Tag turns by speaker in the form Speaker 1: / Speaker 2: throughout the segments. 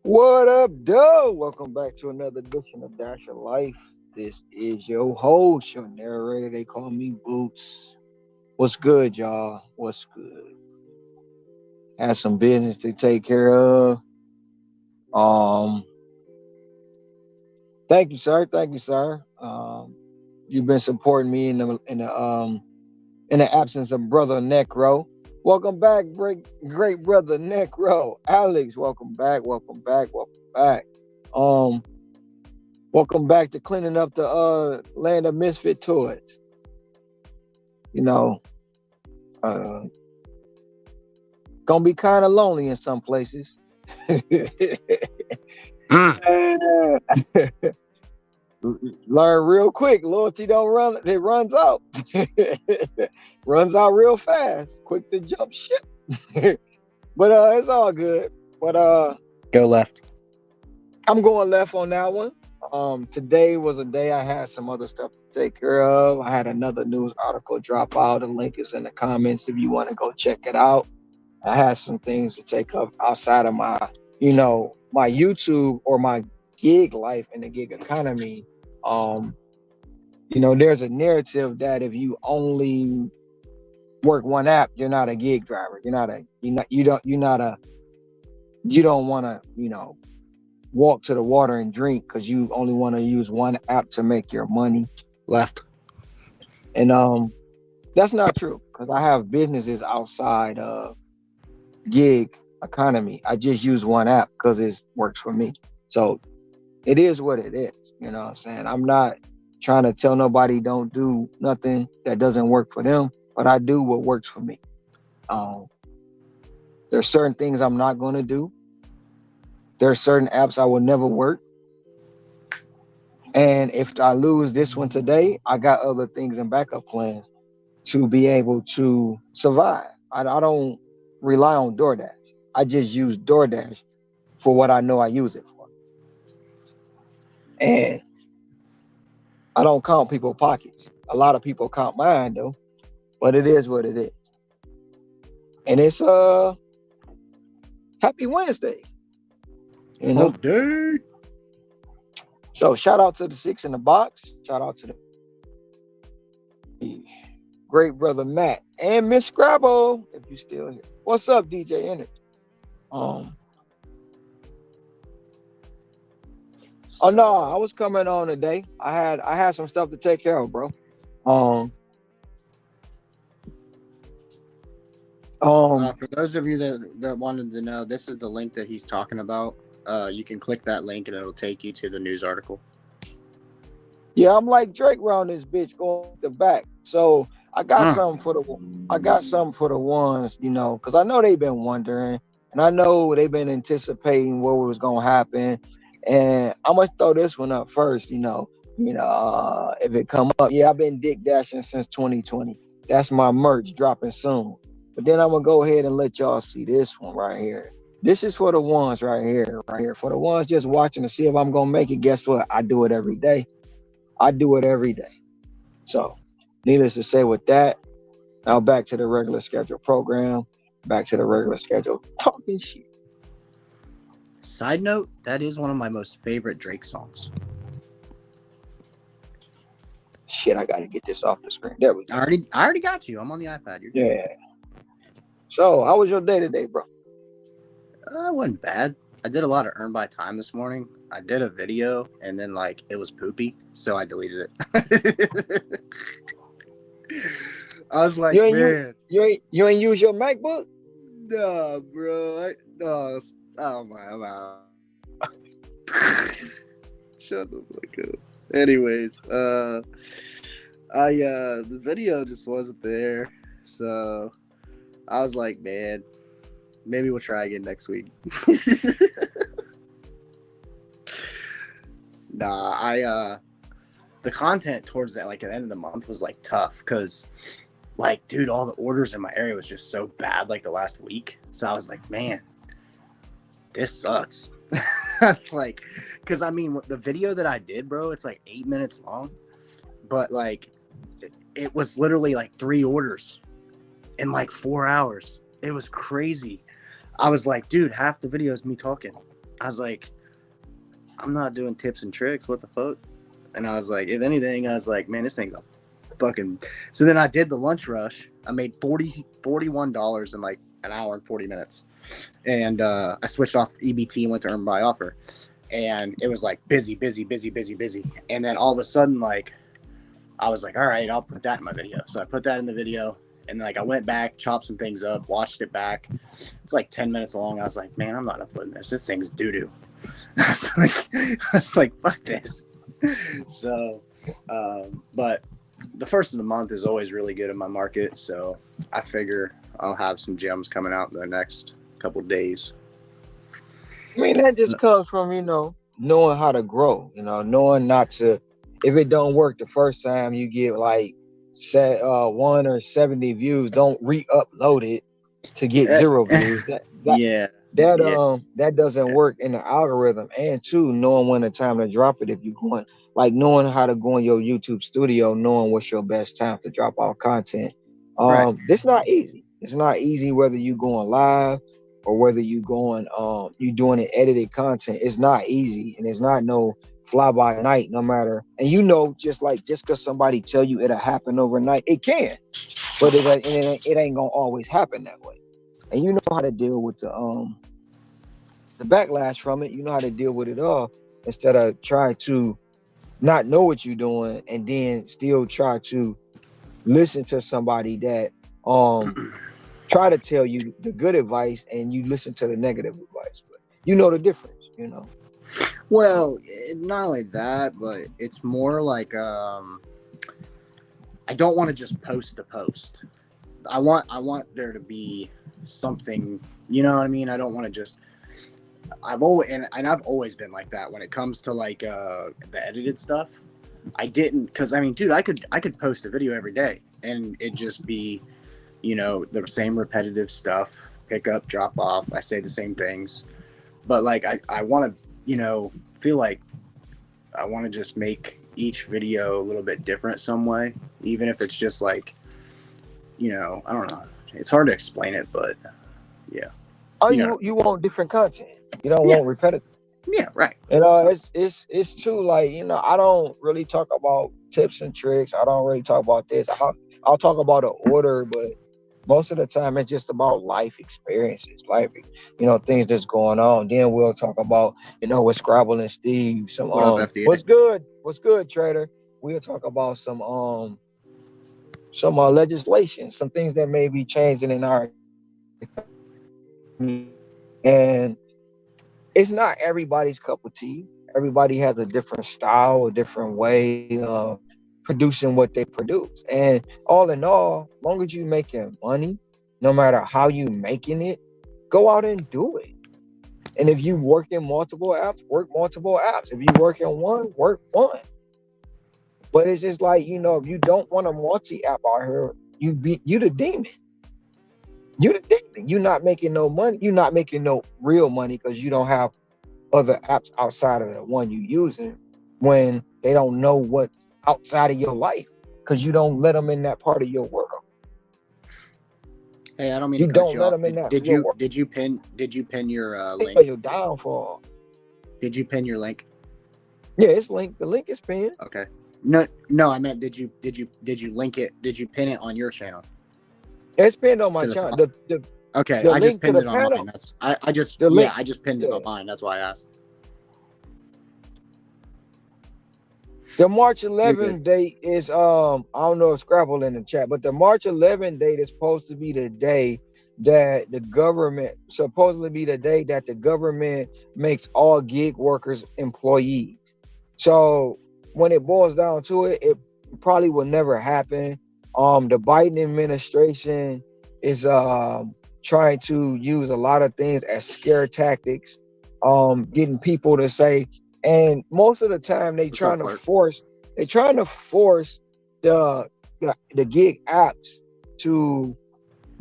Speaker 1: What up, though? Welcome back to another edition of Dash of Life. This is your host, your narrator. They call me Boots. What's good, y'all? What's good? Had some business to take care of. Um, Thank you, sir. Thank you, sir. You've been supporting me in the absence of brother Necro. Welcome back, great brother Necro. Alex, welcome back. Welcome back. Welcome back. Um, Welcome back to cleaning up the land of misfit toys. You know, uh, gonna be kind of lonely in some places. Learn real quick. Loyalty don't run. It runs out. Runs out real fast. Quick to jump ship. But it's all good. But
Speaker 2: Go left.
Speaker 1: I'm going left on that one. Today was a day I had some other stuff to take care of. I had another news article drop out. The link is in the comments if you want to go check it out. I had some things to take up outside of my YouTube or my gig life and the gig economy. There's a narrative that if you only work one app, you're not a gig driver. You don't want to, walk to the water and drink because you only want to use one app to make your money.
Speaker 2: Left.
Speaker 1: And that's not true because I have businesses outside of gig economy. I just use one app because it works for me. So it is what it is. You know what I'm saying? I'm not trying to tell nobody don't do nothing that doesn't work for them, but I do what works for me. There's certain things I'm not going to do. There's certain apps I will never work. And if I lose this one today, I got other things and backup plans to be able to survive. I don't rely on DoorDash. I just use DoorDash for what I know I use it for. And I don't count people's pockets. A lot of people count mine though, but it is what it is. And it's Happy Wednesday. You know?
Speaker 2: Okay.
Speaker 1: So shout out to the Six in the Box. Shout out to the great brother Matt and Miss Scrabble, if you still here. What's up, DJ Energy? Oh no, I was coming on today. I had some stuff to take care of, bro.
Speaker 2: For those of you that wanted to know, this is the link that he's talking about. You can click that link and it'll take you to the news article.
Speaker 1: Yeah, I'm like Drake around this bitch going to the back. So I got
Speaker 2: Mm.
Speaker 1: something for the I got something for the ones, because I know they've been wondering, and I know they've been anticipating what was gonna happen. And I'm gonna throw this one up first, if it come up. Yeah, I've been dick dashing since 2020. That's my merch dropping soon. But then I'm gonna go ahead and let y'all see this one right here. This is for the ones right here, right here. For the ones just watching to see if I'm gonna make it. Guess what? I do it every day. I do it every day. So, needless to say, with that, now back to the regular schedule program. Back to the regular schedule. Talking shit.
Speaker 2: Side note, that is one of my most favorite Drake songs.
Speaker 1: Shit, I gotta get this off the screen. There we go.
Speaker 2: I already got you. I'm on the iPad. You're good.
Speaker 1: Yeah. So, how was your day today, bro?
Speaker 2: It wasn't bad. I did a lot of earn by time this morning. I did a video and then like it was poopy, so I deleted it. I was like,
Speaker 1: You ain't you
Speaker 2: man,
Speaker 1: you ain't use your MacBook?
Speaker 2: no, bro. No, oh my, I'm out. Shut the fuck up. Anyways, the video just wasn't there, so I was like, man, maybe we'll try again next week. Nah, the content towards that, like at the end of the month, was like tough because, like, dude, all the orders in my area was just so bad, like the last week. So I was like, man, this sucks. That's like, because I mean, the video that I did, bro, it's like 8 minutes long, but like, it was literally like 3 orders in like 4 hours. It was crazy. I was like, dude, half the video is me talking. I was like, I'm not doing tips and tricks. What the fuck? And I was like, if anything, I was like, man, this thing's a fucking. So then I did the lunch rush. I made $41 in like an hour and 40 minutes. And I switched off EBT and went to earn by offer. And it was like busy. And then all of a sudden, like, I was like, all right, I'll put that in my video. So I put that in the video. And like I went back, chopped some things up, watched it back. It's like 10 minutes long. I was like, man, I'm not uploading this. This thing's doo-doo. I was like, fuck this. So, but the first of the month is always really good in my market. So I figure I'll have some gems coming out in the next couple of days.
Speaker 1: I mean, that just comes from, knowing how to grow, knowing not to, if it don't work the first time, you get like set 1 or 70 views, don't re-upload it to get 0 views.
Speaker 2: Yeah.
Speaker 1: That doesn't work in the algorithm. And two, knowing when the time to drop it, if you're going, like knowing how to go in your YouTube studio, knowing what's your best time to drop out content.
Speaker 2: Right.
Speaker 1: It's not easy. It's not easy whether you going live or whether you going you doing an edited content. It's not easy, and it's not no fly by night, no matter. And just because somebody tell you it'll happen overnight, it can, but it ain't gonna always happen that way. And you know how to deal with the backlash from it. You know how to deal with it all, instead of trying to not know what you're doing and then still try to listen to somebody that try to tell you the good advice and you listen to the negative advice. But you know the difference.
Speaker 2: Well, not only that, but it's more like I don't want to just post the post. I want there to be something, you know what I mean? I don't want to just. I've always been like that when it comes to like the edited stuff. I didn't, because I mean, dude, I could post a video every day and it just be, the same repetitive stuff, pick up, drop off. I say the same things, but like I want to, feel like I want to just make each video a little bit different some way, even if it's just like, I don't know. It's hard to explain it, but yeah.
Speaker 1: Oh, you want different content. You don't
Speaker 2: Yeah.
Speaker 1: want repetitive.
Speaker 2: Yeah, right.
Speaker 1: It's true. Like, I don't really talk about tips and tricks. I don't really talk about this. I'll talk about an order, but most of the time it's just about life experiences, things that's going on. Then we'll talk about, with Scrabble and Steve, some
Speaker 2: What up, FDA?
Speaker 1: what's good, trader. We'll talk about some legislation, some things that may be changing in our and it's not everybody's cup of tea. Everybody has a different style, a different way of producing what they produce. And all in all, long as you making money, no matter how you making it, go out and do it. And if you work in multiple apps, work multiple apps. If you work in one, work one. But it's just like, if you don't want a multi app out here, you the demon. You the demon. You're not making no money. You're not making no real money because you don't have other apps outside of the one you using when they don't know what's outside of your life because you don't let them in that part of your world.
Speaker 2: Hey, I don't mean
Speaker 1: You
Speaker 2: to cut
Speaker 1: don't
Speaker 2: you
Speaker 1: let
Speaker 2: off.
Speaker 1: them in that
Speaker 2: Did
Speaker 1: your
Speaker 2: you
Speaker 1: world.
Speaker 2: did you pin your
Speaker 1: They
Speaker 2: link?
Speaker 1: your downfall.
Speaker 2: Did you pin your link?
Speaker 1: Yeah, it's linked. The link is pinned.
Speaker 2: Okay. No, I meant did you link it? Did you pin it on your channel?
Speaker 1: It's pinned on my
Speaker 2: To the
Speaker 1: channel.
Speaker 2: top?
Speaker 1: The
Speaker 2: Okay,
Speaker 1: the
Speaker 2: I just
Speaker 1: link to
Speaker 2: pinned
Speaker 1: the
Speaker 2: it on
Speaker 1: panel.
Speaker 2: mine. I just
Speaker 1: The link.
Speaker 2: I just pinned it
Speaker 1: Yeah.
Speaker 2: on mine. That's why I asked.
Speaker 1: The March
Speaker 2: You're good.
Speaker 1: 11th date is I don't know if Scrabble in the chat, but the March 11th date is supposed to be the day that the government makes all gig workers employees. So when it boils down to it, it probably will never happen. The Biden administration is trying to use a lot of things as scare tactics, getting people to say, and most of the time
Speaker 2: What's up, Flirt?
Speaker 1: they're trying to force the the gig apps to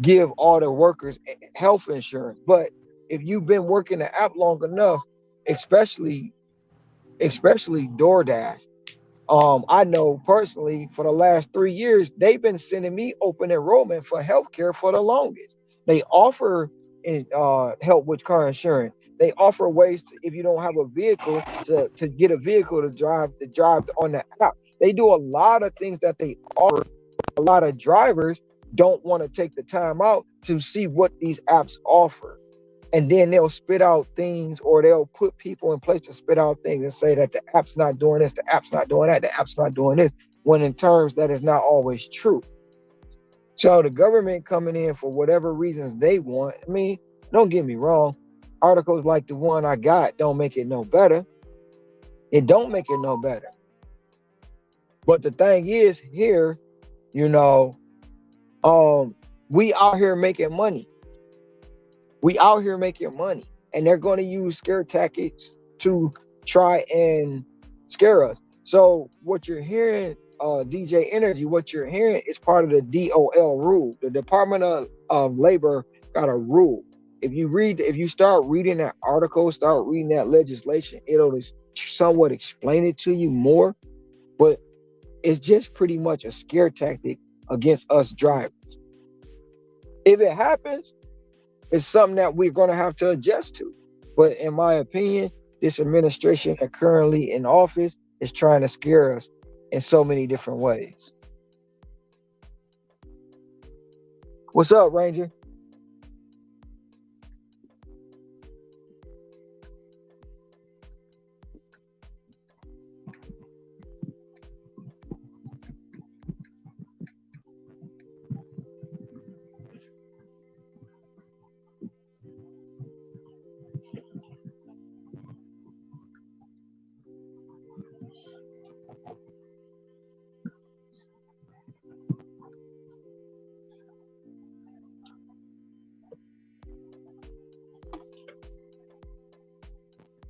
Speaker 1: give all the workers health insurance. But if you've been working the app long enough, especially DoorDash, I know personally for the last 3 years, they've been sending me open enrollment for healthcare for the longest. They offer help with car insurance. They offer ways to, if you don't have a vehicle, to get a vehicle to drive on the app. They do a lot of things that they offer. A lot of drivers don't want to take the time out to see what these apps offer. And then they'll spit out things, or they'll put people in place to spit out things and say that the app's not doing this, the app's not doing that, the app's not doing this, when in terms that is not always true. So the government coming in for whatever reasons they want. I mean, don't get me wrong. Articles like the one I got don't make it no better. It don't make it no better. But the thing is, here, you know, we out here making money. We out here making money, and they're going to use scare tactics to try and scare us. So what you're hearing, DJ Energy, what you're hearing is part of the DOL rule. The Department of Labor got a rule. If you start reading that article, start reading that legislation, it'll somewhat explain it to you more. But it's just pretty much a scare tactic against us drivers. If it happens, it's something that we're going to have to adjust to. But in my opinion, this administration that currently in office is trying to scare us in so many different ways. What's up, Ranger?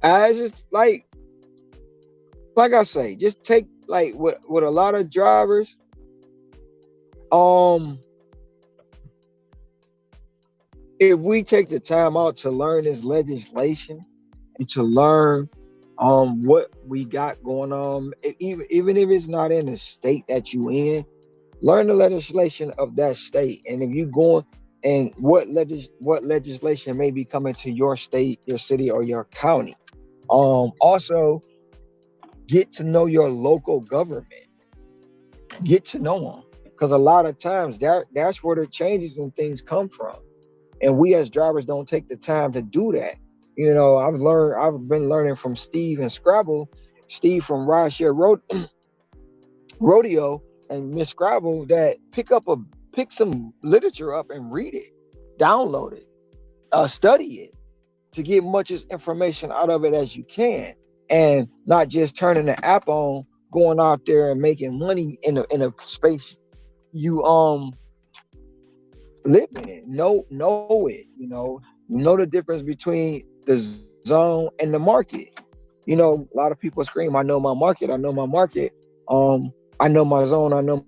Speaker 1: I just like I say, just take like with a lot of drivers, um, if we take the time out to learn this legislation and to learn what we got going on, even if it's not in the state that you in, learn the legislation of that state. And if you going and what legislation may be coming to your state, your city, or your county. Also get to know your local government. Get to know them, because a lot of times that's where the changes and things come from. And we as drivers don't take the time to do that. I've been learning from Steve and Scrabble, Steve from Rideshare Rodeo, and Miss Scrabble, that pick some literature up and read it, download it, study it, to get much as information out of it as you can, and not just turning the app on going out there and making money in a space you live in. Know it. Know the difference between the zone and the market. A lot of people scream, I know my market, I know my market. I know my zone, I know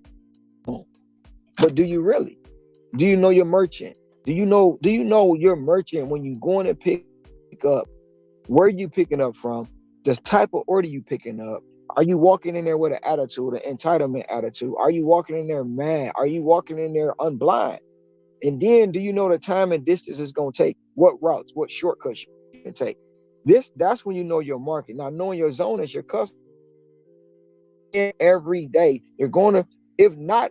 Speaker 1: my zone. But do you really? Do you know your merchant? Do you know your merchant when you going to pick up, where you picking up from, the type of order you picking up? Are you walking in there with an attitude, an entitlement attitude? Are you walking in there mad? Are you walking in there unblind? And then do you know the time and distance it's gonna take? What routes, what shortcuts you can take? That's when you know your market. Now knowing your zone as your customer, every day you're gonna, if not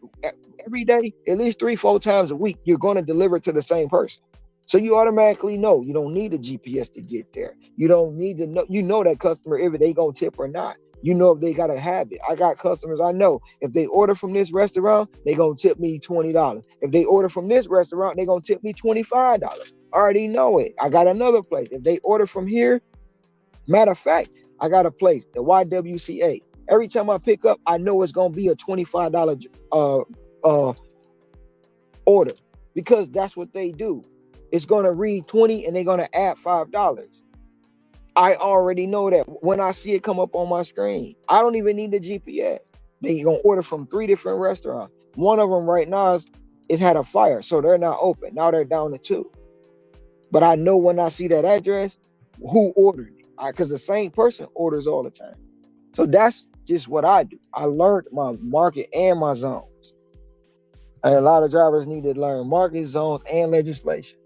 Speaker 1: every day, at least 3-4 times a week, you're gonna deliver to the same person. So you automatically know you don't need a GPS to get there. You don't need to know. You know that customer if they gonna tip or not. You know if they got a habit. I got customers I know if they order from this restaurant, they gonna tip me $20. If they order from this restaurant, they gonna tip me $25. I already know it. I got another place. If they order from here, matter of fact, I got a place, the YWCA. Every time I pick up, I know it's gonna be a $25 uh order, because that's what they do. It's gonna read 20 and they're gonna add $5. I already know that when I see it come up on my screen. I don't even need the GPS. They gonna order from 3 different restaurants. One of them right now is had a fire, so they're not open. Now they're down to 2. But I know when I see that address, who ordered it. Because the same person orders all the time. So that's just what I do. I learned my market and my zones. And a lot of drivers need to learn market, zones, and legislation.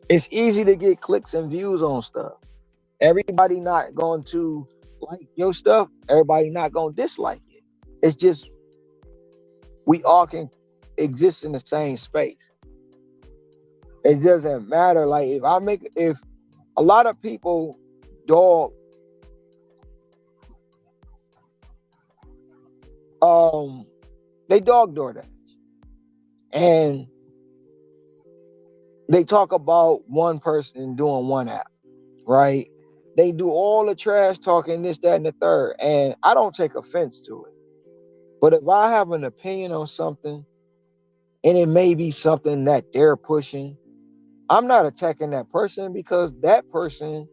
Speaker 1: It's easy to get clicks and views on stuff. Everybody not going to like your stuff. Everybody not going to dislike it. It's just we all can exist in the same space. It doesn't matter. Like if a lot of people dog um they dog DoorDash, and they talk about one person doing one app, right? They do all the trash talking, this, that, and the third. And I don't take offense to it. But if I have an opinion on something and it may be something that they're pushing, I'm not attacking that person, because that person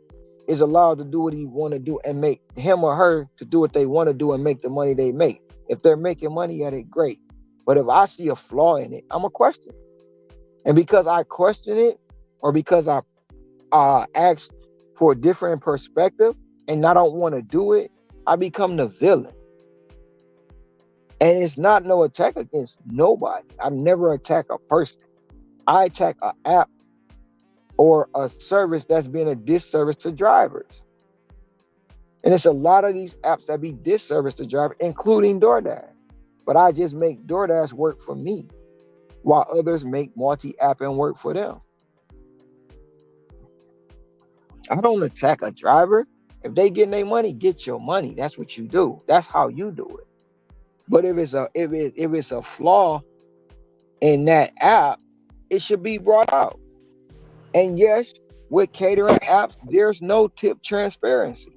Speaker 1: is allowed to do what he want to do and make him or her to do what they want to do and make the money they make. If they're making money at it, great. But if I see a flaw in it, I'm a question. And because I question it, or because I ask for a different perspective and I don't want to do it, I become the villain. And it's not no attack against nobody. I never attack a person. I attack an app or a service that's been a disservice to drivers. And it's a lot of these apps that be disservice to drivers, including DoorDash. But I just make DoorDash work for me, while others make multi-app and work for them. I don't attack a driver. If they getting their money, get your money. That's what you do. That's how you do it. But if it's a flaw in that app, it should be brought out. And yes, with catering apps, there's no tip transparency.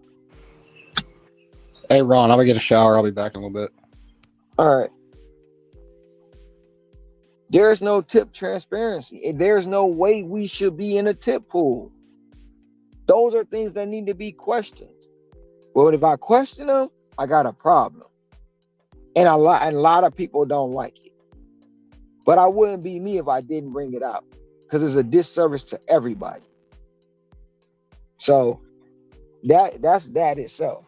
Speaker 3: Hey, Ron, I'm gonna get a shower. I'll be back in a little bit.
Speaker 1: All right. There's no tip transparency. There's no way we should be in a tip pool. Those are things that need to be questioned. But if I question them, I got a problem. And a lot of people don't like it. But I wouldn't be me if I didn't bring it out, because it's a disservice to everybody. So that's that itself.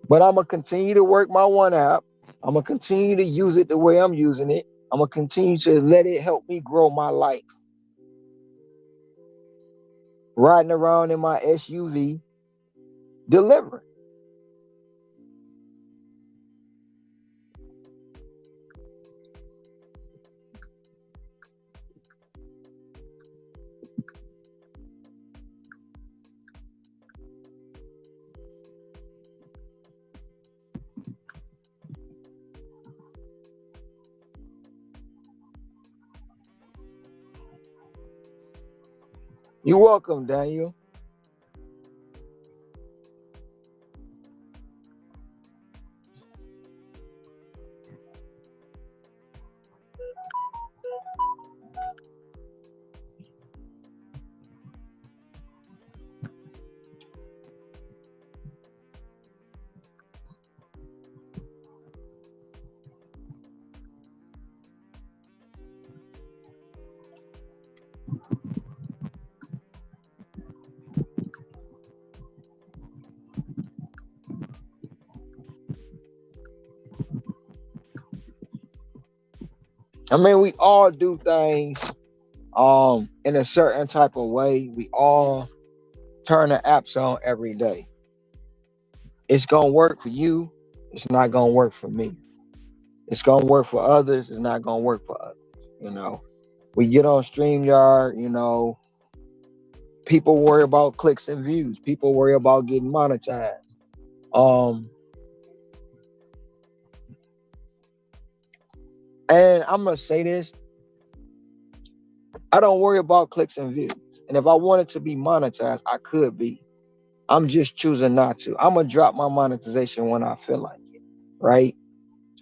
Speaker 1: But I'm gonna continue to work my one app. I'm gonna continue to use it the way I'm using it. I'm gonna continue to let it help me grow my life. Riding around in my SUV, delivering. You're welcome, Daniel. I mean, we all do things in a certain type of way. We all turn the apps on every day. It's gonna work for you. It's not gonna work for me. It's gonna work for others. It's not gonna work for others. You know, we get on StreamYard. People worry about clicks and views. People worry about getting monetized. Um, and I'm gonna say this: I don't worry about clicks and views. And if I wanted to be monetized, I could be. I'm just choosing not to. I'm gonna drop my monetization when I feel like it, right?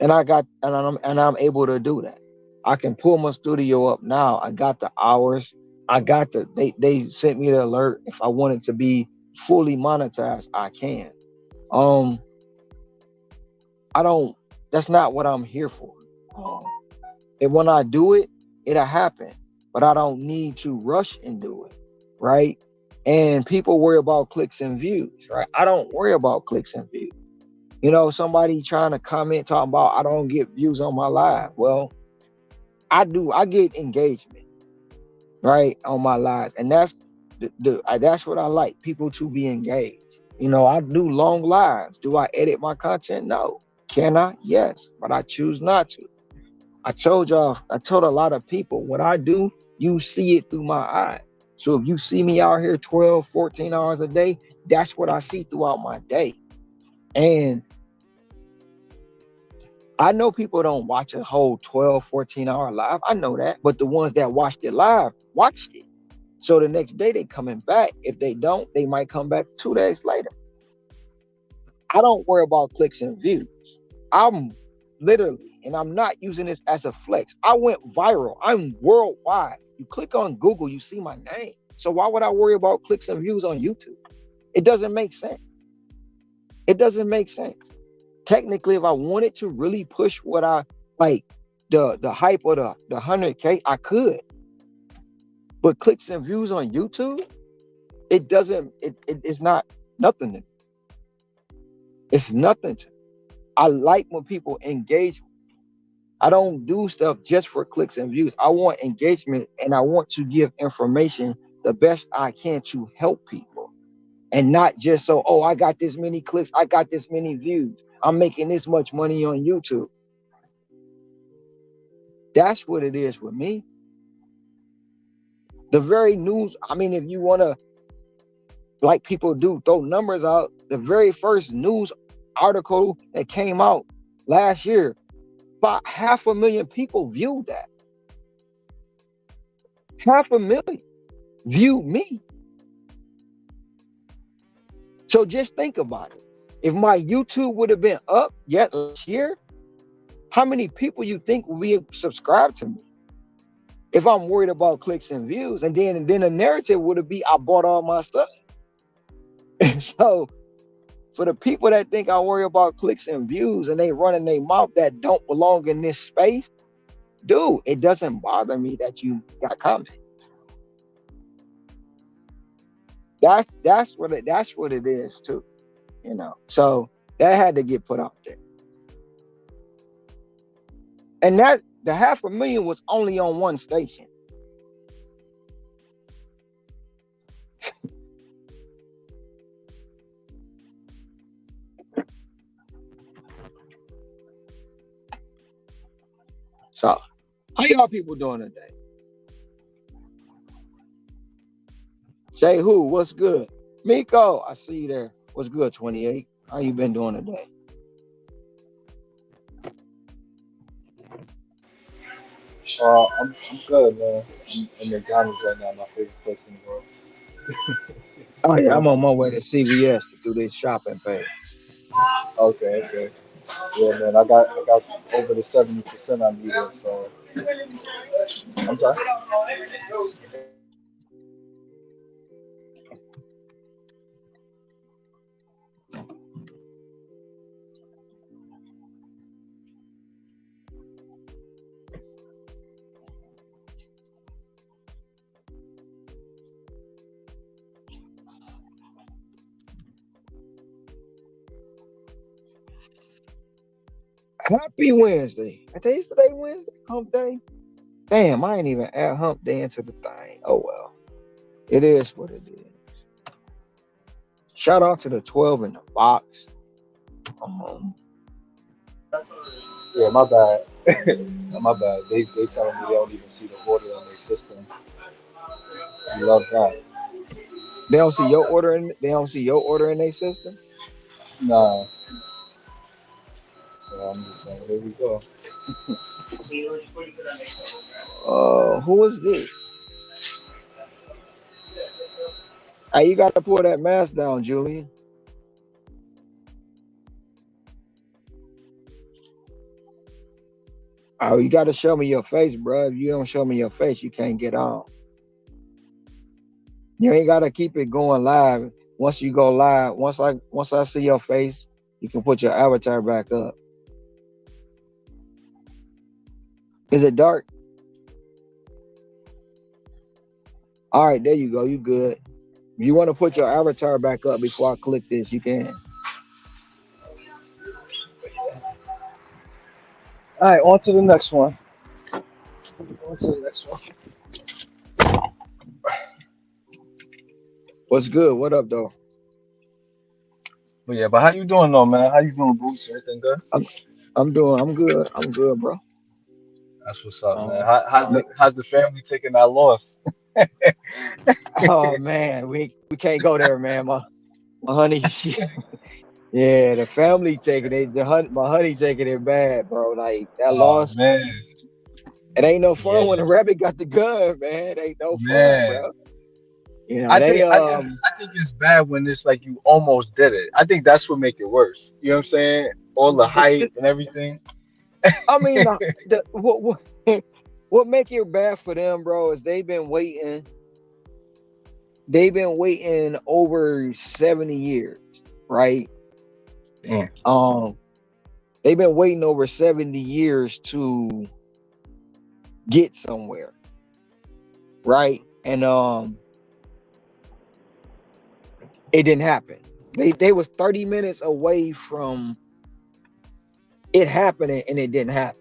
Speaker 1: And I'm able to do that. I can pull my studio up now. I got the hours. I got they sent me the alert. If I wanted to be fully monetized, I can. Um, I don't. That's not what I'm here for. Um, and when I do it, it'll happen. But I don't need to rush and do it, right? And people worry about clicks and views, right? I don't worry about clicks and views. Somebody trying to comment talking about I don't get views on my live. Well, I do. I get engagement, right, on my lives, and that's what I like. People to be engaged. I do long lives. Do I edit my content? No. Can I? Yes, but I choose not to. I told y'all. I told a lot of people what I do. You see it through my eye. So if you see me out here 12, 14 hours a day, that's what I see throughout my day. And I know people don't watch a whole 12, 14-hour live. I know that. But the ones that watched it live, watched it. So the next day they coming back. If they don't, they might come back 2 days later. I don't worry about clicks and views. I'm literally, and I'm not using this as a flex. I went viral. I'm worldwide. You click on Google, you see my name. So why would I worry about clicks and views on YouTube? It doesn't make sense. It doesn't make sense. Technically, if I wanted to really push what I like, the hype of the 100K, I could. But clicks and views on YouTube, it doesn't. It's not nothing to me. It's nothing to me. I like when people engage. I don't do stuff just for clicks and views. I want engagement, and I want to give information the best I can to help people, and not just so, oh, I got this many clicks, I got this many views, I'm making this much money on YouTube. That's what it is with me. The very news, I mean, if you want to, like people do, throw numbers out, the very first news article that came out last year, about 500,000 people viewed that. 500,000 viewed me. So just think about it. If my YouTube would have been up yet last year, how many people you think will be subscribed to me? If I'm worried about clicks and views, and then the narrative would have be I bought all my stuff. So for the people that think I worry about clicks and views and they running their mouth that don't belong in this space, dude, it doesn't bother me that you got comments. That's what it is too. So that had to get put out there. And that the 500,000 was only on one station. So how y'all people doing today? Say who? What's good? Miko, I see you there. What's good, 28? How you been doing today?
Speaker 4: I'm good, man. I'm in McDonald's right now, my favorite place in the world.
Speaker 1: Oh yeah,
Speaker 4: Yeah.
Speaker 1: I'm on my way to CVS to do this shopping pay.
Speaker 4: Okay, okay. Yeah, man. I got over the 70% I needed, so I'm sorry.
Speaker 1: Happy Wednesday. I think today Wednesday, hump day. Damn, I ain't even add hump day into the thing. Oh well. It is what it is. Shout out to the 12 in the box. Um,
Speaker 4: Yeah, my bad. My bad. They telling me they don't even see the order on their system. You love that.
Speaker 1: they don't see your order in their system.
Speaker 4: Nah. So I'm just saying, here we go.
Speaker 1: Who is this? Hey, you gotta pull that mask down, Julian. Oh, you gotta show me your face, bro. If you don't show me your face, you can't get on. You ain't gotta keep it going live. Once you go live, once I see your face, you can put your avatar back up. Is it dark? All right, there you go. You good. If you want to put your avatar back up before I click this, you can.
Speaker 4: All right, on to the next one. On to the next one.
Speaker 1: What's good? What up, though?
Speaker 4: But yeah, but how you doing though, man? How you doing, Boots? Everything good?
Speaker 1: I'm I'm good. I'm good, bro.
Speaker 4: That's what's up, man.
Speaker 1: Um,
Speaker 4: How's the family taking that loss?
Speaker 1: oh man, we can't go there, man. My honey, yeah, the family taking it. My honey taking it bad, bro. Like that
Speaker 4: Oh
Speaker 1: loss,
Speaker 4: man,
Speaker 1: it ain't no
Speaker 4: yeah,
Speaker 1: fun when the rabbit got the gun, man. It ain't no fun,
Speaker 4: man.
Speaker 1: bro. You know
Speaker 4: I
Speaker 1: they
Speaker 4: think I, I think it's bad when it's like you almost did it. I think that's what make it worse. You know what I'm saying? All the hype and everything.
Speaker 1: I mean what what make it bad for them, bro, is they've been waiting. They've been waiting over 70 years, right?
Speaker 4: Damn.
Speaker 1: Um, they've been waiting over 70 years to get somewhere, right? And it didn't happen. They was 30 minutes away from it happening and it didn't happen.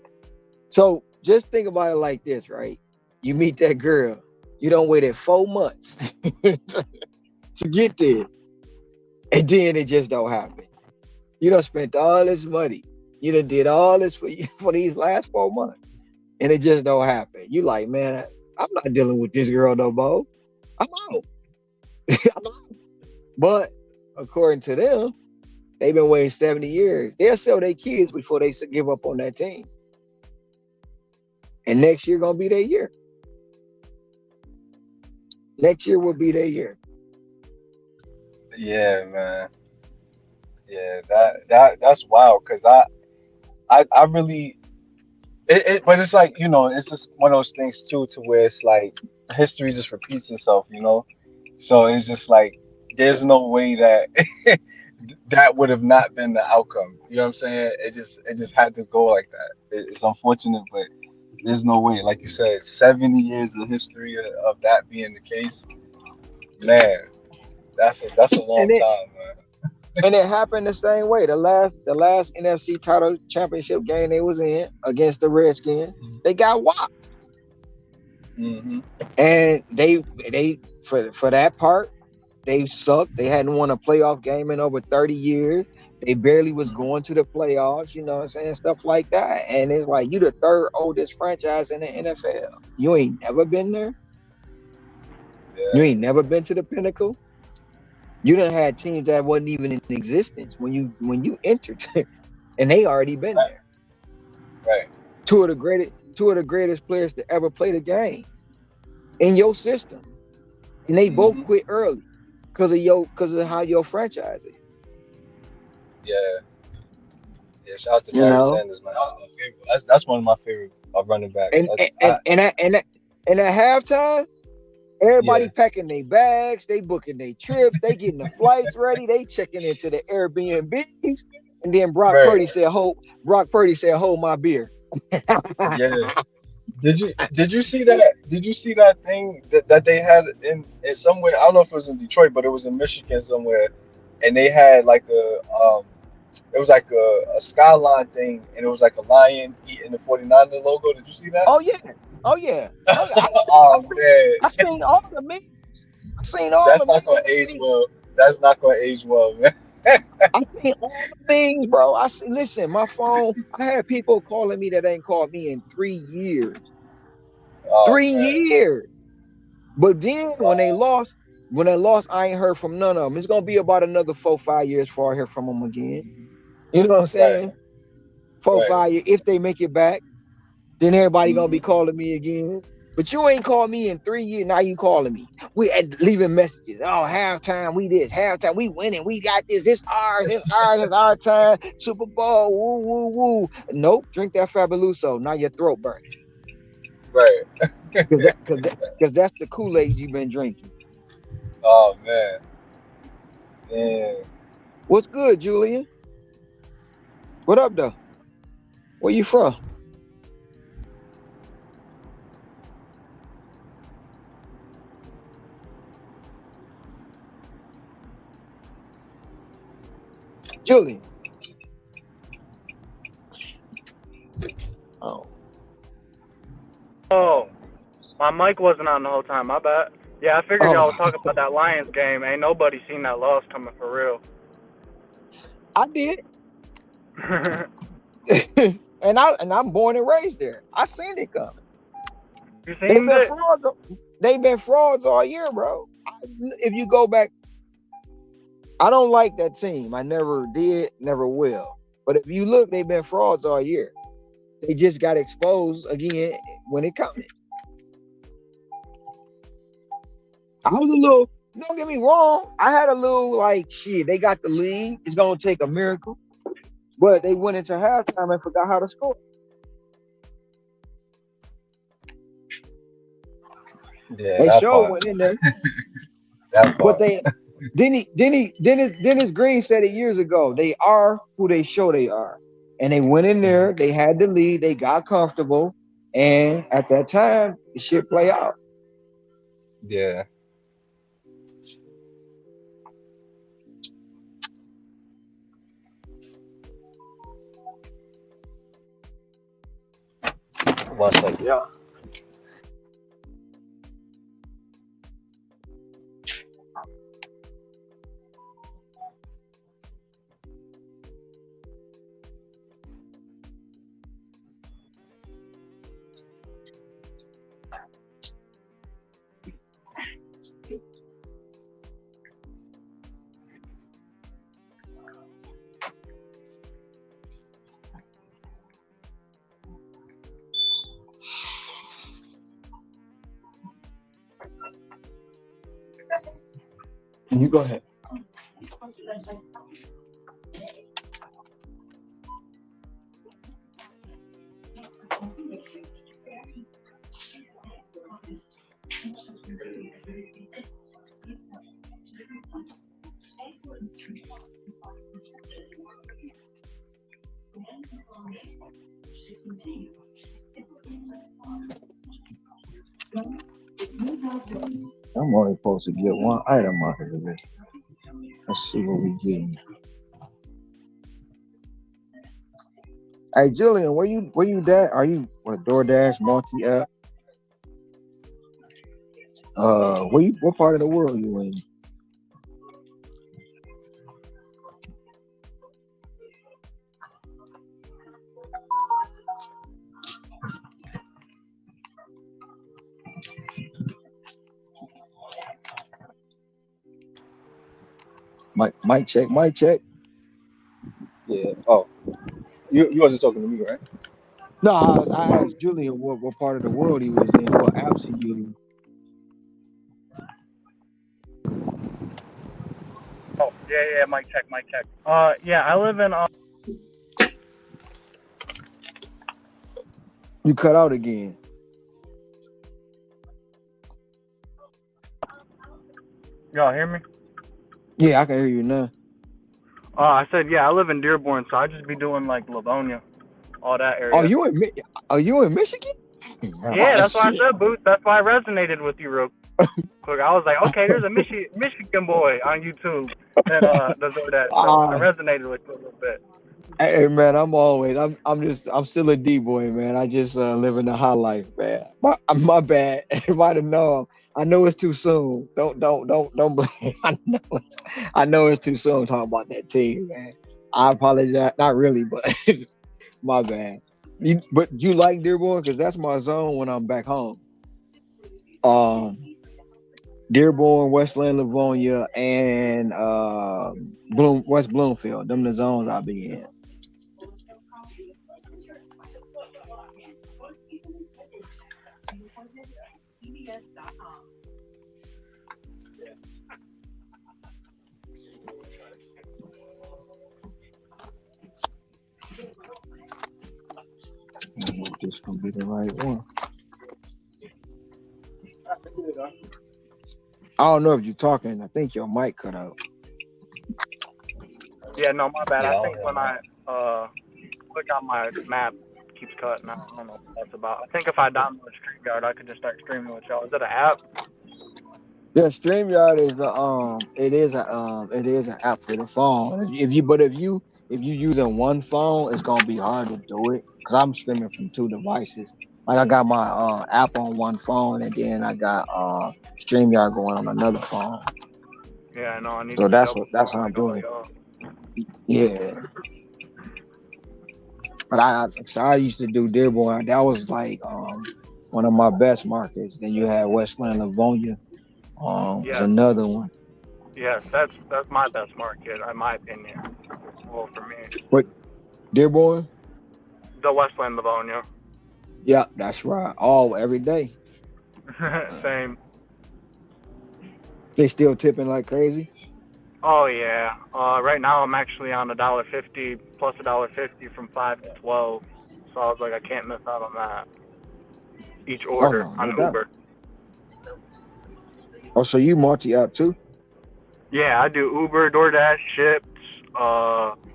Speaker 1: So just think about it like this, right? You meet that girl, you don't waited 4 months to get there, and then it just don't happen. You done spent all this money. You done did all this for you for these last 4 months, and it just don't happen. You like, man, I'm not dealing with this girl no more. I'm out. I'm out. But according to them, they've been waiting 70 years. They'll sell their kids before they give up on that team. And next year gonna be their year. Next year will be their year.
Speaker 4: Yeah, man. Yeah, that's wild. Cause I really but it's like, it's just one of those things too, to where it's like history just repeats itself. So it's just like there's no way that that would have not been the outcome. You know what I'm saying? It just had to go like that. It's unfortunate, but there's no way. Like you said, 70 years of history of that being the case. Man, that's a long
Speaker 1: And it
Speaker 4: time, man.
Speaker 1: and it happened the same way. The last NFC title championship game they was in against the Redskins, they got whopped.
Speaker 4: Mm-hmm.
Speaker 1: And they for that part, they sucked. They hadn't won a playoff game in over 30 years. They barely was going to the playoffs, you know what I'm saying? Stuff like that. And it's like you the third oldest franchise in the NFL. You ain't never been there. You
Speaker 4: Yeah,
Speaker 1: ain't never been to the pinnacle. You done had teams that wasn't even in existence when you entered, and they already been
Speaker 4: right,
Speaker 1: there.
Speaker 4: right.
Speaker 1: Two of the greatest players to ever play the game in your system. and they both
Speaker 4: Hmm.
Speaker 1: quit early because of how your franchise is.
Speaker 4: Yeah, yeah. Shout out to
Speaker 1: You
Speaker 4: Barry
Speaker 1: know,
Speaker 4: Sanders, man. That's my favorite. That's one of my favorite running backs.
Speaker 1: and at halftime, everybody
Speaker 4: Yeah,
Speaker 1: packing their bags, they booking their trips, they getting the flights ready, they checking into the Airbnbs, and then
Speaker 4: right.
Speaker 1: Brock Purdy said, "Hold my beer."
Speaker 4: Yeah. Did you see that? Did you see that thing that they had in somewhere? I don't know if it was in Detroit, but it was in Michigan somewhere, and they had like it was like a skyline thing, and it was like a lion eating the 49er logo. Did you see that?
Speaker 1: Oh yeah, oh yeah, oh yeah.
Speaker 4: Oh man,
Speaker 1: I seen all the memes. I seen all
Speaker 4: that's
Speaker 1: the
Speaker 4: not gonna age
Speaker 1: memes.
Speaker 4: well. That's not gonna age well, man.
Speaker 1: I seen all the memes, bro. Listen, my phone. I had people calling me that ain't called me in 3 years.
Speaker 4: Oh
Speaker 1: 3 years. But then
Speaker 4: man.
Speaker 1: when they lost, I ain't heard from none of them. It's gonna be about another 4, 5 years before I hear from them again. You know what I'm
Speaker 4: Right,
Speaker 1: saying? Four,
Speaker 4: right.
Speaker 1: 5 years. If they make it back, then everybody gonna be
Speaker 4: Hmm.
Speaker 1: calling me again. But you ain't called me in 3 years. Now you calling me. We at leaving messages. Oh, halftime, we this. Halftime, we winning. We got this. It's ours. It's ours. It's our time. Super Bowl. Woo, woo, woo. Nope. Drink that Fabuloso. Now your throat burning.
Speaker 4: Right.
Speaker 1: Cause that's the Kool-Aid you've been drinking.
Speaker 4: Oh man. Damn.
Speaker 1: What's good, Julian? What up, though? Where you from? Julian. Oh,
Speaker 5: Oh, my mic wasn't on the whole time. My bad. Yeah, I figured y'all
Speaker 1: oh,
Speaker 5: was talking about that Lions game. Ain't nobody seen that loss coming for real.
Speaker 1: I did. And I'm born and raised there. I seen it coming.
Speaker 5: You
Speaker 1: They've
Speaker 5: seen
Speaker 1: been
Speaker 5: it?
Speaker 1: frauds. They've been frauds all year, bro. If you go back, I don't like that team. I never did, never will. But if you look, they've been frauds all year. They just got exposed again when it counted. I was a little. Don't get me wrong. I had a little like shit. They got the lead. It's gonna take a miracle. But they went into halftime and forgot how to score.
Speaker 4: Yeah,
Speaker 1: They
Speaker 4: that
Speaker 1: sure
Speaker 4: part.
Speaker 1: went in there.
Speaker 4: That
Speaker 1: But
Speaker 4: part.
Speaker 1: they Dennis Green said it years ago. They are who they show they are. And they went in there,
Speaker 4: Mhm.
Speaker 1: they had the lead, they got comfortable, and at that time, the shit play out.
Speaker 4: Yeah. One second.
Speaker 1: Yeah. You go ahead. I'm only supposed to get one item out of this. Let's see what we getting. Hey Julian, where you at? Are you what DoorDash multi app? What part of the world you in? Mic check, mic check.
Speaker 4: Yeah. Oh, you wasn't talking to me, right?
Speaker 1: No, I asked Julian what part of the world he was in, what apps he used.
Speaker 5: Oh, yeah, mic check, mic check. Yeah, I live in.
Speaker 1: You cut out again.
Speaker 5: Y'all hear me?
Speaker 1: Yeah, I can hear you now.
Speaker 5: I said, yeah, I live in Dearborn, so I just be doing like Livonia, all that
Speaker 1: Oh,
Speaker 5: area.
Speaker 1: you in Are you in Michigan?
Speaker 5: Yeah,
Speaker 1: Oh
Speaker 5: that's why I
Speaker 1: shit.
Speaker 5: said Booth. That's why I resonated with you real quick. I was like, okay, there's a Michigan boy on YouTube that does all that. So I
Speaker 1: Ah,
Speaker 5: resonated with you a little bit.
Speaker 1: hey man, I'm still a D boy, man. I just living the high life, man. My bad. If I'd have known, I know it's too soon. Don't blame. I know it's too soon talking about that team, man. I apologize. Not really, but my bad. But you like Dearborn because that's my zone when I'm back home. Um, Dearborn, Westland, Livonia, and West Bloomfield. Them the zones I be in. I don't know if this gonna be the right one. I don't know if you're talking. I think your mic cut out.
Speaker 5: Yeah, no, my bad.
Speaker 4: Yeah,
Speaker 5: I
Speaker 4: I don't
Speaker 5: think
Speaker 4: hear
Speaker 5: when
Speaker 4: that.
Speaker 5: I click on my map, it keeps cutting out. I don't know what that's about. I think if I download StreamYard, I could just start streaming with y'all. Is it an app?
Speaker 1: Yeah, StreamYard is it is an app for the phone. If you using one phone, it's gonna be hard to do it because I'm streaming from two devices. Like I got my app on one phone and then I got StreamYard going on another phone.
Speaker 5: Yeah, I know. I need to
Speaker 1: So
Speaker 5: be double
Speaker 1: that's how
Speaker 5: phone
Speaker 1: I'm
Speaker 5: like all
Speaker 1: doing
Speaker 5: y'all.
Speaker 1: it. Yeah, but I used to do Dearborn. That was like one of my best markets. Then you had Westland Livonia. Was
Speaker 5: Yes,
Speaker 1: another one.
Speaker 5: yes, that's my best market, in my opinion. Well, for me,
Speaker 1: But Dearborn,
Speaker 5: the Westland Livonia.
Speaker 1: yeah, that's right. All every day.
Speaker 5: Same.
Speaker 1: They still tipping like crazy.
Speaker 5: Oh yeah. Right now I'm actually on $1.50 plus $1.50 from 5 to 12. So I was like, I can't miss out on that. Each
Speaker 1: Oh
Speaker 5: order
Speaker 1: no,
Speaker 5: on
Speaker 1: no doubt.
Speaker 5: Uber.
Speaker 1: Oh, so you multi app too?
Speaker 5: Yeah, I do Uber, DoorDash, Ships.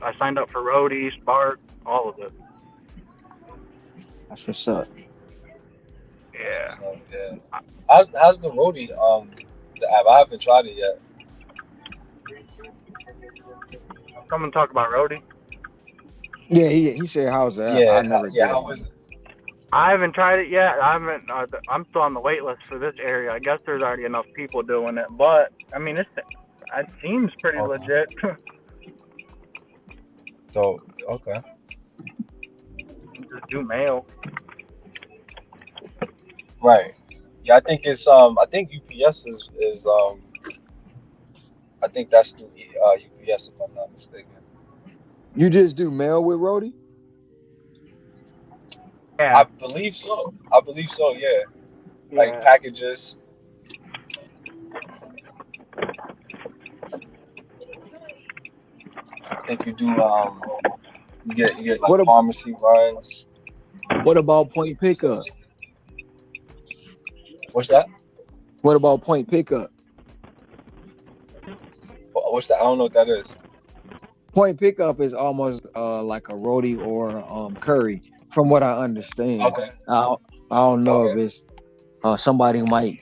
Speaker 5: I signed up for Roadie, Spark, all of it.
Speaker 1: That's what's up.
Speaker 5: Yeah.
Speaker 4: So, yeah. How's the roadie the app? I haven't tried it yet.
Speaker 5: Come and talk about Roadie.
Speaker 1: Yeah, he said how's the app? I never
Speaker 4: Yeah,
Speaker 1: did
Speaker 4: how
Speaker 1: one.
Speaker 4: was it?
Speaker 5: I haven't tried it yet. I haven't. I'm still on the wait list for this area. I guess there's already enough people doing it, but I mean, it seems pretty
Speaker 4: Okay.
Speaker 5: legit.
Speaker 4: So okay.
Speaker 5: Just do mail.
Speaker 4: Right. Yeah, I think it's I think UPS is I think that's through UPS if I'm not mistaken.
Speaker 1: You just do mail with Rody?
Speaker 5: Yeah,
Speaker 4: I believe so. I believe so, yeah. Like
Speaker 5: yeah.
Speaker 4: packages. I think you do you get like
Speaker 1: What ab-
Speaker 4: pharmacy runs.
Speaker 1: what about point pickup?
Speaker 4: What's that?
Speaker 1: What about point pickup?
Speaker 4: What's that? I don't know what that is.
Speaker 1: Point pickup is almost like a Rody or Curry, from what I understand.
Speaker 4: Okay.
Speaker 1: I don't know if
Speaker 4: Okay.
Speaker 1: it's somebody might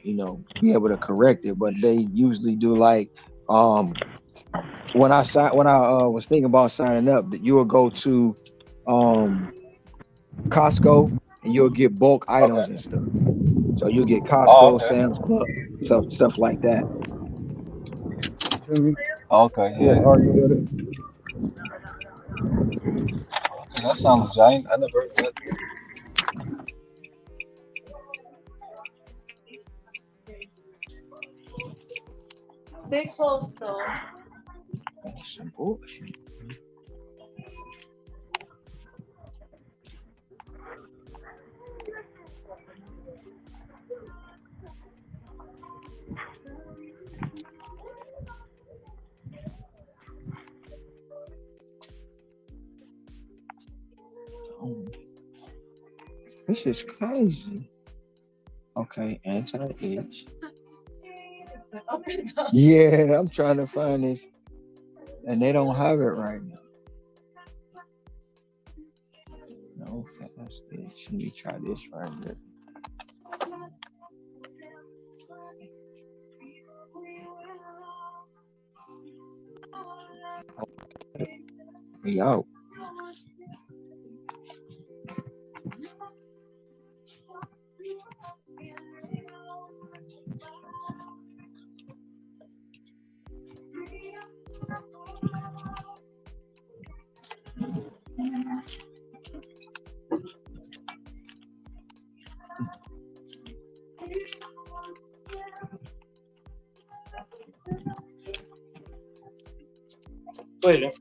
Speaker 1: be able to correct it, but they usually do like um when I was thinking about signing up, that you will go to um Costco and you'll get bulk items and
Speaker 4: Okay.
Speaker 1: stuff. So you'll get
Speaker 4: Oh,
Speaker 1: Costco,
Speaker 4: okay.
Speaker 1: Sam's Club, stuff like that. Mhm.
Speaker 4: Okay,
Speaker 1: Yeah,
Speaker 4: yeah.
Speaker 1: are you with it?
Speaker 4: Okay, that sounds legit. I never heard of that.
Speaker 6: Stay close though.
Speaker 1: That's some bullshit. This is crazy. Okay, anti-itch. Yeah, I'm trying to find this, and they don't have it right now. No fast itch. Let me try this right here. Yo,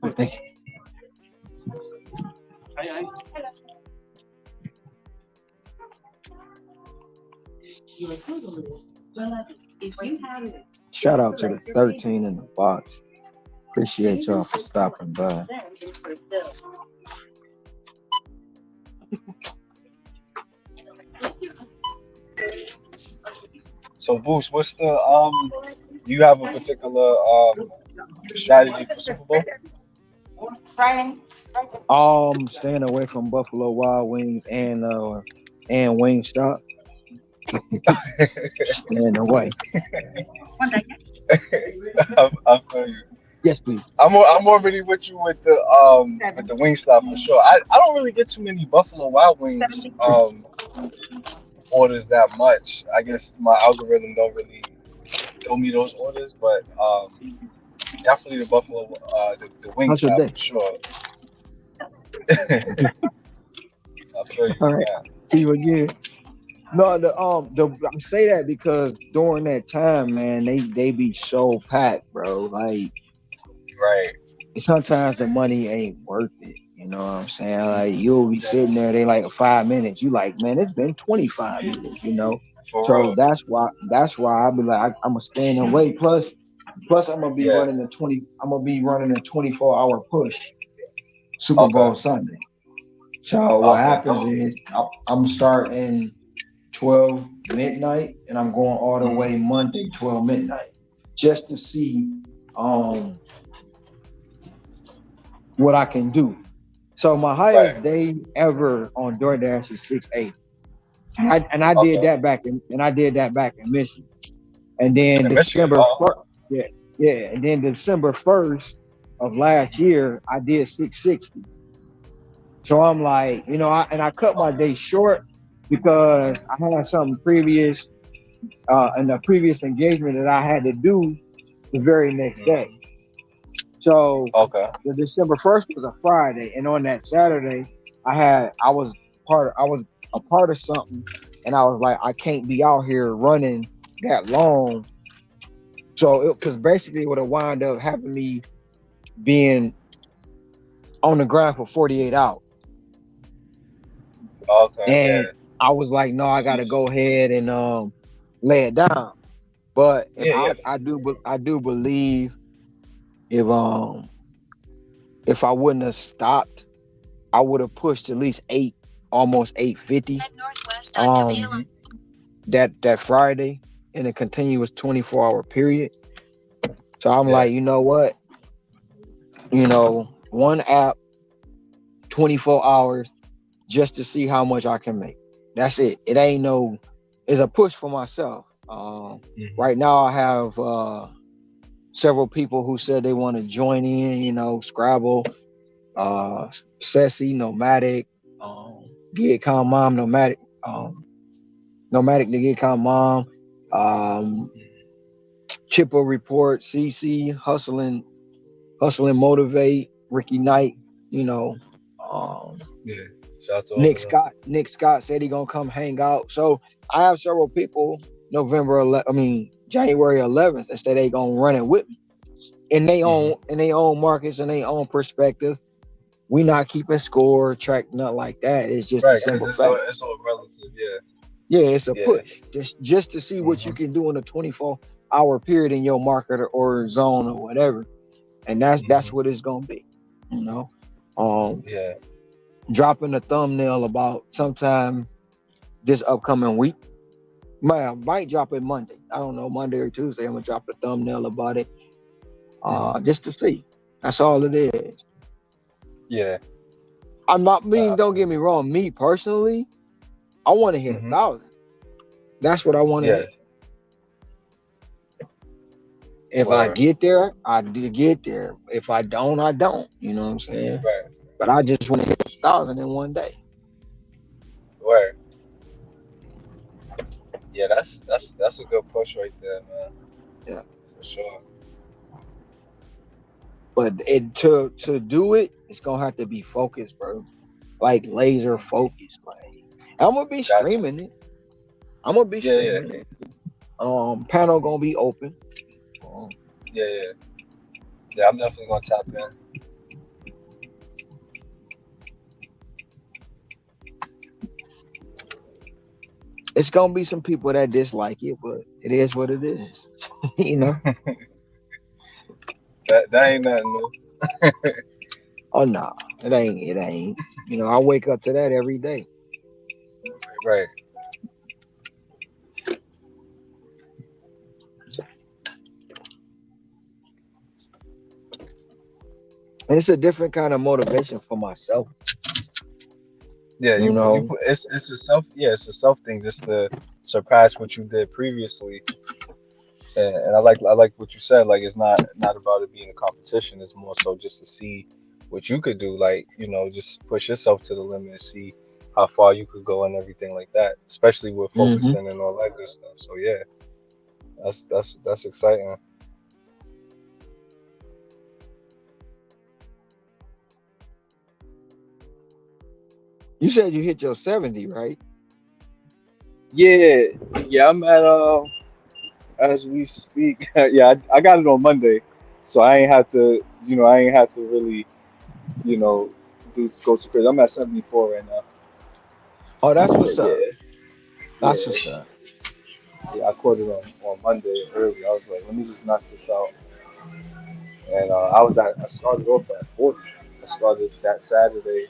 Speaker 1: I think shout out to the 13 in the box. Appreciate y'all for stopping by.
Speaker 4: So Boost, what's the do you have a particular strategy for Super Bowl?
Speaker 1: Staying away from Buffalo Wild Wings and Wingstop. Staying away.
Speaker 4: I feel you.
Speaker 1: Yes, please.
Speaker 4: I'm already with you with the wing stop for sure. I don't really get too many Buffalo Wild Wings orders that much. I guess my algorithm don't really throw me those orders, but definitely the Buffalo the wing
Speaker 1: How's your
Speaker 4: stop
Speaker 1: day?
Speaker 4: for sure. I feel you
Speaker 1: All
Speaker 4: on
Speaker 1: right.
Speaker 4: that.
Speaker 1: See you again. No, the I say that because during that time, man, they be so packed, bro. Like
Speaker 4: Right.
Speaker 1: sometimes the money ain't worth it. You know what I'm saying? Like you'll be sitting there, they like 5 minutes. You like, man, it's been 25 minutes. You know.
Speaker 4: For
Speaker 1: So
Speaker 4: real.
Speaker 1: that's why I be like, I'm gonna stay in the way. Plus I'm gonna be
Speaker 4: Yeah.
Speaker 1: running the 20. I'm gonna be running a 24-hour push Super
Speaker 4: Okay.
Speaker 1: Bowl Sunday. So what
Speaker 4: Okay.
Speaker 1: happens is I'm starting 12 midnight and I'm going all the
Speaker 4: Mhm.
Speaker 1: way Monday 12 midnight just to see um what I can do. So my
Speaker 4: Right.
Speaker 1: highest day ever on DoorDash is 680. And I did
Speaker 4: Okay.
Speaker 1: that back in Michigan. And then
Speaker 4: In Michigan.
Speaker 1: December
Speaker 4: Oh,
Speaker 1: first, yeah, yeah. And then December 1st of last year, I did 660. So I'm like, I cut my day short because I had something previous in the previous engagement that I had to do the very next
Speaker 4: mhm.
Speaker 1: day. So
Speaker 4: Okay.
Speaker 1: the December 1st was a Friday, and on that Saturday, I was a part of something, and I was like, I can't be out here running that long. So because basically it would have wound up having me being on the ground for 48 hours,
Speaker 4: Okay.
Speaker 1: and
Speaker 4: Yeah.
Speaker 1: I was like, no, I got to go ahead and lay it down. But if
Speaker 4: Yeah. Yeah.
Speaker 1: I do believe if if I wouldn't have stopped, I would have pushed at least almost 850. Um,
Speaker 4: Mhm.
Speaker 1: that Friday in a continuous 24-hour period. So I'm
Speaker 4: Yeah.
Speaker 1: like, you know what? One app, 24 hours, just to see how much I can make. That's it. It ain't no. It's a push for myself.
Speaker 4: Mhm.
Speaker 1: Right now I have several people who said they want to join in. Scrabble, Sassy, Nomadic, Gig Con Mom, Nomadic the Gig Con Mom, um, Chippo Report, CC, Motivate, Ricky Knight, you know, um,
Speaker 4: Yeah. Shout out to all of them.
Speaker 1: Nick Scott said he gonna come hang out. So I have several people January 11th that say they gonna run it with me
Speaker 4: Mhm.
Speaker 1: in their own markets and their own perspectives. We not keeping score, track, nothing like that. It's just a
Speaker 4: Right. Because
Speaker 1: simple fact.
Speaker 4: it's all relative. Yeah.
Speaker 1: Yeah, it's a
Speaker 4: Yeah.
Speaker 1: push. Just to see what you
Speaker 4: Mhm.
Speaker 1: can do in a 24-hour period in your market or zone or whatever. And that's
Speaker 4: Mhm.
Speaker 1: what it's gonna be. You know. Um
Speaker 4: Yeah.
Speaker 1: Dropping a thumbnail about sometime. this upcoming week. Might drop it Monday. I don't know, Monday or Tuesday. I'm gonna drop a thumbnail about it,
Speaker 4: Mhm.
Speaker 1: just to see. That's all it is.
Speaker 4: Yeah.
Speaker 1: I'm not mean.
Speaker 4: Nah.
Speaker 1: Don't get me wrong. Me personally, I want to hit a
Speaker 4: Mhm.
Speaker 1: thousand. That's what I want to
Speaker 4: Yeah.
Speaker 1: hit. If I
Speaker 4: Word.
Speaker 1: get there, I do get there. If I don't, I don't. You know what I'm saying?
Speaker 4: Right.
Speaker 1: But I just want to hit 1,000 in one day.
Speaker 4: Word. Yeah, that's a good push right there, man.
Speaker 1: Yeah.
Speaker 4: For sure.
Speaker 1: But to do it, it's gonna have to be focused, bro. Like laser
Speaker 4: Mhm.
Speaker 1: focused. Like I'm gonna be
Speaker 4: Gotcha.
Speaker 1: streaming it. I'm gonna be
Speaker 4: Yeah, yeah,
Speaker 1: streaming it. Panel gonna be open. Um,
Speaker 4: yeah, yeah. Yeah, I'm definitely gonna tap in.
Speaker 1: it's gonna be some people that dislike it, but it is what it is. you know?
Speaker 4: That ain't nothing new.
Speaker 1: Oh no, it ain't. It ain't. I wake up to that every day.
Speaker 4: Right.
Speaker 1: And it's a different kind of motivation for myself.
Speaker 4: Yeah,
Speaker 1: You
Speaker 4: you
Speaker 1: know,
Speaker 4: put it's a self yeah, it's a self thing just to surpass what you did previously. And I like what you said, like it's not about it being a competition, it's more so just to see what you could do, like, just push yourself to the limit and see how far you could go and everything like that, especially with
Speaker 1: hmm
Speaker 4: focusing and all that good stuff. So yeah, that's exciting.
Speaker 1: you said you hit your 70, right?
Speaker 4: Yeah, yeah, I'm at as we speak. Yeah, I got it on Monday, so I ain't have to really, you know, do go to crazy. I'm at 74 right now.
Speaker 1: Oh, that's
Speaker 4: So
Speaker 1: what's up.
Speaker 4: yeah,
Speaker 1: That's
Speaker 4: yeah,
Speaker 1: what's up.
Speaker 4: yeah. I caught it on Monday early. I was like, let me just knock this out. And I started off at 40. I started that Saturday.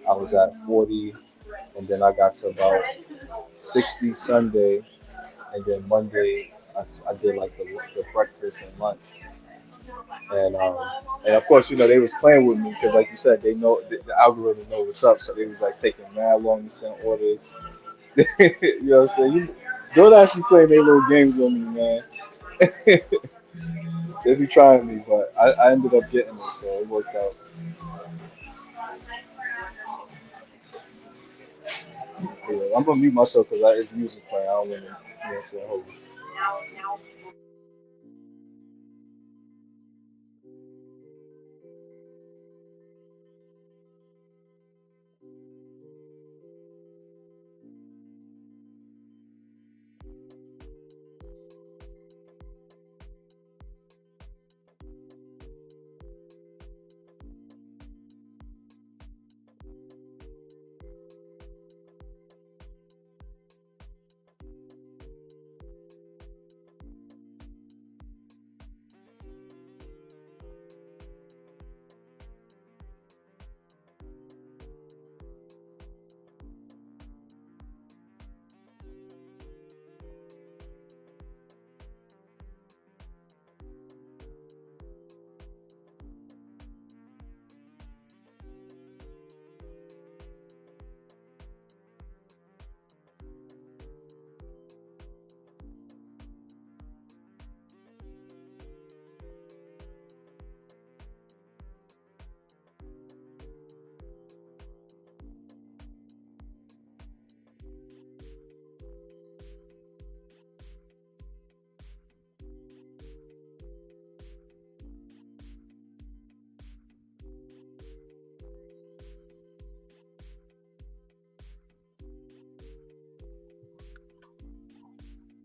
Speaker 4: I was at 40, and then I got to about 60 Sunday, and then Monday I did like the breakfast and lunch. And of course, they was playing with me because, like you said, they know the algorithm knows what's up, so they was like taking mad long to send orders. You know what I'm saying? Don't actually play their little games on me, man. They be trying me, but I ended up getting it, so it worked out. Yeah, I'm gonna mute myself because it's music playing. I don't want to, what I'm saying, hold on.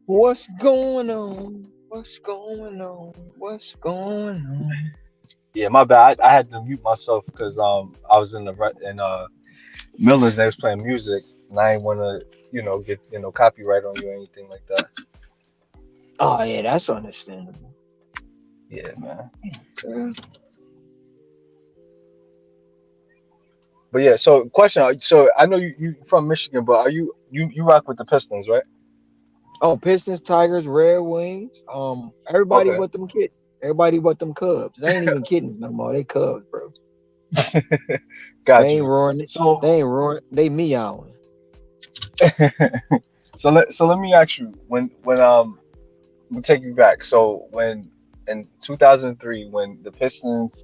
Speaker 1: What's going on? What's going on? What's going on?
Speaker 4: Yeah, my bad. I had to mute myself because I was in Miller's. They was playing music, and I didn't want to get copyright on you or anything like that.
Speaker 1: Oh yeah, that's understandable.
Speaker 4: Yeah, man.
Speaker 1: Yeah.
Speaker 4: But yeah, so question. So I know you from Michigan, but are you rock with the Pistons, right?
Speaker 1: Oh, Pistons, Tigers, Red Wings. Everybody
Speaker 4: Okay.
Speaker 1: but them kittens. Everybody but them Cubs. They ain't even kittens no more. They Cubs, bro. They
Speaker 4: Got
Speaker 1: ain't
Speaker 4: you.
Speaker 1: roaring.
Speaker 4: So
Speaker 1: They ain't roaring. They meowing.
Speaker 4: so let me ask you when we'll take you back. So when in 2003 when the Pistons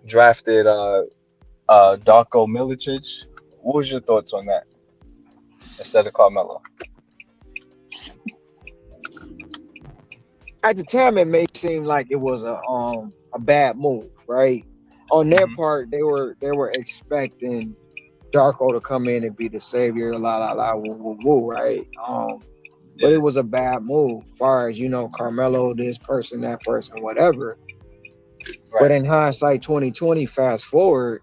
Speaker 4: drafted Darko Milicic, what was your thoughts on that instead of Carmelo?
Speaker 1: At the time, it may seem like it was a bad move, right? On their
Speaker 4: Hmm.
Speaker 1: part, they were expecting Darko to come in and be the savior, la la la, woo woo woo, right? But it
Speaker 4: Yeah.
Speaker 1: was a bad move, far as Carmelo, this person, that person, whatever. But
Speaker 4: Right.
Speaker 1: in hindsight, 2020, fast forward,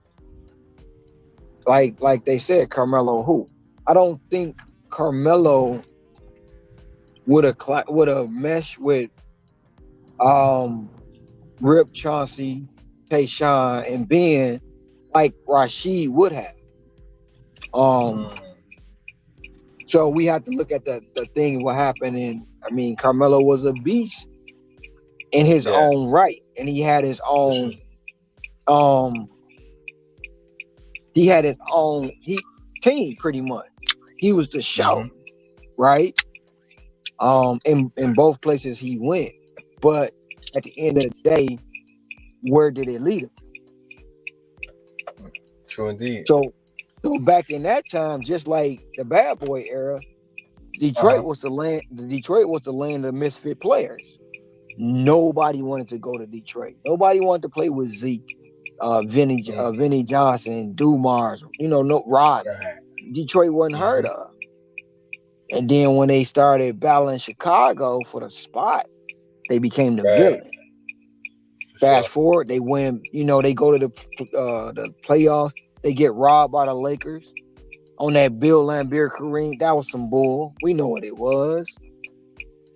Speaker 1: like they said, Carmelo who? I don't think Carmelo would have meshed with um Rip, Chauncey, Tayshawn, and Ben like Rashid would have. Um,
Speaker 4: Mm,
Speaker 1: so we have to look at the thing what happened. And I mean, Carmelo was a beast in his
Speaker 4: yeah,
Speaker 1: own right, and
Speaker 4: for sure.
Speaker 1: um he had his own team pretty much. He was the show,
Speaker 4: Hmm.
Speaker 1: right? In both places he went, but at the end of the day, where did it lead him?
Speaker 4: True indeed.
Speaker 1: So so back in that time, just like the bad boy era,
Speaker 4: Uh-huh.
Speaker 1: Detroit was the land of misfit players. Nobody wanted to go to Detroit. Nobody wanted to play with Zeke,
Speaker 4: Hmm.
Speaker 1: Vinny Johnson, Dumars, no Rodman.
Speaker 4: Right.
Speaker 1: Detroit wasn't heard
Speaker 4: Hmm.
Speaker 1: of. And then when they started battling Chicago for the spot, they became the
Speaker 4: Right.
Speaker 1: villain.
Speaker 4: For
Speaker 1: Fast
Speaker 4: sure.
Speaker 1: forward, they win. They go to the playoffs. They get robbed by the Lakers on that Bill Laimbeer Kareem. That was some bull. We know what it was.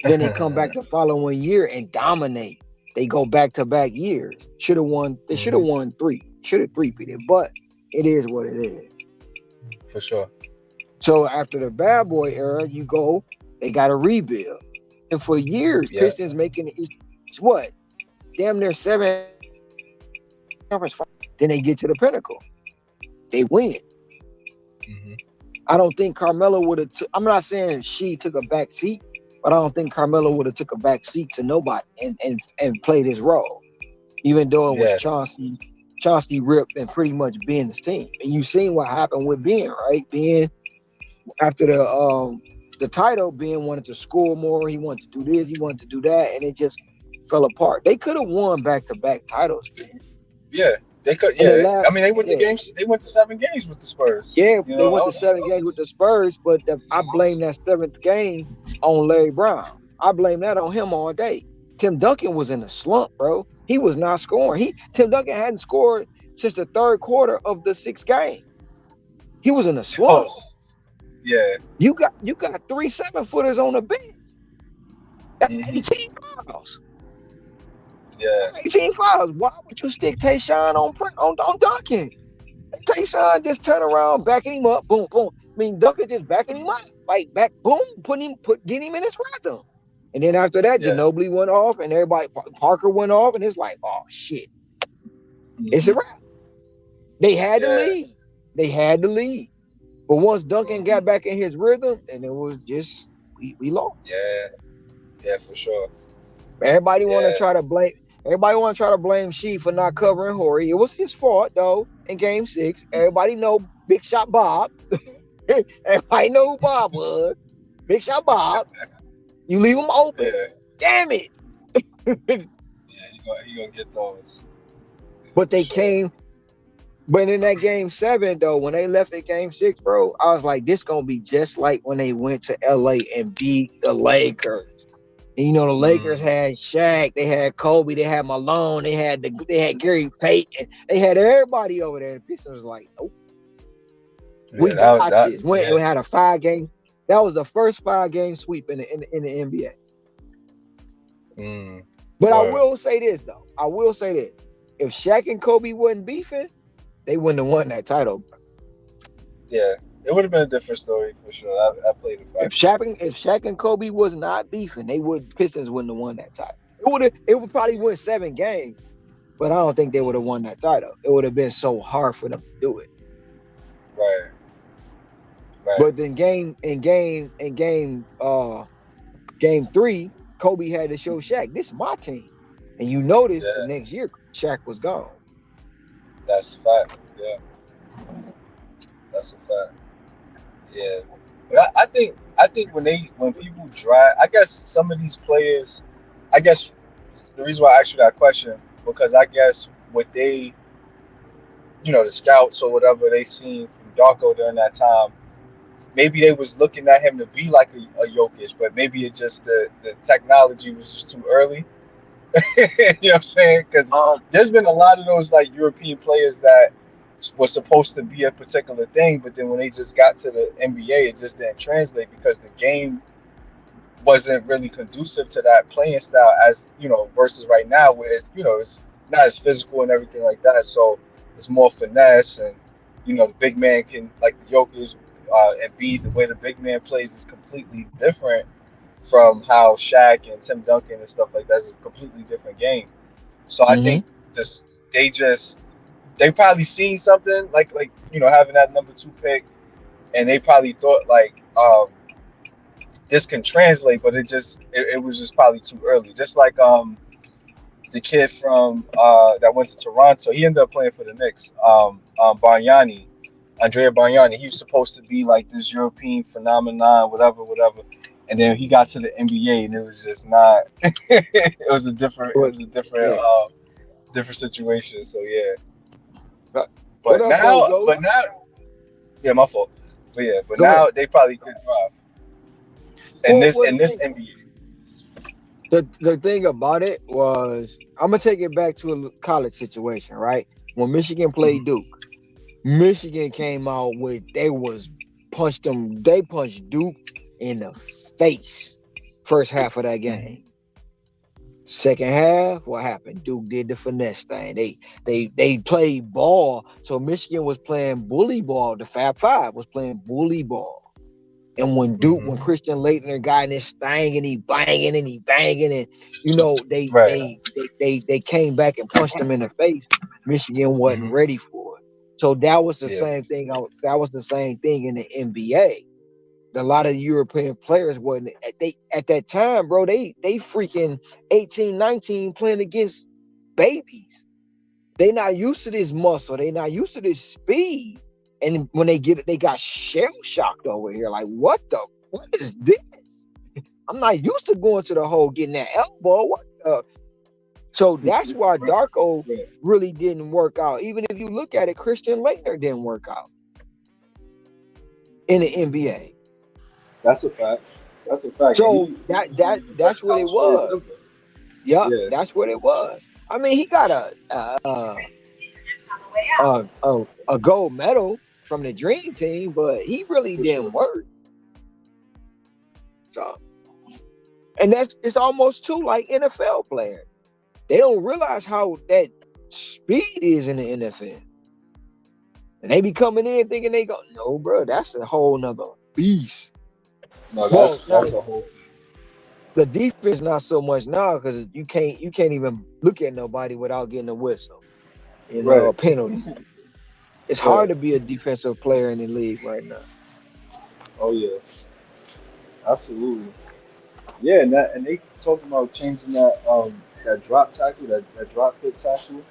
Speaker 1: Then they come back the following year and dominate. They go back to back years. Should have won. They should have
Speaker 4: Hmm.
Speaker 1: won three. Should have three-peated, but it is what it is.
Speaker 4: For sure.
Speaker 1: So after the bad boy era, you go. They got to rebuild, and for years,
Speaker 4: Yeah.
Speaker 1: Pistons making it's what damn near seven conference. Then they get to the pinnacle. They win.
Speaker 4: Hmm.
Speaker 1: I don't think Carmelo would have. I'm not saying she took a back seat, but I don't think Carmelo would have took a back seat to nobody and played his role, even though it was
Speaker 4: Yeah.
Speaker 1: Chauncey, Rip, and pretty much Ben's team. And you seen what happened with Ben, right? Ben after the title, Ben wanted to score more. He wanted to do this. He wanted to do that, and it just fell apart. They could have won back to back titles, man.
Speaker 4: Yeah. They could.
Speaker 1: And
Speaker 4: Yeah.
Speaker 1: the last,
Speaker 4: I mean, they went to
Speaker 1: yeah,
Speaker 4: games. They went to 7 games with the Spurs.
Speaker 1: yeah,
Speaker 4: You
Speaker 1: they
Speaker 4: know.
Speaker 1: went to seven games with the Spurs, but I blame that seventh game on Larry Brown. I blame that on him all day. Tim Duncan was in a slump, bro. He was not scoring. Tim Duncan hadn't scored since the third quarter of the sixth game. He was in a slump.
Speaker 4: Oh. Yeah.
Speaker 1: You got 3 7-footers on the bench. That's
Speaker 4: Hmm.
Speaker 1: 18 fouls.
Speaker 4: Yeah.
Speaker 1: 18 fouls. Why would you stick Tayshawn on Duncan? Tayshawn just turn around, backing him up, boom, boom. I mean, Duncan just backing him up, like back, boom, getting him in his rhythm. And then after that,
Speaker 4: Yeah.
Speaker 1: Ginobili went off, and everybody, Parker went off, and it's like, oh shit, it's a
Speaker 4: Hmm.
Speaker 1: wrap. They had to
Speaker 4: Yeah.
Speaker 1: lead. They had to lead. But once Duncan
Speaker 4: Hmm.
Speaker 1: got back in his rhythm, and it was just we lost.
Speaker 4: Yeah. Yeah. For sure.
Speaker 1: Everybody want to
Speaker 4: Yeah.
Speaker 1: try to blame. Everybody want to try to blame Sheik for not covering Horry. It was his fault though in Game 6. Everybody know Big Shot Bob. Everybody know who Bob was. Big Shot Bob. You leave him open.
Speaker 4: Yeah.
Speaker 1: Damn it.
Speaker 4: Yeah. He gonna get those
Speaker 1: But
Speaker 4: for
Speaker 1: they
Speaker 4: sure.
Speaker 1: came. But in that Game 7 though, when they left at Game 6, bro, I was like, this gonna be just like when they went to LA and beat the Lakers. And the Lakers
Speaker 4: Mm.
Speaker 1: had Shaq, they had Kobe, they had Malone, they had Gary Payton, they had everybody over there. And Pistons was like, nope, we
Speaker 4: Yeah.
Speaker 1: got
Speaker 4: That.
Speaker 1: this. Went
Speaker 4: Yeah.
Speaker 1: and had a 5 game. That was the first 5 game sweep in the NBA.
Speaker 4: Mm.
Speaker 1: But I
Speaker 4: Word.
Speaker 1: will say this though. I will say this: if Shaq and Kobe wasn't beefing, they wouldn't have won that title.
Speaker 4: Yeah, it would have been a different story for sure. I played the
Speaker 1: If
Speaker 4: five.
Speaker 1: Shaq and Kobe was not beefing, they would Pistons wouldn't have won that title. It would probably win 7 games, but I don't think they would have won that title. It would have been so hard for them to do it.
Speaker 4: Right, right.
Speaker 1: But then game 3, Kobe had to show Shaq, this is my team. And you notice the
Speaker 4: Yeah,
Speaker 1: next year Shaq was gone.
Speaker 4: that's a fact. Yeah, that's a fact. Yeah, but I think when people draft, I guess some of these players, I guess the reason why I asked you that question because I guess what they, the scouts or whatever they seen from Darko during that time, maybe they was looking at him to be like a Jokic, but maybe it just the technology was just too early. You know what I'm saying? Because
Speaker 1: Um,
Speaker 4: there's been a lot of those like European players that were supposed to be a particular thing, but then when they just got to the NBA, it just didn't translate because the game wasn't really conducive to that playing style as versus right now where it's not as physical and everything like that. So it's more finesse and the big man can like the Jokic and B the way the big man plays is completely different from how Shaq and Tim Duncan and stuff like that is a completely different game. So I
Speaker 1: mhm.
Speaker 4: think just they they probably seen something like having that number 2 pick and they probably thought like this can translate, but it was just probably too early. Just like the kid from that went to Toronto, he ended up playing for the Knicks. Bargnani, Andrea Bargnani, he was supposed to be like this European phenomenon, whatever, whatever. And then he got to the NBA, and it was just not. It
Speaker 1: But
Speaker 4: was a different,
Speaker 1: yeah.
Speaker 4: different situation. So yeah,
Speaker 1: Uh, What
Speaker 4: but
Speaker 1: up,
Speaker 4: now,
Speaker 1: Bozo?
Speaker 4: but now, yeah, my fault. But yeah, but
Speaker 1: Go ahead.
Speaker 4: now they probably could drive
Speaker 1: Well,
Speaker 4: in this NBA.
Speaker 1: the thing about it was, I'm gonna take it back to a college situation, right? When Michigan played
Speaker 4: Mhm.
Speaker 1: Duke, Michigan came out with they punched Duke in the face first half of that game.
Speaker 4: Mhm.
Speaker 1: Second half, what happened? Duke did the finesse thing. They played ball. So Michigan was playing bully ball. The Fab Five was playing bully ball. And when
Speaker 4: Mhm.
Speaker 1: Christian Laettner got in this thing and he banging and he banging and they
Speaker 4: Right.
Speaker 1: they they they they came back and punched him in the face. Michigan wasn't
Speaker 4: Mhm.
Speaker 1: ready for it. So that was the
Speaker 4: Yeah.
Speaker 1: same thing. That was the same thing in the NBA. A lot of European players wasn't at that time, bro. They freaking 18, 19 playing against babies. They not used to this muscle. They not used to this speed. And when they get it, they got shell shocked over here. Like, what is this? I'm not used to going to the hole, getting that elbow. What the? So that's why
Speaker 4: Right.
Speaker 1: Darko
Speaker 4: Right.
Speaker 1: really didn't work out. Even if you look at it, Christian Laettner didn't work out in the NBA.
Speaker 4: That's a fact. That's a fact. And
Speaker 1: So
Speaker 4: he's one of the
Speaker 1: that's
Speaker 4: best
Speaker 1: what it
Speaker 4: college players
Speaker 1: was.
Speaker 4: ever.
Speaker 1: Yep,
Speaker 4: Yeah,
Speaker 1: that's what it was. I mean, he got a gold medal from the Dream Team, but he really
Speaker 4: for sure.
Speaker 1: didn't work. So, and it's almost too like NFL players. They don't realize how that speed is in the NFL, and they be coming in thinking they go, no, bro, that's a whole nother beast.
Speaker 4: No,
Speaker 1: Well, now
Speaker 4: that's a whole.
Speaker 1: the defense not so much now because you can't even look at nobody without getting a whistle, a
Speaker 4: Right.
Speaker 1: penalty. It's
Speaker 4: Right.
Speaker 1: hard to be a defensive player in the league right now.
Speaker 4: Oh yeah. Absolutely. Yeah, and they talking about changing that drop tackle, that drop foot tackle.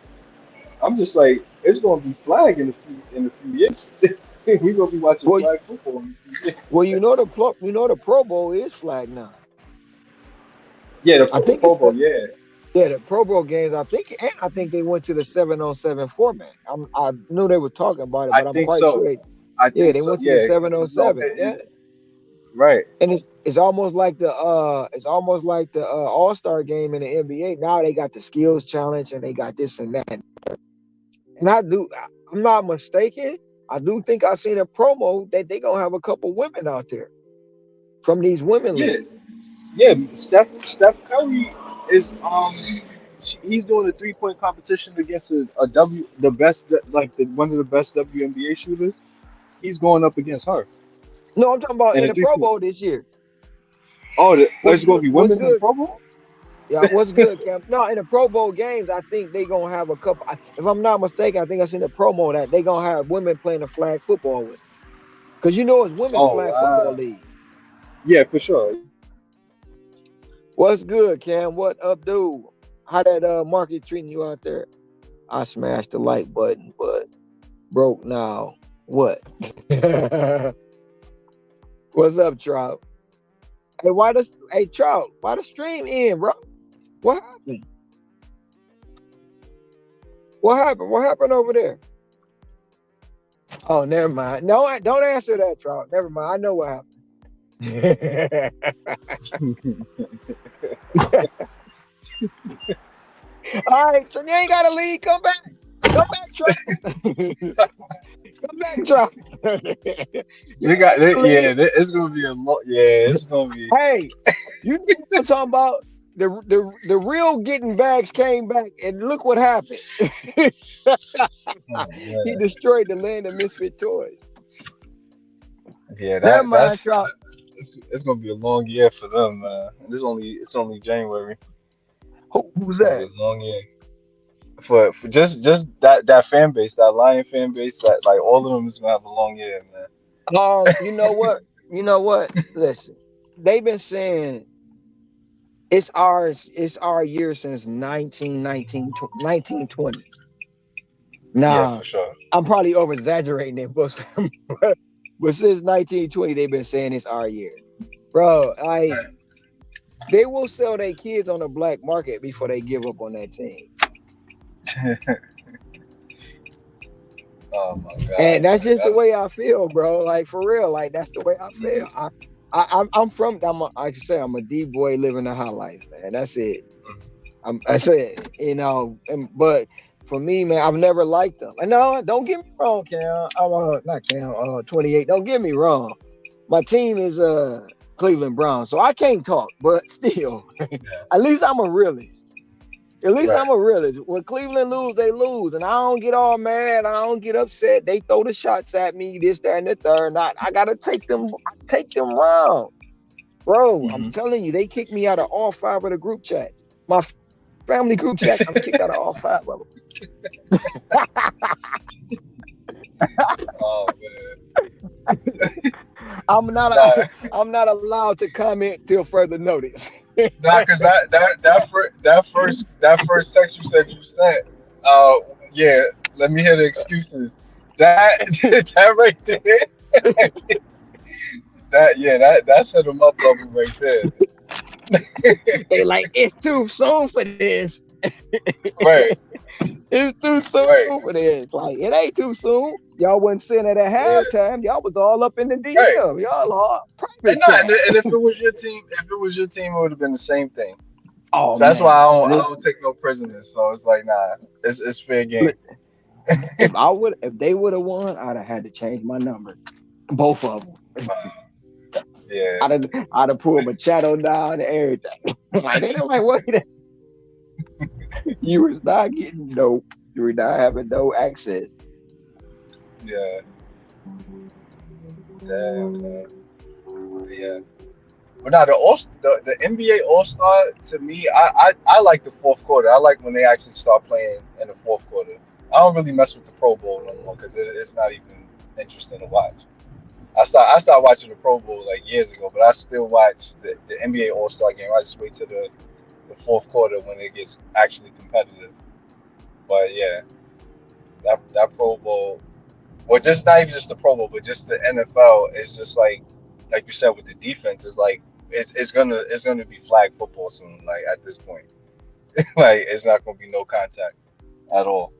Speaker 4: I'm just like, it's gonna be flag in a few years. We're gonna be watching
Speaker 1: Well,
Speaker 4: flag football in a few
Speaker 1: well,
Speaker 4: years.
Speaker 1: the Pro Bowl is flag now.
Speaker 4: Yeah,
Speaker 1: I
Speaker 4: the
Speaker 1: think
Speaker 4: Pro
Speaker 1: it's
Speaker 4: Bowl. Yeah,
Speaker 1: yeah, the Pro Bowl games. I think they went to the 7-on-7 format. I knew they were talking about it,
Speaker 4: I
Speaker 1: but I'm
Speaker 4: think
Speaker 1: quite
Speaker 4: so.
Speaker 1: sure.
Speaker 4: I
Speaker 1: Yeah,
Speaker 4: think
Speaker 1: they
Speaker 4: so.
Speaker 1: went to the
Speaker 4: Yeah,
Speaker 1: seven
Speaker 4: because
Speaker 1: on seven. Yeah,
Speaker 4: right.
Speaker 1: and it's almost like the All Star game in the NBA. Now they got the skills challenge and they got this and that. And I'm not mistaken. I do think I seen a promo that they gonna have a couple women out there from these women
Speaker 4: Yeah,
Speaker 1: leagues.
Speaker 4: yeah. Steph Curry is he's doing a 3 point competition against a W, the best, like the one of the best WNBA shooters. He's going up against her
Speaker 1: No, I'm talking about
Speaker 4: in
Speaker 1: in
Speaker 4: a
Speaker 1: the
Speaker 4: three
Speaker 1: Pro
Speaker 4: point.
Speaker 1: Bowl this year.
Speaker 4: Oh,
Speaker 1: What's
Speaker 4: it's going
Speaker 1: good?
Speaker 4: to be
Speaker 1: What's
Speaker 4: women in the
Speaker 1: good?
Speaker 4: Pro Bowl.
Speaker 1: Yeah, what's good, Cam? No, in the Pro Bowl games, I think they gonna have a couple. If I'm not mistaken, I think I seen the promo that they gonna have women playing the flag football with. Cause you know it's women's
Speaker 4: Oh
Speaker 1: flag football
Speaker 4: wow,
Speaker 1: league.
Speaker 4: yeah, for sure.
Speaker 1: What's good, Cam? What up, dude? How that market treating you out there? I smashed the like button, but broke now. What? What's up, Trout? Hey Trout? Why the stream in, bro? What happened? What happened? What happened over there? Oh, never mind. No, don't answer that, Trout. Never mind. I know what happened. All right, so you ain't gotta leave. Come back. Come back, Trout. Come back, Trout. You
Speaker 4: They
Speaker 1: ain't
Speaker 4: got,
Speaker 1: gotta leave.
Speaker 4: it's gonna be a lot. Yeah, it's gonna be.
Speaker 1: Hey, you know what I'm talking about? The real getting bags came back, and look what happened.
Speaker 4: Oh
Speaker 1: He
Speaker 4: man,
Speaker 1: destroyed the land of misfit toys.
Speaker 4: yeah,
Speaker 1: Never mind, Trout.
Speaker 4: it's gonna be a long year for them, man. It's only January.
Speaker 1: Who's
Speaker 4: It's gonna be
Speaker 1: that?
Speaker 4: a long year for just that fan base, that Lion fan base, that like all of them is gonna have a long year, man.
Speaker 1: You know what? You know what? Listen, they've been saying it's our year since 1920.
Speaker 4: Yeah,
Speaker 1: Now,
Speaker 4: for sure.
Speaker 1: I'm probably over exaggerating it, but since 1920, they've been saying it's our year. Bro, they will sell their kids on the black market before they give up on that team.
Speaker 4: Oh my
Speaker 1: And
Speaker 4: God,
Speaker 1: that's
Speaker 4: man,
Speaker 1: just the
Speaker 4: that's
Speaker 1: way I feel, bro. Like for real, like that's the way I feel.
Speaker 4: mm,
Speaker 1: I'm from. Like I say, I'm a D boy living a high life, man. That's it. That's it. But for me, man, I've never liked them. And no, don't get me wrong, Cam. I'm not Cam. 28. Don't get me wrong. My team is Cleveland Browns, so I can't talk. But still,
Speaker 4: yeah,
Speaker 1: at least I'm a realist. At least
Speaker 4: right.
Speaker 1: I'm a realist. When Cleveland lose, they lose, and I don't get all mad. I don't get upset. They throw the shots at me, this, that, and the third. Not, I gotta take them. Take them round, bro. I'm
Speaker 4: Hmm.
Speaker 1: telling you, they kicked me out of all five of the group chats. My family group chats. I'm kicked out of all five of them.
Speaker 4: Oh man,
Speaker 1: I'm not.
Speaker 4: nah,
Speaker 1: I'm not allowed to comment till further notice.
Speaker 4: nah, cause that first text you sent, uh, yeah. Let me hear the excuses. That that right there, that set them up level right there.
Speaker 1: They like it's too soon for this.
Speaker 4: Right,
Speaker 1: It's too
Speaker 4: right,
Speaker 1: soon for this. Like it ain't too soon. Y'all wasn't saying it at
Speaker 4: yeah,
Speaker 1: halftime. Y'all was all up in the
Speaker 4: right.
Speaker 1: DM. Y'all all private
Speaker 4: And not,
Speaker 1: chat.
Speaker 4: and if it was your team, it would have been the same thing.
Speaker 1: Oh
Speaker 4: So that's why
Speaker 1: man,
Speaker 4: I don't take no prisoners. So it's like, nah, it's fair game.
Speaker 1: if they would have won, I'd have had to change my number. Both of them.
Speaker 4: Uh, yeah,
Speaker 1: I'd have pulled my shadow down and everything. Like they don't like what you was not getting no. You were not having no access.
Speaker 4: yeah, damn, man. Yeah. But now the NBA All Star to me, I like the fourth quarter. I like when they actually start playing in the fourth quarter. I don't really mess with the Pro Bowl no more because it's not even interesting to watch. I started watching the Pro Bowl like years ago, but I still watch the NBA All Star game. I just wait till the fourth quarter when it gets actually competitive. But yeah, that Pro Bowl, or just not even just the Pro Bowl, but just the NFL is just like you said with the defense is like it's gonna be flag football soon. Like at this point, like it's not gonna be no contact at all.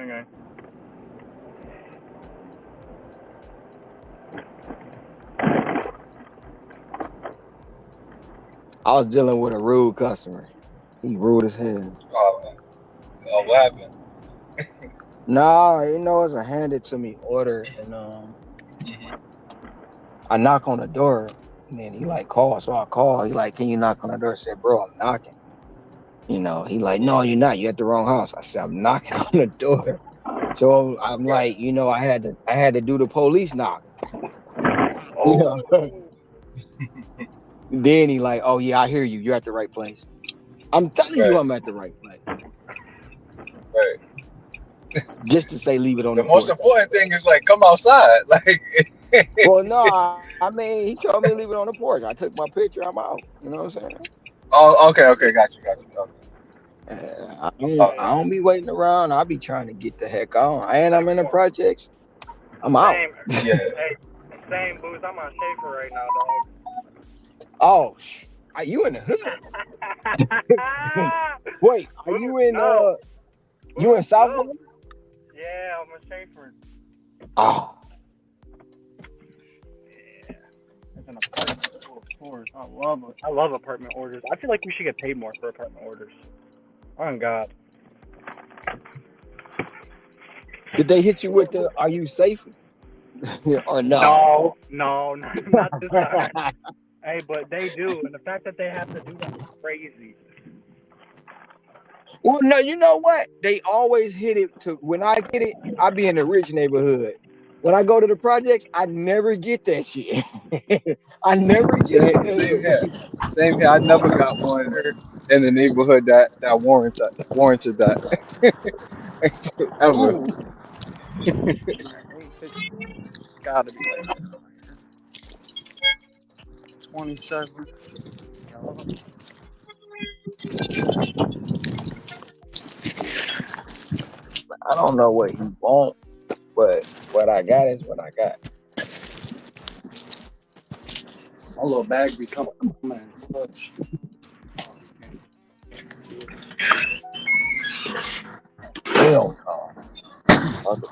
Speaker 5: Okay.
Speaker 1: I was dealing with a rude customer. He rude as hell.
Speaker 4: Oh, what happened?
Speaker 1: Nah, it's a handed to me order, and
Speaker 4: Mhm.
Speaker 1: I knock on the door, and then he like call, so I call. He like, can you knock on the door? I said, bro, I'm knocking. He like, no, you're not. You're at the wrong house. I said, I'm knocking on the door. So I'm
Speaker 4: Right.
Speaker 1: like, I had to do the police knock. You
Speaker 5: Oh.
Speaker 1: know. Then he like, oh yeah, I hear you. You're at the right place. I'm telling you,
Speaker 4: Right.
Speaker 1: I'm at the right place.
Speaker 4: Right.
Speaker 1: Just to say, leave it on
Speaker 4: The
Speaker 1: the
Speaker 4: most
Speaker 1: porch.
Speaker 4: important thing is like come outside. Like
Speaker 1: Well, no, I mean, he told me to leave it on the porch. I took my picture. I'm out. You know what I'm saying?
Speaker 4: oh, okay, got you. Okay.
Speaker 1: I don't be waiting around. I be trying to get the heck on. And I'm in the projects. I'm out.
Speaker 5: Same.
Speaker 4: Yeah.
Speaker 5: Hey, same, Booze. I'm on Schaefer right now,
Speaker 1: Oh, are you in the hood?
Speaker 5: dog.
Speaker 1: Wait, are
Speaker 5: Booze,
Speaker 1: you in
Speaker 5: no.
Speaker 1: you in
Speaker 5: Booze,
Speaker 1: South
Speaker 5: no.
Speaker 1: Florida?
Speaker 5: Yeah, I'm on Schaefer.
Speaker 1: Oh,
Speaker 5: Yeah. It's an apartment full of tours. I love apartment orders. I feel like we should get paid more for apartment orders. Oh God.
Speaker 1: did they hit you with the "Are you safe?" or no?
Speaker 5: No, no, not this time. Hey, but they do, and the fact that they have to do that is crazy.
Speaker 1: Well, no, you know what? They always hit it to when I get it, I be in the rich neighborhood. When I go to the projects, I never get that shit. I never get it in the
Speaker 4: Same
Speaker 1: hood.
Speaker 4: here. Same here. I never got one in the neighborhood that warranted that ever.
Speaker 1: Ooh,
Speaker 2: 850. It's got to be like 27.
Speaker 1: I don't know what he want, but what I got is what I got.
Speaker 2: My little bag be coming in clutch.
Speaker 1: Hell no. Okay.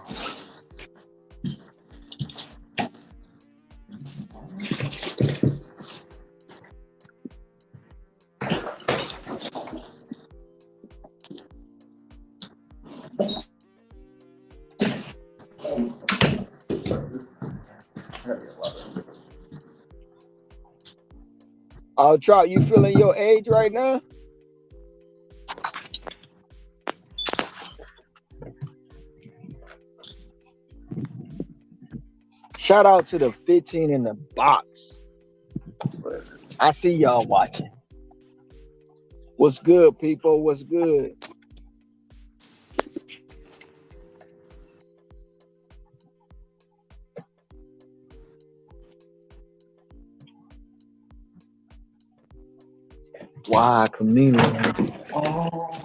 Speaker 1: Oh, Trout, you feeling your age right now? Shout out to the 15 in the box. I see y'all watching. What's good, people? What's good? Why, chameleon? Oh,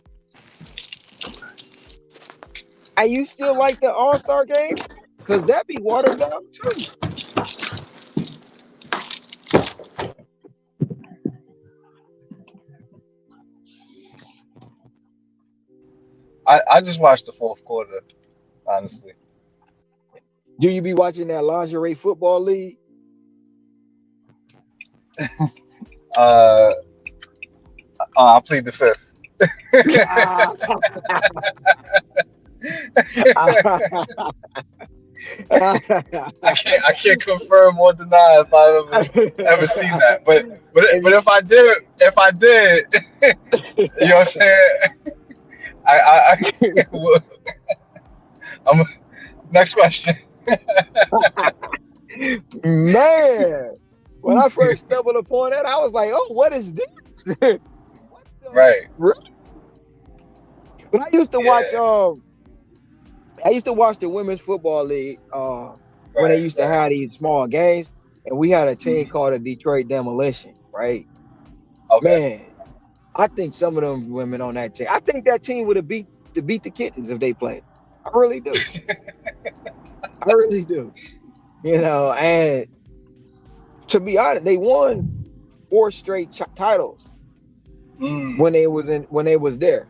Speaker 1: and you still like the All-Star game? Cause that be watered down too.
Speaker 4: I just watched the fourth quarter, honestly.
Speaker 1: Do you be watching that lingerie football league?
Speaker 4: Uh, I plead the fifth. I can't confirm or deny if I ever seen that. But if I did, you know what I'm saying? I well, I'm next question.
Speaker 1: Man, when I first stumbled upon that, I was like, "Oh, what is this?" What the?
Speaker 4: Right.
Speaker 1: But
Speaker 4: Yeah.
Speaker 1: I used to watch the women's football league when they
Speaker 4: Right.
Speaker 1: used to
Speaker 4: Right.
Speaker 1: have these small games, and we had a team
Speaker 4: Mhm.
Speaker 1: called the Detroit Demolition, right?
Speaker 4: Okay.
Speaker 1: Man, I think some of them women on that team, I think that team would have beat the kittens if they played. I really do. I really do. And to be honest, they won four straight titles
Speaker 4: Mm,
Speaker 1: when they was there.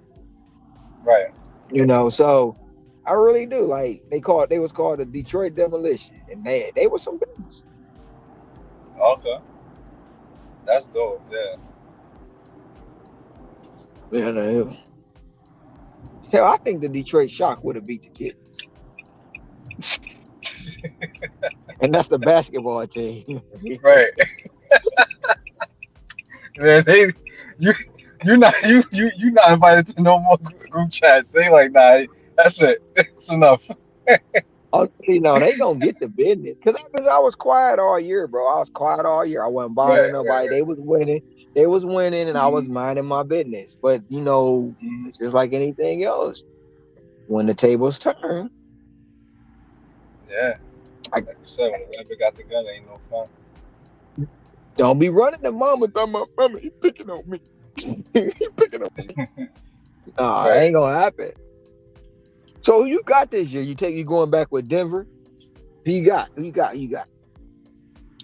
Speaker 4: right.
Speaker 1: So I really do. Like they was called the Detroit Demolition, and they were some business.
Speaker 4: Okay, that's dope. Yeah.
Speaker 1: You know, hell, I think the Detroit Shock would have beat the kid, and that's the basketball team.
Speaker 4: Right. Man, you you not you not invited to no more group chats. They like, nah, that's it. It's enough.
Speaker 1: Oh, you know, they gonna get the business. Cause I was quiet all year, bro. I was quiet all year. I wasn't
Speaker 4: Right,
Speaker 1: bothering nobody.
Speaker 4: right,
Speaker 1: They was winning. They was winning, and I was
Speaker 4: right.
Speaker 1: minding my business. But
Speaker 4: Hmm.
Speaker 1: it's just like anything else. When the tables turn,
Speaker 4: Yeah,
Speaker 1: I
Speaker 4: like you said, when the rabbit got the gun, ain't no fun.
Speaker 1: don't be running to mama. Talking about mama, he picking on me. He picking on. Nah, it
Speaker 4: Right.
Speaker 1: ain't gonna happen. So who you got this year? You going back with Denver? Who you got? Who you got? Who you got?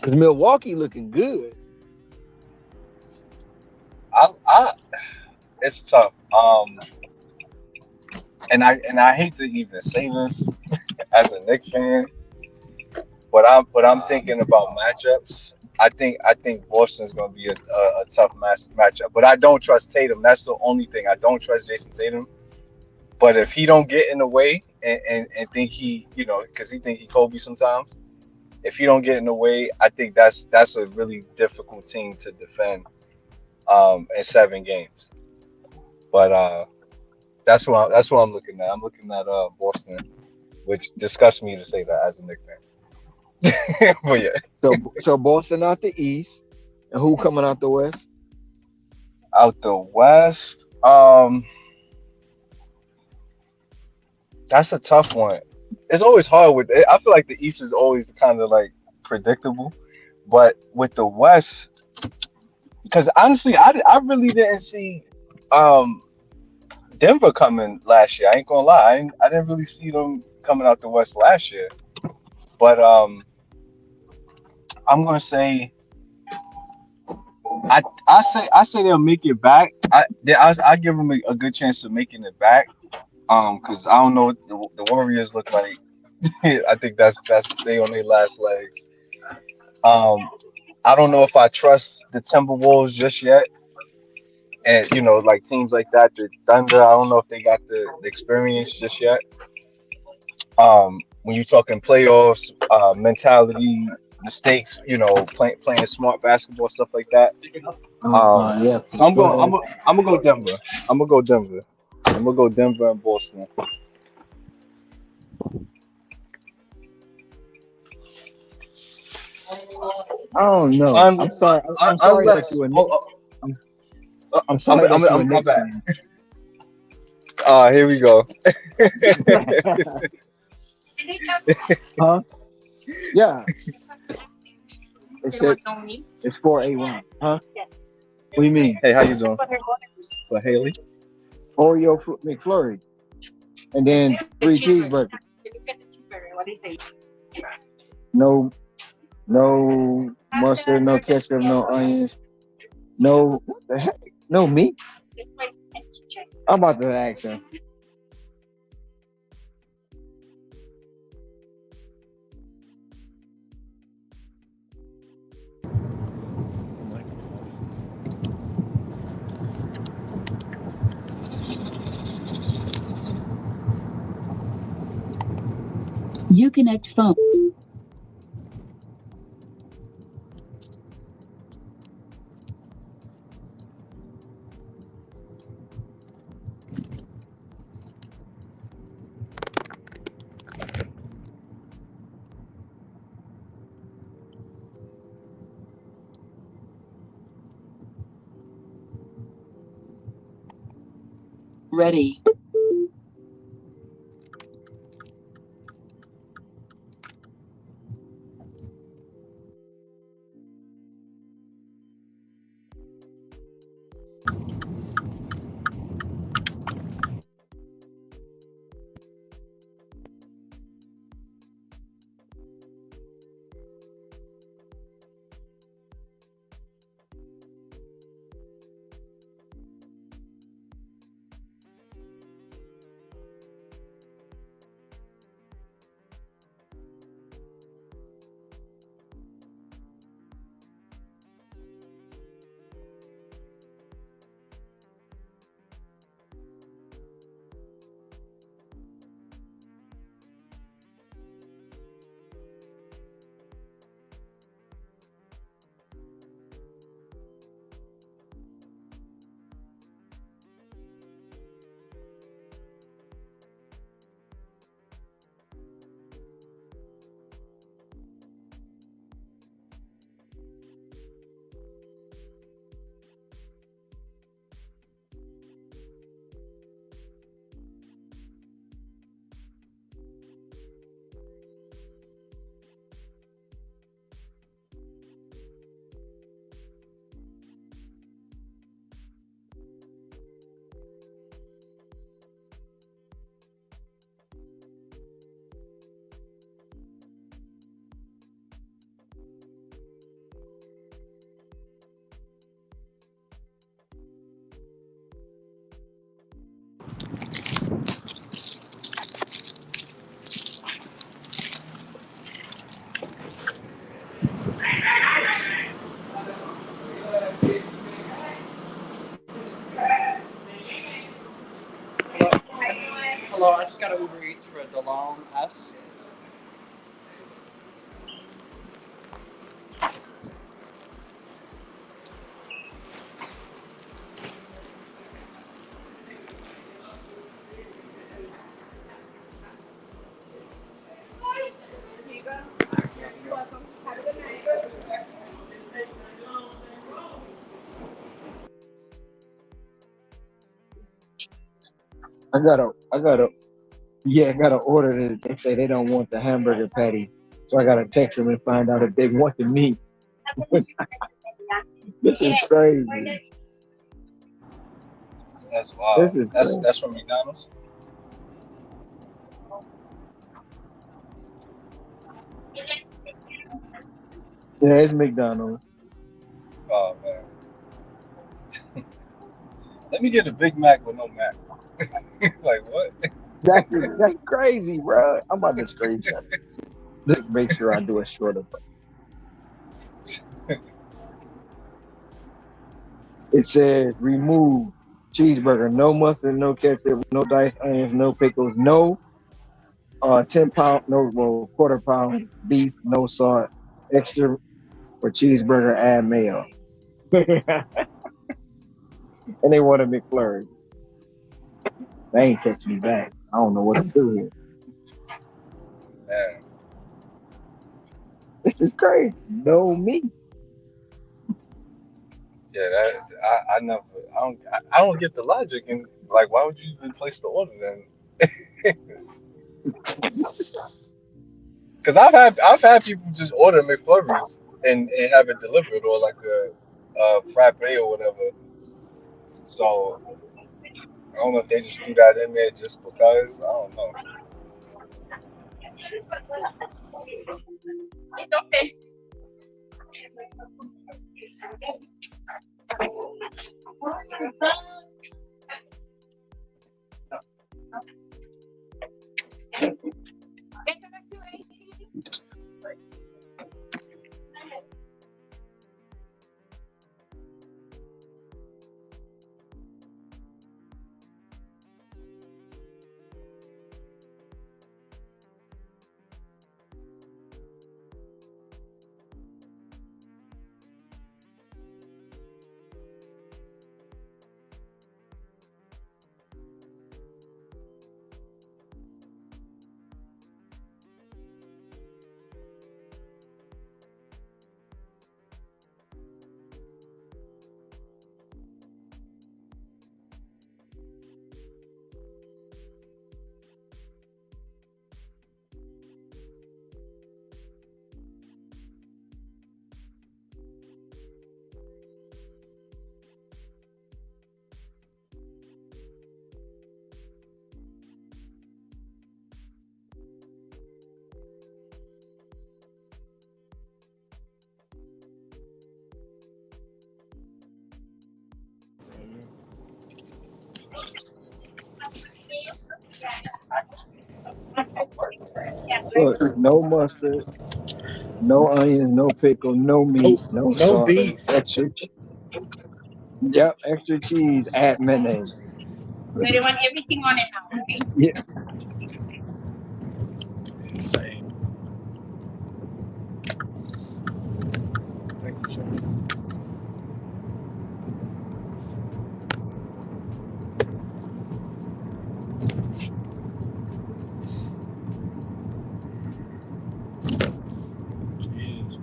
Speaker 1: Cause Milwaukee looking good.
Speaker 4: I it's tough. And I hate to even say this as a Knicks fan, but I'm
Speaker 1: Uh,
Speaker 4: thinking about matchups. I think Boston's gonna be a tough matchup. But I don't trust Tatum. That's the only thing. I don't trust Jason Tatum. But if he don't get in the way and think he, because he think he Kobe sometimes. If he don't get in the way, I think that's a really difficult team to defend in 7 games. But that's what I'm looking at. I'm looking at Boston, which disgusts me to say that as a Knicks fan. But yeah,
Speaker 1: so Boston out the East, and who coming out the West?
Speaker 4: out the West, that's a tough one. It's always hard with. I feel like the East is always kind of like predictable, but with the West, because honestly, I really didn't see um Denver coming last year. I ain't gonna lie, I didn't really see them coming out the West last year. But I'm gonna say I say they'll make it back. I give them a good chance of making it back. Because I don't know what the Warriors look like. I think that's they on their last legs. Um, I don't know if I trust the Timberwolves just yet, and like teams like that, the Thunder. I don't know if they got the experience just yet. When you talking playoffs, mentality, mistakes, playing smart basketball, stuff like that.
Speaker 1: Yeah,
Speaker 4: So I'm
Speaker 1: go
Speaker 4: going.
Speaker 1: ahead.
Speaker 4: I'm gonna go Denver. I'm gonna go Denver. I'm gonna go Denver and Boston.
Speaker 1: I don't know.
Speaker 4: Un,
Speaker 1: I'm sorry. I'm sorry that
Speaker 4: unless
Speaker 1: you a Knicks. I'm, I'm
Speaker 4: I'm,
Speaker 1: sorry
Speaker 4: I'm,
Speaker 1: that you a
Speaker 4: I'm my
Speaker 1: Knicks
Speaker 4: bad.
Speaker 1: fan.
Speaker 4: Here we go.
Speaker 1: Huh? Yeah. It said it's 481. Huh? What do you mean?
Speaker 4: Hey, how you doing? For Haley?
Speaker 1: Oreo McFlurry, and then 3 cheeseburgers. No, no mustard, no ketchup, no onions, no what the heck? No meat. I'm about to ask him.
Speaker 7: Uconnect phone. Ready.
Speaker 3: Hello, I just got an Uber Eats for a DeLone S.
Speaker 1: I gotta order it. They say they don't want the hamburger patty. So I gotta text them and find out if they want the meat. This is crazy.
Speaker 4: That's
Speaker 1: This
Speaker 4: wild.
Speaker 1: is
Speaker 4: That's
Speaker 1: crazy.
Speaker 4: that's from McDonald's.
Speaker 1: Yeah, it's McDonald's.
Speaker 4: Oh man, let me get a Big Mac with no mac. Like what?
Speaker 1: That's crazy, bro. I'm about to screenshot. Let's make sure I do a shorter. It says remove cheeseburger, no mustard, no ketchup, no diced onions, no pickles, no 10 pound, no well, quarter-pound beef, no salt, extra for cheeseburger, add mayo. And they want a McFlurry. They ain't catch me back. I don't know what to do here.
Speaker 4: Man,
Speaker 1: This is crazy. No meat.
Speaker 4: yeah, I never, I don't get the logic and like, why would you even place the order then? Because I've had people just order McFlurries and have it delivered or like a frappe or whatever. So I don't know if they just threw that in there just because. I don't know.
Speaker 1: Look, no mustard, no onions, no pickle, no
Speaker 3: Oh,
Speaker 1: meat, no
Speaker 3: no
Speaker 1: salt,
Speaker 3: beef.
Speaker 1: extra. Yep, extra cheese, add mayonnaise.
Speaker 7: So you want everything on it now, okay?
Speaker 1: Yeah,
Speaker 3: Insane. Thank you, sir. Jeez.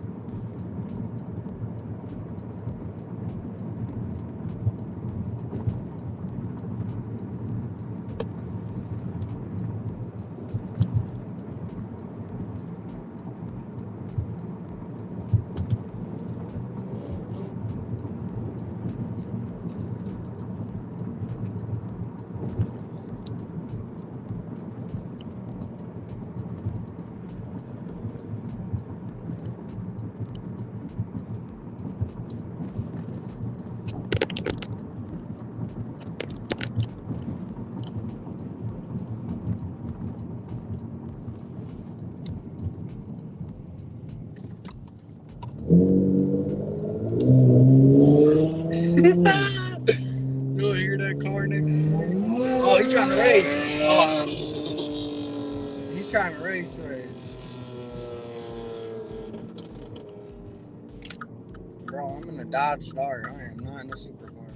Speaker 3: Bro, I'm in a Dodge Dart. I am not in a supercar.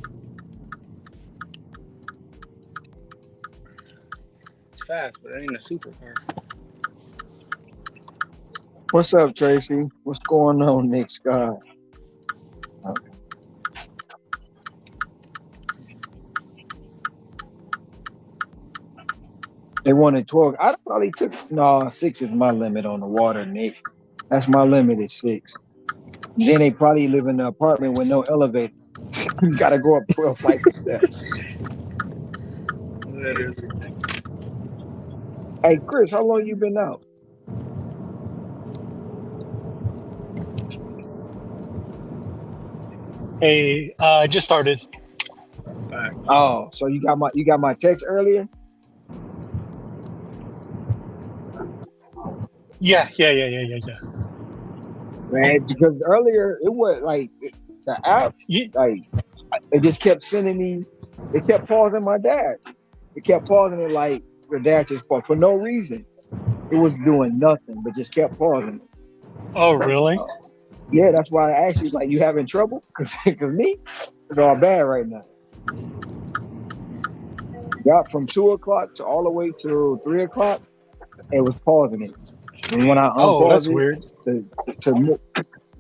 Speaker 3: It's fast, but it ain't a supercar.
Speaker 1: What's up, Tracy? What's going on, Nick Scott? They wanted 12. I probably took no 6 is my limit on the water, Nick. That's my limit is 6. Then they probably live in an apartment with no elevator. You gotta go up 12 flights of steps.
Speaker 3: Literally.
Speaker 1: Hey Chris, how long you been out?
Speaker 8: Hey, just started.
Speaker 1: Oh, so you got my text earlier?
Speaker 8: Yeah.
Speaker 1: Man, because earlier it was like the app,
Speaker 8: You,
Speaker 1: like it just kept sending me. It kept pausing my dad. It kept pausing it like your dad just paused for no reason. It was doing nothing, but just kept pausing it.
Speaker 8: oh, really?
Speaker 1: Yeah, that's why I asked you, like, you having trouble? Cause me, it's all bad right now. Got from 2 o'clock to all the way to 3 o'clock, it was pausing it. And when I
Speaker 8: Oh, that's
Speaker 1: unpaused it,
Speaker 8: weird.
Speaker 1: to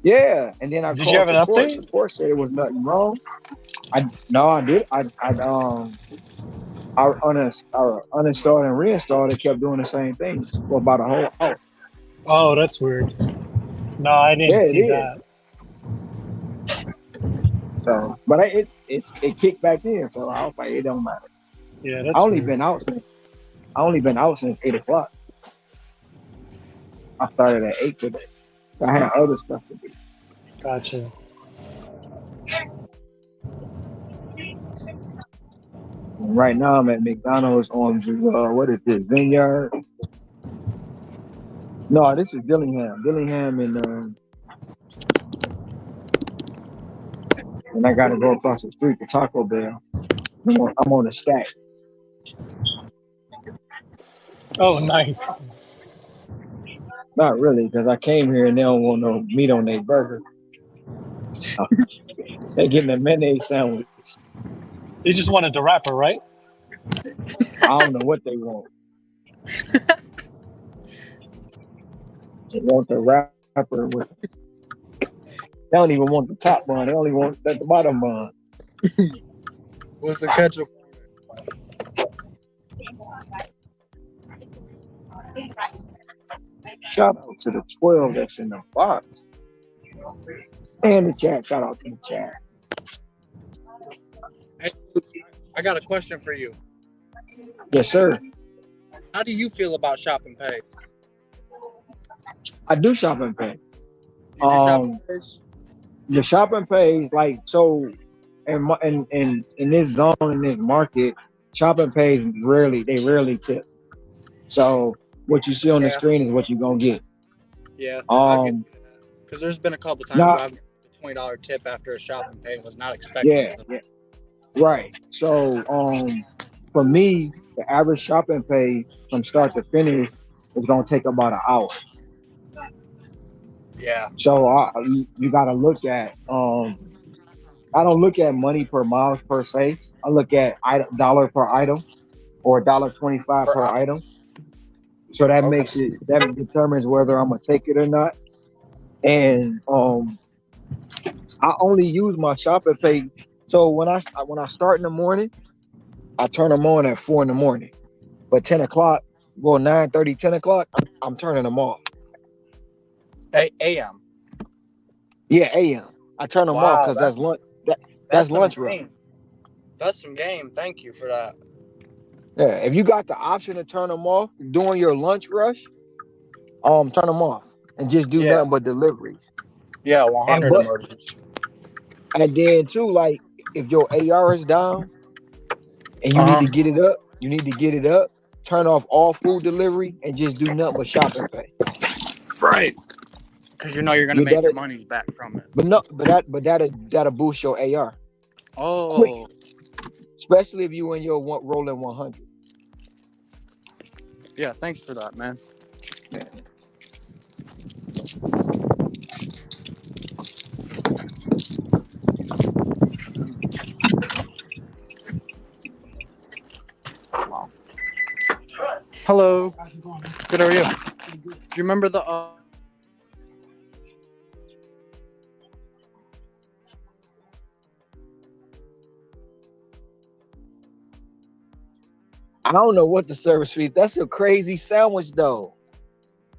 Speaker 1: yeah, and then I
Speaker 8: Did you
Speaker 1: called
Speaker 8: have an
Speaker 1: support.
Speaker 8: update?
Speaker 1: Support said it was nothing wrong. I no, I did. I uninstalled and reinstalled. It kept doing the same thing for about a whole hour.
Speaker 8: Oh, that's weird. No, I
Speaker 1: Yeah,
Speaker 8: didn't
Speaker 1: it
Speaker 8: see
Speaker 1: is.
Speaker 8: that.
Speaker 1: So, but it kicked back in. So I was like, it don't matter.
Speaker 8: Yeah,
Speaker 1: I
Speaker 8: that's
Speaker 1: only
Speaker 8: weird.
Speaker 1: been out since I only been out since 8 o'clock. I started at 8 today. So I had other stuff to do.
Speaker 8: Gotcha.
Speaker 1: And right now I'm at McDonald's on what is this, Vineyard? No, this is Dillingham. Dillingham and I gotta go across the street to Taco Bell. I'm on a stack.
Speaker 8: Oh, nice.
Speaker 1: Not really, because I came here and they don't want no meat on their burger. So they getting a mayonnaise sandwich.
Speaker 8: You just wanted the wrapper, right?
Speaker 1: I don't know what they want. They want the wrapper with. They don't even want the top bun. They only want the bottom bun.
Speaker 3: What's the ketchup?
Speaker 1: Shout out to the 12 that's in the box. And the chat. Shout out to the chat.
Speaker 3: Hey, I got a question for you.
Speaker 1: Yes, sir.
Speaker 3: How do you feel about shop and pay?
Speaker 1: I do shop and pay.
Speaker 3: You do shop and pay?
Speaker 1: The shop and pay, like, so in this zone, in this market, shop and pay rarely tip. So what you see on the screen is what you're gonna get.
Speaker 3: Yeah, I get that. Because there's been a couple times
Speaker 1: Now,
Speaker 3: where I've got a $20 tip after a shop and pay and was not expecting it.
Speaker 1: yeah, right. So for me, the average shop and pay from start to finish is gonna take about an hour.
Speaker 3: Yeah.
Speaker 1: So you gotta look at I don't look at money per mile per se. I look at dollar per item or $1.25 per item. So that makes it, that determines whether I'm gonna take it or not. And I only use my shop and pay. So when I start in the morning, I turn them on at 4 in the morning. But 10 o'clock, well 9:30, 10 o'clock, I'm turning them off.
Speaker 3: AM.
Speaker 1: Yeah, AM. I turn them off because that's lunch. That's lunch rush.
Speaker 3: That's some game. Thank you for that.
Speaker 1: Yeah, if you got the option to turn them off during your lunch rush, turn them off and just do nothing but deliveries.
Speaker 3: Yeah, 100 emojis.
Speaker 1: And then too, like if your AR is down and you need to get it up, turn off all food delivery and just do nothing but shop and pay.
Speaker 3: Right. Because you know you're gonna make your money back from it.
Speaker 1: But that'll boost your AR.
Speaker 3: Oh.
Speaker 1: Quick. Especially if you in your rolling 100.
Speaker 3: Yeah, thanks for that, man. Boog. Good, how are you? Do you remember the
Speaker 1: I don't know what the service fee. That's a crazy sandwich though.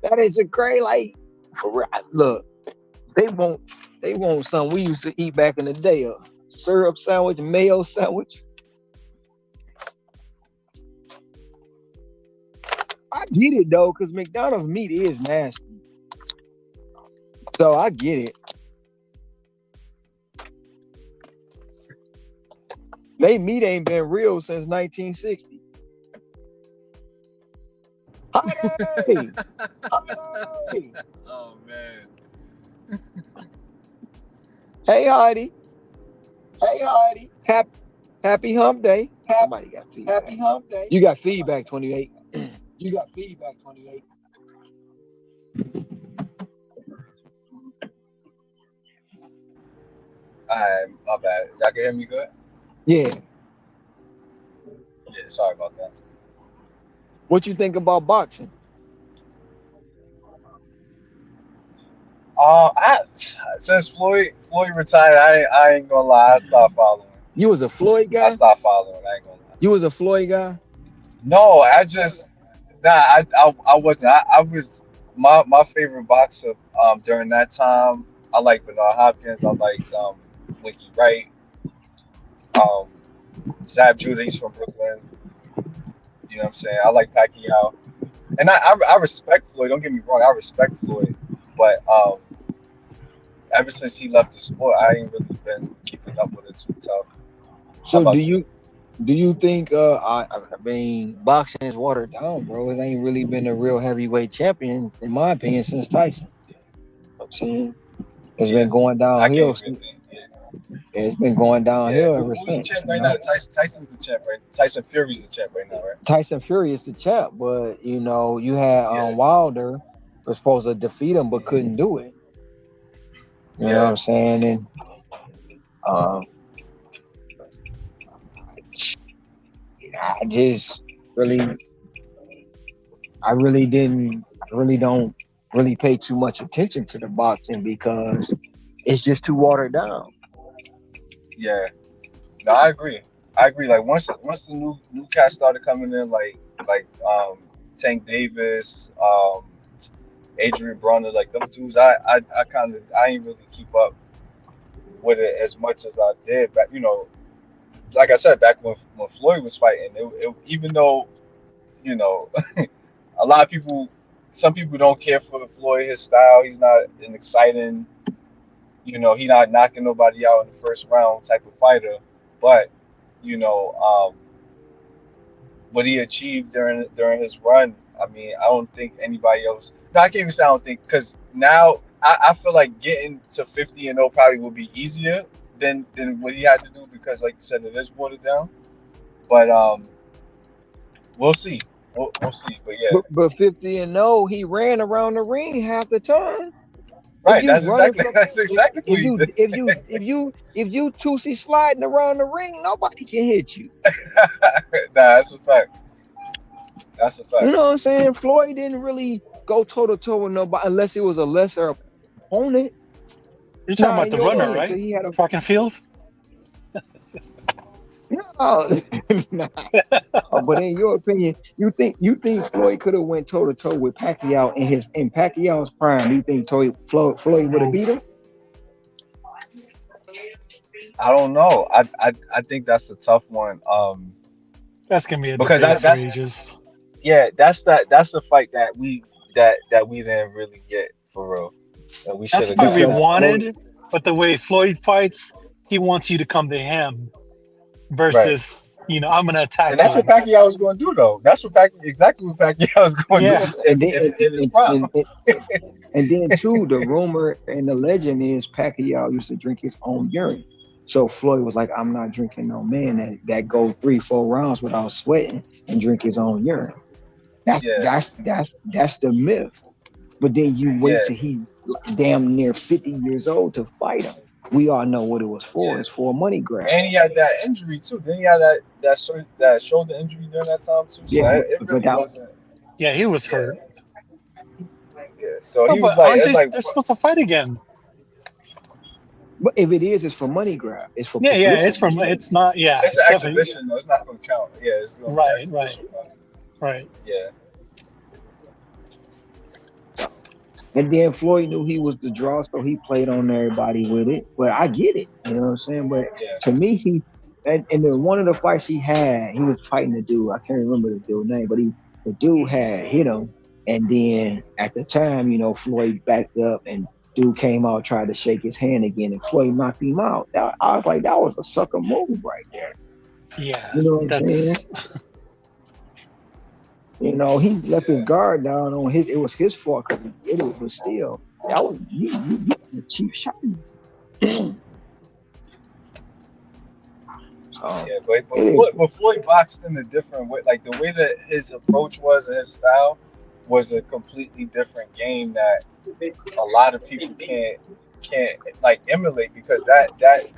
Speaker 1: That is a crazy like for real. Look, they want something we used to eat back in the day. A syrup sandwich, mayo sandwich. I get it though, because McDonald's meat is nasty. So I get it. They meat ain't been real since 1960. Heidi! Heidi!
Speaker 4: Oh man.
Speaker 1: Hey Heidi! Hey Heidi! Happy hump day. Somebody got feedback. Happy hump day. You got feedback, 28. You got feedback, 28.
Speaker 4: My bad. Y'all can hear me good?
Speaker 1: Yeah.
Speaker 4: Yeah, sorry about that.
Speaker 1: What you think about boxing?
Speaker 4: I since Floyd retired, I ain't gonna lie, I stopped following.
Speaker 1: You was a Floyd
Speaker 4: I
Speaker 1: guy?
Speaker 4: stopped following. I ain't gonna lie.
Speaker 1: You was a Floyd guy?
Speaker 4: No, I just nah. I wasn't. I was my favorite boxer during that time. I like Bernard Hopkins. I like Winky Wright. Um, Zab Judah. He's from Brooklyn. You know what I'm saying? I like Pacquiao, and I respect Floyd. Don't get me wrong. I respect Floyd, but ever since he left the sport, I ain't really been keeping up with it too tough. How
Speaker 1: So
Speaker 4: about you?
Speaker 1: do you think I mean boxing is watered down, bro? It ain't really been a real heavyweight champion, in my opinion, since Tyson. I'm saying it's
Speaker 4: Yeah,
Speaker 1: been going
Speaker 4: I can't
Speaker 1: downhill.
Speaker 4: even think. Yeah,
Speaker 1: It's been going
Speaker 4: yeah.
Speaker 1: downhill ever
Speaker 4: Who's the
Speaker 1: since,
Speaker 4: champ
Speaker 1: you
Speaker 4: right
Speaker 1: know.
Speaker 4: now? Tyson's the champ, right? Tyson Fury's the champ right now, right?
Speaker 1: Tyson Fury is the champ, but you know, you had
Speaker 4: Yeah,
Speaker 1: Wilder was supposed to defeat him but couldn't do it. You know what
Speaker 4: yeah,
Speaker 1: I'm saying? And um I just really I really don't really pay too much attention to the boxing because it's just too watered down.
Speaker 4: yeah. No, I agree. I agree. Like once the new cast started coming in, like Tank Davis, Adrian Broner, like them dudes, I kind of I ain't really keep up with it as much as I did. But like I said, back when Floyd was fighting, even though you know a lot of people, some people don't care for Floyd, his style. He's not an exciting, he not knocking nobody out in the first round type of fighter. But you know, what he achieved during his run, I mean, I don't think anybody else. No, I can't even say I don't think because now I feel like getting to 50-0 probably would be easier than what he had to do because, like you said, it is watered down. But we'll see. We'll see. But yeah,
Speaker 1: But 50-0, he ran around the ring half the time. If
Speaker 4: right.
Speaker 1: you
Speaker 4: That's
Speaker 1: running
Speaker 4: exactly
Speaker 1: from
Speaker 4: that's exactly what he did.
Speaker 1: if you Tootsie sliding around the ring, nobody can hit you.
Speaker 4: Nah, that's a fact. That's a
Speaker 1: You
Speaker 4: fact.
Speaker 1: know what I'm saying? Floyd didn't really go toe to toe with nobody unless it was a lesser opponent.
Speaker 8: You're talking
Speaker 1: Nah,
Speaker 8: about
Speaker 1: in
Speaker 8: the
Speaker 1: your
Speaker 8: runner,
Speaker 1: opinion,
Speaker 8: right?
Speaker 1: because he had a
Speaker 8: Track and field.
Speaker 1: no, nah. But in your opinion, you think Floyd could have went toe to toe with Pacquiao in Pacquiao's prime? You think Floyd would have
Speaker 8: No,
Speaker 1: beat him?
Speaker 4: I don't know. I think that's a tough one.
Speaker 8: that's gonna be a
Speaker 4: Because
Speaker 8: debate
Speaker 4: that
Speaker 8: for
Speaker 4: that's
Speaker 8: ages.
Speaker 4: yeah, that's the fight that we didn't really get for real. That we should
Speaker 8: That's the
Speaker 4: have
Speaker 8: fight we
Speaker 4: got.
Speaker 1: Because Floyd,
Speaker 8: wanted, but the way Floyd fights, he wants you to come to him
Speaker 4: Right.
Speaker 8: versus, I'm gonna
Speaker 4: And
Speaker 8: attack
Speaker 4: that's what
Speaker 8: you.
Speaker 4: Pacquiao was going to do, though. That's exactly what Pacquiao was going to
Speaker 8: Yeah,
Speaker 4: do if,
Speaker 1: and then
Speaker 4: if in his prime.
Speaker 1: and then too, the rumor and the legend is Pacquiao used to drink his own urine. So Floyd was like, "I'm not drinking no man that go 3-4 rounds without sweating and drink his own urine." That's
Speaker 4: Yeah,
Speaker 1: that's that's that's the myth. But then you wait
Speaker 4: yeah,
Speaker 1: till he damn near 50 years old to fight him. We all know what it was for.
Speaker 4: yeah.
Speaker 1: It's for a money grab.
Speaker 4: And he had that injury too. Then he had that shoulder injury during that time too. So
Speaker 1: Yeah,
Speaker 4: it
Speaker 1: but
Speaker 4: really
Speaker 1: that
Speaker 4: wasn't.
Speaker 8: Yeah, he was hurt.
Speaker 4: Yeah, yeah. So
Speaker 8: Oh,
Speaker 4: he was
Speaker 8: but
Speaker 4: like,
Speaker 8: aren't
Speaker 4: it's
Speaker 8: they?
Speaker 4: like,
Speaker 8: They're supposed to fight again.
Speaker 1: But if it is, it's for money grab. It's for
Speaker 8: Yeah, yeah. It's from.
Speaker 1: publicity.
Speaker 8: It's not. Yeah,
Speaker 4: it's an
Speaker 8: it's definitely
Speaker 4: exhibition though. It's not gonna count. Yeah, it's gonna be
Speaker 8: right, right,
Speaker 4: exhibition. But
Speaker 8: right.
Speaker 4: yeah,
Speaker 1: And then Floyd knew he was the draw, so he played on everybody with it. But I get it, you know what I'm saying? But
Speaker 4: yeah.
Speaker 1: to me, and then one of the fights he had, he was fighting the dude. I can't remember the dude's name, but the dude had hit him, and then at the time, Floyd backed up, and dude came out tried to shake his hand again, and Floyd knocked him out. I was like, that was a sucker move right there.
Speaker 8: Yeah,
Speaker 1: You know what I'm saying?
Speaker 8: that's
Speaker 1: He left his
Speaker 4: Yeah.
Speaker 1: guard down on his. It was his fault because he did it, but still, that was you a cheap shot. So
Speaker 4: Yeah, but
Speaker 1: it is.
Speaker 4: Floyd boxed in a different way. Like the way that his approach was and his style was a completely different game that a lot of people can't like emulate because that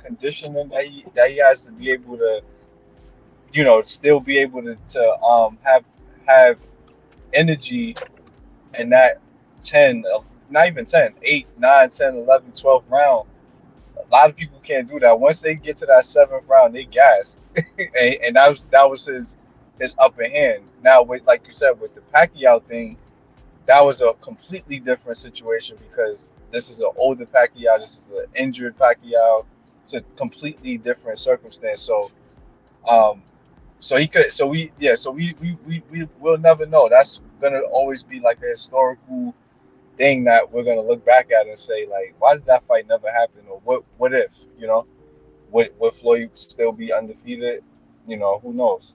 Speaker 4: conditioning that he has to be able to still be able to have energy in that 10 not even 10 8 9 10 11 12 round. A lot of people can't do that. Once they get to that seventh round, they gas, and that was his upper hand. Now, with like you said, with the Pacquiao thing, that was a completely different situation because this is an older Pacquiao, this is an injured Pacquiao. It's a completely different circumstance. Um, so he could, so we, yeah, so we will never know. That's gonna always be like a historical thing that we're gonna look back at and say like, why did that fight never happen, or what if, would Floyd still be undefeated? Who knows?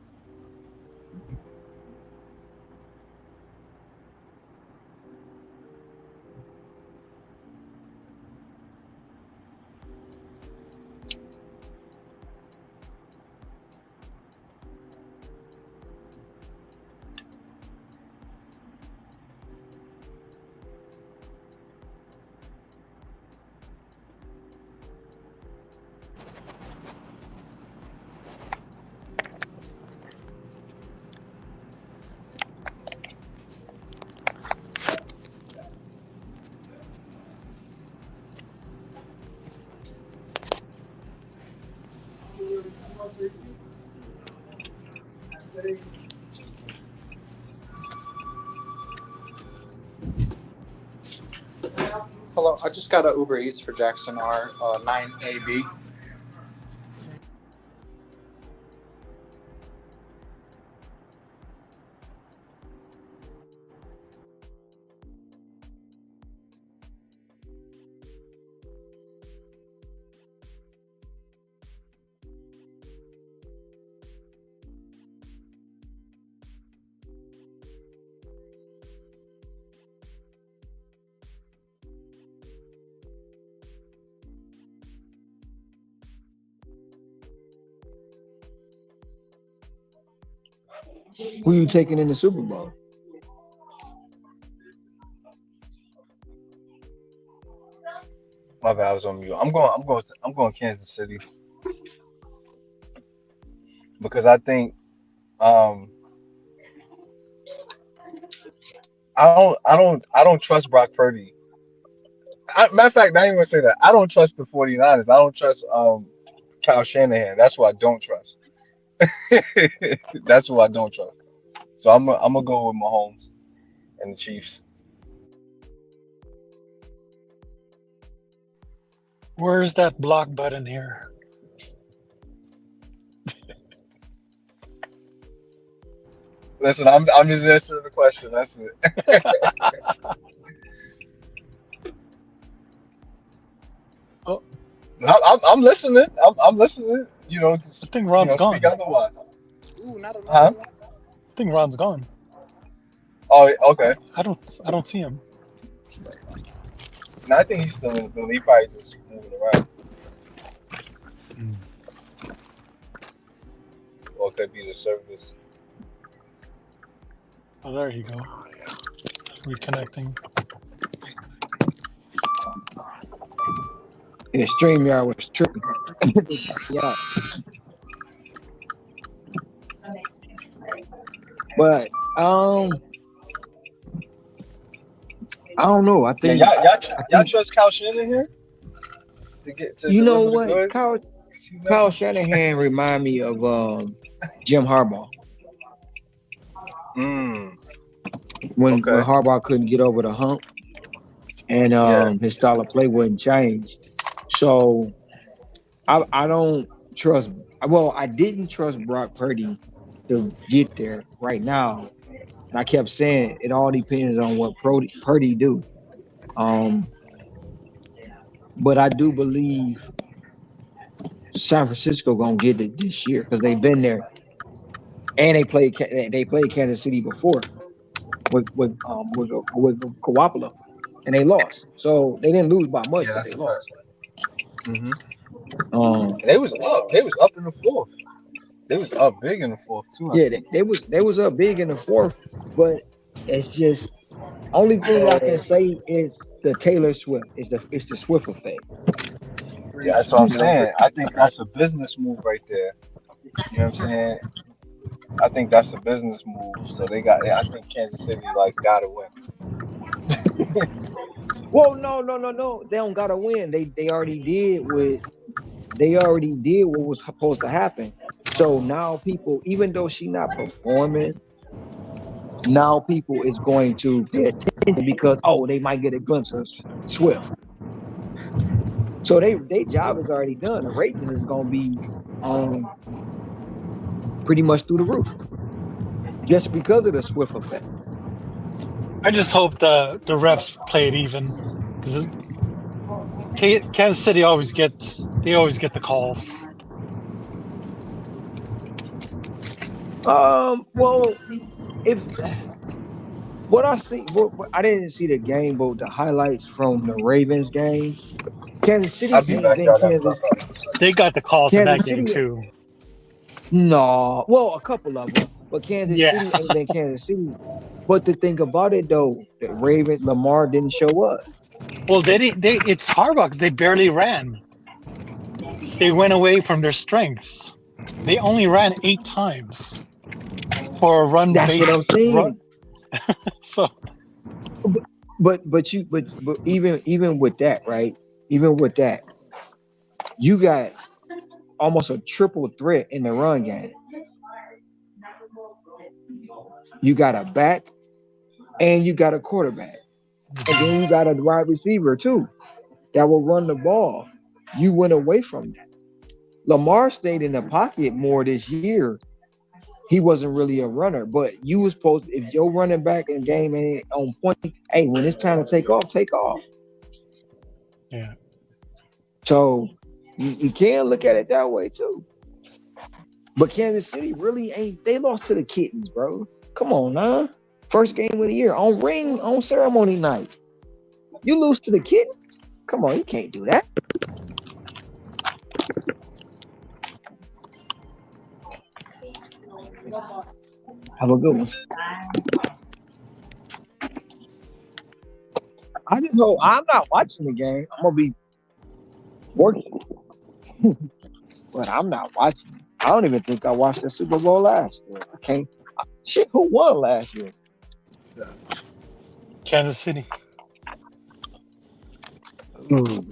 Speaker 3: Hello, I just got a Uber Eats for Jackson R 9AB.
Speaker 1: Who you taking in the Super Bowl?
Speaker 4: My bad, I was on mute. I'm going Kansas City because I think um I don't trust Brock Purdy. Matter of fact, I ain't gonna say that. I don't trust the 49ers. I don't trust Kyle Shanahan. That's what I don't trust. That's what I don't trust. So I'm gonna go with Mahomes and the Chiefs.
Speaker 8: where's that block button here?
Speaker 4: Listen, I'm just answering the question. That's it.
Speaker 8: Oh,
Speaker 4: I'm listening. I'm listening.
Speaker 8: I think Ron's
Speaker 4: Speak
Speaker 8: gone.
Speaker 4: otherwise.
Speaker 3: Ooh, not another
Speaker 4: Huh?
Speaker 3: one.
Speaker 8: I think Ron's gone.
Speaker 4: Oh, okay.
Speaker 8: I don't see him.
Speaker 4: No, I think he's still in the building. He probably just moving around,
Speaker 8: Hmm.
Speaker 4: or it could be the service.
Speaker 8: Oh, there you go. Reconnecting.
Speaker 1: The StreamYard was tripping. Yeah, but I don't know.
Speaker 4: Yeah,
Speaker 1: I
Speaker 4: y'all
Speaker 1: think
Speaker 4: trust Kyle Shannon here to get to
Speaker 1: you know
Speaker 4: deliver the
Speaker 1: what?
Speaker 4: goods? See
Speaker 1: Kyle
Speaker 4: nothing?
Speaker 1: Shanahan remind me of Jim Harbaugh
Speaker 4: Mm,
Speaker 1: when
Speaker 4: okay.
Speaker 1: Harbaugh couldn't get over the hump and
Speaker 4: Yeah.
Speaker 1: his style of play wouldn't change. So I don't trust. Well, I didn't trust Brock Purdy to get there right now, and I kept saying it all depends on what Purdy do. Um, but I do believe San Francisco gonna get it this year because they've been there and they played Kansas City before with Kawapala, and they lost. So they didn't lose by much,
Speaker 4: Yeah,
Speaker 1: but
Speaker 4: that's
Speaker 1: they
Speaker 4: a fact.
Speaker 1: lost.
Speaker 4: Hmm.
Speaker 1: Um,
Speaker 4: And they was up. They was up in the fourth. They was up big in the fourth too, I
Speaker 1: yeah,
Speaker 4: think.
Speaker 1: they was up big in the fourth, but it's just only thing I can say is the Taylor Swift. It's the Swift effect.
Speaker 4: Yeah, that's what I'm
Speaker 1: You know.
Speaker 4: saying. I think that's a business move right there. You know what I'm saying? I think that's a business move. So they got. I think Kansas City like gotta win.
Speaker 1: Well, no. They don't gotta win. They already did what was supposed to happen. So now people, even though she not performing, now people is going to pay attention because they might get a glimpse of Swift. So they job is already done. The ratings is gonna be um pretty much through the roof just because of the Swift effect.
Speaker 8: I just hope the refs play it even because Kansas City always get the calls.
Speaker 1: Well, if what I see, I didn't see the game, but the highlights from the Ravens game. Kansas City
Speaker 4: I'll be
Speaker 1: ain't
Speaker 4: back,
Speaker 1: been
Speaker 4: y'all. That
Speaker 1: Kansas.
Speaker 4: clubhouse. One second.
Speaker 8: They got the calls in that
Speaker 1: Kansas
Speaker 8: game
Speaker 1: City,
Speaker 8: too.
Speaker 1: no, well, a couple of them, but Kansas
Speaker 8: Yeah.
Speaker 1: City ain't been Kansas City. But the thing about it though, the Ravens Lamar didn't show up.
Speaker 8: Well, they didn't. It's Harbaugh 'cause they barely ran. They went away from their strengths. They only ran 8 times for a run
Speaker 1: That's what
Speaker 8: base
Speaker 1: I'm
Speaker 8: run.
Speaker 1: saying.
Speaker 8: So
Speaker 1: But even with that, right? Even with that, you got almost a triple threat in the run game. You got a back and you got a quarterback, and then you got a wide receiver too that will run the ball. You went away from that. Lamar stayed in the pocket more this year. He wasn't really a runner, but you was supposed if your running back in game ain't on point, hey, when it's time to take off, take off.
Speaker 8: yeah,
Speaker 1: So you can look at it that way too. But Kansas City really ain't. They lost to the Kittens, bro. Come on, now. First game of the year on ceremony night. You lose to the Kittens. Come on, you can't do that. Have a good one. I just hope I'm not watching the game. I'm gonna be working, but I'm not watching it. I don't even think I watched the Super Bowl last year. I can't. Shit, who won last year?
Speaker 8: Kansas City.
Speaker 1: Ooh.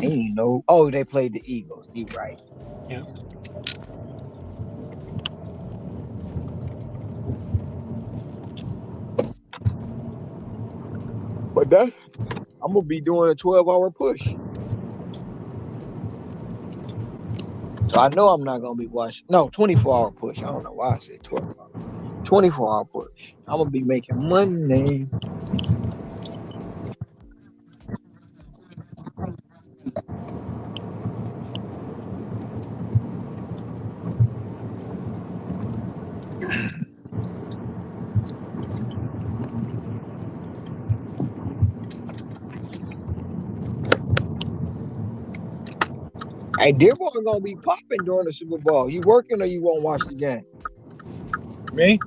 Speaker 1: I ain't know. Oh, they played the Eagles. You right.
Speaker 8: Yeah.
Speaker 1: But that I'm gonna be doing a 12-hour push. So I know I'm not gonna be watching. No, 24-hour push. I don't know why I said 12. 24-hour push. I'm gonna be making money. Hey, Dearborn gonna be popping during the Super Bowl. You working or you won't watch the game?
Speaker 3: Me?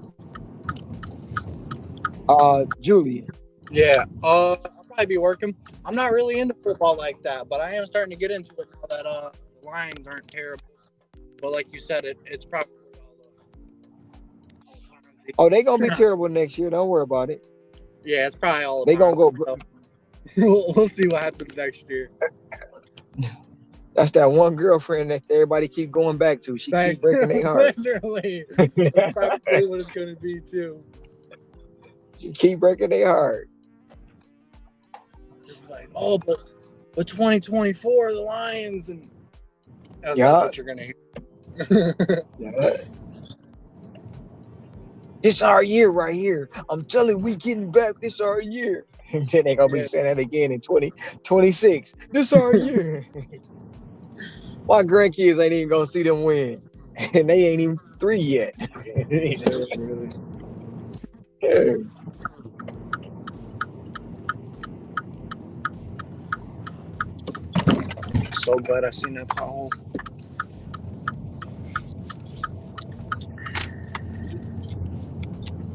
Speaker 1: Julian.
Speaker 3: Yeah. I'll probably be working. I'm not really into football like that, but I am starting to get into it now that the lines aren't terrible. but like you said, it's probably.
Speaker 1: Oh, they gonna be terrible next year. Don't worry about it.
Speaker 3: Yeah, it's probably all.
Speaker 1: They gonna go.
Speaker 3: So we'll see what happens next year.
Speaker 1: That's that one girlfriend that everybody keep going back to. She keep breaking their heart.
Speaker 3: Literally, that's probably what it's gonna be too.
Speaker 1: She keep breaking their heart.
Speaker 3: It was like, oh, but 2024, the Lions, and that's what you're gonna hear.
Speaker 1: Yeah. This our year right here. I'm telling you, we getting back. This our year. And then they gonna be saying that again in 2026. This our year. My grandkids ain't even gonna see them win, and they ain't even 3 yet.
Speaker 3: So glad I seen that pothole.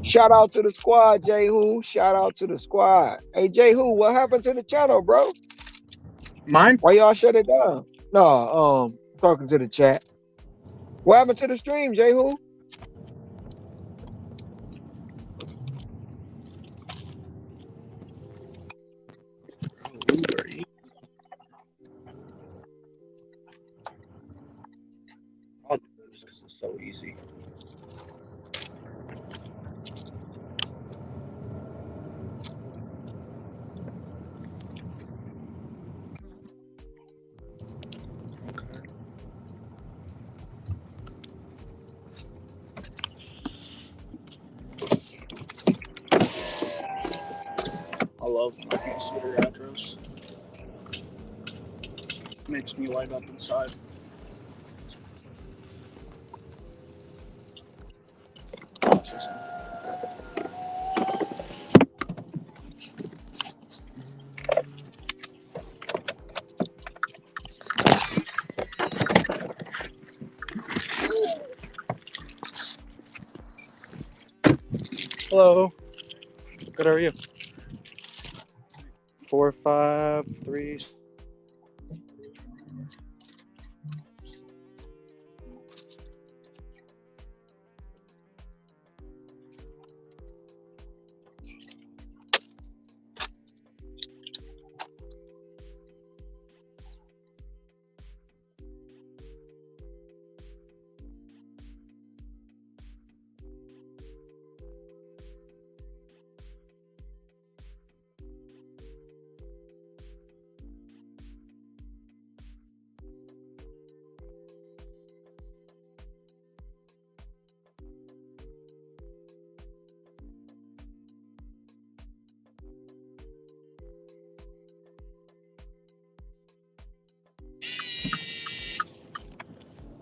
Speaker 1: Shout out to the squad, J Who. Shout out to the squad. Hey, J Who, what happened to the channel, bro?
Speaker 3: Mine?
Speaker 1: Why y'all shut it down? No, talking to the chat. What happened to the stream, J Who?
Speaker 3: I'll do this because it's so easy. I love when I can see their address. Makes me light up inside. Hello. Good, how are you? 4, 5, 3.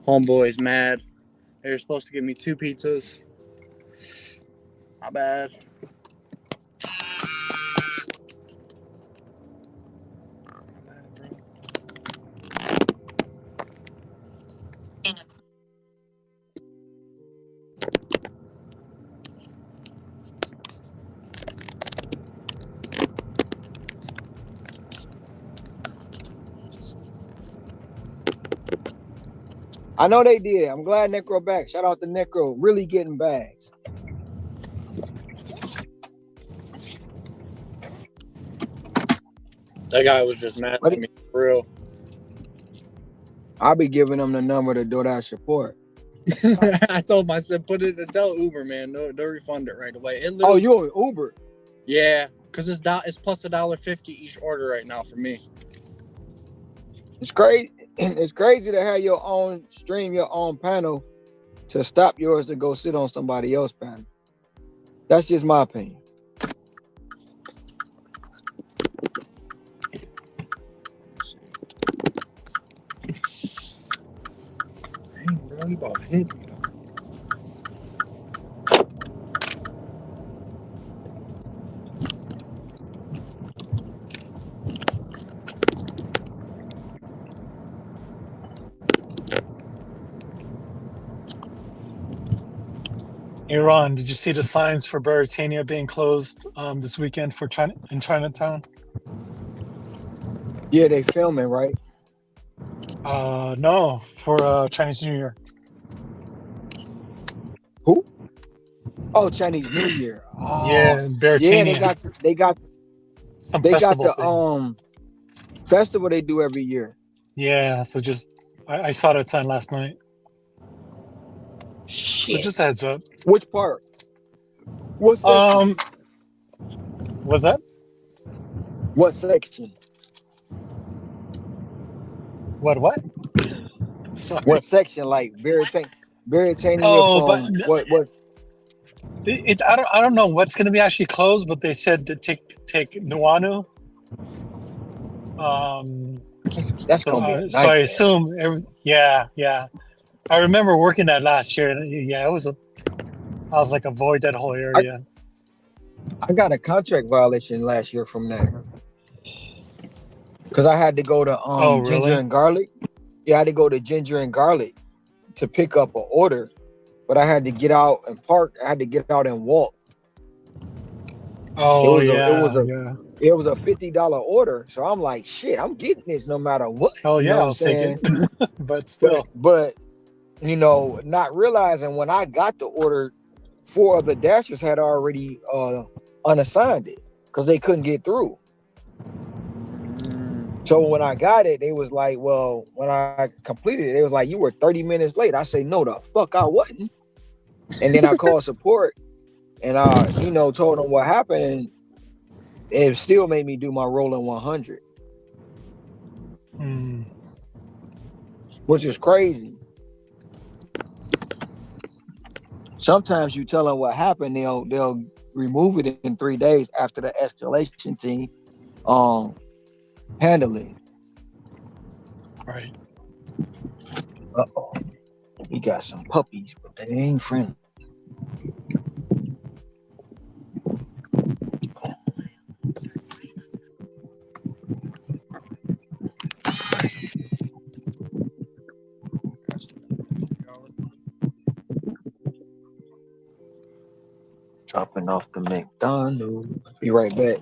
Speaker 3: Homeboy's mad. They were supposed to give me 2 pizzas. Not bad. Not bad, bro.
Speaker 1: I know they did. I'm glad Necro back. Shout out to Necro. Really getting bags.
Speaker 3: That guy was just mad at me, for real.
Speaker 1: I'll be giving them the number to DoorDash support.
Speaker 3: I told him, I said, tell Uber, man. They'll refund it right away.
Speaker 1: Oh, you on Uber?
Speaker 3: Yeah, because it's plus $1.50 each order right now for me.
Speaker 1: It's crazy. It's crazy to have your own stream, your own panel, to stop yours to go sit on somebody else's panel. That's just my opinion.
Speaker 3: Dang, bro, you about to hit me.
Speaker 8: Iran, did you see the signs for Baratania being closed this weekend for in Chinatown?
Speaker 1: Yeah, they filming, right?
Speaker 8: No, for Chinese New Year.
Speaker 1: Oh, Chinese New Year. Oh,
Speaker 8: Yeah,
Speaker 1: yeah,
Speaker 8: Beartania, some
Speaker 1: they got
Speaker 8: festival
Speaker 1: the
Speaker 8: thing.
Speaker 1: festival they do every year.
Speaker 8: Yeah, so just I saw that sign last night. So
Speaker 1: Shit.
Speaker 8: just a heads up.
Speaker 1: Which part? What section?
Speaker 8: Um, was that
Speaker 1: What section?
Speaker 8: what? Sorry.
Speaker 1: What section? Like Veritania
Speaker 8: Oh, but
Speaker 1: from what?
Speaker 8: I don't know what's going to be actually closed, but they said to take Nuanu. Um,
Speaker 1: That's gonna be a
Speaker 8: so I
Speaker 1: nightmare.
Speaker 8: assume yeah. I remember working that last year, and yeah, it was a. I was like, avoid that whole
Speaker 1: I,
Speaker 8: area.
Speaker 1: I got a contract violation last year from there because I had to go to
Speaker 8: Oh,
Speaker 1: Ginger
Speaker 8: really?
Speaker 1: and Garlic. Yeah, I had to go to Ginger and Garlic to pick up an order, but I had to get out and park. I had to get out and walk. It
Speaker 8: Oh,
Speaker 1: was a it was
Speaker 8: yeah,
Speaker 1: a
Speaker 8: yeah.
Speaker 1: it was a $50 order. So I'm like, shit, I'm getting this no matter what.
Speaker 8: Oh,
Speaker 1: You know
Speaker 8: yeah,
Speaker 1: what I'm
Speaker 8: I'll take it.
Speaker 1: saying?
Speaker 8: But
Speaker 1: But
Speaker 8: still,
Speaker 1: but not realizing when I got the order, four of the dashers had already unassigned it because they couldn't get through. So when I got it, they was like, well, when I completed it, they was like, you were 30 minutes late. I say, no, the fuck I wasn't. And then I called support and told them what happened, and it still made me do my rolling 100,
Speaker 8: mm,
Speaker 1: which is crazy. Sometimes you tell them what happened, they'll remove it in 3 days after the escalation team um handle it.
Speaker 8: right.
Speaker 1: Uh-oh. We got some puppies, but they ain't friendly. Dropping off the McDonald's. Be right back.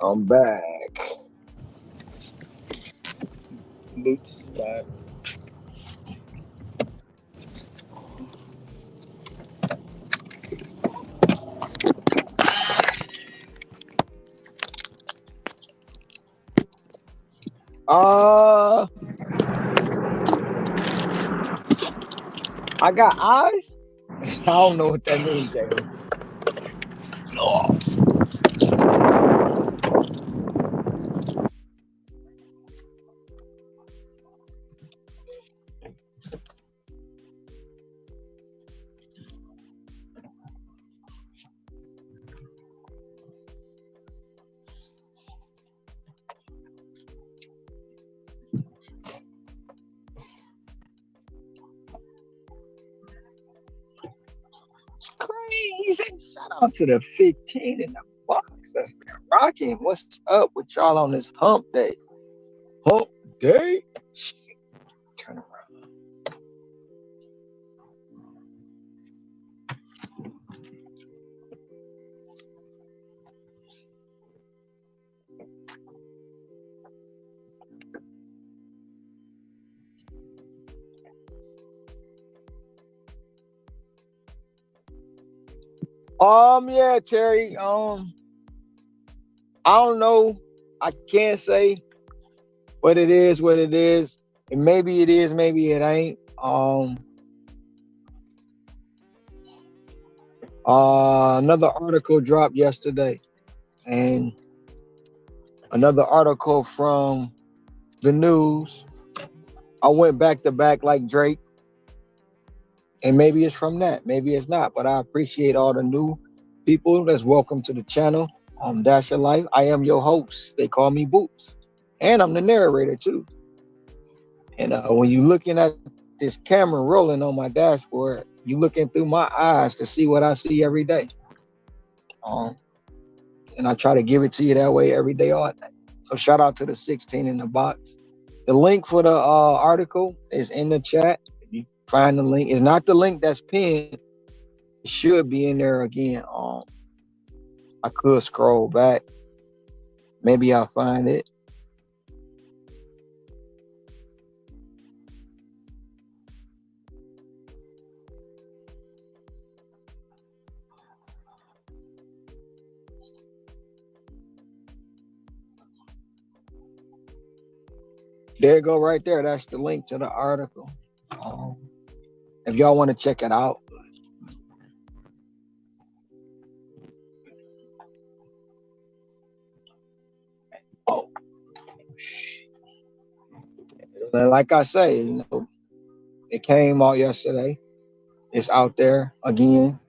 Speaker 1: I'm back.
Speaker 3: Boots is back.
Speaker 1: Uh, I got eyes. I don't know what that means, Jalen. It's crazy. Shout out to the 15 in the box. That's been rocking. What's up with y'all on this hump day? Hump day? Shit, turn around. Yeah, Terry. I don't know. I can't say, but it is what it is. And maybe it is, maybe it ain't. Another article dropped yesterday, and another article from the news. I went back to back like Drake, and maybe it's from that, maybe it's not. But I appreciate all the new people that's welcome to the channel. Dash Your Life. I am your host. They call me Boots, and I'm the narrator too. And when you looking at this camera rolling on my dashboard, you looking through my eyes to see what I see every day. Um, and I try to give it to you that way every day, all day. So shout out to the 16 in the box. The link for the article is in the chat. If you find the link, it's not the link that's pinned. It should be in there again. I could scroll back. Maybe I'll find it. There you go, right there. That's the link to the article. If y'all want to check it out. Oh, like I say, it came out yesterday. It's out there again.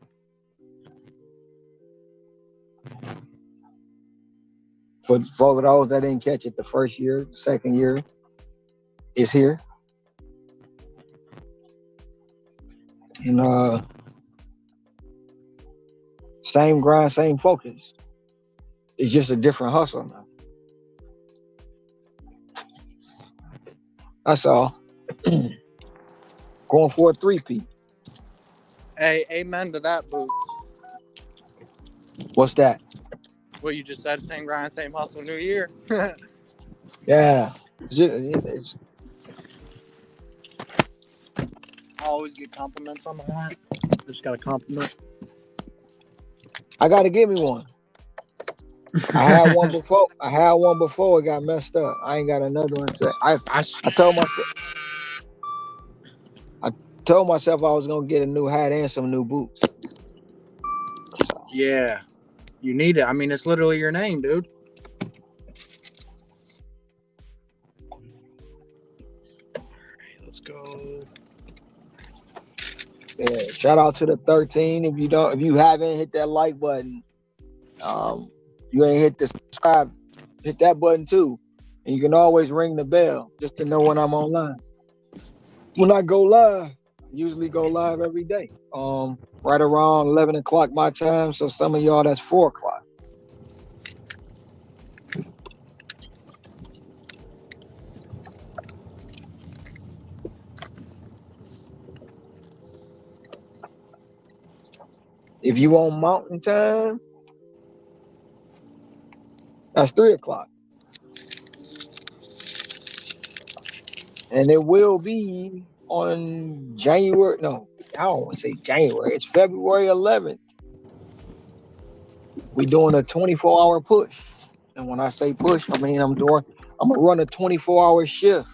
Speaker 1: For those that didn't catch it the first year, the second year, it's here. And same grind, same focus. It's just a different hustle now. That's all. Going for a 3P.
Speaker 3: Hey, amen to that, Boots.
Speaker 1: What's that?
Speaker 3: Well, you just said same grind, same hustle, new year.
Speaker 1: Yeah.
Speaker 3: I always get compliments on my hat. Just got a compliment.
Speaker 1: I got to give me one. I had one before. It got messed up. I ain't got another one. I told myself I was gonna get a new hat and some new boots. So.
Speaker 3: Yeah, you need it. I mean, it's literally your name, dude. Let's go.
Speaker 1: Yeah, shout out to the 13. If you haven't hit that like button, you ain't hit the subscribe, hit that button too. And you can always ring the bell just to know when I'm online. When I go live, I usually go live every day. Right around 11 o'clock my time. So some of y'all that's 4 o'clock. If you on mountain time, that's 3 o'clock. And it will be on January. No, I don't want to say January. It's February 11th. We doing a 24-hour push. And when I say push, I mean I'm I'm gonna run a 24-hour shift,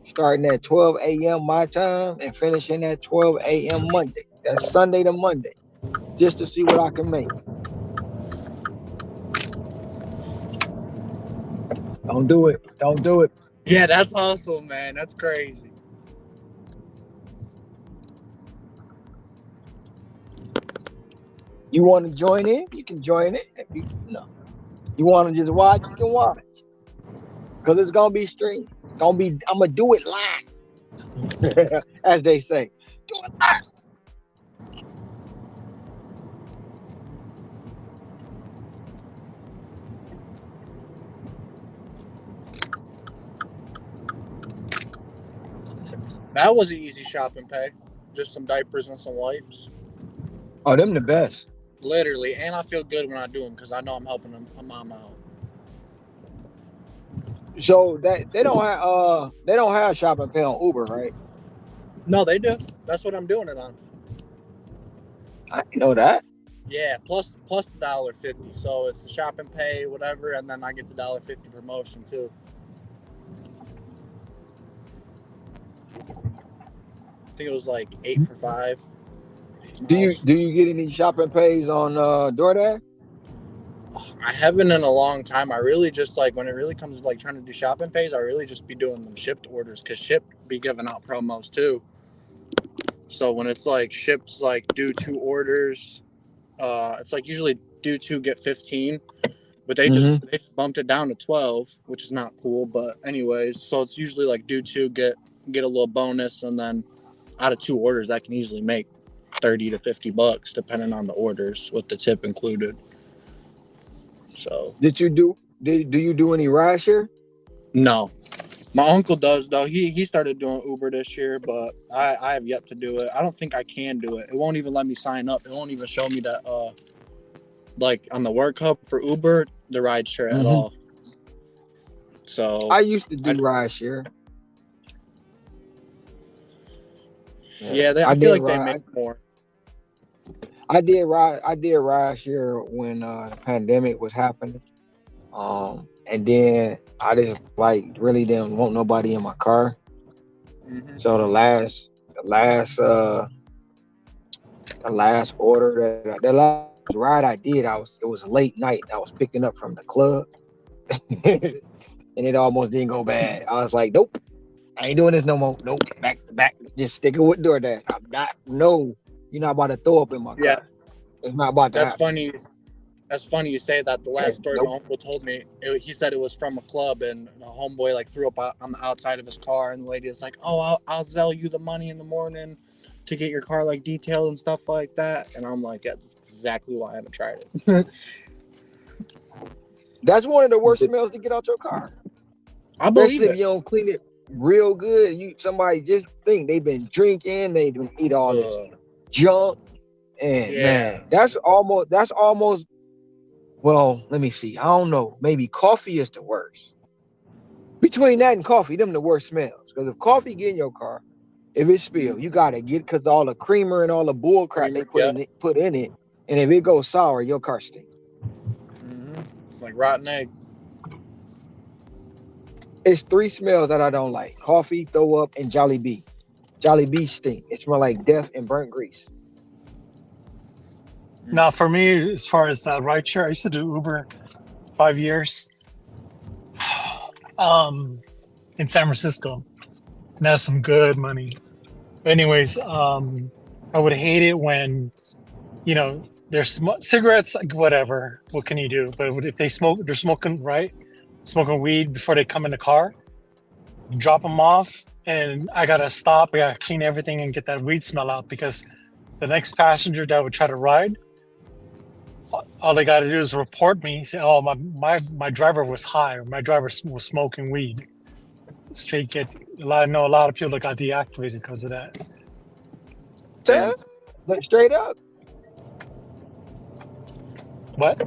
Speaker 1: starting at 12 a.m. my time and finishing at 12 a.m. Monday. That's Sunday to Monday, just to see what I can make. Don't do it. Don't do it.
Speaker 3: Yeah, that's awesome, man. That's crazy.
Speaker 1: You want to join in? You can join it. If you want to just watch, you can watch. Cause it's gonna be streamed. It's gonna be. I'm gonna do it live, as they say. Do it live.
Speaker 3: That was an easy shopping pay. Just some diapers and some wipes.
Speaker 1: Oh, them the best.
Speaker 3: Literally, and I feel good when I do them because I know I'm helping a mom out.
Speaker 1: So that they don't have shopping pay on Uber, right?
Speaker 3: No, they do. That's what I'm doing it on.
Speaker 1: I didn't know that.
Speaker 3: Yeah, plus the $1.50. So it's the shopping pay, whatever, and then I get the $1.50 promotion too. I think it was like 8 for 5.
Speaker 1: Do you get any shopping pays on DoorDash?
Speaker 3: I haven't in a long time. I really just like when it really comes to like trying to do shopping pays, I really just be doing them shipped orders because Shipt be giving out promos too. So when it's like Shipt's like do 2 orders, it's like usually do 2 get 15, but they just bumped it down to 12, which is not cool. But anyways, so it's usually like do 2 get a little bonus, and then out of 2 orders, I can easily make $30 to $50 depending on the orders with the tip included. So
Speaker 1: do you do any ride share?
Speaker 3: No, my uncle does though. He started doing Uber this year, but I have yet to do it. I don't think I can do it. It won't even let me sign up. It won't even show me that like on the work hub for Uber the ride share at all. So
Speaker 1: I used to do ride share.
Speaker 3: Yeah, I feel like they make more.
Speaker 1: I did ride share when the pandemic was happening. And then I just like really didn't want nobody in my car. So the last order the last ride I did, it was late night. I was picking up from the club, and it almost didn't go bad. I was like, nope, I ain't doing this no more. Nope, back to back. Just sticking with DoorDash. I'm not. No, you're not about to throw up in my car. It's not about that.
Speaker 3: That's funny. That's funny you say that. The last story my uncle told me, he said it was from a club, and a homeboy like threw up on the outside of his car, and the lady was like, "Oh, I'll sell you the money in the morning to get your car like detailed and stuff like that." And I'm like, "Yeah, that's exactly why I haven't tried it."
Speaker 1: That's one of the worst smells to get out your car.
Speaker 3: I believe
Speaker 1: Especially if you don't clean it real good. Somebody just think they've been drinking, they've been eat all this junk, and man, that's almost. Well, let me see. I don't know. Maybe coffee is the worst. Between that and coffee, them the worst smells. Because if coffee get in your car, if it spills, you gotta get because all the creamer and all the bull crap they put in it, and if it goes sour, your car stinks.
Speaker 3: Like rotten egg.
Speaker 1: It's 3 smells that I don't like: coffee, throw up, and Jolly Bee. Jolly Bee stink. It smells like death and burnt grease.
Speaker 8: Now, for me, as far as rideshare, I used to do Uber 5 years in San Francisco. And that's some good money. But anyways, I would hate it when, there's cigarettes, like whatever. What can you do? But if they're smoking, right? Smoking weed before they come in the car. Drop them off, and I got to stop. I got to clean everything and get that weed smell out because the next passenger that would try to ride, all they got to do is report me. Say, "Oh, my driver was high. Or my driver was smoking weed." Straight get I know a lot of people that got deactivated because of that.
Speaker 1: Yeah, like straight up.
Speaker 8: What?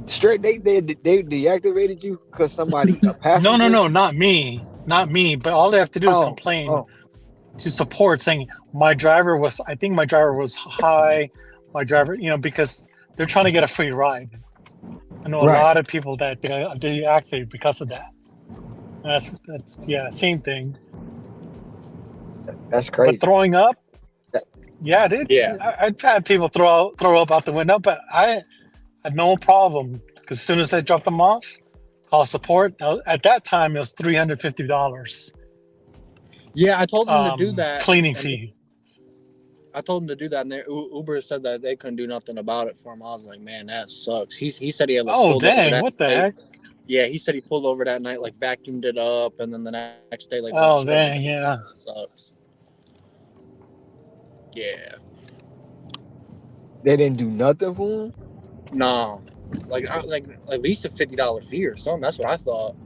Speaker 1: Straight they deactivated you because somebody a passenger?
Speaker 8: No, not me. But all they have to do is complain to support, saying I think my driver was high. My driver, because they're trying to get a free ride. I know a lot of people that deactivate because of that. That's yeah, same thing.
Speaker 1: That's
Speaker 8: But
Speaker 1: crazy.
Speaker 8: throwing up,
Speaker 1: That-
Speaker 8: yeah, I did.
Speaker 3: Yeah.
Speaker 8: I've had people throw up out the window, but I had no problem because as soon as I dropped them off, call support. At that time, it was $350
Speaker 3: Yeah, I told them to do that,
Speaker 8: cleaning
Speaker 3: and
Speaker 8: fee.
Speaker 3: I told him to do that, and Uber said that they couldn't do nothing about it for him. I was like, man, that sucks. He said he had like
Speaker 8: Oh
Speaker 3: pulled over
Speaker 8: dang!
Speaker 3: that
Speaker 8: What the
Speaker 3: night.
Speaker 8: heck?
Speaker 3: Yeah, he said he pulled over that night, like vacuumed it up, and then the next day, like
Speaker 8: Oh
Speaker 3: windshield.
Speaker 8: dang! Yeah.
Speaker 3: That sucks. Yeah.
Speaker 1: They didn't do nothing for him.
Speaker 3: No. Like at least a $50 fee or something. That's what I thought.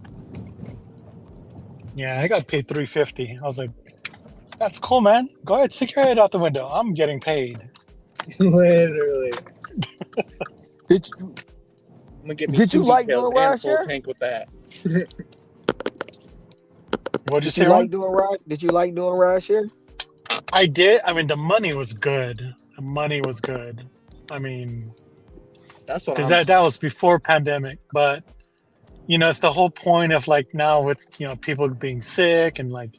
Speaker 8: Yeah, I got paid $350. I was like, "That's cool, man. Go ahead, stick your head out the window. I'm getting paid."
Speaker 3: Literally.
Speaker 1: Did you
Speaker 3: I'm gonna get me
Speaker 1: did you
Speaker 3: two
Speaker 1: like
Speaker 3: details
Speaker 1: doing
Speaker 3: and a
Speaker 1: ride
Speaker 3: full
Speaker 1: share?
Speaker 3: tank with that.
Speaker 8: What'd you
Speaker 1: Did you
Speaker 8: say,
Speaker 1: like
Speaker 8: Ron?
Speaker 1: doing ride? Did you like doing ride share?
Speaker 8: I did. I mean, the money was good. The money was good. I mean,
Speaker 3: That's what
Speaker 8: because
Speaker 3: I'm
Speaker 8: that
Speaker 3: saying.
Speaker 8: was before pandemic, but it's the whole point of like now with people being sick and like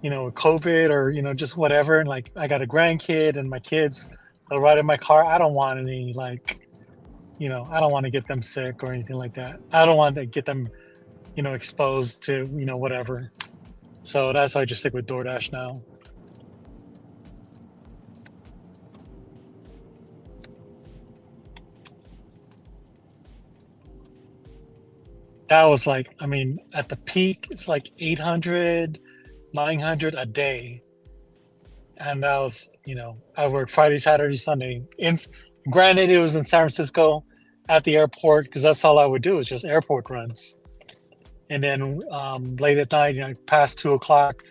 Speaker 8: with COVID or just whatever, and like I got a grandkid and my kids they'll ride in my car. I don't want any like I don't want to get them sick or anything like that. I don't want to get them exposed to whatever. So that's why I just stick with DoorDash now. That was like, I mean, at the peak, it's like 800, 900 a day. And that was, I worked Friday, Saturday, Sunday. Granted, it was in San Francisco at the airport because that's all I would do is just airport runs. And then late at night, past 2 o'clock,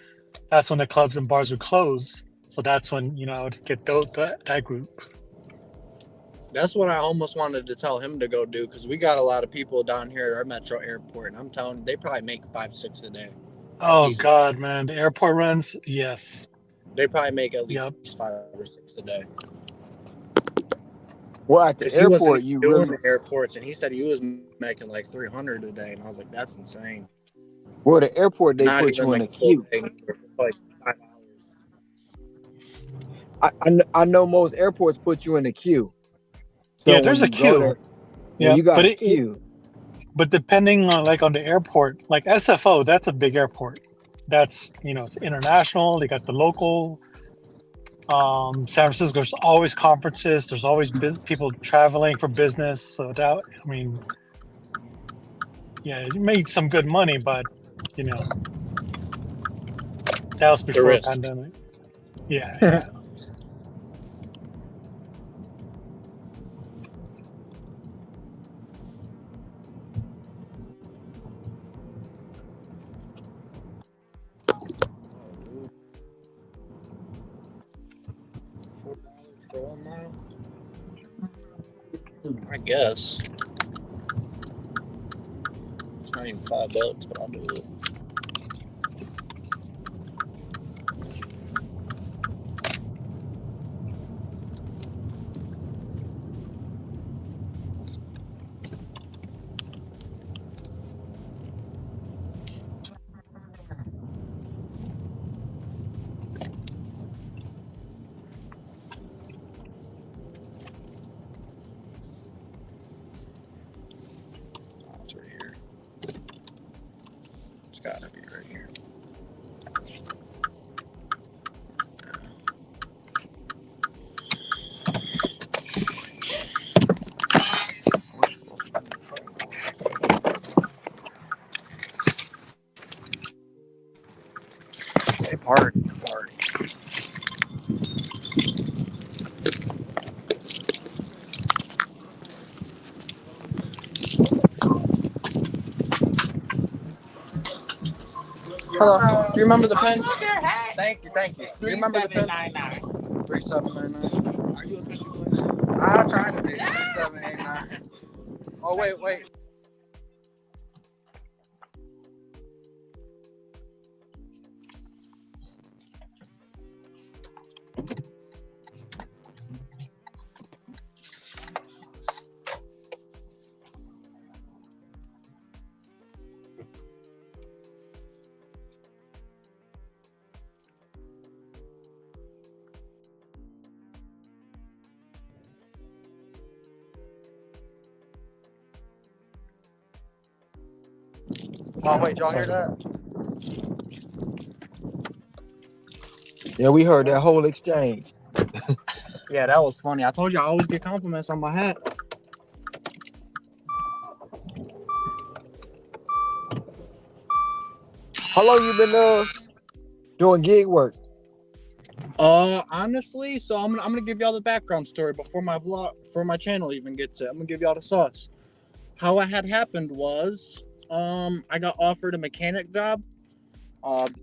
Speaker 8: that's when the clubs and bars would close. So that's when, I would get that group.
Speaker 3: That's what I almost wanted to tell him to go do because we got a lot of people down here at our metro airport, and I'm telling you, they probably make 5-6 a day.
Speaker 8: Oh,
Speaker 3: Easy.
Speaker 8: God, man. The airport runs, yes.
Speaker 3: They probably make at least
Speaker 8: Yep.
Speaker 3: 5 or 6 a day.
Speaker 1: Well, at the
Speaker 3: Because he wasn't
Speaker 1: airport, you
Speaker 3: doing
Speaker 1: really
Speaker 3: the airports, and he said he was making like 300 a day, and I was like, that's insane.
Speaker 1: well the airport they
Speaker 3: Not
Speaker 1: put
Speaker 3: even
Speaker 1: you in
Speaker 3: like
Speaker 1: a
Speaker 3: a full
Speaker 1: queue.
Speaker 3: day, it's like 5 hours.
Speaker 1: I know most airports put you in a queue. So
Speaker 8: Yeah,
Speaker 1: when
Speaker 8: there's a
Speaker 1: you go
Speaker 8: queue.
Speaker 1: there,
Speaker 8: Yeah,
Speaker 1: you got
Speaker 8: but
Speaker 1: a queue.
Speaker 8: but depending on like on the airport, like SFO, that's a big airport. That's it's international. They got the local. San Francisco, there's always conferences. There's always people traveling for business. So that I mean, yeah, you made some good money, but that was
Speaker 3: The
Speaker 8: before
Speaker 3: risk.
Speaker 8: pandemic. Yeah.
Speaker 3: $4 for 1 mile? I guess. It's not even $5, but I'll do it. Oh, it's right here. It's gotta be right here. Hey, party. Hello. Do you remember the pen? Thank you. Do you remember the pen? 3799. Are you officially going? I'm trying to be 3789. Oh, wait. Oh wait, y'all hear that?
Speaker 1: Yeah, we heard that whole exchange.
Speaker 3: Yeah, that was funny. I told you I always get compliments on my hat.
Speaker 1: How long you been doing gig work?
Speaker 3: Honestly, so I'm gonna give y'all the background story before my channel even gets it. I'm gonna give y'all the sauce. How it had happened was, I got offered a mechanic job.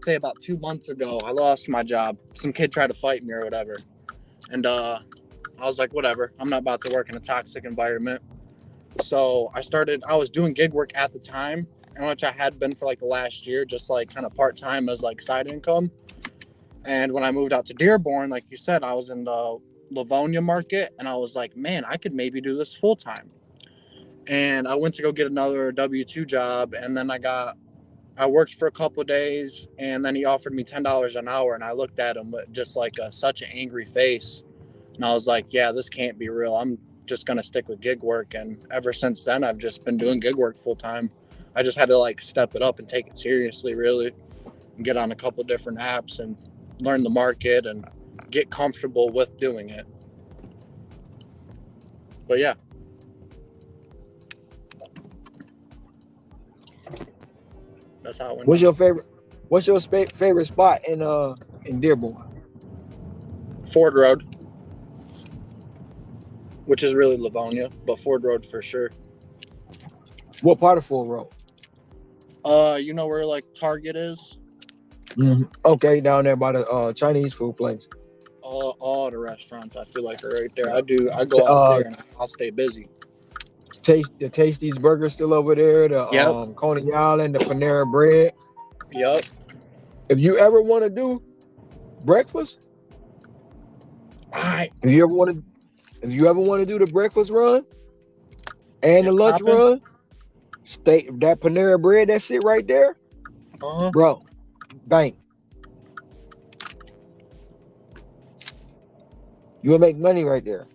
Speaker 3: Say about 2 months ago, I lost my job. Some kid tried to fight me or whatever, and I was like, whatever. I'm not about to work in a toxic environment. So I was doing gig work at the time, in which I had been for like the last year, just like kind of part time as like side income. And when I moved out to Dearborn, like you said, I was in the Livonia market, and I was like, man, I could maybe do this full time. And I went to go get another W-2 job, and then I worked for a couple of days, and then he offered me $10 an hour, and I looked at him with just like such an angry face, and I was like, yeah, this can't be real. I'm just gonna stick with gig work, and ever since then, I've just been doing gig work full time. I just had to like step it up and take it seriously, really, and get on a couple different apps and learn the market and get comfortable with doing it. But yeah, that's how it went
Speaker 1: What's
Speaker 3: down.
Speaker 1: your favorite? What's your favorite spot in Dearborn?
Speaker 3: Ford Road, which is really Livonia, but Ford Road for sure.
Speaker 1: What part of Ford Road?
Speaker 3: You know where like Target is?
Speaker 1: Okay, down there by the Chinese food place.
Speaker 3: All the restaurants I feel like are right there. I
Speaker 1: T-
Speaker 3: go out
Speaker 1: uh,
Speaker 3: there and I'll stay busy.
Speaker 1: the Tasty's Burger still over there. The
Speaker 3: Yep.
Speaker 1: Coney Island, the Panera Bread.
Speaker 3: Yep.
Speaker 1: If you ever want to do breakfast,
Speaker 3: I
Speaker 1: if you ever want to, if you ever want to do the breakfast run and the
Speaker 3: It's
Speaker 1: lunch
Speaker 3: popping.
Speaker 1: run, stay that Panera Bread. That sit right there,
Speaker 3: Uh-huh.
Speaker 1: bro. Bank. You will make money right there.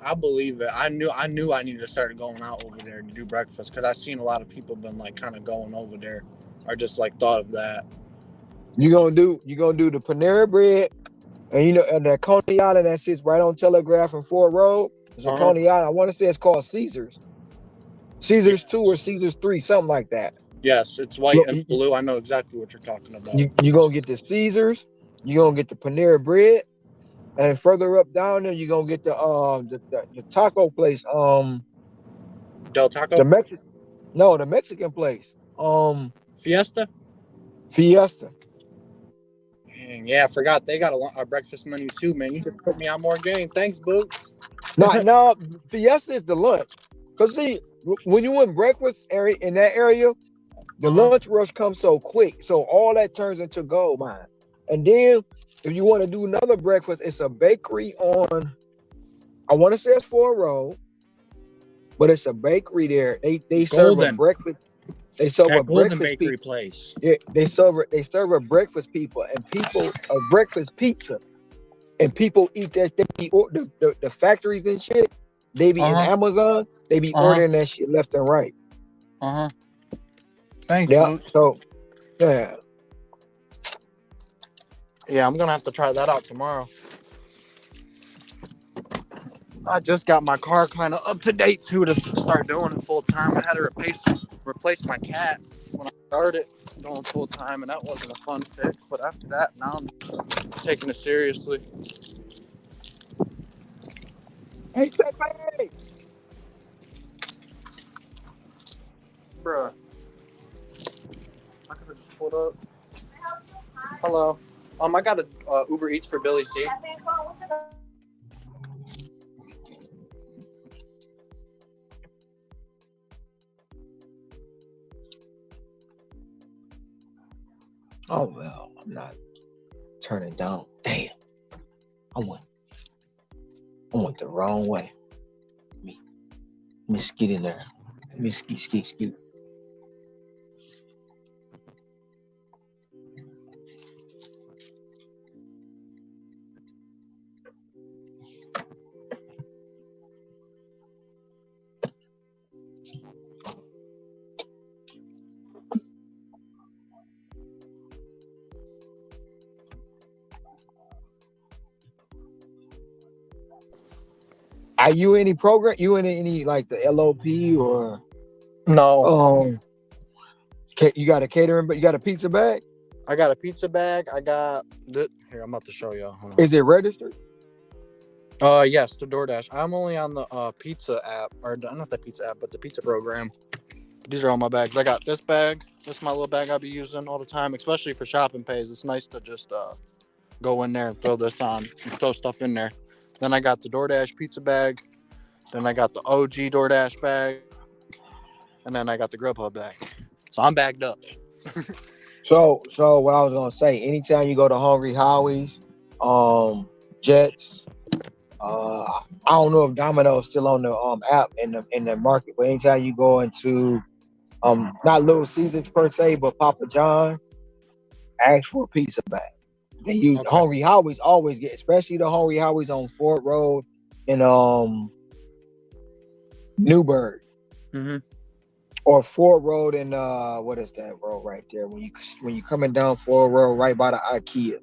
Speaker 3: I believe it. I knew I needed to start going out over there to do breakfast because I've seen a lot of people been like kind of going over there or just like thought of that.
Speaker 1: You gonna do the Panera Bread, and and that Coney Island that sits right on Telegraph and Ford Road. It's a
Speaker 3: Uh-huh.
Speaker 1: Coney Island. I want to say it's called Caesars. Caesars 2 or
Speaker 3: Yes.
Speaker 1: Caesars 3, something like that.
Speaker 3: Yes, it's white
Speaker 1: Look,
Speaker 3: and blue. I know exactly what you're talking about.
Speaker 1: you gonna get the Caesars, you gonna get the Panera Bread, and further up down there, you're gonna get the taco place,
Speaker 3: Del Taco?
Speaker 1: the Mexican no, the Mexican place,
Speaker 3: Fiesta?
Speaker 1: Fiesta.
Speaker 3: Dang, yeah, I forgot they got a breakfast menu too, man. You just put me on more game. Thanks, Boots.
Speaker 1: Not no, Fiesta is the lunch. Cause see, when you in breakfast area in that area, the
Speaker 3: Uh-huh.
Speaker 1: lunch rush comes so quick, so all that turns into gold mine. And then if you want to do another breakfast, it's a bakery on. I want to say it's Ford Road, but it's a bakery there. They serve a
Speaker 3: Golden.
Speaker 1: breakfast. They serve a
Speaker 3: That Golden
Speaker 1: breakfast
Speaker 3: Bakery
Speaker 1: people.
Speaker 3: place.
Speaker 1: Yeah, they serve a breakfast people and people a breakfast pizza, and people eat that. They be the factories and shit. They be in
Speaker 3: Uh-huh.
Speaker 1: Amazon. They be
Speaker 3: Uh-huh.
Speaker 1: ordering that shit left and right.
Speaker 3: Uh-huh. Thanks,
Speaker 1: Yeah.
Speaker 3: Boots.
Speaker 1: So yeah.
Speaker 3: Yeah, I'm gonna have to try that out tomorrow. I just got my car kind of up to date too to start doing it full time. I had to replace my cat when I started going full time, and that wasn't a fun fix. But after that, now I'm taking it seriously.
Speaker 1: Hey, Pepe.
Speaker 3: Bruh, I could have just pulled up. Hello. I got a Uber Eats for Billy C.
Speaker 1: Oh well, I'm not turning down. Damn, I went the wrong way. Let me skid in there. Let me ski. Are you in any program? You in any like the LOP or
Speaker 3: No,
Speaker 1: um? You got a catering, but you got a pizza bag.
Speaker 3: I got a pizza bag. I got here. I'm about to show you. Hold on.
Speaker 1: Is it registered?
Speaker 3: Yes, the DoorDash. I'm only on the pizza app, or not the pizza app, but the pizza program. These are all my bags. I got this bag. This is my little bag I'll be using all the time, especially for shopping pays. It's nice to just go in there and throw this on and throw stuff in there. Then I got the DoorDash pizza bag. Then I got the OG DoorDash bag. And then I got the Grubhub bag. So I'm bagged up.
Speaker 1: So what I was gonna say, anytime you go to Hungry Howie's, Jets, I don't know if Domino's still on the app in the market, but anytime you go into not Little Caesars per se, but Papa John, ask for a pizza bag. They use
Speaker 3: Okay.
Speaker 1: Hungry Howie's always get, especially the Hungry Howie's on Fort Road and Newburgh.
Speaker 3: Mm-hmm.
Speaker 1: Or Ford Road and what is that road right there? When you coming down Ford Road right by the IKEA,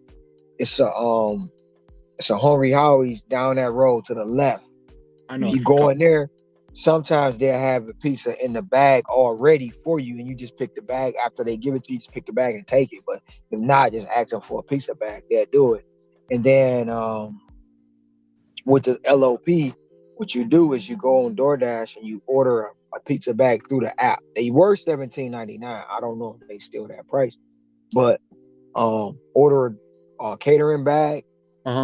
Speaker 1: it's a Hungry Howie's down that road to the left.
Speaker 3: I know.
Speaker 1: You go in there, sometimes they'll have a pizza in the bag already for you, and you just pick the bag after they give it to you. Just pick the bag and take it. But if not, just ask them for a pizza bag. They'll do it. And then with the LOP, what you do is you go on DoorDash and you order a pizza bag through the app. They were $17.99. I don't know if they still that price, but order a catering bag,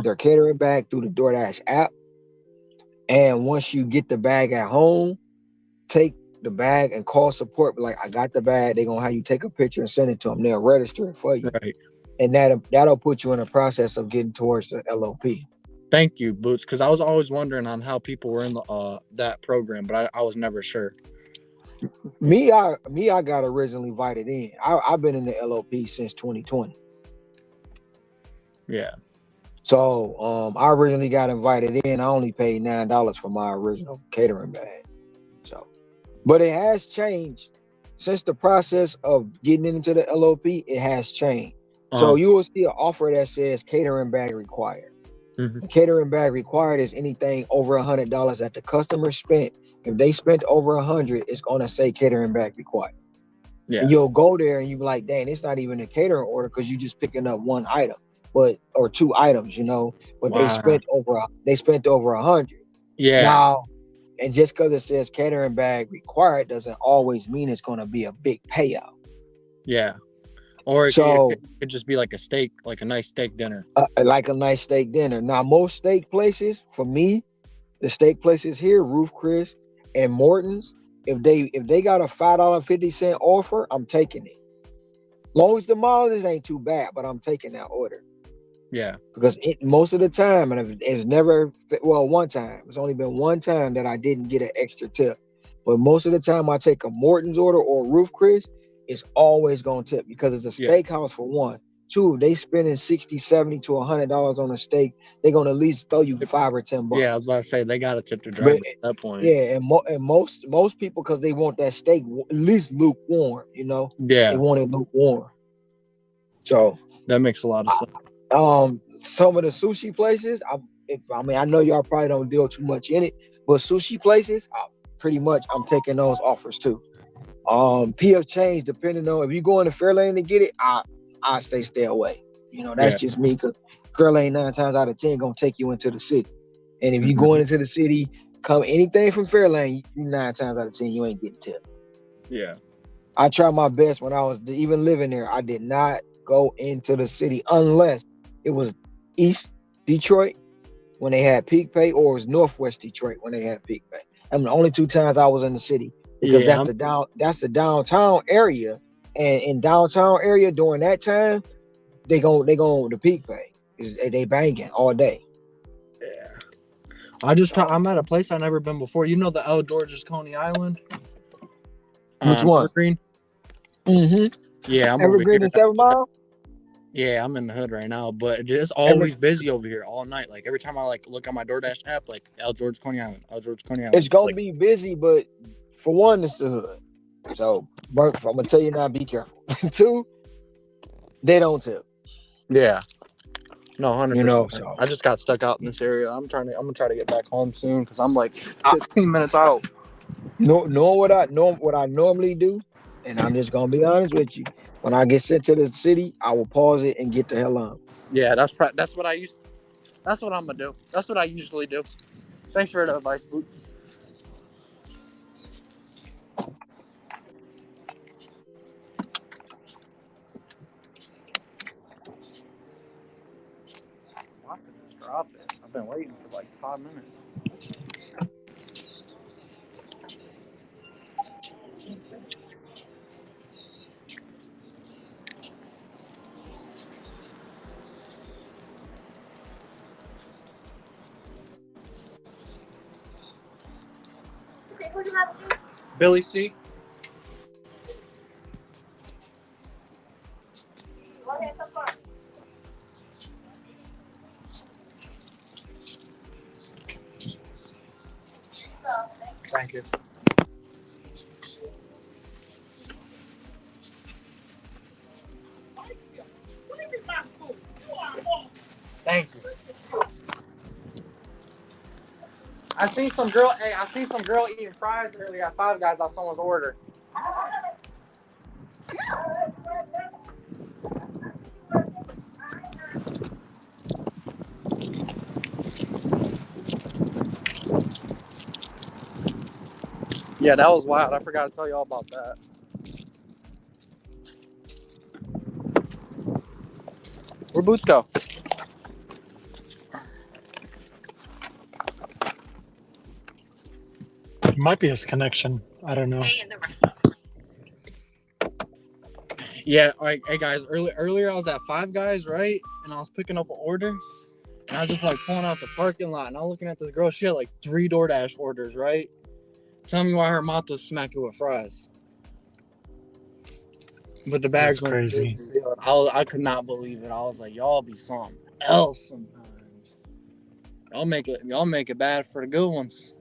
Speaker 1: their catering bag through the DoorDash app. And once you get the bag at home, take the bag and call support. Like, I got the bag. They're gonna have you take a picture and send it to them. They'll register it for you,
Speaker 3: Right.
Speaker 1: and that'll put you in the process of getting towards the LOP.
Speaker 3: Thank you, Boots, because I was always wondering on how people were in the that program, but I was never sure.
Speaker 1: I got originally invited in. I've been in the LOP since 2020.
Speaker 3: Yeah.
Speaker 1: So I originally got invited in. I only paid $9 for my original catering bag. So, but it has changed since the process of getting into the LOP. It has changed. So you will see an offer that says catering bag required.
Speaker 3: Mm-hmm.
Speaker 1: Catering bag required is anything over $100 that the customer spent. If they spent over 100, it's gonna say catering bag required.
Speaker 3: Yeah.
Speaker 1: And you'll go there and you'll be like, dang, it's not even a catering order because you just picking up one item, or two items, But
Speaker 3: Wow.
Speaker 1: they spent over 100.
Speaker 3: Yeah.
Speaker 1: Now, and just because it says catering bag required doesn't always mean it's gonna be a big payout.
Speaker 3: Yeah. Or it could just be like a steak, like a nice steak dinner.
Speaker 1: Like a nice steak dinner. Now, most steak places, for me, the steak places here, Roof Chris and Morton's, if they got a $5.50 offer, I'm taking it. Long as the mileage ain't too bad, but I'm taking that order.
Speaker 3: Yeah.
Speaker 1: Because most of the time, and it's never, one time, it's only been one time that I didn't get an extra tip. But most of the time I take a Morton's order or Roof Chris, it's always going to tip because it's a steakhouse for one. Two, they spending $60, $70 to $100 on a steak. They're going to at least throw you $5 or $10.
Speaker 3: Yeah, I was about to say they got to tip the driver at that point.
Speaker 1: Yeah, and most people, because they want that steak at least lukewarm,
Speaker 3: Yeah.
Speaker 1: They want it lukewarm. So
Speaker 3: that makes a lot of sense.
Speaker 1: Some of the sushi places, I know y'all probably don't deal too much in it, but sushi places, I'm taking those offers too. PF change, depending on if you go into Fairlane to get it, I stay away. That's just me, because Fairlane 9 times out of 10 gonna take you into the city, and if you going into the city, come anything from Fairlane, 9 times out of 10 you ain't getting tipped.
Speaker 3: Yeah,
Speaker 1: I tried my best when I was even living there. I did not go into the city unless it was East Detroit when they had peak pay, or it was Northwest Detroit when they had peak pay. The only 2 times I was in the city, because that's the downtown area, and in downtown area during that time, they go the peak pay is they banging all day.
Speaker 3: Yeah, I'm at a place I've never been before. The El George's Coney Island.
Speaker 1: Which one?
Speaker 3: Evergreen. Yeah, I'm
Speaker 1: Evergreen
Speaker 3: over
Speaker 1: and 7 Mile.
Speaker 3: Yeah, I'm in the hood right now, but it's always busy over here all night. Like every time I look at my DoorDash app, like El George Coney Island, El George Coney Island.
Speaker 1: It's gonna be busy, but for one, it's the hood. So I'm gonna tell you now, be careful. 2, they don't tip.
Speaker 3: Yeah. No, 100%.
Speaker 1: So
Speaker 3: I just got stuck out in this area. I'm gonna try to get back home soon because I'm like 15 minutes out.
Speaker 1: know what I normally do, and I'm just gonna be honest with you. When I get sent to the city, I will pause it and get the hell on.
Speaker 3: Yeah, that's what I used. That's what I'm gonna do. That's what I usually do. Thanks for the advice, Boot. I could just drop this. I've been waiting for like 5 minutes. Billy C. Thank you. Thank you. I seen some girl. Hey, I seen some girl eating fries earlier at Five Guys off someone's order. Yeah, that was wild. I forgot to tell you all about that. Where Boots go?
Speaker 8: It might be his connection. I don't know.
Speaker 3: Yeah, all right, hey guys. Earlier I was at Five Guys, right? And I was picking up an order, and I was just like pulling out the parking lot, and I was looking at this girl. She had like 3 DoorDash orders, right? Tell me why her mouth was smacking with fries. But the bags
Speaker 8: That's
Speaker 3: were
Speaker 8: crazy.
Speaker 3: sealed. I could not believe it. I was like, y'all be something else sometimes. Y'all make it bad for the good ones.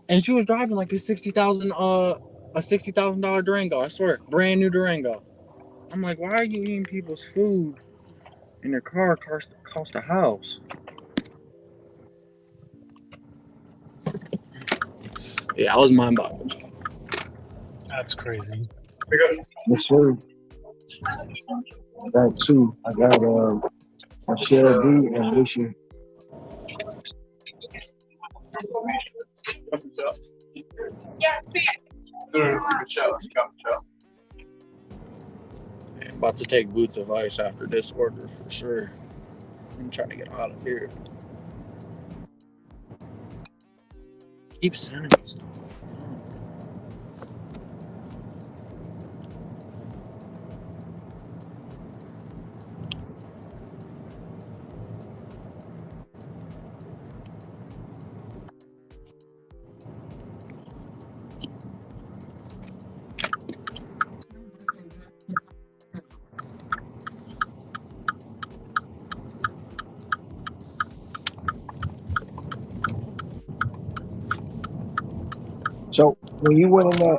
Speaker 3: And she was driving like a $60,000 Durango. I swear, brand new Durango. I'm like, why are you eating people's food in your car? Cost a house. Yeah, I was mind boggled.
Speaker 8: That's crazy.
Speaker 1: Yes, sir. That too. I got a Shell B and Lucian.
Speaker 3: I'm about to take Boots' advice after this order for sure. I'm trying to get out of here. Keep sending me stuff.
Speaker 1: So when you went in that,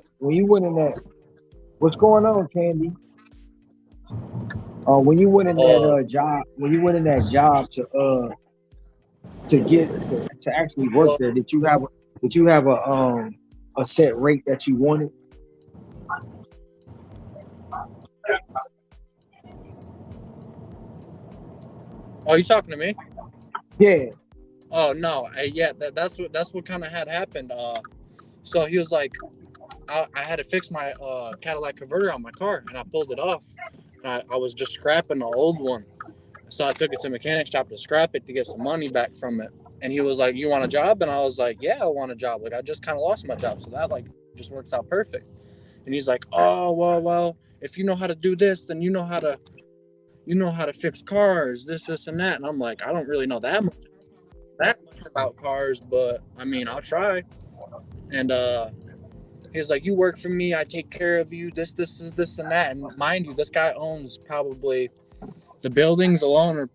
Speaker 1: what's going on, Candy? When you went in that job, when you went in that job to actually work
Speaker 3: Well,
Speaker 1: there, did you have a set rate that you wanted?
Speaker 3: oh, you talking to me?
Speaker 1: Yeah.
Speaker 3: Oh no, yeah, that's what kind of had happened. So he was like, I had to fix my catalytic converter on my car, and I pulled it off. And I was just scrapping the old one, so I took it to the mechanic shop to scrap it to get some money back from it. And he was like, "You want a job?" And I was like, "Yeah, I want a job. Like I just kind of lost my job, so that like just works out perfect." And he's like, "Oh well, if you know how to do this, then you know how to fix cars, this and that." And I'm like, I don't really know that much about cars, but I mean, I'll try. And he's like, you work for me, I take care of you, this is this and that. And mind you, this guy owns probably the buildings alone are,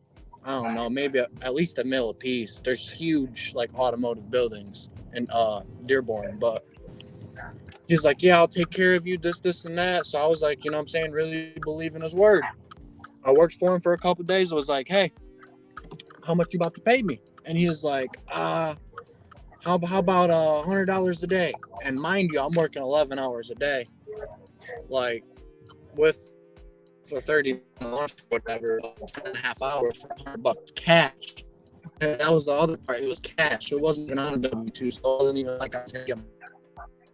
Speaker 3: I don't know, maybe at least a mil a piece. They're huge, like automotive buildings in Dearborn. But he's like, yeah, I'll take care of you, this and that. So I was like, you know what I'm saying, really believe in his word. I worked for him for a couple of days. I was like, hey, how much you about to pay me? And he was like, how about $100 a day? And mind you, I'm working 11 hours a day, like with the 30 lunch or whatever, 10.5 hours for $100 cash. And that was the other part. It was cash. It wasn't even on a W-2, so it wasn't even like I was gonna get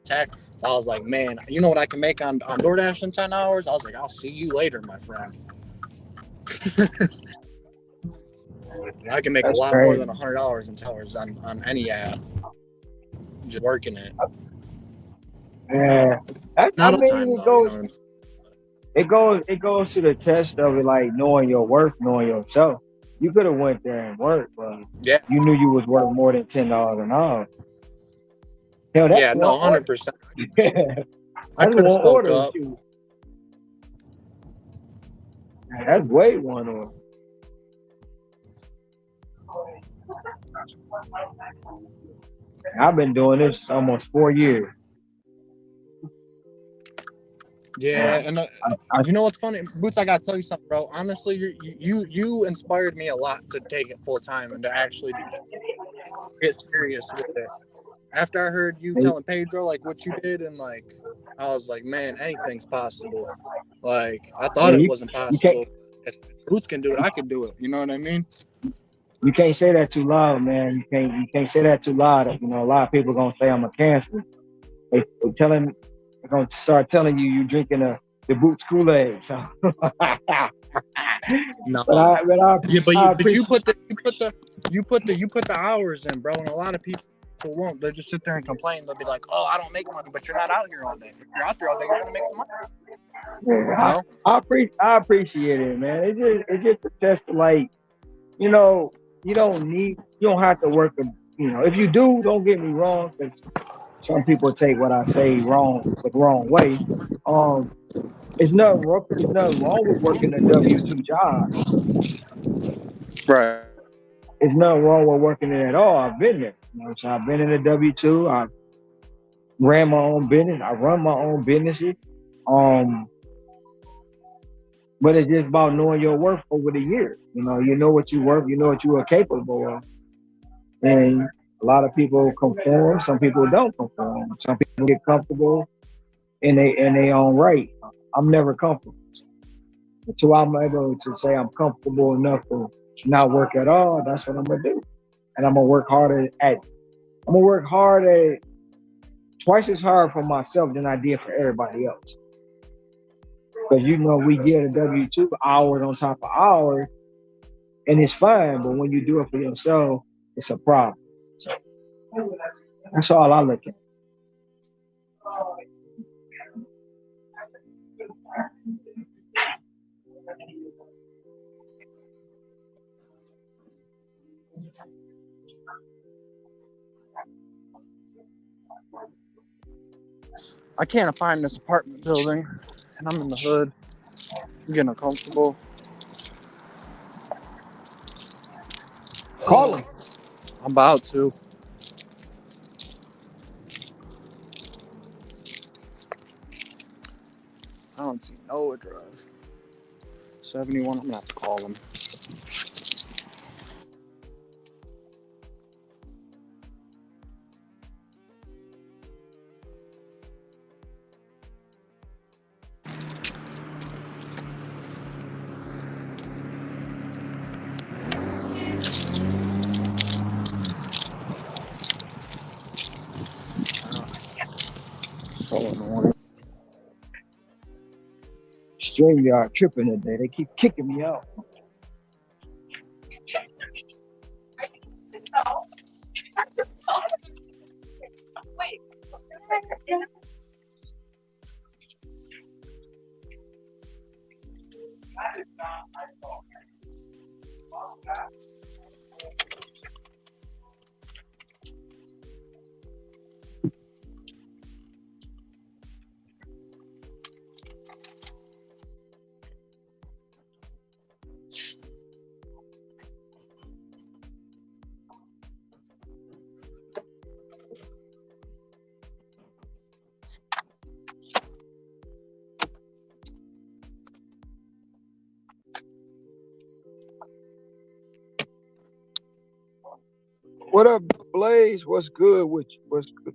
Speaker 3: tax. I was like, man, you know what I can make on DoorDash in 10 hours? I was like, I'll see you later, my friend. I can make a
Speaker 1: That's
Speaker 3: lot more
Speaker 1: crazy.
Speaker 3: than $100 in 10 hours on any app. Just working it.
Speaker 1: Yeah. I
Speaker 3: Not all the
Speaker 1: mean,
Speaker 3: time though, you know what I'm saying?
Speaker 1: it goes to the test of it, like knowing your worth, knowing yourself. You could have went there and worked, but
Speaker 3: Yeah.
Speaker 1: you knew you was worth more than $10 an hour. Hell, that's
Speaker 3: Yeah,
Speaker 1: one
Speaker 3: no,
Speaker 1: order.
Speaker 3: 100%. I
Speaker 1: That's
Speaker 3: could have
Speaker 1: one
Speaker 3: spoke
Speaker 1: order.
Speaker 3: up.
Speaker 1: Shoot. That's way one order. I've been doing this almost 4 years.
Speaker 3: Yeah, and
Speaker 1: I,
Speaker 3: you know what's funny, Boots? I gotta tell you something, bro. Honestly, you inspired me a lot to take it full time and to actually get serious with it. After I heard you telling Pedro like what you did, and like I was like, man, anything's possible. Like I thought it
Speaker 1: you,
Speaker 3: wasn't
Speaker 1: you can't
Speaker 3: possible. If Boots can do it, I can do it. You know what I mean?
Speaker 1: you can't say that too loud, man. You can't say that too loud. You know, a lot of people gonna say I'm a cancer. They're gonna start telling you drinking the Boots Kool-Aid. So, but
Speaker 3: No. Yeah, but
Speaker 1: I
Speaker 3: you
Speaker 1: appreciate.
Speaker 3: put the hours in, bro. And a lot of people won't. They just sit there and complain. They'll be like, "Oh, I don't make money," but you're not out here all day. If you're out there all day, you're gonna make the money. You know?
Speaker 1: I appreciate it, man. It's just a test of, like, you know, you don't have to work. If you do, don't get me wrong, because some people take what I say the wrong way. Um, it's nothing wrong with working a W-2 job.
Speaker 3: Right.
Speaker 1: It's nothing wrong with working it at all. I've been there. So I've been in a W-2. I ran my own business. I run my own businesses. Um, but it's just about knowing your worth over the years. You know what you worth. You know what you are capable of. And a lot of people conform. Some people don't conform. Some people get comfortable in their own right. I'm never comfortable until I'm able to say I'm comfortable enough to not work at all. That's what I'm gonna do, and I'm gonna work harder at. I'm gonna work hard at twice as hard for myself than I did for everybody else. Because we get a W-2 hours on top of hours, and it's fine. But when you do it for yourself, it's a problem. So that's all I look at.
Speaker 3: I can't find this apartment building, and I'm in the hood. I'm getting uncomfortable.
Speaker 1: Call them.
Speaker 3: I'm about to. I don't see no address. 71. I'm gonna have to call them. So annoying.
Speaker 1: StreamYard tripping today. They keep kicking me out. What up, Blaze? What's good with you? What's good?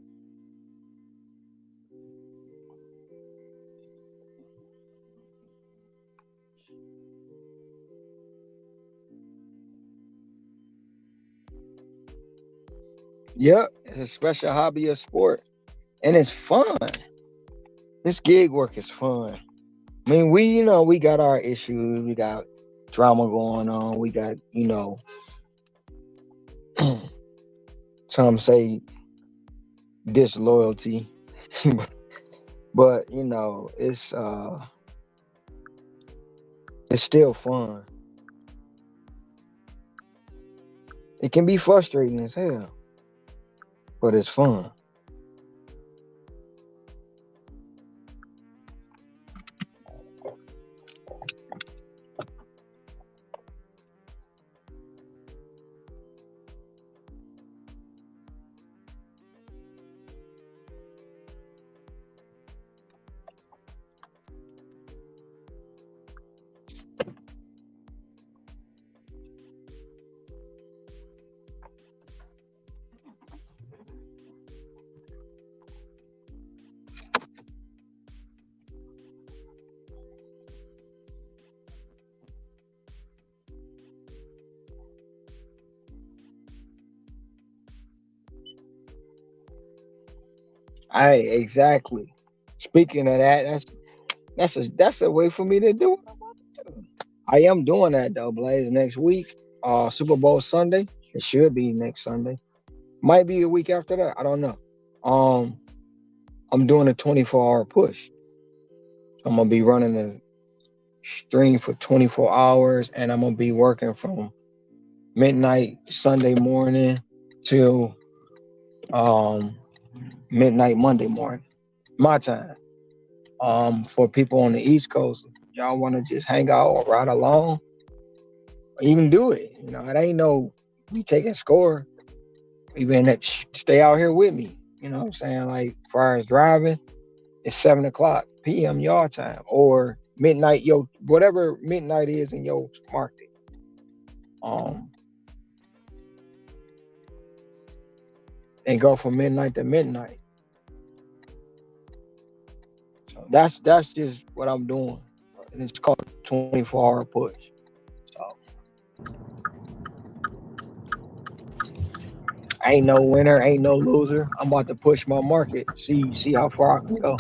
Speaker 1: Yep, it's a special hobby of sport, and it's fun. This gig work is fun. I mean, we got our issues. We got drama going on. We got, some say disloyalty, but it's still fun. It can be frustrating as hell, but it's fun. I exactly. Speaking of that, that's a way for me to do it. I am doing that though, Blaze. Next week, Super Bowl Sunday. It should be next Sunday. Might be a week after that. I don't know. Um, I'm doing a 24-hour push. I'm gonna be running a stream for 24 hours, and I'm gonna be working from midnight Sunday morning till um midnight Monday morning, my time. For people on the East Coast, y'all want to just hang out or ride along, or even do it. It ain't no we taking score. Even that stay out here with me. You know what I'm saying? Like, as far as driving, it's 7 o'clock p.m. y'all time or midnight, whatever midnight is in your market. Um, and go from midnight to midnight. So that's just what I'm doing, and it's called 24-hour push. So ain't no winner, ain't no loser. I'm about to push my market, see how far I can go.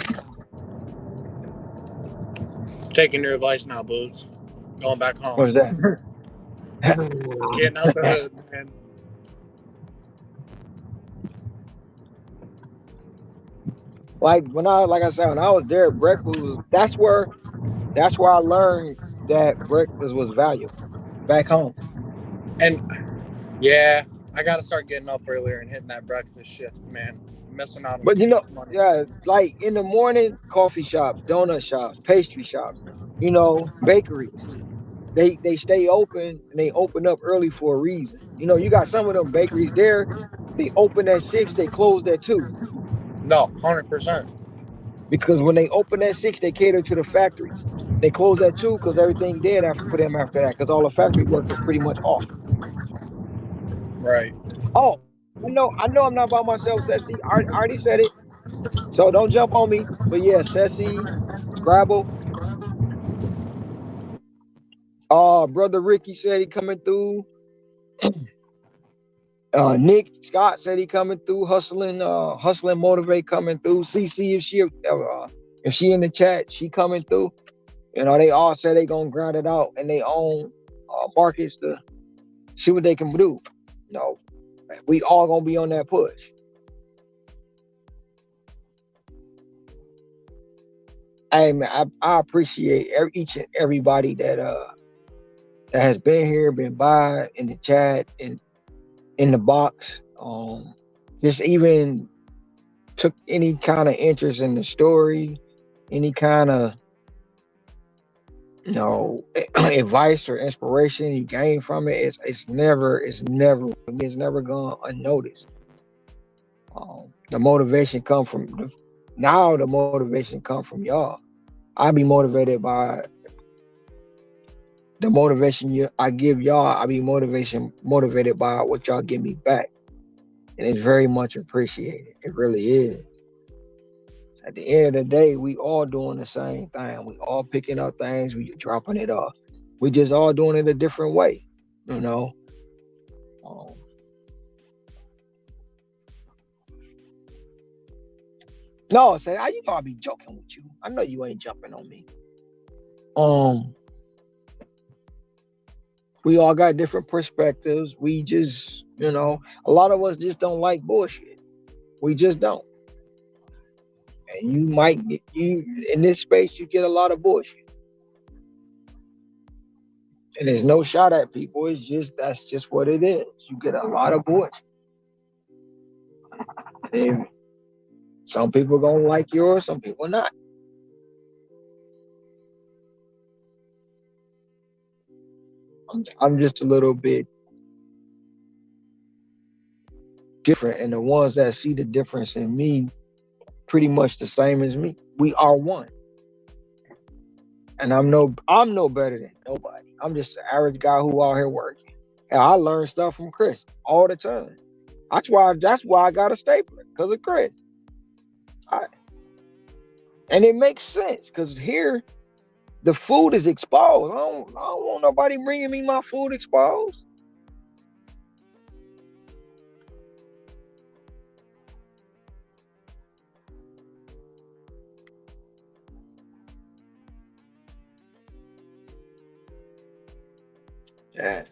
Speaker 3: Taking your advice now, Boots. Going back home.
Speaker 1: What's that?
Speaker 3: Getting out the hood, man.
Speaker 1: Like I said, when I was there, breakfast was that's where I learned that breakfast was valuable back home.
Speaker 3: And yeah, I got to start getting up earlier and hitting that breakfast shift, man. I'm missing out on
Speaker 1: But
Speaker 3: too much money.
Speaker 1: yeah, like in the morning, coffee shops, donut shops, pastry shops, bakeries. They stay open and they open up early for a reason. You got some of them bakeries there, they open at 6, they close at 2.
Speaker 3: No, 100%.
Speaker 1: Because when they open at 6, they cater to the factories. They close at 2 because everything dead after for them after that, because all the factory work is pretty much off.
Speaker 3: Right.
Speaker 1: Oh, I know I'm not by myself, Ceci. I already said it. So don't jump on me. But yeah, Ceci, Scrabble. Brother Ricky said he coming through. Nick Scott said he coming through. Hustling motivate coming through. CC if she in the chat, she coming through. They all say they gonna grind it out in their own markets to see what they can do. You know, we all gonna be on that push. Hey man, I appreciate each and everybody that has been here, been by in the chat and in the box. Just even took any kind of interest in the story, any kind of advice or inspiration you gain from it. It's never gone unnoticed. The motivation come from now. The motivation come from y'all. I be motivated by the motivation I give y'all. I be motivated by what y'all give me back. and it's very much appreciated. It really is. At the end of the day, we all doing the same thing. We all picking up things, we dropping it off. We just all doing it a different way, you know. Um, no, say, I you know I be joking with you. I know you ain't jumping on me. Um, we all got different perspectives. We just, a lot of us just don't like bullshit. We just don't. And you might get you in this space, you get a lot of bullshit. And there's no shot at people. It's just that's just what it is. You get a lot of bullshit. And some people gonna like yours, some people not. I'm just a little bit different, and the ones that see the difference in me, pretty much the same as me. We are one, and I'm no better than nobody. I'm just an average guy who out here working, and I learn stuff from Chris all the time. That's why I got a stapler because of Chris. I, and it makes sense because here the food is exposed. I don't want nobody bringing me my food exposed. Yeah.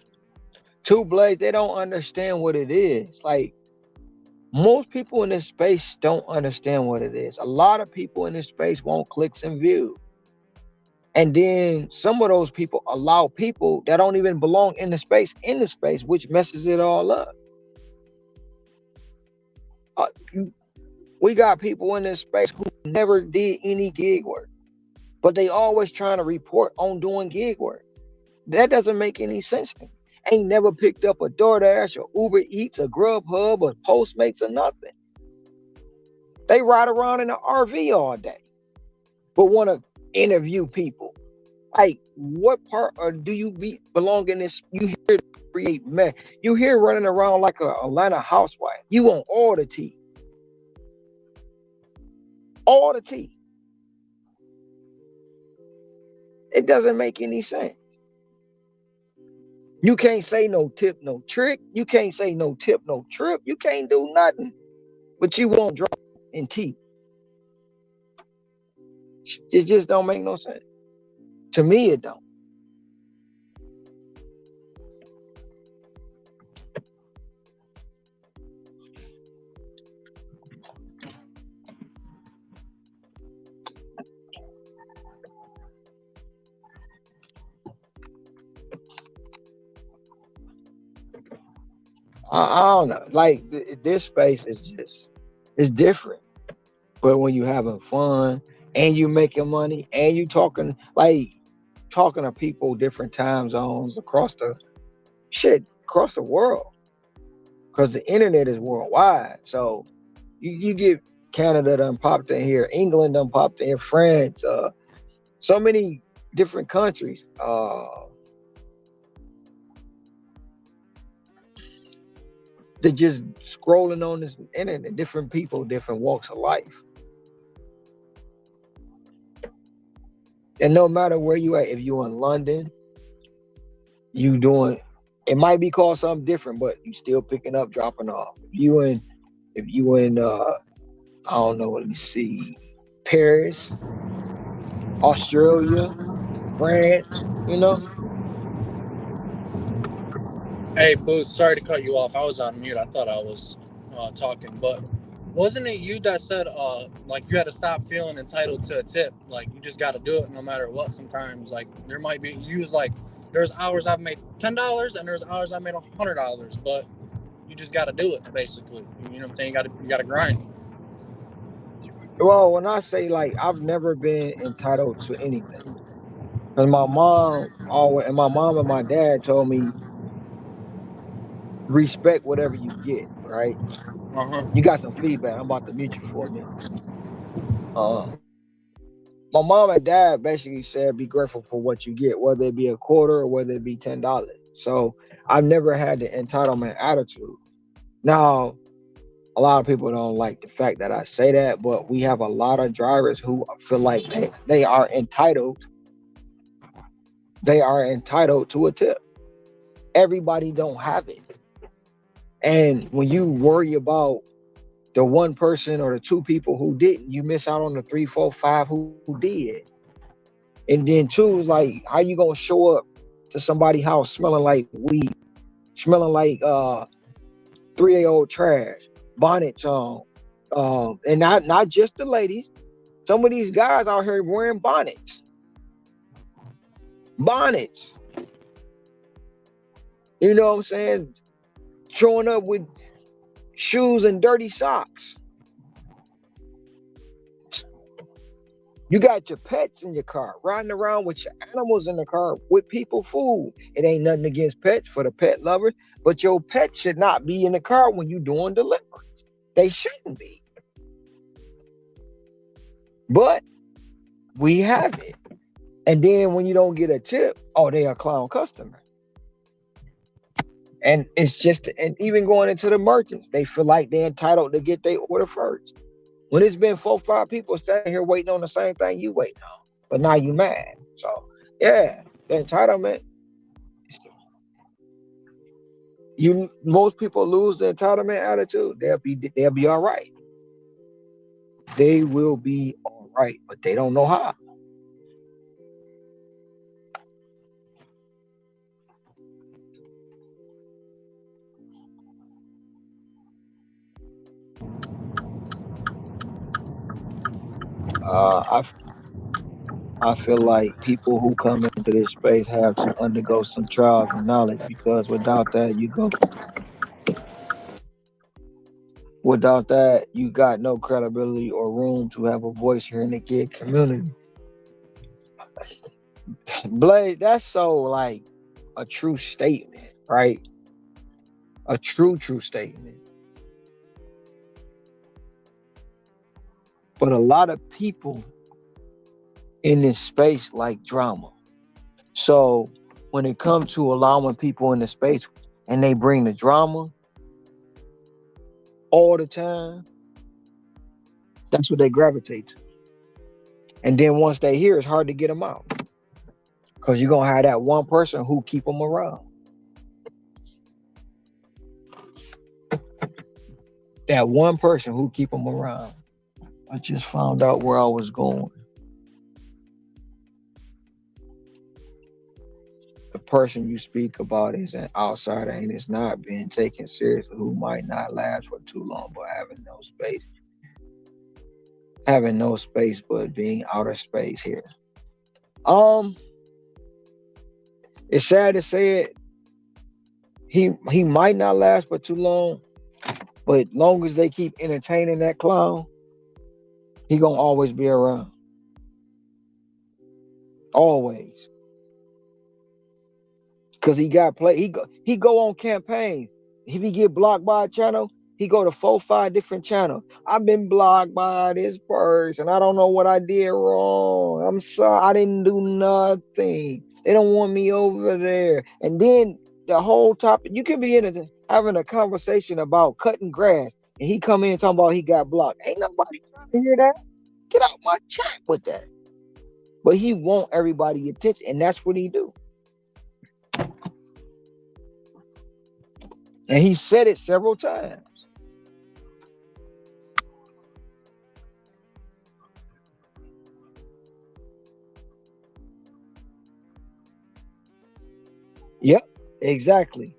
Speaker 1: Two blades, they don't understand what it is. Like most people in this space don't understand what it is. A lot of people in this space want clicks and views. And then some of those people allow people that don't even belong in the space, which messes it all up. Uh, we got people in this space who never did any gig work, but they always trying to report on doing gig work. That doesn't make any sense to me. Ain't never picked up a DoorDash or Uber Eats or Grubhub or Postmates or nothing. They ride around in an RV all day, but want to interview people. Like, what part do you belong in this? You here to create mess. You here running around like a Atlanta housewife. You want all the tea. All the tea. It doesn't make any sense. You can't say no tip, no trick. You can't say no tip, no trip. You can't do nothing. But you won't drop in tea. It just don't make no sense. To me, it don't. I don't know. Like this space is just it's different. But when you having fun and you making money and you talking to people different time zones across the world, because the internet is worldwide. So you get Canada done popped in here, England done popped in, France, so many different countries. They're just scrolling on this internet, different people, different walks of life. And no matter where you at, if you in London, you doing it might be called something different, but you still picking up, dropping off. If you in I don't know, let me see, Paris, Australia, France, you know?
Speaker 3: Hey, Booth, sorry to cut you off. I was on mute. I thought I was talking, but wasn't it you that said like you had to stop feeling entitled to a tip? Like you just got to do it no matter what. Sometimes like there might be you was like there's hours I've made $10 and there's hours I made $100, but you just got to do it basically. You know what I'm saying? You got to grind.
Speaker 1: Well, when I say like I've never been entitled to anything. Because my mom and my dad told me respect whatever you get, right?
Speaker 3: Uh huh.
Speaker 1: You got some feedback. I'm about to mute you for a minute. Uh, my mom and dad basically said be grateful for what you get, whether it be a quarter or whether it be $10. So I've never had the entitlement attitude. Now, A lot of people don't like the fact that I say that, but we have a lot of drivers who feel like they are entitled. They are entitled to a tip. Everybody don't have it. And when you worry about the one person or the two people who didn't, you miss out on the three, four, five who did. And then two, like how you gonna show up to somebody's house smelling like weed, smelling like 3-day old trash, bonnets on, and not just the ladies. Some of these guys out here wearing bonnets, bonnets. You know what I'm saying? Showing up with shoes and dirty socks. You got your pets in your car, riding around with your animals in the car with people food. It ain't nothing against pets for the pet lovers, but your pet should not be in the car when you doing deliveries. They shouldn't be. But we have it. And then when you don't get a tip, oh, they a clown customer. And it's just, and even going into the merchants, they feel like they're entitled to get their order first. When it's been 4, 5 people standing here waiting on the same thing you waiting on, but now you mad. So yeah, the entitlement. Most people lose the entitlement attitude. They'll be all right. They will be all right, but they don't know how. I feel like people who come into this space have to undergo some trials and knowledge because without that you got no credibility or room to have a voice here in the gig community. Blade, that's so like a true statement, right? A true statement. But a lot of people in this space like drama. So when it comes to allowing people in the space and they bring the drama all the time, that's what they gravitate to. And then once they hear, it's hard to get them out because you're gonna have that one person who keep them around. That one person who keep them around. I just found out where I was going. The person you speak about is an outsider and is not being taken seriously, who might not last for too long, but having no space, but being outer space here. Um, it's sad to say it. He might not last for too long, but long as they keep entertaining that clown, he gonna always be around. Always. Cause he got play. He go on campaigns. If he get blocked by a channel, he go to 4, 5 different channels. I've been blocked by this person. I don't know what I did wrong. I'm sorry. I didn't do nothing. They don't want me over there. And then the whole topic, you can be having a conversation about cutting grass, and he come in talking about he got blocked. Ain't nobody trying to hear that. Get out my chat with that. But he want everybody attention, and that's what he do. And he said it several times. Yep, exactly.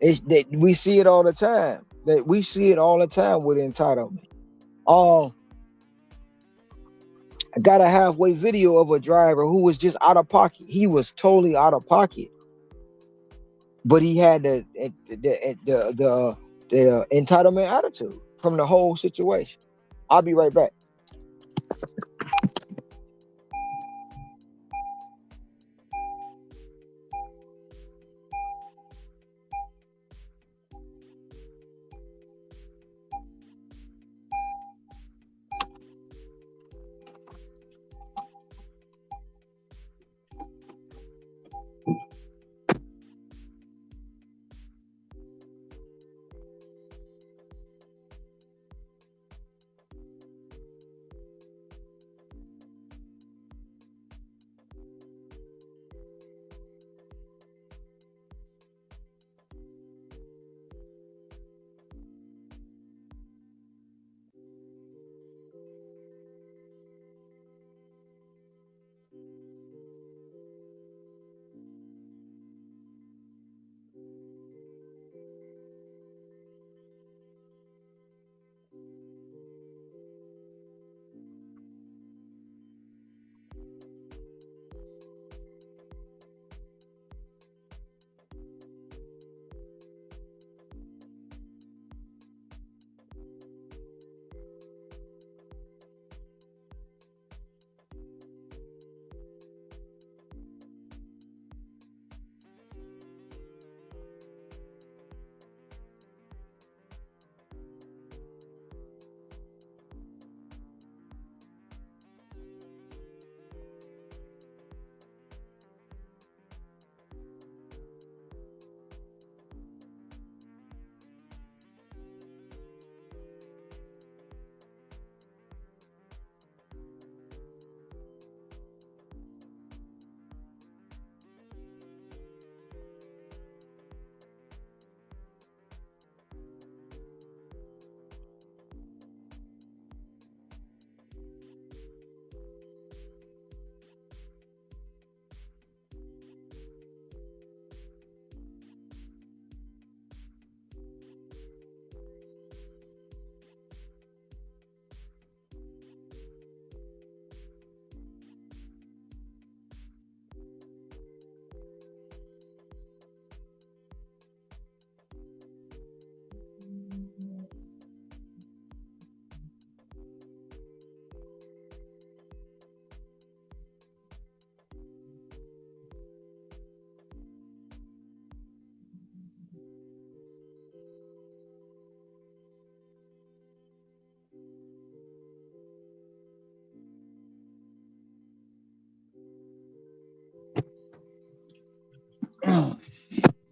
Speaker 1: It's that we see it all the time. That we see it all the time with entitlement. Um, I got a halfway video of a driver who was just out of pocket. He was totally out of pocket, but he had the entitlement attitude from the whole situation. I'll be right back.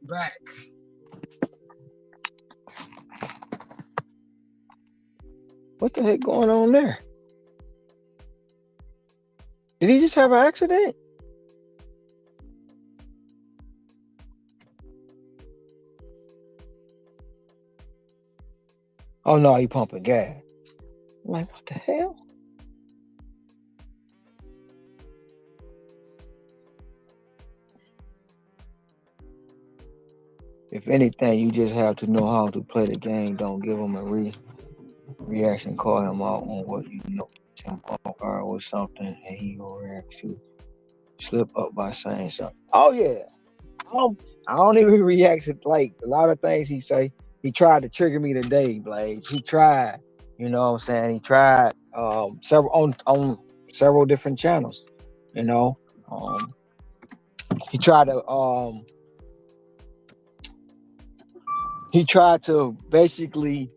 Speaker 1: Back. What the heck going on there? Did he just have an accident? Oh no, he pumping gas. I'm like, what the hell? If anything, you just have to know how to play the game. Don't give him a reaction. Call him out on what you know. Him off guard or something, and he will react to slip up by saying something. Oh yeah, I don't even react to like a lot of things he say. He tried to trigger me today, Blade. He tried. You know what I'm saying? He tried several on several different channels. You know, um, he he tried to basically.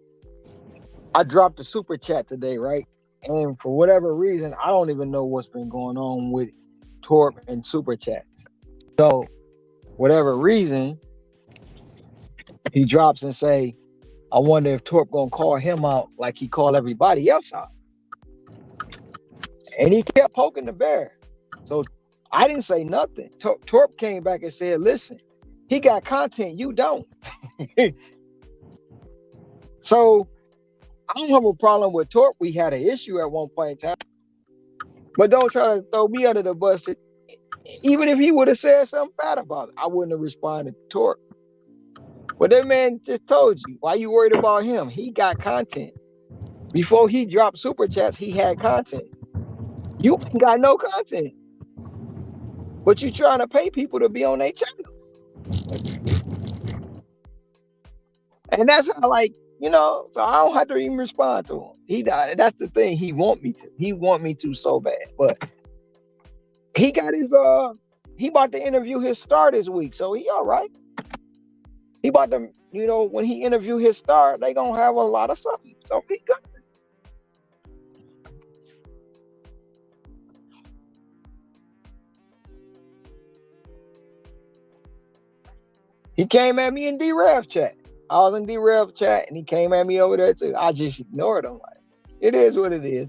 Speaker 1: I dropped a super chat today, right? And for whatever reason, I don't even know what's been going on with Torp and super chats. So whatever reason, he drops and say, I wonder if Torp gonna call him out like he called everybody else out. And he kept poking the bear. So I didn't say nothing. Torp came back and said, listen, he got content, you don't. So I don't have a problem with Torp. We had an issue at one point in time. But don't try to throw me under the bus. Even if he would have said something bad about it, I wouldn't have responded to Torp. But that man just told you, why you worried about him? He got content. Before he dropped super chats, he had content. You ain't got no content. But you trying to pay people to be on their channel. And that's how, like, you know, so I don't have to even respond to him. He died. And that's the thing. He want me to. He want me to so bad. But he got his he about to interview his star this week. So he all right. He about to, you know, when he interview his star, they gonna have a lot of something. So he good. He came at me in D-Rev chat. I was in D-Rev chat and he came at me over there too. I just ignored him. Like, it is what it is.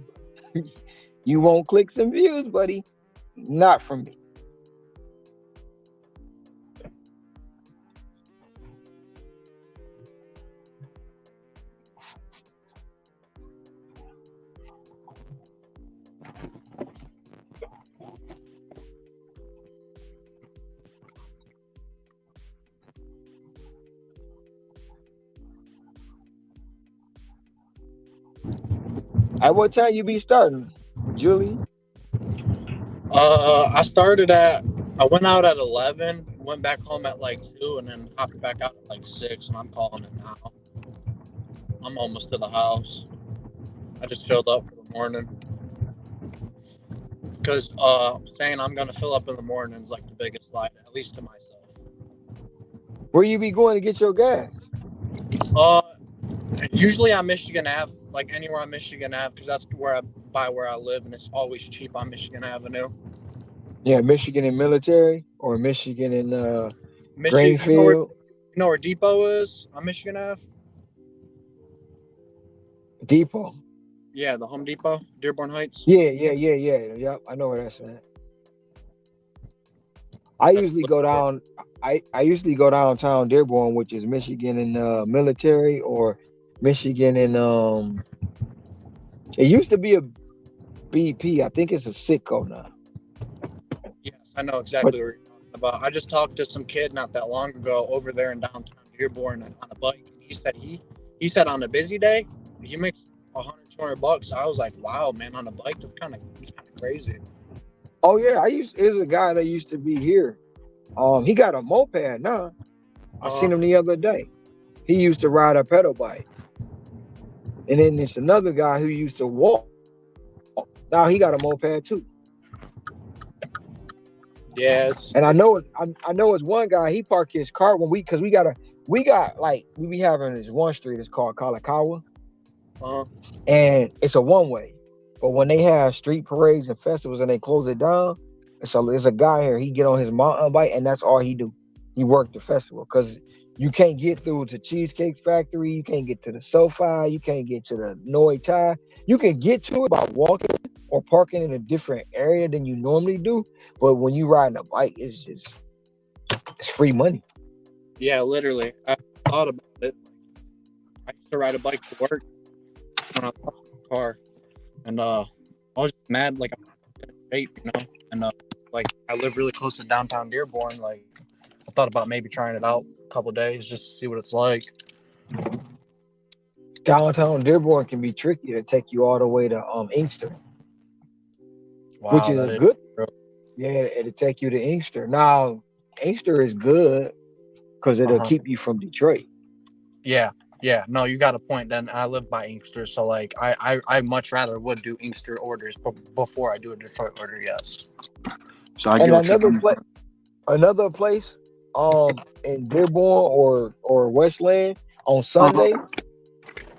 Speaker 1: You won't click some views, buddy. Not from me. At what time you be starting, Julie?
Speaker 3: I went out at 11, went back home at like 2, and then hopped back out at like 6, and I'm calling it now. I'm almost to the house. I just filled up for the morning. Because saying I'm going to fill up in the morning is like the biggest lie, at least to myself.
Speaker 1: Where you be going to get your gas?
Speaker 3: Usually on Michigan Ave, like anywhere on Michigan Ave, because that's where I live, and it's always cheap on Michigan Avenue.
Speaker 1: Yeah, Michigan and Military, or Michigan and
Speaker 3: Michigan,
Speaker 1: Greenfield.
Speaker 3: You know where Depot is on Michigan Ave?
Speaker 1: Depot.
Speaker 3: Yeah, the Home Depot, Dearborn Heights.
Speaker 1: Yeah. Yep, I know where that's at. I usually go down. I usually go downtown Dearborn, which is Michigan and Military, or Michigan and It used to be a BP. I think it's a Sitco now.
Speaker 3: Yes, I know exactly what you're talking about. I just talked to some kid not that long ago over there in downtown Dearborn on a bike, and he said on a busy day he makes $100-$200. I was like, wow, man, on a bike that's kind of crazy.
Speaker 1: Oh yeah, there's a guy that used to be here. He got a moped now. I seen him the other day. He used to ride a pedal bike. And then there's another guy who used to walk. Now he got a moped too.
Speaker 3: Yeah,
Speaker 1: and I know it's one guy. He parked his car when we be having this one street. It's called Kalakaua, and it's a one way. But when they have street parades and festivals and they close it down, so there's a guy here. He get on his mountain bike and that's all he do. He worked the festival because you can't get through to Cheesecake Factory, you can't get to the SoFi, you can't get to the Noi Tai. You can get to it by walking or parking in a different area than you normally do. But when you riding a bike, it's free money.
Speaker 3: Yeah, literally. I thought about it. I used to ride a bike to work when I was in the car, and I was just mad, like I'm in shape, and like I live really close to downtown Dearborn. Like I thought about maybe trying it out a couple days just to see what it's like.
Speaker 1: Downtown Dearborn can be tricky to take you all the way to Inkster, which
Speaker 3: Wow,
Speaker 1: is
Speaker 3: that
Speaker 1: a
Speaker 3: is
Speaker 1: good.
Speaker 3: true.
Speaker 1: Yeah, it'll take you to Inkster. Now, Inkster is good because it'll
Speaker 3: Uh-huh.
Speaker 1: keep you from Detroit.
Speaker 3: Yeah, yeah. No, you got a point. Then I live by Inkster, so like I much rather would do Inkster orders before I do a Detroit order. Yes. So I get
Speaker 1: And
Speaker 3: what you're coming from.
Speaker 1: another place, in Dearborn or Westland on
Speaker 3: Uh-huh.
Speaker 1: Sunday,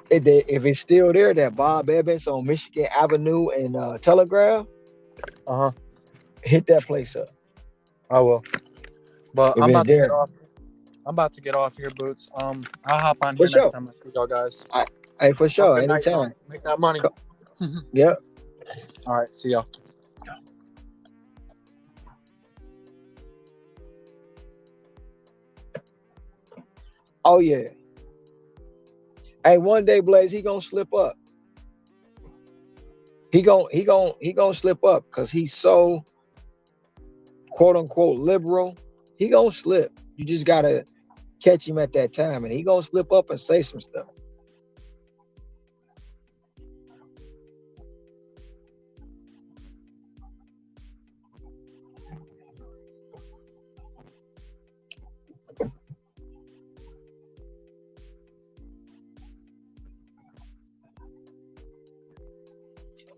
Speaker 1: if it's still there, that Bob Evans on Michigan Avenue and Telegraph,
Speaker 3: Uh-huh.
Speaker 1: hit that place up
Speaker 3: I will. But
Speaker 1: if
Speaker 3: I'm
Speaker 1: it's
Speaker 3: about to get
Speaker 1: there.
Speaker 3: off. I'm about to get off here, Boots. I'll hop on
Speaker 1: For
Speaker 3: here next
Speaker 1: sure.
Speaker 3: time I see y'all guys.
Speaker 1: I, hey, for
Speaker 3: Have a
Speaker 1: sure.
Speaker 3: good night, y'all.
Speaker 1: Anytime.
Speaker 3: Make that money.
Speaker 1: Yep.
Speaker 3: All right. See y'all.
Speaker 1: Oh yeah. Hey, one day, Blaze, he gonna slip up. He gonna slip up because he's so quote unquote liberal. He gonna slip. You just gotta catch him at that time, and he gonna slip up and say some stuff.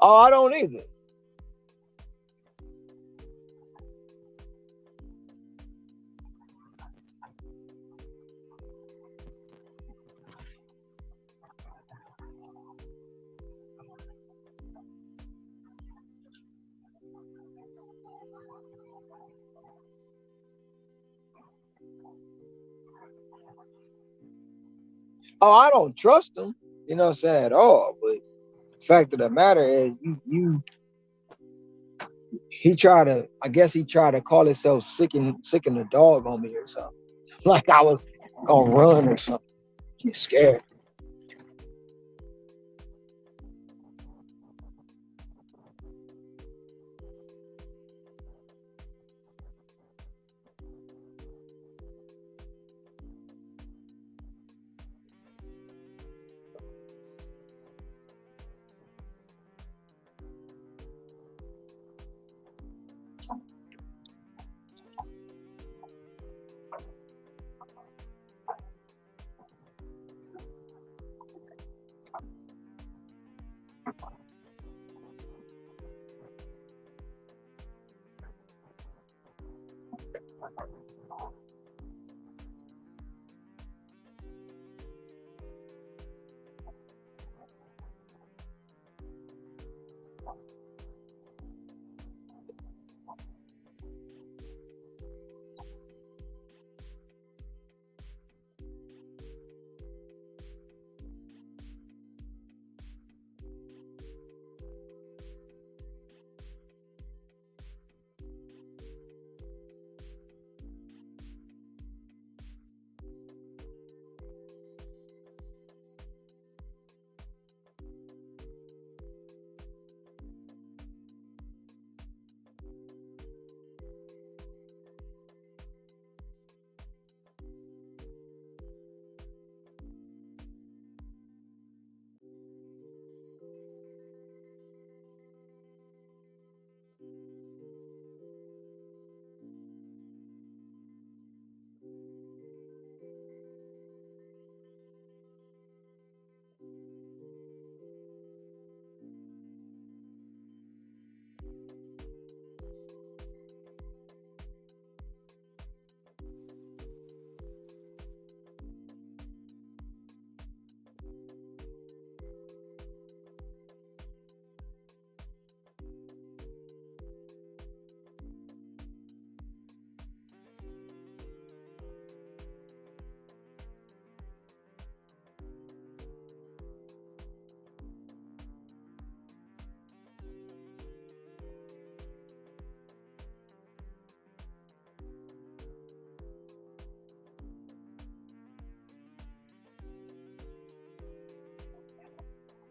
Speaker 1: Oh, I don't either. Oh, I don't trust him. You know what I'm saying, at all. But the fact of the matter is, you he tried to. I guess he tried to call himself sick and the dog on me or something. Like I was gonna run or something. Get scared.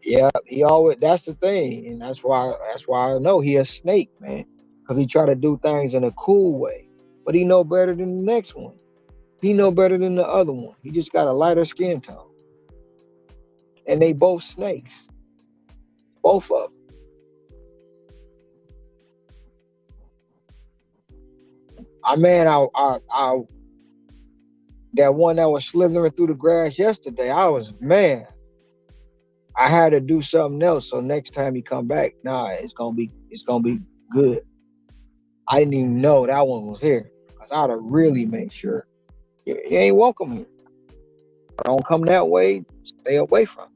Speaker 1: Yeah, he always. That's the thing, and that's why I know he a snake, man. Because he try to do things in a cool way, but he know better than the next one. He know better than the other one. He just got a lighter skin tone, and they both snakes, both of them. I man, that one that was slithering through the grass yesterday. I was man. I had to do something else. So next time he come back, nah, it's gonna be good. I didn't even know that one was here because I'd have really made sure you ain't welcome here. Don't come that way. Stay away from.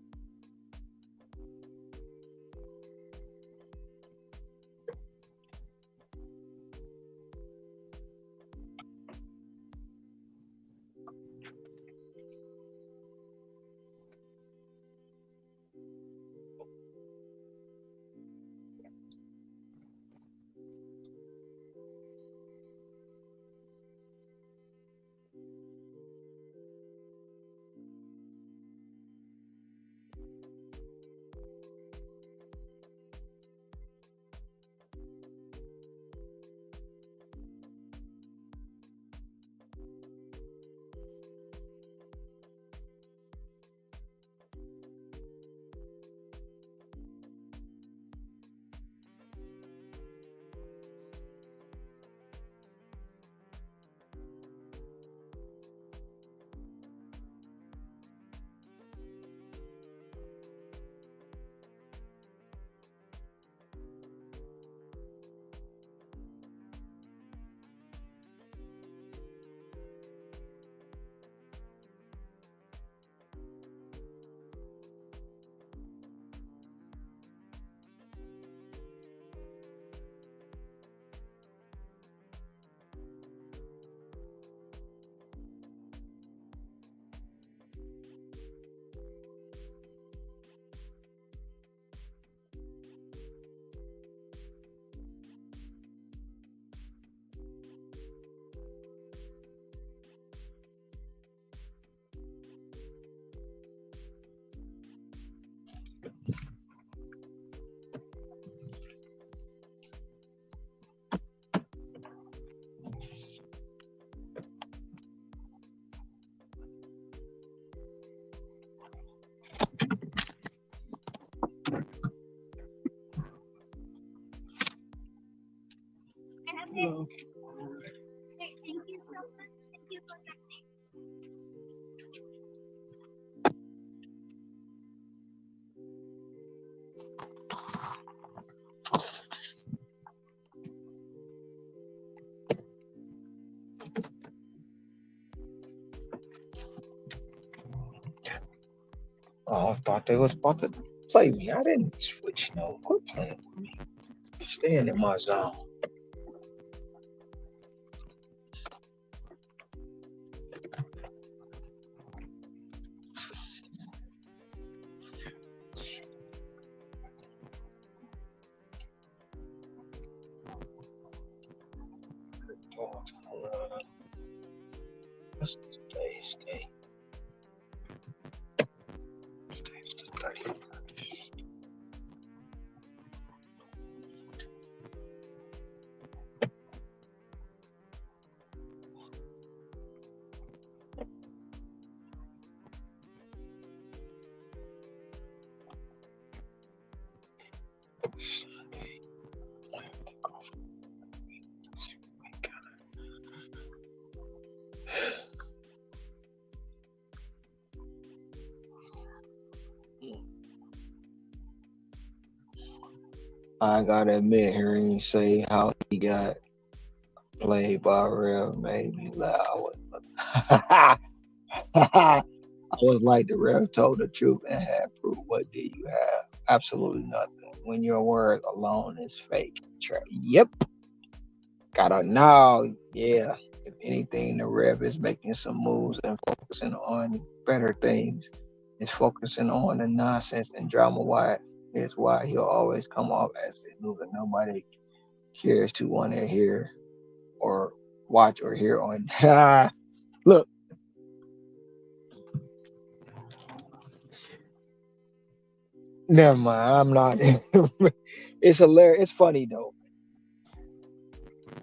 Speaker 1: Oh, I thought they was about to play me. I didn't switch. No, quit playing with me. Staying in my zone. What's today's date? Today's the 30th. Sunday. I gotta admit, hearing you say how he got played by Rev made me laugh. I was like, the Rev told the truth and had proof. What did you have? Absolutely nothing. When your word alone is fake. Yep. Gotta now, yeah. If anything, the Rev is making some moves and focusing on better things. Is focusing on the nonsense and drama. Why is why he'll always come off as a loser. Nobody cares to want to hear or watch or hear on. Look, Never mind. I'm not. It's hilarious. It's funny though.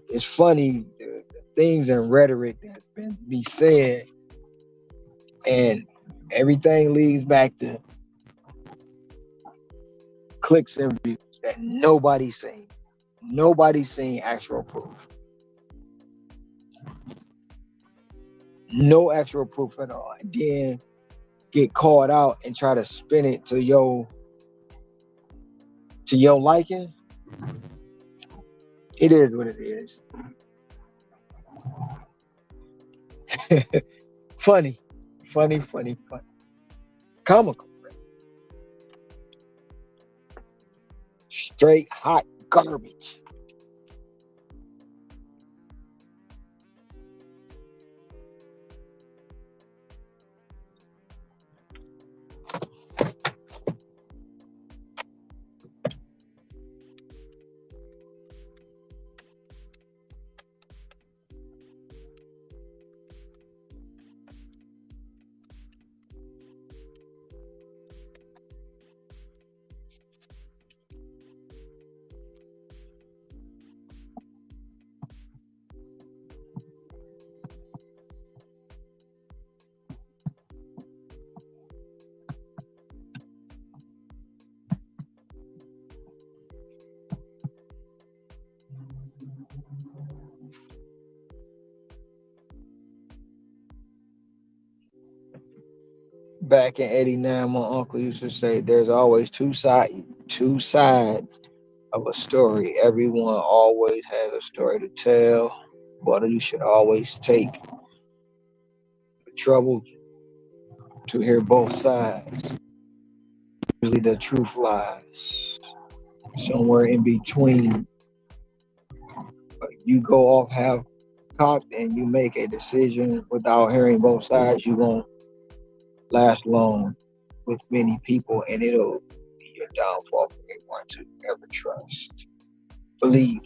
Speaker 1: It's funny the things and rhetoric that's been be said, and everything leads back to clicks and views that nobody's seen. Nobody's seen actual proof. No actual proof at all. And then get caught out and try to spin it to your liking. It is what it is. Funny, funny, funny, funny. Comical. Straight hot garbage. Back in '89, my uncle used to say, "There's always two sides of a story. Everyone always has a story to tell, but you should always take the trouble to hear both sides. Usually, the truth lies somewhere in between. But you go off half cocked and you make a decision without hearing both sides. You won't last long with many people, and it'll be your downfall for anyone to ever trust. Believe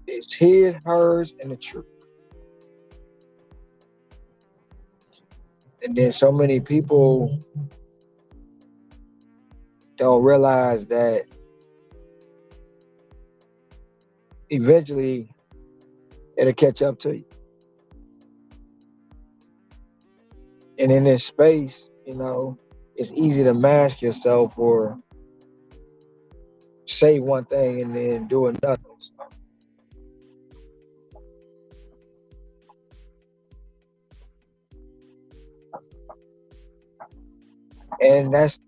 Speaker 1: it's his, hers, and the truth." And then so many people don't realize that eventually it'll catch up to you. And in this space, it's easy to mask yourself or say one thing and then do another. And that's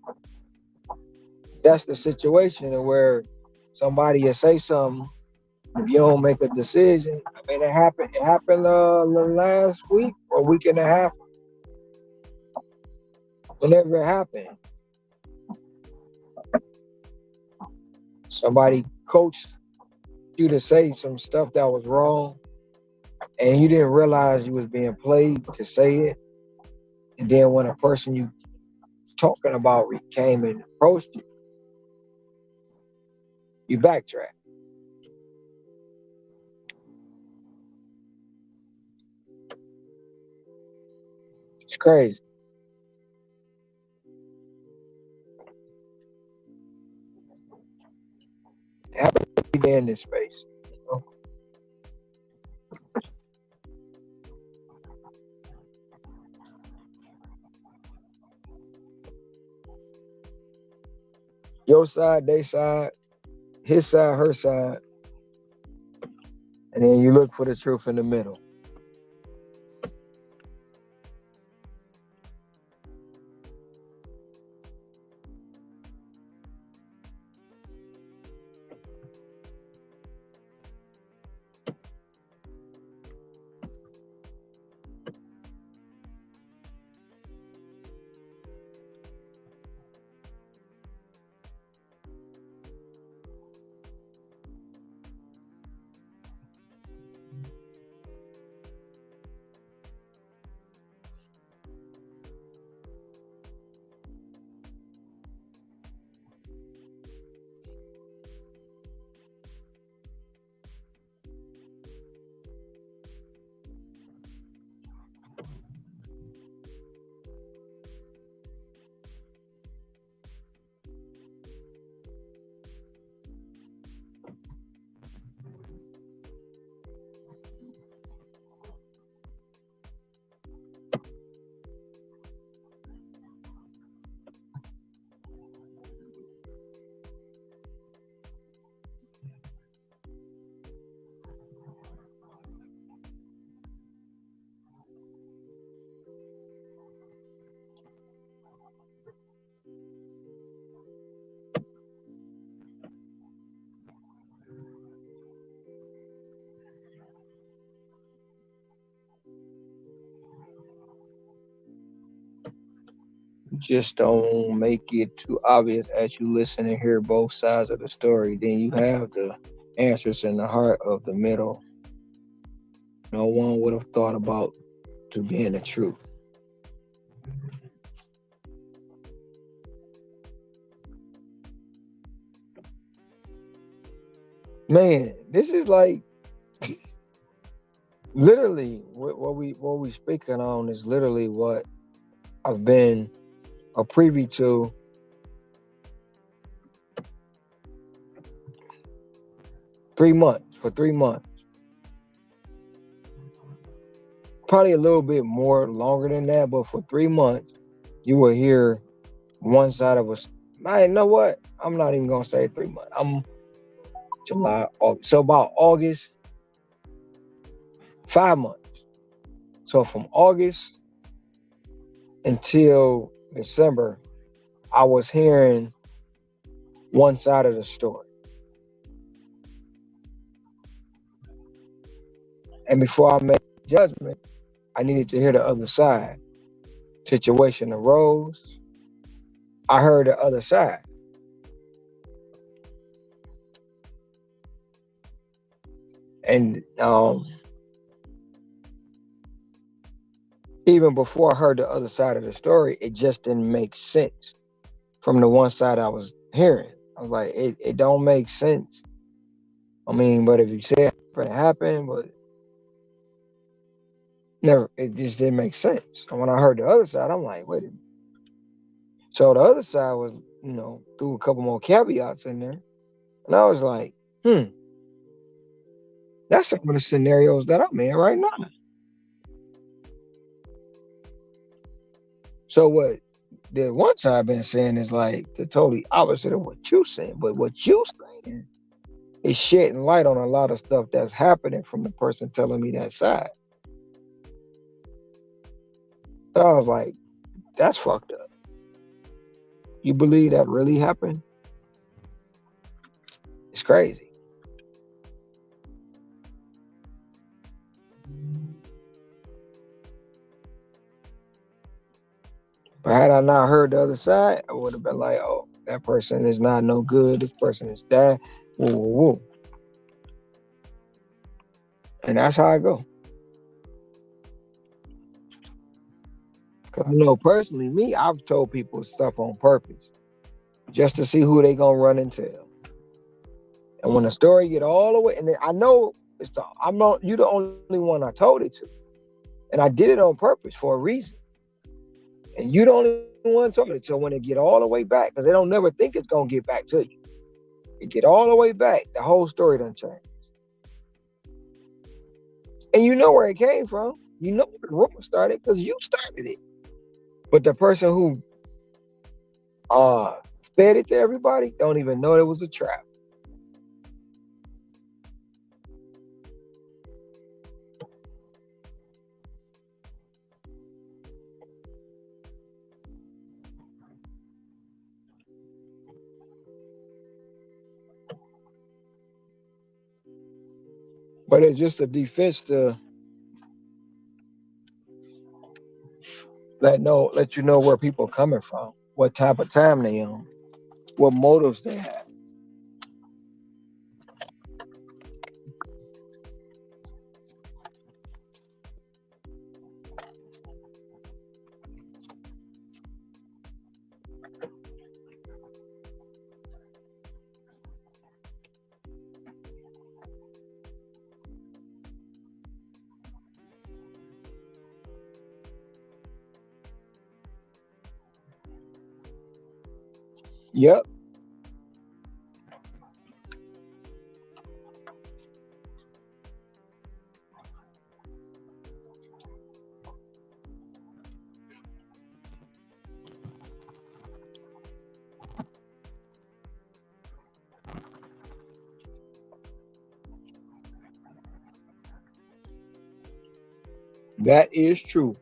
Speaker 1: the situation where somebody will say something. If you don't make a decision, I mean, it happened. It happened last week or week and a half. Whenever it happened, somebody coached you to say some stuff that was wrong, and you didn't realize you was being played to say it. And then when a person you was talking about came and approached you, you backtrack. It's crazy. It happens every day in this space. Your side, they side, his side, her side, and then you look for the truth in the middle. just don't make it too obvious as you listen and hear both sides of the story. Then you have the answers in the heart of the middle. No one would have thought about to being the truth. Man, this is like literally what we speaking on is literally what I've been a privy to 3 months for 3 months. Probably a little bit more longer than that, but for 3 months, you will hear one side of us. Man, you know what? I'm not even gonna say 3 months. I'm July, August. So about August, 5 months. So from August until December, I was hearing one side of the story. And before I made a judgment, I needed to hear the other side. Situation arose. I heard the other side. And even before I heard the other side of the story, it just didn't make sense from the one side I was hearing. I was like, it don't make sense. I mean, but if you say it happened, but never, it just didn't make sense. And when I heard the other side, I'm like, wait a minute. So the other side was, threw a couple more caveats in there. And I was like, that's some of the scenarios that I'm in right now. So what the one side been saying is like the totally opposite of what you saying. But what you saying is shedding light on a lot of stuff that's happening from the person telling me that side. So I was like, that's fucked up. You believe that really happened? It's crazy. But had I not heard the other side, I would have been like, oh, that person is not no good. This person is that. Woo, woo, woo. And that's how I go. Because I know personally, me, I've told people stuff on purpose just to see who they gonna run into. And when the story get all the way, and then I know I'm not you the only one I told it to, and I did it on purpose for a reason. And you the only one told it. So when it get all the way back, because they don't never think it's gonna get back to you. It get all the way back, the whole story done changed. And you know where it came from. You know where the rumor started because you started it. But the person who fed it to everybody don't even know it was a trap. But it's just a defense to let you know where people are coming from, what type of time they on, what motives they have. Yep. That is true.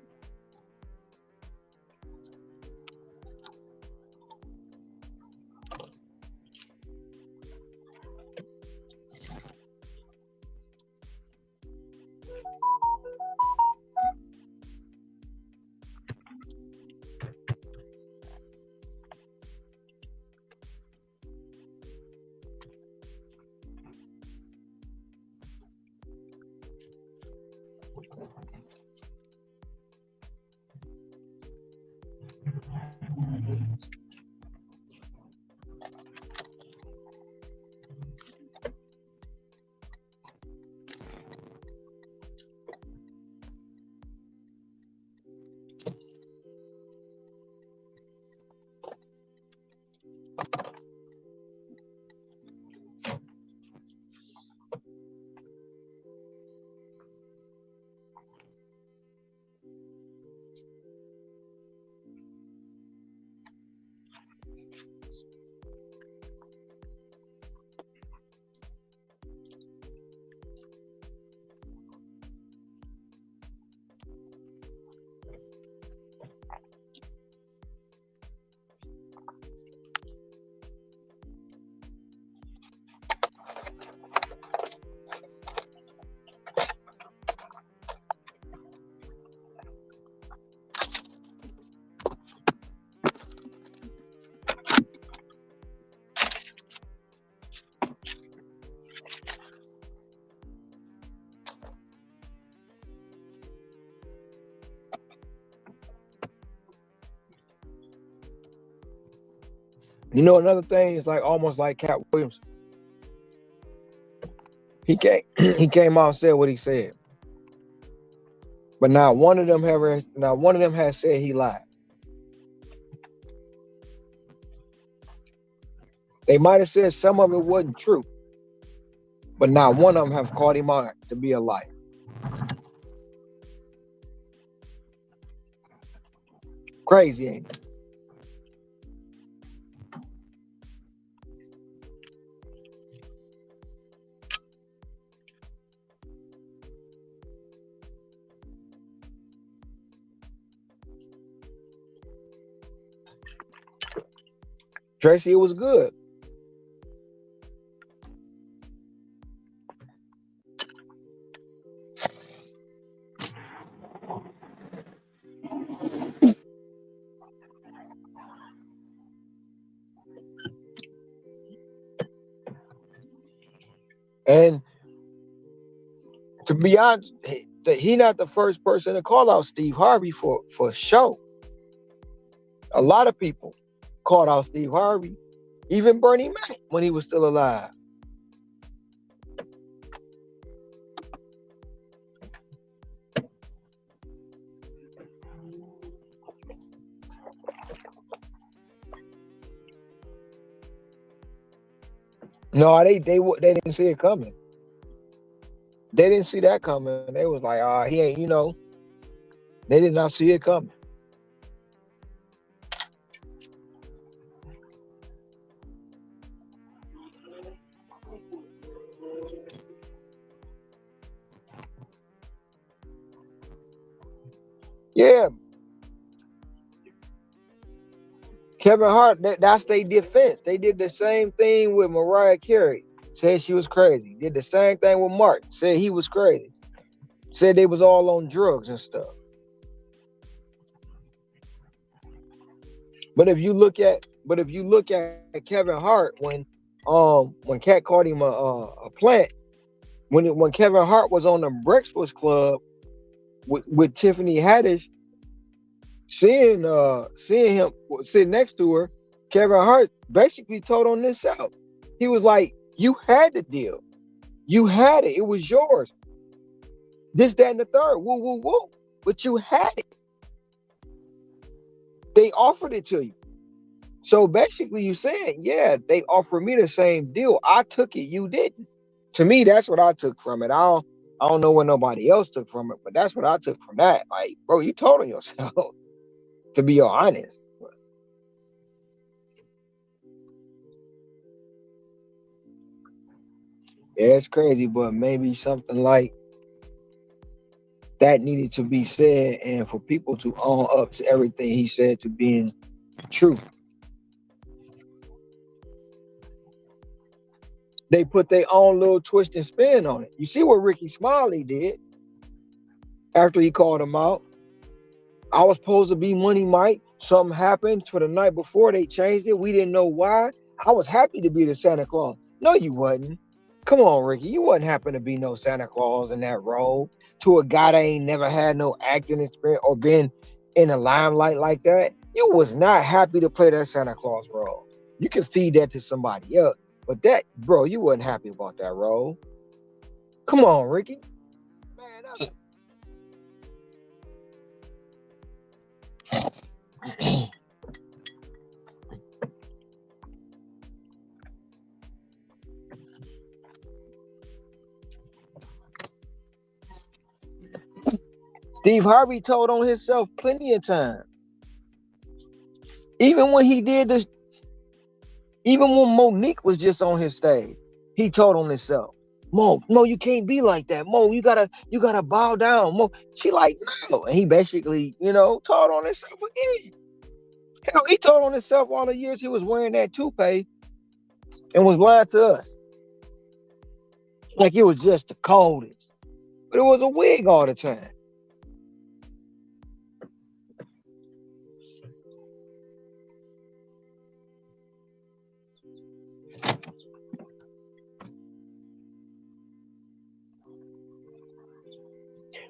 Speaker 1: You know, another thing is like almost like Cat Williams. He came he came out and said what he said, but not one of them has said he lied. They might have said some of it wasn't true, but not one of them have called him out to be a liar. Crazy, ain't it? Tracy, it was good. And to be honest, he not the first person to call out Steve Harvey for show. A lot of people called out Steve Harvey, even Bernie Mac when he was still alive. No, they didn't see it coming. They didn't see that coming. They was like, he ain't, they did not see it coming. Yeah, Kevin Hart, that's their defense. They did the same thing with Mariah Carey. Said she was crazy. Did the same thing with Mark. Said he was crazy. Said they was all on drugs and stuff. But if you look at Kevin Hart when Cat called him a plant, when Kevin Hart was on the Breakfast Club with Tiffany Haddish, seeing him sitting next to her, Kevin Hart basically told on himself. He was like, "You had the deal, you had it, it was yours. This, that, and the third, woo, woo, woo. But you had it. They offered it to you. So basically, you saying, yeah, they offered me the same deal. I took it, you didn't. To me, that's what I took from it. I don't know what nobody else took from it, but that's what I took from that. Like, bro, you told on yourself, to be honest. Yeah, it's crazy, but maybe something like that needed to be said, and for people to own up to everything he said to being true. They put their own little twist and spin on it. You see what Ricky Smiley did after he called him out? I was supposed to be Money Mike. Something happened for the night before. They changed it. We didn't know why. I was happy to be the Santa Claus. No, you wasn't. Come on, Ricky. You wouldn't happen to be no Santa Claus in that role to a guy that ain't never had no acting experience or been in the limelight like that. You was not happy to play that Santa Claus role. You can feed that to somebody else. But that, bro, you wasn't happy about that role. Come on, Ricky. Man, Steve Harvey told on himself plenty of times. Even when he did this, even when Monique was just on his stage, he told on himself, Mo, you can't be like that. Mo, you gotta bow down. Mo, she like, no. And he basically, told on himself again. Hell, he told on himself all the years he was wearing that toupee and was lying to us. Like it was just the coldest. But it was a wig all the time.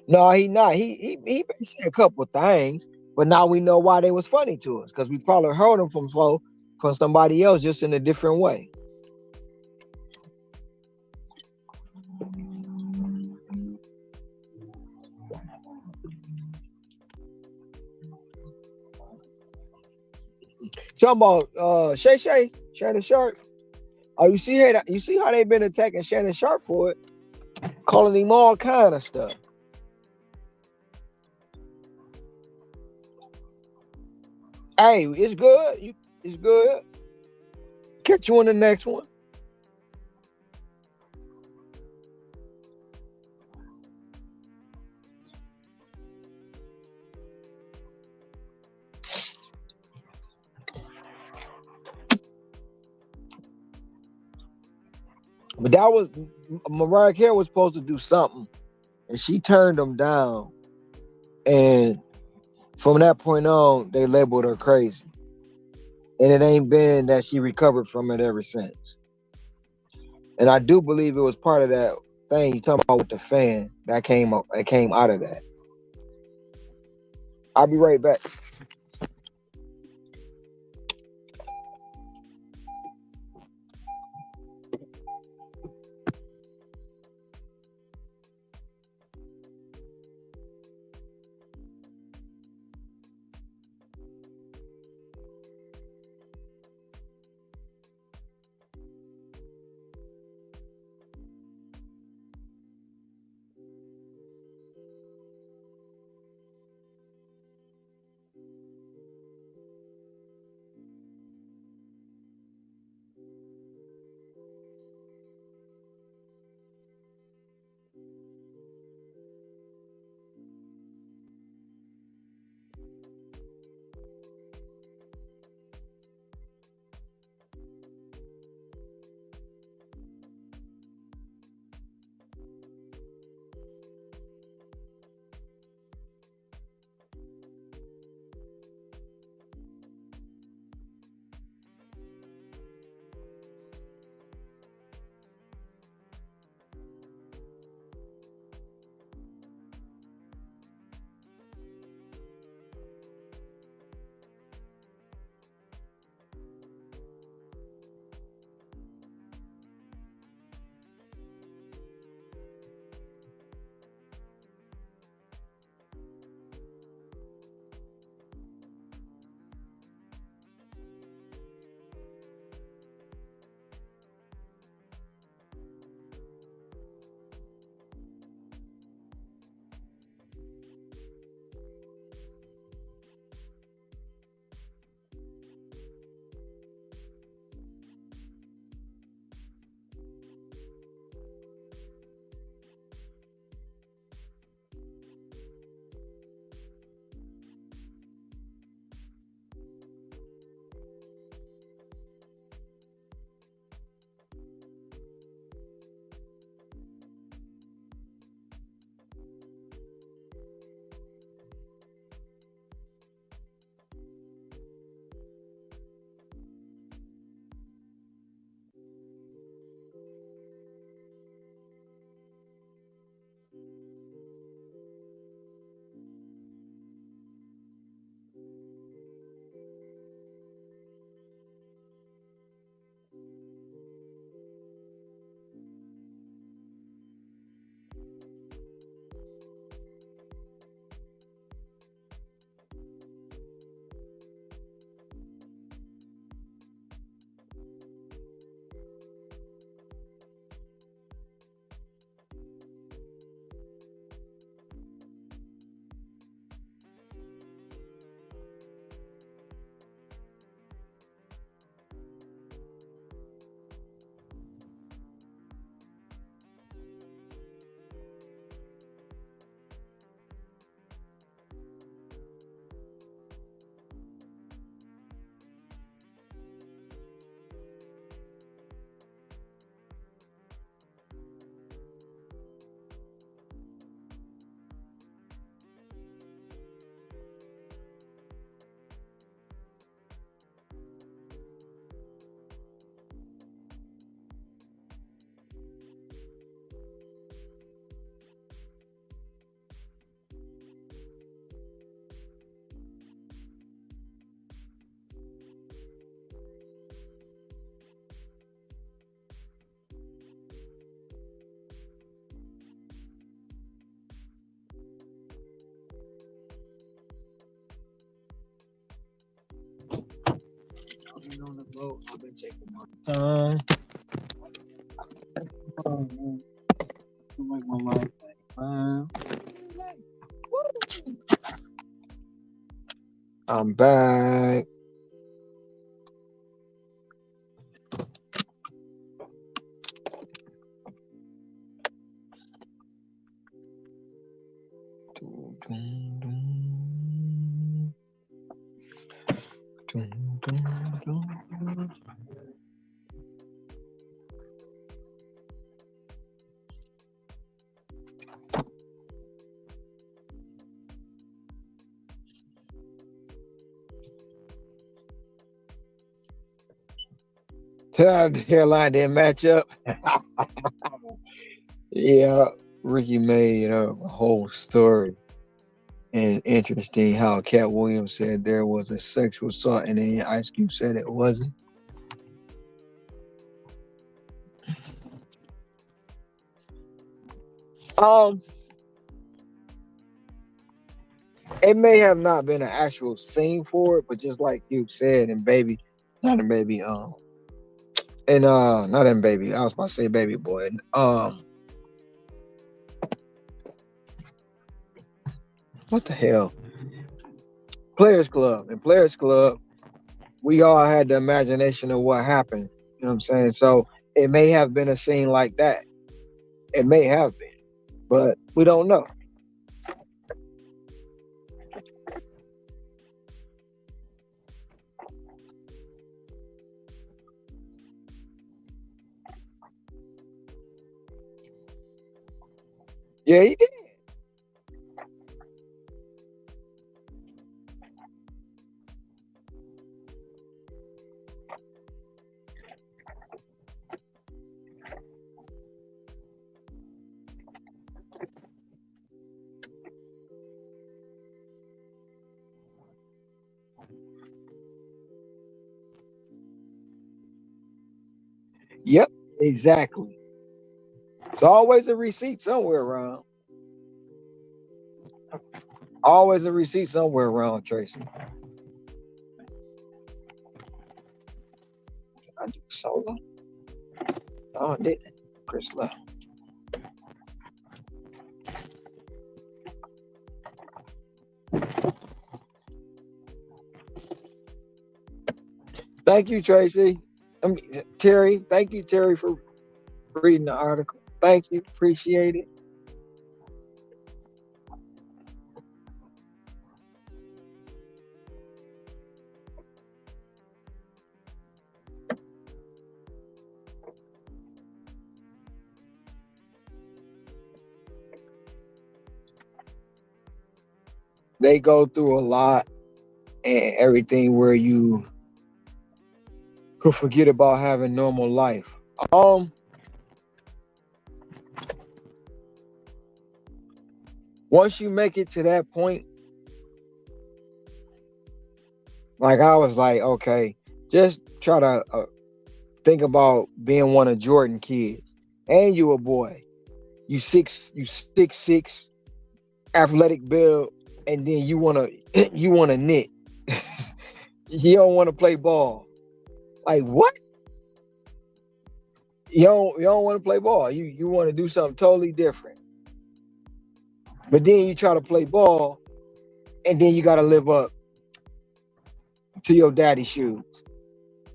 Speaker 1: No, he not. He been saying a couple of things, but now we know why they was funny to us because we probably heard them from somebody else just in a different way. Talking about Shannon Sharp. Oh, you see how they been attacking Shannon Sharp for it, calling him all kind of stuff. Hey, it's good. It's good. Catch you in the next one. But that was Mariah Carey was supposed to do something, and she turned them down. And from that point on, they labeled her crazy, and it ain't been that she recovered from it ever since. And I do believe it was part of that thing you talking about with the fan that came out of that. I'll be right back. been on the boat. I've been taking my time. To make my life fine. I'm back. The hairline didn't match up. Yeah, Ricky made a whole story. And interesting how Cat Williams said there was a sexual assault, and then Ice Cube said it wasn't. Um, it may have not been an actual scene for it, but just like Cube said, and Baby, not in Baby, and not in Baby. I was about to say Baby Boy. What the hell? Players Club. In Players Club, we all had the imagination of what happened. You know what I'm saying? So it may have been a scene like that. It may have been, but we don't know. Yeah, he did. Yep, exactly. It's always a receipt somewhere around. Always a receipt somewhere around, Tracy. I do solo. Oh, I didn't. Chris left. Thank you, Tracy. Terry. Thank you, Terry, for reading the article. Thank you. Appreciate it. They go through a lot and everything where you could forget about having normal life. Um, Once you make it to that point, like I was like, okay, just try to think about being one of Jordan kids, and you a boy. You 6'6", athletic build, and then you wanna you wanna knit. You don't want to play ball. Like what? You don't want to play ball. You want to do something totally different. But then you try to play ball, and then you got to live up to your daddy's shoes.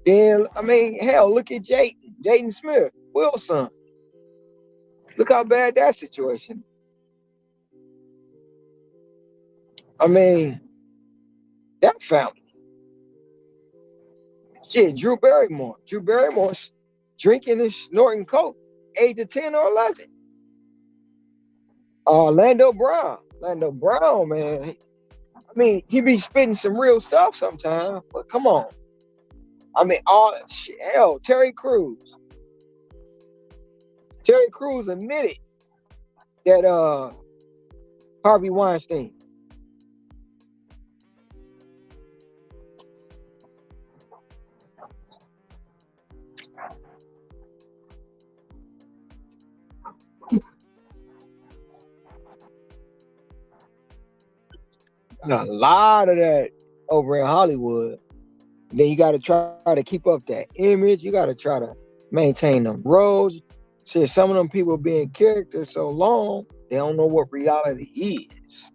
Speaker 1: Then I mean, hell, look at Jaden Smith, Wilson. Look how bad that situation. I mean, that family. Shit, Drew Barrymore's drinking and snorting coke, age of 10 or 11. Lando Brown, man. I mean, he be spitting some real stuff sometimes, but come on. I mean, all shit, hell, Terry Crews admitted that Harvey Weinstein. A lot of that over in Hollywood. Then you got to try to keep up that image. You got to try to maintain them roles. See, some of them people being characters so long, they don't know what reality is.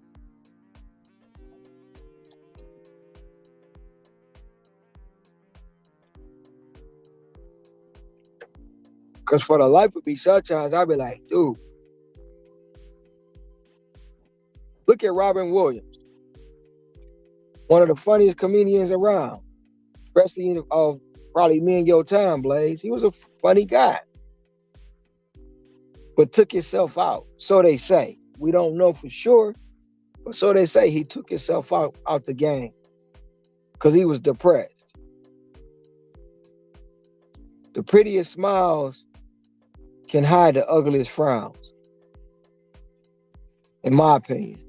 Speaker 1: Because for the life of me, sometimes I'll be like, dude, look at Robin Williams, one of the funniest comedians around, especially of probably me and your time, Blaze. He was a funny guy, but took himself out. So they say. We don't know for sure, but so they say he took himself out the game because he was depressed. The prettiest smiles can hide the ugliest frowns, in my opinion.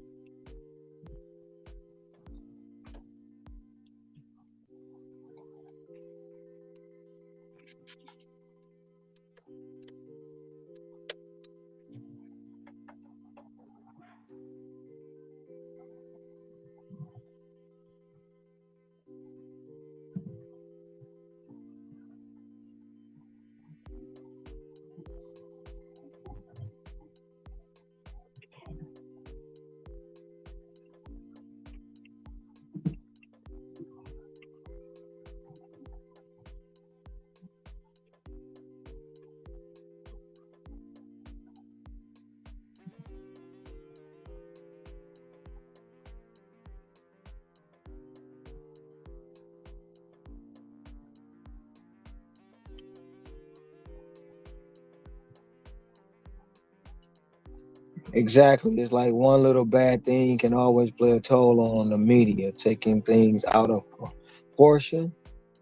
Speaker 1: Exactly. It's like one little bad thing can always play a toll on the media, taking things out of proportion,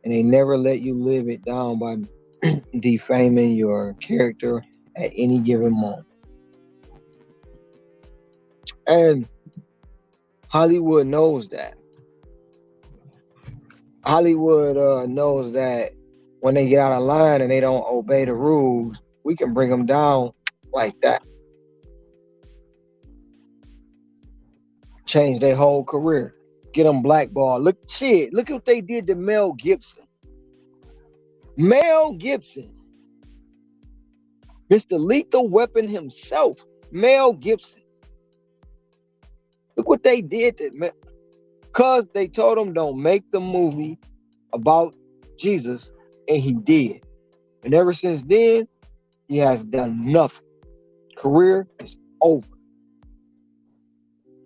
Speaker 1: and they never let you live it down by defaming your character at any given moment. And Hollywood knows that. Hollywood knows that when they get out of line and they don't obey the rules, we can bring them down like that, change their whole career, get them blackballed. Look, shit, look what they did to Mel Gibson. Mel Gibson, Mr. Lethal Weapon himself, Mel Gibson. Look what they did to Mel. Because they told him don't make the movie about Jesus, and he did. And ever since then, he has done nothing. Career is over.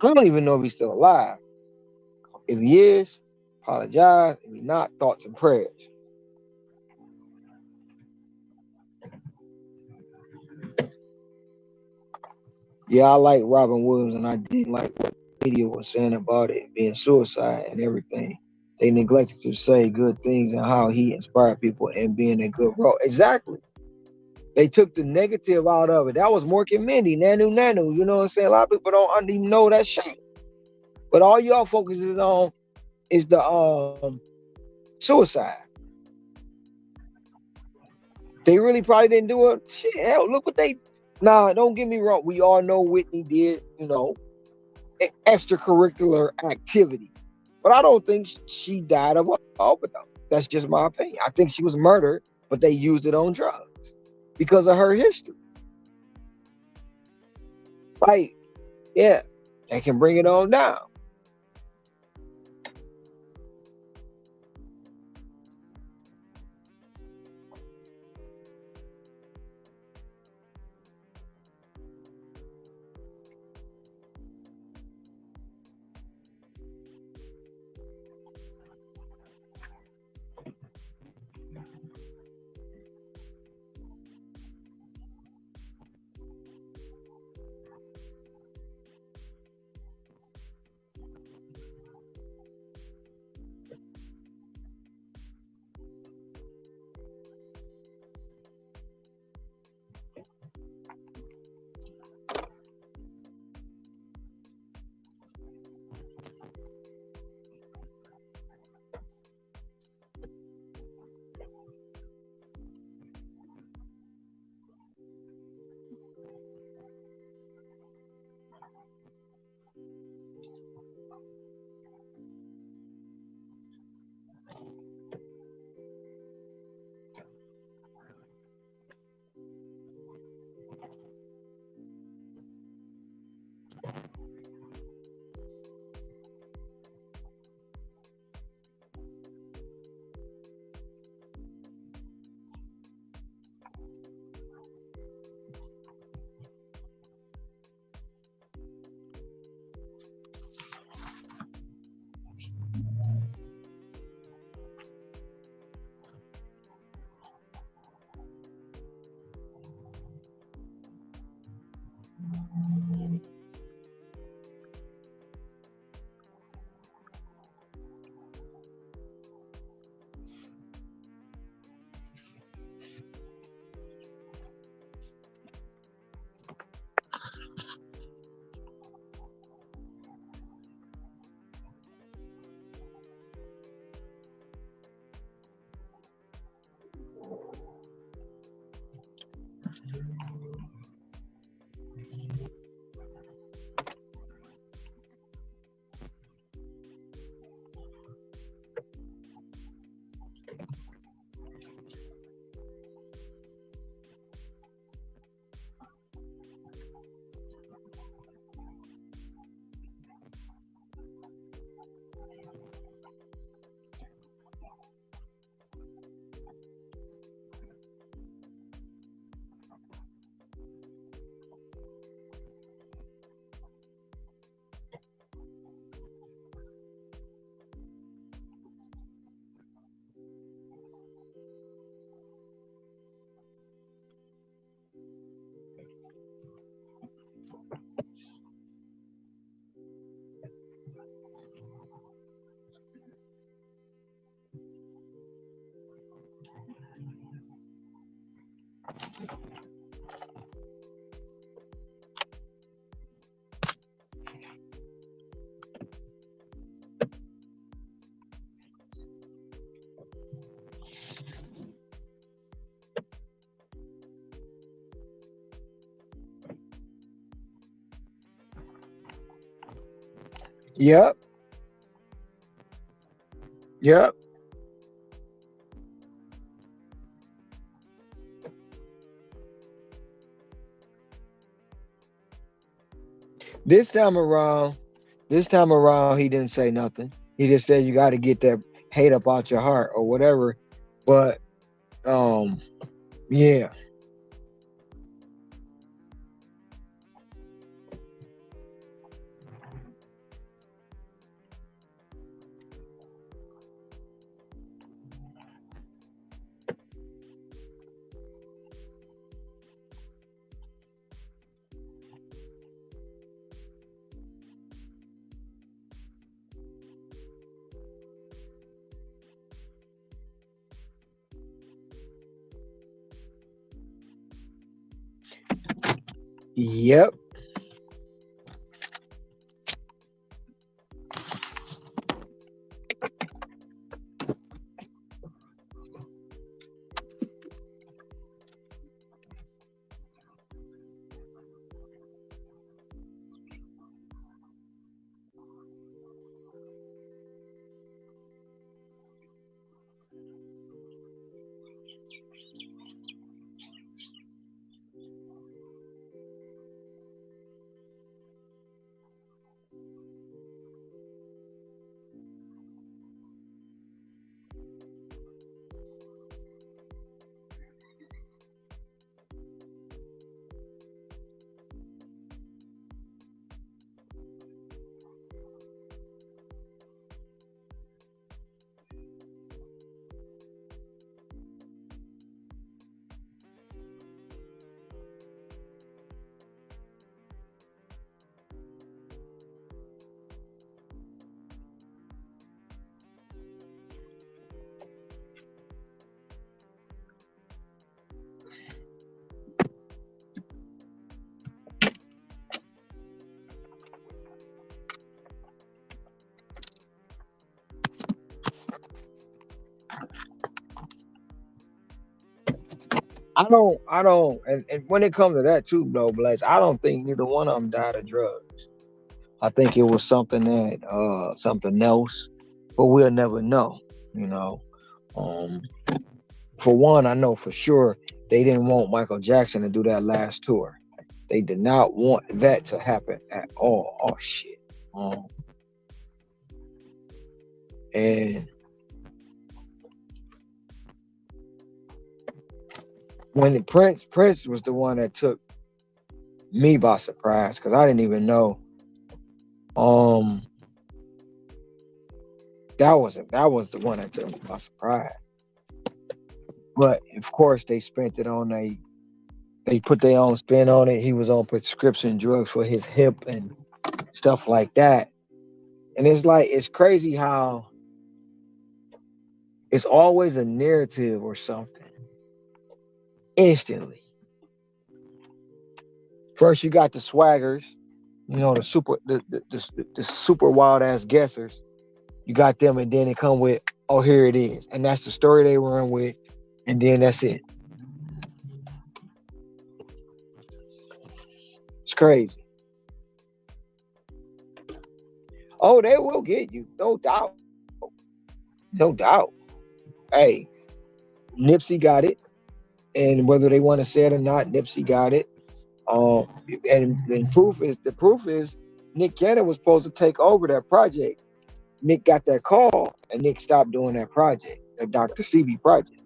Speaker 1: I don't even know if he's still alive. If he is, apologize. If he's not, thoughts and prayers. Yeah, I like Robin Williams, and I didn't like what the media was saying about it being suicide and everything. They neglected to say good things and how he inspired people and being a good role. Exactly. They took the negative out of it. That was Mork and Mindy, Nanu Nanu. You know what I'm saying? A lot of people don't even know that shit. But all y'all focuses on is the suicide. They really probably didn't do it. Shit, hell, look what they. Nah, don't get me wrong. We all know Whitney did, extracurricular activity. But I don't think she died of an overdose. That's just my opinion. I think she was murdered, but they used it on drugs because of her history. Like, yeah, they can bring it on down. Yep. Yep. This time around, this time around, he didn't say nothing. He just said you got to get that hate up out your heart or whatever. But um, yeah, yep. And when it comes to that too, though, Bless, I don't think neither one of them died of drugs. I think it was something else, but we'll never know. You know, um, for one, I know for sure they didn't want Michael Jackson to do that last tour. They did not want that to happen at all. Oh shit. Um, and when Prince was the one that took me by surprise because I didn't even know. Um, that was the one that took me by surprise. But of course, they spent it on they put their own spin on it. He was on prescription drugs for his hip and stuff like that. And it's like it's crazy how it's always a narrative or something instantly. First, you got the swaggers, the super wild ass guessers. You got them, and then they come with, oh, here it is, and that's the story they run with, and then that's it. It's crazy. Oh, they will get you, no doubt, no doubt. Hey, Nipsey got it, and whether they want to say it or not, Nipsey got it. Um, and the proof is Nick Cannon was supposed to take over that project. Nick got that call, and Nick stopped doing that project, the Dr. CB project.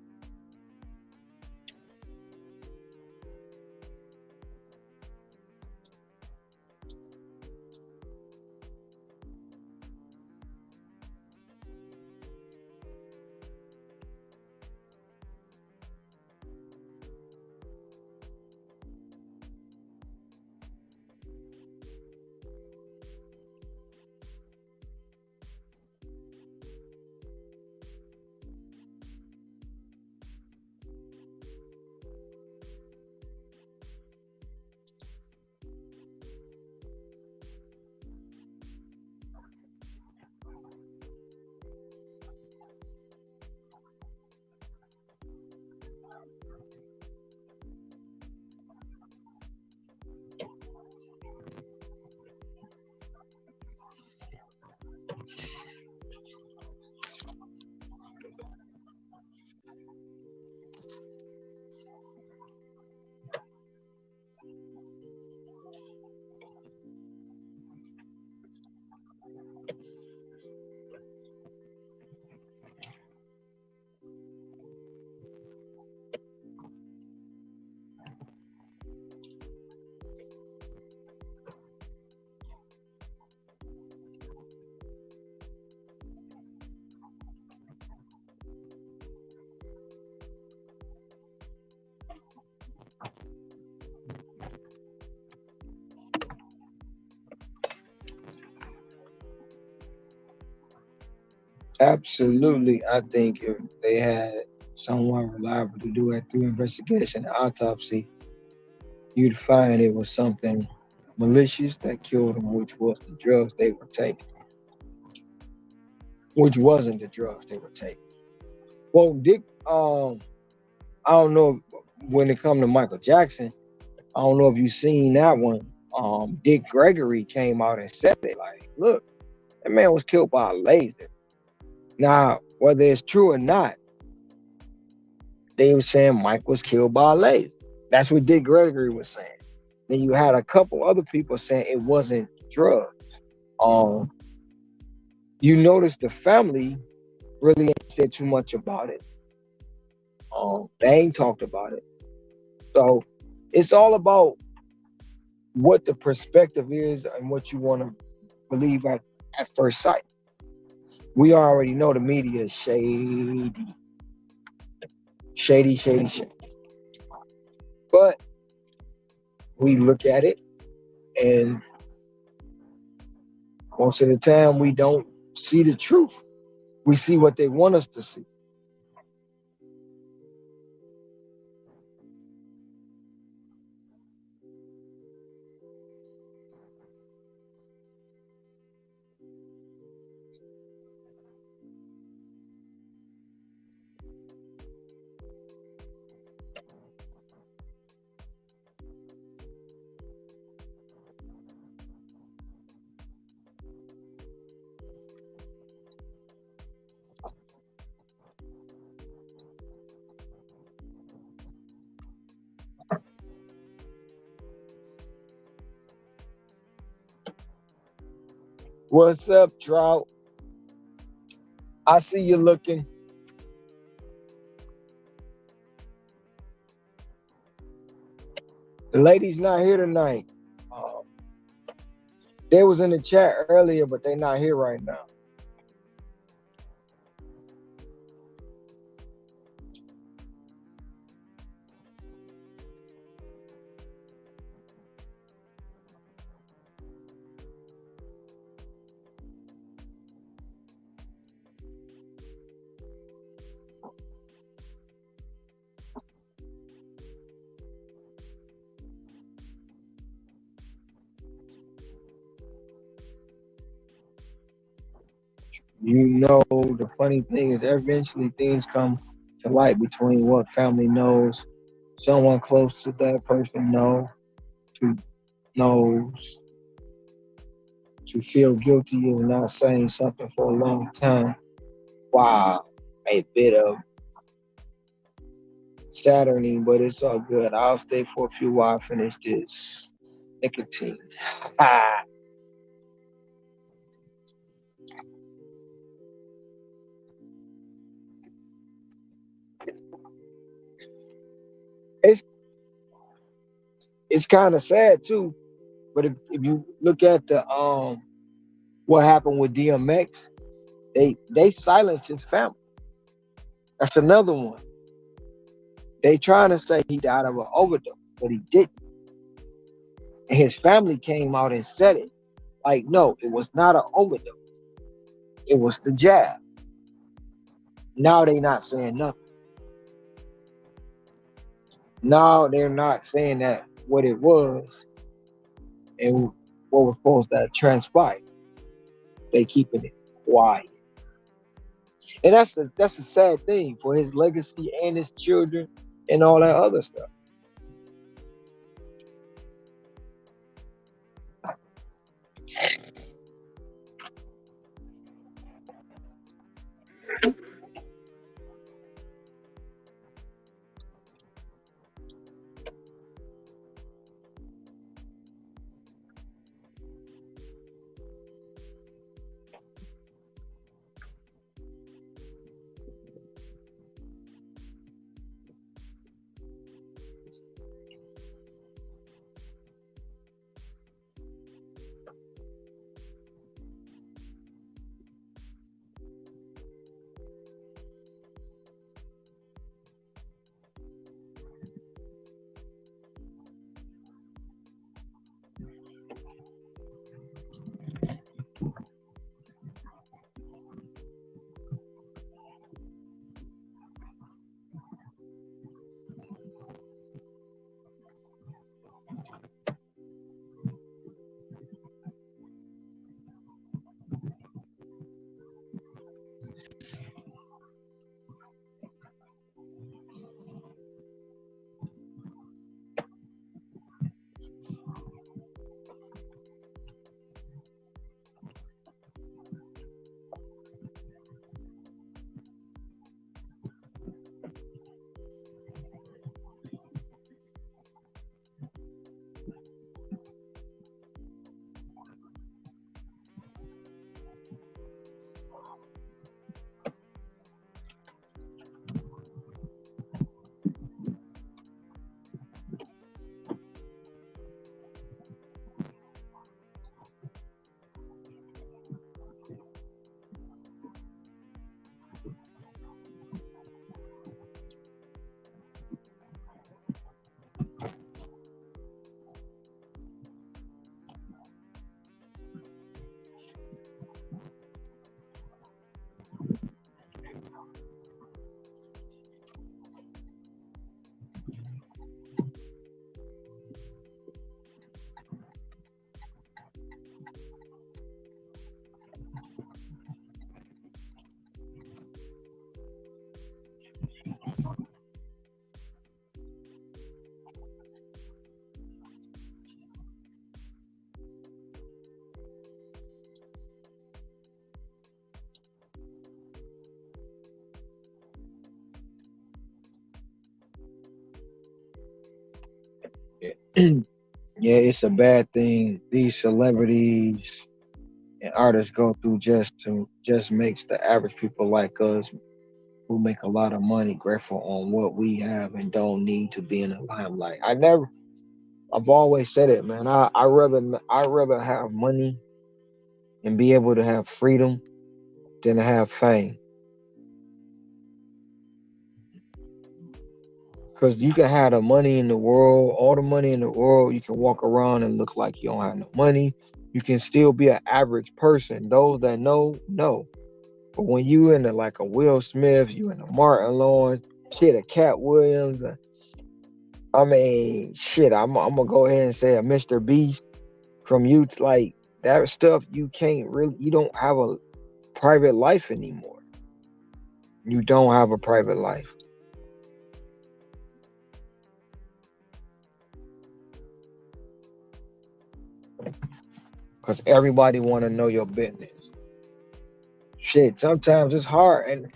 Speaker 1: Absolutely. I think if they had someone reliable to do a through investigation and autopsy, you'd find it was something malicious that killed them, which was the drugs they were taking, which wasn't the drugs they were taking. Well, Dick, I don't know when it come to Michael Jackson. I don't know if you seen that one. Dick Gregory came out and said it like, look, that man was killed by a laser. Now, whether it's true or not, they were saying Mike was killed by a laser. That's what Dick Gregory was saying. Then you had a couple other people saying it wasn't drugs. Um, you notice the family really ain't said too much about it. They ain't talked about it. So it's all about what the perspective is and what you want to believe at first sight. We already know the media is shady, shady, shady, shady. But we look at it, and most of the time we don't see the truth. We see what they want us to see. What's up, Drought? I see you looking. The lady's not here tonight. Uh, they was in the chat earlier, but they not here right now. You know, the funny thing is, eventually things come to light between what family knows, someone close to that person to knows, to feel guilty is not saying something for a long time. Wow, a bit of saddening, but it's all good. I'll stay for a few while I finish this nicotine. it's it's kind of sad too. But if you look at the what happened with DMX, they silenced his family. That's another one. They trying to say he died of an overdose, but he didn't. And his family came out and said it. Like, no, it was not an overdose. It was the jab. Now they not saying nothing. Now they're not saying that what it was and what was supposed to transpire. They keeping it quiet. And that's a sad thing for his legacy and his children and all that other stuff. Yeah, it's a bad thing these celebrities and artists go through just makes the average people like us who make a lot of money grateful on what we have and don't need to be in the limelight. I've always said it, man. I rather have money and be able to have freedom than to have fame. Because you can have the money in the world, all the money in the world. You can walk around and look like you don't have no money. You can still be an average person. Those that know. But when you in like a Will Smith, you in a Martin Lawrence, shit, a Cat Williams, I mean, shit, I'm gonna go ahead and say a Mr. Beast from you, like that stuff. You can't really, you don't have a private life anymore. You don't have a private life because everybody want to know your business. Shit, sometimes it's hard, and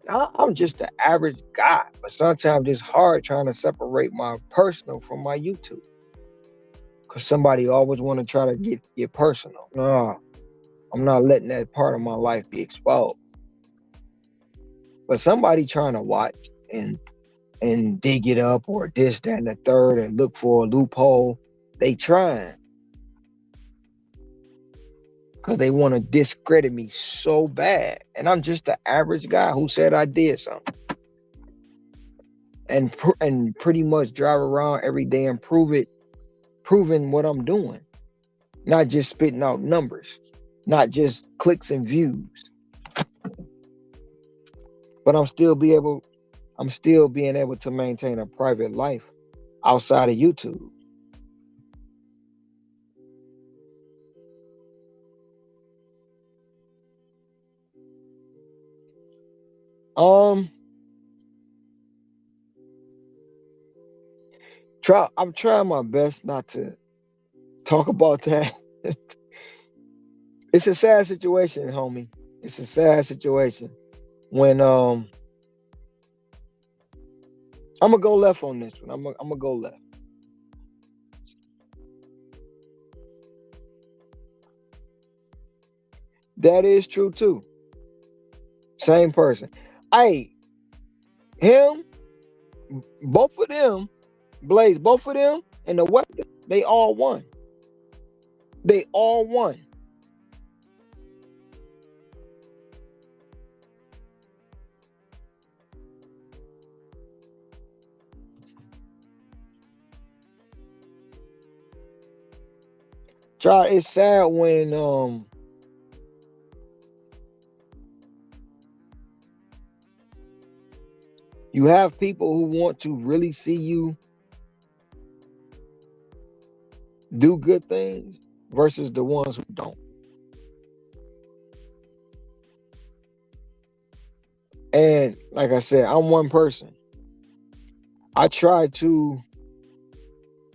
Speaker 1: I'm just the average guy, but sometimes it's hard trying to separate my personal from my YouTube because somebody always want to try to get personal. No, I'm not letting that part of my life be exposed. But somebody trying to watch and dig it up or this, that, and the third and look for a loophole. They trying because they want to discredit me so bad. And I'm just the average guy who said I did something. And pretty much drive around every day and proving what I'm doing. Not just spitting out numbers, not just clicks and views. But I'm still being able to maintain a private life outside of YouTube. Um, I'm trying my best not to talk about that. It's a sad situation, homie. It's a sad situation. When I'm gonna go left on this one. I'm gonna go left. That is true too. Same person. Hey, him, both of them, Blaze, both of them, and the weapon, they all won. They all won. Try. It's sad when you have people who want to really see you do good things versus the ones who don't. And like I said, I'm one person. I try to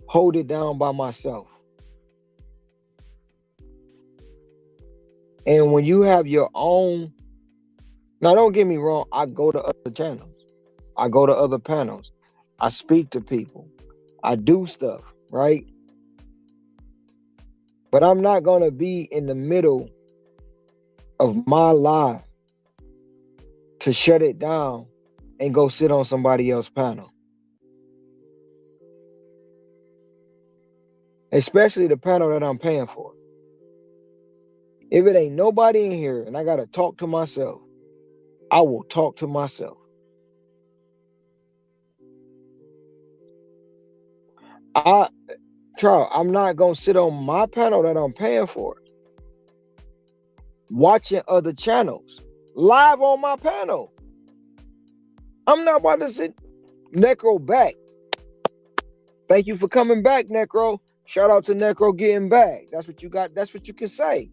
Speaker 1: hold it down by myself. And when you have your own, now don't get me wrong, I go to other channels, I go to other panels, I speak to people, I do stuff, right? But I'm not gonna be in the middle of my life to shut it down and go sit on somebody else's panel. Especially the panel that I'm paying for. If it ain't nobody in here and I gotta talk to myself, I will talk to myself. I Charles, I'm not gonna sit on my panel that I'm paying for, watching other channels live on my panel. I'm not about to sit. Necro back. Thank you for coming back, Necro. Shout out to Necro getting back. That's what you got. That's what you can say.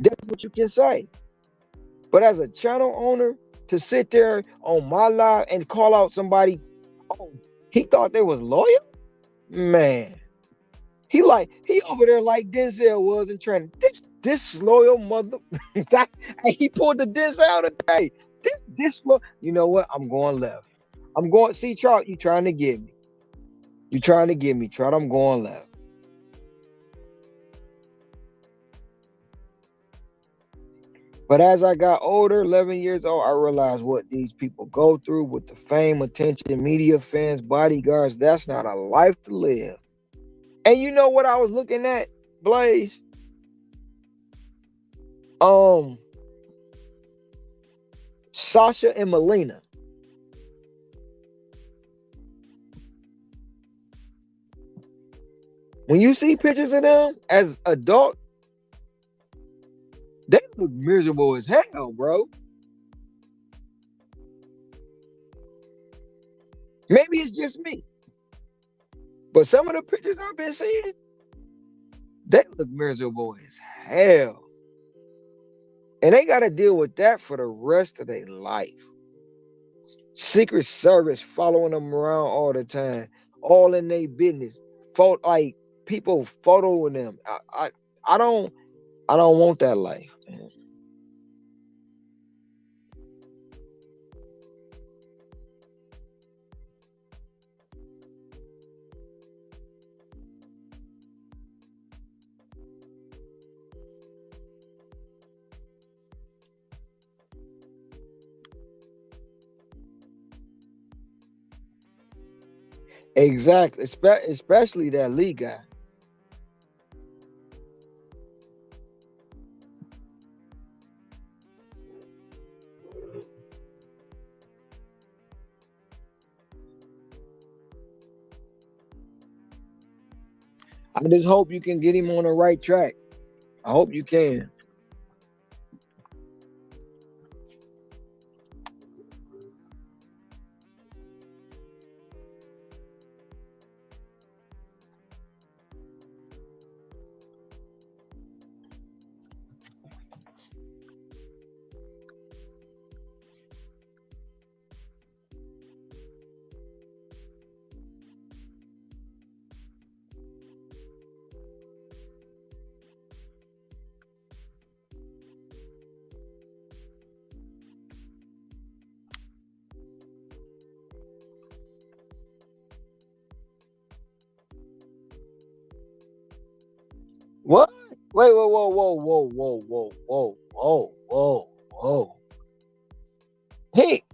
Speaker 1: That's what you can say. But as a channel owner, to sit there on my live and call out somebody, oh, he thought they was loyal? Man. He over there like Denzel was in training. This loyal mother. He pulled the Denzel today. This loyal. You know what? I'm going left. I'm going. See, Trout, you trying to get me. You trying to get me, Trout. I'm going left. But as I got older, 11 years old, I realized what these people go through with the fame, attention, media, fans, bodyguards. That's not a life to live. And you know what I was looking at, Blaze? Um, Sasha and Melina. When you see pictures of them as adults, they look miserable as hell, bro. Maybe it's just me. But some of the pictures I've been seeing, they look miserable as hell. And they got to deal with that for the rest of their life. Secret Service following them around all the time, all in their business. Like people photoing them. I don't want that life, man. Exactly, especially that Lee guy. I just hope you can get him on the right track. I hope you can. What? Wait, whoa, whoa, whoa, whoa, whoa, whoa, whoa, whoa, whoa, whoa. He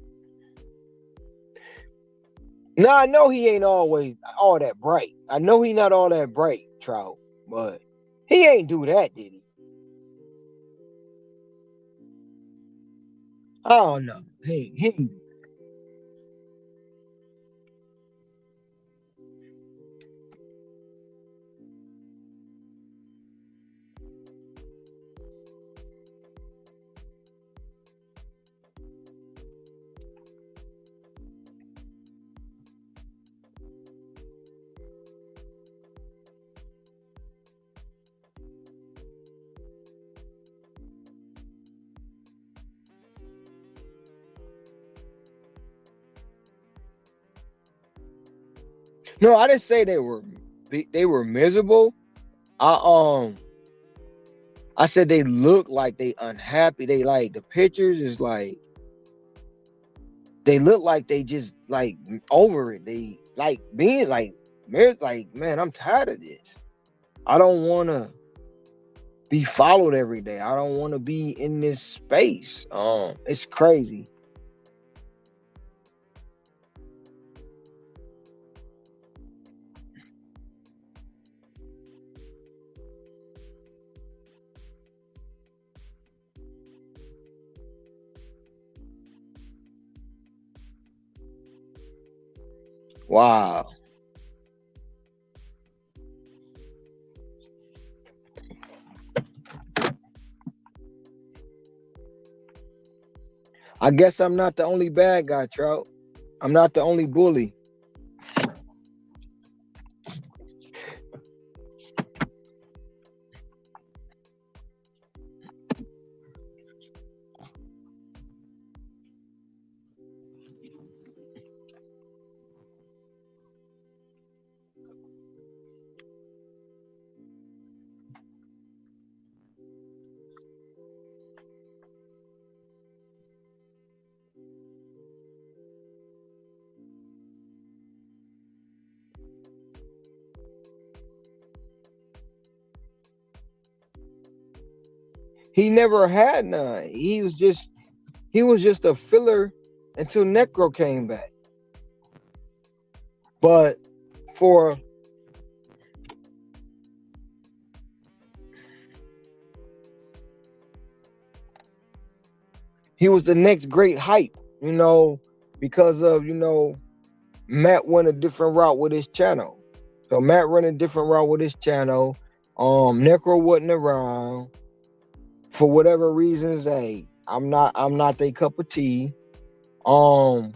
Speaker 1: now I know he ain't always all that bright. I know he not all that bright, Trout, but he ain't do that, did he? I don't know. He no, I didn't say they were miserable. I I said they look like they unhappy. They like the pictures is like they look like they just like over it. They like being like man, I'm tired of this. I don't want to be followed every day. I don't want to be in this space. It's crazy. Wow. I guess I'm not the only bad guy, Trout. I'm not the only bully. He never had none. He was just a filler until Necro came back. But for he was the next great hype, because of Matt went a different route with his channel. So Matt ran a different route with his channel. Necro wasn't around for whatever reasons. Hey, I'm not their cup of tea. Um,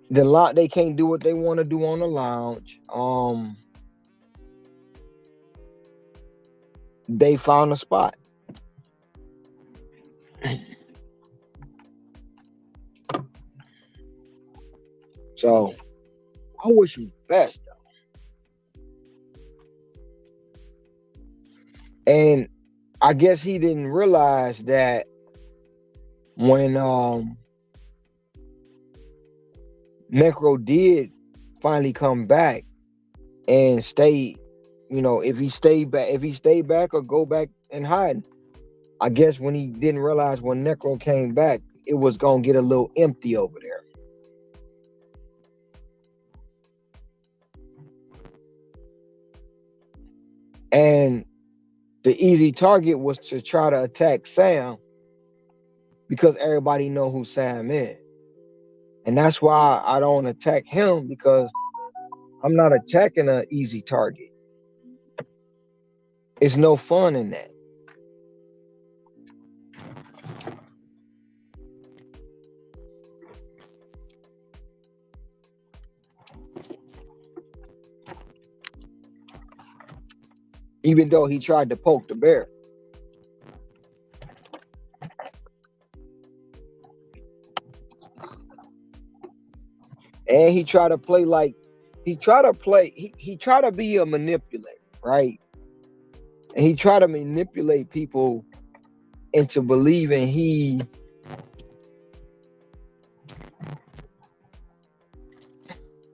Speaker 1: they can't do what they want to do on the lounge. They found a spot. So I wish you best. And I guess he didn't realize that when Necro did finally come back and stay, if he stayed back or go back and hide. I guess when he didn't realize when Necro came back, it was gonna get a little empty over there. And the easy target was to try to attack Sam because everybody know who Sam is. And that's why I don't attack him, because I'm not attacking an easy target. It's no fun in that. Even though he tried to poke the bear. And he tried to play like he tried to be a manipulator, right? And he tried to manipulate people into believing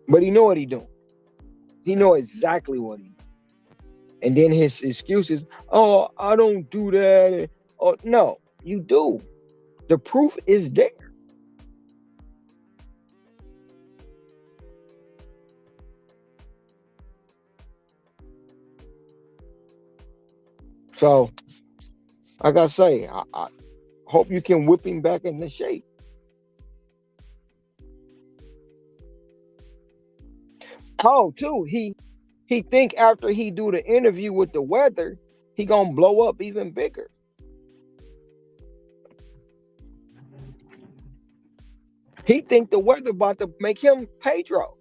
Speaker 1: but he know what he doing. He know exactly what he doing. And then his excuses, oh, I don't do that. Oh, no, you do. The proof is there. So, like I say, I hope you can whip him back into shape. Oh, too, he think after he do the interview with the weather, he gonna blow up even bigger. He think the weather about to make him Pedro.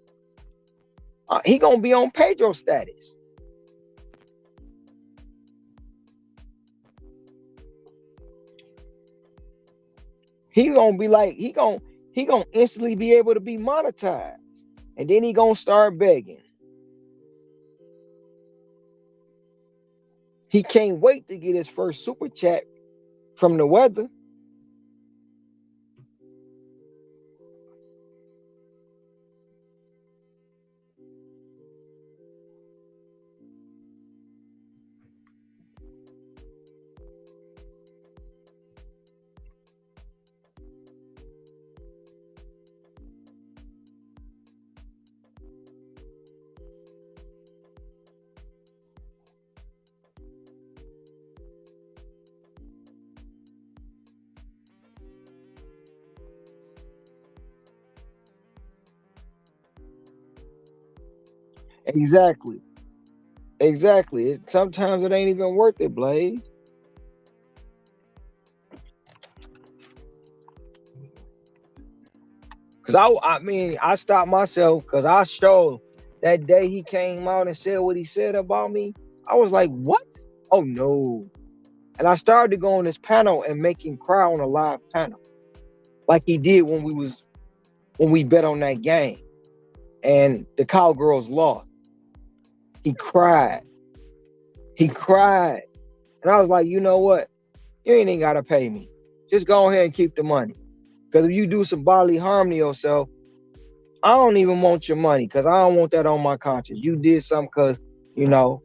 Speaker 1: He gonna be on Pedro status. He gonna be like he gonna instantly be able to be monetized, and then he gonna start begging. He can't wait to get his first super chat from the weather. Exactly. Exactly. Sometimes it ain't even worth it, Blaze. Cause I mean, I stopped myself because I showed that day he came out and said what he said about me. I was like, what? Oh no. And I started to go on this panel and make him cry on a live panel. Like he did when we bet on that game and the Cowgirls lost. He cried. He cried. And I was like, you know what? You ain't even gotta pay me. Just go ahead and keep the money. Because if you do some bodily harm to yourself, I don't even want your money because I don't want that on my conscience. You did something because, you know.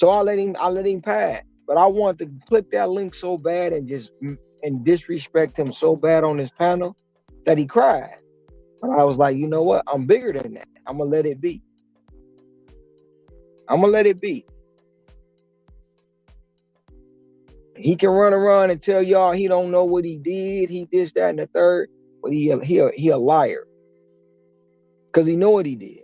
Speaker 1: So I let him pass. but I wanted to click that link so bad and just and disrespect him so bad on his panel that he cried. But I was like, you know what? I'm bigger than that. I'm gonna let it be. I'm gonna let it be. He can run around and tell y'all he don't know what he did. He this, that, and the third. But he a liar because he know what he did.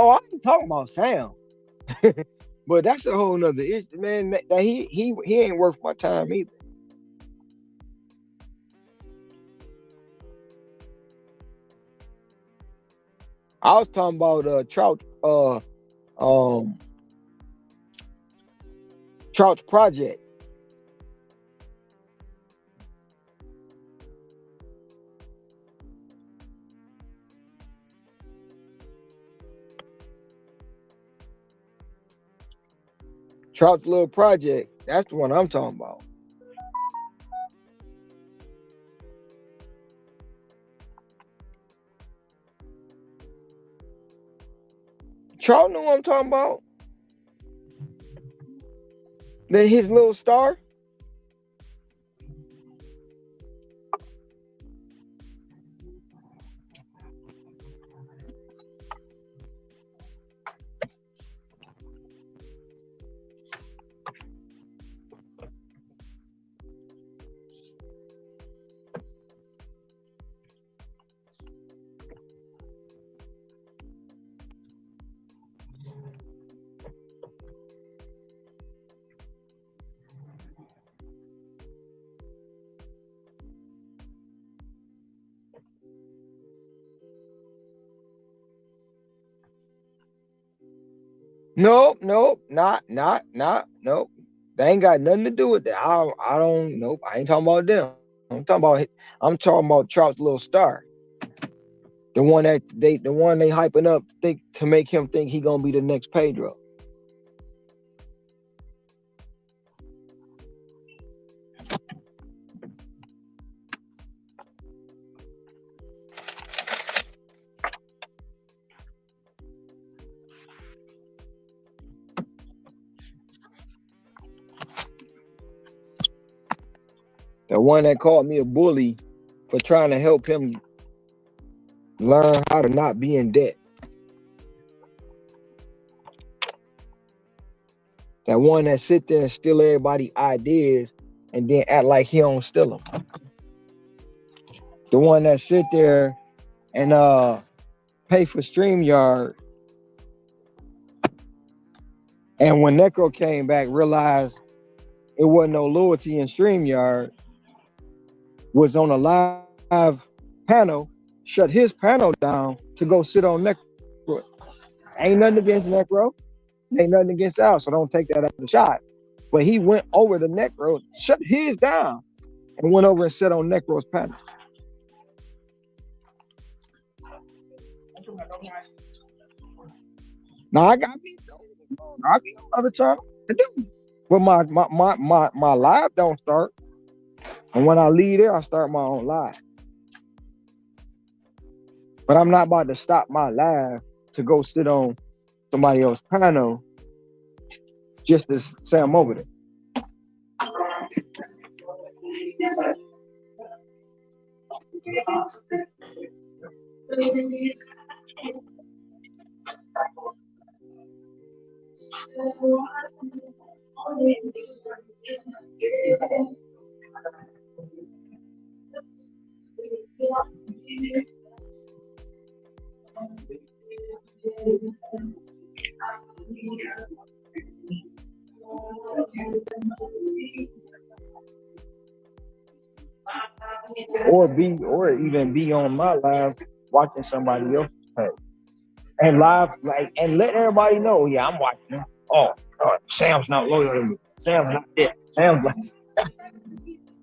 Speaker 1: Oh, I ain't talking about Sam, but that's a whole nother issue, man. That he ain't worth my time either. I was talking about um Trout's project. Trout's little project. That's the one I'm talking about. Trout know what I'm talking about. Then his little star. Nope, nope, nope. They ain't got nothing to do with that. I don't, nope. I ain't talking about them. I'm talking about Trout's little star, the one they hyping up, think to make him think he gonna be the next Pedro. The one that called me a bully for trying to help him learn how to not be in debt. That one that sit there and steal everybody ideas and then act like he don't steal them. The one that sit there and pay for StreamYard, and when Necro came back, realized it wasn't no loyalty in StreamYard, was on a live panel, shut his panel down to go sit on Necro. Ain't nothing against Necro. Ain't nothing against Al, so don't take that as a shot. But he went over to Necro, shut his down, and went over and sat on Necro's panel. Now I got me. I be on other channel. I do. But my live don't start. And when I leave there, I start my own live. But I'm not about to stop my live to go sit on somebody else's panel just to say I'm over there. Or even be on my live watching somebody else's page. And live like and let everybody know, yeah, I'm watching them. Oh God, Sam's not loyal to me. Sam's not there. Sam's like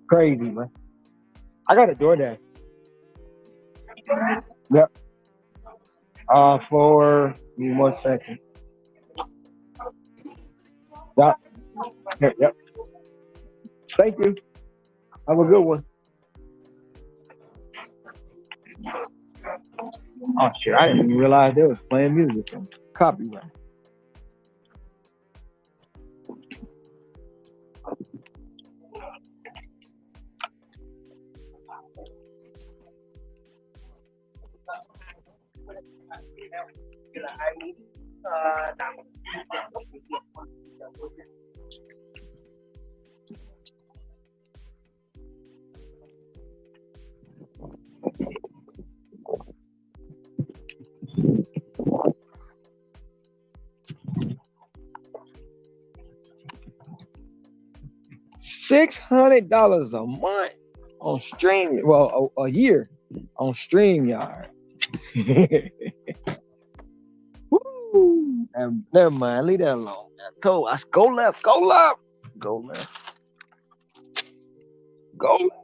Speaker 1: crazy, man. I got a DoorDash. Yep. For give me 1 second. Yep. Yep. Yep. Thank you. Have a good one. Oh shit! I didn't even realize they was playing music. Copyright. 600 a month on stream. Well, a year on StreamYard. Woo! Never mind. Leave that alone. I told us go left. Go left. Go left. Go left.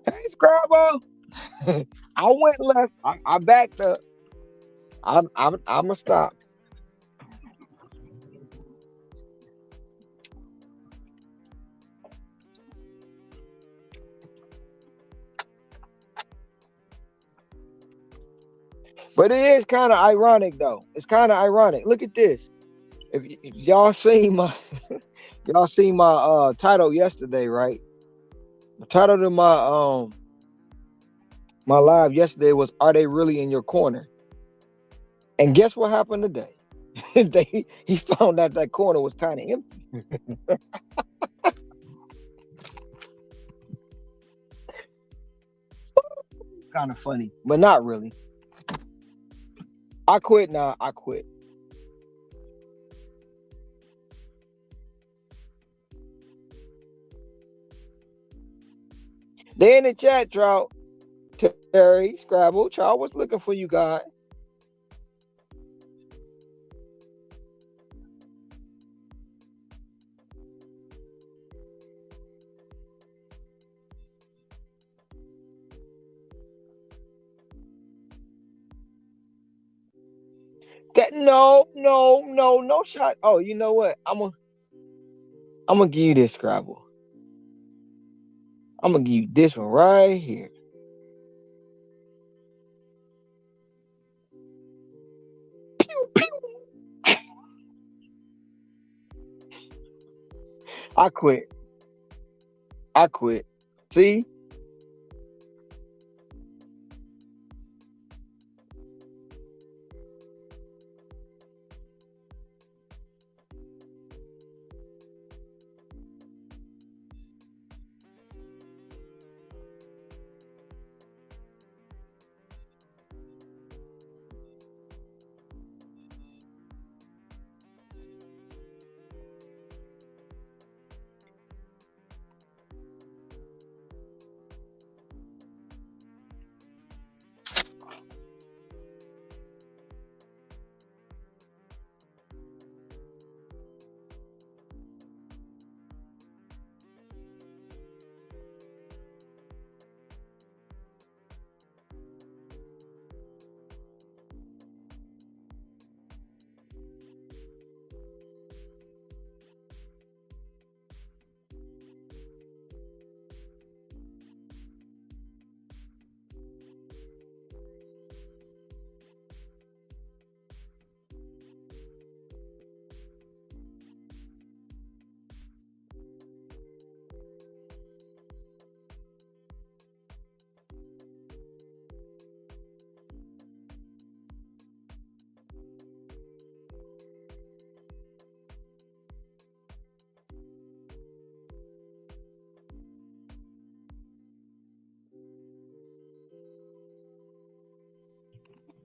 Speaker 1: Hey, Scrabble. I went left. I backed up. I'm gonna stop. But it is kind of ironic though. It's kind of ironic. Look at this. If y'all seen my y'all seen my title yesterday, right? The title to my live yesterday was "Are they really in your corner?" And guess what happened today? He found out that corner was kind of empty. Kind of funny, but not really. I quit now. I quit. They in the chat, Trout. Terry, Scrabble, Trout was looking for you guys. That no shot. Oh, you know what? I'm gonna give you this Scrabble. I'm gonna give you this one right here. Pew, pew. I quit. I quit. See?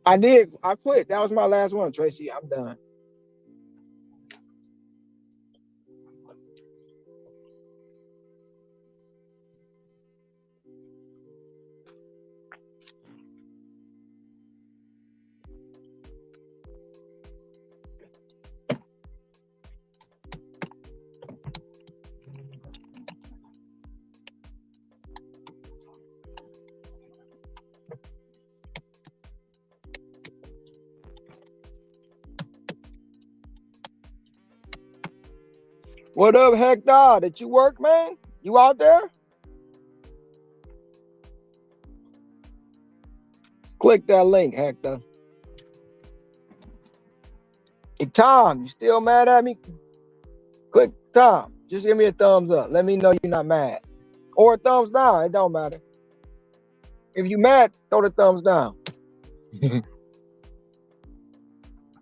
Speaker 1: I did. I quit. That was my last one, Tracy. I'm done. What up, Hector? Did you work, man? You out there? Click that link, Hector. Hey, Tom, you still mad at me? Click Tom. Just give me a thumbs up. Let me know you're not mad. Or a thumbs down. It don't matter. If you mad, throw the thumbs down.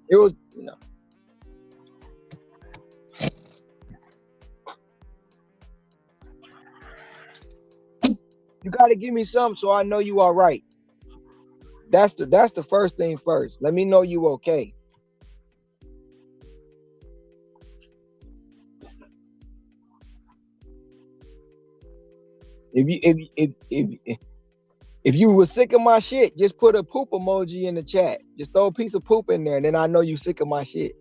Speaker 1: It was, you got to give me something so I know you all right. That's the first thing first. Let me know you okay. If you were sick of my shit, just put a poop emoji in the chat. Just throw a piece of poop in there, and then I know you sick of my shit.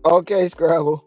Speaker 1: Okay, Scrabble.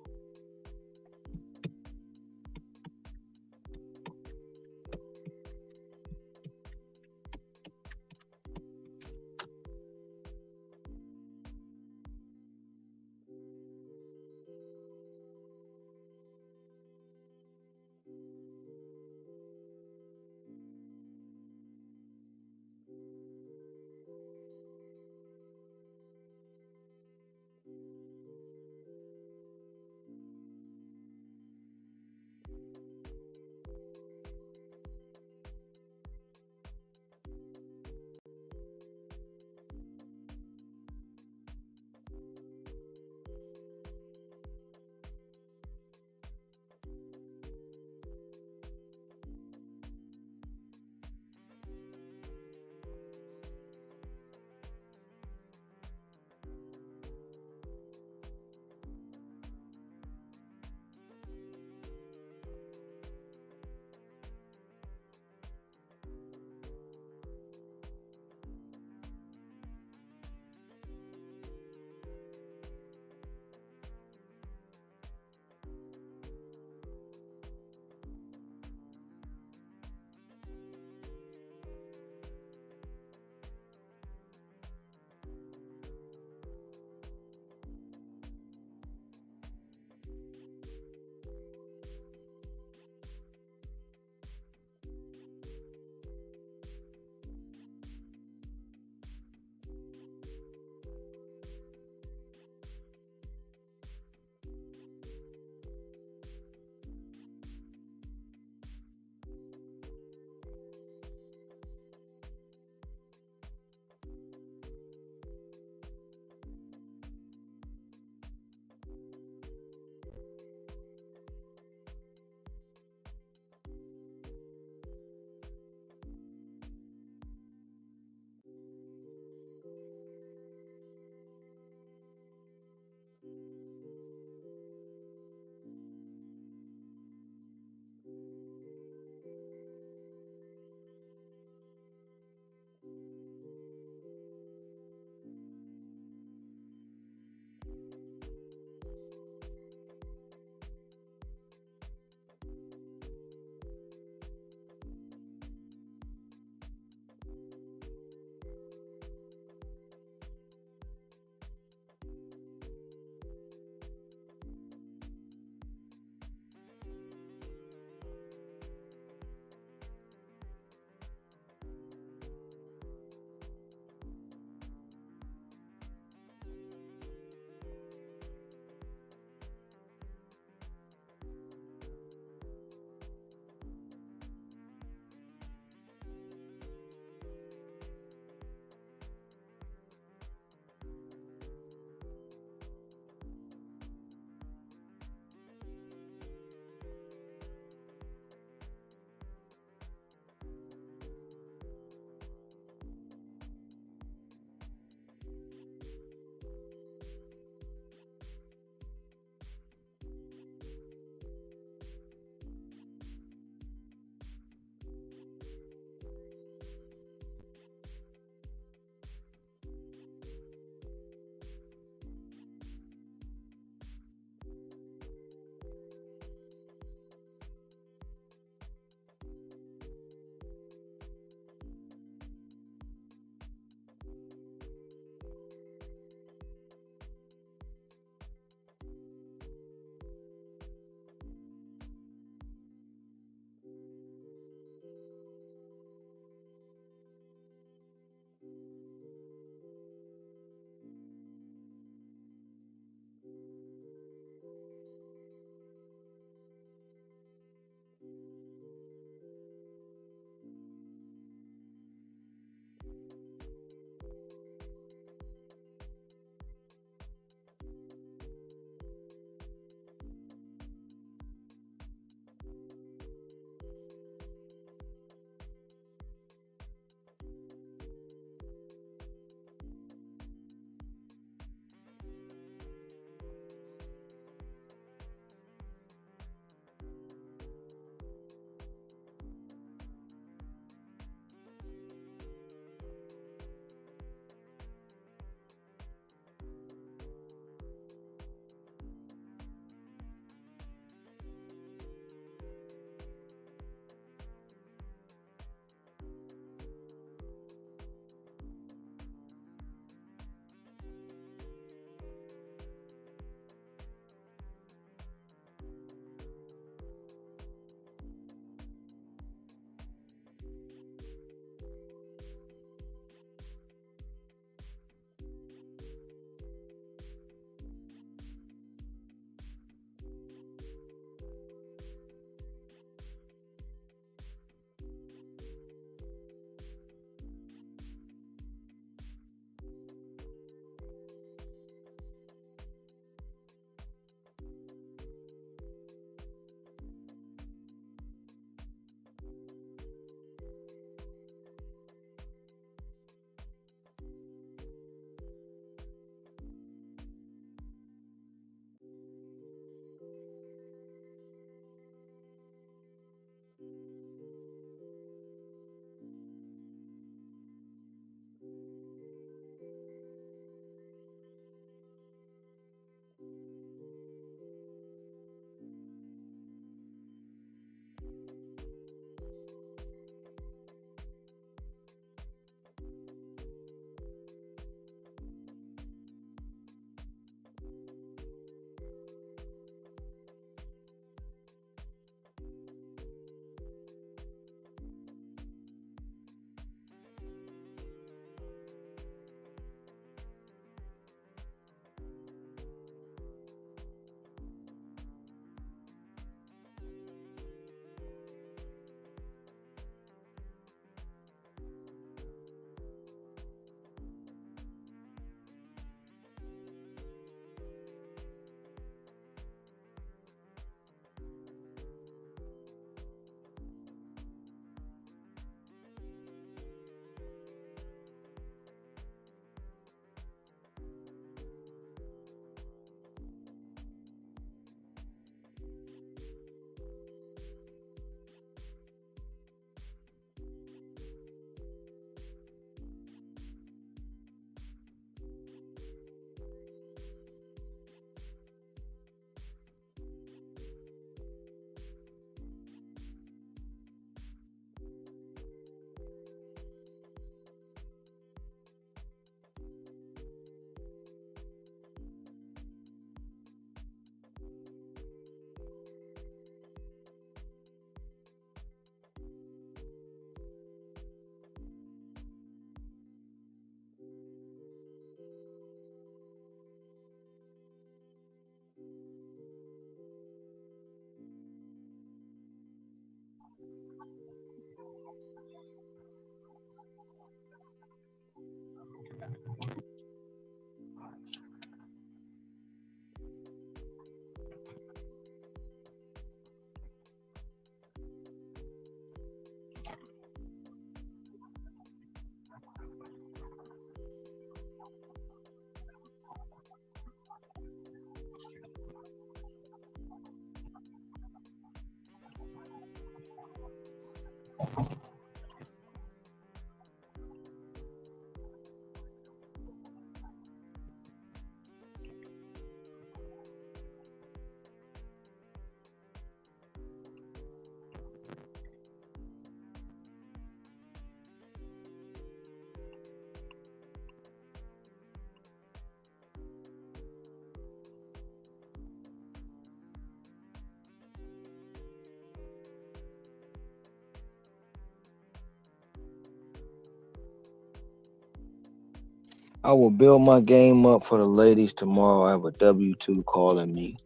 Speaker 1: I will build my game up for the ladies tomorrow. I have a W-2 calling me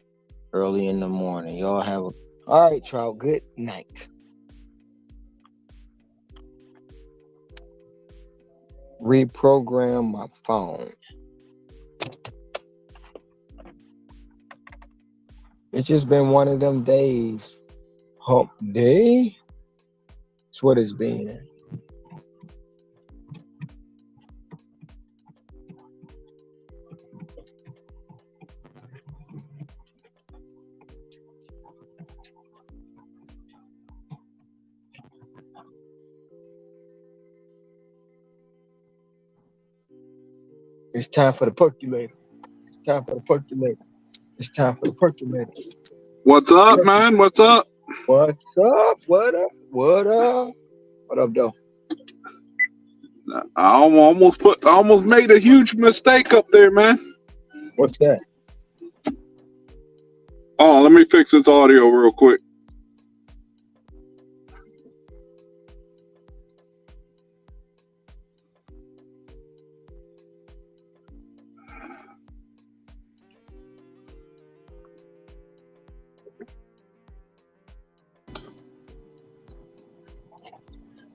Speaker 1: early in the morning. Y'all have a all right, Trout. Good night. Reprogram my phone. It's just been one of them days. Hump day. That's what it's been. It's time for the percolator. It's time for the percolator. It's time for the percolator.
Speaker 9: What's up, man? What's up?
Speaker 1: What's up? What up? What up? What up, though?
Speaker 9: I almost made a huge mistake up there, man.
Speaker 1: What's that?
Speaker 9: Oh, let me fix this audio real quick.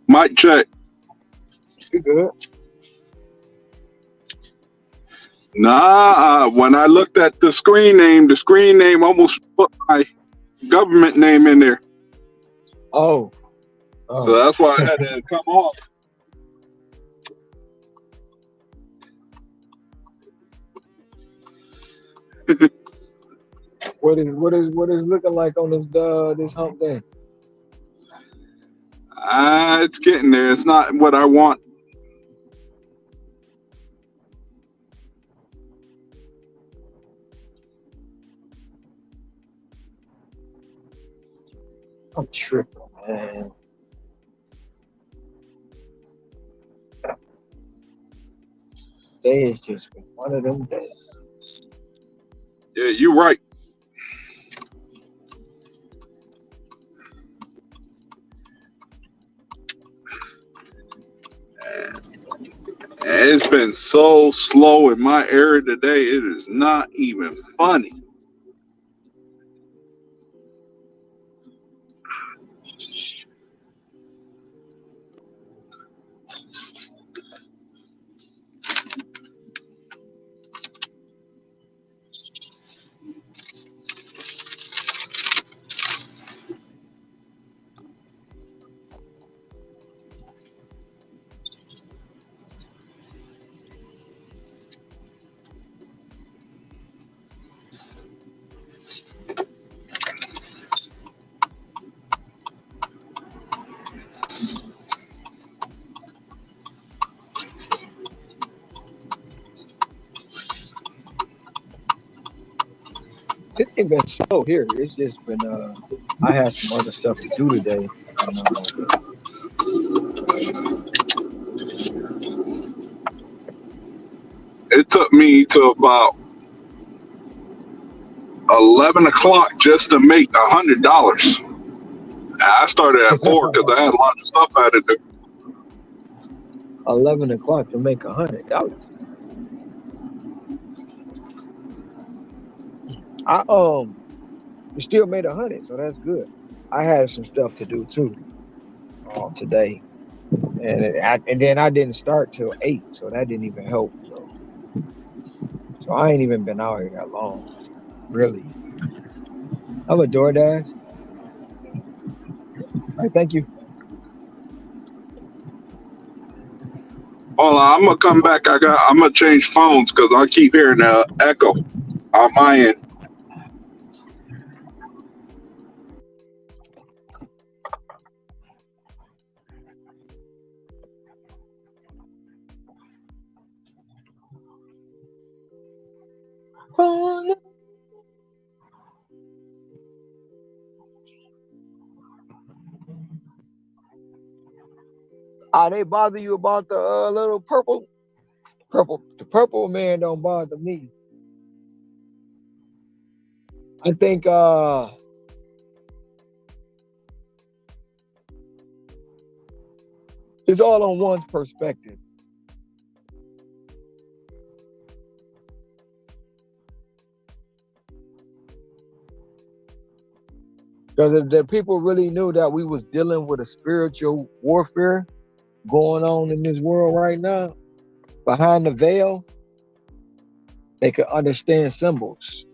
Speaker 9: Mic check.
Speaker 1: You good?
Speaker 9: Nah, when I looked at the screen name almost put my government name in there.
Speaker 1: Oh.
Speaker 9: So that's why I had to come off.
Speaker 1: What is looking like on this hump day?
Speaker 9: It's getting there. It's not what I want.
Speaker 1: I'm tripping, man. Today has just been one of them days.
Speaker 9: Yeah, you're right. It's been so slow in my area today. It is not even funny.
Speaker 1: It ain't been slow here. It's just been I had some other stuff to do today. And,
Speaker 9: It took me to about 11 o'clock just to make $100. I started at 4 because I had a lot of stuff I had to do.
Speaker 1: 11 o'clock to make $100. You still made 100, so that's good. I had some stuff to do too today, and then I didn't start till 8, so that didn't even help. So I ain't even been out here that long, really. I'm a DoorDash. All right, thank you.
Speaker 9: Hold on, I'm gonna come back. I'm gonna change phones because I keep hearing the echo on my end.
Speaker 1: They bother you about the little purple? The purple man don't bother me. I think it's all on one's perspective. Because if the people really knew that we was dealing with a spiritual warfare going on in this world right now, behind the veil, they could understand symbols.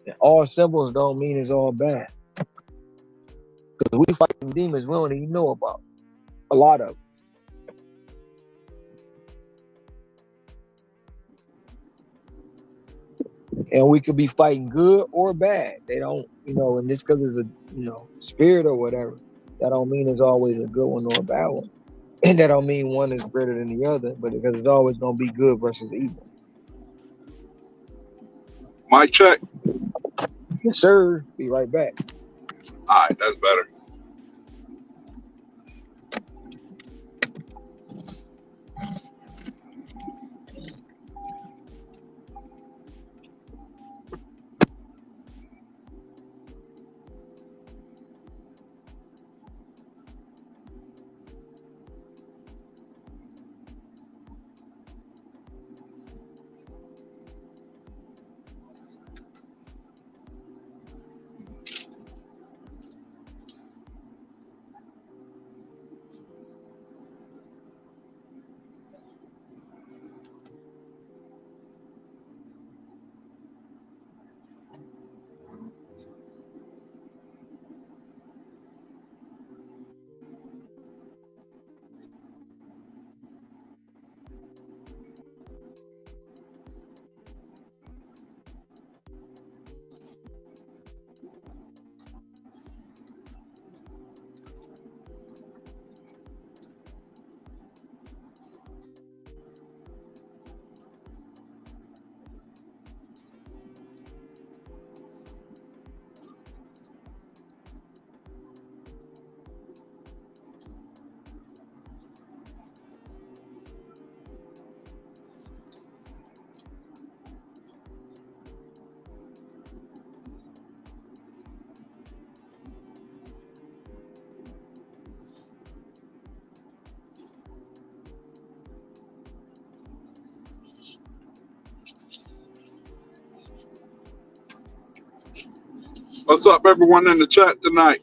Speaker 1: And all symbols don't mean it's all bad. Because we fighting demons we don't even know about. A lot of. And we could be fighting good or bad. They don't, and this because it's a, spirit or whatever. That don't mean it's always a good one or a bad one. And that don't mean one is greater than the other, but because it's always gonna be good versus evil.
Speaker 9: Mic check.
Speaker 1: Yes, sir. Be right back.
Speaker 9: All right, that's better. What's up, everyone in the chat tonight?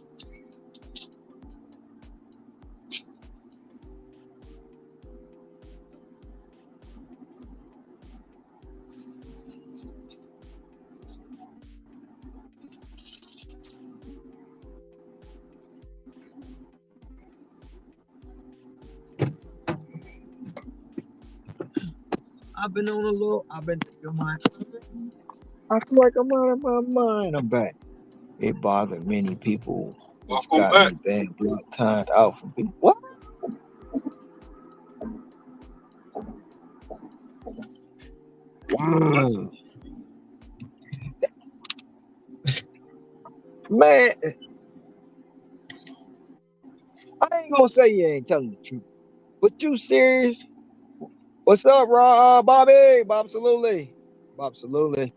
Speaker 1: I've been on a little. I've been taking my time. I feel like I'm out of my mind. I'm back. It bothered many people, which
Speaker 9: Welcome
Speaker 1: got
Speaker 9: back.
Speaker 1: me banned, blocked, timed out from people. What? Wow. Man, I ain't gonna say you ain't telling the truth. But you serious? What's up, Bobby? Bob Salute. Bob Salute.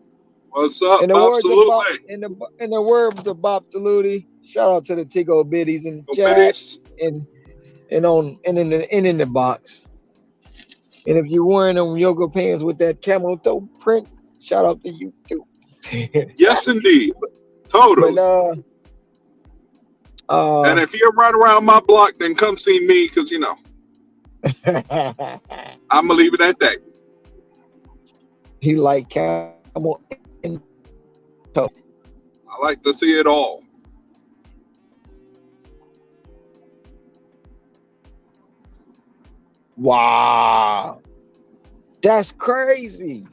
Speaker 9: What's up?
Speaker 1: In the words of Bob,
Speaker 9: Absolutely.
Speaker 1: in the words of Bob Salute, shout out to the Tigo Biddies in the
Speaker 9: Go
Speaker 1: chat
Speaker 9: Biddies.
Speaker 1: and in the box. And if you're wearing them yoga pants with that camel toe print, shout out to you too.
Speaker 9: Yes, indeed.
Speaker 1: But
Speaker 9: Totally. And
Speaker 1: uh
Speaker 9: if you're right around my block, then come see me because, I'm going to leave it at that.
Speaker 1: he like camel and toe.
Speaker 9: I like to see it all.
Speaker 1: Wow. That's crazy.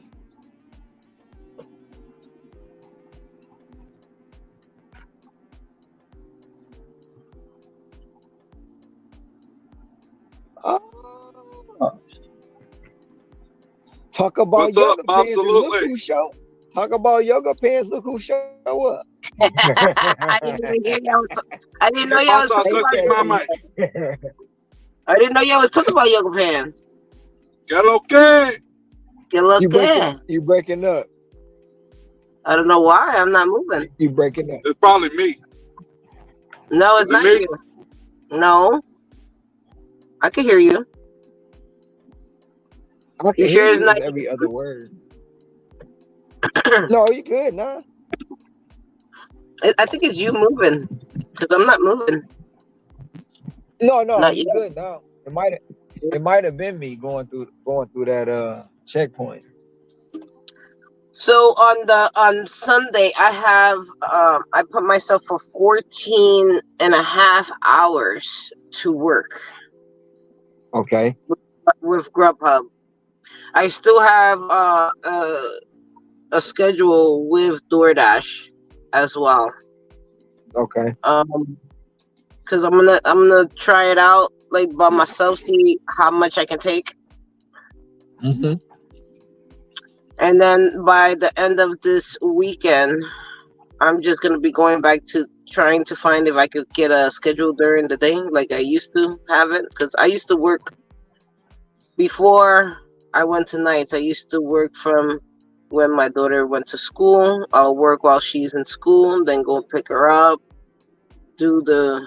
Speaker 1: Oh. Talk about
Speaker 9: What's up?
Speaker 1: yoga pants and look
Speaker 9: Absolutely.
Speaker 1: who show. Talk about yoga pants, look who show up.
Speaker 10: I didn't even hear y'all. I didn't know
Speaker 9: ¿Qué
Speaker 10: y'all was
Speaker 9: pasa,
Speaker 10: talking
Speaker 1: Hey,
Speaker 10: about
Speaker 9: Ceci,
Speaker 10: yoga.
Speaker 9: mamá?
Speaker 10: I didn't know y'all was talking about yoga pants.
Speaker 9: ¿Qué lo que?
Speaker 10: You look
Speaker 1: you
Speaker 10: good.
Speaker 1: breaking up.
Speaker 10: I don't know why. I'm not moving.
Speaker 1: You breaking up.
Speaker 9: It's probably me.
Speaker 10: No,
Speaker 9: Is
Speaker 10: it's
Speaker 9: it
Speaker 10: not
Speaker 9: me?
Speaker 10: you. No, I can hear you.
Speaker 1: I can
Speaker 10: You
Speaker 1: hear
Speaker 10: sure it's
Speaker 1: you
Speaker 10: not
Speaker 1: is every other
Speaker 10: you?
Speaker 1: word. No, you good, nah.
Speaker 10: I think it's you moving, because I'm not moving.
Speaker 1: No,
Speaker 10: Not
Speaker 1: you
Speaker 10: yet.
Speaker 1: good now. It might have been me going through that checkpoint.
Speaker 10: So on Sunday, I put myself for 14 and a half hours to work
Speaker 1: Okay.
Speaker 10: with Grubhub. I still have a schedule with DoorDash as well.
Speaker 1: Okay.
Speaker 10: Because I'm gonna try it out like by myself, see how much I can take,
Speaker 1: Mm-hmm.
Speaker 10: and then by the end of this weekend, I'm just gonna be going back to trying to find if I could get a schedule during the day like I used to have it. Because I used to work before I went to nights. I used to work from when my daughter went to school. I'll work while she's in school, then go pick her up, do the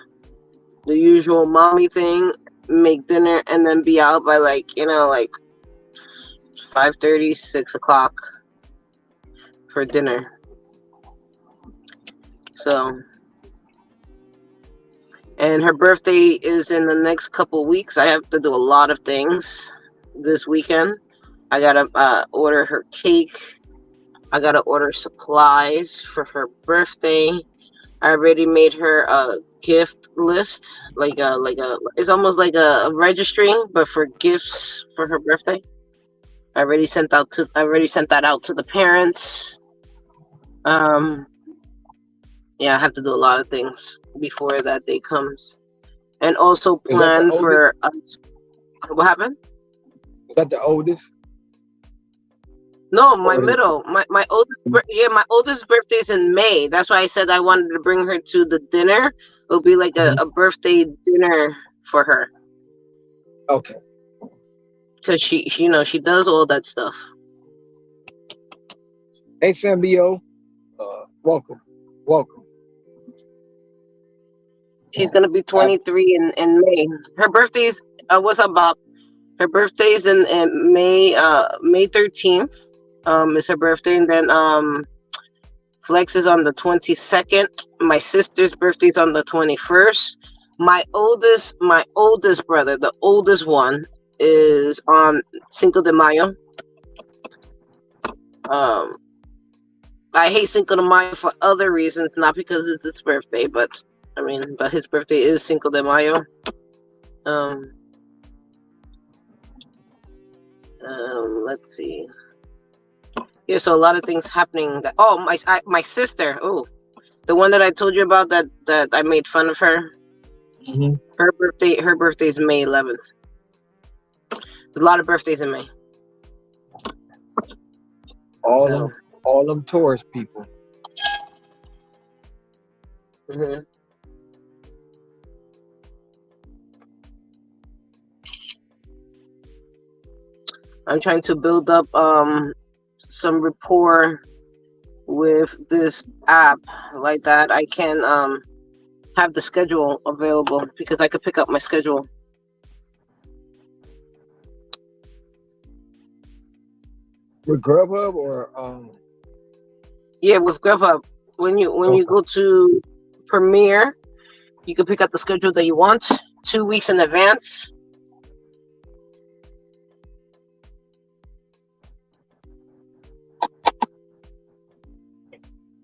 Speaker 10: usual mommy thing, make dinner, and then be out by like 5:30, 6 o'clock for dinner. So, and her birthday is in the next couple weeks. I have to do a lot of things this weekend. I gotta order her cake. I gotta order supplies for her birthday. I already made her a gift list, like a it's almost like a registry, but for gifts for her birthday. I already sent that out to the parents. Um, yeah, I have to do a lot of things before that day comes, and also
Speaker 1: Is that the
Speaker 10: plan
Speaker 1: oldest?
Speaker 10: for what happened.
Speaker 1: Is that the oldest?
Speaker 10: No, my
Speaker 1: Or is
Speaker 10: middle, my my oldest birthday's in May. That's why I said I wanted to bring her to the dinner. It'll be like
Speaker 1: Mhm.
Speaker 10: a birthday dinner for her
Speaker 1: Okay.
Speaker 10: because she she does all that stuff.
Speaker 1: XMBO. Welcome. Welcome.
Speaker 10: She's gonna be
Speaker 1: I,
Speaker 10: 23 in May. Her birthday's what's up, Bob? Her birthday's in May 13th. Is her birthday, and then Flex is on the 22nd. My sister's birthday's on the 21st. My oldest brother, the oldest one, is on Cinco de Mayo. Um, I hate Cinco de Mayo for other reasons, not because it's his birthday, but but his birthday is Cinco de Mayo. Um, let's see. Yeah, so a lot of things happening. My sister. Oh, the one that I told you about that I made fun of her.
Speaker 1: Mhm.
Speaker 10: Her birthday's May 11th. A lot of birthdays in May.
Speaker 1: all
Speaker 10: So
Speaker 1: them, all them tourist people.
Speaker 10: hmm I'm trying to build up some rapport with this app like that. I can have the schedule available because I could pick up my schedule.
Speaker 1: With Grubhub or
Speaker 10: Yeah, with Grubhub, when you
Speaker 1: okay.
Speaker 10: go to Premiere, you can pick up the schedule that you want 2 weeks in advance.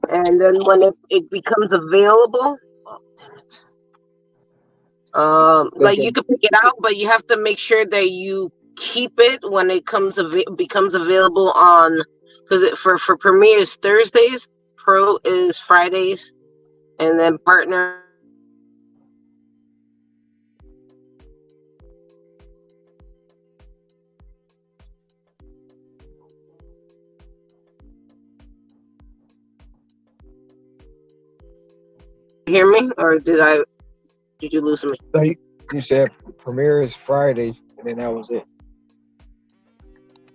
Speaker 10: And then when it becomes available, oh, damn it.
Speaker 1: They
Speaker 10: Like you
Speaker 1: can
Speaker 10: can pick it out, but you have to make sure that you keep it when it becomes available on, because for Premiere is Thursdays, Pro is Fridays, and then Partner. Hear me, or did you lose me?
Speaker 1: so you said premiere is Friday, and then that was it.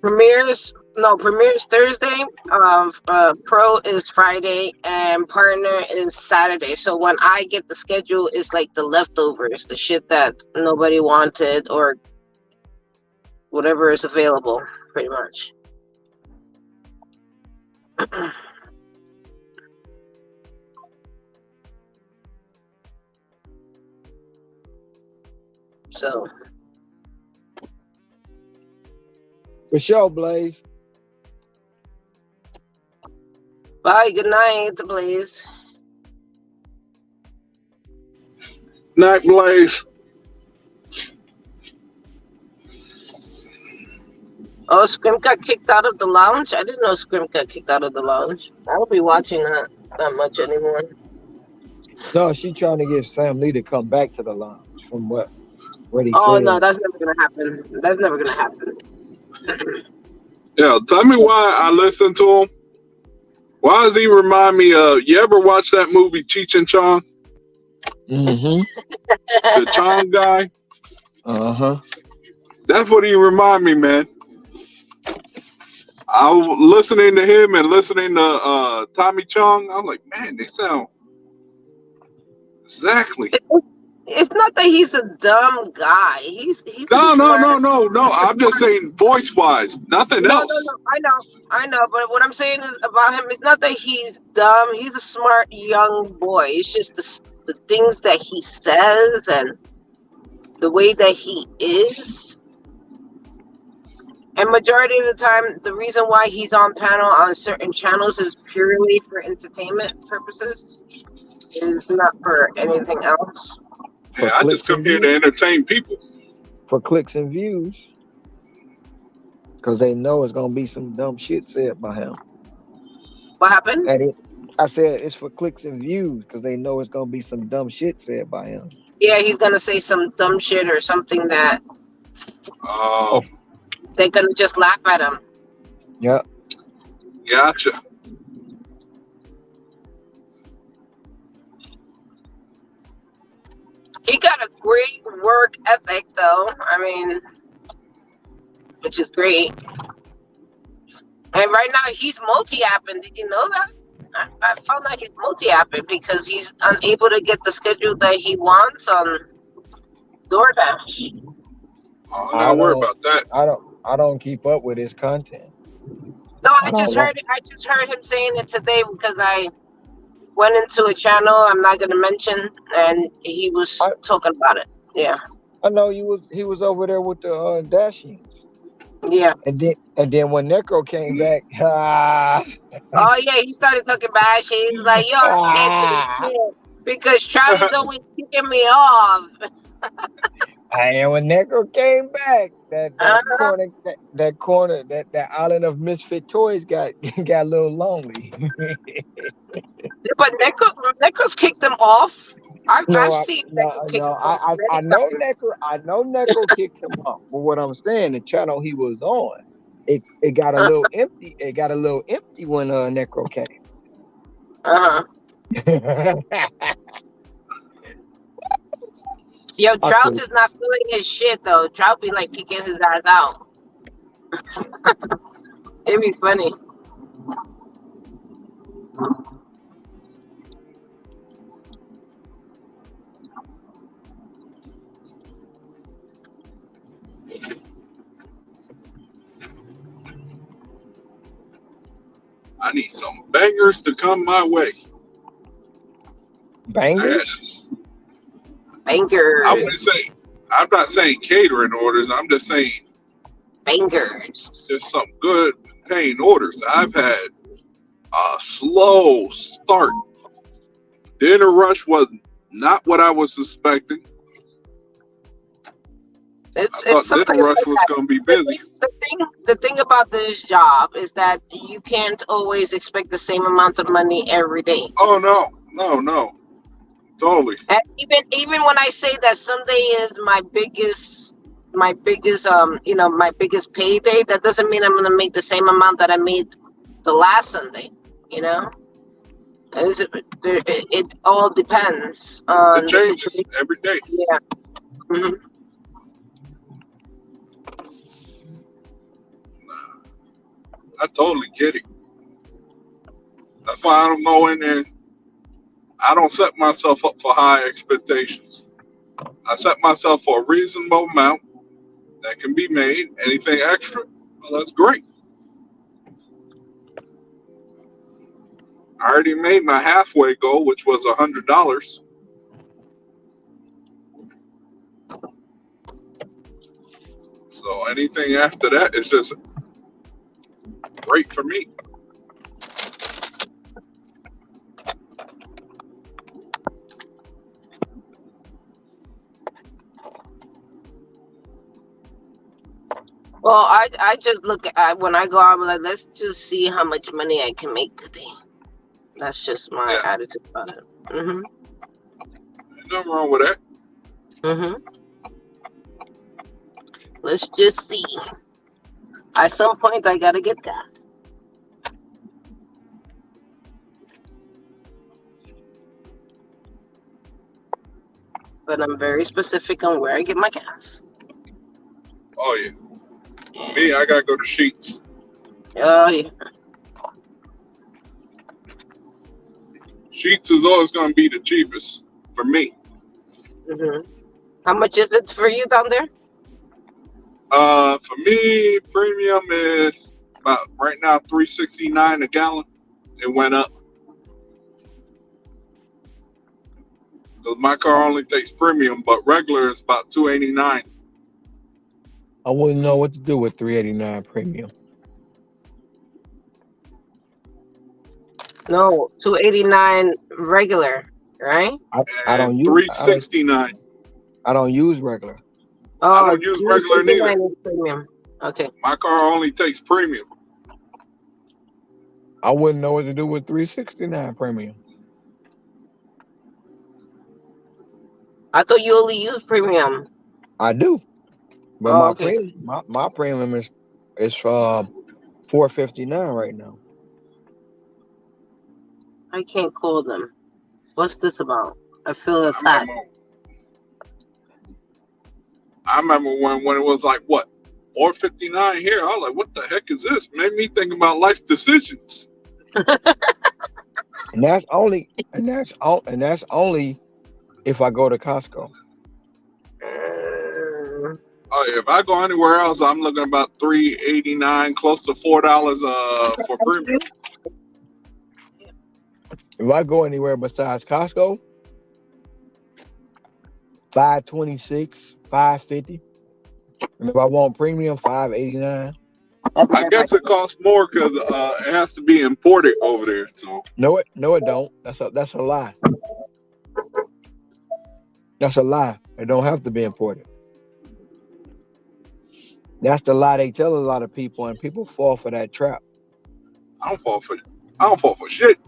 Speaker 10: Premiere is Thursday. Pro is Friday, and Partner is Saturday. So when I get the schedule, it's like the leftovers, the shit that nobody wanted, or whatever is available, pretty much. So,
Speaker 1: For sure, Blaze.
Speaker 10: bye. Good night, please.
Speaker 9: Night Blaze.
Speaker 10: Oh, Scrim got kicked out of the lounge? I didn't know Scrim got kicked out of the lounge. I don't be watching that much anymore.
Speaker 1: No, she trying to get Sam Lee to come back to the lounge from what he
Speaker 10: Oh, no,
Speaker 1: said.
Speaker 10: that's never going to happen. That's never going to happen.
Speaker 9: Yeah, tell me why I listen to him. Why does he remind me of? You ever watch that movie Cheech and Chong?
Speaker 1: Mm-hmm.
Speaker 9: The Chong guy.
Speaker 1: Uh-huh.
Speaker 9: That's what he remind me, man. I was listening to him and listening to Tommy Chong. I'm like, man, they sound exactly.
Speaker 10: It's not that he's a dumb guy. He's
Speaker 9: No,
Speaker 10: a
Speaker 9: no,
Speaker 10: smart.
Speaker 9: no, no, no.
Speaker 10: He's a
Speaker 9: I'm just
Speaker 10: smart.
Speaker 9: saying voice wise, nothing
Speaker 10: No, no,
Speaker 9: else.
Speaker 10: no. I know. But what I'm saying is about him, it's not that he's dumb. He's a smart young boy. It's just the things that he says and the way that he is. And majority of the time, the reason why he's on panel on certain channels is purely for entertainment purposes. Is not for anything else.
Speaker 1: For
Speaker 9: Yeah, I just
Speaker 1: clicks
Speaker 9: come
Speaker 1: and
Speaker 9: here to
Speaker 1: views.
Speaker 9: entertain people.
Speaker 1: For clicks and views. Because they know it's gonna be some dumb shit said by him.
Speaker 10: What happened?
Speaker 1: And I said it's for clicks and views because they know it's gonna be some dumb shit said by him.
Speaker 10: Yeah, he's gonna say some dumb shit or something that
Speaker 9: Oh,
Speaker 10: they're gonna just laugh at him.
Speaker 1: Yeah.
Speaker 9: gotcha.
Speaker 10: He got a great work ethic, though. I mean, which is great. And right now he's multi-apping. Did you know that? I found out he's multi-apping because he's unable to get the schedule that he wants on DoorDash.
Speaker 9: Oh,
Speaker 1: I
Speaker 9: not worry
Speaker 1: don't
Speaker 9: about that.
Speaker 1: I don't keep up with his content.
Speaker 10: No,
Speaker 1: I don't
Speaker 10: I just heard him saying it today because I went into a channel I'm not gonna mention, and he was
Speaker 1: I,
Speaker 10: talking about it. Yeah,
Speaker 1: I know he was over there with the Dashians.
Speaker 10: yeah.
Speaker 1: And then when Necro came back,
Speaker 10: Oh yeah, he started talking bad shit. He's like, "Yo, I can't do this shit because Charlie's always kicking me off."
Speaker 1: and when Necro came back,
Speaker 10: Uh-huh.
Speaker 1: that island of misfit toys got got a little lonely.
Speaker 10: But Necro's kicked him off.
Speaker 1: No,
Speaker 10: I've seen Necro kick him off
Speaker 1: I
Speaker 10: many
Speaker 1: know
Speaker 10: times.
Speaker 1: Necro kicked him off. But what I'm saying, the channel he was on, it got a
Speaker 10: Uh
Speaker 1: little empty. It got a little empty when Necro came.
Speaker 10: huh. Yo,
Speaker 1: I
Speaker 10: Drought
Speaker 1: could
Speaker 10: is not feeling his shit though. Drought be like kicking his ass out. It'd be funny.
Speaker 9: I need some bangers to come my way. I had
Speaker 1: bangers.
Speaker 9: I
Speaker 10: Bangers,
Speaker 9: wouldn't say. I'm not saying catering orders. I'm just saying
Speaker 10: bangers.
Speaker 9: there's some good paying orders. I've had a slow start. Dinner rush was not what I was suspecting. I
Speaker 10: It's
Speaker 9: thought dinner
Speaker 10: sometimes
Speaker 9: rush
Speaker 10: like
Speaker 9: was
Speaker 10: that.
Speaker 9: going to be
Speaker 10: The
Speaker 9: busy.
Speaker 10: thing, the thing about this job is that you can't always expect the same amount of money every day.
Speaker 9: Oh no, totally.
Speaker 10: And even when I say that Sunday is my biggest my biggest payday, that doesn't mean I'm gonna make the same amount that I made the last Sunday. You know, it all depends
Speaker 9: It
Speaker 10: on the
Speaker 9: changes
Speaker 10: situation.
Speaker 9: every day.
Speaker 10: Yeah. Hmm.
Speaker 9: I totally get it. That's why I don't go in there. I don't set myself up for high expectations. I set myself for a reasonable amount that can be made. Anything extra, well, that's great. I already made my halfway goal, which was $100. So anything after that is just great for me.
Speaker 10: Well, I just look at when I go out, I'm like, let's just see how much money I can make today. That's just my
Speaker 9: Yeah,
Speaker 10: attitude about it. Mhm.
Speaker 9: ain't nothing wrong with that.
Speaker 10: Mhm. Let's just see. At some point, I gotta get gas, but I'm very specific on where I get my gas.
Speaker 9: Oh yeah,
Speaker 10: Yeah.
Speaker 9: me, I gotta go to Sheets.
Speaker 10: Oh yeah.
Speaker 9: Sheets is always gonna be the cheapest for me.
Speaker 10: Mhm. How much is it for you down there?
Speaker 9: For me, premium is about right now 3.69 a gallon. It went up because my car only takes premium, but regular is about 2.89.
Speaker 1: I wouldn't know what to do with 389 premium.
Speaker 10: No, 289 regular, right?
Speaker 1: I
Speaker 9: And
Speaker 1: don't use
Speaker 9: 3.69.
Speaker 1: I don't use regular.
Speaker 9: I
Speaker 10: Oh,
Speaker 9: don't use regular neither.
Speaker 10: 369 is premium. Okay.
Speaker 9: My car only takes premium.
Speaker 1: I wouldn't know what to do with 369 premium.
Speaker 10: I thought you only use premium.
Speaker 1: I do, but
Speaker 10: Oh,
Speaker 1: my
Speaker 10: okay.
Speaker 1: premium my premium is 459 right now.
Speaker 10: I can't call them. What's this about? I feel
Speaker 9: I
Speaker 10: attacked.
Speaker 9: remember, I remember when it was like what 4.59 here. I was like, what the heck is this? Made me think about life decisions.
Speaker 1: And that's only if I go to Costco.
Speaker 9: Oh yeah, if I go anywhere else, I'm looking about 3.89, close to $4 for premium.
Speaker 1: If I go anywhere besides Costco, 526, 550. And if I want premium, 589.
Speaker 10: I'll be
Speaker 9: I
Speaker 10: right back.
Speaker 9: guess it costs more because it has to be imported over there. So
Speaker 1: No, it don't. That's a lie. That's a lie. It don't have to be imported. That's the lie they tell a lot of people, and people fall for that trap.
Speaker 9: I don't fall for I don't fall for shit.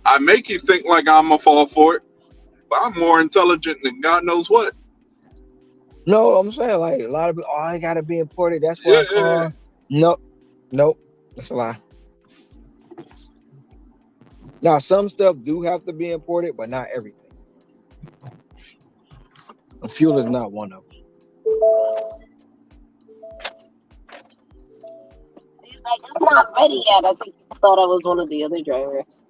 Speaker 9: I make you think like I'm gonna fall for it, but I'm more intelligent than God knows what.
Speaker 1: No, I'm saying like a lot of people, oh, it gotta be imported. That's why
Speaker 9: Yeah,
Speaker 1: I
Speaker 9: yeah, yeah.
Speaker 1: call. Nope, nope. That's a lie. Now some stuff do have to be imported, but not everything. And fuel is not one of them.
Speaker 10: He's like, I'm not ready yet. I think he thought I was one of the other drivers.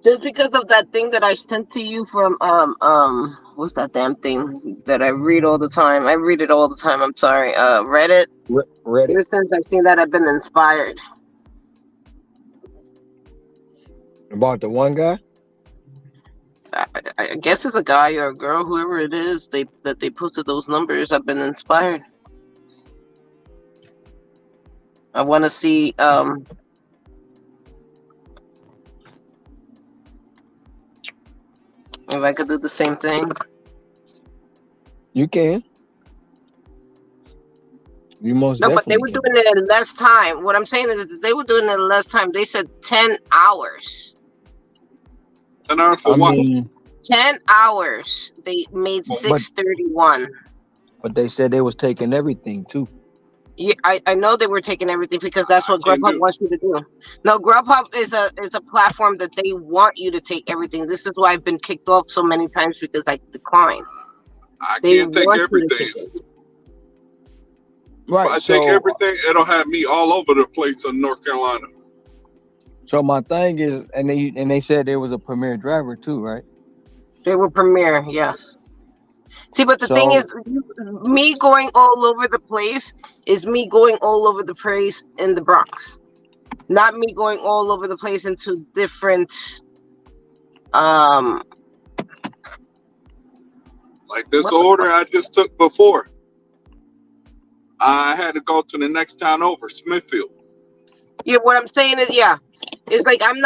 Speaker 10: Just because of that thing that I sent to you from what's that damn thing that I read all the time? I read it all the time. I'm sorry. Reddit.
Speaker 1: Reddit.
Speaker 10: Ever since I've seen that, I've been inspired.
Speaker 1: About the one guy.
Speaker 10: I guess it's a guy or a girl, whoever it is. They posted those numbers. I've been inspired. I want to see if I could do the same thing.
Speaker 1: You can. You most
Speaker 10: No, but they
Speaker 1: definitely
Speaker 10: were
Speaker 1: can.
Speaker 10: doing it in less time. What I'm saying is that they were doing it in less time. They said 10 hours.
Speaker 9: 10 hours for
Speaker 1: I
Speaker 9: what?
Speaker 1: mean,
Speaker 10: 10 hours. They made
Speaker 1: but
Speaker 10: 631.
Speaker 1: but they said they was taking everything too.
Speaker 10: Yeah, I know they were taking everything because that's
Speaker 9: I
Speaker 10: what
Speaker 9: can't
Speaker 10: Grubhub
Speaker 9: do.
Speaker 10: wants you to do. No, Grubhub is a platform that they want you to take everything. This is why I've been kicked off so many times because I decline.
Speaker 9: I
Speaker 10: They
Speaker 9: can't take
Speaker 10: want you to
Speaker 9: everything.
Speaker 10: take it.
Speaker 9: If I
Speaker 1: Right.
Speaker 9: take
Speaker 1: So
Speaker 9: everything, it'll have me all over the place in North Carolina.
Speaker 1: So my thing is, and they said there was a premier driver too, right?
Speaker 10: They were premiere, yes. See, but the thing is,
Speaker 1: So
Speaker 10: me going all over the place is me going all over the place in the Bronx, not me going all over the place into different. Um,
Speaker 9: Like this
Speaker 10: what the
Speaker 9: order
Speaker 10: fuck?
Speaker 9: I just took before, I had to go to the next town over, Smithfield.
Speaker 10: Yeah, what I'm saying is, yeah, it's like I'm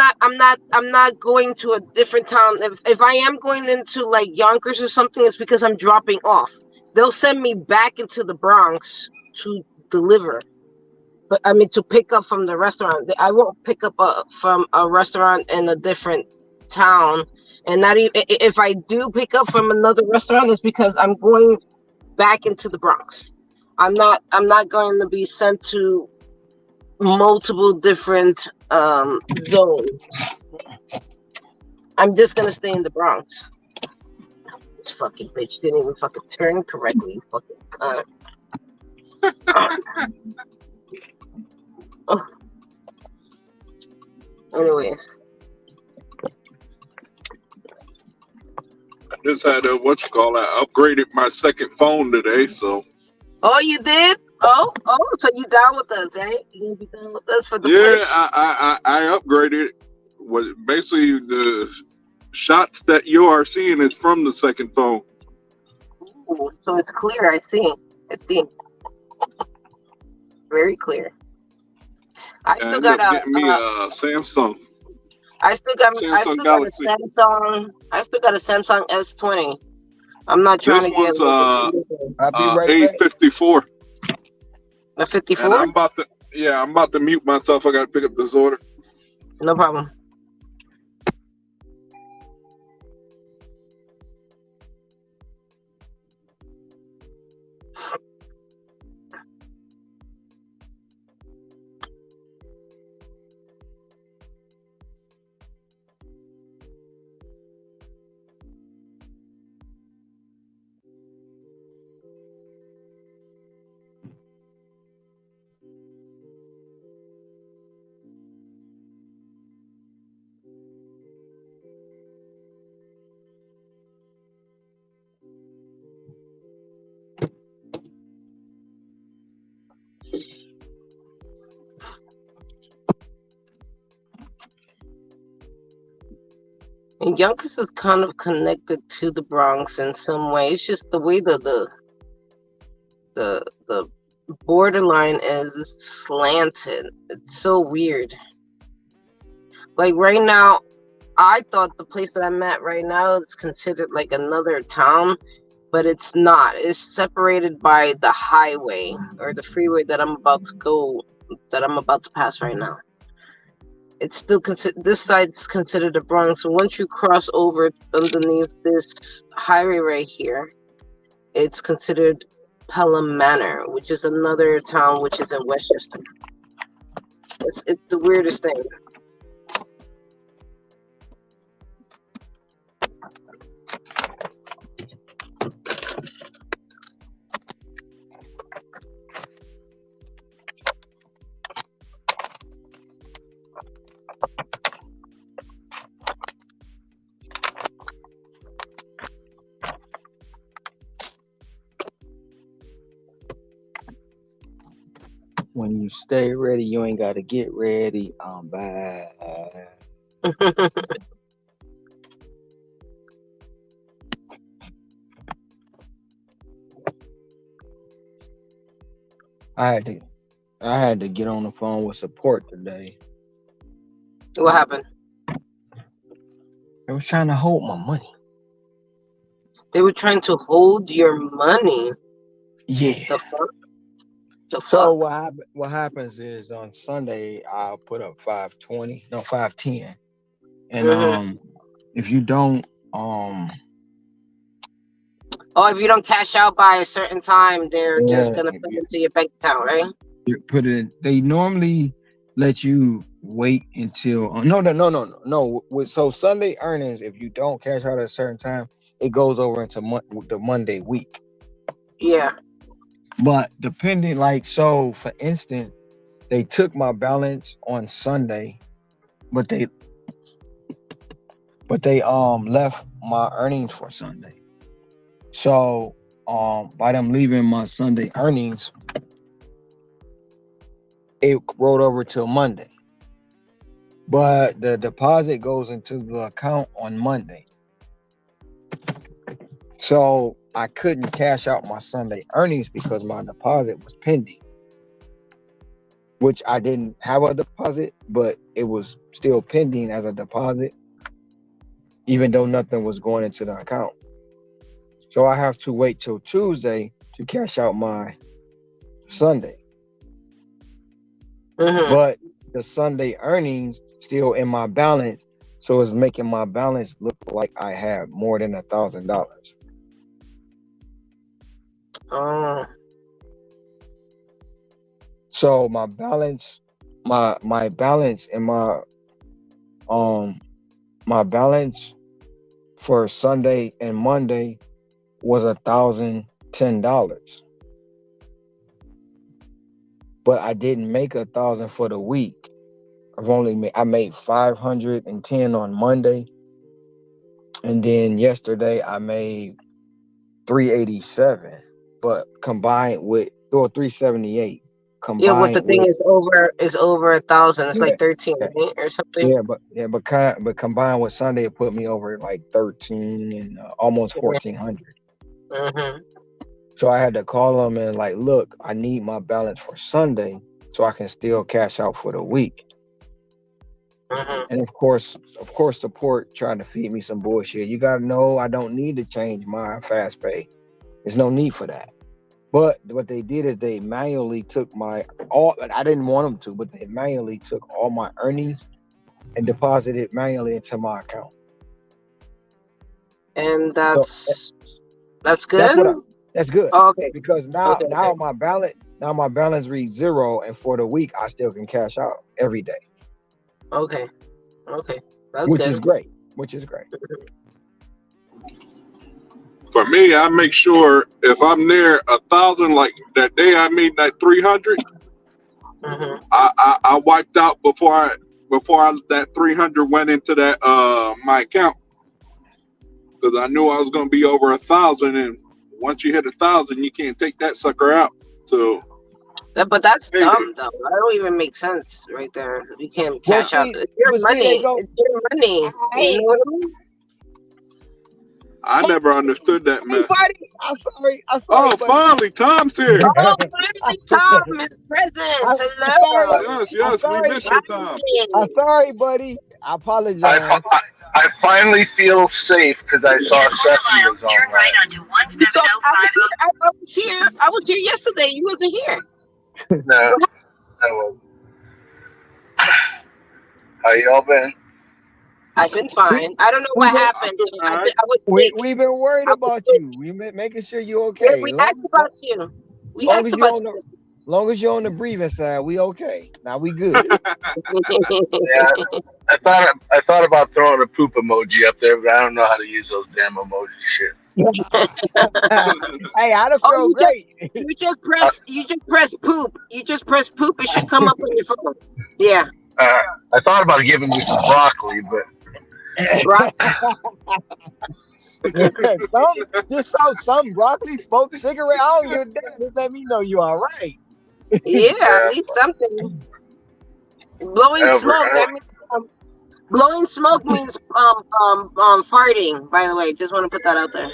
Speaker 10: not going to a different town. If I am going into like Yonkers or something, it's because I'm dropping off. They'll send me back into the Bronx to deliver. But I mean, to pick up from the restaurant. I won't pick up from a restaurant in a different town. And not even if I do pick up from another restaurant, it's because I'm going back into the Bronx. I'm not going to be sent to multiple different zones. I'm just gonna stay in the Bronx. This fucking bitch didn't even fucking turn correctly. Fucking cunt. Oh, anyways.
Speaker 9: I just had to I upgraded my second phone today, so
Speaker 10: Oh, you did? So you down with us, right? You gonna be down with us for the
Speaker 9: yeah,
Speaker 10: push?
Speaker 9: I upgraded. Was basically the shots that you are seeing is from the second phone.
Speaker 10: Ooh, so it's clear. I see. I see. Very clear. I
Speaker 9: I
Speaker 10: still
Speaker 9: ended
Speaker 10: got
Speaker 9: up
Speaker 10: a.
Speaker 9: getting me a Samsung,
Speaker 10: I still got. I
Speaker 9: Samsung
Speaker 10: still got a
Speaker 9: Galaxy.
Speaker 10: Samsung. I still got a Samsung S20. I'm not trying
Speaker 9: This
Speaker 10: to get
Speaker 9: one's
Speaker 10: like
Speaker 1: I'll be right back.
Speaker 9: A54,
Speaker 10: a
Speaker 9: and
Speaker 10: 54.
Speaker 9: I'm about to mute myself. I got to pick up this order.
Speaker 10: No problem. And Yonkers is kind of connected to the Bronx in some way. It's just the way the borderline is slanted. It's so weird. Like right now, I thought the place that I'm at right now is considered like another town, but it's not. It's separated by the highway or the freeway that I'm about to pass right now. It's still this side's considered the Bronx. So once you cross over underneath this highway right here, it's considered Pelham Manor, which is another town which is in Westchester. It's the weirdest thing.
Speaker 1: When you stay ready, you ain't got to get ready. I'm back. I had to I had to get on the phone with support today.
Speaker 10: What happened?
Speaker 1: They was trying to hold my money.
Speaker 10: They were trying to hold your money.
Speaker 1: Yeah.
Speaker 10: The fuck? The
Speaker 1: So
Speaker 10: fuck?
Speaker 1: what happens is on Sunday I'll put up 520, no 510. And
Speaker 10: Mm-hmm.
Speaker 1: if you don't um
Speaker 10: Oh, if you don't cash out by a certain time, they're just
Speaker 1: yeah,
Speaker 10: gonna
Speaker 1: if
Speaker 10: put it
Speaker 1: you,
Speaker 10: into your bank account, right?
Speaker 1: you put it in, they normally let you wait until no. So Sunday earnings, if you don't cash out at a certain time, it goes over into the Monday week.
Speaker 10: Yeah.
Speaker 1: But depending, like, so for instance, they took my balance on Sunday but they left my earnings for Sunday. So by them leaving my Sunday earnings, it rolled over till Monday. But the deposit goes into the account on Monday. So I couldn't cash out my Sunday earnings because my deposit was pending, which I didn't have a deposit, but it was still pending as a deposit, even though nothing was going into the account. So I have to wait till Tuesday to cash out my Sunday. But the Sunday earnings still in my balance, so it's making my balance look like I have more than $1,000. So my balance, my balance and my balance for Sunday and Monday was $1,010. But I didn't make 1,000 for the week. I made 510 on Monday, and then yesterday I made 387. But combined with 378
Speaker 10: Yeah, what the
Speaker 1: combined
Speaker 10: thing
Speaker 1: with
Speaker 10: is over 1,000. It's like 13,
Speaker 1: yeah,
Speaker 10: right? Or something.
Speaker 1: but combined with Sunday, it put me over like 13 and almost 1,400. So I had to call them and like, look, I need my balance for Sunday so I can still cash out for the week. And of course, support trying to feed me some bullshit. You gotta know I don't need to change my fast pay. There's no need for that. But what they did is they manually took I didn't want them to, but they manually took all my earnings and deposited manually into my account.
Speaker 10: And
Speaker 1: So
Speaker 10: that's good.
Speaker 1: That's good.
Speaker 10: Oh, okay.
Speaker 1: Because now my balance reads 0, and for the week I still can cash out every day.
Speaker 10: Okay. That's
Speaker 1: Which
Speaker 10: good.
Speaker 1: is great.
Speaker 9: For me, I make sure if I'm near 1,000, like that day I made that 300, I wiped out before that 300 went into that my account, because I knew I was going to be over 1,000, and once you hit 1,000, you can't take that sucker out. So,
Speaker 10: but that's dumb though. That don't even make sense right there. You can't cash out. It's your money. It's your money. You know what I mean?
Speaker 9: I never understood that, man.
Speaker 1: I'm sorry.
Speaker 9: Oh, finally, Tom's here.
Speaker 10: Oh, finally, Tom is present. Hello.
Speaker 9: Yes, we miss you, Tom.
Speaker 1: I'm sorry, buddy. I apologize.
Speaker 4: I finally feel safe because I saw Sesame was
Speaker 7: Turn right onto 17050.
Speaker 10: I was here yesterday. You wasn't here.
Speaker 4: No, I wasn't. How y'all been?
Speaker 10: I've been fine. I don't know what happened.
Speaker 1: We've been worried about you. We've been making sure you're okay.
Speaker 10: We asked about you. We asked about you.
Speaker 1: Long as you're on the breathing side, we okay. Now we good.
Speaker 4: Yeah, I thought about throwing a poop emoji up there, but I don't know how to use those damn emoji shit.
Speaker 1: Hey, I'd feel great.
Speaker 10: You just press poop. You just press poop. It should come up on your phone. Yeah.
Speaker 4: I thought about giving you some broccoli, but
Speaker 1: some broccoli, smoked cigarette. I don't give a damn. Just let me know you all right.
Speaker 10: Yeah, at least something. Blowing smoke. That means, blowing smoke means farting. By the way, just want to put that out there.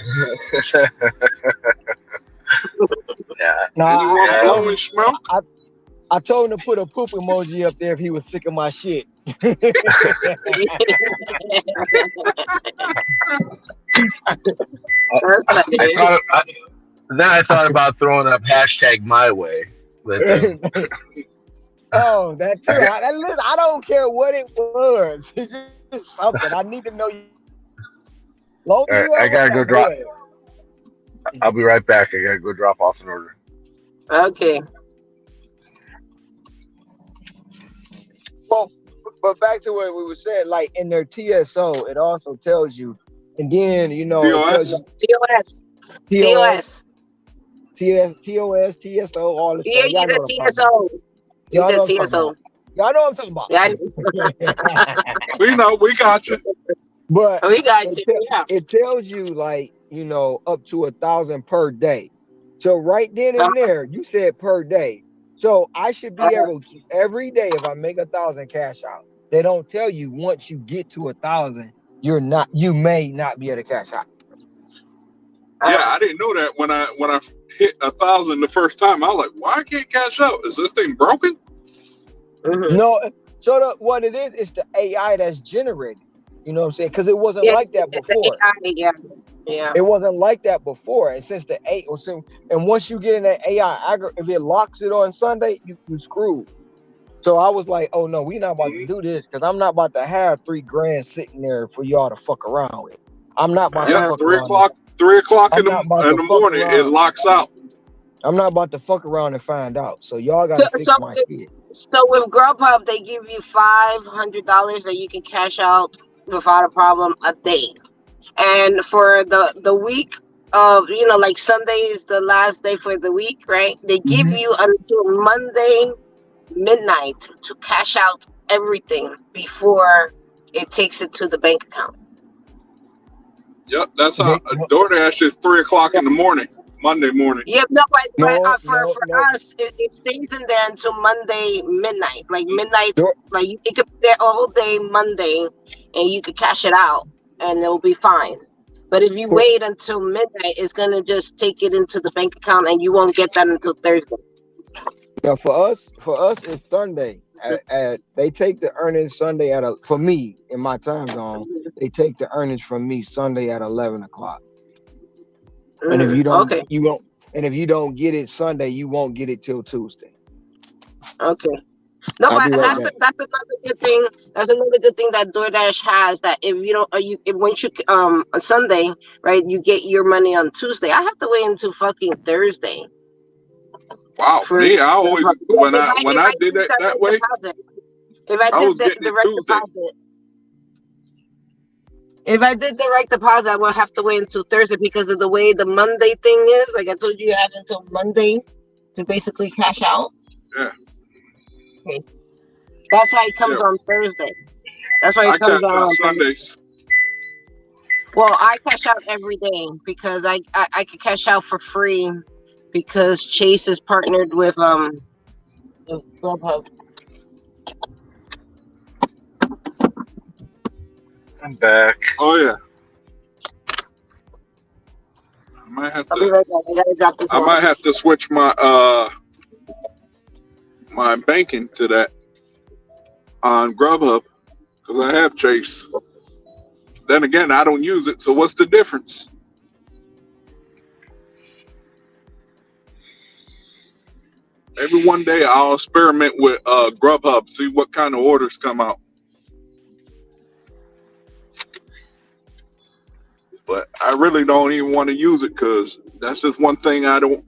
Speaker 9: Blowing smoke.
Speaker 1: I told him to put a poop emoji up there if he was sick of my shit.
Speaker 4: I thought about throwing up hashtag my way.
Speaker 1: Oh, that too. I don't care what it was. It's just something. I need to know you.
Speaker 4: I gotta go drop. I'll be right back. I gotta go drop off an order.
Speaker 10: Okay.
Speaker 1: Well, but back to what we were saying, like in their TSO, it also tells you, and then
Speaker 9: TOS,
Speaker 1: TSO, all the
Speaker 10: TSO. You said TSO.
Speaker 1: Y'all know what I'm talking about.
Speaker 10: Yeah,
Speaker 9: We know, we got you.
Speaker 1: But
Speaker 10: we got
Speaker 1: it,
Speaker 10: you.
Speaker 1: te-
Speaker 10: Yeah.
Speaker 1: it tells you like, up to 1,000 per day. So right then
Speaker 10: Uh,
Speaker 1: and there, you said per day. So I should be
Speaker 10: uh,
Speaker 1: able to every day if I make 1,000 cash out. They don't tell you once you get to 1,000, you may not be able to cash out.
Speaker 9: Yeah,
Speaker 10: uh,
Speaker 9: I didn't know that when I hit 1,000 the first time. I was like, why I can't cash out? Is this thing broken?
Speaker 10: mhm.
Speaker 1: No, so what it is, it's the AI that's generated. You know what I'm saying? Because it wasn't
Speaker 10: Yeah,
Speaker 1: like that
Speaker 10: the
Speaker 1: before.
Speaker 10: AI. Yeah, yeah.
Speaker 1: It wasn't like that before. And since the eight or so, and once you get in that AI, if it locks it on Sunday, you screwed. So I was like, oh no, we not about to
Speaker 9: Hmm.
Speaker 1: do this because I'm not about to have 3 grand sitting there for y'all to fuck around with. I'm not about to
Speaker 9: Yeah,
Speaker 10: Uh,
Speaker 1: fuck
Speaker 9: 3
Speaker 1: around.
Speaker 9: o'clock. 3 o'clock
Speaker 1: I'm
Speaker 9: in
Speaker 1: not about
Speaker 9: the
Speaker 1: to fuck
Speaker 9: morning, it
Speaker 1: around.
Speaker 9: locks out.
Speaker 1: I'm not about to fuck around and find out. So y'all got
Speaker 10: so,
Speaker 1: to fix
Speaker 10: so,
Speaker 1: my shit.
Speaker 10: so with Grubhub, they give you $500 that you can cash out without a problem a day. And for the week of, like Sunday is the last day for the week, right? They give
Speaker 1: Mhm.
Speaker 10: you until Monday midnight to cash out everything before it takes it to the bank account.
Speaker 9: Yep, that's how
Speaker 1: They, no,
Speaker 9: DoorDash is 3 o'clock
Speaker 10: Yeah.
Speaker 9: in the morning, Monday morning.
Speaker 10: Yep, no,
Speaker 1: no,
Speaker 10: for
Speaker 1: no.
Speaker 10: us, it stays in there until Monday midnight. Like midnight,
Speaker 1: Door-
Speaker 10: like it could be there all day Monday, and you could cash it out, and it'll be fine. But if you
Speaker 1: For,
Speaker 10: wait until midnight, it's gonna just take it into the bank account, and you won't get that until Thursday.
Speaker 1: yeah, for us, it's Sunday. They take the earnings Sunday for me in my time zone. They take the earnings from me Sunday at 11 o'clock. And if you don't,
Speaker 10: Okay,
Speaker 1: you won't. And if you don't get it Sunday, you won't get it till Tuesday.
Speaker 10: okay. No,
Speaker 1: I'll
Speaker 10: but
Speaker 1: be right back.
Speaker 10: that's another good thing. That's another good thing that DoorDash has. That if you don't, if once you on Sunday, right, you get your money on Tuesday. I have to wait until fucking Thursday
Speaker 9: Wow,
Speaker 10: for
Speaker 9: me, I always
Speaker 10: yeah,
Speaker 9: when
Speaker 10: if
Speaker 9: I
Speaker 10: I
Speaker 9: did
Speaker 10: did
Speaker 9: that that
Speaker 10: direct
Speaker 9: way,
Speaker 10: deposit. If I
Speaker 9: I
Speaker 10: did
Speaker 9: was
Speaker 10: the
Speaker 9: getting it
Speaker 10: direct
Speaker 9: Tuesday.
Speaker 10: deposit, if I did direct deposit, I will have to wait until Thursday because of the way the Monday thing is. Like I told you, you have until Monday to basically cash out.
Speaker 9: Yeah,
Speaker 10: Okay. That's why it
Speaker 9: yeah.
Speaker 10: comes on Thursday. That's why it
Speaker 9: I
Speaker 10: comes
Speaker 9: cash
Speaker 10: out
Speaker 9: out
Speaker 10: on Thursday.
Speaker 9: Sundays.
Speaker 10: Well, I cash out every day because I can cash out for free because Chase is partnered with Grubhub.
Speaker 4: I'm back.
Speaker 9: Oh yeah, I might have
Speaker 10: I'll be
Speaker 9: to.
Speaker 10: right back. I gotta drop this
Speaker 9: I
Speaker 10: off.
Speaker 9: might have to switch my banking to that on Grubhub because I have Chase. Then again, I don't use it. So what's the difference? Every one day I'll experiment with Grubhub, see what kind of orders come out. But I really don't even want to use it because that's just one thing I don't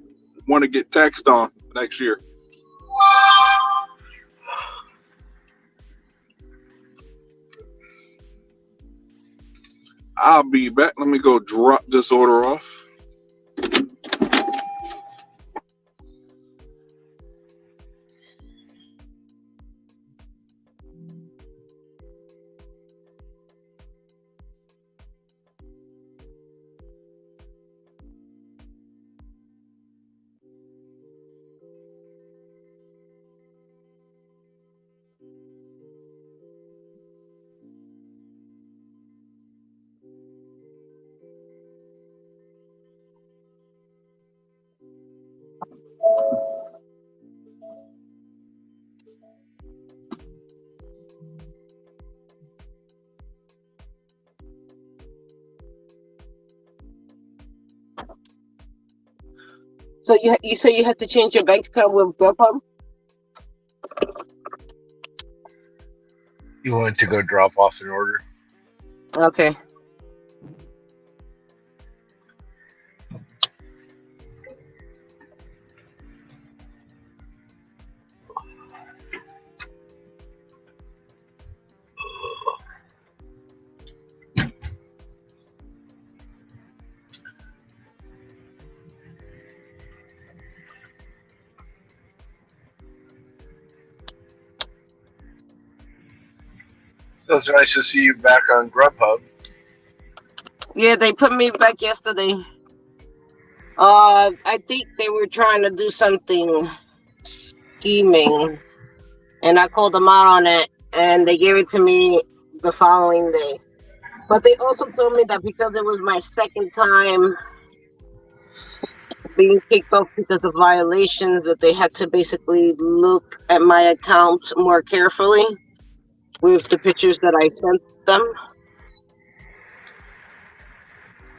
Speaker 9: want to get taxed on next year. I'll be back. Let me go drop this order off.
Speaker 10: So you say you have to change your bank account with Grubhub?
Speaker 4: You wanted to go drop off an order?
Speaker 10: Okay.
Speaker 4: So it's nice to see you back on Grubhub.
Speaker 10: Yeah, they put me back yesterday. I think they were trying to do something scheming, and I called them out on it, and they gave it to me the following day. But they also told me that because it was my second time being kicked off because of violations, that they had to basically look at my account more carefully with the pictures that I sent them.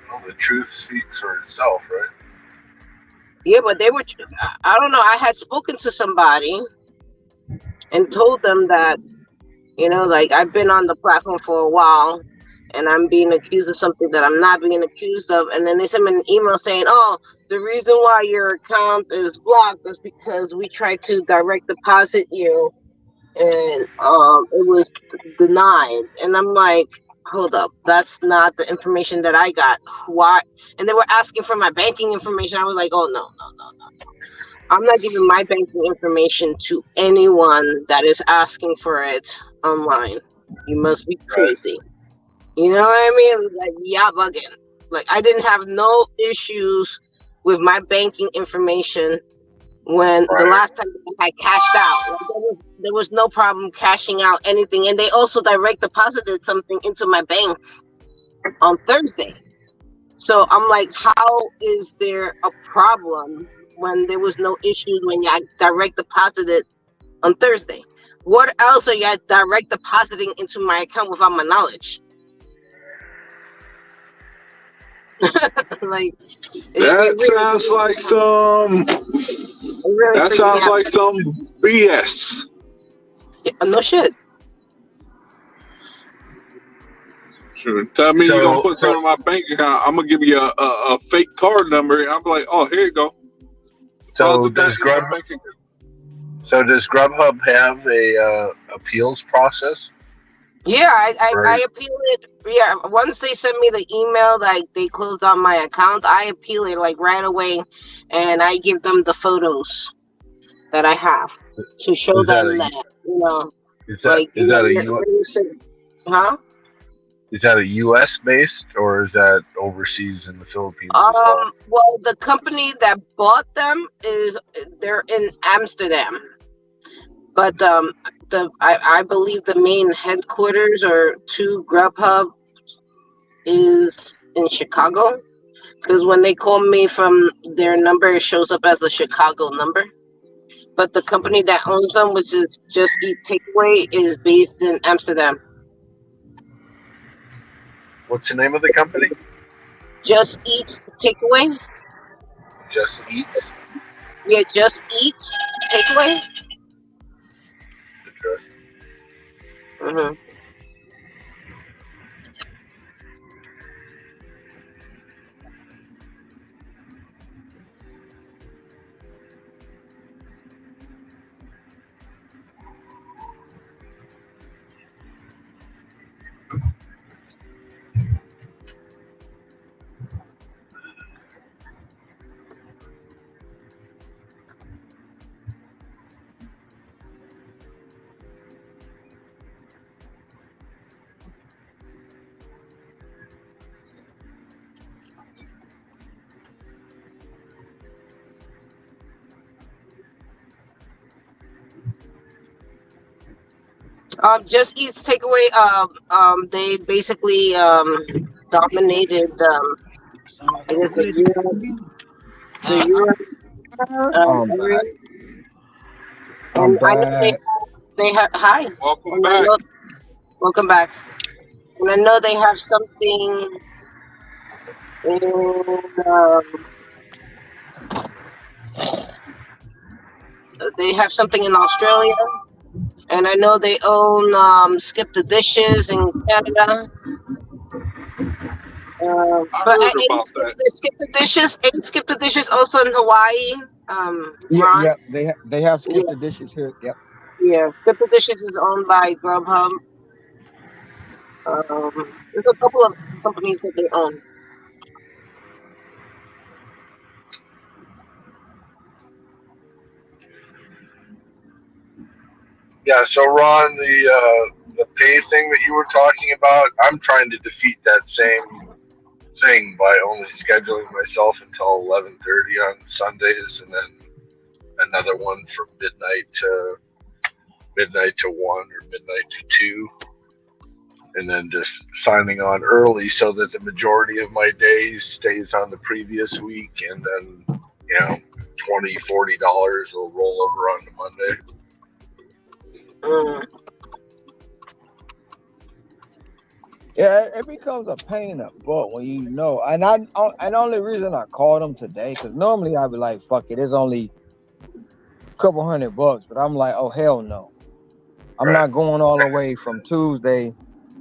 Speaker 4: Well, the truth speaks for itself, right?
Speaker 10: Yeah, but they were, I don't know, I had spoken to somebody and told them that, like I've been on the platform for a while and I'm being accused of something that I'm not being accused of. And then they sent me an email saying, oh, the reason why your account is blocked is because we tried to direct deposit you and it was denied. And I'm like, hold up, that's not the information that I got. Why? And they were asking for my banking information. I was like, oh, no. I'm not giving my banking information to anyone that is asking for it online. You must be
Speaker 4: Right.
Speaker 10: crazy. You know what I mean? Like, yeah, bugging. Like, I didn't have no issues with my banking information when the
Speaker 4: Right.
Speaker 10: last time I cashed out. Like, there was no problem cashing out anything. And they also direct deposited something into my bank on Thursday. So I'm like, how is there a problem when there was no issues when you direct deposited on Thursday? What else are you direct depositing into my account without my knowledge? Like, it
Speaker 9: That
Speaker 10: really,
Speaker 9: sounds like some.
Speaker 10: it really
Speaker 9: That
Speaker 10: freaked me
Speaker 9: sounds
Speaker 10: out.
Speaker 9: like some BS.
Speaker 10: Yeah, no shit.
Speaker 9: Sure. Tell me you're gonna
Speaker 4: So
Speaker 9: put something in my bank account. I'm gonna give you a fake card number, and I'm like, oh, here you go.
Speaker 4: so
Speaker 9: Deposit that
Speaker 4: does
Speaker 9: in my
Speaker 4: Grub
Speaker 9: bank account.
Speaker 4: so does Grubhub have a appeals process?
Speaker 10: Yeah, I
Speaker 4: Right.
Speaker 10: appeal it. Yeah, once they send me the email like they closed on my account, I appeal it like right away, and I give them the photos that I have to show
Speaker 4: Is that
Speaker 10: them
Speaker 4: a
Speaker 10: that like
Speaker 4: is that a
Speaker 10: you're huh?
Speaker 4: is that a U.S. based or is that overseas in the Philippines as well?
Speaker 10: Well, the company that bought them they're in Amsterdam, but I believe the main headquarters or to Grubhub is in Chicago. Because when they call me from their number, it shows up as a Chicago number. But the company that owns them, which is Just Eat Takeaway, is based in Amsterdam.
Speaker 4: What's the name of the company?
Speaker 10: Just Eat Takeaway?
Speaker 4: Just Eats.
Speaker 10: Yeah, Just Eat Takeaway.
Speaker 4: Interesting.
Speaker 10: Mm-hmm. Just Eat's Takeaway. They basically dominated. I guess the Europe
Speaker 1: I'm
Speaker 10: area,
Speaker 1: back. I'm
Speaker 10: and I know
Speaker 1: back.
Speaker 10: they have. Hi,
Speaker 9: Welcome
Speaker 10: and I
Speaker 9: back.
Speaker 10: know, welcome back. And I know they have something in. They have something in Australia, and I know they own Skip the Dishes in Canada.
Speaker 9: I
Speaker 10: But
Speaker 9: heard
Speaker 10: ain't
Speaker 9: about that.
Speaker 10: Skip the Dishes also in Hawaii.
Speaker 1: Yeah,
Speaker 10: Ron.
Speaker 1: yeah. They have
Speaker 10: Yeah,
Speaker 1: skipped the dishes here. Yep.
Speaker 10: yeah. Skip the Dishes is owned by Grubhub. There's a couple of companies that they own.
Speaker 4: Yeah. So Ron, the pay thing that you were talking about, I'm trying to defeat that same thing by only scheduling myself until 11:30 on Sundays, and then another one from midnight to 1 or midnight to 2, and then just signing on early so that the majority of my days stays on the previous week, and then $20-$40 will roll over onto Monday.
Speaker 10: Mm.
Speaker 1: Yeah, it becomes a pain in the butt when you know. And the only reason I called them today, because normally I'd be like, fuck it, it's only a couple $100, but I'm like, oh hell no, I'm
Speaker 4: Right.
Speaker 1: not going all the way from Tuesday,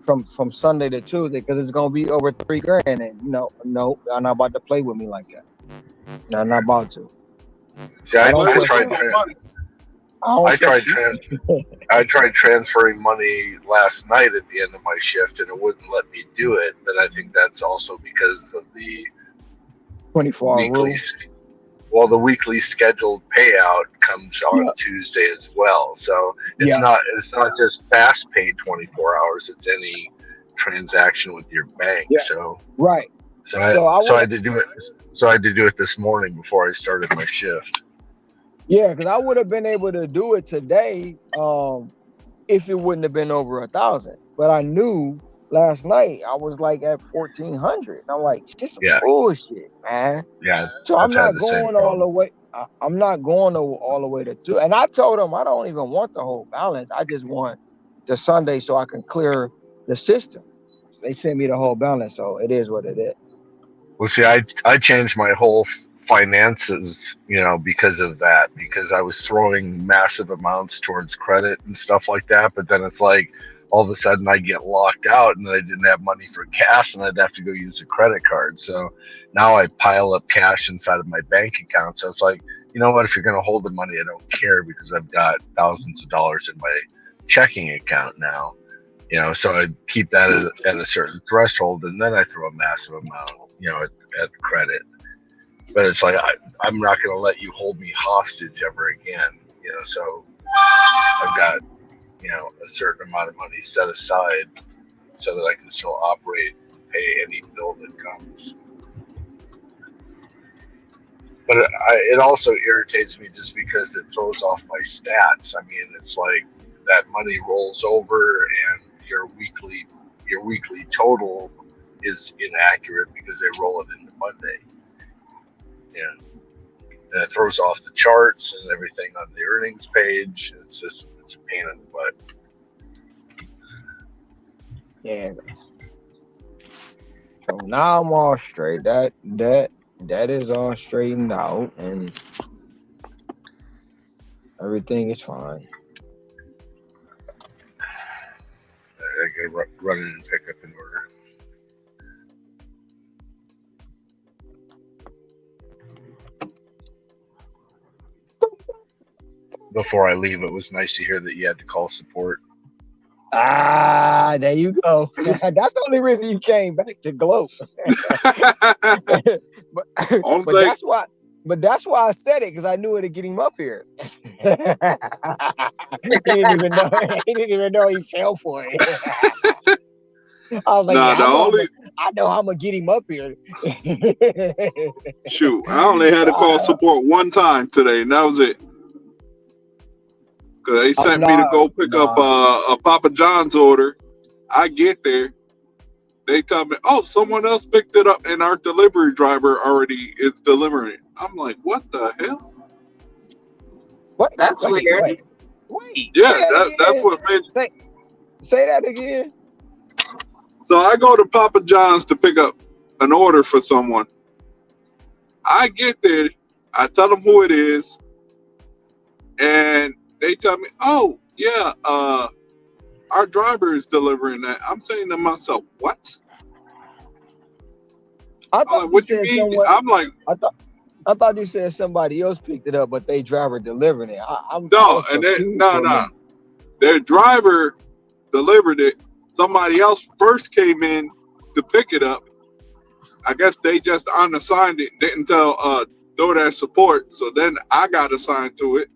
Speaker 1: from Sunday to Tuesday, because it's gonna be over $3,000, and no, I'm not about to play with me like that. No, I'm not about to.
Speaker 4: See,
Speaker 1: I
Speaker 4: I,
Speaker 1: don't
Speaker 4: I
Speaker 1: trust
Speaker 4: tried.
Speaker 1: you.
Speaker 9: money.
Speaker 1: I don't trust you.
Speaker 4: I tried transferring money last night at the end of my shift, and it wouldn't let me do it. But I think that's also because of the
Speaker 1: 24-hour
Speaker 4: weekly.
Speaker 1: rule.
Speaker 4: Well, the weekly scheduled payout comes on
Speaker 1: Yeah,
Speaker 4: Tuesday as well. So it's
Speaker 1: yeah,
Speaker 4: not just fast pay 24 hours. It's any transaction with your bank.
Speaker 1: yeah. Right. So I
Speaker 4: So I
Speaker 1: would,
Speaker 4: had to do it. So I had to do it this morning before I started my shift.
Speaker 1: yeah, because I would have been able to do it today, if it wouldn't have been over 1,000. But I knew last night I was like at 1,400. I'm like, this is
Speaker 4: Yeah,
Speaker 1: bullshit, man.
Speaker 4: yeah.
Speaker 1: So
Speaker 4: I've
Speaker 1: I'm
Speaker 4: had
Speaker 1: not
Speaker 4: the same
Speaker 1: going all
Speaker 4: problem.
Speaker 1: the way. I'm not going all the way to 2. And I told them I don't even want the whole balance. I just want the Sunday so I can clear the system. They sent me the whole balance, so it is what it is.
Speaker 4: Well, see, I changed my whole finances, because of that, because I was throwing massive amounts towards credit and stuff like that. But then it's like all of a sudden I get locked out and I didn't have money for gas and I'd have to go use a credit card. So now I pile up cash inside of my bank account. So it's like, you know what? If you're going to hold the money, I don't care because I've got thousands of dollars in my checking account now. So I keep that at a certain threshold, and then I throw a massive amount, at credit. But it's like I'm not going to let you hold me hostage ever again. So I've got a certain amount of money set aside so that I can still operate and pay any bill that comes. But it also irritates me just because it throws off my stats. I mean, it's like that money rolls over and your weekly total is inaccurate because they roll it into Monday. Yeah. And it throws off the charts and everything on the earnings page. It's a pain in the butt.
Speaker 1: Yeah. So now I'm all straight. That is all straightened out, and everything is fine.
Speaker 4: I gotta run in and pick up an order. Before I leave, it was nice to hear that you had to call support.
Speaker 1: Ah, there you go. That's the only reason you came back to Glow. but
Speaker 9: Only
Speaker 1: but
Speaker 9: thing,
Speaker 1: that's why I said it, because I knew it'd get him up here. he didn't even know. He didn't even know he fell for it. I was like,
Speaker 9: nah,
Speaker 1: yeah,
Speaker 9: the only
Speaker 1: I know how I'm gonna get him up here.
Speaker 9: shoot, I only had to call support one time today, and that was it. Cause they sent me to
Speaker 1: No,
Speaker 9: go pick up
Speaker 1: no.
Speaker 9: a Papa John's order. I get there, they tell me, "Oh, someone else picked it up, and our delivery driver already is delivering it." I'm like, "What the hell?"
Speaker 1: Wait,
Speaker 10: That's
Speaker 1: wait,
Speaker 10: weird.
Speaker 1: wait, wait.
Speaker 9: Yeah,
Speaker 1: Say that
Speaker 9: that's
Speaker 1: again.
Speaker 9: what made.
Speaker 1: Say that again.
Speaker 9: So I go to Papa John's to pick up an order for someone. I get there, I tell them who it is, and they tell me, "Oh, yeah, our driver is delivering that." I'm saying to myself, "What?"
Speaker 1: I
Speaker 9: I'm
Speaker 1: thought
Speaker 9: like,
Speaker 1: you
Speaker 9: "What you
Speaker 1: said
Speaker 9: mean?"
Speaker 1: someone.
Speaker 9: I'm like,
Speaker 1: I thought you said somebody else picked it up, but they driver delivering it. I
Speaker 9: "No,"
Speaker 1: was
Speaker 9: and then
Speaker 1: confused
Speaker 9: no,
Speaker 1: for a
Speaker 9: no,
Speaker 1: minute.
Speaker 9: their driver delivered it. Somebody else first came in to pick it up. I guess they just unassigned it, didn't tell DoorDash support, so then I got assigned to it.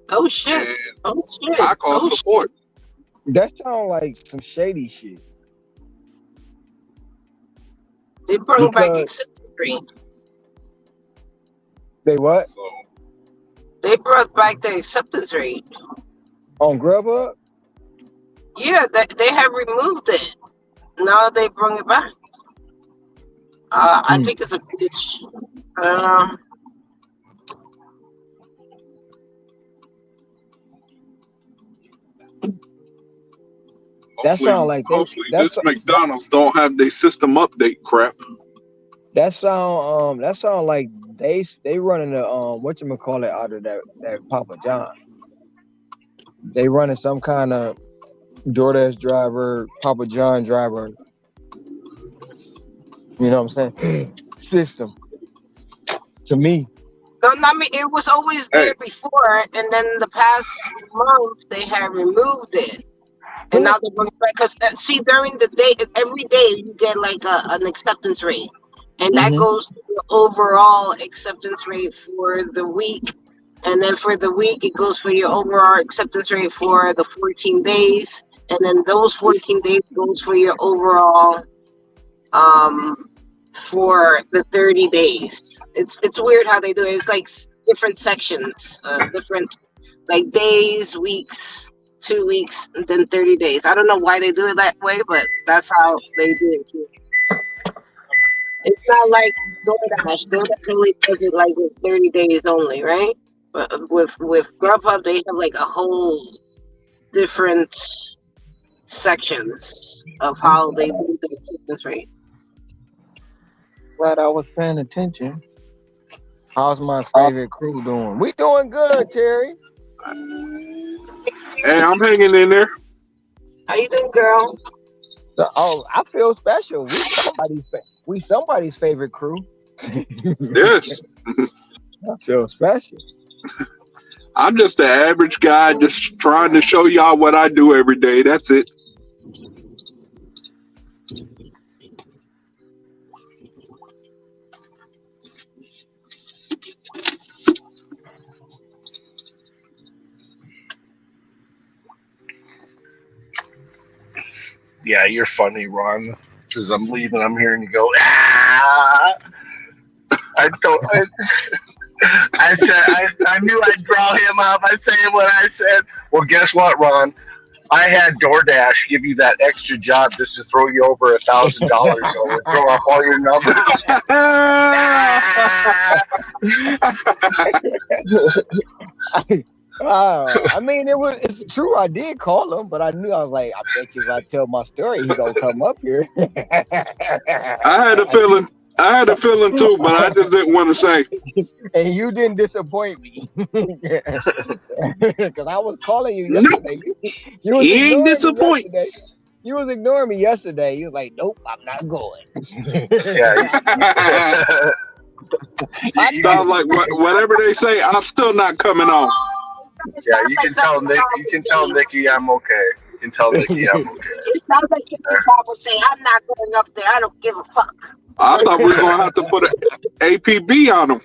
Speaker 10: Oh shit.
Speaker 9: And
Speaker 10: Oh shit!
Speaker 9: I call
Speaker 10: Oh shit!
Speaker 9: support.
Speaker 1: That sounds like some shady shit.
Speaker 10: They brought back
Speaker 1: Because
Speaker 10: acceptance rate.
Speaker 1: they what?
Speaker 9: So
Speaker 10: They brought back the acceptance rate.
Speaker 1: On Grubhub?
Speaker 10: Yeah, they have removed it. Now they bring it back. I
Speaker 1: Hmm.
Speaker 10: think it's a glitch. I don't know.
Speaker 1: That sound like they
Speaker 9: hopefully this
Speaker 1: that
Speaker 9: McDonald's don't have their system update crap.
Speaker 1: that sound like they running the whatchamacallit out of that Papa John. They running some kind of DoorDash driver, Papa John driver, you know what I'm saying? System to me.
Speaker 10: No, I mean it was always
Speaker 9: Hey,
Speaker 10: there before, and then the past month they have removed it, and now they're bringing it back. Because see, during the day, every day you get like an acceptance rate, and that
Speaker 1: Mm-hmm.
Speaker 10: goes to the overall acceptance rate for the week. And then for the week, it goes for your overall acceptance rate for the 14 days. And then those 14 days goes for your overall um, for the 30 days. It's weird how they do it. It's like different sections, different like days, weeks, 2 weeks, and then 30 days. I don't know why they do it that way, but that's how they do it too. It's not like DoorDash. DoorDash only does it like with 30 days only, right? But with Grubhub, they have like a whole different sections of how they do the acceptance rate.
Speaker 1: Glad I was paying attention. How's my favorite crew doing? We doing good, Terry.
Speaker 9: hey, I'm hanging in there.
Speaker 10: How you doing, girl?
Speaker 1: Oh, I feel special. We somebody's favorite crew.
Speaker 9: Yes.
Speaker 1: I feel special.
Speaker 9: I'm just an average guy just trying to show y'all what I do every day. That's it.
Speaker 11: Yeah, you're funny, Ron. Because I'm leaving, I'm hearing you go, ah! I told, I said, I knew I'd draw him up. I saying what I said. Well, guess what, Ron? I had DoorDash give you that extra job just to throw you over $1,000. So we'll throw up all your numbers.
Speaker 1: I mean, it's true. I did call him, but I knew I was like, I bet you if I tell my story, he gonna come up here.
Speaker 9: I had a feeling. I had a feeling too, but I just didn't want to say.
Speaker 1: And you didn't disappoint me because I was calling you
Speaker 9: Nope,
Speaker 1: yesterday. You was
Speaker 9: he ain't
Speaker 1: ignoring me
Speaker 9: disappoint.
Speaker 1: yesterday. You was ignoring me yesterday. You was like, nope, I'm not going.
Speaker 11: Yeah.
Speaker 1: I
Speaker 11: You
Speaker 9: Sounds
Speaker 11: can,
Speaker 9: like whatever they say. I'm still not coming on.
Speaker 10: It
Speaker 11: yeah,
Speaker 10: sounds
Speaker 11: you
Speaker 10: like
Speaker 11: can tell
Speaker 10: something
Speaker 11: Nick.
Speaker 10: Bob
Speaker 11: You
Speaker 10: would
Speaker 11: can tell
Speaker 10: say.
Speaker 11: Nikki I'm okay. You can tell Nikki I'm okay.
Speaker 10: It sounds like something Bob would say. I'm not going up there. I don't give a fuck.
Speaker 9: I thought we were gonna have to put an APB on them.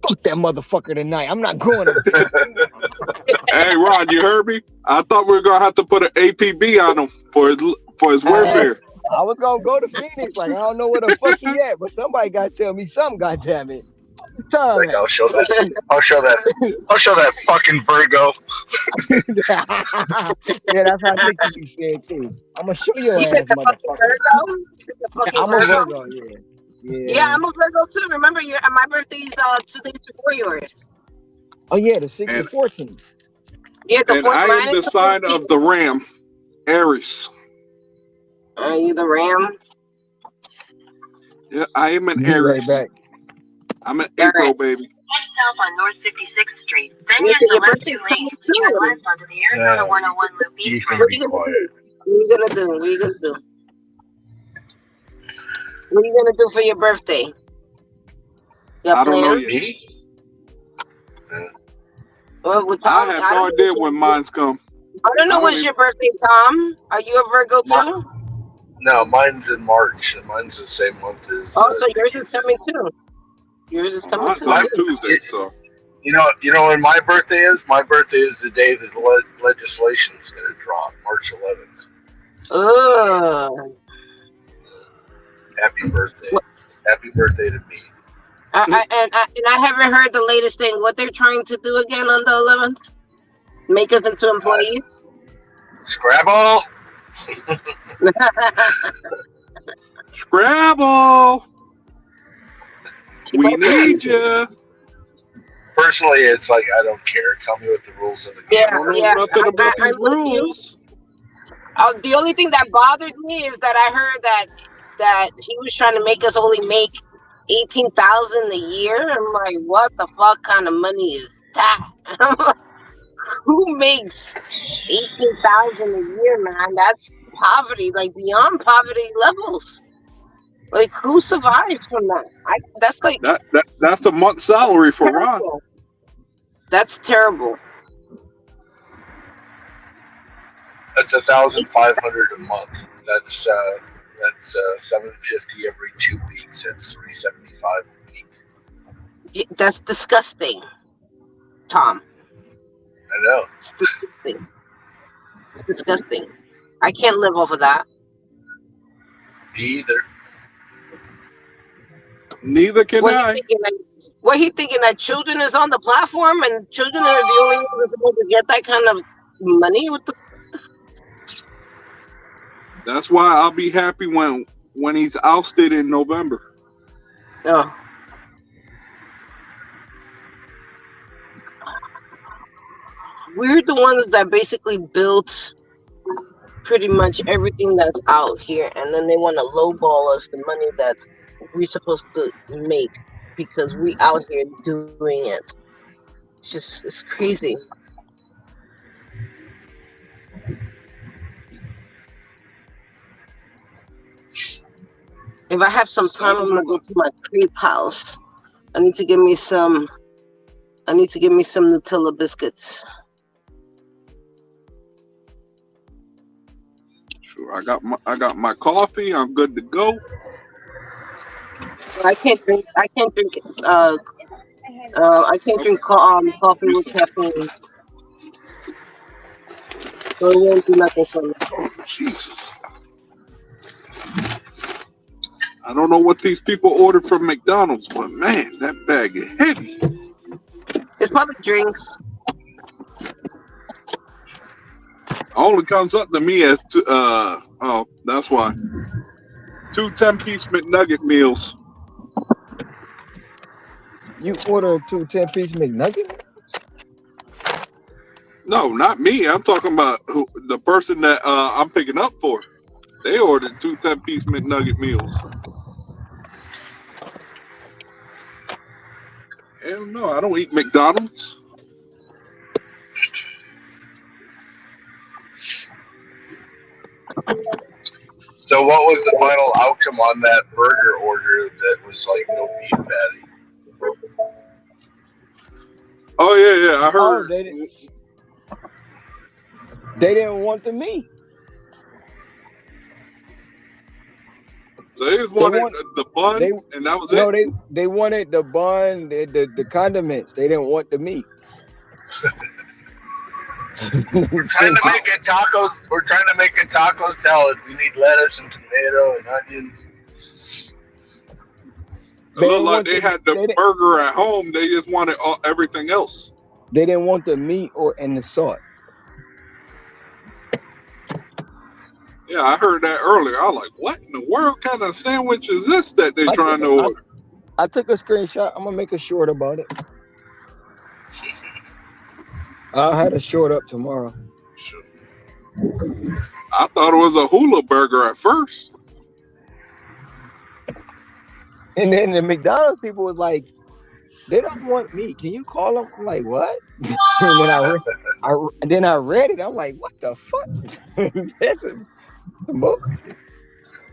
Speaker 1: Fuck that motherfucker tonight. I'm not going up there.
Speaker 9: Hey, Ron, you heard me? I thought we were gonna have to put an APB on him for his warfare.
Speaker 1: I was gonna go to Phoenix. Like I don't know where the fuck he at, but somebody gotta tell me something. Goddamn it, Tom.
Speaker 11: Like I'll show that. I'll show that fucking Virgo.
Speaker 1: Yeah, that's how Nicky be saying too. I'm gonna show your
Speaker 10: You
Speaker 1: ass,
Speaker 10: said the fucking
Speaker 1: motherfucker.
Speaker 10: Virgo? You said the fucking
Speaker 1: I'm a
Speaker 10: Virgo?
Speaker 1: Virgo. Yeah,
Speaker 10: Yeah,
Speaker 1: yeah.
Speaker 10: I'm a Virgo too. Remember, my birthday's 2 days before yours.
Speaker 1: Oh yeah, the 6th
Speaker 9: And
Speaker 1: and 14th.
Speaker 10: Yeah, the
Speaker 9: and
Speaker 10: fourth.
Speaker 9: I am
Speaker 10: Mine
Speaker 9: the
Speaker 10: is the
Speaker 9: sign
Speaker 10: 14th.
Speaker 9: of the Ram, Aries.
Speaker 10: Are you the Ram?
Speaker 9: Yeah, I am an
Speaker 1: Be right
Speaker 9: Aries.
Speaker 1: back.
Speaker 9: I'm an
Speaker 10: All
Speaker 9: April
Speaker 10: right.
Speaker 9: baby.
Speaker 7: Head south on North 56th Street. Then
Speaker 10: Yeah,
Speaker 7: use
Speaker 10: so
Speaker 7: the
Speaker 10: your
Speaker 7: left
Speaker 10: birthday's
Speaker 7: two
Speaker 10: coming
Speaker 7: lanes to turn
Speaker 10: soon.
Speaker 7: left onto the Arizona 101 Loop
Speaker 11: He's
Speaker 7: East
Speaker 11: gonna
Speaker 7: Ramp.
Speaker 10: What are
Speaker 11: be
Speaker 10: you gonna
Speaker 11: quiet.
Speaker 10: do? What are you gonna do? What are you gonna do? What are you gonna do for your birthday? You
Speaker 9: I
Speaker 10: got
Speaker 9: don't know
Speaker 10: plans?
Speaker 9: yet.
Speaker 11: Me?
Speaker 10: Well, with
Speaker 9: I
Speaker 10: Tom,
Speaker 9: have
Speaker 10: I
Speaker 9: no
Speaker 10: don't know
Speaker 9: idea
Speaker 10: what
Speaker 9: when
Speaker 10: your,
Speaker 9: mine's come.
Speaker 10: I don't
Speaker 9: I
Speaker 10: know
Speaker 9: don't
Speaker 10: what's
Speaker 9: even.
Speaker 10: your birthday, Tom. Are you a Virgo
Speaker 11: My,
Speaker 10: too?
Speaker 11: no, mine's in March. Mine's the same month as
Speaker 10: Oh, so yours is
Speaker 11: Nikki's.
Speaker 10: coming too. Yours is coming
Speaker 9: Mine's
Speaker 10: too
Speaker 9: on
Speaker 11: My
Speaker 10: too.
Speaker 9: Tuesday,
Speaker 11: it,
Speaker 9: so
Speaker 11: You know when my birthday is? My birthday is the day that legislation is going to drop, March 11th.
Speaker 10: Ugh.
Speaker 11: Happy birthday. Happy birthday to me.
Speaker 10: I haven't heard the latest thing. What they're trying to do again on the 11th? Make us into employees?
Speaker 11: Scrabble!
Speaker 9: Scrabble! We need you.
Speaker 11: Personally, it's like, I don't care. Tell me what the rules of the game
Speaker 10: Yeah,
Speaker 9: I don't know
Speaker 10: yeah.
Speaker 9: nothing about these
Speaker 10: I'm with you.
Speaker 9: rules.
Speaker 10: The only thing that bothered me is that I heard that he was trying to make us only make 18,000 a year. I'm like, what the fuck kind of money is that? I'm like, who makes 18,000 a year, man? That's poverty, like beyond poverty levels. Like, who survives from that? That's like
Speaker 9: That's a month's salary for Ron.
Speaker 10: terrible. That's terrible.
Speaker 11: That's 1,500 a month. That's $750 every 2 weeks. That's $375 a week.
Speaker 10: That's disgusting, Tom.
Speaker 11: I know.
Speaker 10: It's disgusting. It's disgusting. I can't live off of that.
Speaker 11: Me either.
Speaker 9: Neither can I.
Speaker 10: What he thinking that children is on the platform and children are the only ones that are supposed to get that kind of money? What the?
Speaker 9: That's why I'll be happy when he's ousted in November.
Speaker 10: Oh. We're the ones that basically built pretty much everything that's out here, and then they want to lowball us the money that we're supposed to make because we out here doing it. It's crazy. If I have some time, I'm gonna go to my crepe house. I need to give me some Nutella biscuits.
Speaker 9: Sure, I got my coffee. I'm good to go.
Speaker 10: I can't drink coffee with caffeine. So it won't do nothing for me.
Speaker 9: Oh, Jesus. I don't know what these people ordered from McDonald's, but man, that bag is heavy.
Speaker 10: It's probably drinks.
Speaker 9: Only comes up to me as that's why. 2 10-piece McNugget meals.
Speaker 1: You order 2 10-piece McNuggets?
Speaker 9: No, not me. I'm talking about the person that I'm picking up for. They ordered 2 10-piece McNugget meals. Hell no, I don't eat McDonald's.
Speaker 11: So what was the final outcome on that burger order that was like no beef patty?
Speaker 9: Oh yeah, I heard.
Speaker 1: Oh, they didn't want the meat.
Speaker 9: So they just wanted the bun, and that was it.
Speaker 1: No, they wanted the bun, the condiments. They didn't want the meat.
Speaker 11: We're trying to make a taco. We're trying to make a taco salad. We need lettuce and tomato and onions.
Speaker 9: It looked like they had the burger at home. They just wanted everything else.
Speaker 1: They didn't want the meat and the salt.
Speaker 9: Yeah, I heard that earlier. I was like, what in the world kind of sandwich is this that they're trying to order?
Speaker 1: I took a screenshot. I'm going to make a short about it. I'll have a short up tomorrow.
Speaker 9: I thought it was a hula burger at first.
Speaker 1: And then the McDonald's people was like, they don't want meat. Can you call them? I'm like, what? And then I read it. I'm like, what the fuck? That's the book.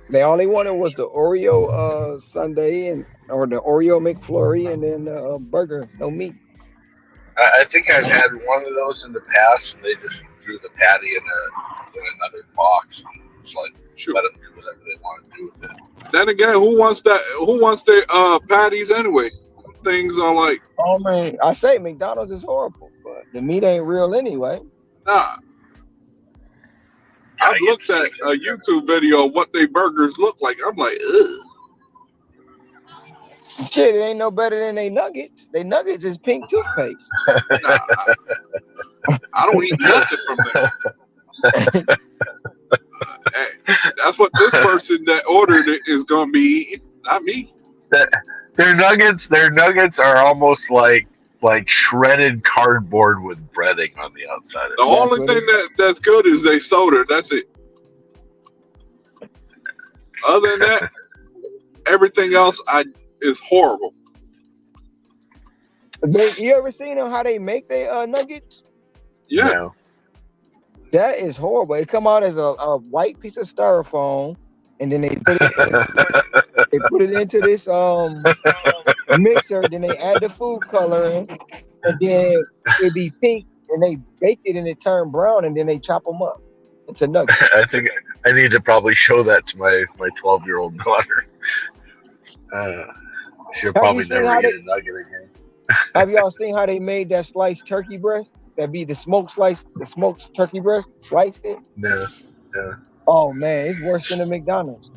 Speaker 1: They only wanted was the Oreo sundae or the Oreo McFlurry and then burger, no meat.
Speaker 11: I think I've had one of those in the past, and they just threw the patty in another box. It's like, let them do whatever they want to do with it.
Speaker 9: Then again, who wants that? Who wants their patties anyway? things are like,
Speaker 1: I mean, I say McDonald's is horrible, but the meat ain't real anyway.
Speaker 9: nah.
Speaker 11: I
Speaker 9: I've
Speaker 11: get
Speaker 9: looked at
Speaker 11: sick
Speaker 9: a
Speaker 11: of them.
Speaker 9: YouTube video of what they burgers look like. I'm like, ugh.
Speaker 1: Shit, it ain't no better than they nuggets. They nuggets is pink toothpaste.
Speaker 9: Nah, I don't eat nothing from there. Hey, that's what this person that ordered it is gonna be eating, not me.
Speaker 11: Their nuggets are almost like shredded cardboard with breading on the outside
Speaker 9: The
Speaker 11: of it.
Speaker 1: That's
Speaker 9: only
Speaker 1: what
Speaker 9: thing
Speaker 1: it.
Speaker 9: that's good is they soda. That's it. Other than that, everything else is horrible.
Speaker 1: You ever seen them how they make their nuggets?
Speaker 9: Yeah.
Speaker 11: No.
Speaker 1: That is horrible. It come out as a white piece of styrofoam, and then they put it into this mixer. Then they add the food coloring, and then it be pink. And they bake it, and it turn brown, and then they chop them up into nuggets.
Speaker 11: I think I need to probably show that to my 12-year-old daughter. She'll
Speaker 1: Have you
Speaker 11: probably
Speaker 1: seen
Speaker 11: never
Speaker 1: how
Speaker 11: eat
Speaker 1: they?
Speaker 11: a nugget again.
Speaker 1: Have y'all seen how they made that sliced turkey breast? That be the smoked turkey breast, sliced it.
Speaker 11: No, no.
Speaker 1: Oh man, it's worse than the McDonald's.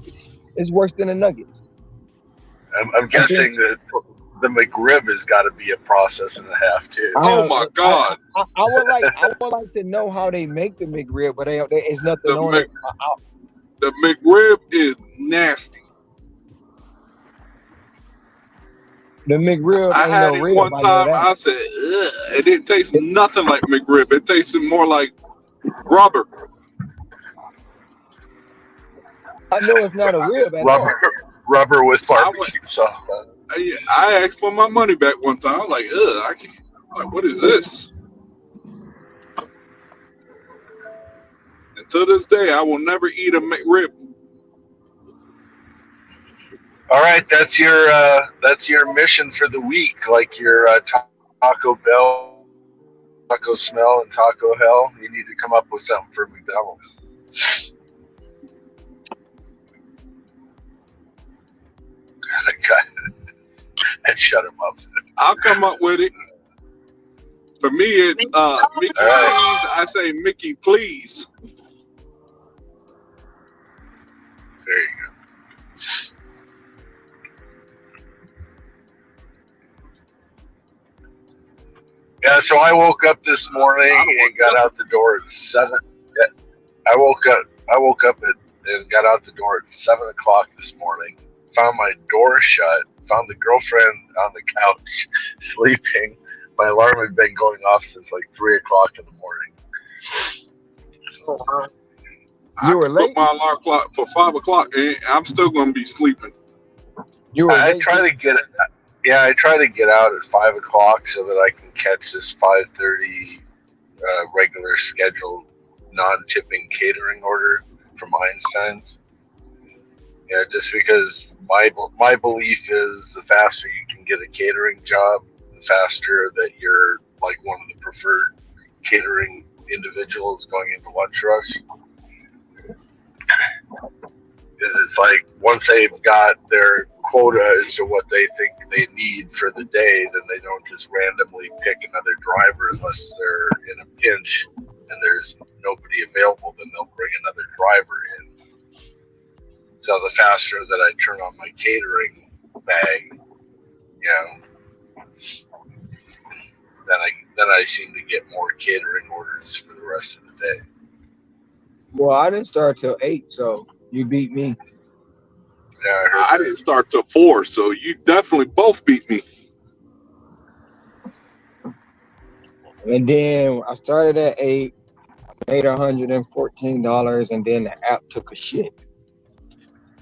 Speaker 1: It's worse than the nuggets.
Speaker 11: I'm
Speaker 1: I think
Speaker 11: guessing that the McRib has got to be a process and a half too.
Speaker 9: Oh
Speaker 1: I
Speaker 9: my
Speaker 1: I,
Speaker 9: God.
Speaker 1: I would like to know how they make the McRib, but there is nothing
Speaker 9: The
Speaker 1: on
Speaker 9: Mc,
Speaker 1: it.
Speaker 9: the McRib is nasty.
Speaker 1: The McRib
Speaker 9: I
Speaker 1: ain't no
Speaker 9: had it
Speaker 1: rib.
Speaker 9: one
Speaker 1: I know
Speaker 9: time.
Speaker 1: that.
Speaker 9: I said, ugh. It didn't taste nothing like McRib. It tasted more like rubber.
Speaker 1: I know it's not a rib at
Speaker 11: Rubber,
Speaker 1: all.
Speaker 11: rubber with
Speaker 9: I went.
Speaker 11: barbecue sauce.
Speaker 9: I asked for my money back one time. I was like, ugh. I can't. I'm like, what is this? And to this day, I will never eat a McRib.
Speaker 11: All right, that's your mission for the week, like your Taco Bell, Taco Smell, and Taco Hell. You need to come up with something for McDonald's. And shut him up.
Speaker 9: I'll come up with it. For me, it's Mickey
Speaker 11: All right.
Speaker 9: please. I say Mickey please.
Speaker 11: There you go. Yeah, so I woke up this morning
Speaker 9: I don't
Speaker 11: and
Speaker 9: want
Speaker 11: got
Speaker 9: nothing.
Speaker 11: out the door at 7. Yeah, I woke up and got out the door at 7 o'clock this morning. Found my door shut. Found the girlfriend on the couch sleeping. My alarm had been going off since like 3 o'clock in the morning.
Speaker 10: Oh, wow.
Speaker 9: I
Speaker 1: You were
Speaker 9: can put
Speaker 1: late.
Speaker 9: my alarm clock for 5 o'clock, and I'm still gonna be sleeping.
Speaker 1: You were
Speaker 11: I
Speaker 1: late.
Speaker 11: try to get I try to get out at 5 o'clock so that I can catch this 5:30 regular scheduled non-tipping catering order from Einstein's. Yeah, just because my belief is the faster you can get a catering job, the faster that you're like one of the preferred catering individuals going into lunch rush. Because it's like once they've got their quota as to what they think they need for the day, then they don't just randomly pick another driver unless they're in a pinch and there's nobody available. Then they'll bring another driver in. So the faster that I turn on my catering bag, you know, then I seem to get more catering orders for the rest of the day.
Speaker 1: Well, I didn't start till 8, so you beat me.
Speaker 11: Yeah, I heard
Speaker 9: I
Speaker 11: that.
Speaker 9: didn't start till 4, so you definitely both beat me.
Speaker 1: And then I started at 8, made $114, and then the app took a shit.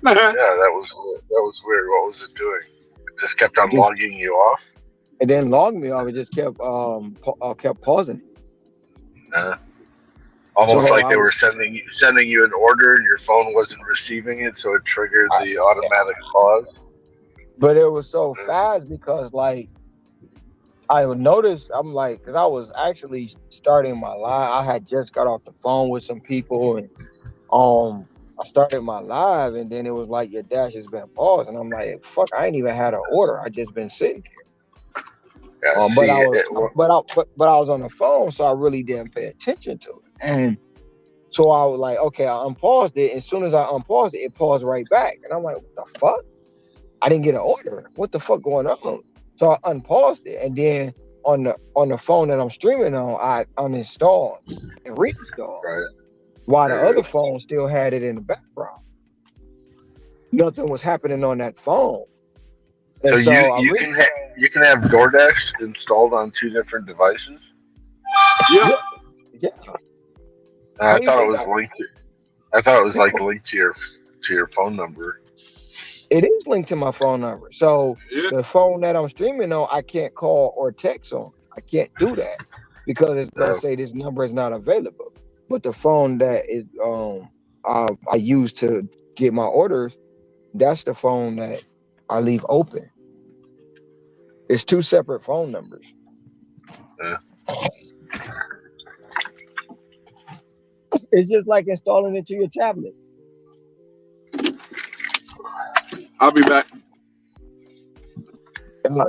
Speaker 11: Yeah, that was weird. What was it doing? It just kept on
Speaker 1: Just,
Speaker 11: logging you off.
Speaker 1: it didn't log me off. It just kept kept pausing.
Speaker 11: Uh, Almost
Speaker 1: So
Speaker 11: like
Speaker 1: I
Speaker 11: they were
Speaker 1: was,
Speaker 11: sending you an order and your phone wasn't receiving it, so it triggered the automatic pause.
Speaker 1: but it was so
Speaker 11: Uh,
Speaker 1: fast because like I noticed. I'm like, because I was actually starting my live. I had just got off the phone with some people, and I started my live, and then it was like your dash has been paused, and I'm like, fuck, I ain't even had an order. I just been sitting here.
Speaker 11: Yeah,
Speaker 1: But I
Speaker 11: see,
Speaker 1: was, but I was on the phone, so I really didn't pay attention to it. And so I was like, okay, I unpaused it. As soon as I unpaused it, it paused right back, and I'm like, what the fuck? I didn't get an order. What the fuck going on? So I unpaused it, and then on the phone that I'm streaming on, I uninstalled and reinstalled.
Speaker 11: right?
Speaker 1: While the
Speaker 11: Uh,
Speaker 1: other phone still had it in the background. Nothing was happening on that phone,
Speaker 11: so
Speaker 1: and
Speaker 11: you
Speaker 1: so I
Speaker 11: you
Speaker 1: re
Speaker 11: can you can have DoorDash installed on two different devices.
Speaker 9: Yeah.
Speaker 1: yeah, yeah. How
Speaker 11: I
Speaker 1: do you
Speaker 11: thought it
Speaker 1: think
Speaker 11: was
Speaker 1: that?
Speaker 11: linked. I thought it was like
Speaker 1: No,
Speaker 11: linked to your phone number.
Speaker 1: it is linked to my phone number. So
Speaker 9: Yeah.
Speaker 1: the phone that I'm streaming on, I can't call or text on. I can't do that because it's gonna
Speaker 11: Uh,
Speaker 1: say this number is not available. But the phone that is I use to get my orders, that's the phone that I leave open. It's two separate phone numbers.
Speaker 11: uh,
Speaker 1: It's just like installing it to your tablet.
Speaker 9: I'll be back.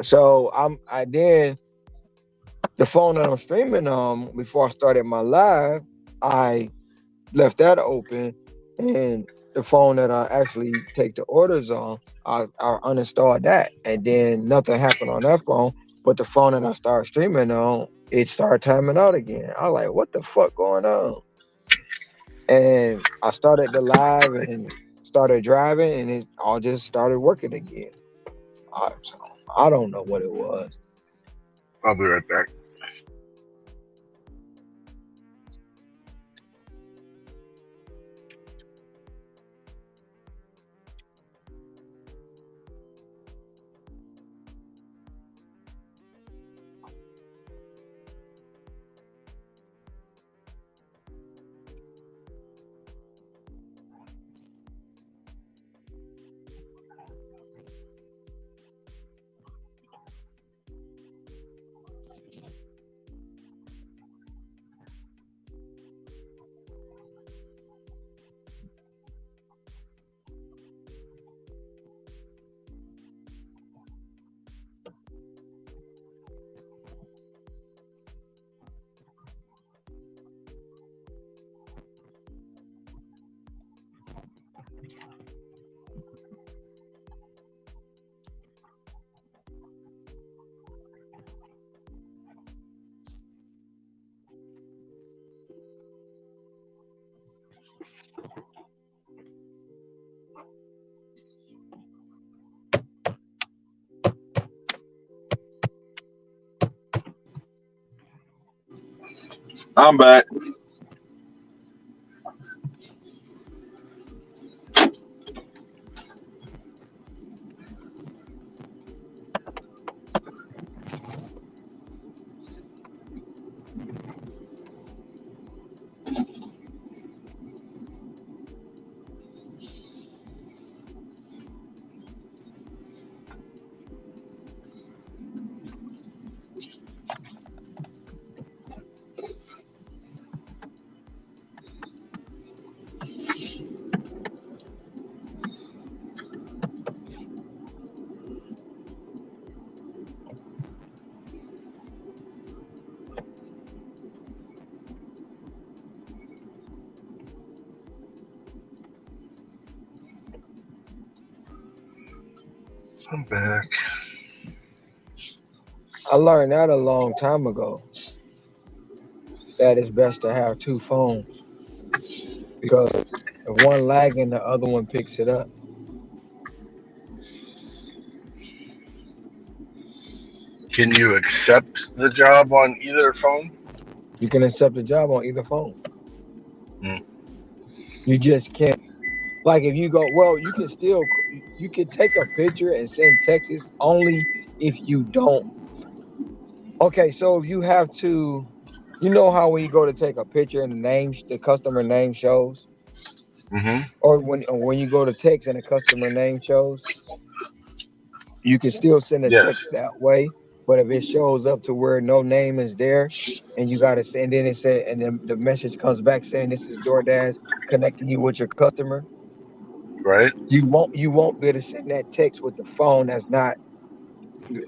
Speaker 1: So I then the phone that I'm streaming on before I started my live, I left that open, and the phone that I actually take the orders on, I uninstalled that, and then nothing happened on that phone. But the phone that I started streaming on, it started timing out again. I was like, what the fuck going on? And I started the live and started driving, and it all just started working again. So I don't know what it was.
Speaker 11: I'll be right back.
Speaker 9: I'm back.
Speaker 11: I'm back.
Speaker 1: I learned that a long time ago that it's best to have two phones because if one lagging, the other one picks it up.
Speaker 11: Can you accept the job on either phone?
Speaker 1: You can accept a job on either phone.
Speaker 11: Hmm.
Speaker 1: You just can't. Like if you go, well, you can still you can take a picture and send texts only if you don't. Okay, so if you have to, you know how when you go to take a picture and the customer name shows,
Speaker 11: Mm-hmm.
Speaker 1: or when you go to text and the customer name shows, you can still send a
Speaker 11: Yes.
Speaker 1: text that way. But if it shows up to where no name is there, and you got to send in it said, and then the message comes back saying this is DoorDash connecting you with your customer,
Speaker 11: Right.
Speaker 1: you won't be able to send that text with the phone that's not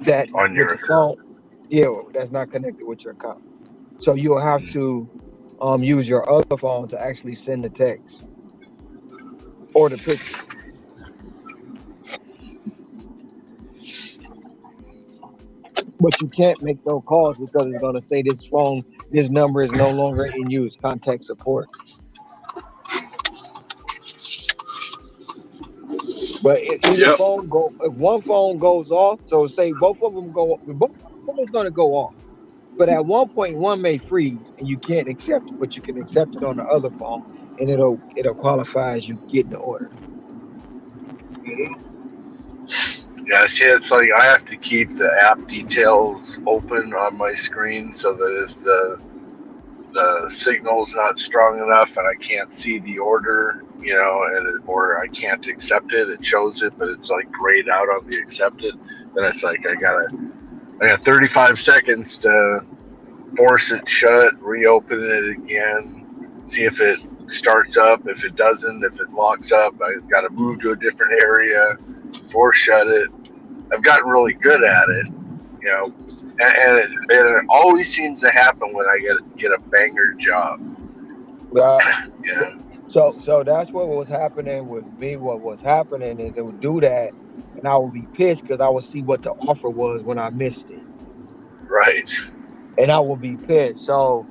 Speaker 1: that
Speaker 11: On
Speaker 1: with
Speaker 11: your
Speaker 1: the phone. Yeah, that's not connected with your account. So you'll have to use your other phone to actually send the text or the picture. But you can't make no calls because it's gonna say this number is no longer in use. Contact support. But if either
Speaker 9: Yep.
Speaker 1: phone go, if one phone goes off, so say both of them go, both phones gonna go off. But at one point, one may freeze and you can't accept it, but you can accept it on the other phone, and it'll qualify as you getting the order.
Speaker 9: Mhm.
Speaker 11: Yeah, see, it's like I have to keep the app details open on my screen so that if the signal's not strong enough and I can't see the order, or I can't accept it, it shows it, but it's like grayed out on the accepted. Then it's like I got 35 seconds to force it shut, reopen it again, see if it starts up. If it doesn't, if it locks up, I've got to move to a different area, force shut it. I've gotten really good at it, you know, and it always seems to happen when I get a banger job.
Speaker 1: Uh,
Speaker 11: Yeah,
Speaker 1: so that's what was happening with me. What was happening is it would do that, and I would be pissed because I would see what the offer was when I missed it,
Speaker 11: right.
Speaker 1: and I would be pissed. So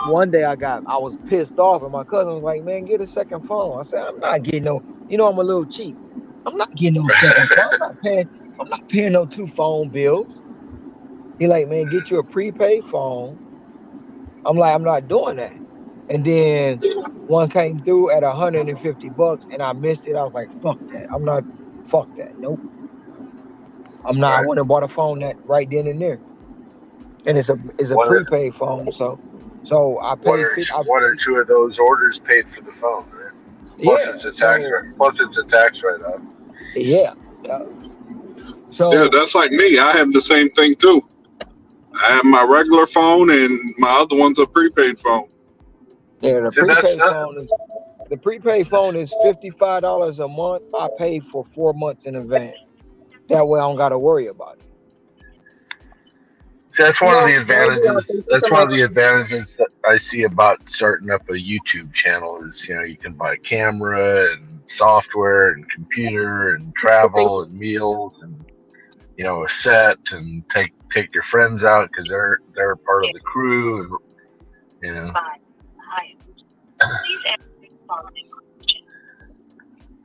Speaker 1: one day I was pissed off, and my cousin was like, "Man, get a second phone." I said, "I'm not getting no. I'm a little cheap. I'm not getting no second phone. I'm not paying. I'm not paying no two phone bills." He like, "Man, get you a prepaid phone." I'm like, "I'm not doing that." And then one came through at $150 and I missed it. I was like, fuck that. I'm not fuck that. Nope. I'm not. I
Speaker 11: Right.
Speaker 1: went and bought a phone that right then and there. And it's a
Speaker 11: One or
Speaker 1: prepaid phone. So I
Speaker 11: one
Speaker 1: paid
Speaker 11: or
Speaker 1: fit
Speaker 11: two,
Speaker 1: I
Speaker 11: one or two of those orders paid for the phone, right? Plus
Speaker 1: yeah.
Speaker 11: it's a tax
Speaker 1: So
Speaker 11: write. Plus it's a tax write-off.
Speaker 1: yeah. Yeah.
Speaker 9: Yeah,
Speaker 1: So
Speaker 9: that's like me. I have the same thing too. I have my regular phone and my other one's a prepaid phone.
Speaker 1: yeah,
Speaker 11: See, that's not.
Speaker 1: the prepaid phone is $55 a month. I pay for 4 months in advance. That way I don't gotta worry about it.
Speaker 11: See, that's one of
Speaker 10: No,
Speaker 11: the
Speaker 10: maybe I'll
Speaker 11: advantages.
Speaker 10: thank you so
Speaker 11: That's one of
Speaker 10: much.
Speaker 11: the advantages that I see about starting up a YouTube channel is you can buy camera and software and computer and
Speaker 10: Thank
Speaker 11: travel and meals and a set and take your friends out because they're part of the crew and you know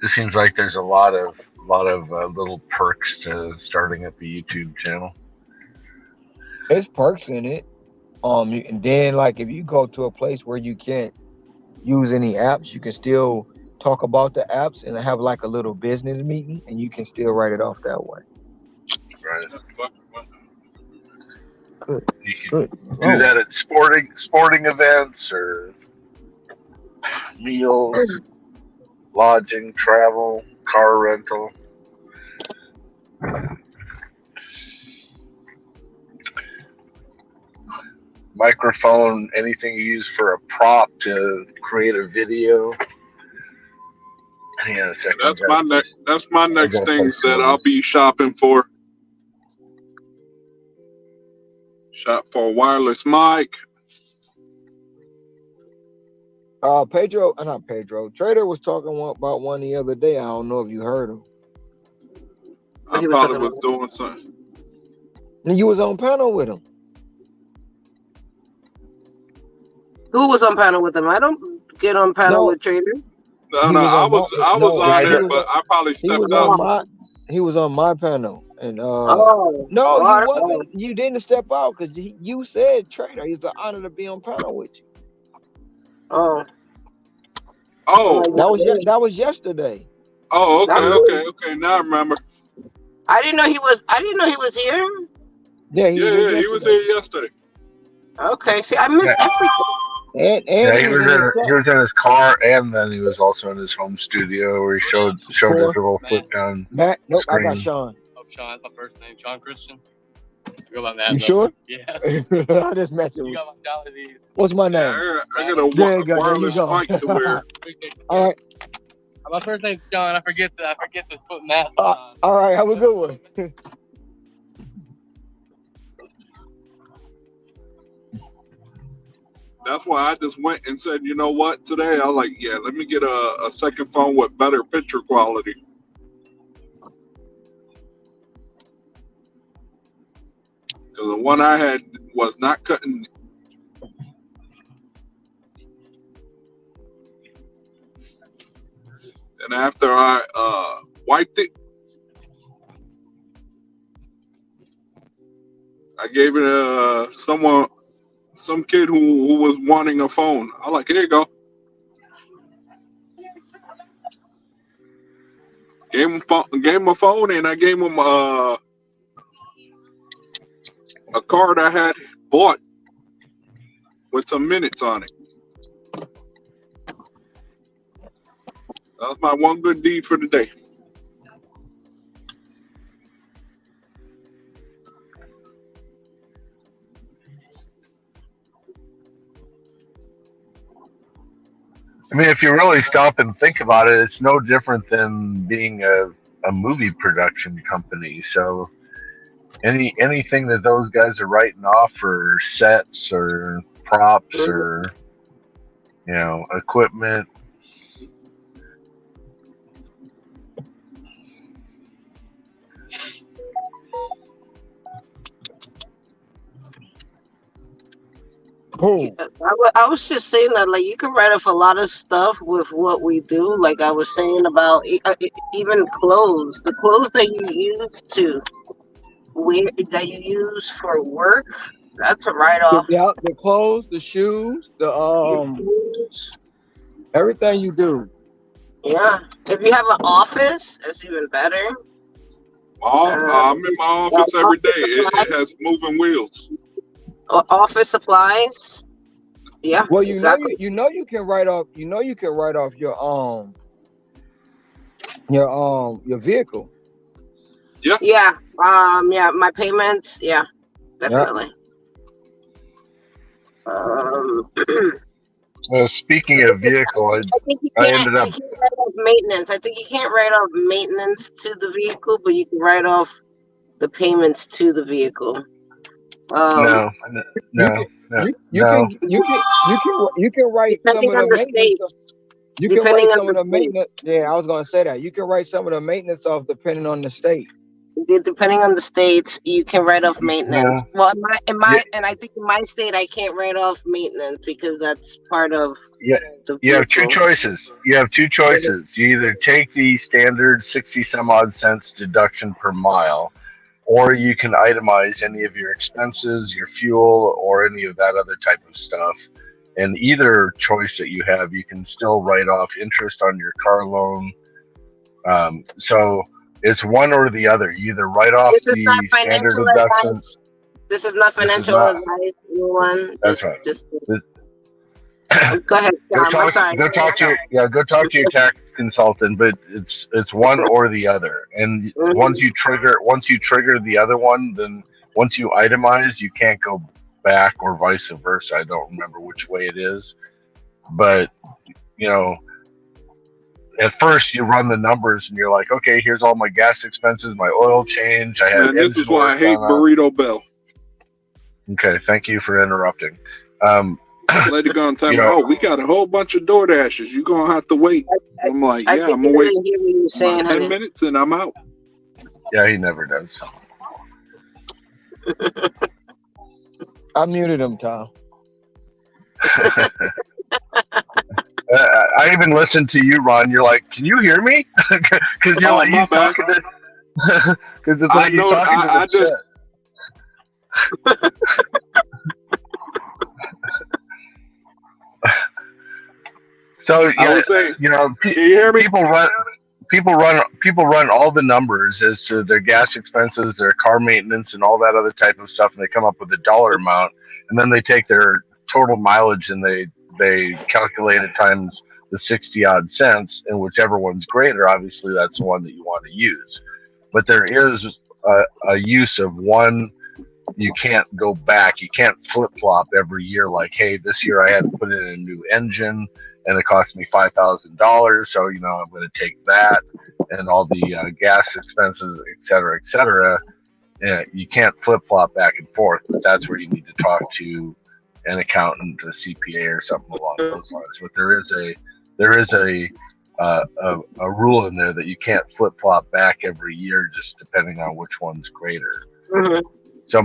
Speaker 11: it seems like there's a lot of little perks to starting up a YouTube channel.
Speaker 1: There's perks in it. And then like if you go to a place where you can't use any apps, you can still talk about the apps and have like a little business meeting, and you can still write it off that way.
Speaker 11: Right?
Speaker 1: Good,
Speaker 11: You
Speaker 1: good.
Speaker 11: can do
Speaker 1: Oh,
Speaker 11: that at sporting events or meals, lodging, travel, car rental. Microphone, anything you use for a prop to create a video. Hang on a second,
Speaker 9: That's my next. That's my
Speaker 11: I
Speaker 9: next
Speaker 11: gotta place
Speaker 9: things
Speaker 11: an
Speaker 9: that
Speaker 11: order.
Speaker 9: I'll be shopping for. Shop for a wireless mic.
Speaker 1: Not Pedro. Trader was talking about one the other day. I don't know if you heard him.
Speaker 9: I
Speaker 10: he was
Speaker 9: probably
Speaker 10: talking
Speaker 9: was
Speaker 10: about.
Speaker 9: doing something.
Speaker 1: And you was on panel with him.
Speaker 10: Who was on panel with him? I don't get on panel
Speaker 1: No,
Speaker 10: with Trader.
Speaker 9: No,
Speaker 1: he
Speaker 9: no,
Speaker 1: was
Speaker 9: I
Speaker 1: on my
Speaker 9: was I was
Speaker 1: no.
Speaker 9: on
Speaker 11: Yeah,
Speaker 1: He
Speaker 9: there,
Speaker 1: was
Speaker 9: but I probably
Speaker 1: he was
Speaker 9: stepped
Speaker 1: on
Speaker 9: out.
Speaker 10: Oh,
Speaker 1: my he was on my panel. And
Speaker 10: oh,
Speaker 1: no, you
Speaker 10: oh,
Speaker 1: wasn't.
Speaker 10: oh.
Speaker 1: You didn't step out because you said Trader. It's an honor to be on panel with you.
Speaker 10: Oh. I'm
Speaker 9: Oh,
Speaker 10: like, not really.
Speaker 1: That was yesterday.
Speaker 9: oh,
Speaker 10: Not
Speaker 9: okay,
Speaker 10: really.
Speaker 9: okay, okay. Now I remember.
Speaker 10: I didn't know he was. I didn't know he was here.
Speaker 1: Yeah, he
Speaker 9: Yeah,
Speaker 1: was here
Speaker 9: yeah, he was here
Speaker 1: yesterday.
Speaker 9: yesterday.
Speaker 10: Okay. See, I missed
Speaker 11: yeah,
Speaker 10: everything.
Speaker 1: And
Speaker 11: yeah.
Speaker 1: he
Speaker 11: He
Speaker 1: was
Speaker 11: was
Speaker 1: in the
Speaker 11: in he
Speaker 1: truck.
Speaker 11: was in his car, and then he was also in his home studio where he showed his
Speaker 1: Core.
Speaker 11: little flip down
Speaker 1: Matt, nope, I got
Speaker 11: screen.
Speaker 1: Sean.
Speaker 12: Oh, Sean, my first name, Sean Christian. I go by Matt
Speaker 1: You
Speaker 12: though.
Speaker 1: sure?
Speaker 12: Yeah.
Speaker 1: I just messing
Speaker 12: You
Speaker 1: with
Speaker 12: got
Speaker 1: you.
Speaker 12: my dollar these.
Speaker 1: What's my
Speaker 9: Yeah,
Speaker 1: name?
Speaker 9: I got a
Speaker 1: There you go. There you
Speaker 9: wireless
Speaker 1: go.
Speaker 9: mic to wear.
Speaker 1: All right.
Speaker 12: My first name's Sean. I forget to put Matt sometimes.
Speaker 1: All right. Have a good one.
Speaker 9: That's why I just went and said, you know what? Today I was like, yeah, let me get a second phone with better picture quality. Because the one I had was not cutting. And after I wiped it, I gave it some kid who was wanting a phone. I like, here you go. Gave him a phone, and I gave him a card I had bought with some minutes on it. That was my one good deed for the day.
Speaker 11: I mean, if you really stop and think about it, it's no different than being a movie production company. So anything that those guys are writing off for sets or props or equipment.
Speaker 10: I was just saying that, like, you can write off a lot of stuff with what we do. Like I was saying about even clothes, the clothes that you use to wear, that you use for work, that's a write off.
Speaker 1: The clothes, the shoes, everything you do.
Speaker 10: Yeah, if you have an office, that's even better.
Speaker 9: I'm in my office every day. It has moving wheels.
Speaker 10: Office supplies. Yeah.
Speaker 1: Well,
Speaker 10: exactly.
Speaker 1: you can write off. You can write off your vehicle.
Speaker 9: Yeah.
Speaker 10: Yeah. Yeah. My payments. Yeah. Definitely.
Speaker 11: Speaking of vehicle,
Speaker 10: I think you can't write off maintenance. I think you can't write off maintenance to the vehicle, but you can write off the payments to the vehicle.
Speaker 11: No.
Speaker 1: You can write
Speaker 10: depending
Speaker 1: some of
Speaker 10: on
Speaker 1: the
Speaker 10: the
Speaker 1: maintenance.
Speaker 10: states.
Speaker 1: You can write some of the maintenance. Yeah, I was gonna say that. You can write some of the maintenance off depending on the state.
Speaker 10: Depending on the states, you can write off maintenance. Well, and I think in my state, I can't write off maintenance because that's part of.
Speaker 11: You have two choices. You either take the standard 60 some odd cents deduction per mile, or you can itemize any of your expenses, your fuel, or any of that other type of stuff. And either choice that you have, you can still write off interest on your car loan. So it's one or the other. You either write off the standard deduction.
Speaker 10: This is not financial advice, anyone.
Speaker 11: That's right.
Speaker 10: Go ahead, Tom.
Speaker 11: Go talk to your tax consultant, but it's one or the other. And once you trigger the other one, then once you itemize, you can't go back or vice versa. I don't remember which way it is, but at first you run the numbers and you're like, okay, here's all my gas expenses, my oil change.
Speaker 9: And this is why I hate Burrito Bell.
Speaker 11: Okay, thank you for interrupting.
Speaker 9: Lady gonna tell me, we got a whole bunch of DoorDashes. You're gonna have to wait. I'm like, I'm gonna wait 10 minutes and I'm out.
Speaker 11: Yeah, he never does.
Speaker 1: I muted him, Tom.
Speaker 11: I even listened to you, Ron. You're like, can you hear me? Because you're like, he's talking to. Because it's like you're talking to the chat. So yeah, people run all the numbers as to their gas expenses, their car maintenance, and all that other type of stuff, and they come up with a dollar amount, and then they take their total mileage and they calculate it times the 60 odd cents, and whichever one's greater, obviously that's the one that you want to use. But there is a use of one. You can't go back. You can't flip flop every year. Like, hey, this year I had to put in a new engine, and it cost me $5,000. So I'm going to take that and all the gas expenses, et cetera, et cetera. You can't flip flop back and forth. But that's where you need to talk to an accountant, a CPA, or something along those lines. But there is a rule in there that you can't flip flop back every year, just depending on which one's greater.
Speaker 10: Mm-hmm.
Speaker 11: So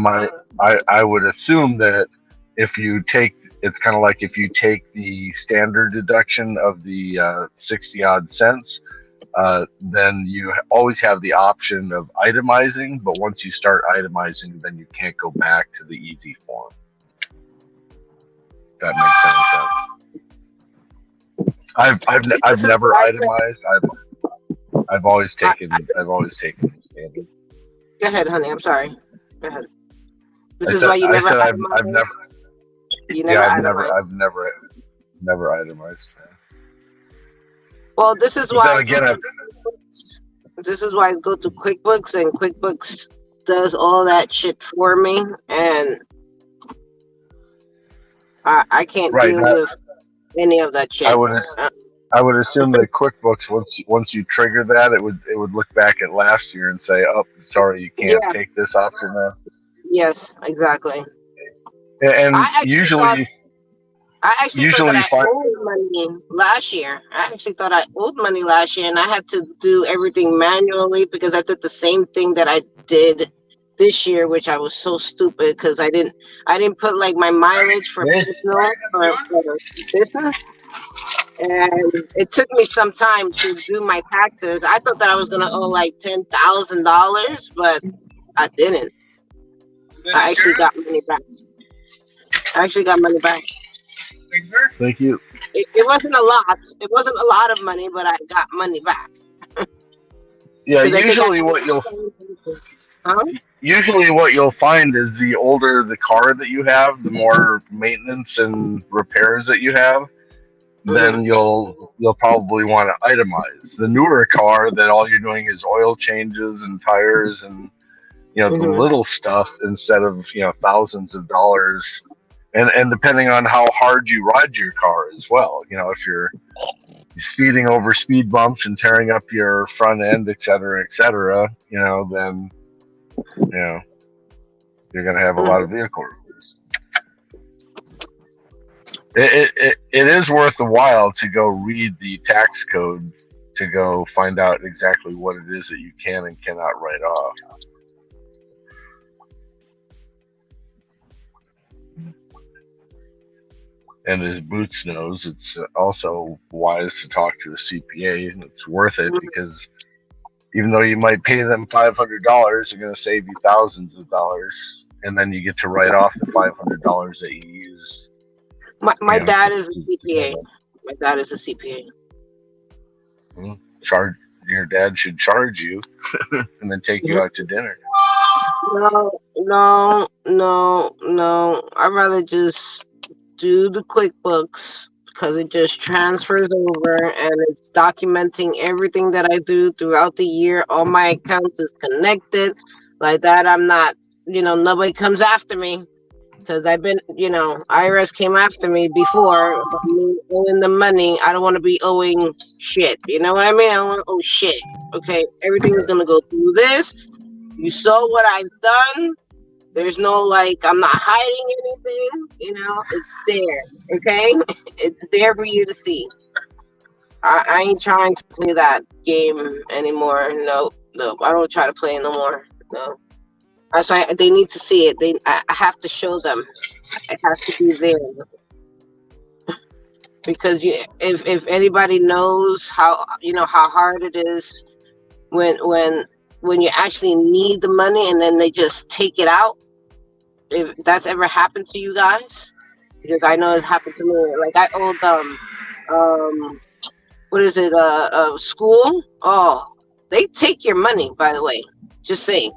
Speaker 11: I would assume that if you take, it's kind of like if you take the standard deduction of the 60 odd cents, then you always have the option of itemizing. But once you start itemizing, then you can't go back to the easy form. If that makes any sense. I've never itemized. I've always taken the standard.
Speaker 10: Go ahead, honey. I'm sorry. Go ahead. This
Speaker 11: I
Speaker 10: is
Speaker 11: said,
Speaker 10: why you
Speaker 11: I
Speaker 10: never.
Speaker 11: said I've never.
Speaker 10: You
Speaker 11: Yeah,
Speaker 10: never.
Speaker 11: I've never itemized.
Speaker 10: Well, this is
Speaker 11: But
Speaker 10: why.
Speaker 11: then again,
Speaker 10: This is why I go to QuickBooks, and QuickBooks does all that shit for me, and I can't
Speaker 11: right.
Speaker 10: deal with any of that shit.
Speaker 11: I would assume that QuickBooks, once you trigger that, it would look back at last year and say, "Oh, sorry, you can't take this option now."
Speaker 10: Yes, exactly.
Speaker 11: And
Speaker 10: I actually thought that
Speaker 11: you
Speaker 10: I
Speaker 11: find
Speaker 10: owed money last year. I actually thought I owed money last year, and I had to do everything manually because I did the same thing that I did this year, which I was so stupid because I didn't put like my mileage for personal for business. And it took me some time to do my taxes. I thought that I was gonna owe like $10,000, but I didn't. I actually got money back.
Speaker 11: Thank you.
Speaker 10: It wasn't a lot. It wasn't a lot of money, but I got money back.
Speaker 11: Yeah,
Speaker 10: 'Cause I think
Speaker 11: usually what you'll find is the older the car that you have, the more maintenance and repairs that you have, then you'll probably want to itemize. The newer car that all you're doing is oil changes and tires and the little stuff instead of thousands of dollars, and depending on how hard you ride your car as well. If you're speeding over speed bumps and tearing up your front end, et cetera, then you're going to have a lot of vehicle repairs. It is worth a while to go read the tax code to go find out exactly what it is that you can and cannot write off. And as Boots knows, it's also wise to talk to a CPA, and it's worth it because even though you might pay them $500, they're going to save you thousands of dollars, and then you get to write off the $500 that you used.
Speaker 10: My dad is a CPA. My dad is a CPA.
Speaker 11: Your dad should charge you and then take you out to dinner.
Speaker 10: No. I'd rather just do the QuickBooks because it just transfers over and it's documenting everything that I do throughout the year. All my accounts is connected like that. I'm not, nobody comes after me because I've been, IRS came after me before about me owing the money. I don't want to be owing shit. You know what I mean? I don't want to owe shit. Okay, everything is gonna go through this. You saw what I've done. There's no I'm not hiding anything, it's there, okay? It's there for you to see. I ain't trying to play that game anymore. No, I don't try to play it no more. No. That's why they need to see it. I have to show them. It has to be there. Because if anybody knows how hard it is when you actually need the money and then they just take it out. If that's ever happened to you guys, because I know it happened to me. Like I owed what is it? School. Oh, they take your money. By the way, just saying,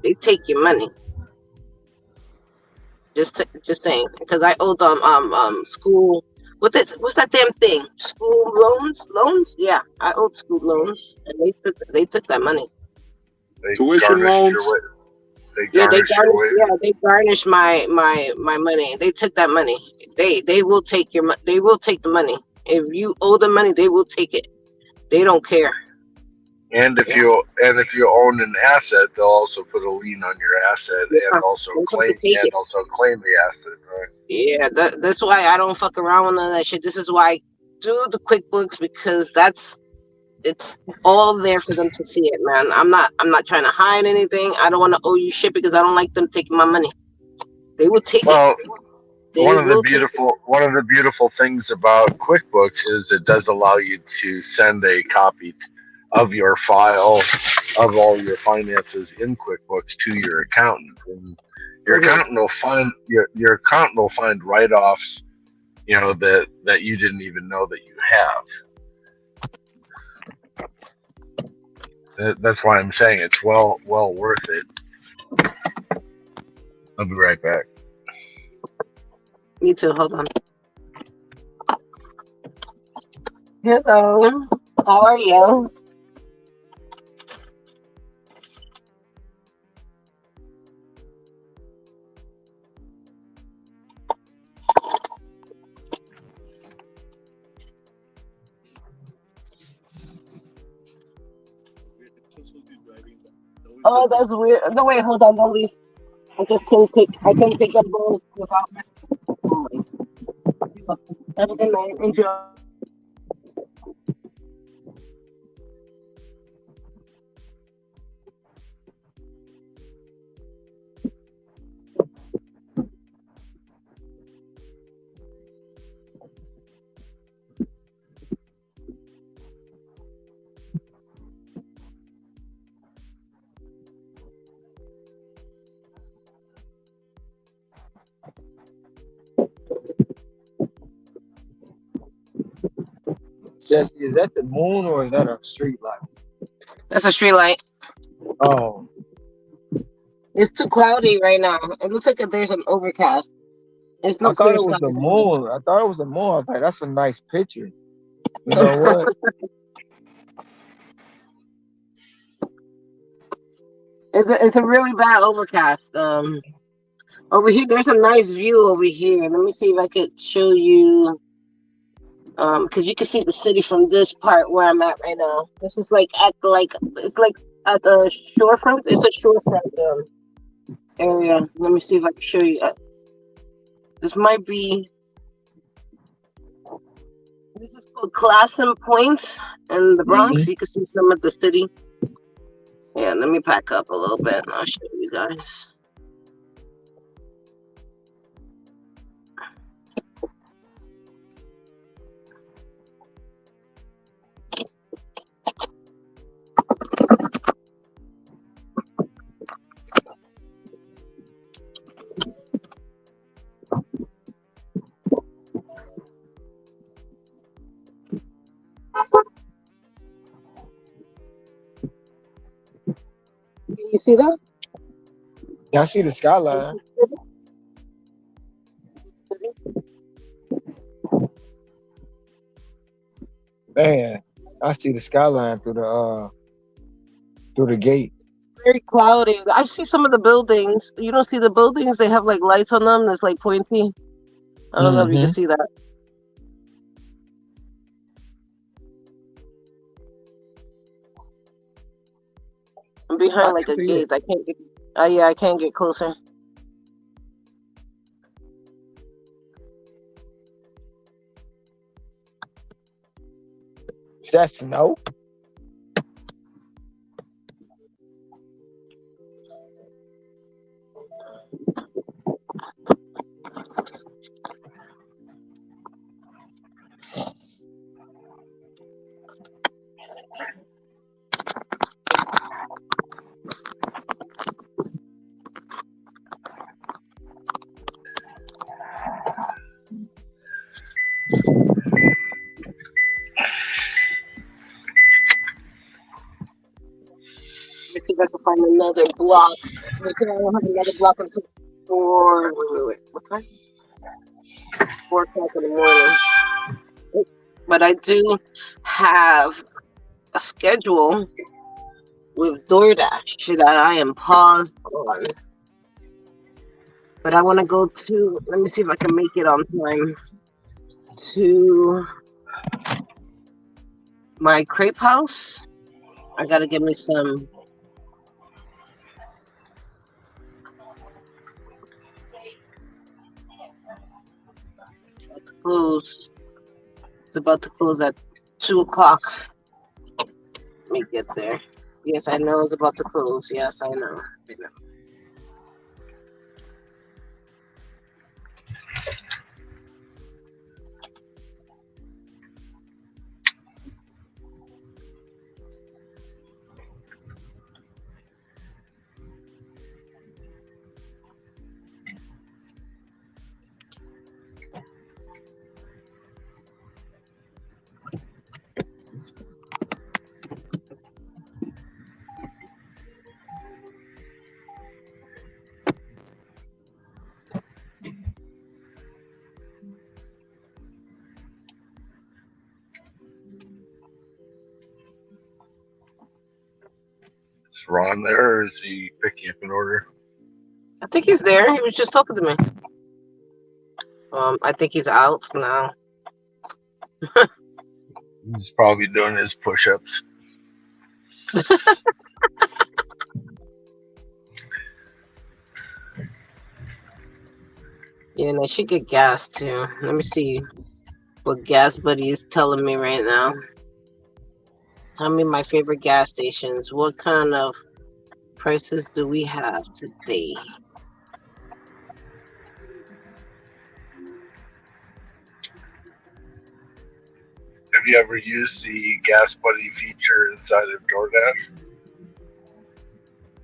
Speaker 10: they take your money. Just saying, because I owed school. What's that damn thing? School loans? Yeah, I owed school loans, and they took that money.
Speaker 9: Tuition loans.
Speaker 10: They garnished my money. They took that money. They will take they will take the money. If you owe the money, they will take it. They don't care.
Speaker 11: And if you own an asset, they'll also put a lien on your asset
Speaker 10: Yeah,
Speaker 11: and also
Speaker 10: they have to
Speaker 11: claim
Speaker 10: take it.
Speaker 11: the asset. Right?
Speaker 10: Yeah, that's why I don't fuck around with none of that shit. This is why I do the QuickBooks, because it's all there for them to see it, man. I'm not trying to hide anything. I don't want to owe you shit because I don't like them taking my money. They will take it.
Speaker 11: Well,
Speaker 10: They will take it.
Speaker 11: one of the beautiful things about QuickBooks is it does allow you to send a copy of your file of all your finances in QuickBooks to your accountant, and your
Speaker 10: Mhm.
Speaker 11: accountant will find your accountant will find write-offs, that you didn't even know that you have. That's why I'm saying it's well worth it. I'll be right back.
Speaker 10: Me too. Hold on. Hello. How are you? Oh, that's weird. No, wait, hold on, don't leave. I couldn't pick up both without missing. Oh my. Have a good night. Enjoy.
Speaker 1: Jesse, is that the moon or is that a street light?
Speaker 10: That's a street light.
Speaker 1: Oh,
Speaker 10: It's too cloudy right now. It looks like there's an overcast. There's
Speaker 1: I
Speaker 10: no
Speaker 1: thought
Speaker 10: clear
Speaker 1: it was
Speaker 10: sky.
Speaker 1: the moon. I thought it was the moon. I was like, that's a nice picture. You know what?
Speaker 10: It's a really bad overcast. Over here, there's a nice view over here. Let me see if I could show you. Because you can see the city from this part where I'm at right now. This is like it's like at the shorefront. It's a shorefront area. Let me see if I can show you. This might be. This is called Classen Point in the Bronx.
Speaker 1: Mhm.
Speaker 10: You can see some of the city. Yeah, let me pack up a little bit and I'll show you guys. Can you see that?
Speaker 1: Yeah, I see the skyline. Man, I see the skyline through the gate.
Speaker 10: Very cloudy. I see some of the buildings. You don't see the buildings? They have like lights on them that's like pointy. I don't know if you can
Speaker 1: Mm-hmm.
Speaker 10: see that. I'm
Speaker 1: I
Speaker 10: behind like
Speaker 1: can
Speaker 10: a
Speaker 1: see it.
Speaker 10: gate. I can't get. Yeah, I can't get closer.
Speaker 1: Is that snow?
Speaker 10: Let's see if I can find another block. They say I don't have another block until four. Wait. What time? 4 o'clock in the morning. But I do have a schedule with DoorDash that I am paused on. But I want to go to. Let me see if I can make it on time to my crepe house I gotta get me some. It's close. It's about to close at 2 o'clock. Let me get there. Yes, I know it's about to close. Yes, I know.
Speaker 11: Is Ron there, or is he picking up an order?
Speaker 10: I think he's there. He was just talking to me. I think he's out now.
Speaker 11: He's probably doing his push-ups.
Speaker 10: Yeah, and I should get gas too. Let me see what Gas Buddy is telling me right now. Tell me my favorite gas stations. What kind of prices do we have today?
Speaker 11: Have you ever used the Gas Buddy feature inside of DoorDash?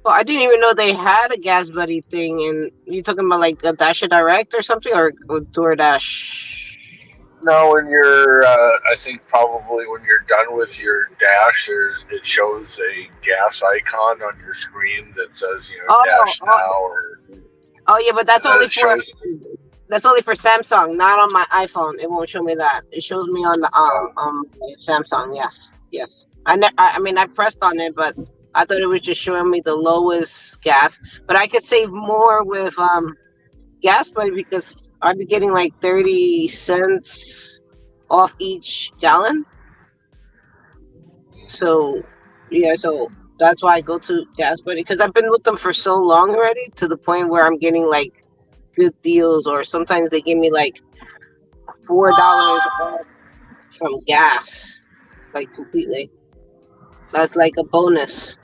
Speaker 10: Well, I didn't even know they had a Gas Buddy thing. And you talking about like a Dasher Direct or something, or DoorDash?
Speaker 11: No, when you're, I think probably when you're done with your dash, it shows a gas icon on your screen that says, dash now, or
Speaker 10: yeah, but that's only for
Speaker 11: shows,
Speaker 10: that's only for Samsung, not on my iPhone. It won't show me that. It shows me on the Samsung. Yes. I mean, I pressed on it, but I thought it was just showing me the lowest gas. But I could save more with Gas Buddy because I'd be getting like 30 cents off each gallon. So that's why I go to Gas Buddy, because I've been with them for so long already, to the point where I'm getting like good deals, or sometimes they give me like $4 off from gas, like completely. That's like a bonus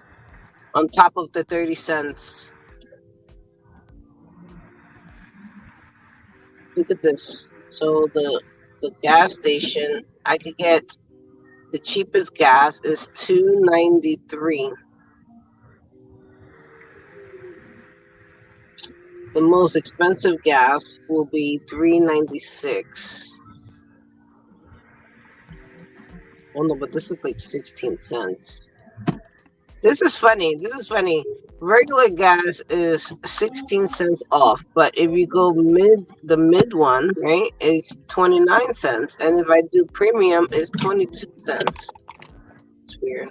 Speaker 10: on top of the 30 cents. Look at this. So the gas station, I could get the cheapest gas is $2.93. The most expensive gas will be $3.96. Oh no, but this is like 16 cents. This is funny. Regular gas is 16 cents off, but if you go the mid one, right, it's 29 cents. And if I do premium, it's 22 cents. It's weird.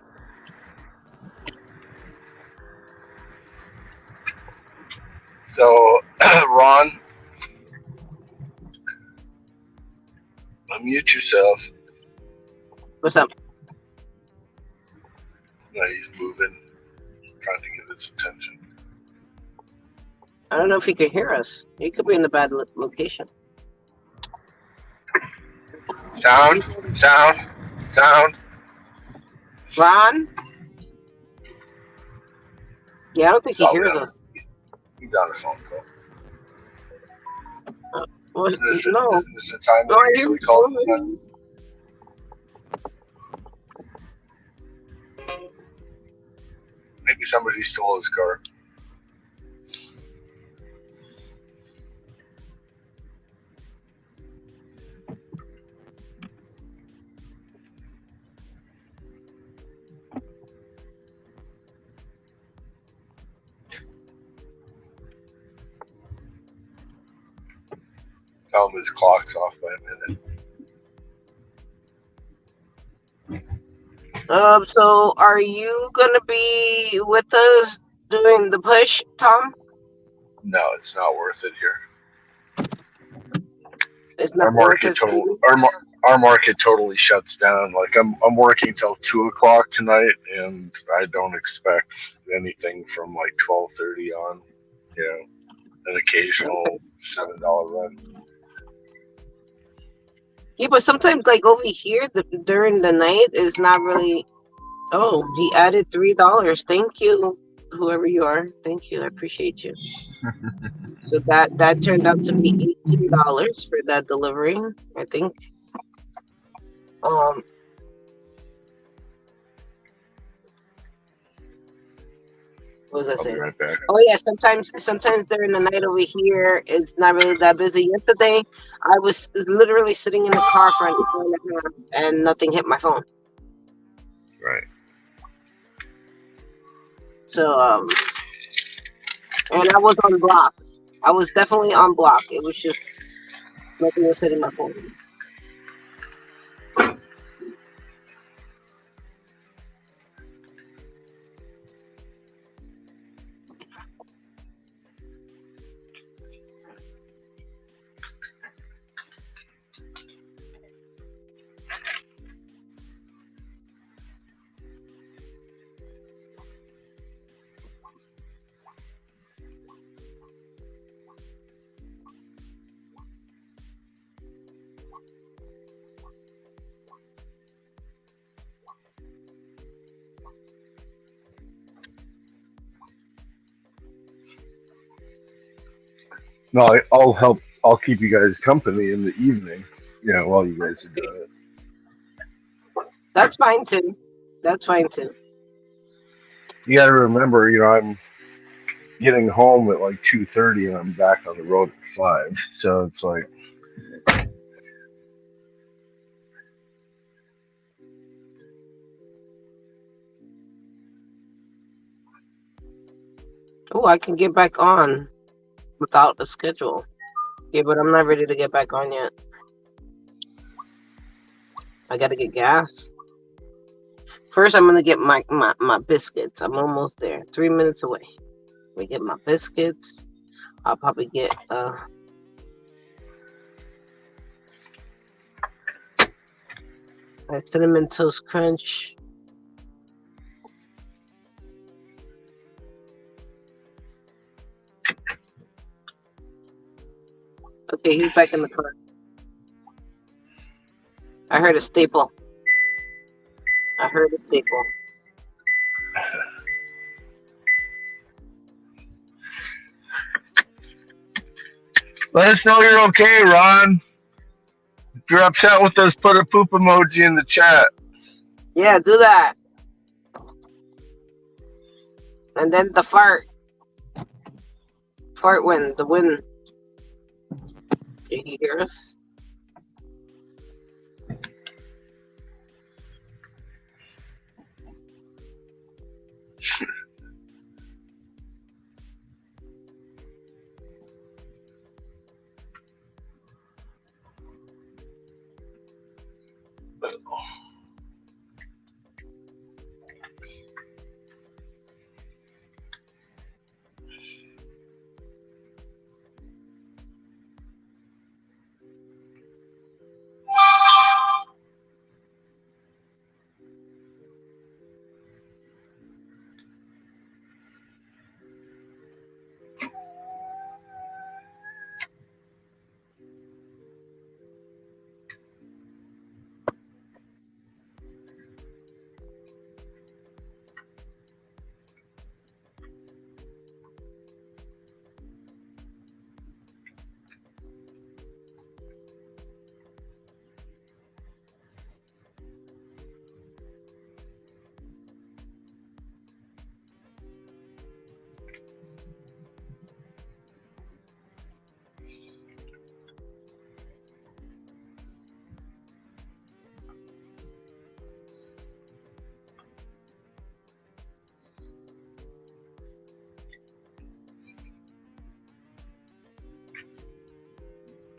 Speaker 11: So, Ron, unmute yourself.
Speaker 10: What's up?
Speaker 11: No, he's moving, trying to get his attention.
Speaker 10: I don't know if he could hear us. He could be in the bad location.
Speaker 11: Sound.
Speaker 10: Ron? Yeah, I don't think he hears us.
Speaker 11: He's on a phone call.
Speaker 10: No.
Speaker 11: This is the time that he usually calls us on. Maybe somebody stole his car. Tell him his clock's off by a minute.
Speaker 10: So are you gonna be with us doing the push, Tom?
Speaker 11: No, it's not worth it here.
Speaker 10: It's not worth it.
Speaker 11: our market totally shuts down. Like I'm working till 2 o'clock tonight, and I don't expect anything from like 12:30 on. You know, an occasional
Speaker 10: Okay.
Speaker 11: $7 run.
Speaker 10: Yeah, but sometimes like over here during the night is not really. Oh, he added $3. Thank you, whoever you are. Thank you. I appreciate you. So that turned out to be $18 for that delivery. I think. Um. What was I
Speaker 11: I'll be
Speaker 10: saying?
Speaker 11: right back.
Speaker 10: Oh yeah, sometimes during the night over here it's not really that busy. Yesterday I was literally sitting in the car for an hour and a half and nothing hit my phone.
Speaker 11: Right.
Speaker 10: So and I was on block. I was definitely on block. It was just nothing was hitting my phone.
Speaker 11: No, I'll help. I'll keep you guys company in the evening. Yeah, while you guys are doing it.
Speaker 10: That's fine too. That's fine too.
Speaker 11: You got to remember, I'm getting home at like 2:30, and I'm back on the road at 5. So it's like,
Speaker 10: Oh, I can get back on without a schedule. Yeah, but I'm not ready to get back on yet. I gotta get gas. First, I'm gonna get my biscuits. I'm almost there. 3 minutes away. We get my biscuits. I'll probably get a cinnamon toast crunch. Okay, he's back in the car. I heard a staple. I heard a staple.
Speaker 11: let us know you're okay, Ron. If you're upset with us, put a poop emoji in the chat.
Speaker 10: Yeah, do that. And then the fart. Fart wind. The wind. Can you hear us?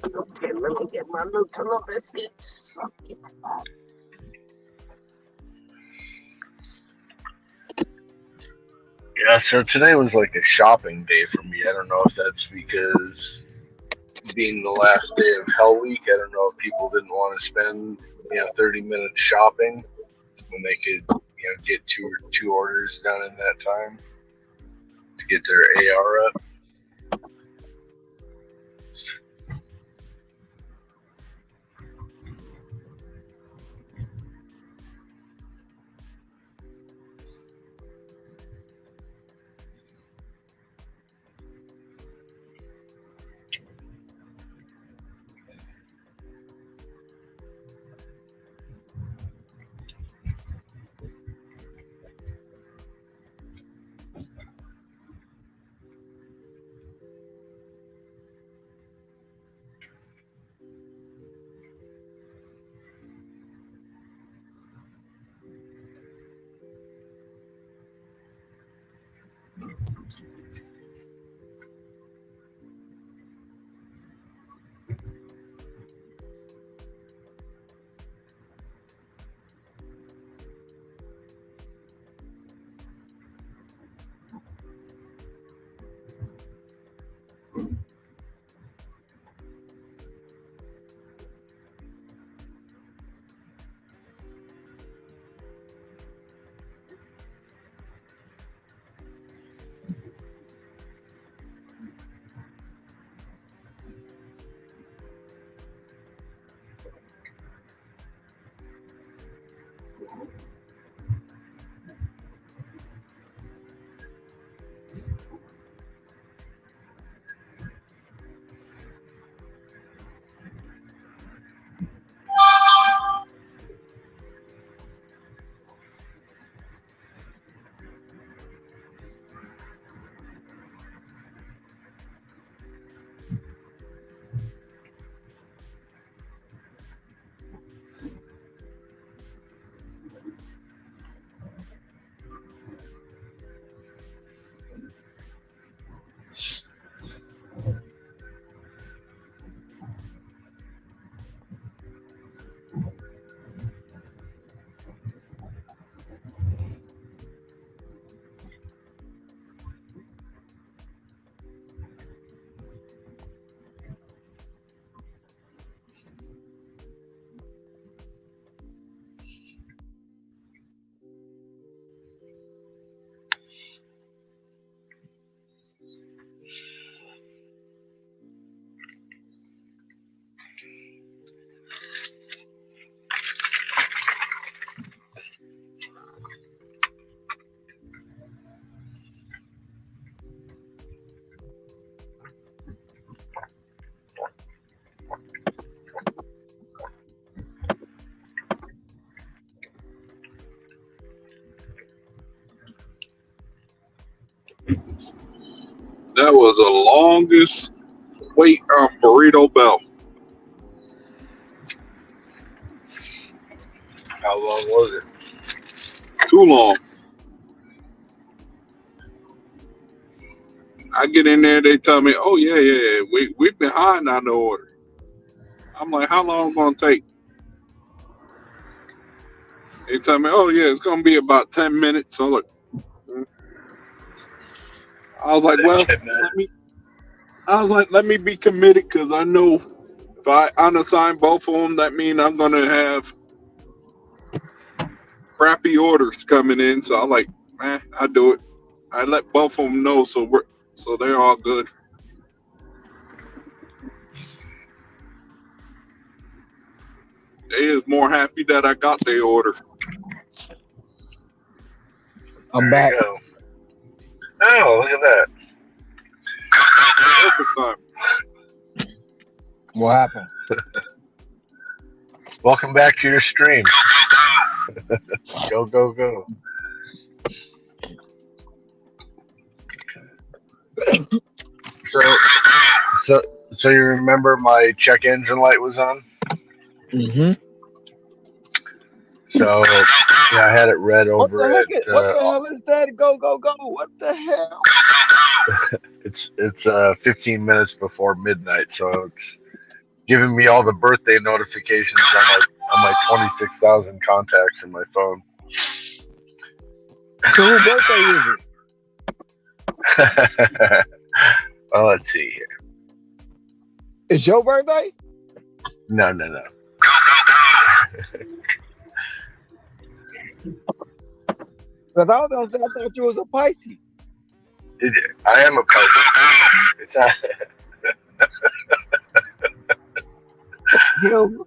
Speaker 10: Okay, let me get my Nutella biscuits.
Speaker 11: Yeah, so today was like a shopping day for me. I don't know if that's because being the last day of Hell Week, I don't know if people didn't want to spend 30 minutes shopping when they could get two orders done in that time to get their AR up.
Speaker 9: That was the longest wait on Burrito Bell.
Speaker 11: How long was it?
Speaker 9: Too long. I get in there, they tell me, "Oh yeah, we behind on the order." I'm like, "How long gonna take?" They tell me, "Oh yeah, it's gonna be about 10 minutes." So look, I was like, "Well, let me be committed because I know if I unassign both of them, that means I'm gonna have crappy orders coming in." So I'm like, "Man, I do it." I let both of them know, so they're all good. They is more happy that I got their order.
Speaker 1: I'm
Speaker 11: There
Speaker 1: back.
Speaker 11: you go. Oh, look at that.
Speaker 9: Overtime.
Speaker 1: What happened?
Speaker 11: Welcome back to your stream. Go, go, go. So, so you remember my check engine light was on?
Speaker 1: Mm-hmm.
Speaker 11: So, yeah, I had it red
Speaker 1: What
Speaker 11: over
Speaker 1: the heck?
Speaker 11: at.
Speaker 1: What the hell is that? Go go go! What the hell?
Speaker 11: It's 15 minutes before midnight, so it's giving me all the birthday notifications on my 26,000 contacts in my phone.
Speaker 1: So whose birthday is it?
Speaker 11: Well, let's see here.
Speaker 1: It's your birthday?
Speaker 11: No.
Speaker 1: Because I thought you was a Pisces.
Speaker 11: I am a Pisces. It's not,
Speaker 1: You know,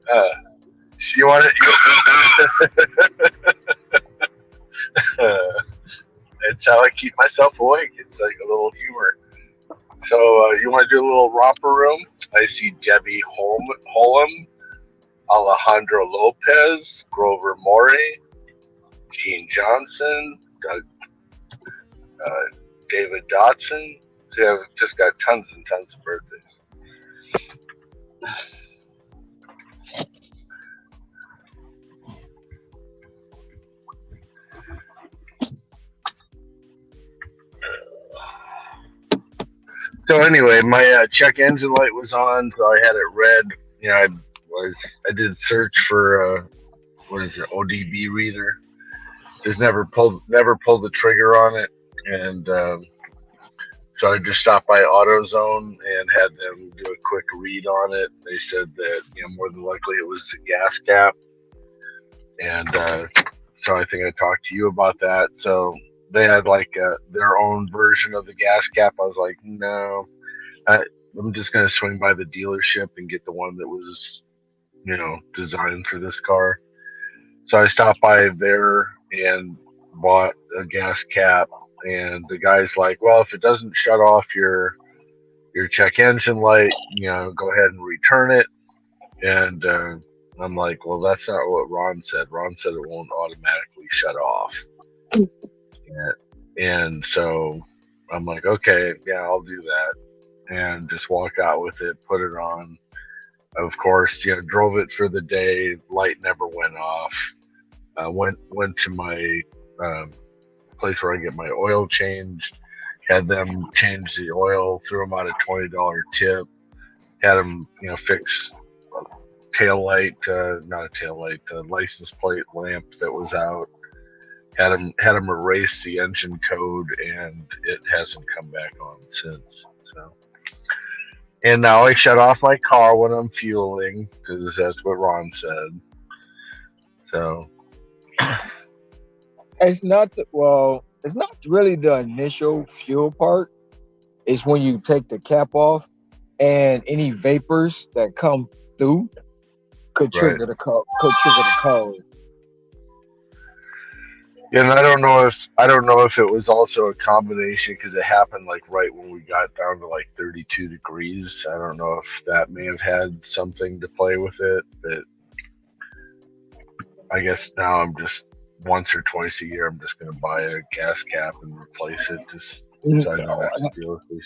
Speaker 11: you want it? It's how I keep myself awake. It's like a little humor. So you want to do a little romper room? I see Debbie Holm, Alejandro Lopez, Grover Mori, Gene Johnson, Doug, David Dotson. So I've just got tons and tons of birthdays. So anyway, my check engine light was on, so I had it red. You know, I did search for what is it, ODB reader. Just never pulled the trigger on it, and so I just stopped by AutoZone and had them do a quick read on it. They said that more than likely it was the gas cap, and so I think I talked to you about that. So they had like their own version of the gas cap. I was like, no, I'm just gonna swing by the dealership and get the one that was designed for this car. So I stopped by there and bought a gas cap, and the guy's like, well, if it doesn't shut off your check engine light, go ahead and return it. And I'm like, well, that's not what Ron said. Ron said it won't automatically shut off. And so I'm like, okay, yeah, I'll do that. And just walk out with it, put it on. Of course, drove it for the day. Light never went off. Went to my place where I get my oil changed. Had them change the oil. Threw them out a $20 tip. Had them, fix tail light, not a tail light, license plate lamp that was out. Had them erase the engine code, and it hasn't come back on since. So, and now I shut off my car when I'm fueling because that's what Ron said. So,
Speaker 1: it's not it's not really the initial fuel part. It's when you take the cap off, and any vapors that come through could trigger the code.
Speaker 11: And I don't know if it was also a combination because it happened like right when we got down to like 32 degrees. I don't know if that may have had something to play with it, but I guess now I'm just once or twice a year I'm just going to buy a gas cap and replace it just so I don't have to deal with this.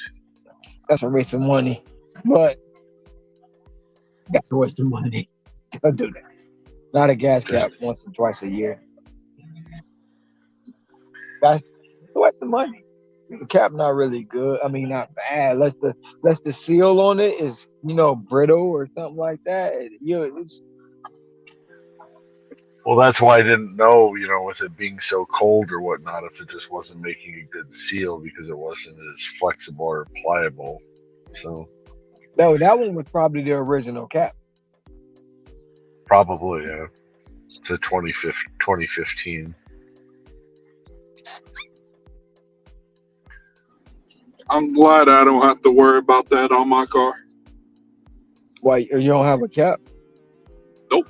Speaker 1: That's a waste of money, but that's a waste of money. Don't do that. Not a gas cap once or twice a year. That's a waste of money. The cap not really good. I mean, not bad. Unless the seal on it is brittle or something like that. It's
Speaker 11: Well, that's why I didn't know, with it being so cold or whatnot, if it just wasn't making a good seal because it wasn't as flexible or pliable. So
Speaker 1: no, that one was probably the original cap.
Speaker 11: Probably, yeah. To 2015.
Speaker 9: I'm glad I don't have to worry about that on my car.
Speaker 1: Why, you don't have a cap?
Speaker 9: Nope.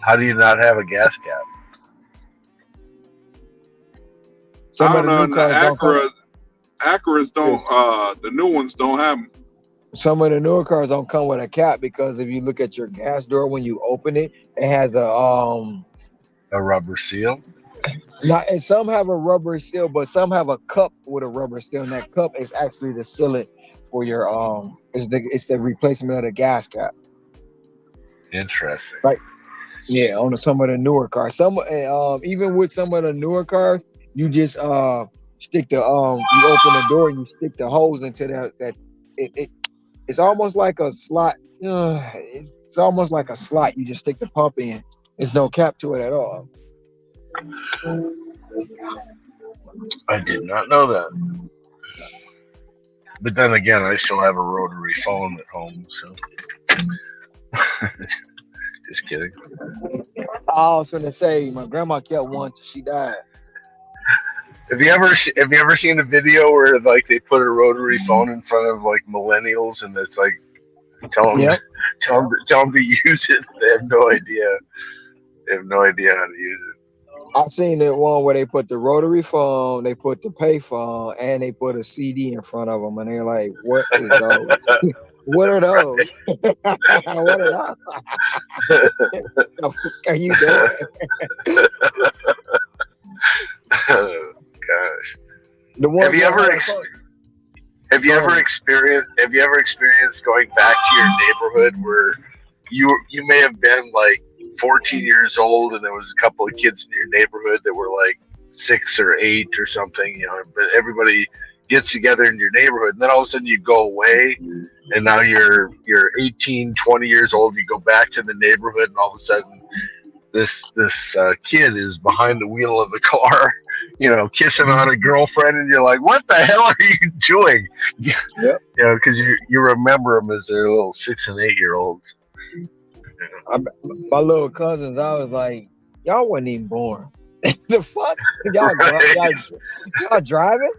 Speaker 11: How do you not have a gas cap?
Speaker 1: Some
Speaker 9: I
Speaker 1: of
Speaker 9: don't
Speaker 1: the
Speaker 9: know.
Speaker 1: new
Speaker 9: The
Speaker 1: cars
Speaker 9: Acuras don't. The new ones don't have them.
Speaker 1: Some of the newer cars don't come with a cap because if you look at your gas door when you open it, it has a
Speaker 11: rubber seal.
Speaker 1: And some have a rubber seal, but some have a cup with a rubber seal, and that cup is actually the sealant for your it's the replacement of the gas cap.
Speaker 11: Interesting.
Speaker 1: Right. Yeah, on some of the newer cars. Some even with some of the newer cars, you just stick the you open the door and you stick the hose into that it's almost like a slot. It's almost like a slot. You just stick the pump in. There's no cap to it at all.
Speaker 11: I did not know that. But then again, I still have a rotary phone at home, so just kidding.
Speaker 1: I was gonna say my grandma kept one till she died.
Speaker 11: Have you ever seen a video where like they put a rotary phone in front of like millennials and it's like tell them
Speaker 1: Yep.
Speaker 11: tell them to use it? They have no idea. They have no idea how to use it.
Speaker 1: I've seen that one where they put the rotary phone, they put the pay phone, and they put a CD in front of them, and they're like, "What is those? What are those? What are those? The fuck are you doing?"
Speaker 11: Oh, gosh.
Speaker 1: The one
Speaker 11: Have you ever experienced going back to your neighborhood where you may have been like 14 years old and there was a couple of kids in your neighborhood that were like 6 or 8 or something, but everybody gets together in your neighborhood and then all of a sudden you go away and now you're 18, 20 years old, you go back to the neighborhood and all of a sudden this kid is behind the wheel of the car, kissing on a girlfriend, and you're like, "What the hell are you doing?"
Speaker 1: Yep.
Speaker 11: Because you remember them as their little 6 and 8 year olds.
Speaker 1: My little cousins, I was like, "Y'all wasn't even born." The fuck? Y'all driving?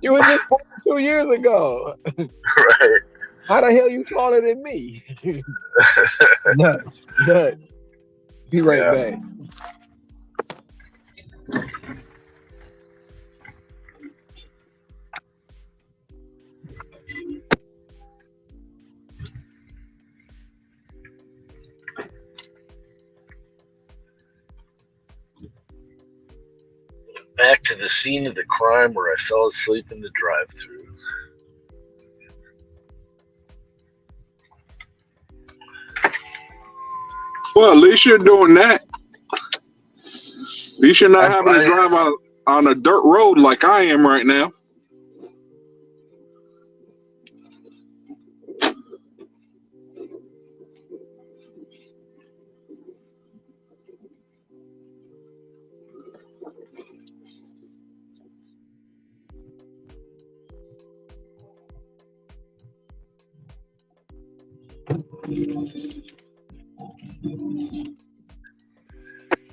Speaker 1: You was just born 2 years ago.
Speaker 11: Right.
Speaker 1: How the hell you taller than me? Nuts. Be right back.
Speaker 11: Back to the scene of the crime where I fell asleep in the drive-thru.
Speaker 9: Well, at least you're doing that. At least you're not having to drive on a dirt road like I am right now.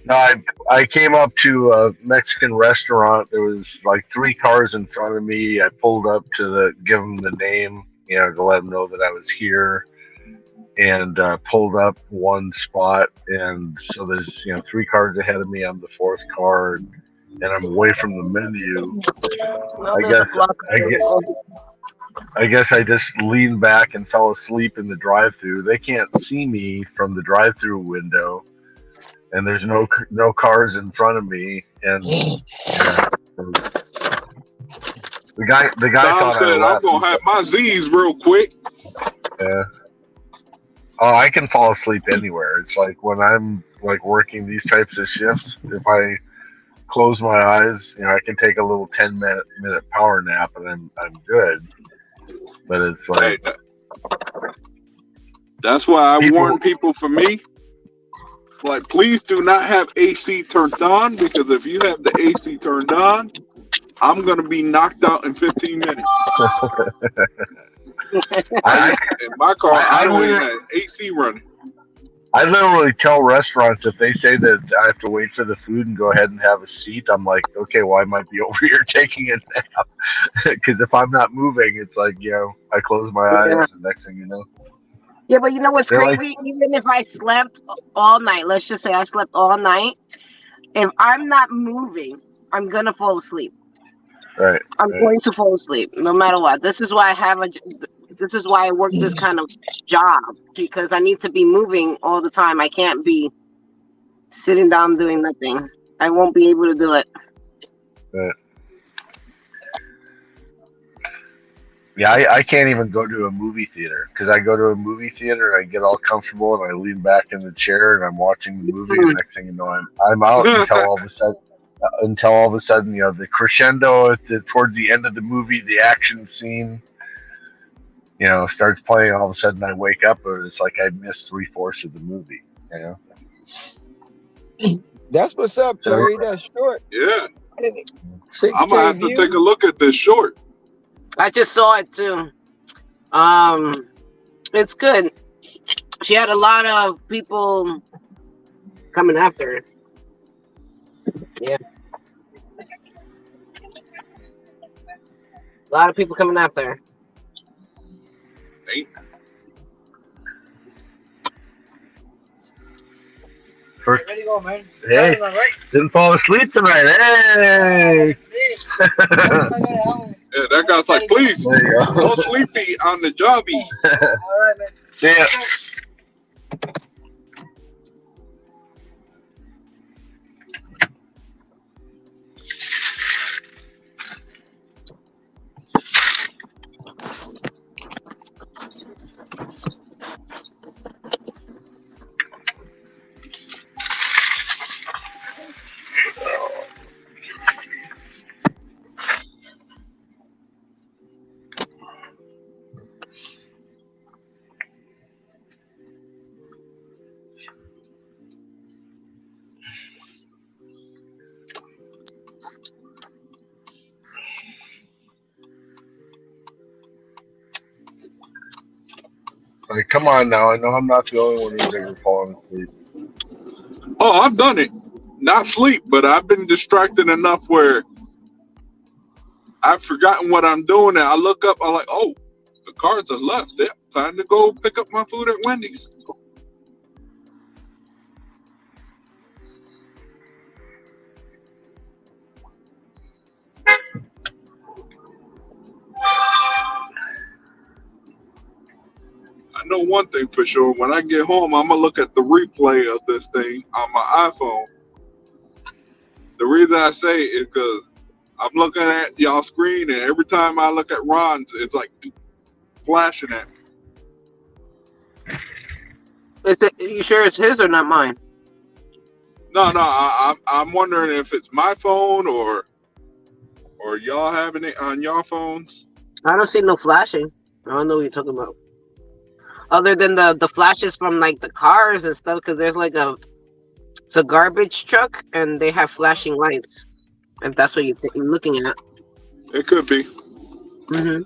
Speaker 11: No, I came up to a Mexican restaurant. There was like 3 cars in front of me. I pulled up to give them the name, to let them know that I was here, and pulled up one spot. And so there's 3 cars ahead of me. I'm the 4th car, and I'm away from the menu. I guess I just leaned back and fell asleep in the drive-thru. They can't see me from the drive-thru window. And there's no cars in front of me, and the guy
Speaker 9: Tom
Speaker 11: thought
Speaker 9: said,
Speaker 11: I left.
Speaker 9: "I'm gonna have my Z's real quick."
Speaker 11: Yeah. Oh, I can fall asleep anywhere. It's like when I'm like working these types of shifts, if I close my eyes, I can take a little 10-minute power nap, and I'm good. But it's like
Speaker 9: that's why I warn people. For me, like, please do not have AC turned on, because if you have the AC turned on, I'm going to be knocked out in 15 minutes. In my car, I don't even have AC running.
Speaker 11: I literally tell restaurants if they say that I have to wait for the food and go ahead and have a seat, I'm like, okay, well, I might be over here taking a nap. Because if I'm not moving, it's like, I close my eyes, and next thing you know.
Speaker 10: Yeah, but you know what's crazy? Even if I slept all night, let's just say I slept all night, if I'm not moving, I'm going to fall asleep.
Speaker 11: Right.
Speaker 10: I'm going to fall asleep no matter what. This is why I work this kind of job, because I need to be moving all the time. I can't be sitting down doing nothing. I won't be able to do it.
Speaker 11: Right. Yeah, I can't even go to a movie theater, because I go to a movie theater and I get all comfortable and I lean back in the chair and I'm watching the movie. And next thing you know, I'm out until all of a sudden, the crescendo towards the end of the movie, the action scene, starts playing. All of a sudden, I wake up and it's like I missed 3/4 of the movie.
Speaker 1: That's what's up, Terry. That's short.
Speaker 9: Yeah. I'm gonna
Speaker 1: 6K
Speaker 9: have to take a
Speaker 1: views.
Speaker 9: look at this short.
Speaker 10: I just saw it too. It's good. She had a lot of people coming after her. Yeah, a lot of people coming after her.
Speaker 9: Ain't
Speaker 11: First,
Speaker 1: Ready to go, man.
Speaker 11: hey, didn't fall asleep tonight. Hey.
Speaker 9: yeah, that guy's like, please,
Speaker 11: There you
Speaker 9: no
Speaker 11: go.
Speaker 9: sleepy on the jobby.
Speaker 11: See ya. Like, come on now. I know I'm not the only one who's ever fallen asleep.
Speaker 9: Oh, I've done it. Not sleep, but I've been distracted enough where I've forgotten what I'm doing, and I look up. I'm like, oh, the cards are left. Yeah, time to go pick up my food at Wendy's. I know one thing for sure. When I get home, I'm gonna look at the replay of this thing on my iPhone. The reason I say it is because I'm looking at y'all screen, and every time I look at Ron's, it's like flashing at me.
Speaker 10: Is it? You sure it's his or not mine?
Speaker 9: No, I'm wondering if it's my phone or y'all having it on y'all phones.
Speaker 10: I don't see no flashing. I don't know what you're talking about. Other than the flashes from like the cars and stuff, because there's like it's a garbage truck and they have flashing lights. If that's what you're looking at.
Speaker 9: It could be.
Speaker 10: Hmm.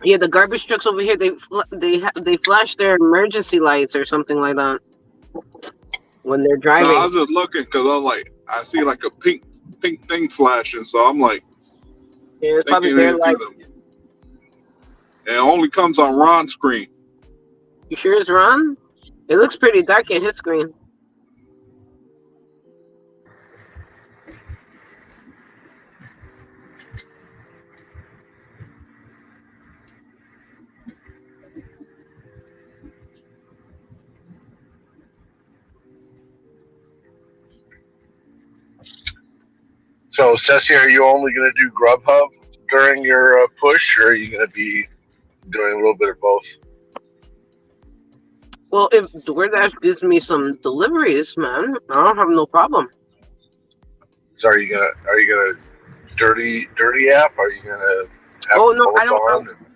Speaker 10: Yeah, the garbage trucks over here they flash their emergency lights or something like that when they're
Speaker 9: No, I
Speaker 10: driving.
Speaker 9: was just looking because I'm like, I see like a pink thing flashing, so I'm like
Speaker 10: Yeah, it's probably
Speaker 9: thinking
Speaker 10: their
Speaker 9: it's
Speaker 10: light.
Speaker 9: either. It only comes on Ron's screen.
Speaker 10: You sure it's Ron? It looks pretty dark in his screen.
Speaker 11: So, Ceci, are you only going to do Grubhub during your push, or are you going to be doing a little bit of both?
Speaker 10: Well, if DoorDash gives me some deliveries, man, I don't have no problem.
Speaker 11: So, are you gonna dirty app? Are you gonna have
Speaker 10: Oh
Speaker 11: them
Speaker 10: no, I
Speaker 11: both
Speaker 10: don't.
Speaker 11: on?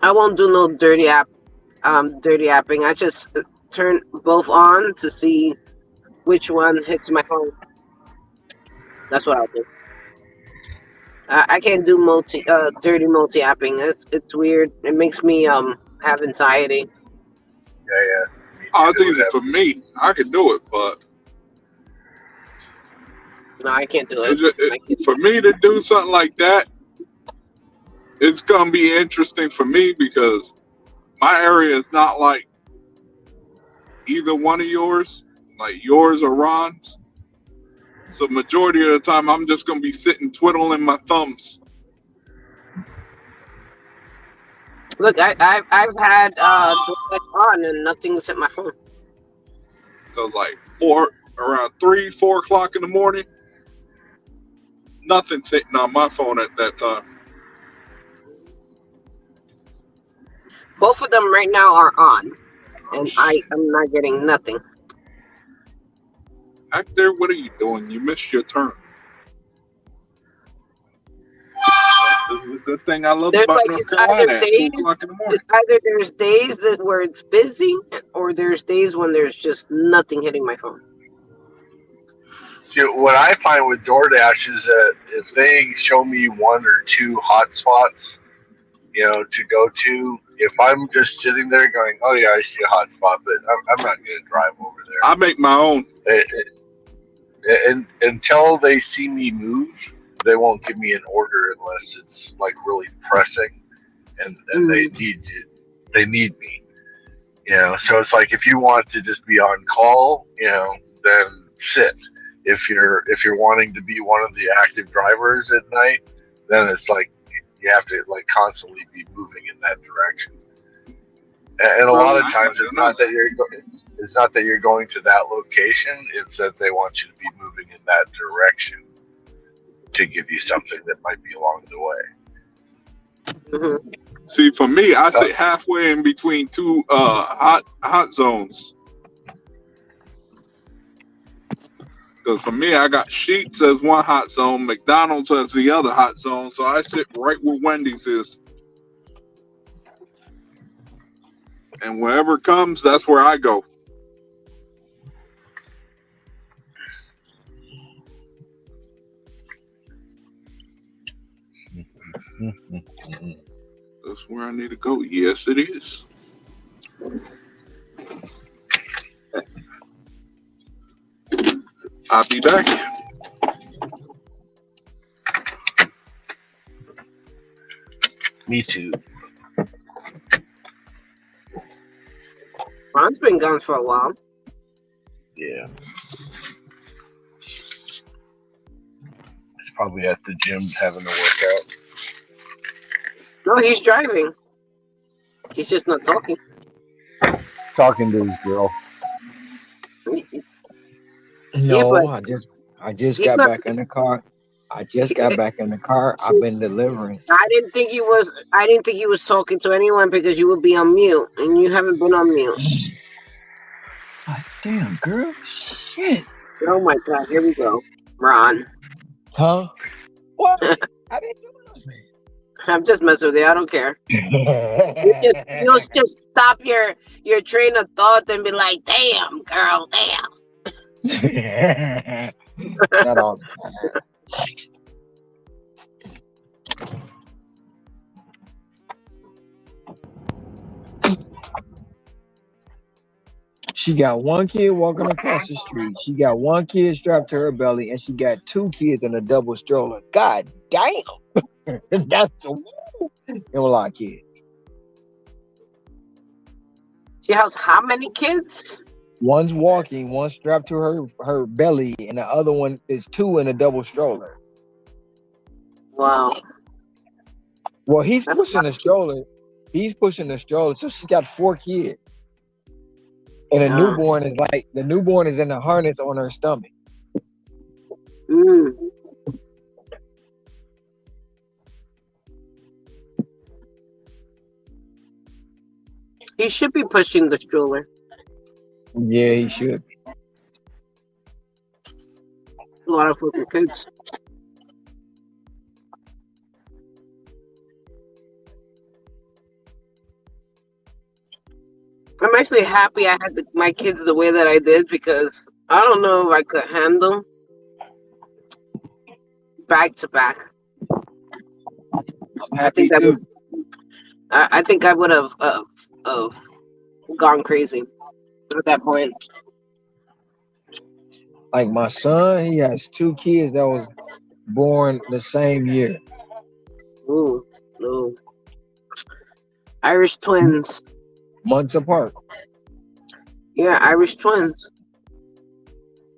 Speaker 10: I won't do no dirty apping. I just turn both on to see which one hits my phone. That's what I'll do. I can't do dirty multi apping. It's weird. It makes me have anxiety.
Speaker 11: Yeah.
Speaker 9: Oh, it's easy for me. I can do it, but
Speaker 10: No, I can't do it.
Speaker 9: for me to do something like that, it's gonna be interesting for me because my area is not like either one of yours, like yours or Ron's. So majority of the time, I'm just gonna be sitting twiddling my thumbs.
Speaker 10: Look, I've had DoorDash on and nothing's hit my phone.
Speaker 9: So like around 4 o'clock in the morning, nothing's hitting on my phone at that time.
Speaker 10: Both of them right now are on, and I am not getting nothing.
Speaker 9: Actor, what are you doing? You missed your turn. This is a good thing I love
Speaker 10: There's
Speaker 9: about
Speaker 10: like
Speaker 9: North
Speaker 10: it's either
Speaker 9: Carolina at 2
Speaker 10: days.
Speaker 9: o'clock in the morning.
Speaker 10: It's either there's days where it's busy, or there's days when there's just nothing hitting my phone.
Speaker 11: See, what I find with DoorDash is that if they show me one or two hot spots, to go to, if I'm just sitting there going, oh yeah, I see a hot spot, but I'm not going to drive over
Speaker 9: I make my own.
Speaker 11: there. And until they see me move, they won't give me an order unless it's like really pressing, and they need me. So it's like if you want to just be on call, then sit. If you're wanting to be one of the active drivers at night, then it's like you have to like constantly be moving in that direction. And a lot of times it's not that you're going to that location, it's that they want you to be moving in that direction to give you something that might be along the way.
Speaker 9: See, for me, I sit halfway in between two hot zones. Because for me, I got Sheetz as one hot zone, McDonald's as the other hot zone, so I sit right where Wendy's is. And wherever comes, that's where I go. That's where I need to go. Yes, it is. I'll be back.
Speaker 11: Me too.
Speaker 10: Ron's been gone for a while.
Speaker 11: Yeah. He's probably at the gym having a workout.
Speaker 10: No, he's driving. He's just not talking.
Speaker 11: He's talking to his girl.
Speaker 1: No, I just got back in the car. I've been delivering.
Speaker 10: I didn't think he was talking to anyone because you would be on mute, and you haven't been on mute.
Speaker 1: God damn, girl. Shit.
Speaker 10: Oh my God, here we go. Ron.
Speaker 1: Huh? What? I didn't do nothing.
Speaker 10: I'm just messing with you. I don't care. You'll just stop your train of thought and be like, damn, girl, damn.
Speaker 1: Not all the time. She got one kid walking across the street. She got one kid strapped to her belly, and she got two kids in a double stroller. God damn. That's a lot of kids.
Speaker 10: She has how many kids?
Speaker 1: One's walking, one's strapped to her belly, and the other one is two in a double stroller.
Speaker 10: Wow.
Speaker 1: Well, he's pushing the stroller. He's pushing the stroller, so she's got 4 kids. And the newborn is in the harness on her stomach.
Speaker 10: He should be pushing the stroller.
Speaker 1: Yeah, he should.
Speaker 10: A lot of fucking kids. I'm actually happy I had my kids the way that I did because I don't know if I could handle back to back. I think I would have gone crazy at that point.
Speaker 1: Like my son, he has 2 kids that was born the same year.
Speaker 10: Ooh. Irish twins.
Speaker 1: Months apart.
Speaker 10: Yeah, Irish twins.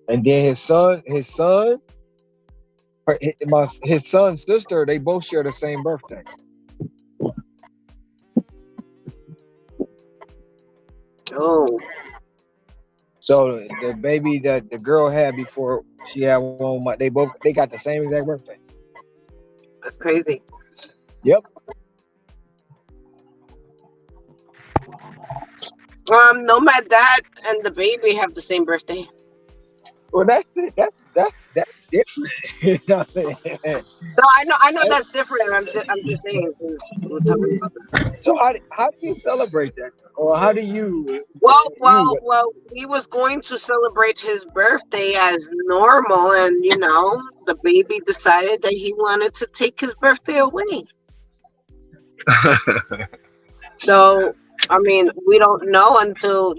Speaker 1: And then his son's sister, they both share the same birthday.
Speaker 10: Oh.
Speaker 1: So the baby that the girl had before she had one, they got the same exact birthday.
Speaker 10: That's crazy.
Speaker 1: Yep.
Speaker 10: No, my dad and the baby have the same birthday.
Speaker 1: Well, that's different. You know what I'm saying?
Speaker 10: No, I know that's different. I'm just saying since we're talking about that.
Speaker 1: So how do you celebrate that? Or how do you
Speaker 10: Well. We was going to celebrate his birthday as normal, and the baby decided that he wanted to take his birthday away. So, I mean, we don't know until,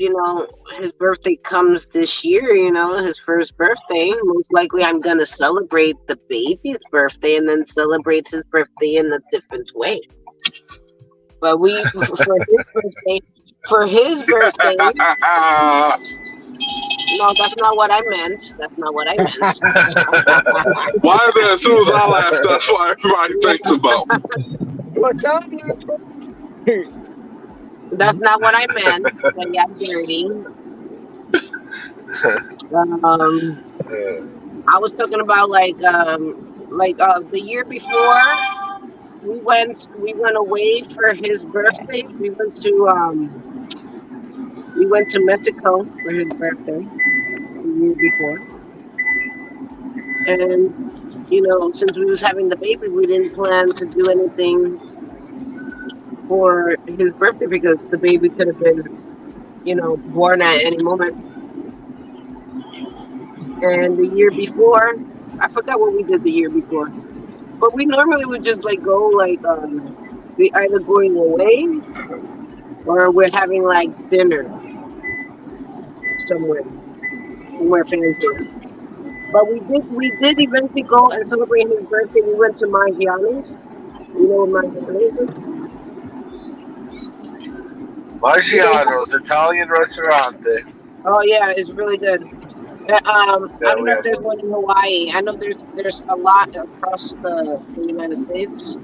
Speaker 10: his birthday comes this year, his first birthday. Most likely I'm going to celebrate the baby's birthday and then celebrate his birthday in a different way. But for his birthday, no, that's not what I meant. That's not what I meant.
Speaker 9: Why is it as soon as I laugh, that's what everybody thinks about?
Speaker 10: That's not what I meant. But yeah, dirty. I was talking about the year before we went away for his birthday. We went to Mexico for his birthday the year before, and since we was having the baby, we didn't plan to do anything for his birthday because the baby could have been born at any moment. And the year before, I forgot what we did the year before, but we normally would just go we either going away or we're having dinner somewhere fancy. But we did eventually go and celebrate his birthday. We went to Maggiano's. You know what Maggiano's is?
Speaker 11: Maggiano's Italian restaurante.
Speaker 10: Oh yeah, it's really good. I don't know if there's one in Hawaii. I know there's a lot across the United States.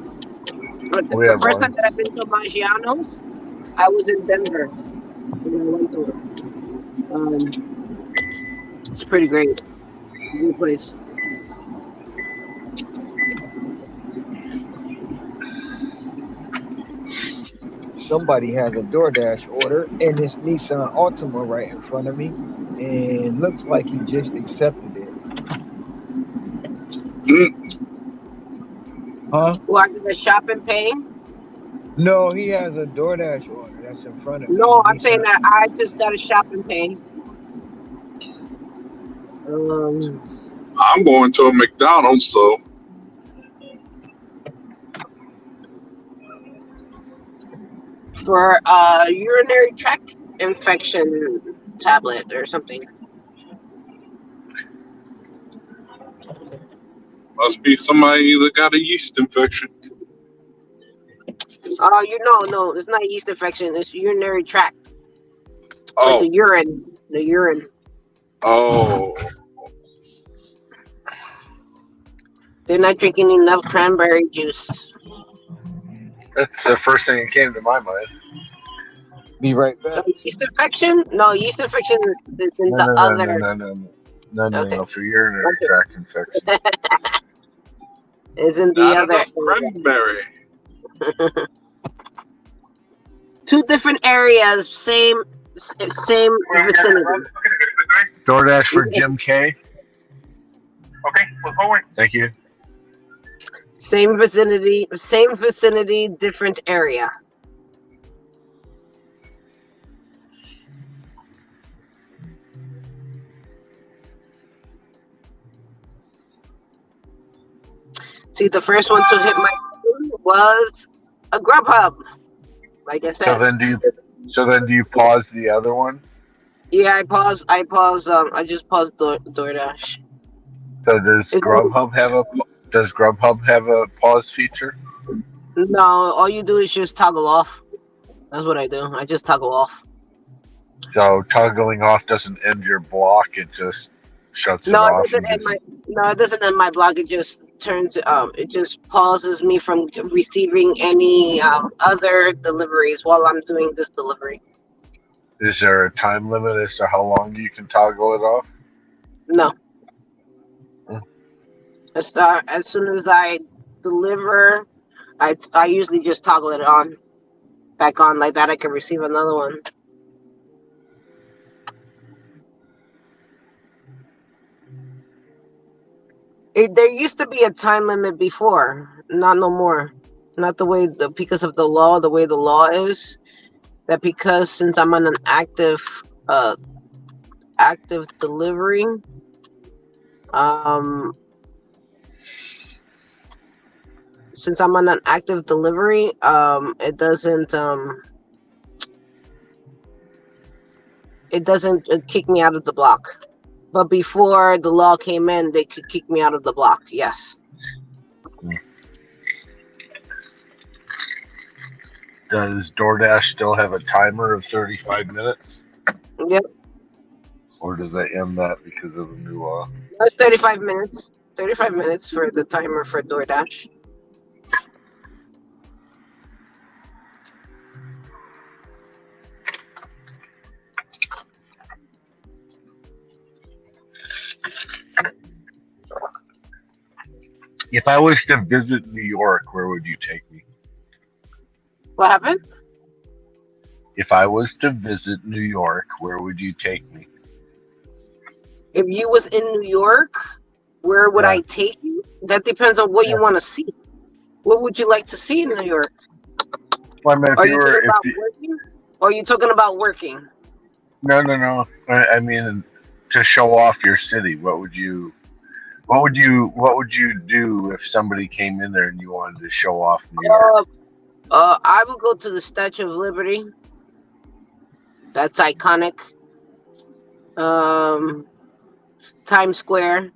Speaker 10: But the first time that I've been to Maggiano's, I was in Denver when I went to it. It's pretty great. Good place.
Speaker 1: Somebody has a DoorDash order and this Nissan Altima right in front of me, and looks like he just accepted it. Huh?
Speaker 10: What, the shop and pay?
Speaker 1: No, he has a DoorDash order that's in front of me.
Speaker 10: No, I'm saying that I just got a shop and pay.
Speaker 9: I'm going to a McDonald's, so
Speaker 10: for urinary tract infection tablet or something.
Speaker 9: must be somebody that got a yeast infection.
Speaker 10: No, it's not a yeast infection. It's urinary tract.
Speaker 9: Oh,
Speaker 10: like the urine.
Speaker 9: Oh,
Speaker 10: They're not drinking enough cranberry juice.
Speaker 11: That's the first thing that came to my mind.
Speaker 1: Be right back.
Speaker 10: Yeast infection? No, yeast infection is in the other.
Speaker 11: No, for urinary tract infection.
Speaker 10: Is in the
Speaker 9: not
Speaker 10: other.
Speaker 9: enough cranberry.
Speaker 10: Two different areas, same vicinity.
Speaker 11: DoorDash for Jim K.
Speaker 13: Okay, we'll forward.
Speaker 11: Thank you.
Speaker 10: Same vicinity, different area. See, the first one to hit my phone was a Grubhub. Like I said.
Speaker 11: So then do you pause the other one?
Speaker 10: Yeah, I pause. I just paused DoorDash.
Speaker 11: So does Grubhub have a pause feature?
Speaker 10: No, all you do is just toggle off. That's what I do. I just toggle off.
Speaker 11: So toggling off doesn't end your block; it just shuts it off.
Speaker 10: It doesn't end my block. It just turns. It just pauses me from receiving any other deliveries while I'm doing this delivery.
Speaker 11: Is there a time limit as to how long you can toggle it off?
Speaker 10: No. As soon as I deliver, I usually just toggle it back on like that. I can receive another one. There used to be a time limit before, not no more. Not the way because of the law. The way the law is, that because since I'm on an active delivery, um, since I'm on an active delivery, it doesn't kick me out of the block. But before the law came in, they could kick me out of the block. Yes.
Speaker 11: Does DoorDash still have a timer of 35 minutes?
Speaker 10: Yep.
Speaker 11: Or does that end that because of the new law?
Speaker 10: That's 35 minutes. 35 minutes for the timer for DoorDash.
Speaker 11: If I was to visit New York, where would you take me?
Speaker 10: What happened?
Speaker 11: If I was to visit New York, where would you take me?
Speaker 10: If you was in New York, where would I take you? That depends on what you want to see. What would you like to see in New York?
Speaker 11: Well, I mean,
Speaker 10: Are you talking about working? Or are you talking about working?
Speaker 11: No. I mean, to show off your city, what would you do if somebody came in there and you wanted to show off New York?
Speaker 10: I would go to the Statue of Liberty. That's iconic. Times Square.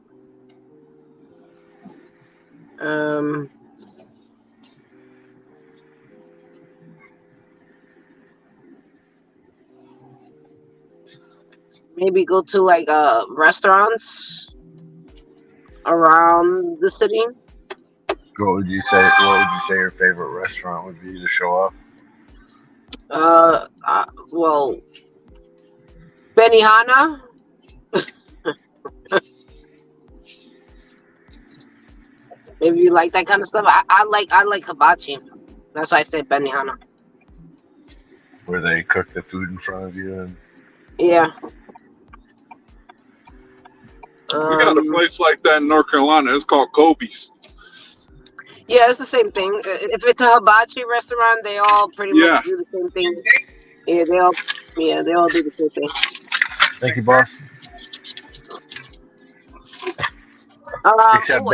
Speaker 10: Maybe go to like restaurants around the city.
Speaker 11: What would you say your favorite restaurant would be to show off?
Speaker 10: Well, Benihana. If you like that kind of stuff, I like hibachi. That's why I said Benihana.
Speaker 11: Where they cook the food in front of you and
Speaker 10: yeah.
Speaker 9: We got a place like that in North Carolina. It's called Kobe's.
Speaker 10: Yeah, it's the same thing. If it's a hibachi restaurant, they all pretty much do the same thing. Yeah, they all do the same thing.
Speaker 11: Thank you, boss. Except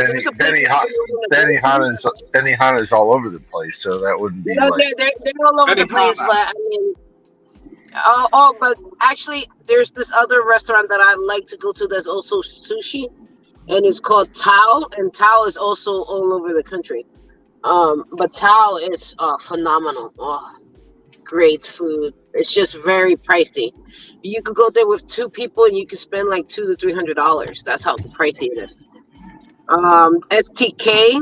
Speaker 11: Benihana's all over the place, so that wouldn't be.
Speaker 10: No, they're all over the place, but I mean, but actually, there's this other restaurant that I like to go to that's also sushi, and it's called Tao, and Tao is also all over the country. But Tao is phenomenal. Oh, great food. It's just very pricey. You could go there with two people, and you could spend like $200 to $300. That's how pricey it is. STK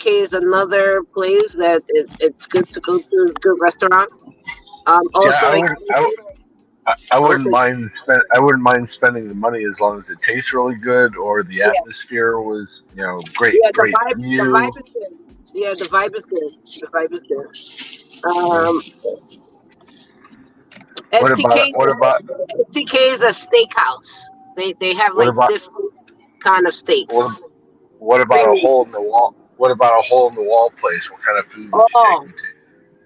Speaker 10: is another place that it's good to go to. A good restaurant. Also,
Speaker 11: I wouldn't mind spending the money as long as it tastes really good or the atmosphere was great.
Speaker 10: Yeah,
Speaker 11: great
Speaker 10: the vibe is good. Yeah, the vibe is good. STK is a steakhouse. They have different kind of steaks.
Speaker 11: What about a hole in the wall? What about a hole in the wall place? What kind of food would you take me to?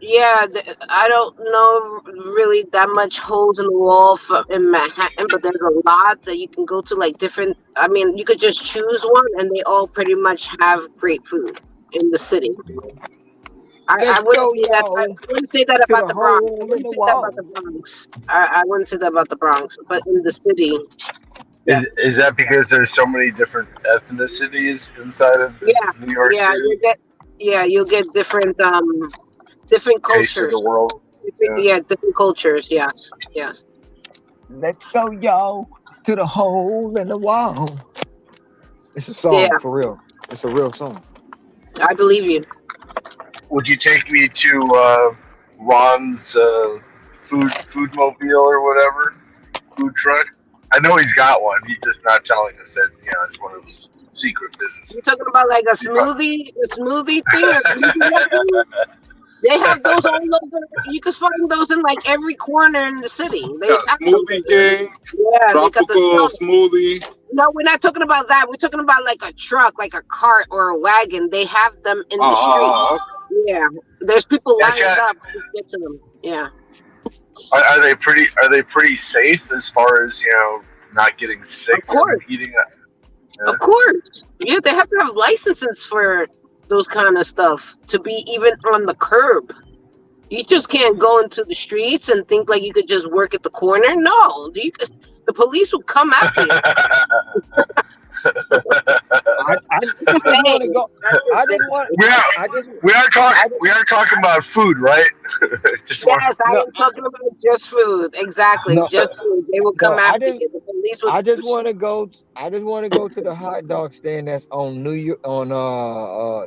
Speaker 10: Yeah, I don't know really that much holes in the wall in Manhattan, but there's a lot that you can go to, like different. I mean, you could just choose one, and they all pretty much have great food in the city. I wouldn't say that about the Bronx. I wouldn't say that about the Bronx, but in the city.
Speaker 11: Is that because there's so many different ethnicities inside of New York City?
Speaker 10: You'll get different cultures.
Speaker 11: Of the world.
Speaker 10: Different cultures. Yes.
Speaker 1: Let's go, y'all, to the hole in the wall. It's a song for real. It's a real song.
Speaker 10: I believe you.
Speaker 11: Would you take me to Ron's food mobile or whatever food truck? I know he's got one. He's just not telling us that it's one of his secret businesses.
Speaker 10: You're talking about like a smoothie thing. They have those all over. You can find those in like every corner in the city. They got
Speaker 9: Smoothie King.
Speaker 10: Yeah,
Speaker 9: tropical smoothie.
Speaker 10: No, we're not talking about that. We're talking about like a truck, like a cart or a wagon. They have them in the street. Yeah, there's people lining up to get to them. Yeah.
Speaker 11: Are they pretty? Are they pretty safe as far as not getting sick
Speaker 10: Of
Speaker 11: from
Speaker 10: course,
Speaker 11: eating
Speaker 10: of course. Yeah, they have to have licenses for those kind of stuff to be even on the curb. You just can't go into the streets and think like you could just work at the corner. No, the police will come after you.
Speaker 1: I
Speaker 10: I'm just
Speaker 1: just want to
Speaker 10: saying.
Speaker 1: go.
Speaker 10: I'm
Speaker 1: I
Speaker 10: just
Speaker 1: just
Speaker 10: saying.
Speaker 1: want.
Speaker 11: we are
Speaker 1: I just.
Speaker 11: talking
Speaker 1: I just.
Speaker 11: about food, right? Just want.
Speaker 10: Yes, I
Speaker 1: No.
Speaker 10: am talking about just food. Exactly,
Speaker 1: No.
Speaker 10: just food. They will
Speaker 1: No.
Speaker 10: come after you. The police will.
Speaker 1: I just want to go. I just want to go to the hot dog stand that's on New York on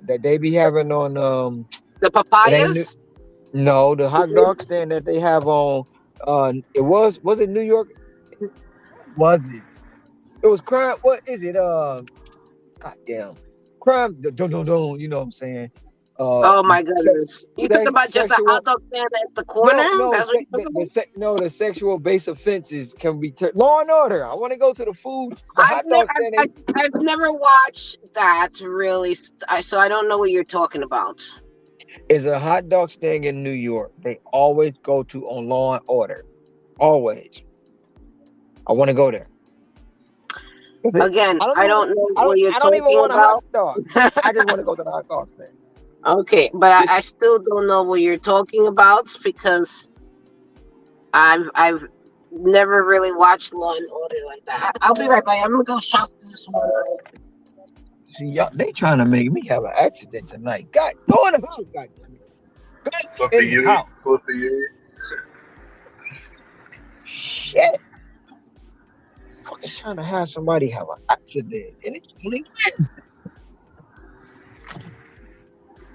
Speaker 1: that they be having on
Speaker 10: The
Speaker 1: it ain't new.
Speaker 10: papayas.
Speaker 1: No, the hot dog stand that they have on it was it New York? Was it? It was crime. What is it? Goddamn, crime. Dun, dun, dun, you know what I'm saying?
Speaker 10: Oh my
Speaker 1: Sex,
Speaker 10: goodness! You talking about just a hot
Speaker 1: sexual.
Speaker 10: dog stand at the
Speaker 1: No,
Speaker 10: corner?
Speaker 1: no,
Speaker 10: That's what you talking about?
Speaker 1: no, the sexual base offenses can be Law and Order. I want to go to the food, the
Speaker 10: I've
Speaker 1: hot
Speaker 10: never,
Speaker 1: dog stand.
Speaker 10: I've never watched that really. So I don't know what you're talking about.
Speaker 1: Is a hot dog stand in New York. They always go to on Law and Order. Always. I want to go there.
Speaker 10: Again,
Speaker 1: I don't
Speaker 10: I
Speaker 1: even.
Speaker 10: don't know
Speaker 1: I don't.
Speaker 10: what you're
Speaker 1: I don't even
Speaker 10: talking
Speaker 1: want a hot
Speaker 10: about.
Speaker 1: dog. I just want to go to the hot dog stand.
Speaker 10: Okay, but I still don't know what you're talking about because I've never really watched Law and Order like that. I'll be right back. I'm gonna go shop this one.
Speaker 1: See, y'all, they trying to make me have an accident tonight. God, go in the house, God damn it. Go in the house.
Speaker 11: Flippy.
Speaker 1: Shit. Fucking trying to have somebody have an accident, and it's only Wednesday.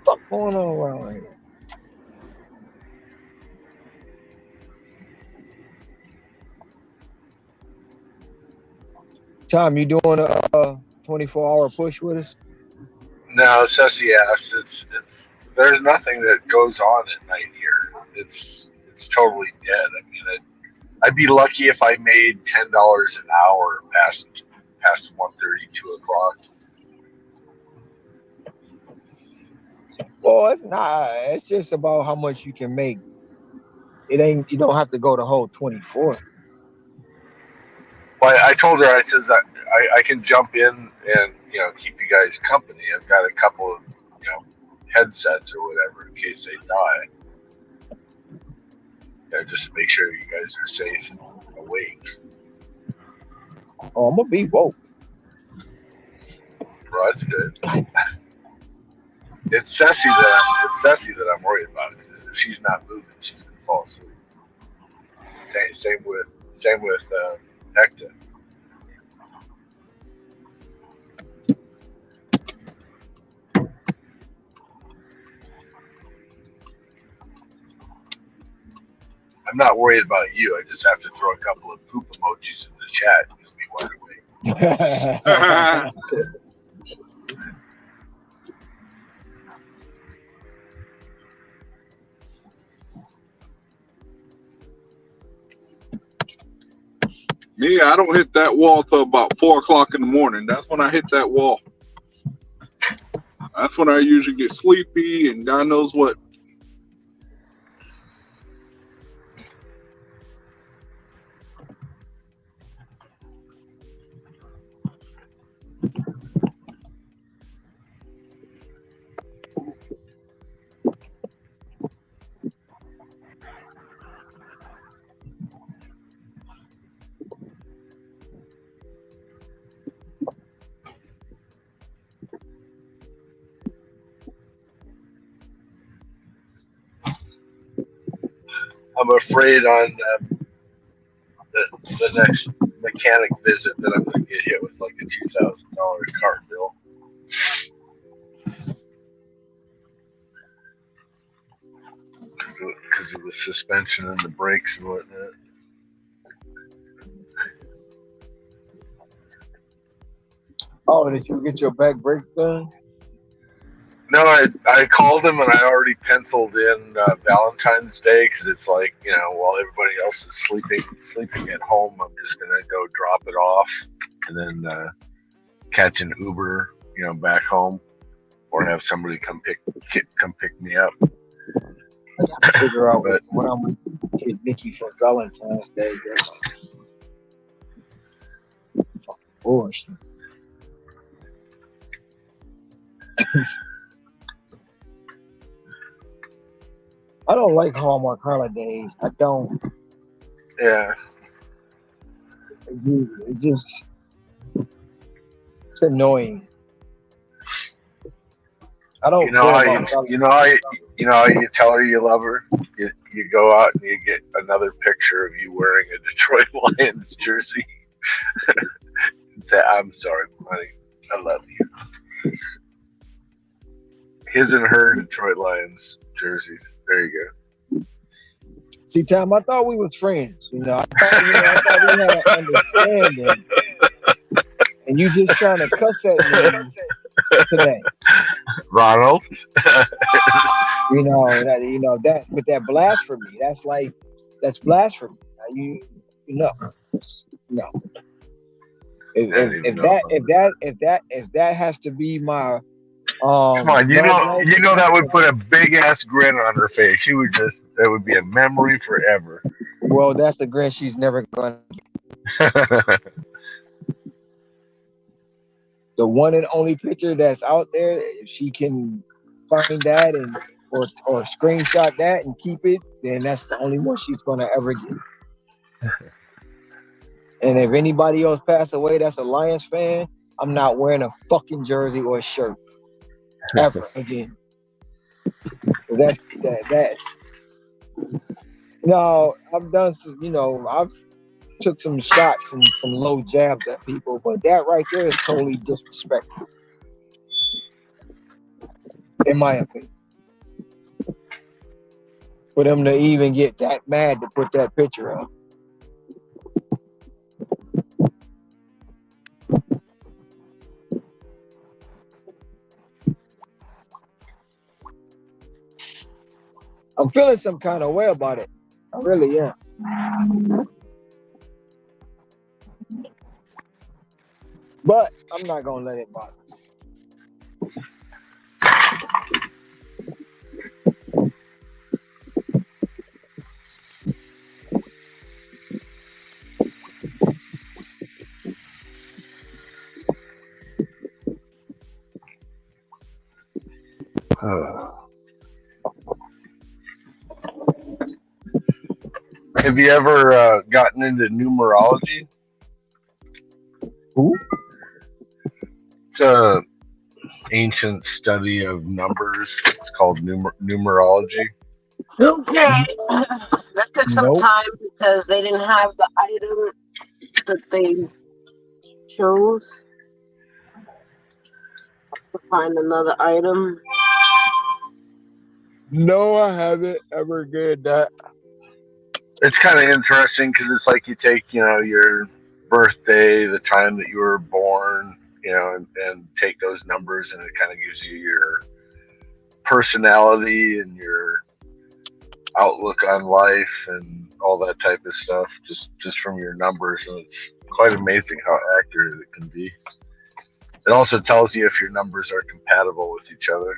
Speaker 1: Fuck going on around here? Tom, you doing a 24-hour push with us?
Speaker 11: No, Ceci asked. It's there's nothing that goes on at night here. It's totally dead. I mean, I'd be lucky if I made $10 an hour past 1:30, 2 o'clock.
Speaker 1: Well, it's not. It's just about how much you can make. It ain't. You don't have to go the whole 24.
Speaker 11: But I told her, I says that I can jump in and keep you guys company. I've got a couple of headsets or whatever in case they die. Just to make sure you guys are safe and awake.
Speaker 1: Oh, I'm gonna be woke.
Speaker 11: Well, that's good. It's Ceci that I'm worried about. If she's not moving, she's gonna fall asleep. Same with Hector. I'm not worried about you. I just have to throw a couple of poop emojis in the chat and you'll be wide awake.
Speaker 9: Me, I don't hit that wall till about 4 o'clock in the morning. That's when I hit that wall. That's when I usually get sleepy and God knows what.
Speaker 11: I'm afraid on the next mechanic visit that I'm going to get hit with like a $2,000 car bill. Because of the suspension and the brakes and whatnot.
Speaker 1: Oh, did you get your back brake done?
Speaker 11: No, I called him and I already penciled in Valentine's Day because it's like while everybody else is sleeping at home, I'm just gonna go drop it off and then catch an Uber back home or have somebody come pick me up.
Speaker 1: to figure out
Speaker 11: But
Speaker 1: what I'm gonna get Nikki for Valentine's Day. Fucking bullshit. I don't like Hallmark holidays. I don't.
Speaker 11: yeah,
Speaker 1: It just it's annoying. I
Speaker 11: you
Speaker 1: don't
Speaker 11: know
Speaker 1: care
Speaker 11: how
Speaker 1: about
Speaker 11: you know how you tell her you love her. You go out and you get another picture of you wearing a Detroit Lions jersey. And say, "I'm sorry, honey. I love you." His and her Detroit Lions jerseys. There you
Speaker 1: See, Tom, I thought we was friends. I thought we had an understanding, and you just trying to cuss at me today.
Speaker 11: Ronald.
Speaker 1: That with that blasphemy. That's blasphemy. No, no. If that has to be my
Speaker 11: Come on,
Speaker 1: love language,
Speaker 11: you know that would put a big ass grin on her face. She would that would be a memory forever.
Speaker 1: well, that's a grin she's never going to. The one and only picture that's out there, if she can find that or screenshot that and keep it, then that's the only one she's gonna ever get. And if anybody else pass away that's a Lions fan, I'm not wearing a fucking jersey or a shirt ever again. That's that. No, I've done I've took some shots and some low jabs at people, but that right there is totally disrespectful, in my opinion. For them to even get that mad to put that picture up. I'm feeling some kind of way about it. I really am. But I'm not gonna let it bother me.
Speaker 11: Have you ever gotten into numerology?
Speaker 1: Who?
Speaker 11: It's a ancient study of numbers. It's called numerology.
Speaker 10: Okay, that took some
Speaker 1: Nope.
Speaker 10: time because they didn't have the item that they chose. To find another item.
Speaker 1: No, I haven't ever did that.
Speaker 11: It's kind of interesting because it's like you take, your birthday, the time that you were born, and take those numbers, and it kind of gives you your personality and your outlook on life and all that type of stuff, just from your numbers, and it's quite amazing how accurate it can be. It also tells you if your numbers are compatible with each other.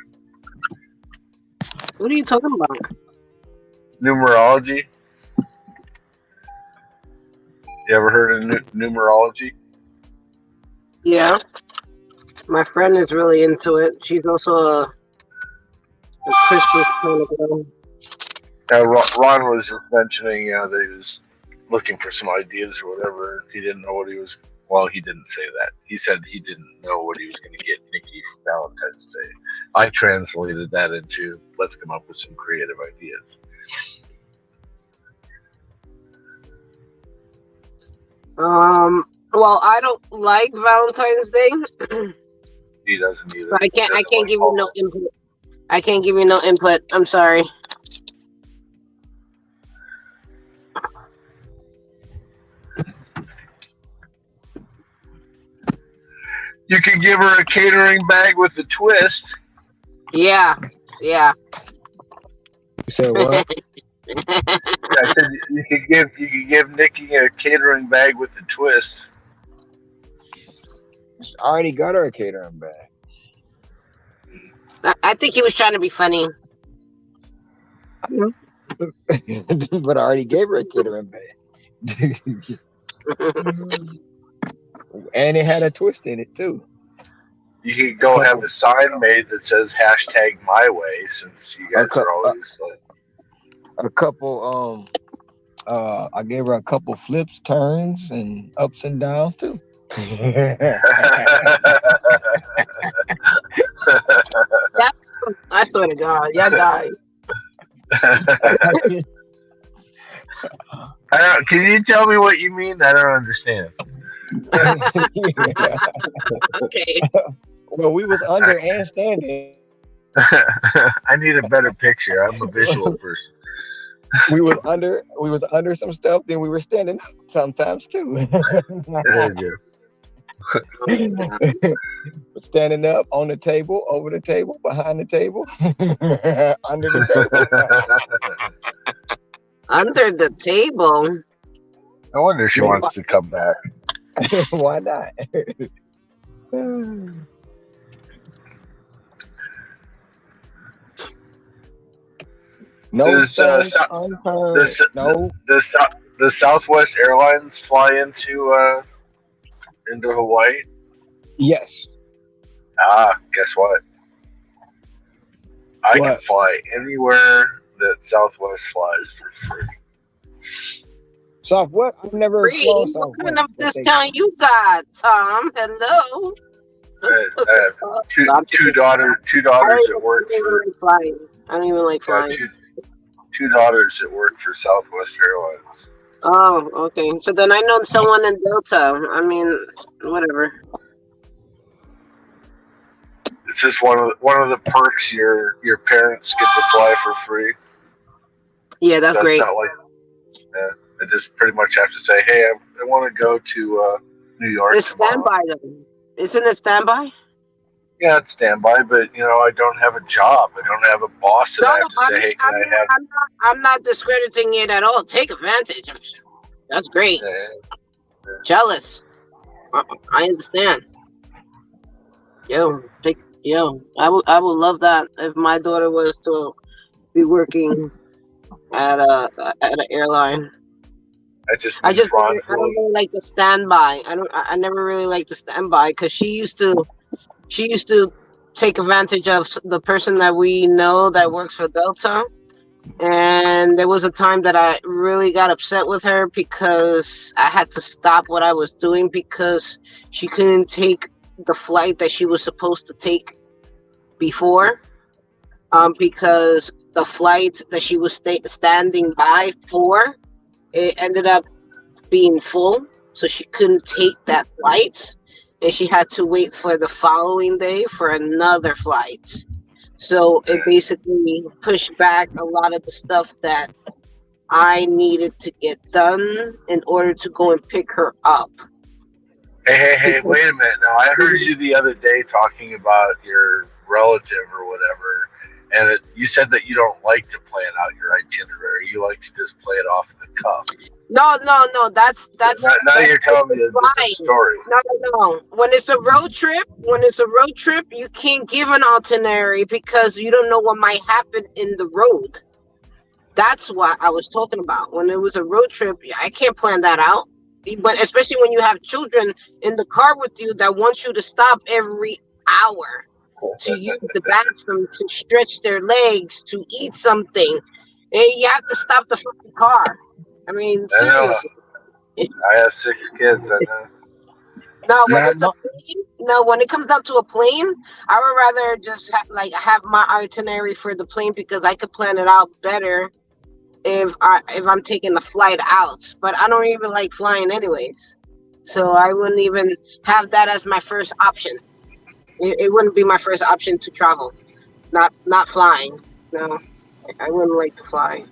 Speaker 10: What are you talking about?
Speaker 11: Numerology. You ever heard of numerology?
Speaker 10: Yeah, my friend is really into it. She's also a Christmas kind of girl.
Speaker 11: Ron was just mentioning, that he was looking for some ideas or whatever. He didn't know what he was. Well, he didn't say that. He said he didn't know what he was going to get Nikki for Valentine's Day. I translated that into let's come up with some creative ideas.
Speaker 10: Well, I don't like Valentine's Day.
Speaker 11: He doesn't either.
Speaker 10: So I can't give you no input. I can't give you no input. I'm sorry.
Speaker 11: You could give her a catering bag with a twist.
Speaker 10: Yeah.
Speaker 1: You said what?
Speaker 11: I said you could give Nikki a catering bag with a twist.
Speaker 1: I already got her a catering bag.
Speaker 10: I think he was trying to be funny.
Speaker 1: But I already gave her a catering bag. And it had a twist in it too.
Speaker 11: You could
Speaker 1: A
Speaker 11: go have
Speaker 1: couple,
Speaker 11: a sign made that says hashtag my way, since you
Speaker 1: a,
Speaker 11: guys
Speaker 1: cou-
Speaker 11: are always like.
Speaker 1: a couple. I gave her a couple flips, turns, and ups and downs too.
Speaker 10: That's, I swear to God, y'all guys.
Speaker 11: Can you tell me what you mean? I don't understand.
Speaker 10: Okay.
Speaker 1: Well, we was under and standing.
Speaker 11: I need a better picture. I'm a visual person.
Speaker 1: We was under some stuff. Then we were standing up sometimes too.
Speaker 11: There you
Speaker 1: Standing up on the table, over the table, behind the table, under the table.
Speaker 10: Under the table.
Speaker 11: I wonder if she wants to come back.
Speaker 1: Why not? No
Speaker 11: Does
Speaker 1: stones unturned. No.
Speaker 11: the Southwest Airlines fly into Hawaii?
Speaker 1: Yes.
Speaker 11: Guess what? I can
Speaker 1: What?
Speaker 11: fly anywhere that Southwest flies for free.
Speaker 1: Southwest. I've never
Speaker 10: Free?
Speaker 1: flown
Speaker 10: What
Speaker 1: Southwest.
Speaker 10: kind of discount you got, Tom? Hello.
Speaker 11: I have two daughters that work for
Speaker 10: flying. I don't even like flying.
Speaker 11: two daughters that work for Southwest Airlines.
Speaker 10: Oh, okay. So then I know someone in Delta. I mean, whatever.
Speaker 11: It's just one of the perks your parents get to fly for free.
Speaker 10: Yeah, that's great.
Speaker 11: Not like, I just pretty much have to say, hey, I want to go to New York.
Speaker 10: It's standby though. Isn't it standby?
Speaker 11: Yeah, it's standby, but I don't have a job. I don't have a boss that I have to say, hey, can I have?
Speaker 10: I'm not discrediting it at all. Take advantage. That's great.
Speaker 11: Yeah.
Speaker 10: Jealous. I understand. I would love that if my daughter was to be working at an airline. I don't really like the standby. I never really liked the standby because she used to take advantage of the person that we know that works for Delta. And there was a time that I really got upset with her because I had to stop what I was doing because she couldn't take the flight that she was supposed to take before. Because the flight that she was standing by for, it ended up being full, so she couldn't take that flight, and she had to wait for the following day for another flight. So it basically pushed back a lot of the stuff that I needed to get done in order to go and pick her up.
Speaker 11: Hey, wait a minute now. I heard you the other day talking about your relative or whatever, and you said that you don't like to plan out your itinerary. You like to just play it off the cuff.
Speaker 10: No. That's
Speaker 11: now you're telling me the story.
Speaker 10: No. When it's a road trip, you can't give an itinerary because you don't know what might happen in the road. That's what I was talking about. When it was a road trip, I can't plan that out. But especially when you have children in the car with you that want you to stop every hour to use the bathroom, to stretch their legs, to eat something, and you have to stop the fucking car. I mean, seriously.
Speaker 11: I have 6 kids. I know.
Speaker 10: No, when it comes down to a plane, I would rather just have my itinerary for the plane because I could plan it out better if I'm taking the flight out. But I don't even like flying anyways, so I wouldn't even have that as my first option. It wouldn't be my first option to travel. Not flying. No, I wouldn't like to fly.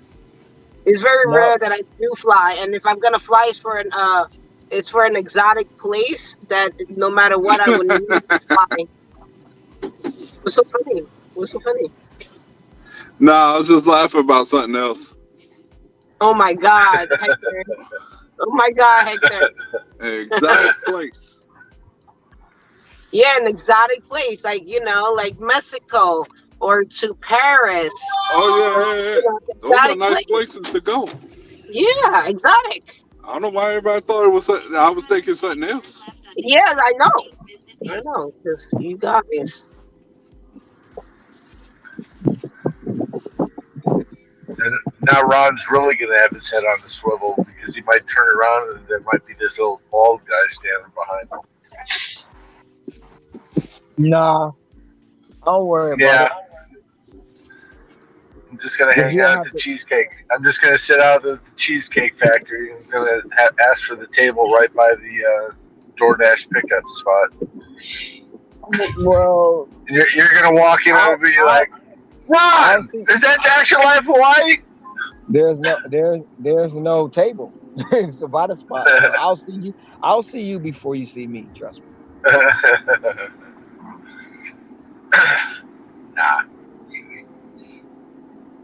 Speaker 10: It's very rare that I do fly, and if I'm gonna fly, it's for an exotic place that no matter what I would need to fly. What's so funny?
Speaker 9: Nah, I was just laughing about something else.
Speaker 10: Oh my God, Hector. Oh my God, Hector.
Speaker 9: Exotic place.
Speaker 10: Yeah, an exotic place, like Mexico, or to Paris
Speaker 9: Oh
Speaker 10: or
Speaker 9: yeah, yeah, yeah. Those are
Speaker 10: exotic
Speaker 9: nice
Speaker 10: place.
Speaker 9: places to go.
Speaker 10: Yeah, exotic.
Speaker 9: I don't know why everybody thought it was something. I was thinking something else.
Speaker 10: Yes, I know, because you guys.
Speaker 11: And now Ron's really gonna have his head on the swivel because he might turn around and there might be this little bald guy standing behind
Speaker 1: Nah, don't worry
Speaker 11: him.
Speaker 1: about
Speaker 11: Yeah,
Speaker 1: it.
Speaker 11: I'm just gonna
Speaker 1: But
Speaker 11: hang
Speaker 1: you'll
Speaker 11: out at
Speaker 1: have
Speaker 11: the
Speaker 1: to.
Speaker 11: cheesecake. I'm just gonna sit out at the cheesecake factory. I'm gonna ask for the table right by the DoorDash pickup spot.
Speaker 1: Well,
Speaker 11: And you're gonna walk in
Speaker 1: I'll
Speaker 11: and be
Speaker 1: I'll
Speaker 11: like,
Speaker 1: I'll
Speaker 11: Ron,
Speaker 1: see.
Speaker 11: is that Dash Your Life Hawaii?
Speaker 1: There's no table. It's about a spot. So I'll see you. I'll see you before you see me. Trust me.
Speaker 11: Nah.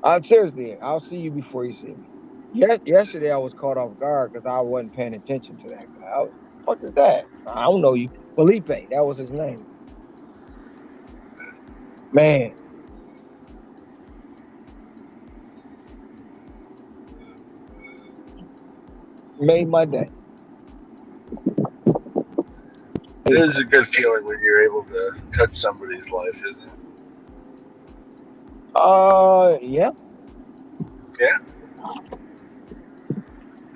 Speaker 1: I'm seriously. I'll see you before you see me. Yes, yesterday I was caught off guard because I wasn't paying attention to that guy. What is that? I don't know you, Felipe. That was his name. Man, made my day.
Speaker 11: It is a good feeling when you're able to touch somebody's life, isn't it?
Speaker 1: Yeah.
Speaker 11: Yeah.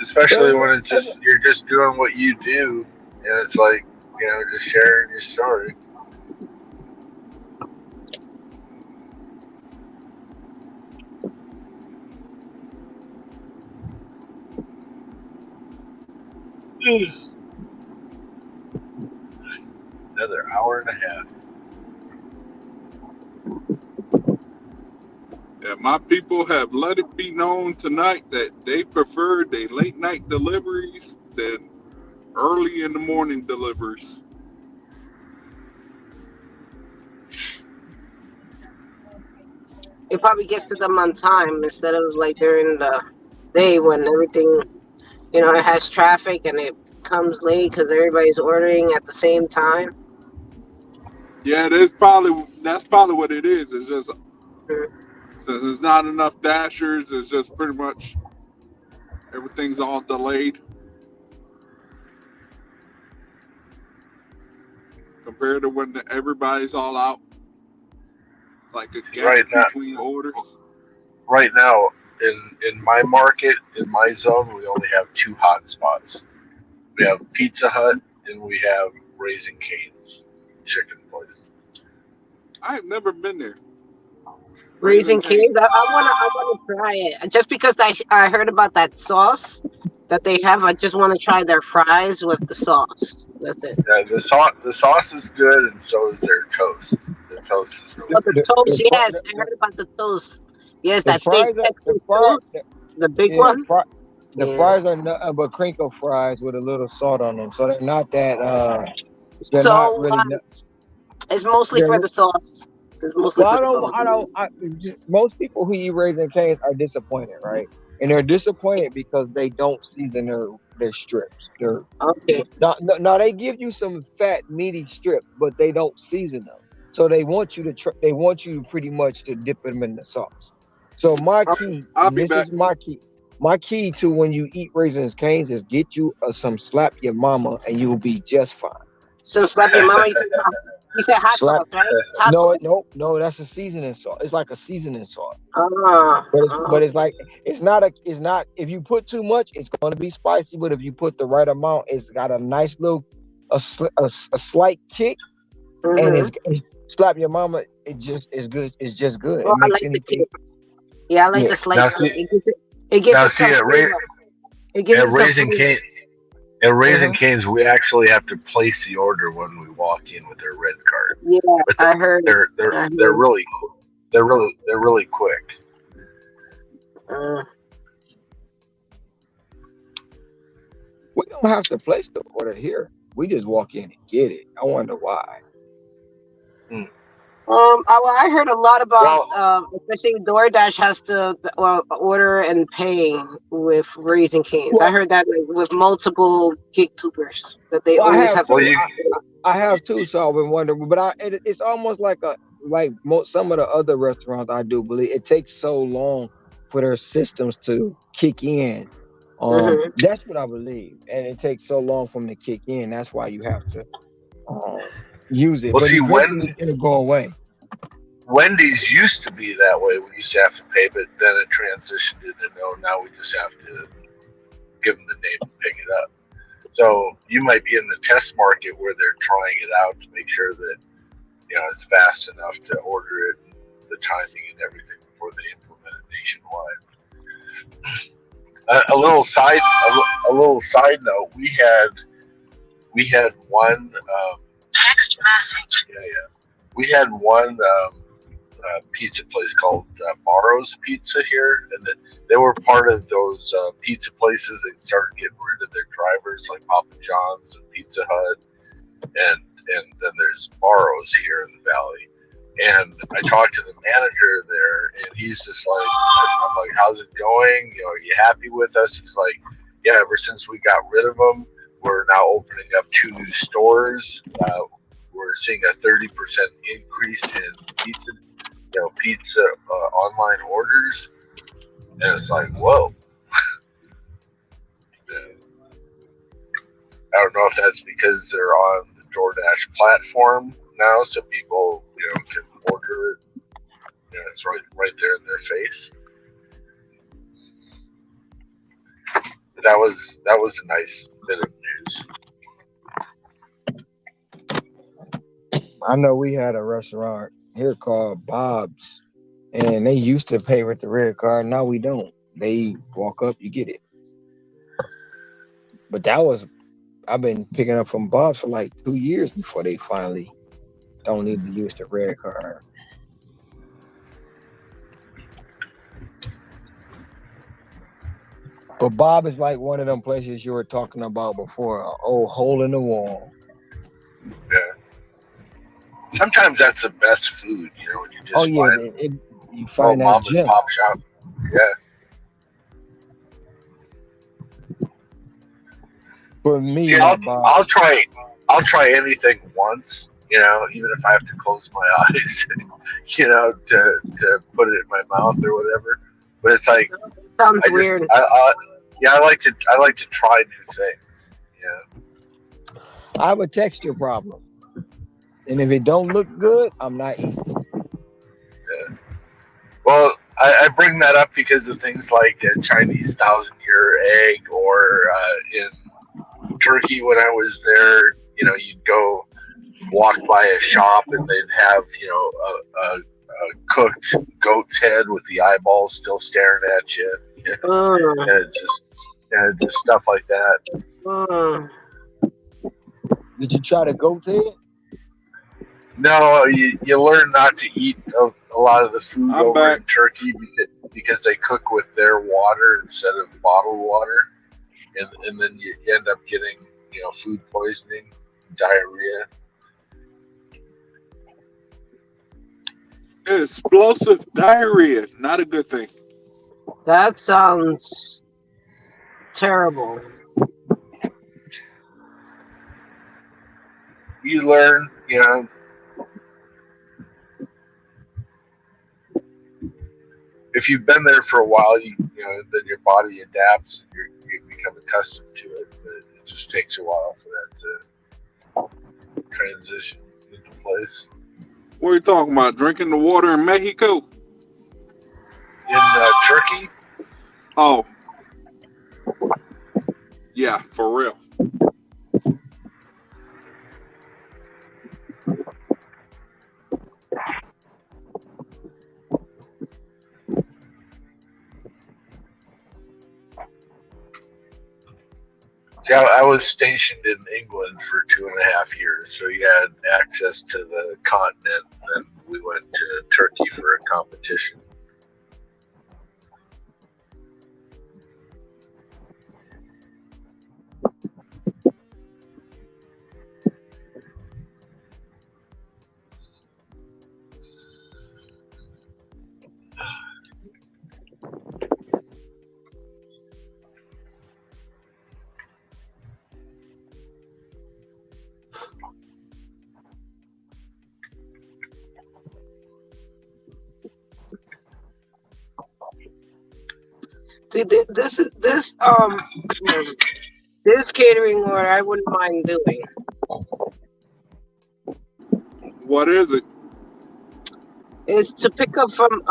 Speaker 11: Especially
Speaker 1: There's,
Speaker 11: when it's
Speaker 1: there's,
Speaker 11: just you're just doing what you do, and it's like just sharing your story. Another hour and a half.
Speaker 9: Yeah, my people have let it be known tonight that they prefer the late night deliveries than early in the morning deliveries.
Speaker 10: It probably gets to them on time instead of like during the day when everything, it has traffic and it comes late because everybody's ordering at the same time.
Speaker 9: Yeah, that's probably what it is. It's just since there's not enough dashers, it's just pretty much everything's all delayed compared to when everybody's all out. Like a gap
Speaker 11: Right now,
Speaker 9: between orders.
Speaker 11: right now, in my market, in my zone, we only have two hot spots. We have Pizza Hut and we have Raising Cane's chicken place.
Speaker 9: I've never been there. Raising
Speaker 10: Raising Cane's,
Speaker 9: Cane's.
Speaker 10: I wanna try it just because I heard about that sauce that they have. I just want to try their fries with the sauce. That's it.
Speaker 11: Yeah, the sauce is good, and so is their toast. The toast is really
Speaker 10: Oh, the
Speaker 11: good.
Speaker 10: toast, yes, I heard about the toast. Yes,
Speaker 1: the
Speaker 10: that thick
Speaker 1: fries.
Speaker 10: Texas toast, the big
Speaker 1: Yeah,
Speaker 10: one.
Speaker 1: the
Speaker 10: Yeah.
Speaker 1: fries are nothing but crinkle fries with a little salt on them, so they're not that. They're not
Speaker 10: So
Speaker 1: really.
Speaker 10: it's mostly
Speaker 1: They're,
Speaker 10: for the sauce. It's mostly
Speaker 1: well,
Speaker 10: for
Speaker 1: I
Speaker 10: the
Speaker 1: don't.
Speaker 10: sauce.
Speaker 1: I don't. Most people who eat Raising Cane's are disappointed, right? And they're disappointed because they don't season their strips. They're
Speaker 10: Okay.
Speaker 1: now they give you some fat meaty strips, but they don't season them. So they want you to they want you pretty much to dip them in the sauce. So my key,
Speaker 9: I'll
Speaker 1: and
Speaker 9: be
Speaker 1: this
Speaker 9: back.
Speaker 1: is my key. My key to when you eat Raisins Canes is get you some slap your mama and you will be just fine.
Speaker 10: So slap your mama. You said hot
Speaker 1: Slap.
Speaker 10: sauce, right? It's hot
Speaker 1: No,
Speaker 10: sauce.
Speaker 1: no, that's a seasoning sauce. It's like a seasoning sauce.
Speaker 10: Ah,
Speaker 1: But it's like it's not if you put too much, it's gonna be spicy. But if you put the right amount, it's got a nice little a slight kick, and it's slap your mama. It just is good. It's just good.
Speaker 10: Oh,
Speaker 1: It
Speaker 10: I
Speaker 1: makes
Speaker 10: like the
Speaker 1: anything.
Speaker 10: kick. Yeah, I like
Speaker 1: Yeah.
Speaker 10: the slight
Speaker 11: Now
Speaker 10: kick.
Speaker 11: see,
Speaker 10: It gives
Speaker 11: now
Speaker 10: it
Speaker 11: see
Speaker 10: some flavor. It gives
Speaker 11: at
Speaker 10: it some
Speaker 11: Raising
Speaker 10: flavor.
Speaker 11: Cane, at Raising
Speaker 1: Mhm.
Speaker 11: Cane's, we actually have to place the order when we walk in with our red card.
Speaker 10: Yeah,
Speaker 11: But
Speaker 10: I heard.
Speaker 11: they're really quick.
Speaker 10: Uh,
Speaker 1: We don't have to place the order here. We just walk in and get it. I wonder why.
Speaker 11: Hmm.
Speaker 10: I heard a lot about,
Speaker 11: Well,
Speaker 10: especially DoorDash has to order and pay with Raising Canes. I
Speaker 1: Well,
Speaker 10: heard that with multiple gig tubers that they
Speaker 1: I
Speaker 10: always
Speaker 1: have
Speaker 10: have
Speaker 1: too.
Speaker 10: to.
Speaker 11: well, you
Speaker 1: I have too. So I've been wondering, but it's almost like like some of the other restaurants, I do believe it takes so long for their systems to kick in.
Speaker 10: Hmm.
Speaker 1: That's what I believe, and it takes so long for them to kick in. That's why you have to um, use it.
Speaker 11: Well,
Speaker 1: But
Speaker 11: see,
Speaker 1: eventually, it'll go away.
Speaker 11: Wendy's used to be that way. We used to have to pay, but then it transitioned into no. Now we just have to give them the name and pick it up. So you might be in the test market where they're trying it out to make sure that it's fast enough to order it, the timing and everything before they implement it nationwide. A little side note. We had one.
Speaker 7: Text message.
Speaker 11: Yeah. We had one pizza place called Barro's Pizza here, and they were part of those pizza places that started getting rid of their drivers, like Papa John's and Pizza Hut, and then there's Barro's here in the valley. And I talked to the manager there, and he's just like, I'm like, how's it going? Are you happy with us? He's like, yeah, ever since we got rid of them, we're now opening up 2 new stores. We're seeing a 30% increase in pizza online orders. And it's like, whoa. I don't know if that's because they're on the DoorDash platform now, so people, can order it. It's right there in their face. But that was a nice bit of news.
Speaker 1: I know we had a restaurant here called Bob's, and they used to pay with the red card. Now we don't. They walk up, you get it. But I've been picking up from Bob's for like 2 years before they finally don't need to use the red card. But Bob is like one of them places you were talking about before, an old hole in the wall.
Speaker 11: Yeah. Sometimes that's the best food, when you
Speaker 1: Oh
Speaker 11: just
Speaker 1: yeah,
Speaker 11: find
Speaker 1: you
Speaker 11: a
Speaker 1: find that
Speaker 11: mom and
Speaker 1: gem.
Speaker 11: pop shop. Yeah.
Speaker 1: For me,
Speaker 11: See, I'll
Speaker 1: at Bob,
Speaker 11: I'll try I'll try anything once, even if I have to close my eyes, to put it in my mouth or whatever. But it's like
Speaker 10: Sounds
Speaker 11: I just
Speaker 10: weird.
Speaker 11: I like to try new things. Yeah.
Speaker 1: I have a texture problem, and if it don't look good, I'm not eating.
Speaker 11: Yeah. Well, I bring that up because of things like a Chinese 1,000-year egg, or in Turkey when I was there, you'd go walk by a shop and they'd have a cooked goat's head with the eyeballs still staring at you,
Speaker 10: Mm,
Speaker 11: and just stuff like that.
Speaker 10: mm.
Speaker 1: Did you try to goat head?
Speaker 11: No, you learn not to eat a lot of the food
Speaker 9: I'm
Speaker 11: over
Speaker 9: back.
Speaker 11: in Turkey because they cook with their water instead of bottled water, and then you end up getting food poisoning, diarrhea.
Speaker 9: Explosive diarrhea, not a good thing.
Speaker 10: That sounds terrible.
Speaker 11: You learn, if you've been there for a while, then your body adapts and you become accustomed to it. But it just takes a while for that to transition into place.
Speaker 9: What are you talking about? Drinking the water in Mexico?
Speaker 11: In Turkey,
Speaker 9: Oh, yeah, for real.
Speaker 11: yeah, I was stationed in England for 2.5 years, so you had access to the continent. And then we went to Turkey for a competition.
Speaker 10: See, this catering order I wouldn't mind doing.
Speaker 9: What is it?
Speaker 10: Is to pick up from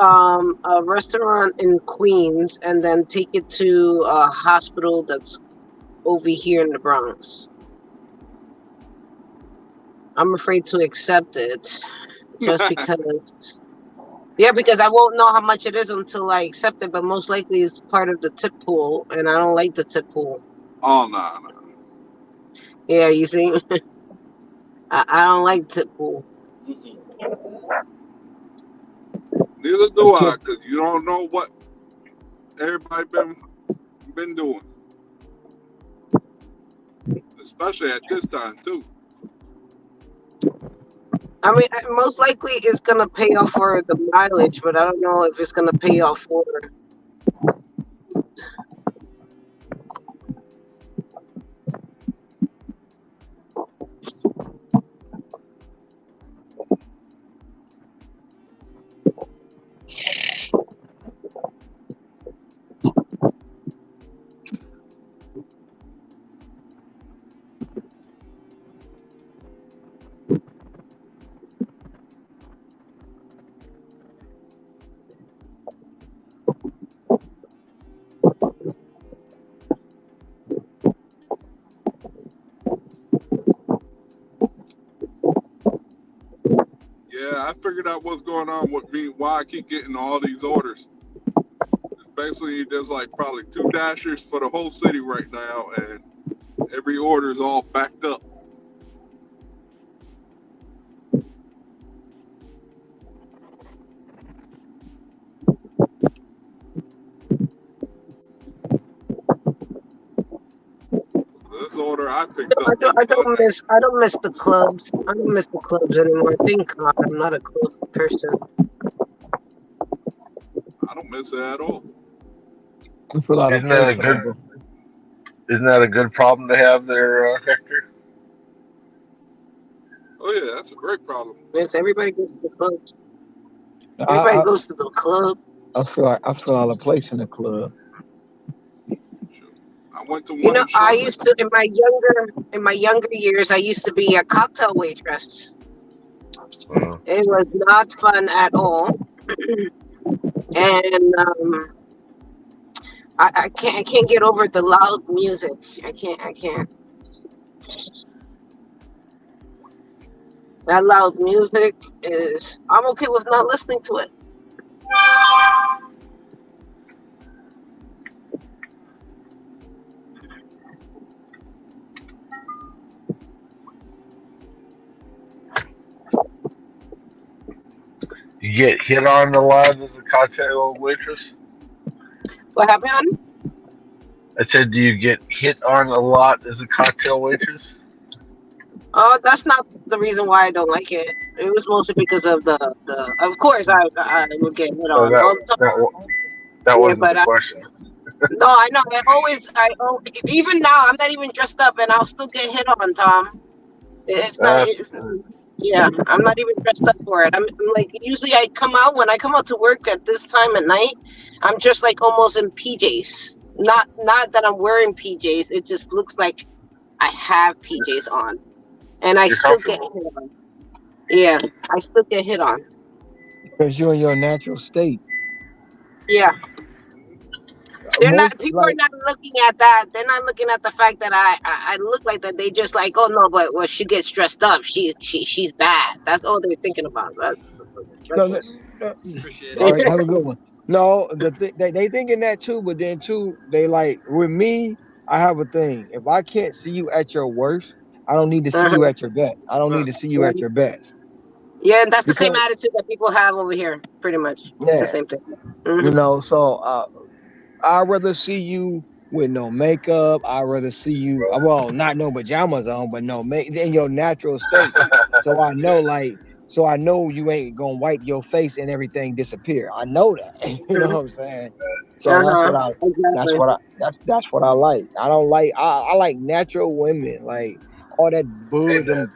Speaker 10: a restaurant in Queens and then take it to a hospital that's over here in the Bronx. I'm afraid to accept it just because. Yeah, because I won't know how much it is until I accept it, but most likely it's part of the tip pool, and I don't like the tip pool.
Speaker 9: Oh, no, no.
Speaker 10: Yeah, you see, I don't like tip pool.
Speaker 9: Mm-mm. Neither
Speaker 1: A
Speaker 9: do I,
Speaker 1: tip.
Speaker 9: because you don't know what everybody been doing, especially at this time too.
Speaker 10: I mean, most likely it's gonna pay off for the mileage, but I don't know if it's gonna pay off for.
Speaker 9: Yeah, I figured out what's going on with me, why I keep getting all these orders. It's basically there's like probably 2 dashers for the whole city right now, and every order is all backed up. This order I picked up was
Speaker 10: I don't miss the clubs. I don't miss the clubs anymore. Thank God, I'm not a club person.
Speaker 9: I don't miss it at all.
Speaker 1: I feel out of
Speaker 11: Isn't that
Speaker 1: place
Speaker 11: a good?
Speaker 1: whenever.
Speaker 11: Isn't that a good problem to have there, Hector?
Speaker 9: Oh yeah, that's a great problem.
Speaker 10: Yes, everybody goes to the clubs.
Speaker 1: I,
Speaker 10: Everybody
Speaker 1: I
Speaker 10: goes to the club.
Speaker 1: I feel out of place in the club.
Speaker 9: I went to
Speaker 10: You
Speaker 9: one
Speaker 10: know,
Speaker 9: in Charlotte.
Speaker 10: in my younger years, I used to be a cocktail waitress.
Speaker 11: Mm.
Speaker 10: It was not fun at all, and I can't get over the loud music. I can't. That loud music is. I'm okay with not listening to it.
Speaker 11: You get hit on a lot as a cocktail waitress?
Speaker 10: What happened?
Speaker 11: I said, do you get hit on a lot as a cocktail waitress?
Speaker 10: Oh, that's not the reason why I don't like it. It was mostly because of the. Of course, I would get hit
Speaker 11: Oh,
Speaker 10: on all the time.
Speaker 11: that
Speaker 10: Yeah,
Speaker 11: wasn't the
Speaker 10: but
Speaker 11: question.
Speaker 10: no, I know. Even now, I'm not even dressed up, and I'll still get hit on, Tom. It's not.
Speaker 11: That's
Speaker 10: Yeah, I'm not even dressed up for it. I'm like usually when I come out to work at this time at night, I'm just like almost in PJs. Not that I'm wearing PJs. It just looks like I have PJs on, and I
Speaker 11: you're
Speaker 10: still get
Speaker 11: comfortable.
Speaker 10: hit on. Yeah, I still get hit on.
Speaker 1: Because you're in your natural state.
Speaker 10: Yeah. They're
Speaker 1: Most
Speaker 10: not. People are
Speaker 1: like
Speaker 10: not looking at that. They're not looking at the fact that I look like that. They just like, oh no, but when she gets dressed up, she's bad. That's all they're thinking about.
Speaker 1: no,
Speaker 10: That's
Speaker 1: no, all right, have a good one. No, they thinking that too, but then too, they like with me, I have a thing. If I can't see you at your worst, I don't need to see you
Speaker 10: uh-huh.
Speaker 1: at your best. I don't need to see you at your best.
Speaker 10: Yeah, and that's the same
Speaker 1: Because
Speaker 10: attitude that people have over here. Pretty much, it's the
Speaker 1: yeah,
Speaker 10: same thing.
Speaker 1: you
Speaker 10: Hmm.
Speaker 1: know, so I'd rather see you with no makeup. I'd rather see you, well, not no pajamas on, but no make in your natural state. So I know,
Speaker 9: Yeah.
Speaker 1: like, so I know you ain't gonna wipe your face and everything disappear. I know that. You know what I'm saying? So
Speaker 10: Uh-huh. Exactly.
Speaker 1: that's what I like. I don't like I like natural women, like all that bull
Speaker 11: Amen.
Speaker 1: them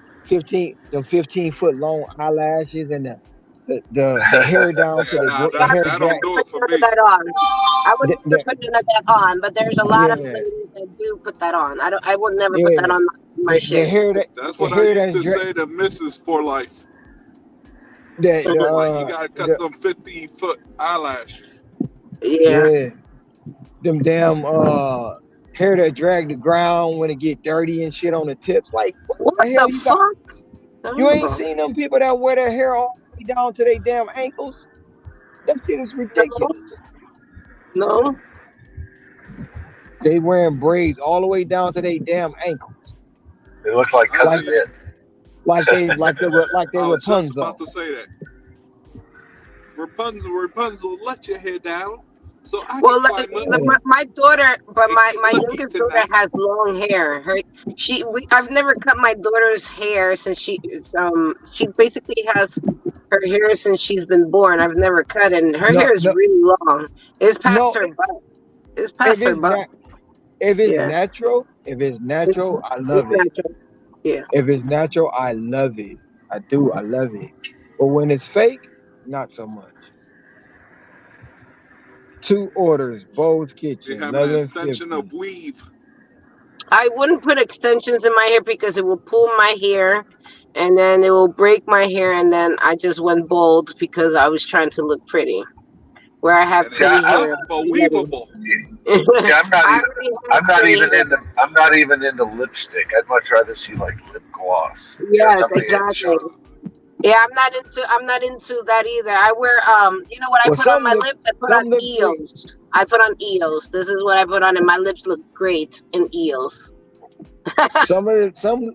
Speaker 1: 15 foot long eyelashes and the hair down to
Speaker 9: Yeah, nah,
Speaker 1: the
Speaker 10: I
Speaker 1: hair
Speaker 9: that
Speaker 1: drag.
Speaker 9: don't
Speaker 10: wouldn't
Speaker 9: do
Speaker 10: put
Speaker 9: it for
Speaker 10: none of
Speaker 9: me.
Speaker 10: that on. I
Speaker 1: The,
Speaker 10: wouldn't
Speaker 1: the,
Speaker 10: put none of that on, but there's a lot of
Speaker 1: yeah,
Speaker 10: ladies that do put that on. I would never put that
Speaker 1: yeah.
Speaker 10: on my
Speaker 1: The
Speaker 10: shit.
Speaker 1: hair that
Speaker 9: That's
Speaker 1: the
Speaker 9: what I
Speaker 1: hair
Speaker 9: used
Speaker 1: that's
Speaker 9: to say to Mrs. for life.
Speaker 1: the
Speaker 9: Like, you gotta cut them 50-foot eyelashes.
Speaker 10: Yeah.
Speaker 1: yeah, them damn hair that drag the ground when it get dirty and shit on the tips. Like what
Speaker 10: What
Speaker 1: the hell
Speaker 10: the
Speaker 1: you got?
Speaker 10: fuck?
Speaker 1: You ain't
Speaker 10: Oh,
Speaker 1: seen them people that wear their hair all the way down to their damn ankles? That shit is
Speaker 10: no,
Speaker 1: ridiculous.
Speaker 10: no.
Speaker 1: They wearing braids all the way down to their damn ankle,
Speaker 11: It looks like
Speaker 9: I
Speaker 11: cousin
Speaker 1: like
Speaker 9: see.
Speaker 11: Ed.
Speaker 1: like they
Speaker 9: I was just about
Speaker 1: Rapunzel.
Speaker 9: to say that. Rapunzel, Rapunzel, let your hair down so I can
Speaker 10: Well,
Speaker 9: climb up
Speaker 1: Yeah.
Speaker 10: my daughter, but
Speaker 9: and get
Speaker 10: my
Speaker 9: lucky
Speaker 10: youngest daughter
Speaker 9: tonight.
Speaker 10: has long hair. I've never cut my daughter's hair since she basically has her hair since she's been born. I've never cut it, and her
Speaker 1: No,
Speaker 10: hair is
Speaker 1: no,
Speaker 10: really long. It's past
Speaker 1: no.
Speaker 10: her butt. It's
Speaker 1: If
Speaker 10: past her
Speaker 1: it's
Speaker 10: butt.
Speaker 1: not, if it's
Speaker 10: Yeah,
Speaker 1: natural, if it's
Speaker 10: it's,
Speaker 1: natural, I
Speaker 10: it's
Speaker 1: love it.
Speaker 10: natural. Yeah.
Speaker 1: If it's natural, I love it. I do. I love it. But when it's fake, not so much. Two orders, Bo's
Speaker 9: They
Speaker 1: Kitchen,
Speaker 9: have an extension
Speaker 1: 1150.
Speaker 9: of weave.
Speaker 10: I wouldn't put extensions in my hair because it will pull my hair, and then it will break my hair, and then I just went bald because I was trying to look pretty. Where I have
Speaker 9: And
Speaker 11: See,
Speaker 9: it's
Speaker 10: pretty hair
Speaker 9: comfortable,
Speaker 10: already.
Speaker 9: weavable.
Speaker 11: see, I'm not
Speaker 10: I
Speaker 11: even.
Speaker 10: already have
Speaker 11: I'm not
Speaker 10: pretty
Speaker 11: even
Speaker 10: hair.
Speaker 11: into. I'm not even into lipstick. I'd much rather see like lip gloss.
Speaker 10: Yes,
Speaker 11: Something that
Speaker 10: exactly.
Speaker 11: shows.
Speaker 9: Uh,
Speaker 10: Yeah, I'm not into that either. I wear you know what I
Speaker 1: Well,
Speaker 10: put on my lips? I put on
Speaker 1: some lipstick,
Speaker 10: EOS. I put on EOS. This is what I put on, and my lips look great in EOS.
Speaker 1: some of it, some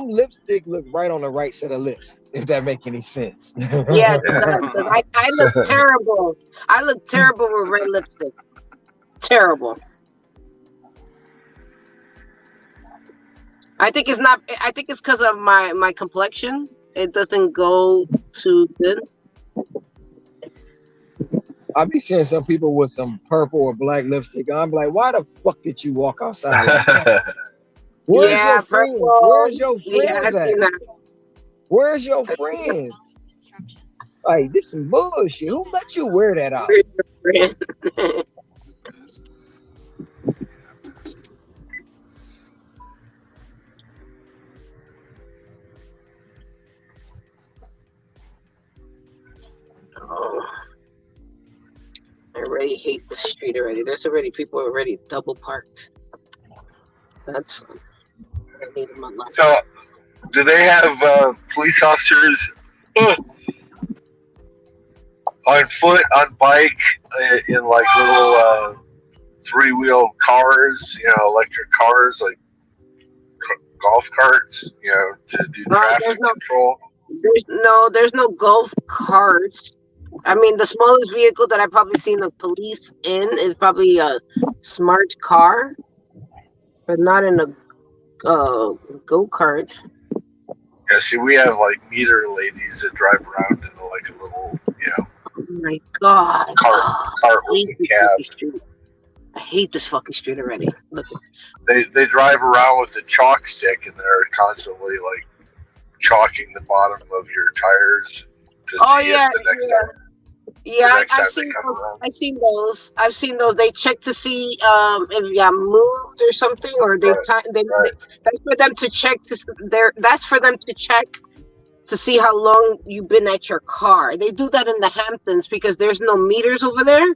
Speaker 1: lipstick look right on the right set of lips. If that make any sense.
Speaker 10: Yes, it
Speaker 11: Yeah.
Speaker 10: does. 'Cause I look terrible. I look terrible with red lipstick. Terrible. I think it's not. I think it's because of my complexion. It doesn't go too good.
Speaker 1: I be seeing some people with some purple or black lipstick. I'm like, why the fuck did you walk outside like that? Where's your
Speaker 10: Yeah,
Speaker 1: friends?
Speaker 10: purple.
Speaker 1: Where's your
Speaker 10: Yeah,
Speaker 1: friends
Speaker 10: I've
Speaker 1: at?
Speaker 10: seen that.
Speaker 1: Where's your
Speaker 10: I've seen that.
Speaker 1: friends? Like this is bullshit. Who let you wear that out?
Speaker 10: Where's your friend? Oh, I already hate the street already. There's already people already double parked. That's fun. I hate them a lot.
Speaker 11: So, do they have police officers uh, on foot, on bike, in like little three-wheel cars? Electric cars, like golf carts. To do
Speaker 10: There's
Speaker 11: traffic
Speaker 10: no,
Speaker 11: control.
Speaker 10: there's no golf carts. I mean, the smallest vehicle that I've probably seen the police in is probably a smart car, but not in a go kart.
Speaker 11: Yeah, see, we have like meter ladies that drive around in like a little,
Speaker 10: Oh my god!
Speaker 11: cart,
Speaker 10: I
Speaker 11: cart with
Speaker 10: hate
Speaker 11: a
Speaker 10: this
Speaker 11: cab.
Speaker 10: fucking street. I hate this fucking street already. Look at this.
Speaker 11: They drive around with a chalk stick and they're constantly like chalking the bottom of your tires to
Speaker 10: Oh
Speaker 11: see if
Speaker 10: yeah,
Speaker 11: the next
Speaker 10: yeah.
Speaker 11: time
Speaker 10: Yeah,
Speaker 11: the next
Speaker 10: I've
Speaker 11: time they
Speaker 10: seen
Speaker 11: come
Speaker 10: those.
Speaker 11: around.
Speaker 10: I've seen those. I've seen those. They check to see if you moved or something, or
Speaker 11: Right, right.
Speaker 10: that's for them to check that's for them to check to see how long you've been at your car. They do that in the Hamptons because there's no meters over there,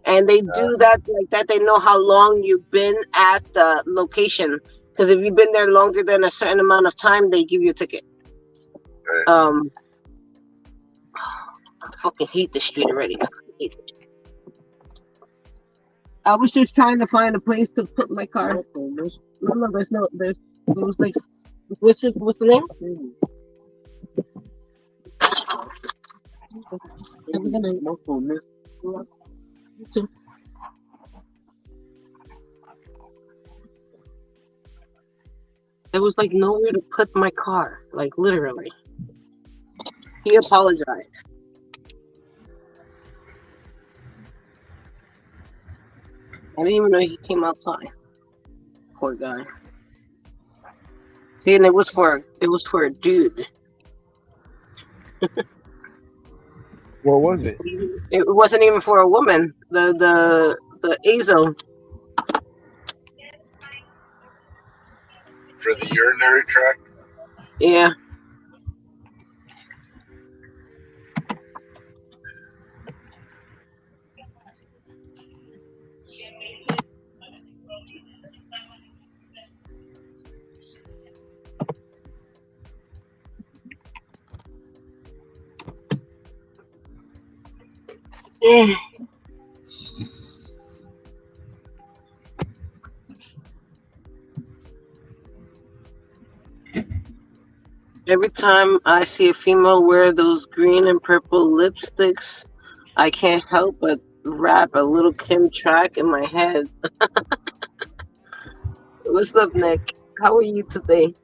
Speaker 10: and they do that like that. They know how long you've been at the location. Because if you've been there longer than a certain amount of time, they give you a ticket.
Speaker 11: Right.
Speaker 10: I fucking hate this street already. I was just trying to find a place to put my car. No, there's no. There was like, what's the name? Have a good night. You too. There was like nowhere to put my car, like literally. He apologized. I didn't even know he came outside. Poor guy. See, and it was for a dude.
Speaker 1: What was it?
Speaker 10: It wasn't even for a woman. The Azo.
Speaker 11: For the urinary tract.
Speaker 10: Yeah. Mm. Every time I see a female wear those green and purple lipsticks, I can't help but rap a little Kim track in my head. What's up, Nick? How are you today?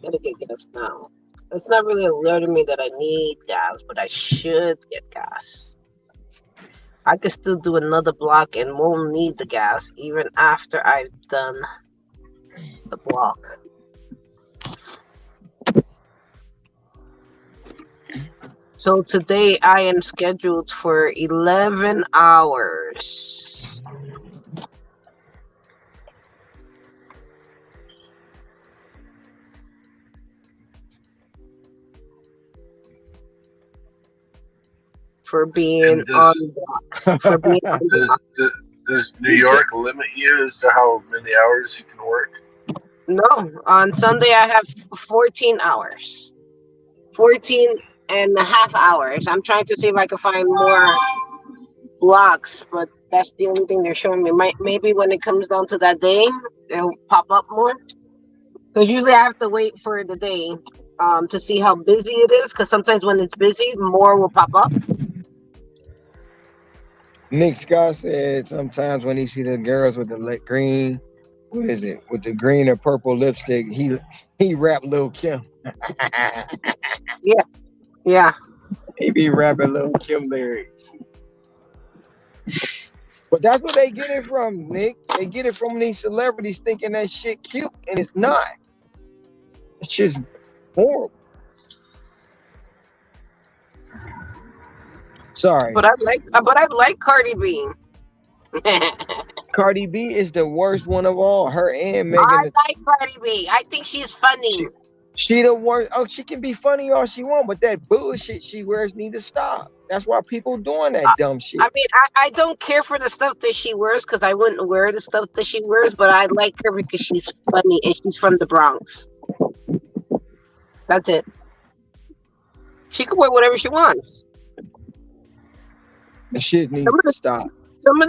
Speaker 10: Gotta get gas now. It's not really alerting me that I need gas, but I should get gas. I could still do another block and won't need the gas even after I've done the block. So today I am scheduled for 11 hours. For being on block. For being on block.
Speaker 11: Does New York limit you as to how many hours you can work?
Speaker 10: No, on Sunday I have 14 hours. 14 and a half hours. I'm trying to see if I can find more blocks, but that's the only thing they're showing me. Maybe when it comes down to that day, it'll pop up more. Because usually I have to wait for the day to see how busy it is. Because sometimes when it's busy, more will pop up.
Speaker 1: Nick Scott said sometimes when he see the girls with the green, what is it, with the green or purple lipstick, he rap Lil Kim.
Speaker 10: Yeah.
Speaker 1: He be rapping Lil Kim lyrics. But that's what they get it from, Nick. They get it from these celebrities thinking that shit cute, and it's not. It's just horrible. Sorry.
Speaker 10: But I like Cardi B.
Speaker 1: Cardi B is the worst one of all. Her and Megan.
Speaker 10: I like Cardi B. I think she's funny.
Speaker 1: She the worst. Oh, she can be funny all she want, but that bullshit she wears need to stop. That's why people doing that dumb
Speaker 10: I
Speaker 1: shit.
Speaker 10: mean, I don't care for the stuff that she wears because I wouldn't wear the stuff that she wears, but I like her because she's funny and she's from the Bronx. That's it. She can wear whatever she wants.
Speaker 1: The shit needs
Speaker 10: Some of
Speaker 1: to
Speaker 10: the
Speaker 1: stop.
Speaker 10: some of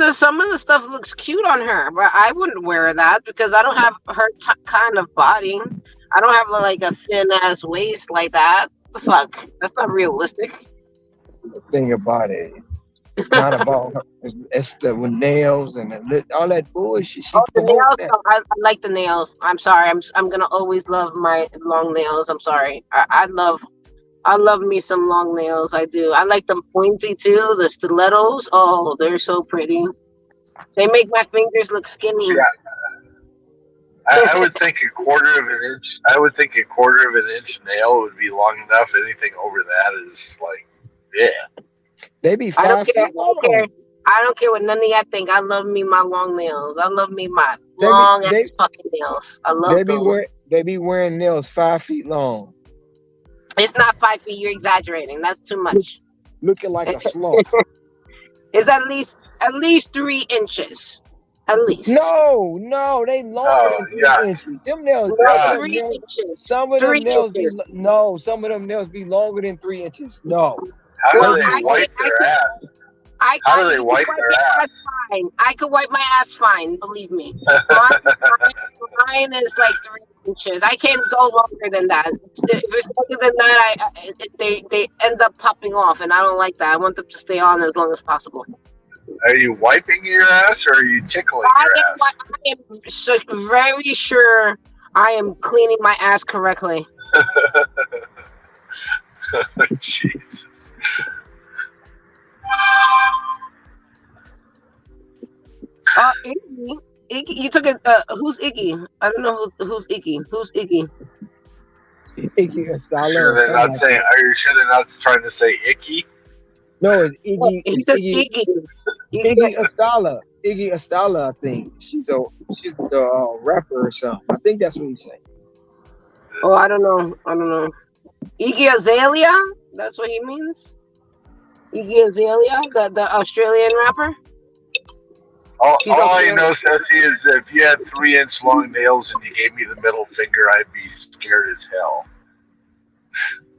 Speaker 10: the stuff looks cute on her, but I wouldn't wear that because I don't have her kind of body. I don't have like a thin ass waist like that. The fuck? That's not realistic.
Speaker 1: The thing about it, it's not about her. It's the with nails and all that bullshit. She
Speaker 10: Oh, the
Speaker 1: promote
Speaker 10: nails.
Speaker 1: that.
Speaker 10: Oh, I like the nails. I'm sorry. I'm gonna always love my long nails. I'm sorry. I love me some long nails. I do. I like them pointy too. The stilettos. Oh, they're so pretty. They make my fingers look skinny.
Speaker 11: Yeah, I would think a quarter of an inch. I would think a quarter of an inch nail would be long enough. Anything over that is like, yeah.
Speaker 1: They be
Speaker 10: I don't
Speaker 1: five
Speaker 10: care. I
Speaker 1: feet
Speaker 10: don't care.
Speaker 1: long.
Speaker 10: I don't care what none of y'all think. I love me my long nails. I love me my
Speaker 1: They be
Speaker 10: long
Speaker 1: they
Speaker 10: ass fucking nails. I
Speaker 1: they
Speaker 10: love
Speaker 1: be
Speaker 10: those.
Speaker 1: wearing nails 5 feet long,
Speaker 10: It's not 5 feet. You're exaggerating. That's too
Speaker 1: look,
Speaker 10: much.
Speaker 1: looking like a sloth.
Speaker 10: It's at least 3 inches. At least.
Speaker 1: No, they longer
Speaker 11: Oh
Speaker 1: than three
Speaker 11: yeah,
Speaker 1: inches. Them nails,
Speaker 10: No,
Speaker 1: some of
Speaker 11: yeah.
Speaker 1: them
Speaker 10: three
Speaker 1: nails,
Speaker 10: inches.
Speaker 1: some of them
Speaker 10: Three
Speaker 1: nails be
Speaker 10: inches.
Speaker 1: no, some of them nails be longer than 3 inches. No,
Speaker 11: How
Speaker 1: they
Speaker 11: do
Speaker 10: Well,
Speaker 11: they
Speaker 1: be
Speaker 10: I can,
Speaker 11: wipe
Speaker 10: I
Speaker 11: their
Speaker 10: can,
Speaker 11: ass?
Speaker 10: I,
Speaker 11: How
Speaker 10: I,
Speaker 11: do they
Speaker 10: you can
Speaker 11: wipe
Speaker 10: wipe
Speaker 11: their
Speaker 10: your ass fine. I could wipe my ass fine. Believe me. Mine, mine is like 3 inches. I can't go longer than that. If it's longer than that, they end up popping off, and I don't like that. I want them to stay on as long as possible.
Speaker 11: Are you wiping your ass or are you tickling
Speaker 10: I
Speaker 11: your
Speaker 10: am,
Speaker 11: ass?
Speaker 10: I am very sure I am cleaning my ass correctly.
Speaker 11: Jesus.
Speaker 10: Iggy, Iggy, you took it. Who's Iggy? I don't know who's Iggy. Who's Iggy?
Speaker 1: Iggy
Speaker 11: Sure,
Speaker 1: Azalea or
Speaker 11: they're
Speaker 1: something
Speaker 11: not
Speaker 1: like
Speaker 11: saying.
Speaker 1: that.
Speaker 11: Are you sure they're not trying to say icky?
Speaker 1: No,
Speaker 10: Oh, he
Speaker 1: It's
Speaker 10: says
Speaker 1: Iggy,
Speaker 10: Iggy. Iggy.
Speaker 1: Iggy Azalea. Iggy Azalea, I think she's the rapper or something. I think that's what he's saying.
Speaker 10: Oh, I don't know. I don't know. Iggy Azalea? That's what he means? Iggy Azalea, the Australian rapper? She's
Speaker 11: All I
Speaker 10: Australian.
Speaker 11: know, Ceci, is if you had 3 inch long nails and you gave me the middle finger, I'd be scared as hell.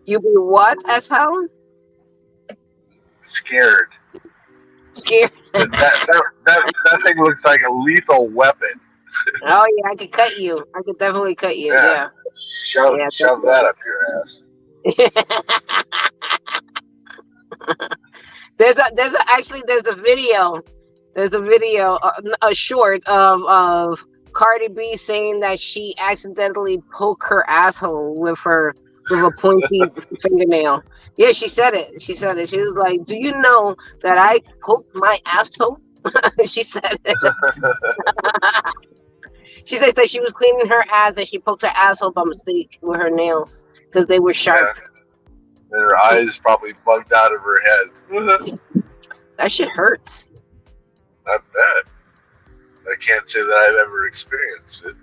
Speaker 10: You be what as hell?
Speaker 11: Scared.
Speaker 10: Scared.
Speaker 11: That thing looks like a lethal weapon.
Speaker 10: Oh yeah, I could cut you. I could definitely cut you.
Speaker 11: Yeah.
Speaker 10: Yeah. Yeah,
Speaker 11: Shove that up your ass.
Speaker 10: there's a video. There's a video, a short of Cardi B saying that she accidentally poked her asshole with a pointy fingernail. Yeah, she said it. She said it. She was like, "Do you know that I poked my asshole?" She said it. She says that she was cleaning her ass and she poked her asshole by mistake with her nails because they were sharp.
Speaker 11: Yeah. And her eyes probably bugged out of her head.
Speaker 10: That shit hurts.
Speaker 11: I bet. I can't say that I've ever experienced it.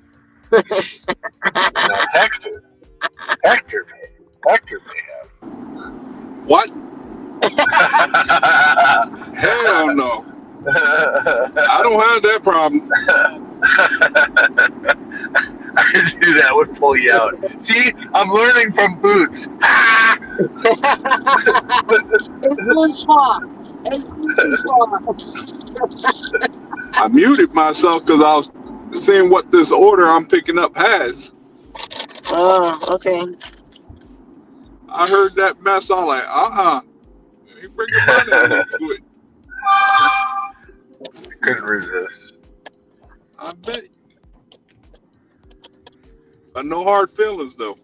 Speaker 11: Now, Hector may have.
Speaker 9: What? Hell no. I don't have that problem.
Speaker 11: I knew that would pull you out. See, I'm learning from Boots.
Speaker 10: It's Boots' fault. It's Boots' fault.
Speaker 9: I muted myself because I was seeing what this order I'm picking up has.
Speaker 10: Oh, okay.
Speaker 9: I heard that mess. I was like, you bringing my name into it.
Speaker 11: Couldn't resist.
Speaker 9: I bet. But no hard feelings though.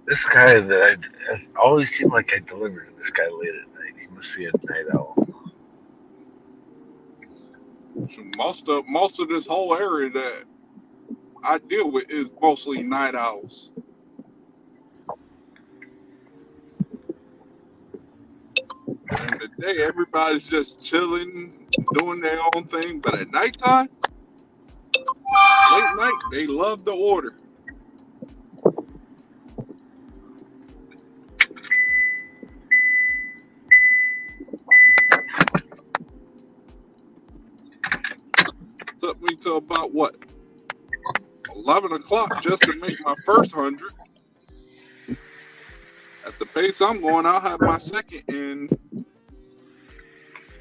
Speaker 11: This guy that I always seemed like I delivered to this guy late at night. He must be a night owl.
Speaker 9: Most of this whole area that I deal with is mostly night owls. During the day, everybody's just chilling, doing their own thing. But at nighttime, late night, they love to order. Took me to about what 11 o'clock just to make my first 100. At the pace I'm going, I'll have my second in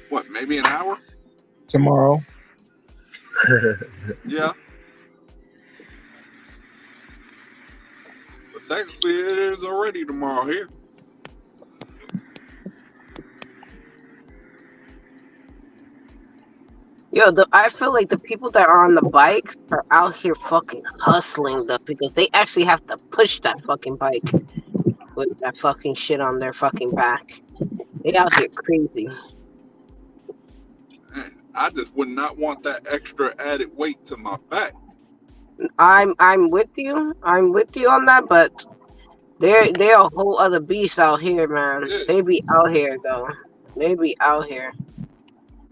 Speaker 9: what, maybe an hour?
Speaker 1: Tomorrow.
Speaker 9: Yeah. But technically, it is already tomorrow here.
Speaker 10: Yo, I feel like the people that are on the bikes are out here fucking hustling though, because they actually have to push that fucking bike with that fucking shit on their fucking back. They out here crazy.
Speaker 9: Man, I just would not want that extra added weight to my back.
Speaker 10: I'm with you. I'm with you on that, but they're a whole other beast out here, man.
Speaker 9: Yeah.
Speaker 10: They be out here though. They be out here.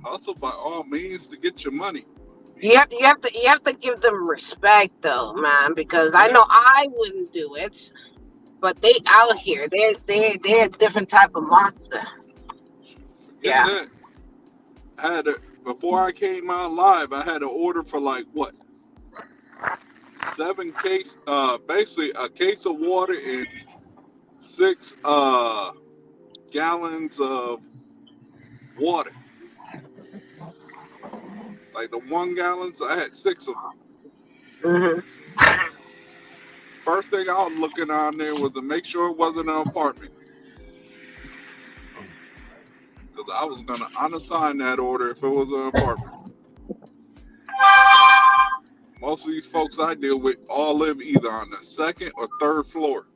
Speaker 9: Hustle by all means to get your money.
Speaker 10: You have to give them respect though, man, because I know I wouldn't do it, but they out here. They're a different type of monster.
Speaker 9: Forget that. I had before I came out live, I had an order for like what, 7 case, basically a case of water and 6 gallons of water. Like the 1 gallons, I had 6 of them. First thing I was looking on there was to make sure it wasn't an apartment, because I was gonna unassign that order if it was an apartment. Most of these folks I deal with all live either on the 2nd or 3rd floor.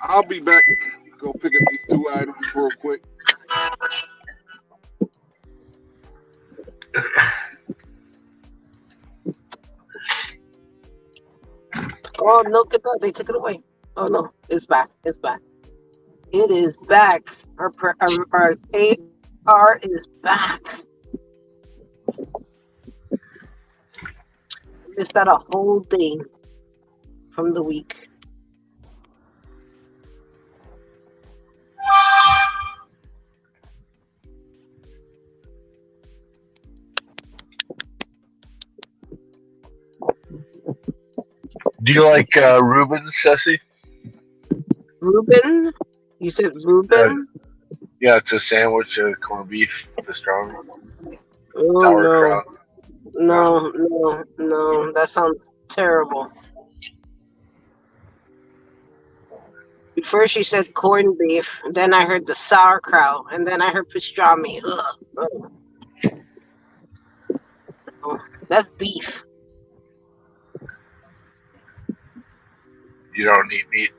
Speaker 9: I'll be back. Go pick up these 2 items real quick.
Speaker 10: Oh no, get that! They took it away. Oh no, it's back. It's back. It is back. Our AR is back. Missed out a whole day from the week.
Speaker 11: Do you like Reuben's, Ceci?
Speaker 10: Reuben? You said Reuben?
Speaker 11: Yeah, it's a sandwich of corned beef pastrami.
Speaker 10: Oh
Speaker 11: Sauerkraut.
Speaker 10: no. That sounds terrible. First you said corned beef, then I heard the sauerkraut, and then I heard pastrami. Ugh. Oh, that's beef.
Speaker 11: You don't eat meat?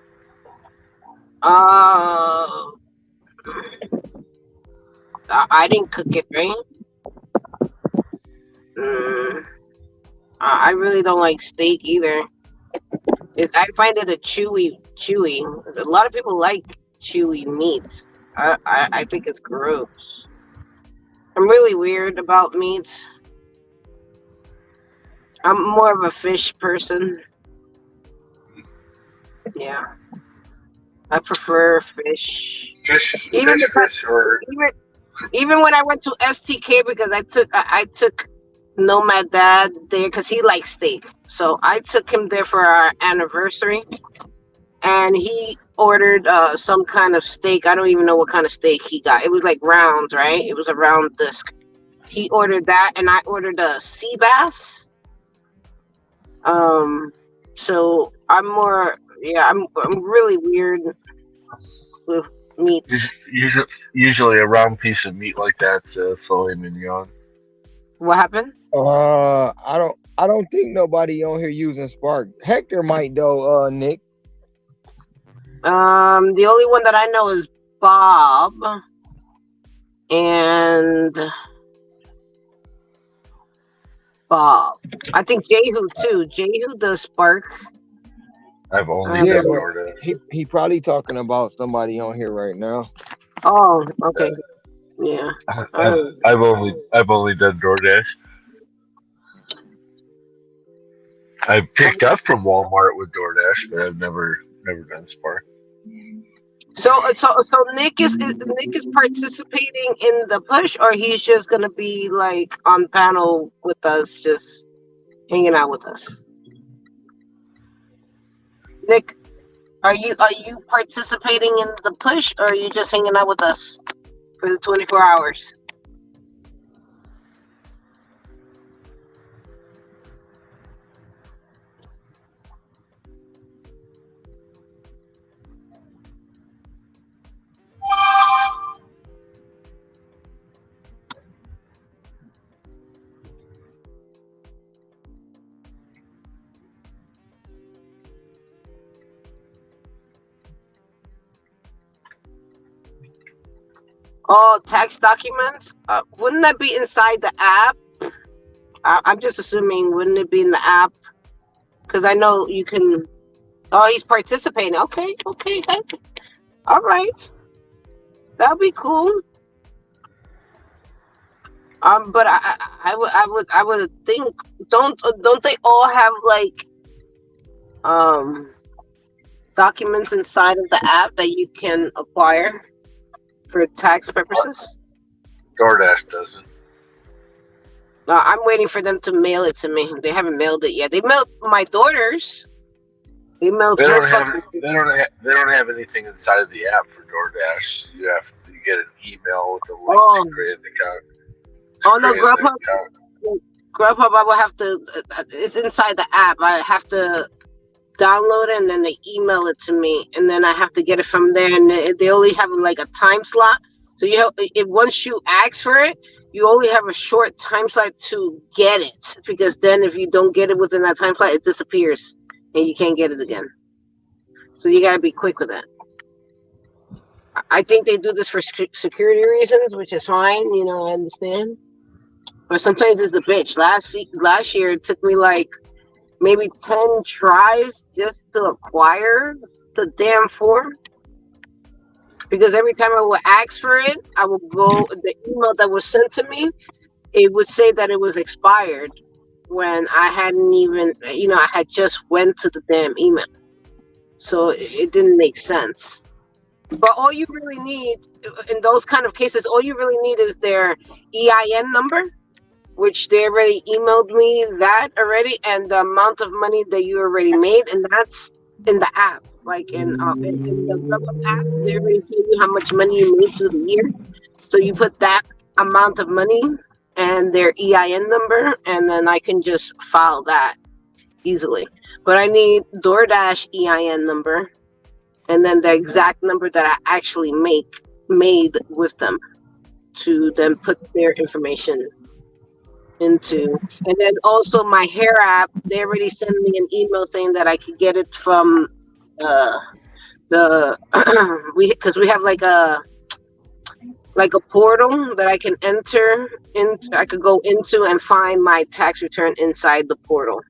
Speaker 10: I didn't cook it, right? I really don't like steak either. I find it a chewy. A lot of people like chewy meats. I think it's gross. I'm really weird about meats. I'm more of a fish person. Yeah. I prefer fish. Even when I went to STK, because I took Nomad Dad there because he likes steak. So I took him there for our anniversary, and he ordered some kind of steak. I don't even know what kind of steak he got. It was like round, right? It was a round disc. He ordered that, and I ordered a sea bass. So I'm more, I'm really weird with meat.
Speaker 11: Usually a round piece of meat like that's a filet mignon.
Speaker 10: What happened?
Speaker 1: I I don't think nobody on here using Spark. Hector might though, Nick.
Speaker 10: The only one that I know is Bob and Bob. I think Jehu too. Jehu does Spark.
Speaker 11: I've only
Speaker 1: Yeah,
Speaker 11: done
Speaker 1: but
Speaker 11: DoorDash.
Speaker 1: he probably talking about somebody on here right now.
Speaker 10: Oh, okay. Yeah.
Speaker 11: I've only done DoorDash. I've picked up from Walmart with DoorDash, but I've never done Spark.
Speaker 10: So Nick is participating in the push, or he's just gonna be like on panel with us, just hanging out with us. Nick, are you participating in the push, or are you just hanging out with us for the 24 hours? Oh, tax documents? Wouldn't that be inside the app? I'm just assuming, wouldn't it be in the app? Because I know you can. Oh, he's participating. Okay, heck. All right, that'd be cool. But I would think, don't they all have like documents inside of the app that you can acquire for tax purposes?
Speaker 11: DoorDash doesn't.
Speaker 10: I'm waiting for them to mail it to me. They haven't mailed it yet. They mailed my daughters. They mailed
Speaker 11: They
Speaker 10: her
Speaker 11: don't have
Speaker 10: fucking.
Speaker 11: they don't have anything inside of the app for DoorDash. You have to get an email with a link
Speaker 10: Oh,
Speaker 11: to create an account.
Speaker 10: oh no,
Speaker 11: Create an
Speaker 10: Grubhub.
Speaker 11: account.
Speaker 10: Grubhub, I will have to. It's inside the app. I have to download it, and then they email it to me, and then I have to get it from there. And they only have like a time slot. So you have, if once you ask for it, you only have a short time slot to get it, because then if you don't get it within that time slot, it disappears and you can't get it again. So you got to be quick with that. I think they do this for security reasons, which is fine. You know, I understand. But sometimes it's a bitch. Last year, it took me like maybe 10 tries just to acquire the damn form. Because every time I would ask for it, I would go, the email that was sent to me, it would say that it was expired when I hadn't even, I had just went to the damn email. So it didn't make sense. But all you really need in those kind of cases, all you really need is their EIN number, which they already emailed me that already, and the amount of money that you already made, and that's in the app. Like in the Grubhub app, they already tell you how much money you made through the year. So you put that amount of money and their EIN number, and then I can just file that easily. But I need DoorDash EIN number, and then the exact number that I actually made with them, to then put their information into. And then also my hair app, they already sent me an email saying that I could get it from the because we have like a portal that I can enter in. I could go into and find my tax return inside the portal.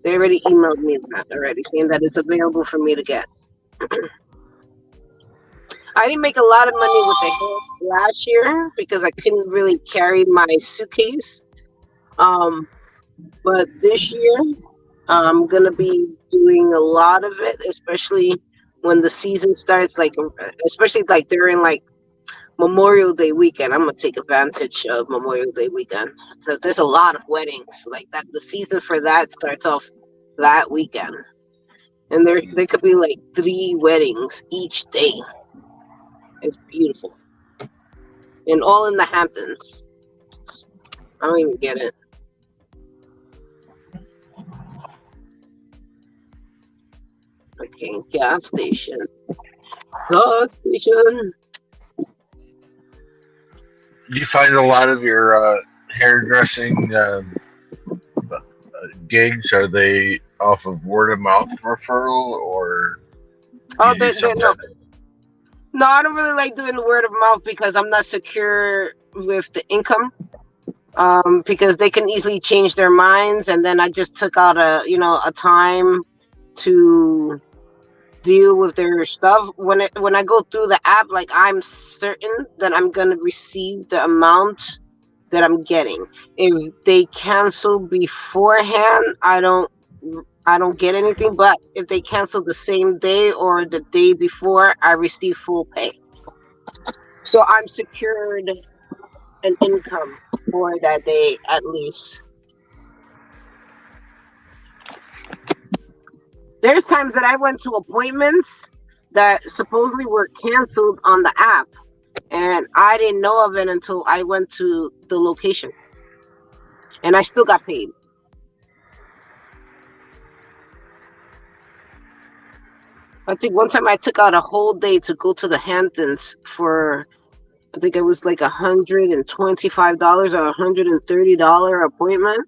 Speaker 10: They already emailed me that already, saying that it's available for me to get. I didn't make a lot of money with the hair last year because I couldn't really carry my suitcase. But this year, I'm gonna be doing a lot of it, especially when the season starts. Like, especially like during like Memorial Day weekend. I'm gonna take advantage of Memorial Day weekend because there's a lot of weddings. Like that, the season for that starts off that weekend, and there could be like 3 weddings each day. It's beautiful, and all in the Hamptons. I don't even get it. Okay, gas station. Gas station.
Speaker 11: Do you find a lot of your hairdressing gigs, are they off of word of mouth referral, or do
Speaker 10: Oh,
Speaker 11: you do
Speaker 10: they no,
Speaker 11: something?
Speaker 10: no. I don't really like doing the word of mouth because I'm not secure with the income. Because they can easily change their minds, and then I just took out a time to deal with their stuff. When I go through the app, like I'm certain that I'm gonna receive the amount that I'm getting. If they cancel beforehand, I don't get anything. But if they cancel the same day or the day before, I receive full pay. So I'm secured an income for that day at least. There's times that I went to appointments that supposedly were canceled on the app, and I didn't know of it until I went to the location, and I still got paid. I think one time I took out a whole day to go to the Hamptons for, I think it was like $125 or $130 appointment.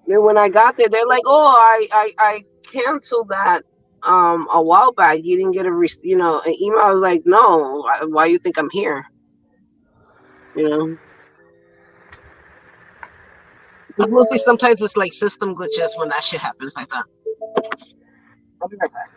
Speaker 10: Then when I got there, they're like, "Oh, I canceled that a while back. You didn't get an email." I was like, "No, why you think I'm here?" You know, because mostly sometimes it's like system glitches when that shit happens like that. I'll be right back.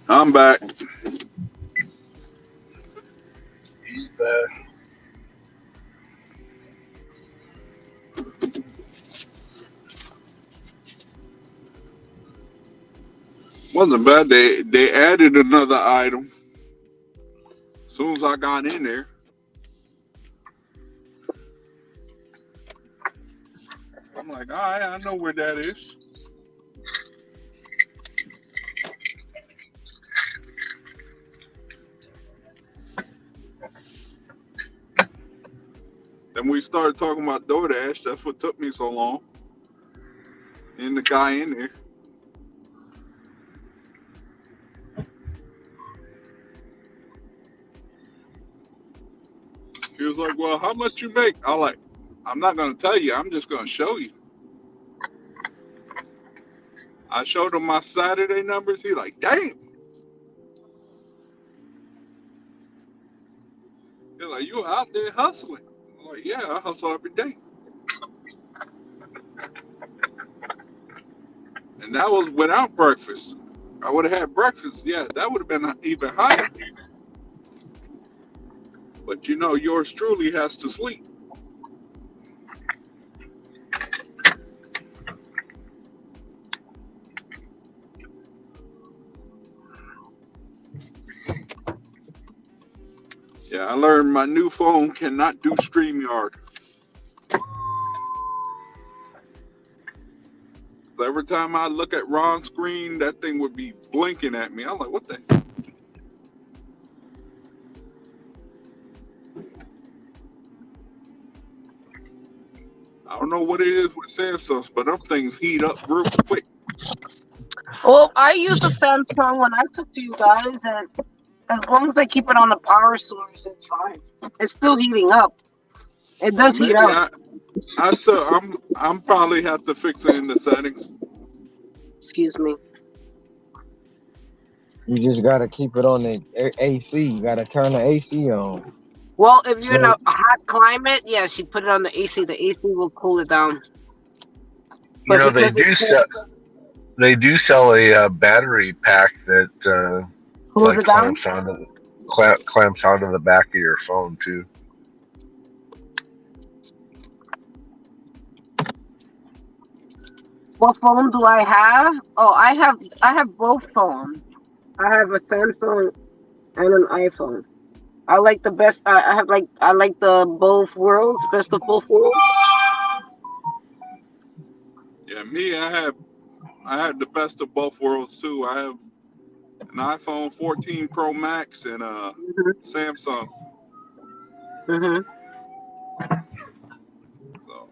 Speaker 9: I'm back.
Speaker 11: He's back.
Speaker 9: Wasn't bad. They added another item as soon as I got in there. I'm like, all right, I know where that is. Then we started talking about DoorDash. That's what took me so long. And the guy in there, he was like, "Well, how much you make?" I like, I'm not gonna tell you. I'm just gonna show you. I showed him my Saturday numbers. He like, "Damn." He's like, "You out there hustling?" I'm like, "Yeah, I hustle every day." And that was without breakfast. I would have had breakfast. Yeah, that would have been even higher. But yours truly has to sleep. Yeah, I learned my new phone cannot do StreamYard. So every time I look at Ron's screen, that thing would be blinking at me. I'm like, what the? I don't know what it is with Samsungs, but them things heat up real quick.
Speaker 10: Well, I use a Samsung when I took to you guys, and as long as I keep it on the power source, it's fine. It's still heating up. It
Speaker 9: Well,
Speaker 10: does heat
Speaker 9: maybe
Speaker 10: up.
Speaker 9: I'm probably have to fix it in the settings.
Speaker 10: Excuse me.
Speaker 1: You just gotta keep it on the AC. You gotta turn the AC on.
Speaker 10: Well, if you're in
Speaker 1: So
Speaker 10: a hot climate, yes, you put it on the AC. The AC will cool it down.
Speaker 11: You
Speaker 10: But
Speaker 11: know,
Speaker 10: because it's
Speaker 11: they do sell a battery pack that
Speaker 10: cools
Speaker 11: like
Speaker 10: it down.
Speaker 11: clamps onto the back of your phone too.
Speaker 10: What phone do I have? Oh, I have both phones. I have a Samsung and an iPhone. I like the best. I like the both worlds, best of both worlds.
Speaker 9: Yeah, me, I had the best of both worlds too. I have an iPhone 14 Pro Max and a Samsung.
Speaker 10: Mhm.
Speaker 9: So,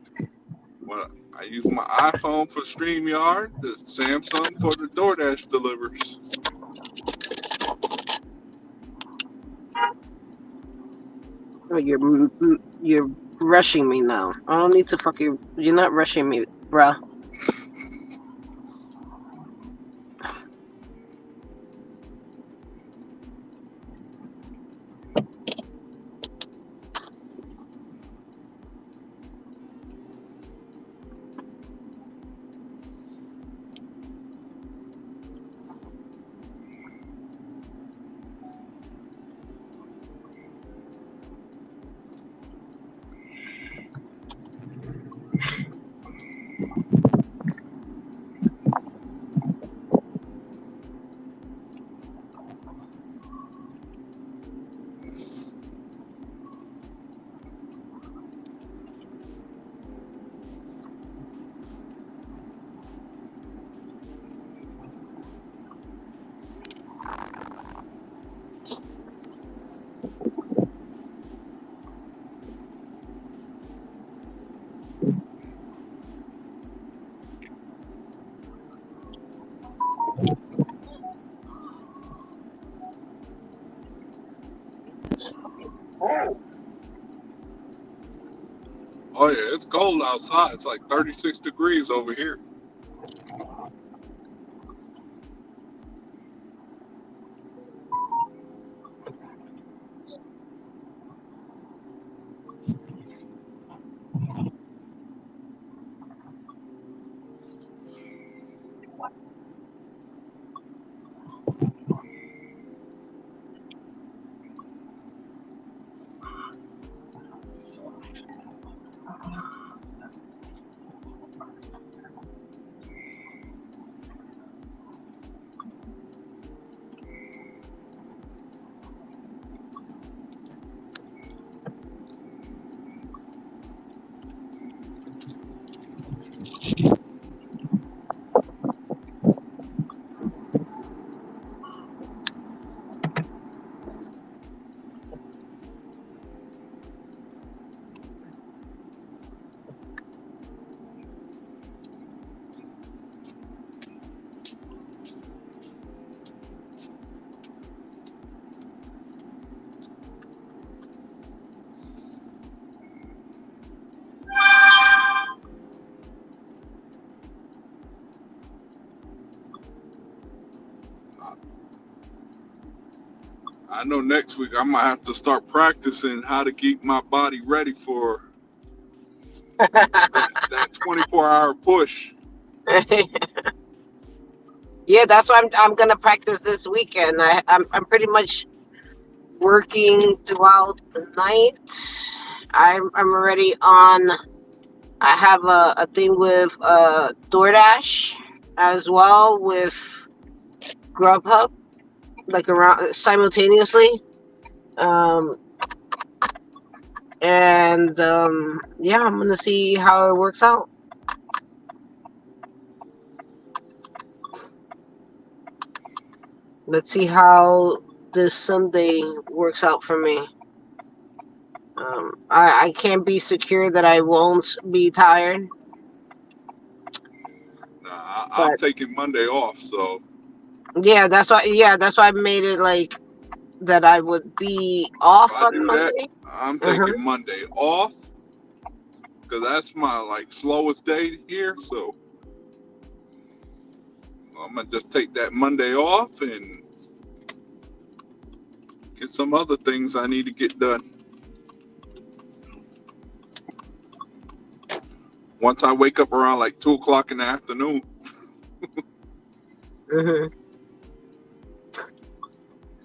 Speaker 9: well, I use my iPhone for StreamYard, the Samsung for the DoorDash delivers.
Speaker 10: Oh, you're rushing me now. I don't need to fucking. You're not rushing me, bruh.
Speaker 9: Oh yeah, it's cold outside. It's like 36 degrees over here. I know next week I might have to start practicing how to keep my body ready for that 24-hour push.
Speaker 10: Yeah, that's why I'm gonna practice this weekend. I'm pretty much working throughout the night. I'm already on. I have a thing with DoorDash as well with Grubhub, like around simultaneously. Um, and yeah, I'm gonna see how it works out. Let's see how this Sunday works out for me. I can't be secure that I won't be tired,
Speaker 9: Nah, I'm
Speaker 10: but
Speaker 9: taking Monday off, so
Speaker 10: yeah, that's why I made it like that I would be
Speaker 9: if
Speaker 10: off
Speaker 9: I
Speaker 10: on
Speaker 9: do that,
Speaker 10: Monday.
Speaker 9: I'm
Speaker 10: Uh-huh.
Speaker 9: taking Monday off because that's my like slowest day here. So I'm gonna just take that Monday off and get some other things I need to get done. Once I wake up around like 2 o'clock in the afternoon,
Speaker 10: Mhm.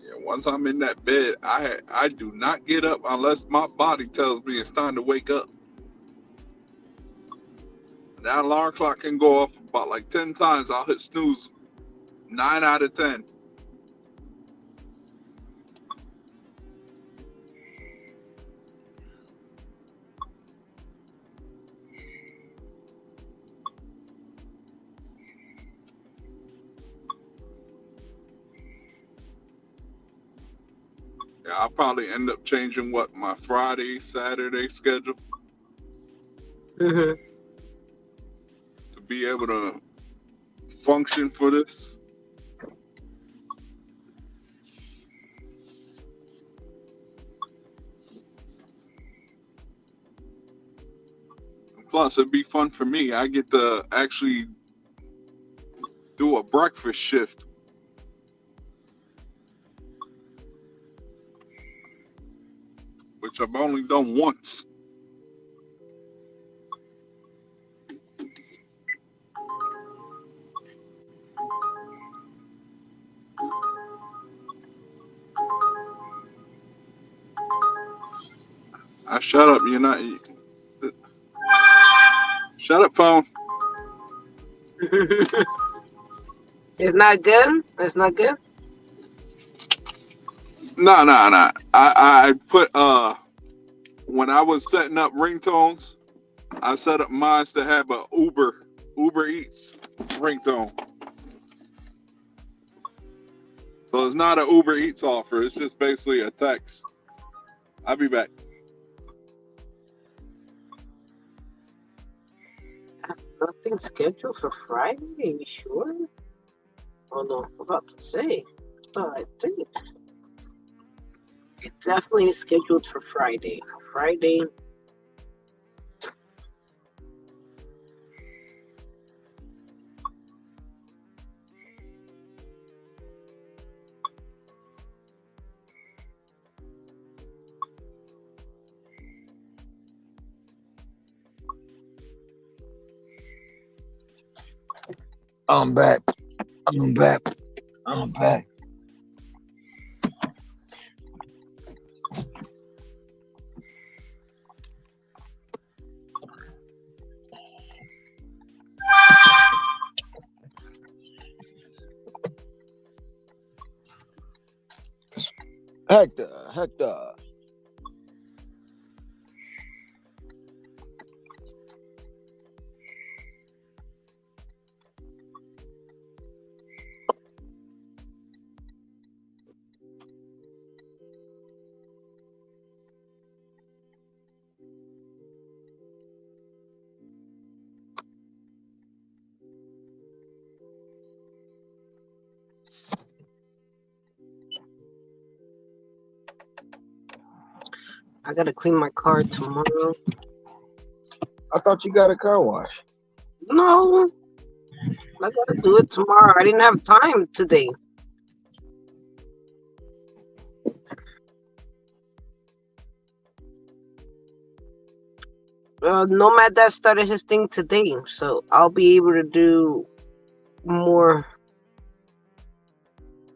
Speaker 9: yeah, once I'm in that bed, I do not get up unless my body tells me it's time to wake up. That alarm clock can go off about like 10 times. I'll hit snooze 9 out of 10. Yeah, I'll probably end up changing my Friday, Saturday schedule
Speaker 10: Hmm.
Speaker 9: to be able to function for this. And plus, it'd be fun for me. I get to actually do a breakfast shift, which I've only done once. Shut up. You're not. Shut up, phone.
Speaker 10: It's not good. It's not good.
Speaker 9: No, no, no. I put when I was setting up ringtones, I set up mine to have a Uber Eats ringtone. So it's not an Uber Eats offer. It's just basically a text. I'll be back.
Speaker 10: Nothing scheduled for Friday? Are you sure? Oh no, I'm about to say. I think it definitely is scheduled for Friday. Friday.
Speaker 1: I'm back. I'm back. I'm back. Hector.
Speaker 10: I gotta clean my car tomorrow.
Speaker 1: I thought you got a car wash.
Speaker 10: No, I gotta do it tomorrow. I didn't have time today. Nomad Dad started his thing today, so I'll be able to do more,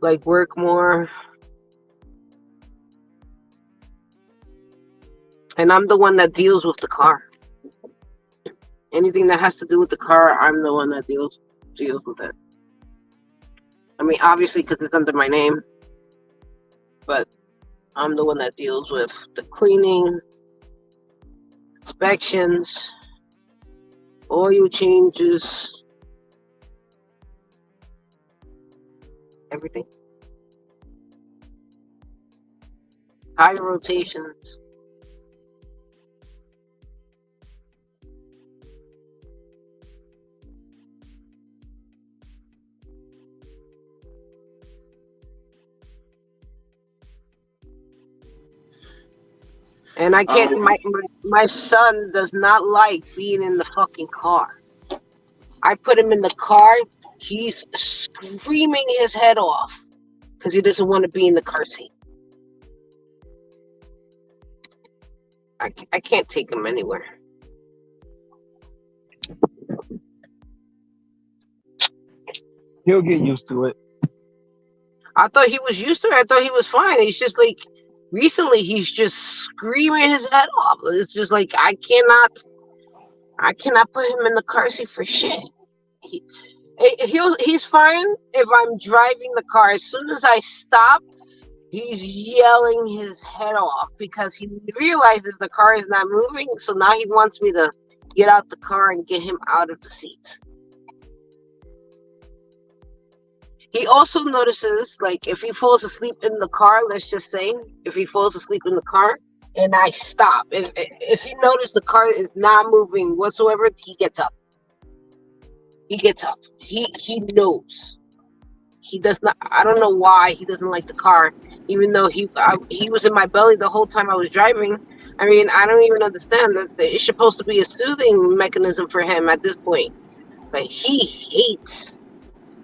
Speaker 10: like work more. And I'm the one that deals with the car. Anything that has to do with the car, I'm the one that deals with it. I mean, obviously, because it's under my name, but I'm the one that deals with the cleaning, inspections, oil changes, everything. Tire rotations. And I can't. My son does not like being in the fucking car. I put him in the car. He's screaming his head off because he doesn't want to be in the car seat. I can't take him anywhere.
Speaker 1: He'll get used to it.
Speaker 10: I thought he was used to it. I thought he was fine. He's just like, recently he's just screaming his head off. It's just like, I I cannot put him in the car seat for shit. He, he's fine if I'm driving the car. As soon as I stop, he's yelling his head off because he realizes the car is not moving. So now he wants me to get out the car and get him out of the seat. He also notices, like, if he falls asleep in the car, let's just say, if he falls asleep in the car and I stop, if he notices the car is not moving whatsoever, he gets up. He gets up. He knows. He does not. I don't know why he doesn't like the car, even though he was in my belly the whole time I was driving. I mean, I don't even understand that it's supposed to be a soothing mechanism for him at this point, but he hates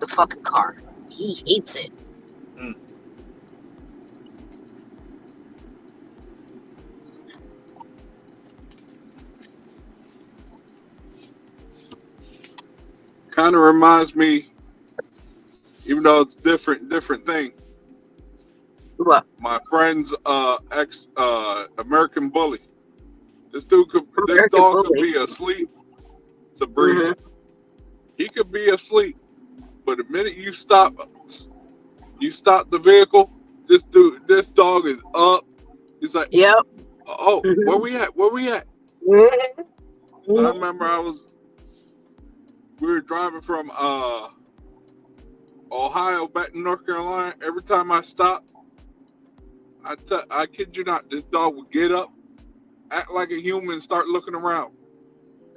Speaker 10: the fucking car. He hates it.
Speaker 9: Kind of reminds me, even though it's different thing.
Speaker 10: What?
Speaker 9: My friend's ex American Bully. This
Speaker 10: American
Speaker 9: dog could
Speaker 10: Bully.
Speaker 9: be asleep. It's a breed.
Speaker 10: Mm-hmm.
Speaker 9: He could be asleep, but the minute you stop the vehicle. This dog is up. He's like,
Speaker 10: Yep.
Speaker 9: oh, where
Speaker 10: Mm-hmm.
Speaker 9: we at? Where we at?
Speaker 10: Mm-hmm.
Speaker 9: I
Speaker 10: Mm-hmm.
Speaker 9: remember we were driving from Ohio back to North Carolina. Every time I stopped, I kid you not, this dog would get up, act like a human, and start looking around.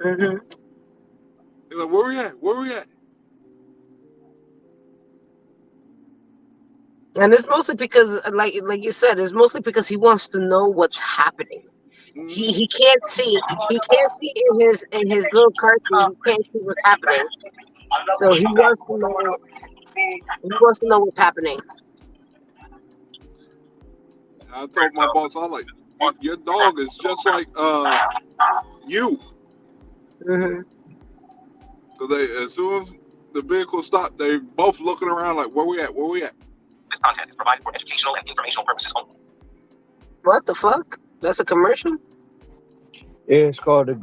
Speaker 10: Mm-hmm.
Speaker 9: He's like, where we at? Where we at?
Speaker 10: And it's mostly because, like you said, it's mostly because he wants to know what's happening.
Speaker 9: Mm-hmm.
Speaker 10: He can't see. He can't see in his little car seat. He can't see what's happening. So he wants to know. He wants to know what's happening.
Speaker 9: I told my boss, I was like, your dog is just like you.
Speaker 10: Mm-hmm.
Speaker 9: Because as soon as the vehicle stopped, they both looking around like, where we at? Where we at?
Speaker 7: This content is provided for educational and informational purposes only.
Speaker 10: What the fuck? That's a commercial?
Speaker 1: Yeah, it's called the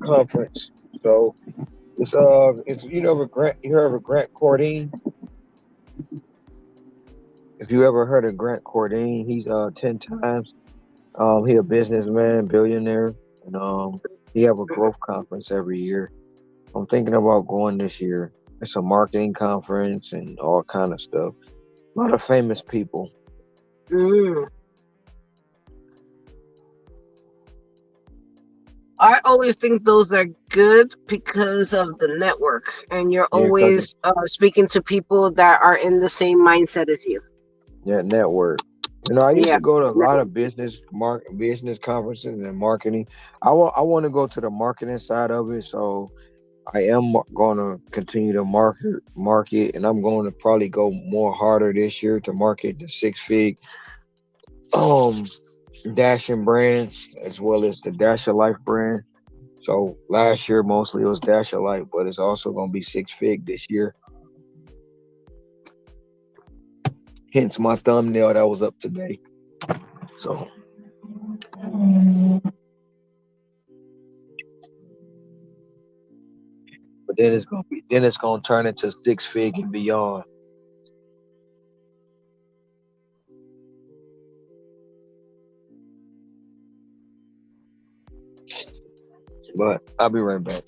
Speaker 1: Conference. So it's you heard of Grant Cardone? If you ever heard of Grant Cardone, he's 10 times. He a businessman, billionaire, and he have a growth conference every year. I'm thinking about going this year. It's a marketing conference and all kind of stuff. A lot of famous people.
Speaker 10: Mm. I always think those are good because of the network, and you're
Speaker 1: Yeah, cause
Speaker 10: always speaking to people that are in the same mindset as you.
Speaker 1: yeah, network. I used
Speaker 10: Yeah,
Speaker 1: to go to a lot
Speaker 10: network.
Speaker 1: of business conferences and marketing. I want to go to the marketing side of it, so I am going to continue to market, and I'm going to probably go more harder this year to market the Six Fig um Dashing brand as well as the Dasher Life brand. So last year mostly it was Dasher Life, but it's also going to be Six Fig this year. Hence my thumbnail that was up today. So, but then it's gonna turn into Six Fig and beyond. But I'll be right back.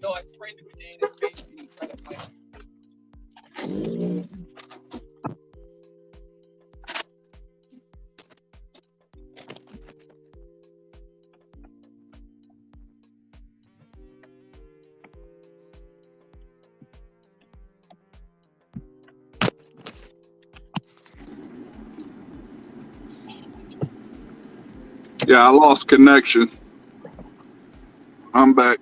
Speaker 7: No, I sprayed the bidet in his face and he tried to fight.
Speaker 9: Yeah, I lost connection. I'm back.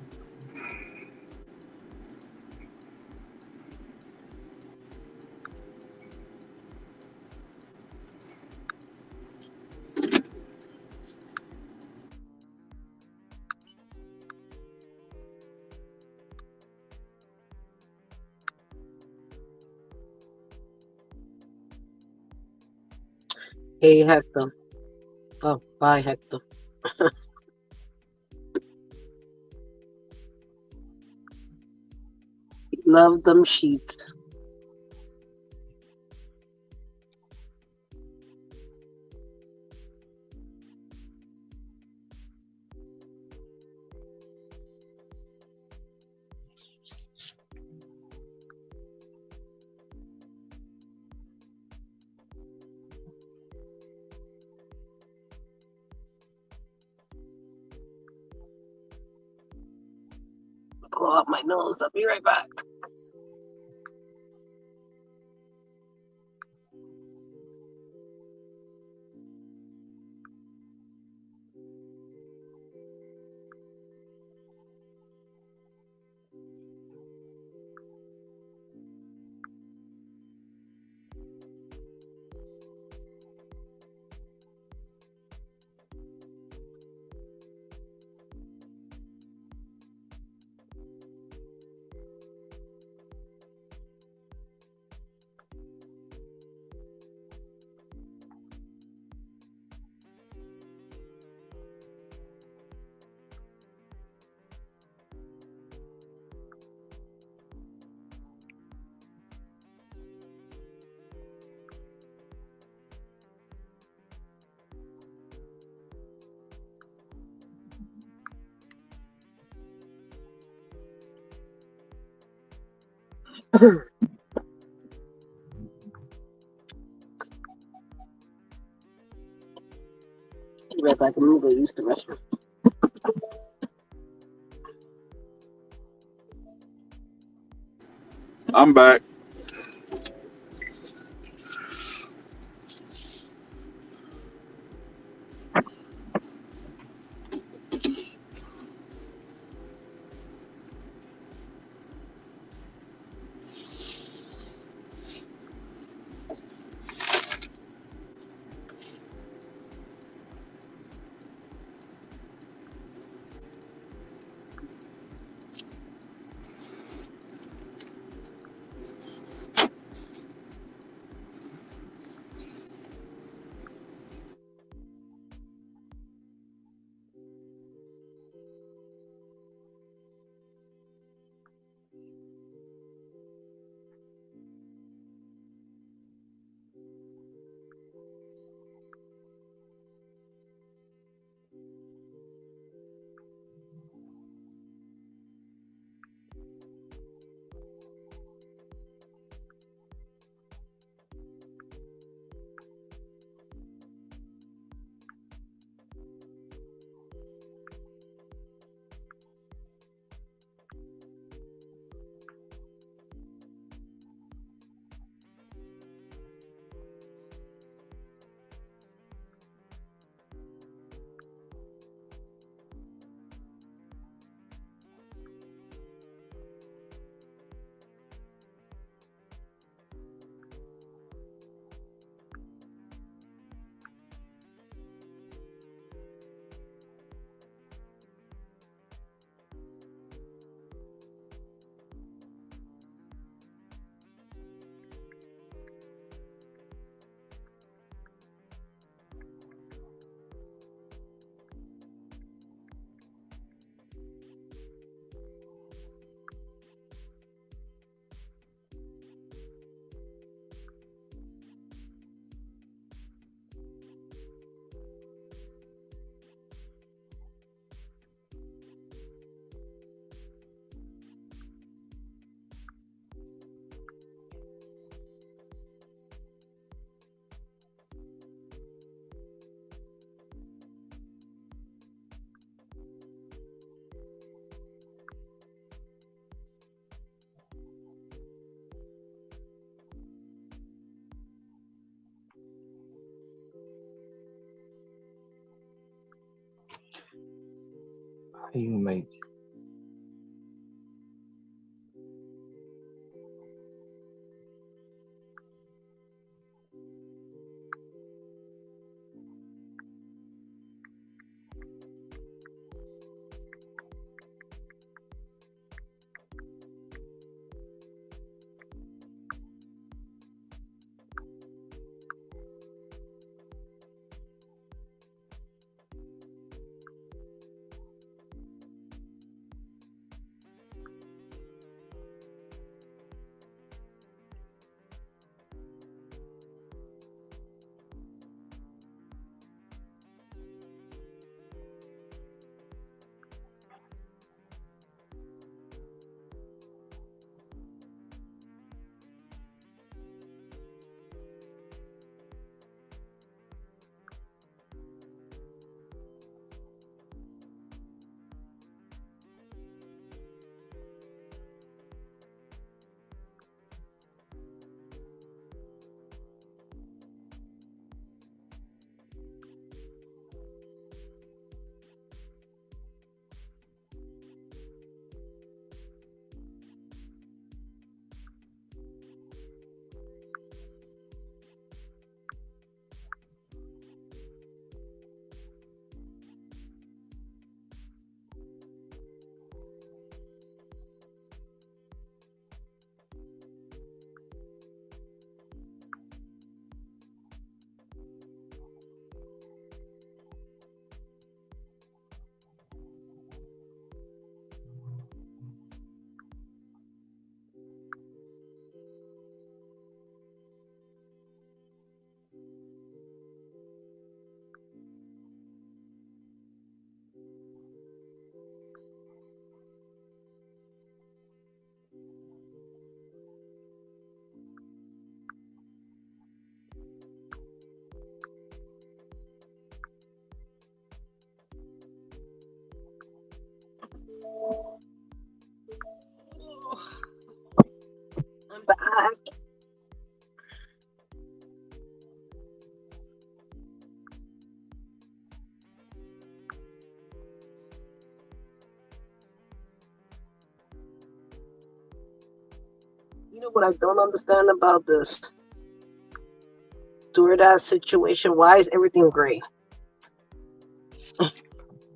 Speaker 10: Hey, Hector. Oh, bye, Hector. Love them sheets. Blow up my nose. I'll be right back. Right back. I'm gonna go use the restroom.
Speaker 9: I'm back.
Speaker 1: How do you make
Speaker 10: You know what I don't understand about this DoorDash situation? Why is everything gray?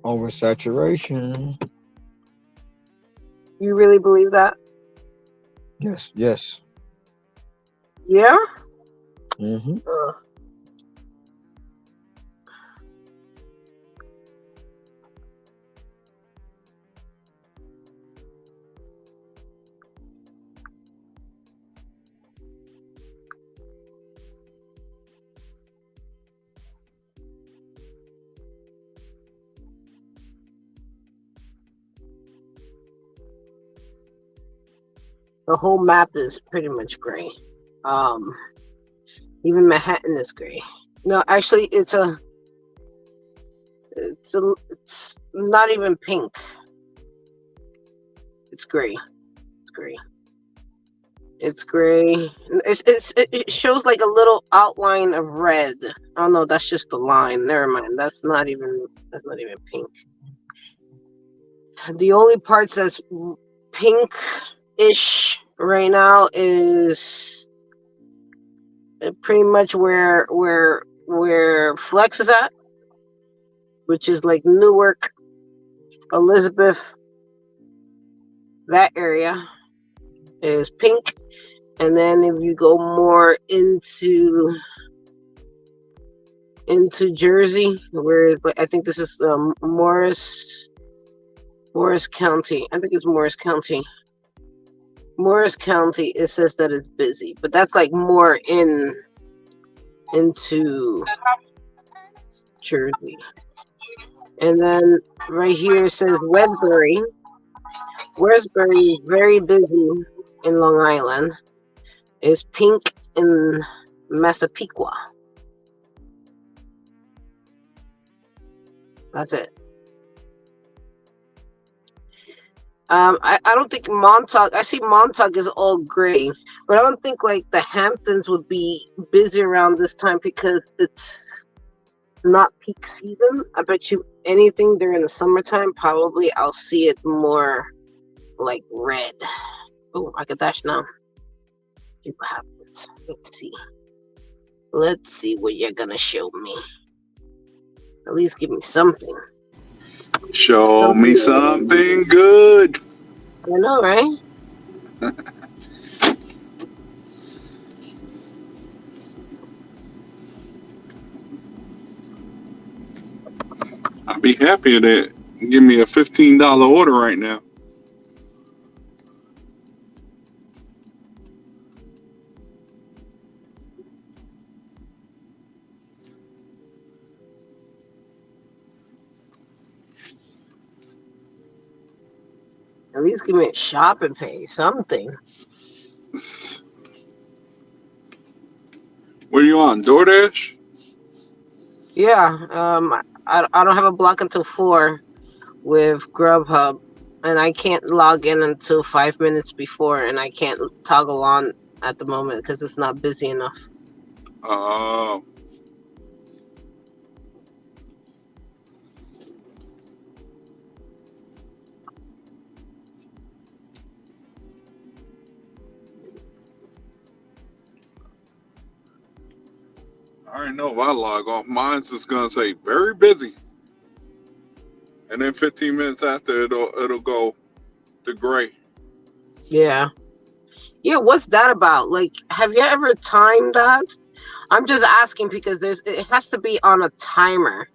Speaker 1: Oversaturation.
Speaker 10: You really believe that?
Speaker 1: Yes, yes.
Speaker 10: Yeah?
Speaker 1: Mm-hmm.
Speaker 10: The whole map is pretty much gray. Even Manhattan is gray. No, actually, it's not even pink. It's gray. It's gray. It's gray. It shows like a little outline of red. Oh no, that's just the line. Never mind. That's not even pink. The only parts that's pink-ish right now is pretty much where Flex is at, which is like Newark, Elizabeth. That area is pink, and then if you go more into Jersey, where like I think this is Morris County. I think it's Morris County. Morris County. It says that it's busy, but that's like more into Jersey. And then right here it says Westbury. Westbury is very busy in Long Island. It's pink in Massapequa. That's it. I don't think Montauk. I see Montauk is all gray, but I don't think like the Hamptons would be busy around this time because it's not peak season. I bet you anything during the summertime, probably I'll see it more like red. Oh, I can dash now. See what happens. Let's see what you're gonna show me. At least give me something.
Speaker 9: Show me something good.
Speaker 10: I know, right?
Speaker 9: I'd be happy to give me a $15 order right now.
Speaker 10: At least give me a shopping pay, something.
Speaker 9: What are you on, DoorDash?
Speaker 10: Yeah, I don't have a block until 4 with Grubhub, and I can't log in until 5 minutes before, and I can't toggle on at the moment because it's not busy enough.
Speaker 9: Oh. I already know if I log off, mine's just gonna say very busy, and then 15 minutes after it'll go to gray.
Speaker 10: Yeah. What's that about? Like, have you ever timed that? I'm just asking because it has to be on a timer.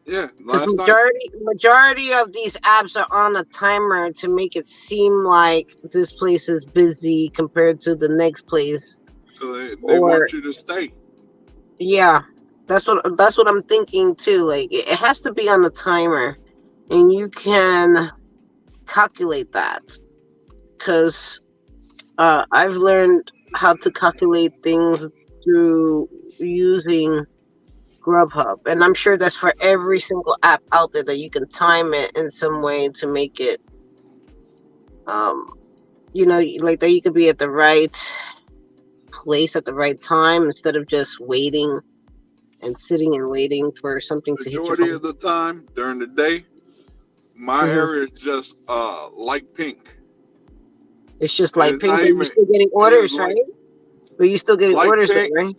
Speaker 9: Yeah,
Speaker 10: because majority of these apps are on a timer to make it seem like this place is busy compared to the next place.
Speaker 9: They want you to stay.
Speaker 10: Yeah, that's what I'm thinking too. Like it has to be on a timer, and you can calculate that. Because I've learned how to calculate things through using Grubhub, and I'm sure that's for every single app out there that you can time it in some way to make it, like that you could be at the right place at the right time instead of just waiting and sitting and waiting for something to hit your
Speaker 9: Majority
Speaker 10: phone.
Speaker 9: of the time during the day, my
Speaker 10: Hmm.
Speaker 9: area is just light pink.
Speaker 10: It's just
Speaker 9: And
Speaker 10: light
Speaker 9: it's
Speaker 10: pink,
Speaker 9: not
Speaker 10: but you're
Speaker 9: even,
Speaker 10: still getting
Speaker 9: it's
Speaker 10: orders, right?
Speaker 9: like
Speaker 10: But you're still getting
Speaker 9: light
Speaker 10: orders, though,
Speaker 9: pink,
Speaker 10: right?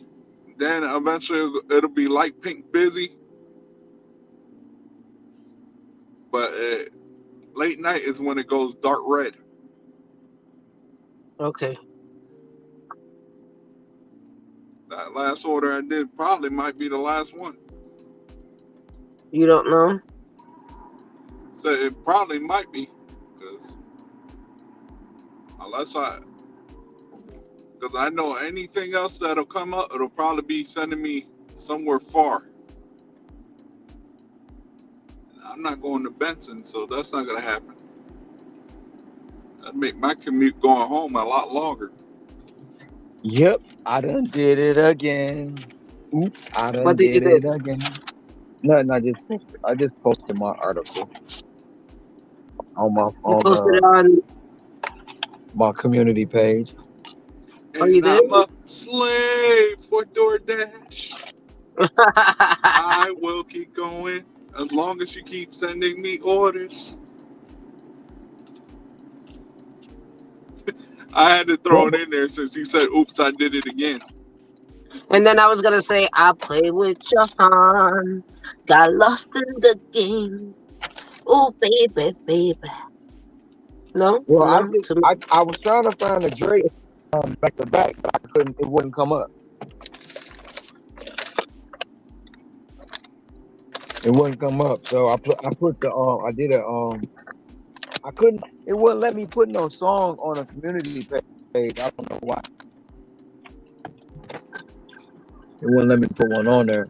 Speaker 9: then eventually it'll be light pink busy, but late night is when it goes dark red.
Speaker 10: Okay.
Speaker 9: That last order I did probably might be the last one.
Speaker 10: You don't know?
Speaker 9: So it probably might be, because unless because I know anything else that'll come up, it'll probably be sending me somewhere far. I'm not going to Benson, so that's not gonna happen. That'd make my commute going home a lot longer.
Speaker 1: Yep, I done did it again. Oops, I
Speaker 10: What
Speaker 1: done
Speaker 10: did you
Speaker 1: did
Speaker 10: do?
Speaker 1: it again. Nothing. I just posted my article on my
Speaker 10: You
Speaker 1: on
Speaker 10: posted it on.
Speaker 1: my community page.
Speaker 10: Oh, you
Speaker 9: And
Speaker 10: did?
Speaker 9: I'm a slave for DoorDash. I will keep going as long as you keep sending me orders. I had to throw it in there since he said, oops, I did it again.
Speaker 10: And then I was gonna say, I play with your hand, got lost in the game. Oh, baby, baby. No,
Speaker 1: Well,
Speaker 10: no. To me.
Speaker 1: I was trying to find a Drake back to back, but I couldn't. It wouldn't come up. It wouldn't come up. So I put the I did a I couldn't. It wouldn't let me put no song on a community page. I don't know why. It wouldn't let me put one on there.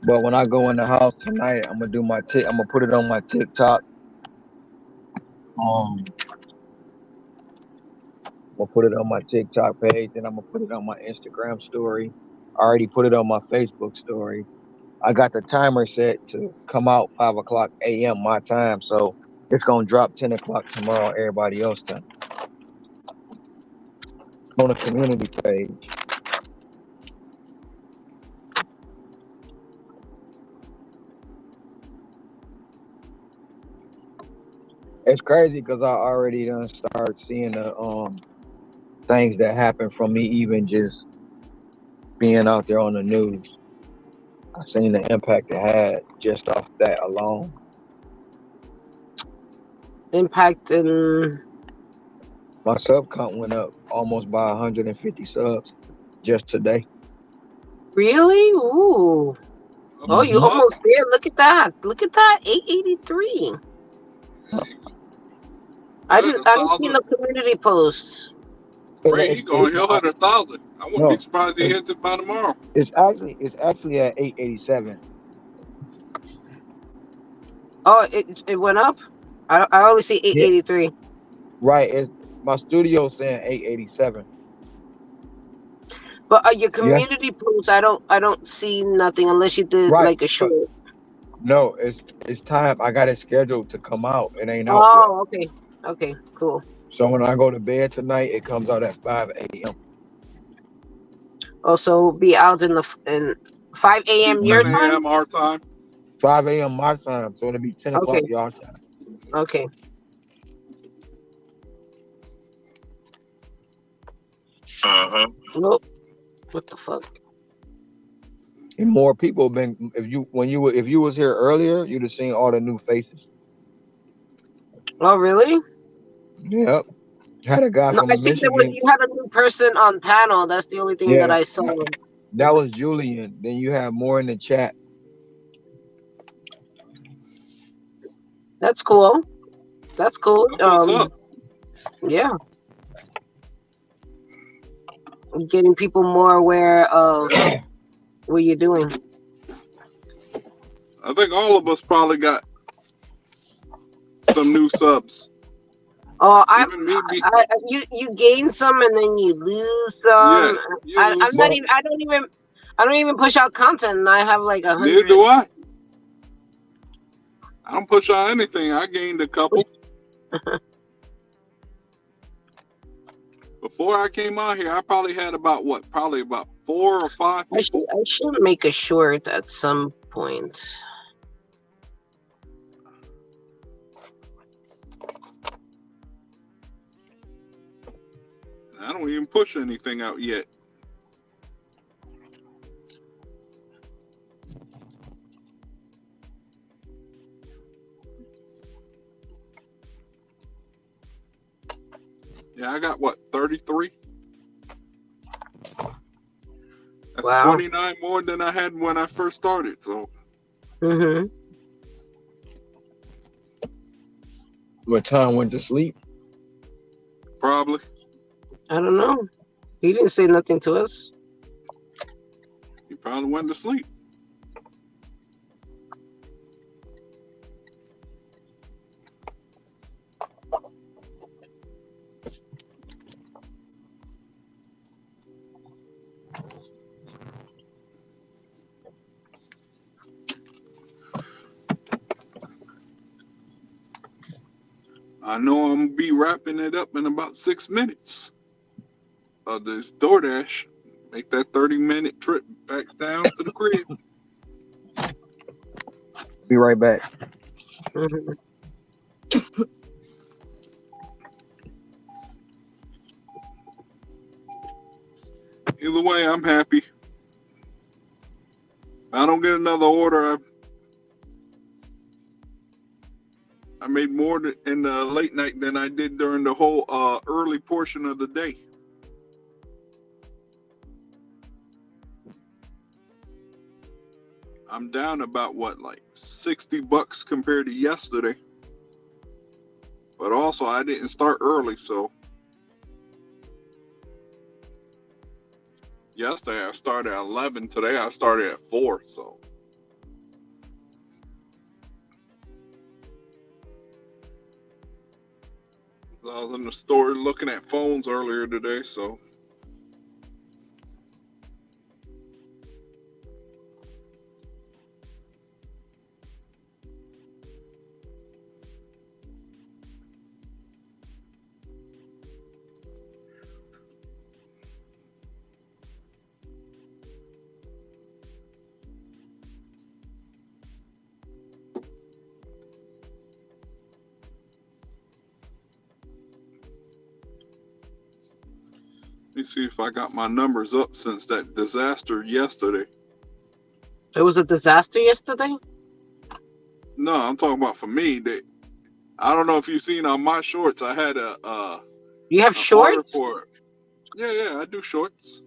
Speaker 1: But when I go in the house tonight, I'm gonna do my I'm gonna put it on my TikTok. I'm gonna put it on my TikTok page, and I'm gonna put it on my Instagram story. I already put it on my Facebook story. I got the timer set to come out 5 o'clock a.m. my time, so it's gonna drop 10 o'clock tomorrow. Everybody else time on the community page. It's crazy because I already done start seeing the things that happen from me even just being out there on the news. I seen the impact it had just off that alone.
Speaker 10: Impact in.
Speaker 1: My sub count went up almost by 150 subs just today.
Speaker 10: Really? Ooh. Oh, you
Speaker 1: Hmm.
Speaker 10: almost there. Look at that. Look at that. 883. I
Speaker 9: Good,
Speaker 10: didn't.
Speaker 9: a
Speaker 10: I didn't see
Speaker 9: thousand.
Speaker 10: no community posts.
Speaker 9: Ray, he going, he'll hit 1,000. I wouldn't be
Speaker 1: No,
Speaker 9: surprised he
Speaker 1: it's,
Speaker 9: hits it by tomorrow.
Speaker 1: it's actually at 887.
Speaker 10: Oh, it went up. I only see
Speaker 1: Yeah,
Speaker 10: 883.
Speaker 1: right. My studio saying 887.
Speaker 10: But your
Speaker 1: Yes,
Speaker 10: community posts, I don't see nothing unless you did
Speaker 1: right.
Speaker 10: like a
Speaker 1: But
Speaker 10: short.
Speaker 1: no, it's time. I got it scheduled to come out. It ain't out yet.
Speaker 10: Oh, okay. Okay, cool.
Speaker 1: So when I go to bed tonight, it comes out at 5 a.m.
Speaker 10: Also, be out in 5
Speaker 9: Be
Speaker 10: a.m. your
Speaker 9: 10
Speaker 1: Hmm.
Speaker 10: time.
Speaker 9: a.m. our time.
Speaker 1: 5 a.m. my time, so it'll be 10 o'clock
Speaker 10: Okay.
Speaker 1: y'all time.
Speaker 10: Okay. Nope. What the fuck?
Speaker 1: And more people been if you was here earlier, you'd have seen all the new faces.
Speaker 10: Oh, really?
Speaker 1: Yep. Had a guy
Speaker 10: No, I
Speaker 1: from
Speaker 10: see there was
Speaker 1: Michigan.
Speaker 10: you had a new person on panel. That's the only thing that
Speaker 1: Yeah,
Speaker 10: I saw.
Speaker 1: that was Julian. Then you have more in the chat.
Speaker 10: That's cool. That's cool.
Speaker 9: That's what's up.
Speaker 10: Yeah, getting people more aware of
Speaker 9: Yeah.
Speaker 10: what you're doing.
Speaker 9: I think all of us probably got some new subs.
Speaker 10: Oh,
Speaker 9: Even me,
Speaker 10: you gain some and then you lose
Speaker 9: yeah,
Speaker 10: some.
Speaker 9: you lose
Speaker 10: I'm not
Speaker 9: some.
Speaker 10: even. I don't even push out content, and I have like
Speaker 9: Neither
Speaker 10: 100.
Speaker 9: do I. I don't push out anything. I gained a couple. Before I came out here, I probably had about what? Probably about 4 or 5 people.
Speaker 10: I should make a short at some point.
Speaker 9: I don't even push anything out yet. Yeah, I got what, 33? That's
Speaker 10: Wow.
Speaker 9: 29 more than I had when I first started. So
Speaker 10: Mm-hmm.
Speaker 1: What time went to sleep?
Speaker 9: probably.
Speaker 10: I don't know. He didn't say nothing to us.
Speaker 9: He probably went to sleep. I know I'm gonna be wrapping it up in about 6 minutes of this DoorDash. Make that 30-minute trip back down to the crib.
Speaker 1: Be right back.
Speaker 10: Mm-hmm.
Speaker 9: Either way, I'm happy. I don't get another order. I made more in the late night than I did during the whole early portion of the day. I'm down about what, like $60 compared to yesterday. But also, I didn't start early, so yesterday I started at 11. Today I started at 4. So I was in the store looking at phones earlier today. So let me see if I got my numbers up since that disaster yesterday.
Speaker 10: It was a disaster yesterday?
Speaker 9: No, I'm talking about for me. I don't know if you've seen on my shorts. I had
Speaker 10: You have
Speaker 9: an order
Speaker 10: shorts?
Speaker 9: for. Yeah, I do shorts.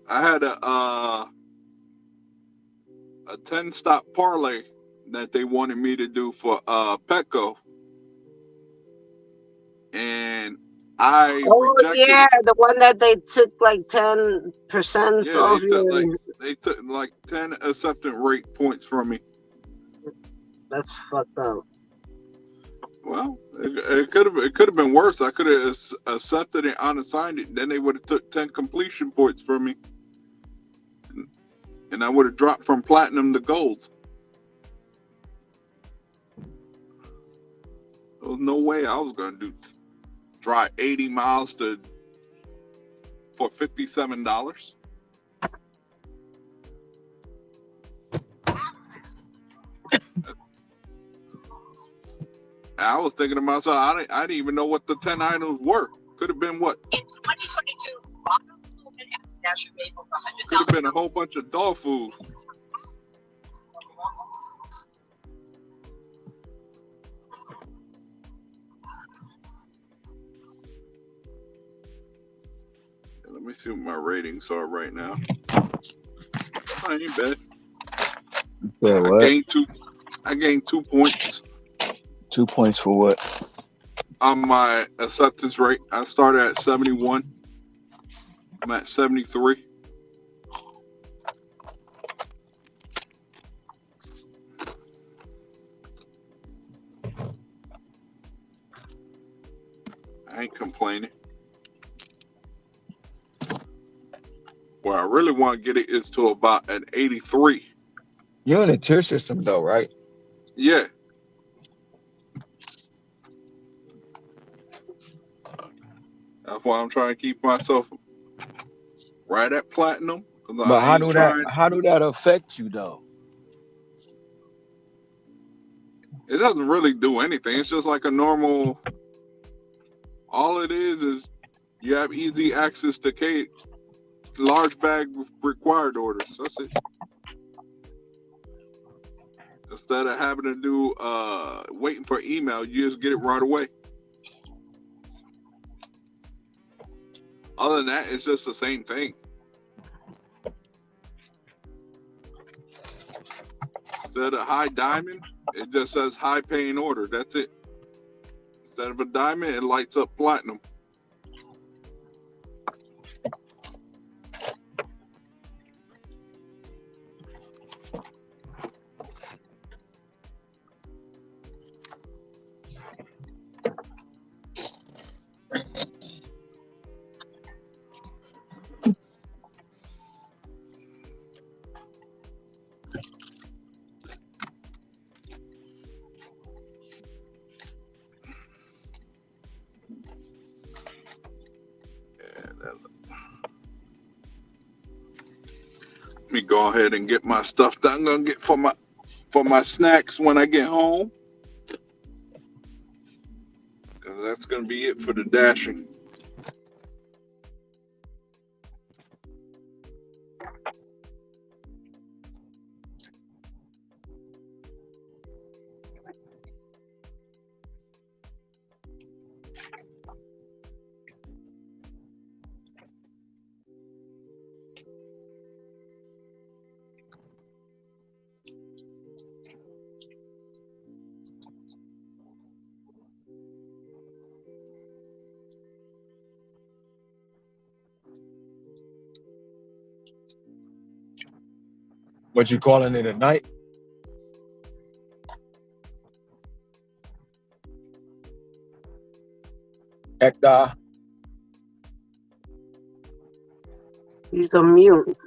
Speaker 9: I had a 10-stop parlay that they wanted me to do for Petco, and I
Speaker 10: Oh
Speaker 9: rejected
Speaker 10: yeah,
Speaker 9: it.
Speaker 10: the one that they took like 10%
Speaker 9: Yeah,
Speaker 10: off your.
Speaker 9: they took like 10 acceptance rate points from me.
Speaker 10: That's fucked up.
Speaker 9: Well, it could have been worse. I could have accepted it, unassigned it, then they would have took 10 completion points from me, and I would have dropped from platinum to gold. There was no way I was gonna drive 80 miles for $57. I was thinking to myself, I didn't even know what the 10 items were. Could have been what?
Speaker 14: In 2022,
Speaker 9: Could have been a whole bunch of dog food. Let me see what my ratings are right now. I ain't bad.
Speaker 1: Yeah, what?
Speaker 9: I gained 2 points.
Speaker 1: 2 points for what?
Speaker 9: On my acceptance rate. I started at 71. I'm at 73. I ain't complaining. Where I really want to get it is to about an 83.
Speaker 1: You're in a tier system though, right?
Speaker 9: Yeah. That's why I'm trying to keep myself right at platinum because
Speaker 1: But
Speaker 9: I ain't trying.
Speaker 1: how do that affect you though?
Speaker 9: It doesn't really do anything. It's just like a normal. All it is you have easy access to large bag required orders. That's it. Instead of having to do waiting for email, you just get it right away. Other than that, it's just the same thing. Instead of high diamond, it just says high paying order. That's it. Instead of a diamond, it lights up platinum. Let me go ahead and get my stuff that I'm gonna get for my snacks when I get home. Because that's gonna be it for the dashing.
Speaker 1: What you calling it a night? Hector.
Speaker 10: He's a mute.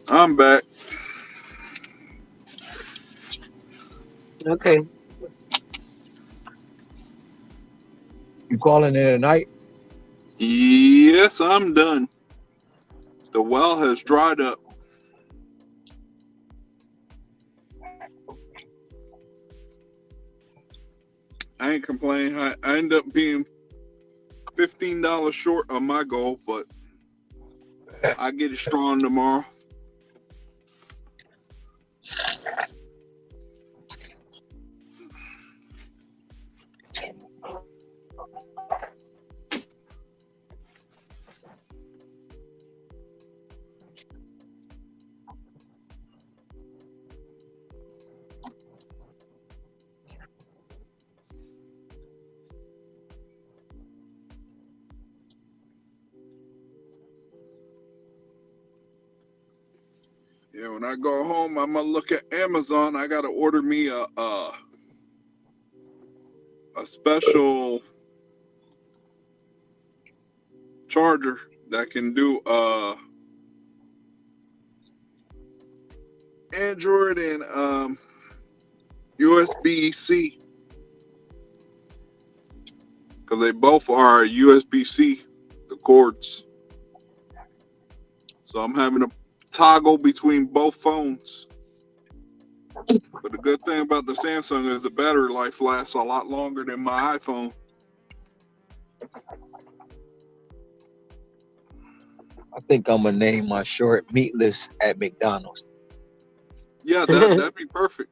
Speaker 9: I'm back.
Speaker 10: Okay.
Speaker 1: You calling it a night?
Speaker 9: Yes, I'm done. The well has dried up. I ain't complaining. I end up being $15 short of my goal, but I get it strong tomorrow. Yeah, when I go home, I'm gonna look at Amazon. I gotta order me a special charger that can do Android and USB C, because they both are USB C, the cords. So I'm having to toggle between both phones. But the good thing about the Samsung is the battery life lasts a lot longer than my iPhone.
Speaker 1: I think I'm gonna name my short meatless at McDonald's.
Speaker 9: Yeah, that'd be perfect.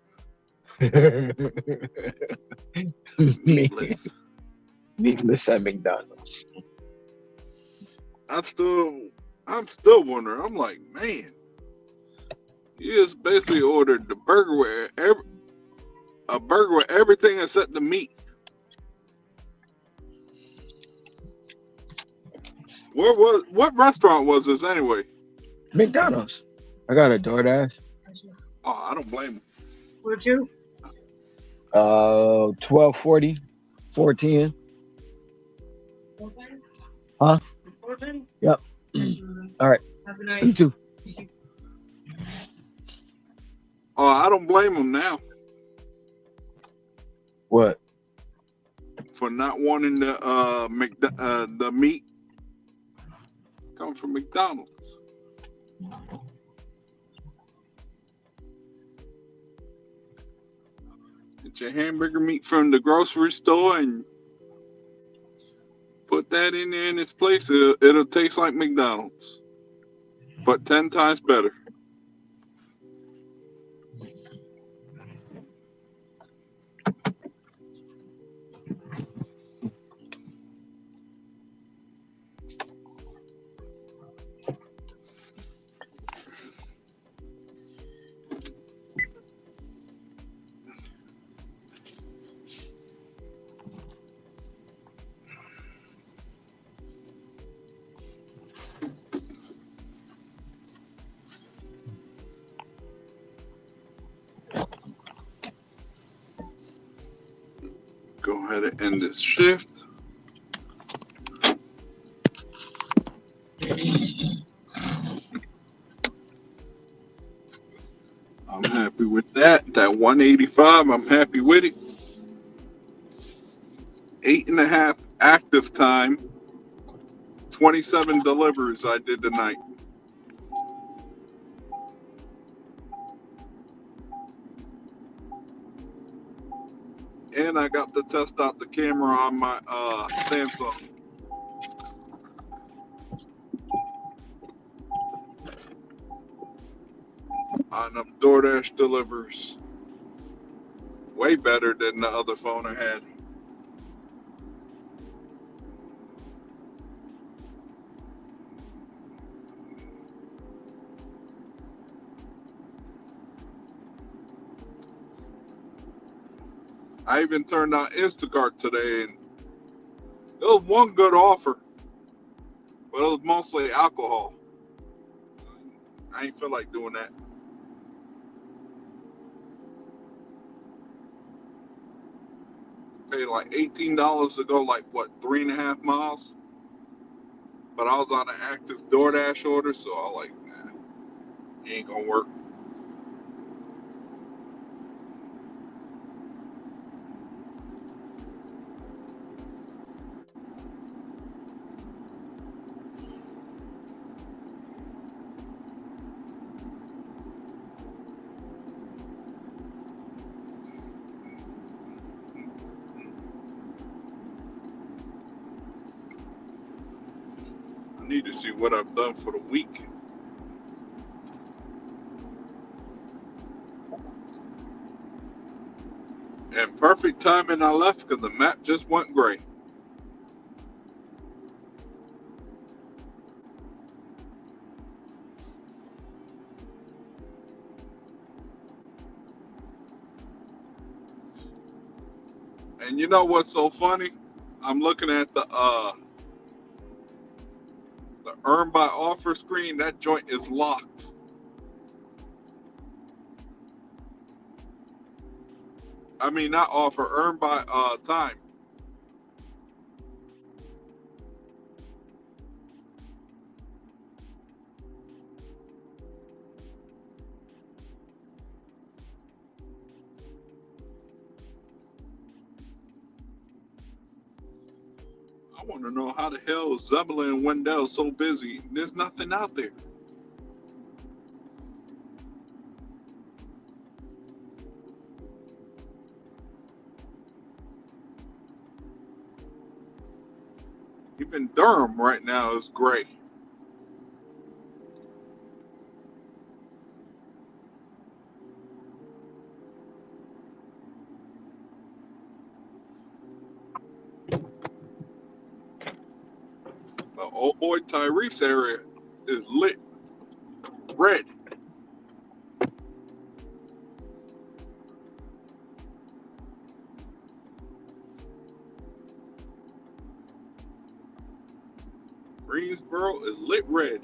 Speaker 9: Meatless.
Speaker 1: Meatless at McDonald's.
Speaker 9: I'm still wondering. I'm like, man, you just basically ordered the burger with a burger with everything except the meat. What restaurant was this anyway?
Speaker 1: McDonald's. I got a DoorDash.
Speaker 9: Oh, I don't blame him.
Speaker 6: Would you?
Speaker 1: 1240, 410. Huh?
Speaker 6: 410?
Speaker 1: Yep. All right.
Speaker 6: Have a night.
Speaker 1: You too.
Speaker 9: Oh, I don't blame him now
Speaker 1: What?
Speaker 9: for not wanting the meat come from McDonald's. Get your hamburger meat from the grocery store and put that in there in its place. It'll taste like McDonald's, but 10 times better. Go ahead and end this shift. I'm happy with that. That 185, I'm happy with it. 8.5 active time. 27 deliveries I did tonight. And I got to test out the camera on my Samsung. on them DoorDash deliveries. Way better than the other phone I had. I even turned on Instacart today, and it was one good offer, but it was mostly alcohol. I ain't feel like doing that. Paid like $18 to go like what 3.5 miles, but I was on an active DoorDash order, so I was like, nah, it ain't gonna work. I need to see what I've done for the week. And perfect timing I left because the map just went gray. And you know what's so funny? I'm looking at the earn by offer screen. That joint is locked. I mean, not offer, earn by time. I want to know how the hell Zebulon and Wendell so busy. There's nothing out there. Even Durham right now is gray. The old boy Tyrese area is lit red. Greensboro is lit red.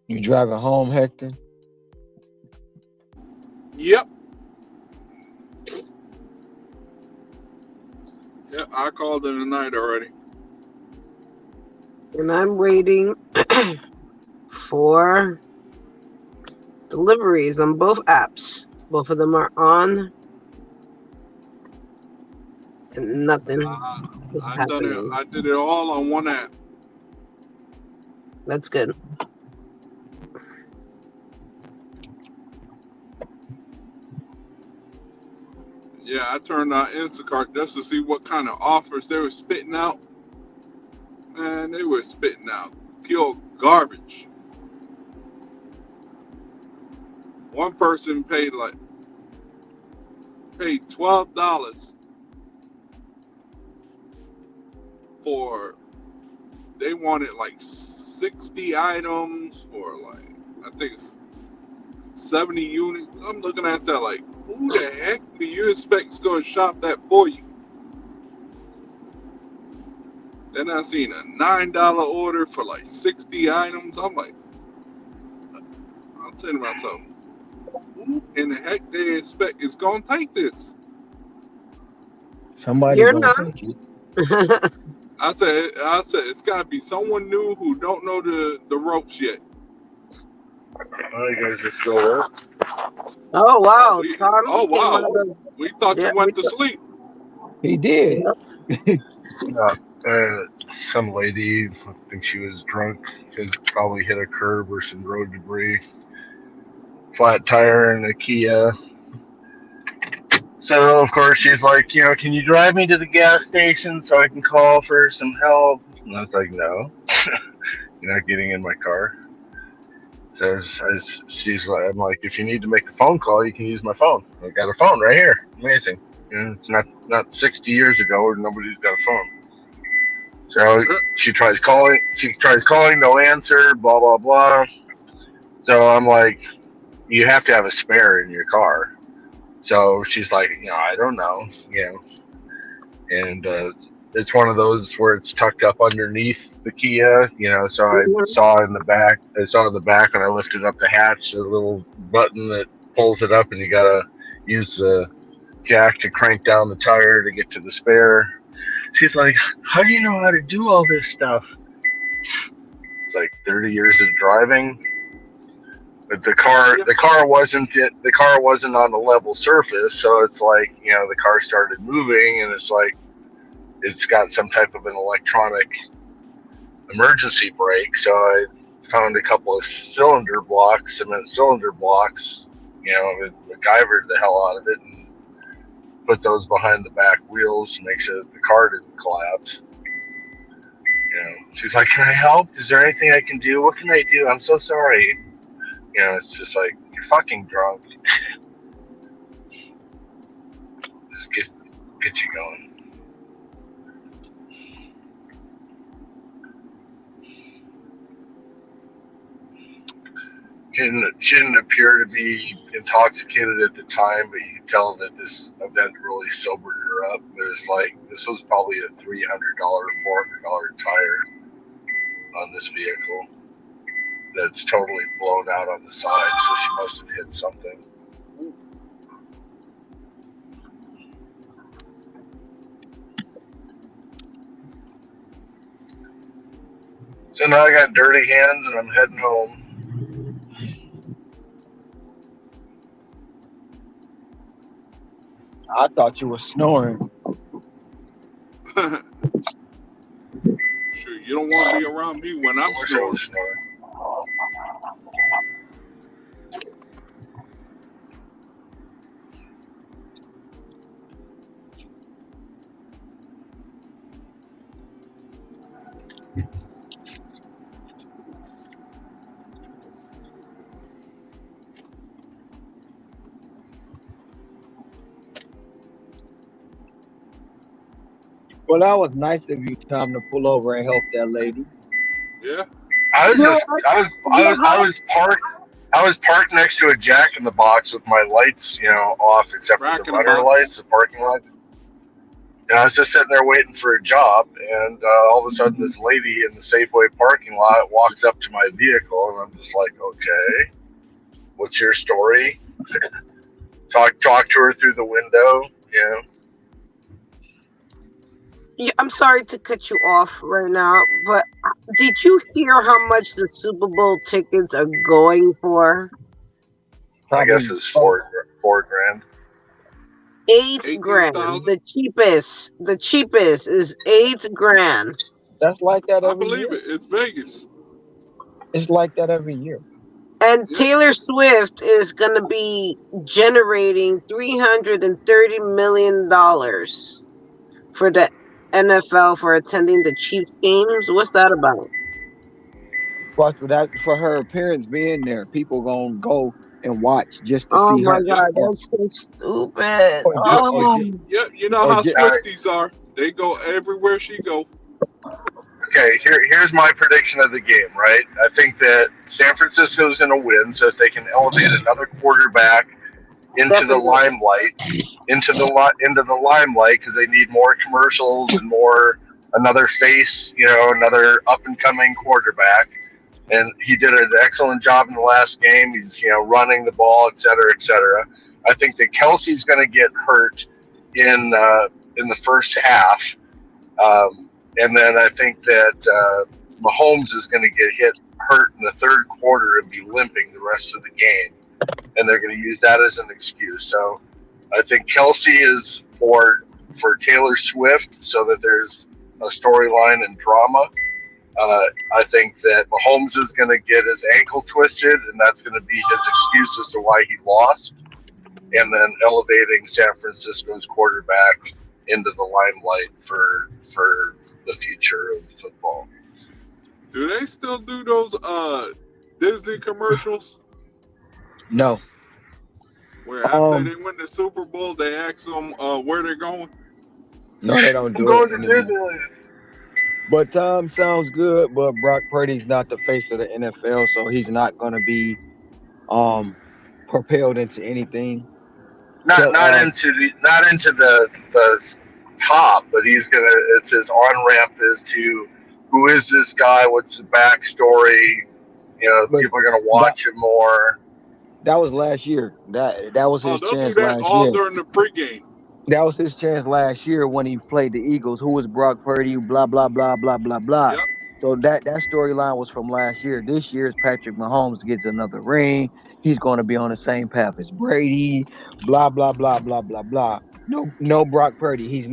Speaker 1: You driving home, Hector?
Speaker 9: Yep. Yep. I called it a night already.
Speaker 10: And I'm waiting for deliveries on both apps. Both of them are on, and nothing is
Speaker 9: I done it.
Speaker 10: happening.
Speaker 9: I did it all on one app.
Speaker 10: That's good.
Speaker 9: Yeah, I turned on Instacart just to see what kind of offers they were spitting out. Man, they were spitting out pure garbage. One person paid $12 for, they wanted like 60 items for like, I think it's 70 units. I'm looking at that like, who the heck do you expect is going to shop that for you? Then I seen a $9 order for like 60 items. I'm like, I'm saying to myself, who in the heck they expect is going to take this?
Speaker 1: Somebody
Speaker 10: You're
Speaker 1: gonna
Speaker 10: not.
Speaker 1: take it.
Speaker 9: I said, it's got to be someone new who don't know the ropes yet.
Speaker 11: Oh, you guys just still there?
Speaker 10: Oh wow,
Speaker 9: Oh
Speaker 10: Tommy came out
Speaker 9: wow,
Speaker 10: of.
Speaker 9: we thought
Speaker 10: Yeah,
Speaker 9: you went to sleep.
Speaker 1: He did.
Speaker 10: Yep.
Speaker 11: Some lady, I think she was drunk, had probably hit a curb or some road debris, flat tire in a Kia. So of course she's like, can you drive me to the gas station so I can call for some help? And I was like, no, you're not getting in my car. So I'm like, if you need to make a phone call, you can use my phone. I got a phone right here. Amazing. It's not 60 years ago where nobody's got a phone. So she tries calling. No answer. Blah blah blah. So I'm like, you have to have a spare in your car. So she's like, I don't know, and it's one of those where it's tucked up underneath the Kia, So I saw in the back. I saw in the back, and I lifted up the hatch, a little button that pulls it up, and you gotta use the jack to crank down the tire to get to the spare. She's like, how do you know how to do all this stuff? It's like 30 years of driving. But the car wasn't on a level surface, so it's like, the car started moving, and it's like it's got some type of an electronic emergency brake. So I found a couple of cement cylinder blocks, MacGyvered the hell out of it and put those behind the back wheels to make sure that the car didn't collapse. She's like, can I help? Is there anything I can do? What can I do? I'm so sorry. It's just like, you're fucking drunk. Just get you going. She didn't appear to be intoxicated at the time, but you could tell that this event really sobered her up. But it's like, this was probably a $300, $400 tire on this vehicle that's totally blown out on the side, so she must have hit something. So now I got dirty hands and I'm heading home.
Speaker 1: I thought you were snoring.
Speaker 9: Sure, you don't want to be around me when
Speaker 11: I
Speaker 9: I'm
Speaker 11: wish I was
Speaker 9: snoring.
Speaker 11: snoring.
Speaker 1: Well, that was nice of you, Tom, to pull over and help that lady.
Speaker 9: Yeah.
Speaker 11: I was
Speaker 10: No,
Speaker 11: just I was parked. I was parked next to a Jack in the Box with my lights, off except for the
Speaker 9: Rack in the
Speaker 11: runner
Speaker 9: box.
Speaker 11: lights, the parking light. And I was just sitting there waiting for a job, and all of a sudden, this lady in the Safeway parking lot walks up to my vehicle, and I'm just like, "Okay, what's your story?" Talk to her through the window.
Speaker 10: yeah, I'm sorry to cut you off right now, but did you hear how much the Super Bowl tickets are going for?
Speaker 11: I guess
Speaker 1: Probably
Speaker 11: it's four grand.
Speaker 10: 8 grand.
Speaker 9: 18,000.
Speaker 10: The cheapest is 8 grand.
Speaker 1: that's like that
Speaker 9: I
Speaker 1: every
Speaker 9: believe
Speaker 1: year.
Speaker 9: it. It's Vegas.
Speaker 1: It's like that every year.
Speaker 10: And
Speaker 9: Yep.
Speaker 10: Taylor Swift is gonna be generating $330 million for the NFL for attending the Chiefs games. What's that about?
Speaker 1: Plus, for her appearance being there, people gonna go and watch just to
Speaker 10: Oh
Speaker 1: see
Speaker 10: my
Speaker 1: her,
Speaker 9: Yep.
Speaker 10: god, that's so stupid.
Speaker 1: or
Speaker 9: Yep.
Speaker 1: just, or
Speaker 10: Oh,
Speaker 1: just,
Speaker 9: You know
Speaker 1: or
Speaker 9: how
Speaker 1: just.
Speaker 9: Swifties are. They go everywhere she go.
Speaker 11: Okay, here's my prediction of the game. Right, I think that San Francisco is going to win, so that they can elevate another quarterback into the
Speaker 10: definitely.
Speaker 11: limelight, into the limelight, because they need more commercials and more another face, another up and coming quarterback. And he did an excellent job in the last game. He's running the ball, et cetera, et cetera. I think that Kelsey's going to get hurt in the first half, and then I think that Mahomes is going to get hurt in the third quarter and be limping the rest of the game, and they're going to use that as an excuse. So I think Kelsey is for Taylor Swift, so that there's a storyline and drama. Uh, I think that Mahomes is going to get his ankle twisted, and that's going to be his excuse as to why he lost, and then elevating San Francisco's quarterback into the limelight for the future of football.
Speaker 9: Do they still do those Disney commercials
Speaker 1: No.
Speaker 9: where after
Speaker 1: Um,
Speaker 9: they win the Super Bowl they ask them where they're going?
Speaker 1: no, they don't
Speaker 11: I'm
Speaker 1: do it
Speaker 11: going to
Speaker 1: anymore.
Speaker 11: Disneyland.
Speaker 1: But Tom sounds good, but Brock Purdy's not the face of the NFL, so he's not gonna be um propelled into anything.
Speaker 11: Not
Speaker 1: Tell
Speaker 11: not into the top, but he's gonna. It's his on ramp is to who is this guy? What's the backstory?
Speaker 1: but
Speaker 11: People are gonna
Speaker 1: that
Speaker 11: watch him more.
Speaker 1: that was last year. That was
Speaker 9: Oh,
Speaker 1: his
Speaker 9: they'll do
Speaker 1: chance
Speaker 9: that
Speaker 1: last
Speaker 9: all
Speaker 1: year.
Speaker 9: during the pregame.
Speaker 1: That was his chance last year when he played the Eagles. Who was Brock Purdy? Blah blah blah blah blah blah.
Speaker 9: Yep.
Speaker 1: So that storyline was from last year. This year's Patrick Mahomes gets another ring. He's going to be on the same path as Brady. Blah blah blah blah blah blah. No Brock Purdy. He's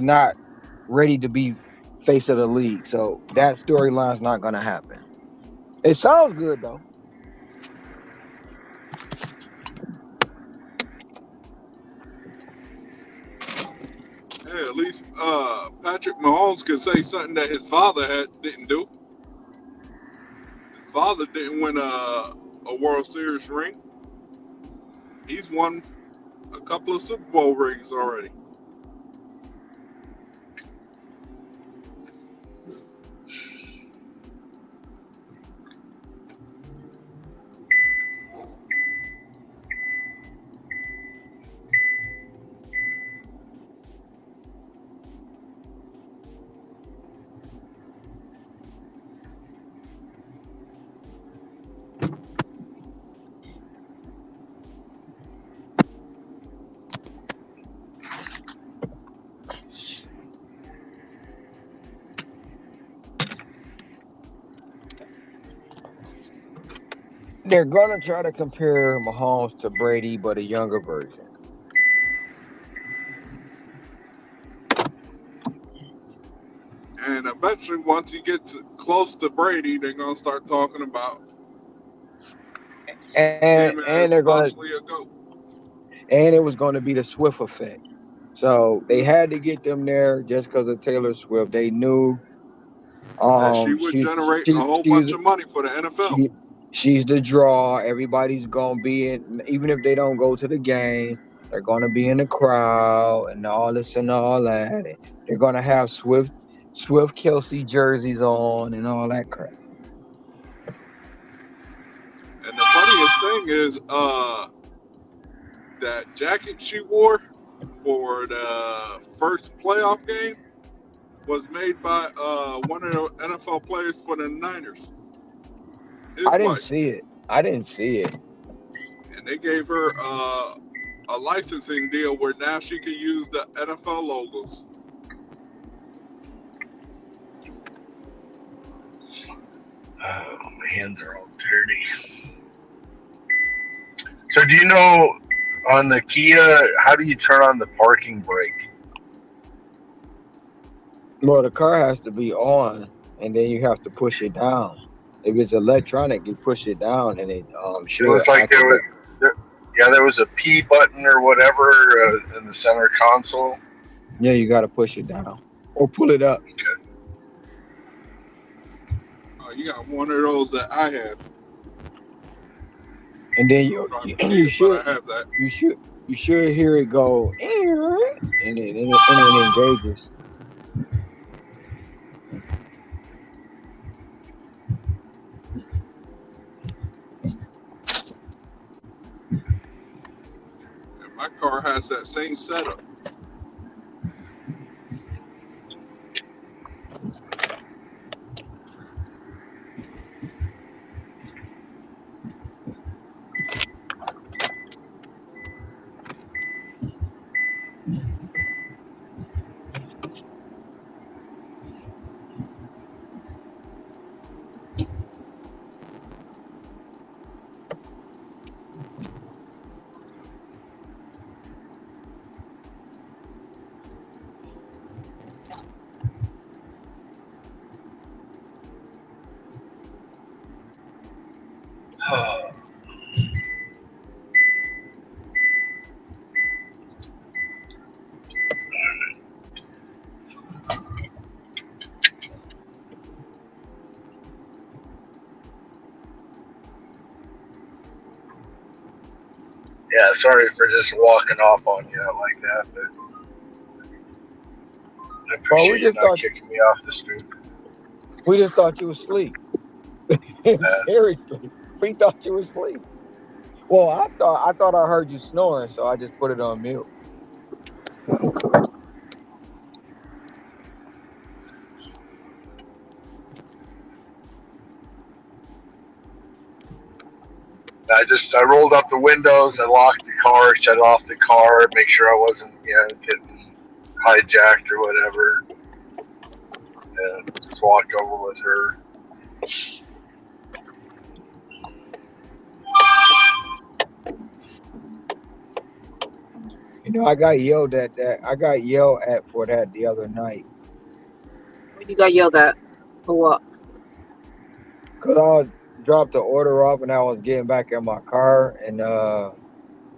Speaker 1: not ready to be face of the league. So that storyline's not going to happen. It sounds good though.
Speaker 9: Hey, at least Patrick Mahomes could say something that his father didn't do. His father didn't win a World Series ring. He's won a couple of Super Bowl rings already.
Speaker 1: They're going to try to compare Mahomes to Brady, but a younger version.
Speaker 9: And eventually, once he gets close to Brady, they're gonna start talking about him
Speaker 1: and
Speaker 9: as
Speaker 1: they're gonna
Speaker 9: possibly a GOAT.
Speaker 1: and it was going to be the Swift effect. So they
Speaker 9: Hmm.
Speaker 1: had to get them there just because of Taylor Swift. They knew
Speaker 9: That she would
Speaker 1: she
Speaker 9: generate a
Speaker 1: she
Speaker 9: whole
Speaker 1: she's
Speaker 9: bunch of money for the NFL.
Speaker 1: she she's the draw. Everybody's gonna be in, even if they don't go to the game. They're gonna be in the crowd and all this and all that. And they're gonna have Swift Kelsey jerseys on and all that crap.
Speaker 9: And the funniest thing is, that jacket she wore for the first playoff game was made by one of the NFL players for the Niners, his
Speaker 1: I didn't
Speaker 9: wife,
Speaker 1: see it. I didn't see it.
Speaker 9: and they gave her a licensing deal where now she can use the NFL logos.
Speaker 11: Oh, my hands are all dirty. So do you know on the Kia, how do you turn on the parking brake?
Speaker 1: Well, the car has to be on, and then you have to push it down. If it's electronic, you push it down, and it
Speaker 11: It
Speaker 1: should
Speaker 11: was like
Speaker 1: activate.
Speaker 11: there was a P button or whatever in the center console.
Speaker 1: Yeah, you got to push it down or pull it up,
Speaker 9: You got one of those that I have.
Speaker 1: and then
Speaker 9: I don't drive
Speaker 1: you
Speaker 9: a
Speaker 1: and you
Speaker 9: Kia, but
Speaker 1: should
Speaker 9: I have that.
Speaker 1: you should you should hear it go, and it engages.
Speaker 9: And my car has that same setup.
Speaker 11: Yeah, sorry for just walking off on you like that, but I
Speaker 1: Well,
Speaker 11: appreciate you not kicking me off the stoop.
Speaker 1: we just thought you was asleep. Seriously, we thought you was asleep. Well, I thought I heard you snoring, so I just put it on mute.
Speaker 11: I rolled up the windows, I locked the car, shut off the car, make sure I wasn't getting hijacked or whatever, and just walked over with her.
Speaker 1: I got yelled at that. I got yelled at for that the other night.
Speaker 10: You got yelled at for what?
Speaker 1: Cause I dropped the order off and I was getting back in my car, and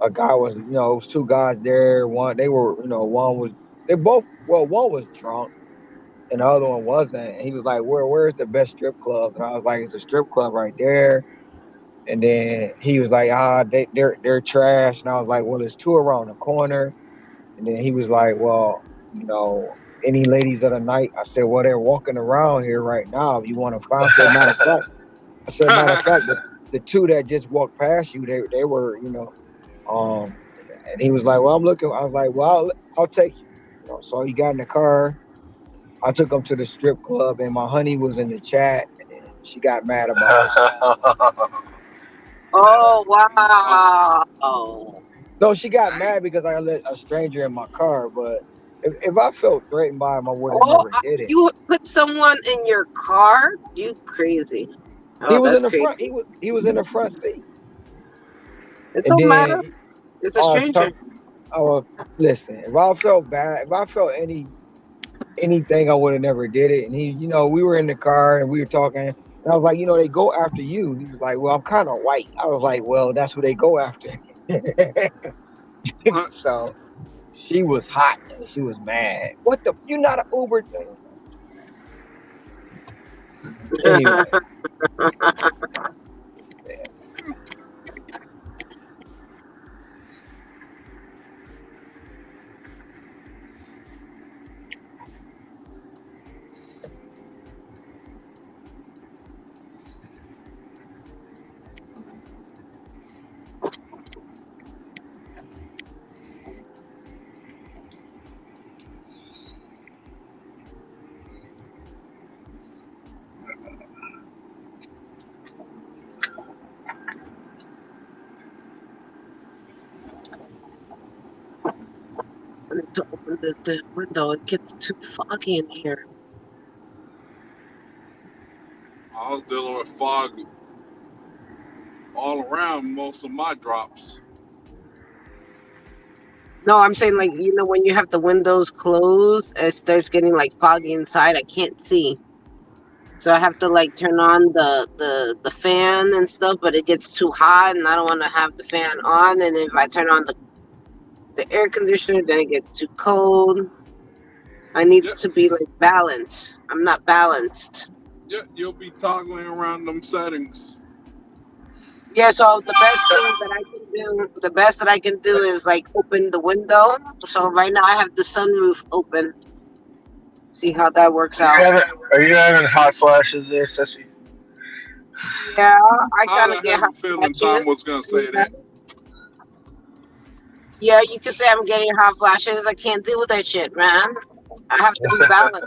Speaker 1: a guy was, it was two guys there. One was, they both, well, one was drunk and the other one wasn't. And he was like, where's the best strip club? And I was like, it's a strip club right there. And then he was like, they're trash. And I was like, well, there's two around the corner. And then he was like, well, any ladies of the night? I said, well, they're walking around here right now. If you want to find, I said, matter of fact, the two that just walked past you, they were, um, and he was like, well, I'm looking. I was like, well, I'll take you. So he got in the car. I took him to the strip club, and my honey was in the chat, and she got mad about it.
Speaker 10: Oh wow!
Speaker 1: No, she got mad because I let a stranger in my car. But if I felt threatened by him, I would have never did it.
Speaker 10: You put someone in your car? You crazy?
Speaker 1: He
Speaker 10: Oh,
Speaker 1: was in
Speaker 10: that's
Speaker 1: the
Speaker 10: crazy.
Speaker 1: front. He was in the front seat.
Speaker 10: It
Speaker 1: And
Speaker 10: don't matter.
Speaker 1: then,
Speaker 10: It's a stranger.
Speaker 1: listen. If I felt bad, if I felt any anything, I would have never did it. And he, we were in the car and we were talking. And I was like, they go after you. He was like, well, I'm kind of white. I was like, well, that's who they go after.
Speaker 9: Huh?
Speaker 1: So she was hot and she was mad. What the? You're not an Uber thing. Anyway,
Speaker 10: I need to open the window. It gets too foggy in here.
Speaker 9: I was dealing with fog all around most of my drops.
Speaker 10: No, I'm saying like when you have the windows closed, it starts getting like foggy inside. I can't see, so I have to like turn on the fan and stuff. But it gets too hot, and I don't want to have the fan on. And if I turn on the air conditioner, then it gets too cold. I need
Speaker 9: Yep,
Speaker 10: to be like balanced. I'm not balanced.
Speaker 9: yep, you'll be toggling around them settings.
Speaker 10: Yeah, so the best that I can do is like open the window. So right now I have the sunroof open. See how that works
Speaker 11: Are you
Speaker 10: out.
Speaker 11: having Are you having hot flashes there, Ceci?
Speaker 10: Yeah, I
Speaker 9: I had
Speaker 10: kind of
Speaker 9: a
Speaker 10: get hot
Speaker 9: heavy feeling Tom was
Speaker 10: flashes.
Speaker 9: gonna say that.
Speaker 10: Yeah, you could say I'm getting hot flashes. I can't deal with that shit, man. I have to be balanced.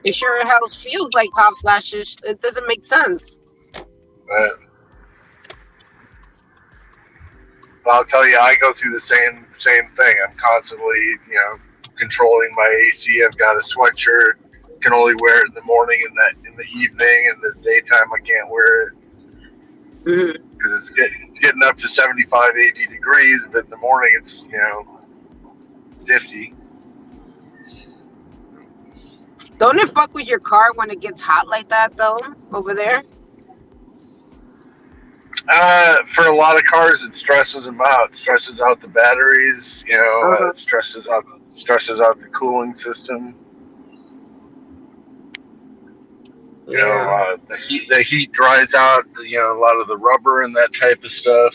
Speaker 10: It sure hell feels like hot flashes. It doesn't make sense.
Speaker 11: Right. Well, I'll tell you, I go through the same thing. I'm constantly, controlling my AC. I've got a sweatshirt. Can only wear it in the morning and in the evening. In the daytime, I can't wear it
Speaker 10: Hmm.
Speaker 11: because it's getting up to 75, 80 degrees. But in the morning, it's 50.
Speaker 10: Don't it fuck with your car when it gets hot like that, though, over there?
Speaker 11: For a lot of cars, it stresses them out. It stresses out the batteries.
Speaker 10: Uh-huh.
Speaker 11: It stresses out the cooling system.
Speaker 10: Yeah.
Speaker 11: The heat dries out. A lot of the rubber and that type of stuff.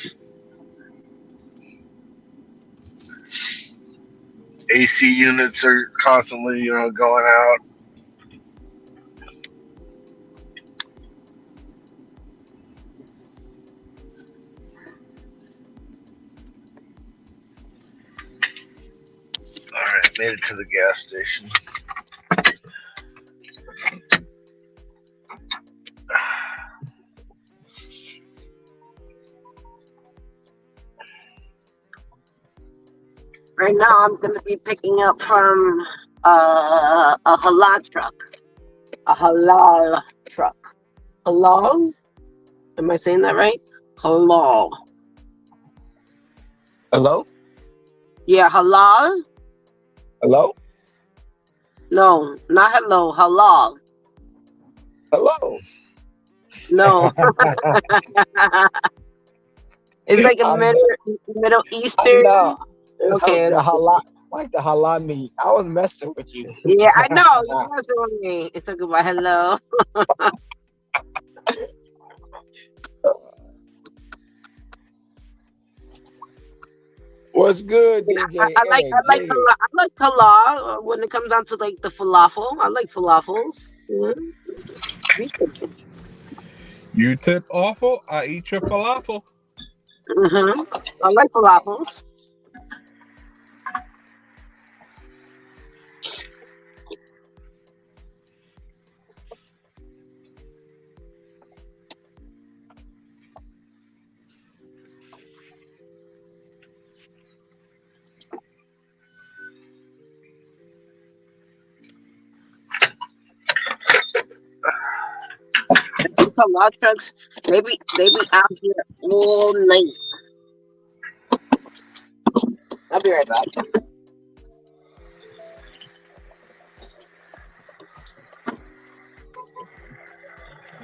Speaker 11: AC units are constantly, going out. All right, made it to the gas station.
Speaker 10: Right now, I'm going to be picking up from a halal truck. A halal truck. Halal? Am I saying that right? Halal.
Speaker 1: hello,
Speaker 10: Yeah, halal?
Speaker 1: hello,
Speaker 10: No, not hello. Halal.
Speaker 1: hello.
Speaker 10: No. It's like a
Speaker 1: I'm,
Speaker 10: Middle
Speaker 1: I know.
Speaker 10: Eastern. Okay.
Speaker 1: The halal, like the halal meat. I was messing with you.
Speaker 10: Yeah, I know. You're messing with me. It's talking about hello.
Speaker 1: What's good,
Speaker 10: I,
Speaker 1: DJ
Speaker 10: I like I like
Speaker 1: Energetic?
Speaker 10: halal. I like halal when it comes down to like the falafel. I like falafels.
Speaker 14: You tip awful, I eat your falafel.
Speaker 10: Mm-hmm. I like falafels. These halal trucks, they be out here all night. I'll be right back.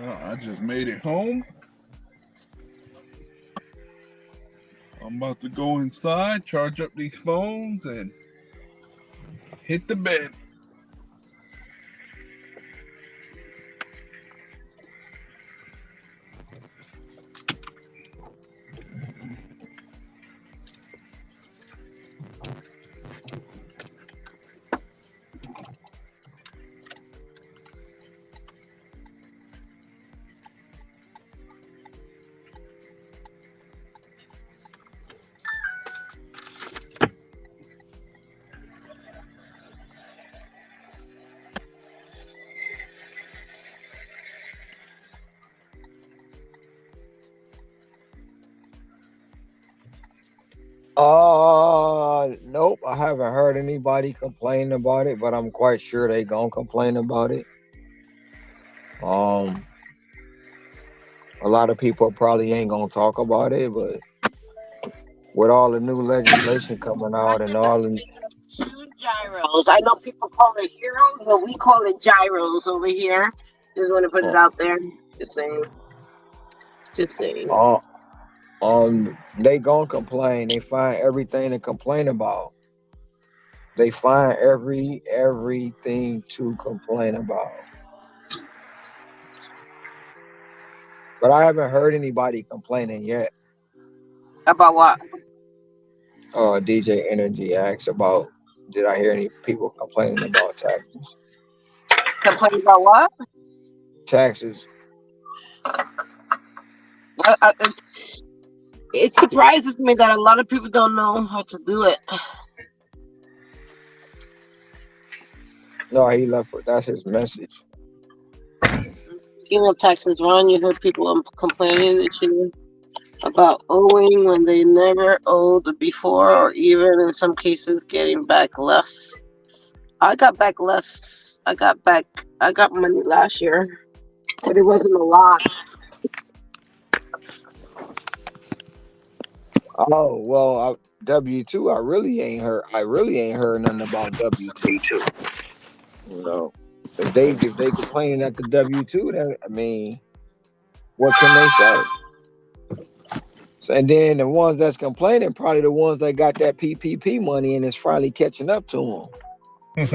Speaker 14: I just made it home. I'm about to go inside, charge up these phones, and hit the bed.
Speaker 1: Nope. I haven't heard anybody complain about it, but I'm quite sure they gonna complain about it. Um, a lot of people probably ain't gonna talk about it, but with all the new legislation coming out and
Speaker 10: Prices are
Speaker 1: all the
Speaker 10: going up two gyros. I know people call it heroes, but we call it gyros over here. Just want to put it
Speaker 1: uh,
Speaker 10: out there. Just saying. Just saying.
Speaker 1: uh, they gonna complain. They find everything to complain about. They find everything to complain about. But I haven't heard anybody complaining yet.
Speaker 10: About what?
Speaker 1: DJ Energy asks about, did I hear any people complaining about taxes?
Speaker 10: Complain about what?
Speaker 1: Taxes.
Speaker 10: It surprises me that a lot of people don't know how to do it.
Speaker 1: No, he left. That's his message.
Speaker 10: Speaking of taxes, Ron, you heard people complaining this year about owing when they never owed before, or even in some cases getting back less. I got back less. I got money last year, but it wasn't a lot.
Speaker 1: Oh well, W-2. I really ain't heard nothing about W-2. You know, if they complaining at the W-2, then I mean, what can they say? So, and then the ones that's complaining probably the ones that got that PPP money and it's finally catching up to them.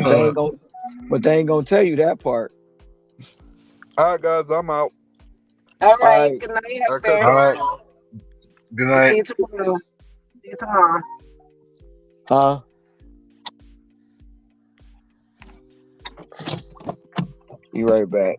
Speaker 1: But they ain't gonna tell you that part.
Speaker 14: All right, guys, I'm out.
Speaker 10: All
Speaker 1: All
Speaker 10: right.
Speaker 1: right,
Speaker 10: Good night,
Speaker 14: I'll catch
Speaker 10: Hector.
Speaker 4: All
Speaker 14: y'all
Speaker 4: right.
Speaker 14: tomorrow.
Speaker 4: Good
Speaker 10: See
Speaker 4: night.
Speaker 10: you tomorrow. See you tomorrow.
Speaker 1: huh? You right back.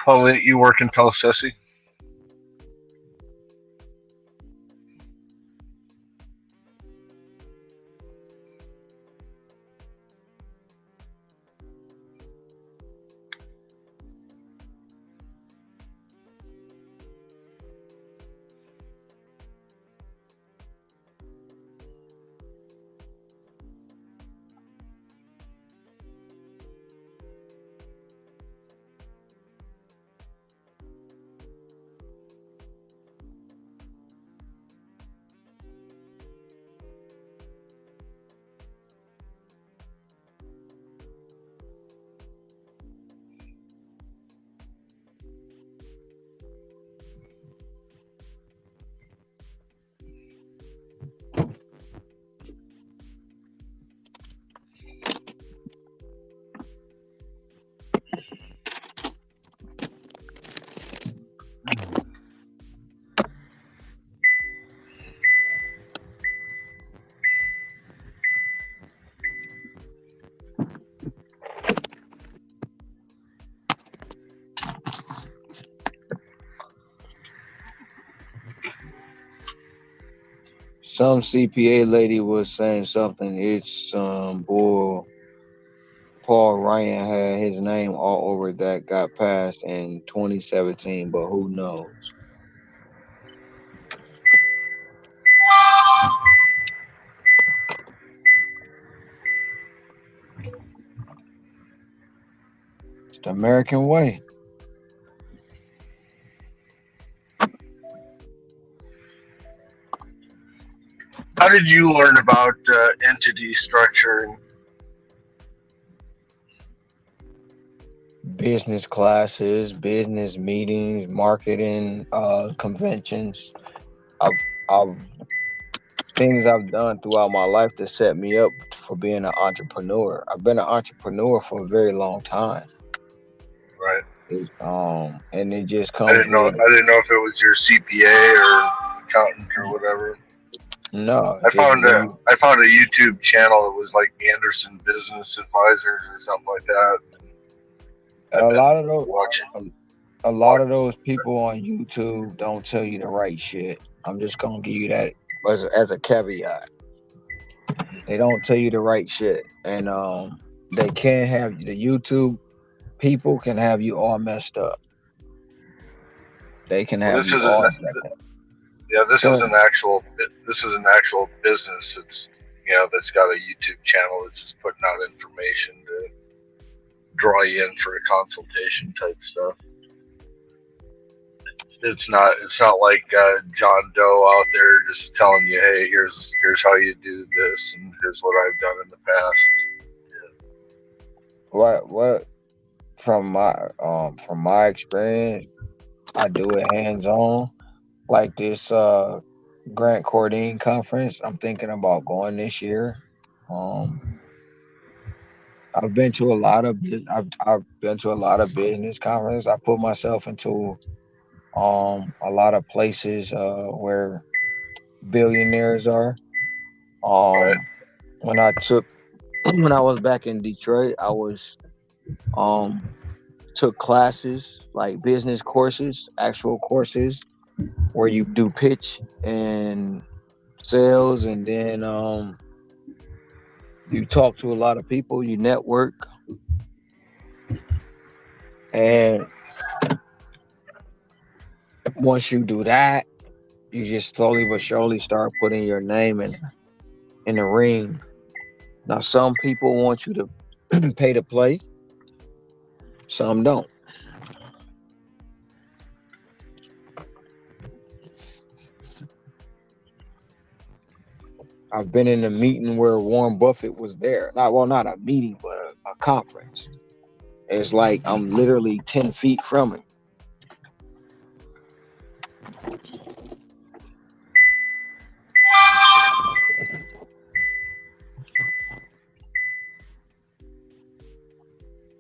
Speaker 4: How late you working till, Sissy?
Speaker 1: Some CPA lady was saying something. It's bull. Paul Ryan had his name all over that got passed in 2017, but who knows? It's the American way.
Speaker 11: How did you learn about entity structure?
Speaker 1: Business classes, business meetings, marketing, conventions. I've things I've done throughout my life to set me up for being an entrepreneur. I've been an entrepreneur for a very long time.
Speaker 11: Right.
Speaker 1: And it just comes with
Speaker 11: I didn't know if it was your CPA or accountant or whatever.
Speaker 1: no,
Speaker 11: I
Speaker 1: just
Speaker 11: found
Speaker 1: when you
Speaker 11: I found a YouTube channel that was like Anderson Business Advisors or something like that. I've
Speaker 1: a lot
Speaker 11: been
Speaker 1: of those
Speaker 11: watching.
Speaker 1: a lot of those people on YouTube don't tell you the right shit. I'm just gonna give you that as a caveat. They don't tell you the right shit, and they can have the YouTube people can have you all messed up. They can
Speaker 11: Well,
Speaker 1: have
Speaker 11: this
Speaker 1: you
Speaker 11: isn't.
Speaker 1: all jacked up.
Speaker 11: Yeah, this
Speaker 1: Go
Speaker 11: is
Speaker 1: ahead.
Speaker 11: an actual. This is an actual business. It's that's got a YouTube channel that's just putting out information to draw you in for a consultation type stuff. It's not. It's not like John Doe out there just telling you, "Hey, here's how you do this, and here's what I've done in the past."
Speaker 1: What from my experience, I do it hands on. Like this Grant Cardone conference, I'm thinking about going this year. Um, I've been to a lot of I've been to a lot of business conferences. I put myself into a lot of places where billionaires are.
Speaker 11: Right.
Speaker 1: Um, when I took when I was back in Detroit, I was um took classes like business courses, actual courses where you do pitch and sales, and then you talk to a lot of people, you network, and once you do that, you just slowly but surely start putting your name in the ring. Now, some people want you to pay to play, some don't. I've been in a meeting where Warren Buffett was there. Not a meeting, but a conference. It's like I'm literally 10 feet from it.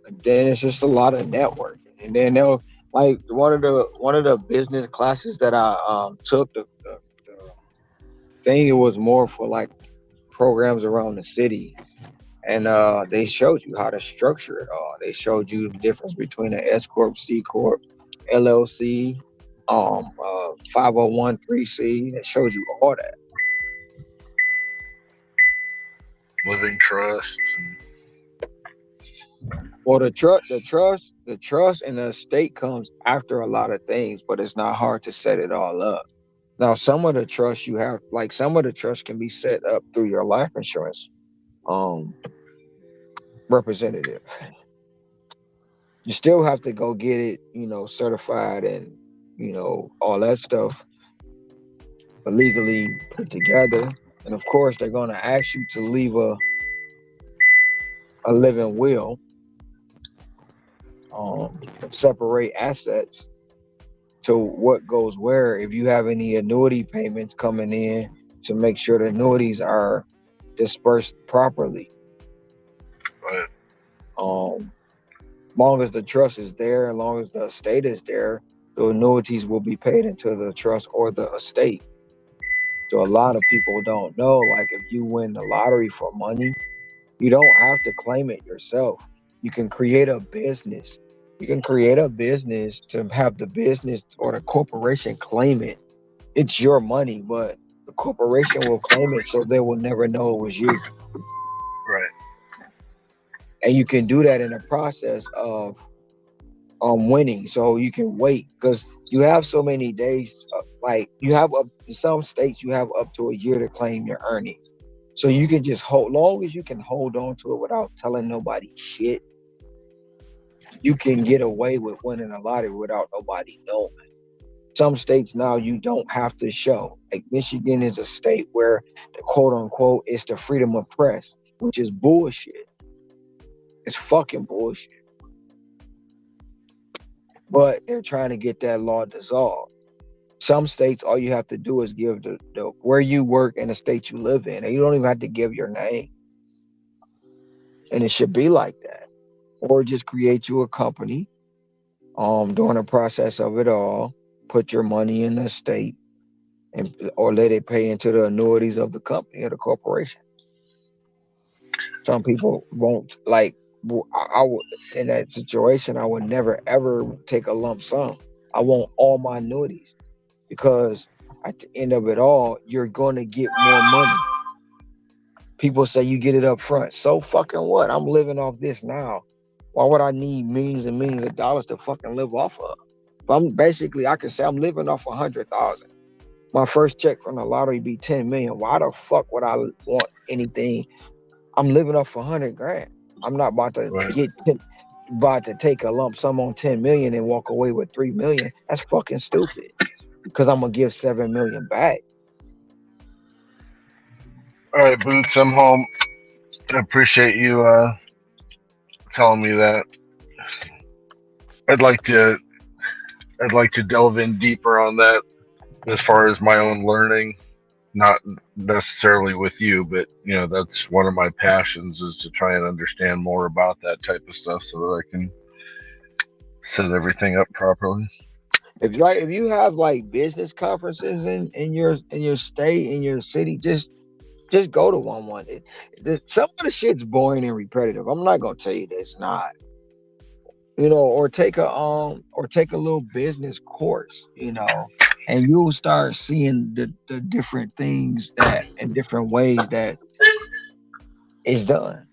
Speaker 1: And then it's just a lot of networking. And then they'll like one of the business classes that I took the thing, it was more for like programs around the city. And they showed you how to structure it all. They showed you the difference between an S corp, C corp, LLC, 501(c). It shows you all that.
Speaker 11: Living trusts.
Speaker 1: Well, the trust and the estate comes after a lot of things, but it's not hard to set it all up. Now, some of the trust you have, like some of the trust can be set up through your life insurance um representative. You still have to go get it, certified and all that stuff legally put together. And of course, they're going to ask you to leave a living will, separate assets to what goes where. If you have any annuity payments coming in, to make sure the annuities are dispersed properly.
Speaker 11: Right.
Speaker 1: Long as the trust is there, as long as the estate is there, the annuities will be paid into the trust or the estate. So a lot of people don't know, like if you win the lottery for money, you don't have to claim it yourself. You can create a business. You can create a business to have the business or the corporation claim it. It's your money, but the corporation will claim it so they will never know it was you.
Speaker 11: Right.
Speaker 1: And you can do that in the process of winning. So you can wait because you have so many days. Like you have up in some states, you have up to a year to claim your earnings. So you can just hold, long as you can hold on to it without telling nobody shit. You can get away with winning a lottery without nobody knowing. Some states now you don't have to show. Like Michigan is a state where the quote unquote is the freedom of press, which is bullshit. It's fucking bullshit. But they're trying to get that law dissolved. Some states, all you have to do is give the where you work and the state you live in, and you don't even have to give your name. And it should be like that, or just create you a company. During the process of it all, put your money in the state, and or let it pay into the annuities of the company or the corporation. Some people won't like. I would in that situation. I would never ever take a lump sum. I want all my annuities because at the end of it all, you're going to get more money. People say you get it up front. So fucking what? I'm living off this now. Why would I need millions and millions of dollars to fucking live off of? If I'm basically, I can say I'm living off 100,000. My first check from the lottery be 10 million. Why the fuck would I want anything? I'm living off 100 grand. I'm not about to
Speaker 11: Right.
Speaker 1: about to take a lump sum on 10 million and walk away with 3 million. That's fucking stupid. Because I'm gonna give 7 million back.
Speaker 11: All right, Boots, I'm home. I appreciate you telling me that. I'd like to I'd like to delve in deeper on that as far as my own learning, not necessarily with you, but that's one of my passions is to try and understand more about that type of stuff so that I can set everything up properly.
Speaker 1: If you have like business conferences in your state, in your city, just go to one. Some of the shit's boring and repetitive. I'm not gonna tell you that it's not. Or take a little business course, and you'll start seeing the different things that and different ways that it's done.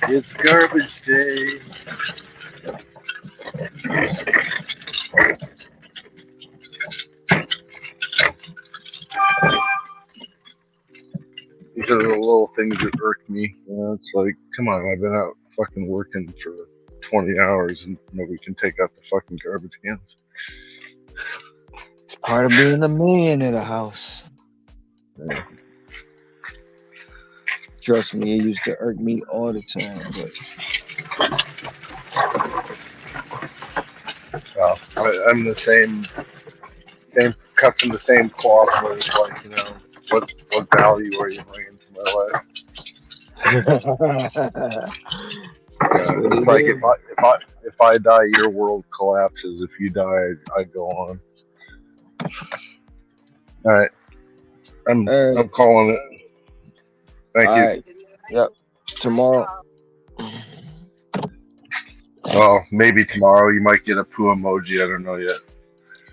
Speaker 11: It's garbage day. These are the little things that irk me. It's like, come on, I've been out fucking working for 20 hours and nobody can take out the fucking garbage cans.
Speaker 1: It's part of being a man in a house.
Speaker 11: Yeah.
Speaker 1: Trust me, it used to irk me all the time. But
Speaker 11: Well, I'm the same cut from the same cloth. Where it's like, what value are you bringing to my life?
Speaker 1: that's what
Speaker 11: It's
Speaker 1: it
Speaker 11: like
Speaker 1: is.
Speaker 11: if I die, your world collapses. If you die, I go on. All right,
Speaker 1: All
Speaker 11: I'm
Speaker 1: right,
Speaker 11: calling it. Thank
Speaker 1: all
Speaker 11: you.
Speaker 1: right. Yep. Tomorrow.
Speaker 11: Well, maybe tomorrow you might get a poo emoji. I don't know yet.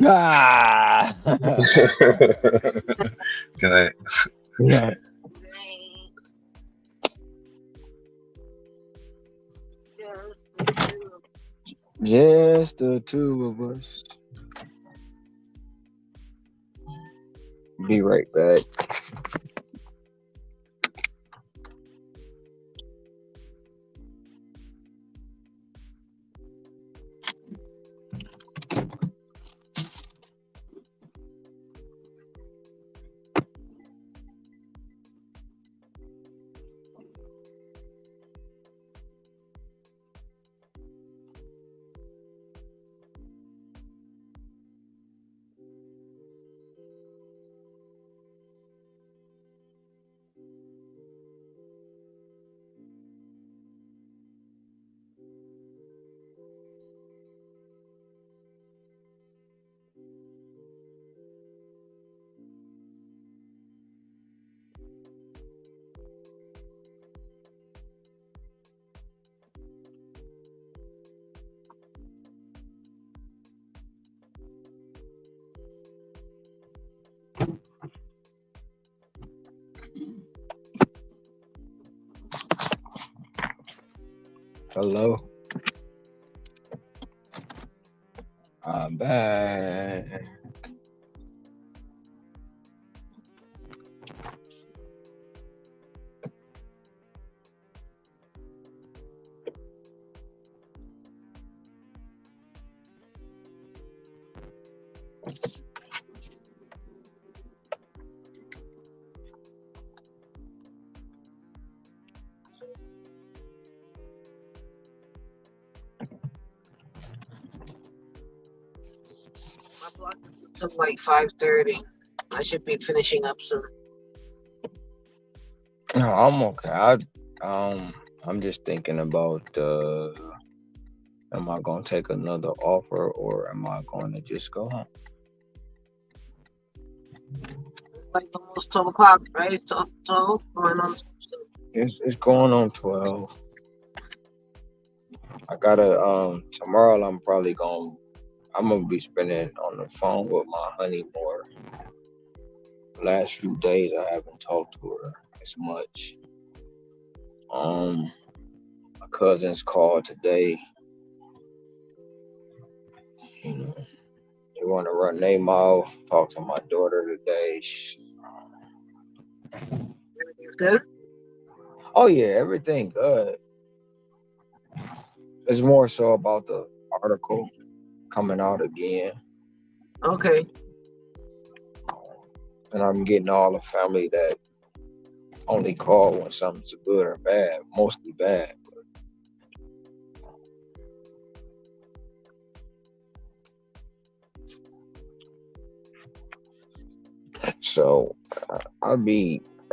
Speaker 1: Ah.
Speaker 11: Good night.
Speaker 1: Yeah. Just the two of us. Be right back. Hello. I'm back.
Speaker 10: My block is until like 5:30. I should be finishing up soon.
Speaker 1: No, I'm okay. I'm just thinking about am I gonna take another offer or am I going to just go home?
Speaker 10: Like almost 12 o'clock, right? It's 12, going on.
Speaker 1: It's going on 12. I gotta tomorrow I'm gonna be spending on the phone with my honey more. Last few days I haven't talked to her as much. My cousins called today. You know, they want to run their mouth. Talk to my daughter today.
Speaker 10: Everything's good?
Speaker 1: Oh yeah, everything good. It's more so about the article coming out again,
Speaker 10: Okay.
Speaker 1: and I'm getting all the family that only call when something's good or bad, mostly bad. So I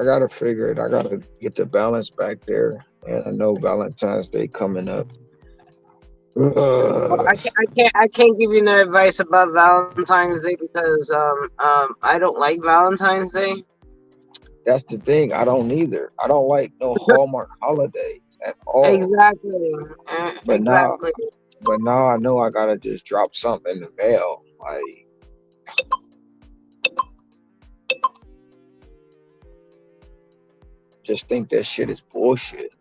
Speaker 1: gotta figure it. I gotta get the balance back there, and I know Valentine's Day coming up.
Speaker 10: Well, I can't give you no advice about Valentine's Day because I don't like Valentine's Day.
Speaker 1: That's the thing. I don't either. I don't like no Hallmark holidays at all.
Speaker 10: Exactly.
Speaker 1: But now,
Speaker 10: Exactly.
Speaker 1: but now I know I gotta just drop something in the mail. Like, just think that shit is bullshit.
Speaker 10: It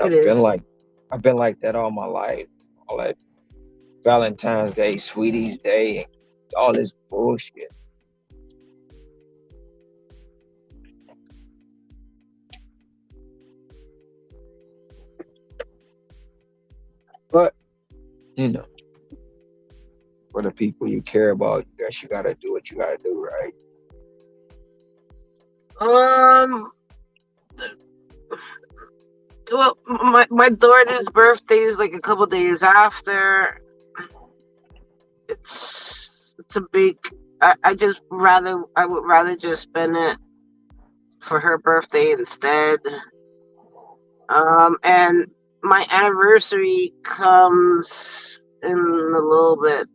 Speaker 1: I've been
Speaker 10: is.
Speaker 1: like, I've been like that all my life. All that Valentine's Day, Sweeties Day, and all this bullshit. But you know, for the people you care about, you guys, you gotta do what you gotta do, right?
Speaker 10: Um. Well, my daughter's birthday is like a couple days after. It's a big. I would rather just spend it for her birthday instead. And my anniversary comes in a little bit.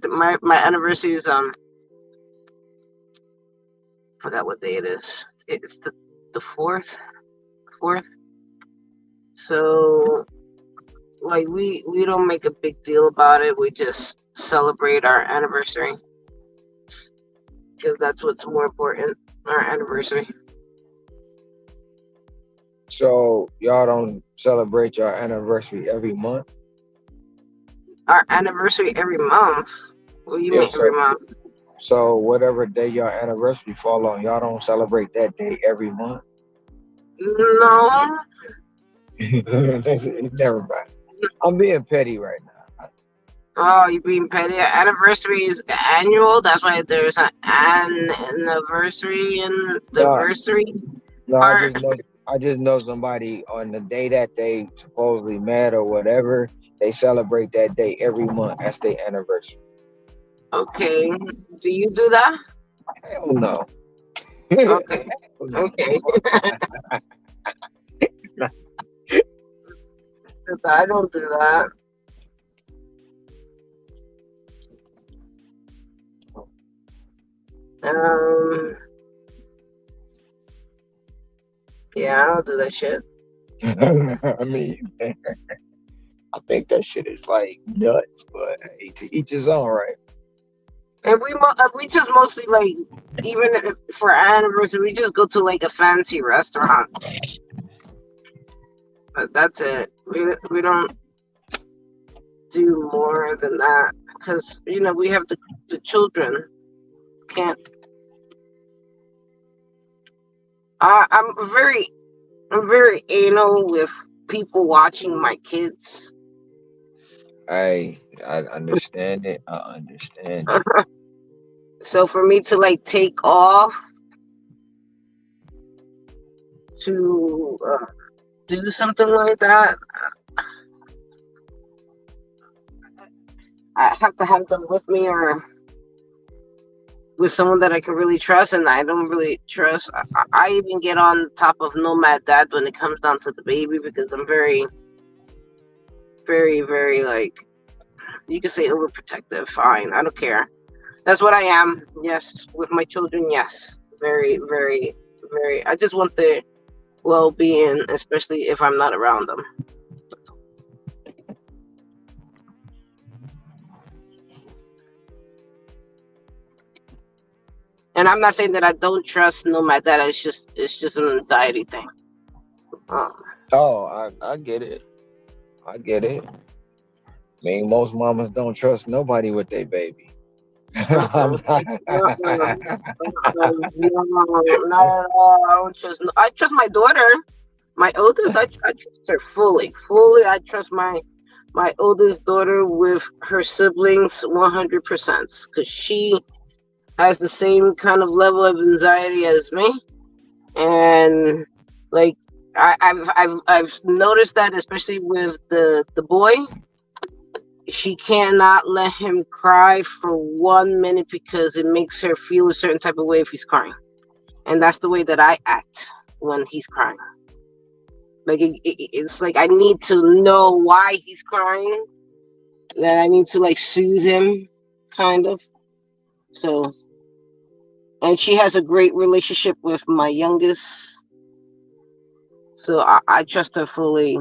Speaker 10: My anniversary is forgot what day it is. It's the fourth. So like we don't make a big deal about it. We just celebrate our anniversary because that's what's more important. Our anniversary.
Speaker 1: So y'all don't celebrate your anniversary every month?
Speaker 10: Our anniversary every month. What do you
Speaker 1: Yeah.
Speaker 10: mean every month?
Speaker 1: So whatever day your anniversary fall on, y'all don't celebrate that day every month?
Speaker 10: No.
Speaker 1: Never mind. I'm being petty right now.
Speaker 10: Oh, you being petty? Anniversary is annual. That's why there's an anniversary and the
Speaker 1: No,
Speaker 10: anniversary
Speaker 1: no,
Speaker 10: part.
Speaker 1: I just know somebody on the day that they supposedly met or whatever, they celebrate that day every month. That's their anniversary.
Speaker 10: Okay. Do you do that?
Speaker 1: Hell no.
Speaker 10: Okay.
Speaker 1: Hell no.
Speaker 10: Okay. I don't do that. Um. Yeah, I don't do that shit.
Speaker 1: I mean, I think that shit is like nuts, but hey, to each his own, right?
Speaker 10: And we just mostly like even if for our anniversary we just go to like a fancy restaurant. But that's it. We don't do more than that because we have the children. Can't. I'm very anal with people watching my kids.
Speaker 1: I understand it. I understand it.
Speaker 10: So for me to like take off to do something like that, I have to have them with me or with someone that I can really trust, and I don't really trust. I even get on top of Nomad Dad when it comes down to the baby because I'm very, very, very like you could say overprotective. Fine, I don't care. That's what I am. Yes, with my children. Yes, very, very, very. I just want their well-being, especially if I'm not around them. And I'm not saying that I don't trust Nomad Dad. It's just an anxiety thing. Um,
Speaker 1: Oh, I get it. I get it. I mean, most mamas don't trust nobody with their baby. I'm not.
Speaker 10: no, not at all. I don't trust. I trust my daughter, my oldest. I trust her fully. Fully, I trust my oldest daughter with her siblings 100% because she has the same kind of level of anxiety as me, and like I've noticed that especially with the boy, she cannot let him cry for 1 minute because it makes her feel a certain type of way if he's crying, and that's the way that I act when he's crying. Like it's like I need to know why he's crying, that I need to like soothe him, kind of. So, and she has a great relationship with my youngest, so I trust her fully.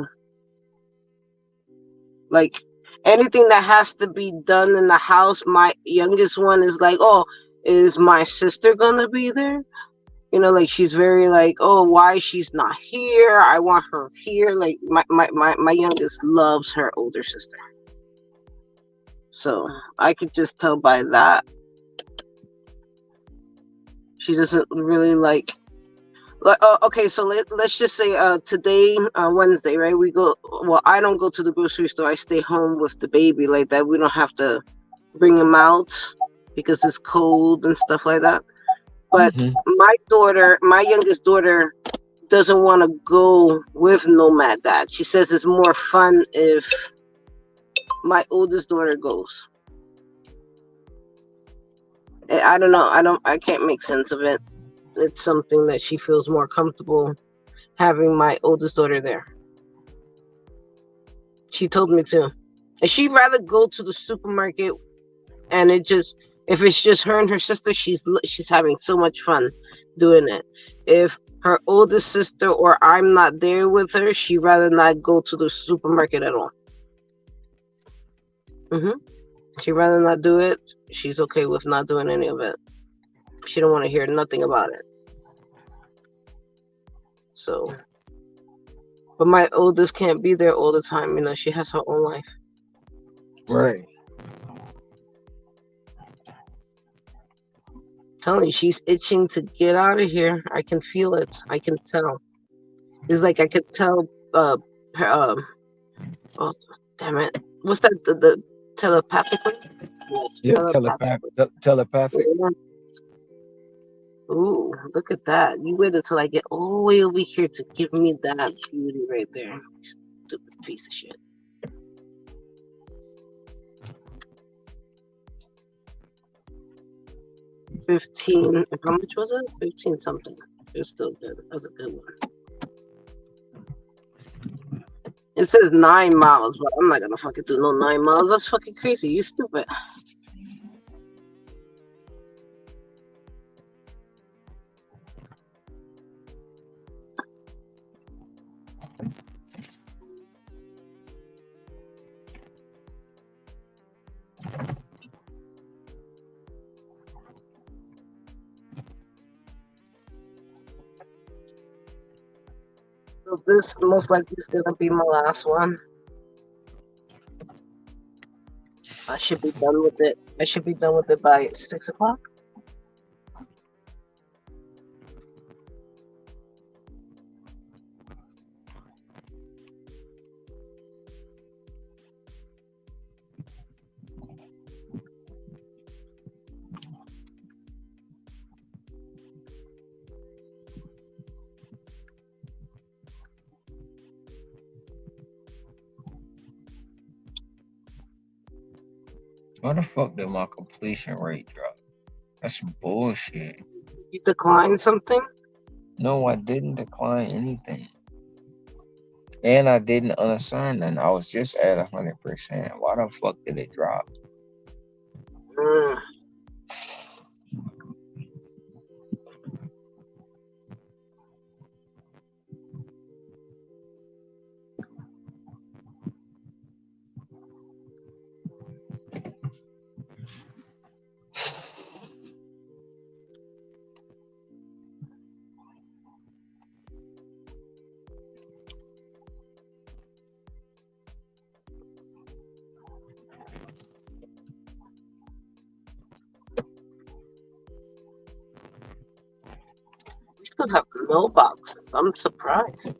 Speaker 10: Like anything that has to be done in the house, my youngest one is like, "Oh, is my sister gonna be there?" Like she's very like, "Oh, why she's not here? I want her here." Like my youngest loves her older sister, so I could just tell by that she doesn't really like. Okay, so let's just say today, Wednesday, right? We go. Well, I don't go to the grocery store. I stay home with the baby like that. We don't have to bring him out because it's cold and stuff like that. But
Speaker 1: Mhm.
Speaker 10: my youngest daughter, doesn't want to go with Nomad Dad. She says it's more fun if my oldest daughter goes. I don't know. I can't make sense of it. It's something that she feels more comfortable having my oldest daughter there. She told me to. And she'd rather go to the supermarket and if it's just her and her sister, she's having so much fun doing it. If her oldest sister or I'm not there with her, she'd rather not go to the supermarket at all. She'd rather not do it. She's okay with not doing any of it. She don't want to hear nothing about it. So, but my oldest can't be there all the time. She has her own life.
Speaker 1: Right.
Speaker 10: I'm telling you, she's itching to get out of here. I can feel it. I can tell. It's like I could tell. Her, oh, damn it! What's that? The telepathically? Yes,
Speaker 1: Yeah,
Speaker 10: telepathically.
Speaker 1: telepathic.
Speaker 10: Yeah. Ooh, look at that! You wait until I get all the way over here to give me that beauty right there. Stupid piece of shit. $15. How much was it? 15 something. It's still good. That's a good one. It says 9 miles, but I'm not gonna fucking do no 9 miles. That's fucking crazy. You stupid. So this most likely is gonna be my last one. I should be done with it. I should be done with it by 6 o'clock.
Speaker 1: Why the fuck did my completion rate drop? That's bullshit.
Speaker 10: You decline something?
Speaker 1: No, I didn't decline anything. And I didn't unassign none. I was just at 100%. Why the fuck did it drop?
Speaker 10: Mm. We still have mailboxes. I'm surprised.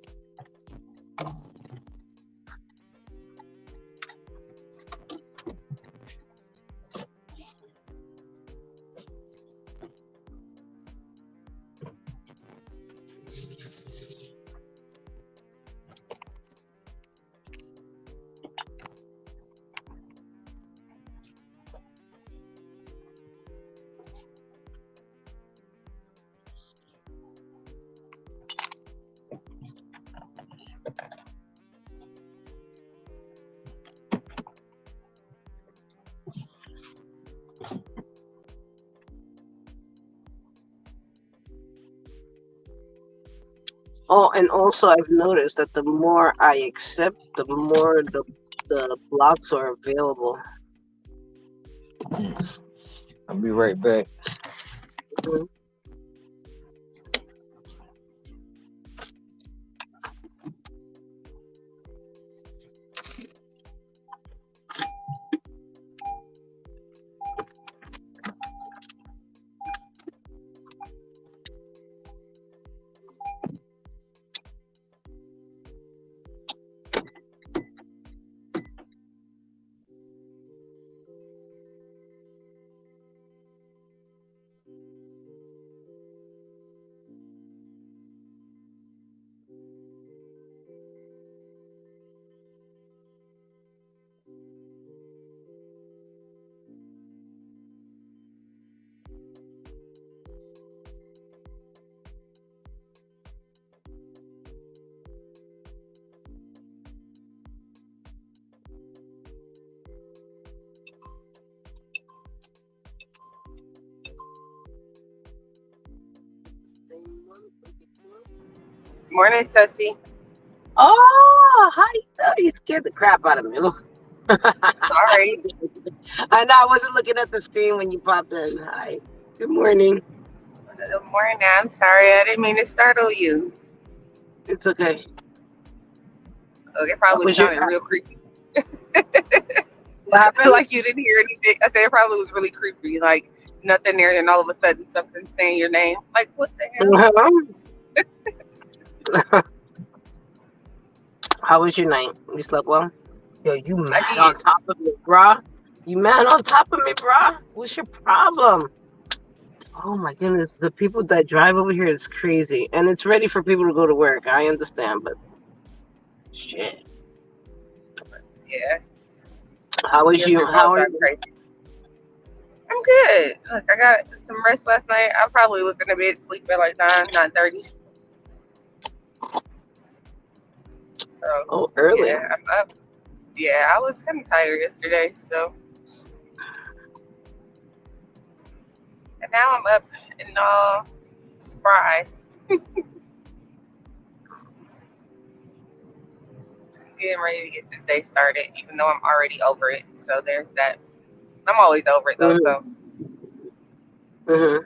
Speaker 10: Oh, and also I've noticed that the more I accept, the more the blocks are available.
Speaker 1: I'll be right back.
Speaker 10: Mhm.
Speaker 15: Morning, Sussy.
Speaker 10: Oh, hi! Oh, you scared the crap out of me.
Speaker 15: Sorry.
Speaker 10: I know I wasn't looking at the screen when you popped in. Hi. Good morning.
Speaker 15: Good morning. I'm sorry. I didn't mean to startle you.
Speaker 10: It's okay.
Speaker 15: Oh, it
Speaker 10: How
Speaker 15: probably
Speaker 10: was your?
Speaker 15: sounded real creepy.
Speaker 10: What
Speaker 15: I
Speaker 10: happened?
Speaker 15: feel like you didn't hear anything. I said it probably was really creepy. Like nothing there, and all of a sudden something saying your name. Like what the hell?
Speaker 10: How was your night? You slept well? Yo, you
Speaker 15: I
Speaker 10: mad on
Speaker 15: did.
Speaker 10: top of me, bruh? You mad on top of me, bruh? What's your problem? Oh my goodness, the people that drive over here is crazy, and it's ready for people to go to work. I understand, but shit.
Speaker 15: Yeah.
Speaker 10: How was
Speaker 15: Your
Speaker 10: you? How
Speaker 15: results
Speaker 10: are
Speaker 15: are
Speaker 10: you?
Speaker 15: crazy. I'm good. Look, I got some rest last night. I probably was in the bed sleep at like 9:30. So
Speaker 10: Oh, early.
Speaker 15: yeah, I'm up. Yeah, I was kind of tired yesterday, so and now I'm up and all spry, getting ready to get this day started, even though I'm already over it. So there's that. I'm always over it though,
Speaker 10: Mhm.
Speaker 15: so
Speaker 10: Mhm.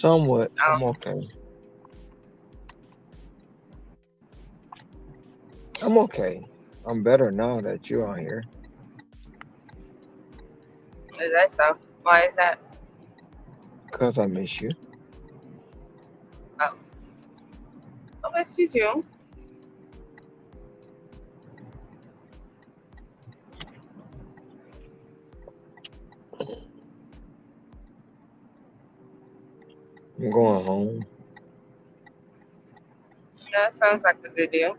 Speaker 1: Somewhat. I'm
Speaker 15: Um,
Speaker 1: okay. I'm okay. I'm better now that you're on here
Speaker 15: is that so? Why is that?
Speaker 1: because I miss you.
Speaker 15: Oh, I miss you too.
Speaker 1: I'm going home
Speaker 15: That sounds like a good deal.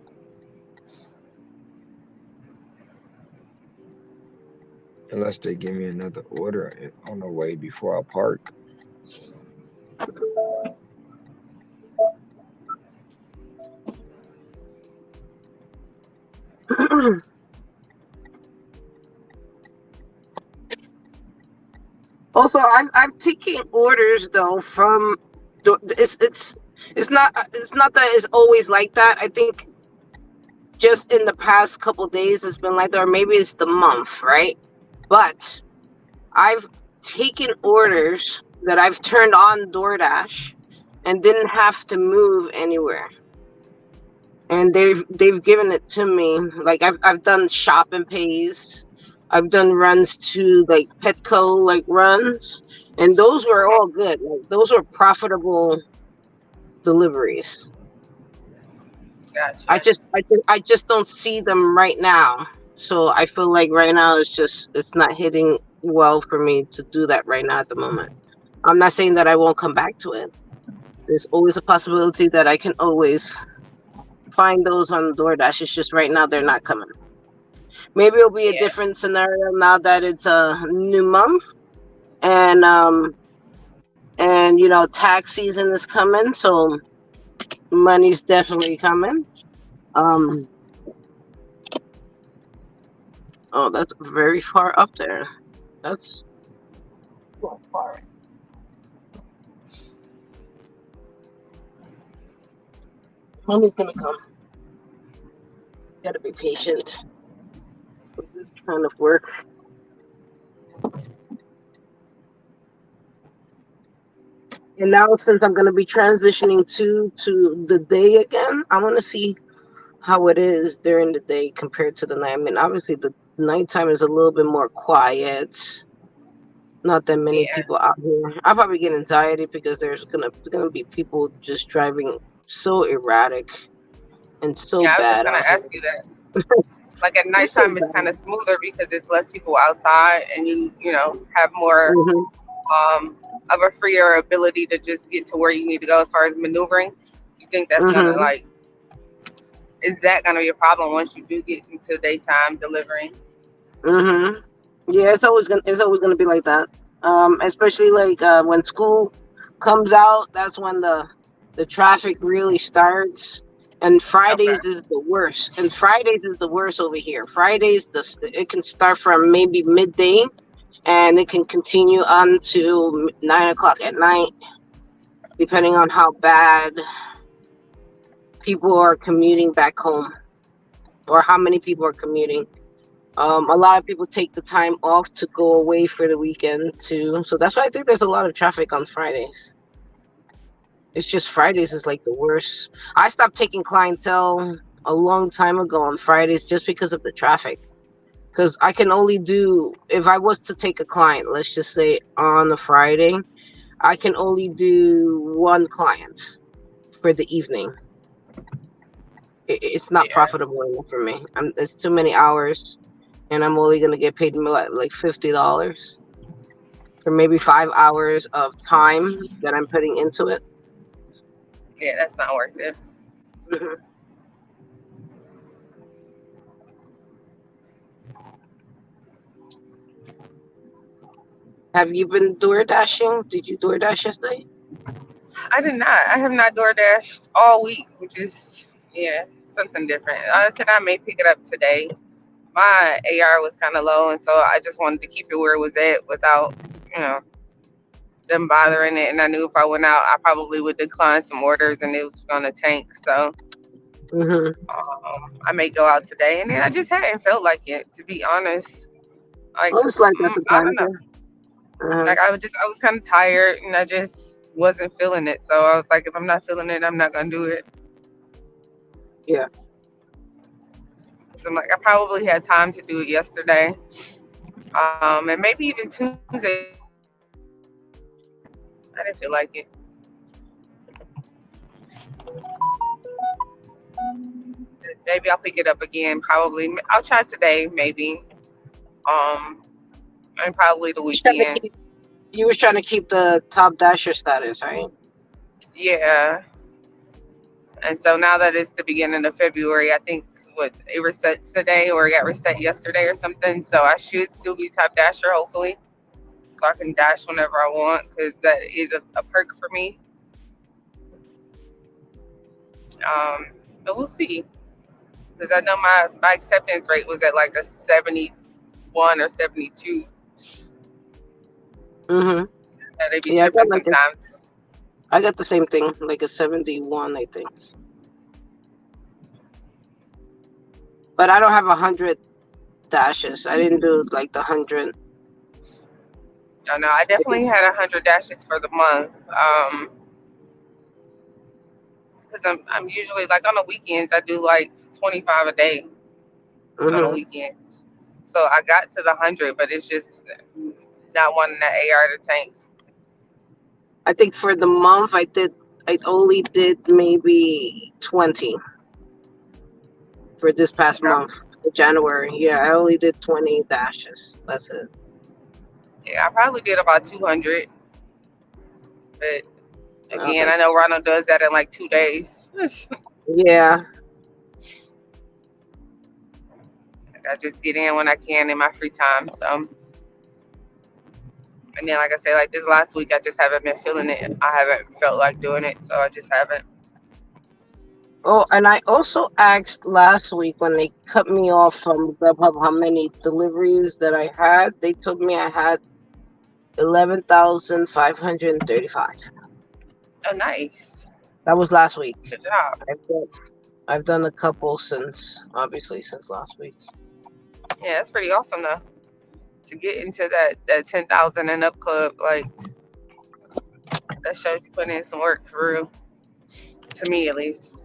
Speaker 1: unless they give me another order on the way before I park.
Speaker 10: Also, I'm taking orders though from. It's not that it's always like that. I think just in the past couple days it's been like that, or maybe it's the month, right? But I've taken orders that I've turned on DoorDash and didn't have to move anywhere. And they've given it to me. Like I've done shop and pays. I've done runs to like Petco like runs, and those were all good. Like those were profitable deliveries.
Speaker 15: Gotcha.
Speaker 10: I just don't see them right now. So I feel like right now it's not hitting well for me to do that right now at the moment. I'm not saying that I won't come back to it. There's always a possibility that I can always find those on DoorDash. It's just right now they're not coming. Maybe it'll be a
Speaker 15: Yeah.
Speaker 10: different scenario now that it's a new month and tax season is coming, so money's definitely coming. Um oh, that's very far up there. That's far. Money's gonna come. Gotta be patient with this kind of work. And now since I'm gonna be transitioning to the day again, I wanna see how it is during the day compared to the night. I mean, obviously the nighttime is a little bit more quiet. Not that many
Speaker 15: Yeah.
Speaker 10: people out here. I'll probably get anxiety because there's gonna be people just driving so erratic and so
Speaker 15: Yeah, I was just
Speaker 10: bad
Speaker 15: gonna
Speaker 10: out
Speaker 15: ask
Speaker 10: here.
Speaker 15: you that. Like at
Speaker 10: They're so
Speaker 15: nighttime, it's kind
Speaker 10: bad.
Speaker 15: of smoother because it's less people outside, and you have more
Speaker 10: Hmm.
Speaker 15: of a freer ability to just get to where you need to go as far as maneuvering. You think that's gonna
Speaker 10: Hmm.
Speaker 15: like is that gonna be a problem once you do get into daytime delivering?
Speaker 10: Hmm. Yeah, it's always gonna be like that. Especially like when school comes out, that's when the traffic really starts. And
Speaker 15: Okay.
Speaker 10: Fridays is the worst. And Fridays is the worst over here. Fridays, it can start from maybe midday, and it can continue on to 9 o'clock at night, depending on how bad people are commuting back home or how many people are commuting. A lot of people take the time off to go away for the weekend too. So that's why I think there's a lot of traffic on Fridays. It's just Fridays is like the worst. I stopped taking clientele a long time ago on Fridays just because of the traffic. Because I can only do, if I was to take a client, let's just say on a Friday, I can only do one client for the evening. It's not
Speaker 15: Yeah.
Speaker 10: profitable enough for me. It's too many hours, and I'm only gonna get paid like $50 for maybe 5 hours of time that I'm putting into it.
Speaker 15: Yeah, that's not worth it.
Speaker 10: Mhm. Have you been door dashing? Did you door dash yesterday?
Speaker 15: I did not. I have not door dashed all week, which is yeah something different. I said I may pick it up today. My AR was kind of low, and so I just wanted to keep it where it was at without you know them bothering it. And I knew if I went out, I probably would decline some orders, and it was gonna tank. So
Speaker 10: Hmm.
Speaker 15: I may go out today, and then I just hadn't felt like it, to be honest. Like
Speaker 10: Oh, it's like that
Speaker 15: I
Speaker 10: sometimes.
Speaker 15: don't know.
Speaker 10: Yeah. Uh-huh.
Speaker 15: Like I was kind of tired, and I just wasn't feeling it. So I was like, if I'm not feeling it, I'm not gonna do it.
Speaker 10: Yeah.
Speaker 15: So I'm like, I probably had time to do it yesterday, and maybe even Tuesday, but I didn't feel like it. Maybe I'll pick it up again. Probably I'll try today, maybe, um, and probably the
Speaker 10: Was trying to
Speaker 15: weekend.
Speaker 10: keep you was trying to keep the top dasher status, right?
Speaker 15: Yeah. And so now that it's the beginning of February, I think what it resets today or it got reset yesterday or something. So I should still be top dasher, hopefully, so I can dash whenever I want because that is a perk for me. But we'll see because I know my acceptance rate was at like a 71 or 72
Speaker 10: Mm-hmm.
Speaker 15: that they be
Speaker 10: Yeah,
Speaker 15: tripping sometimes.
Speaker 10: I got the same thing, like a 71, I think. But I don't have 100 dashes. I didn't do like the 100.
Speaker 15: I know I definitely had 100 dashes for the month. Because I'm usually like on the weekends I do like 25 a day on the
Speaker 10: Mm-hmm.
Speaker 15: weekends. So I got to the 100, but it's just not wanting that AR to tank.
Speaker 10: I think for the month I only did maybe 20 for this past
Speaker 15: Okay.
Speaker 10: month, for January. Yeah, I only did 20 dashes. That's it.
Speaker 15: Yeah, I probably did about 200, but again,
Speaker 10: Okay.
Speaker 15: I know Ronald does that in like 2 days.
Speaker 10: Yeah.
Speaker 15: I just get in when I can in my free time. So, and then like I said, like this last week, I just haven't been feeling it. I haven't felt like doing it, so I just haven't.
Speaker 10: Oh, and I also asked last week when they cut me off from Grubhub how many deliveries that I had. They told me I had 11,535.
Speaker 15: Oh, nice.
Speaker 10: That was last week.
Speaker 15: Good job.
Speaker 10: I've done a couple since last week.
Speaker 15: Yeah, that's pretty awesome though. To get into that 10,000 and up club, like that shows you put in some work for real. To me, at least.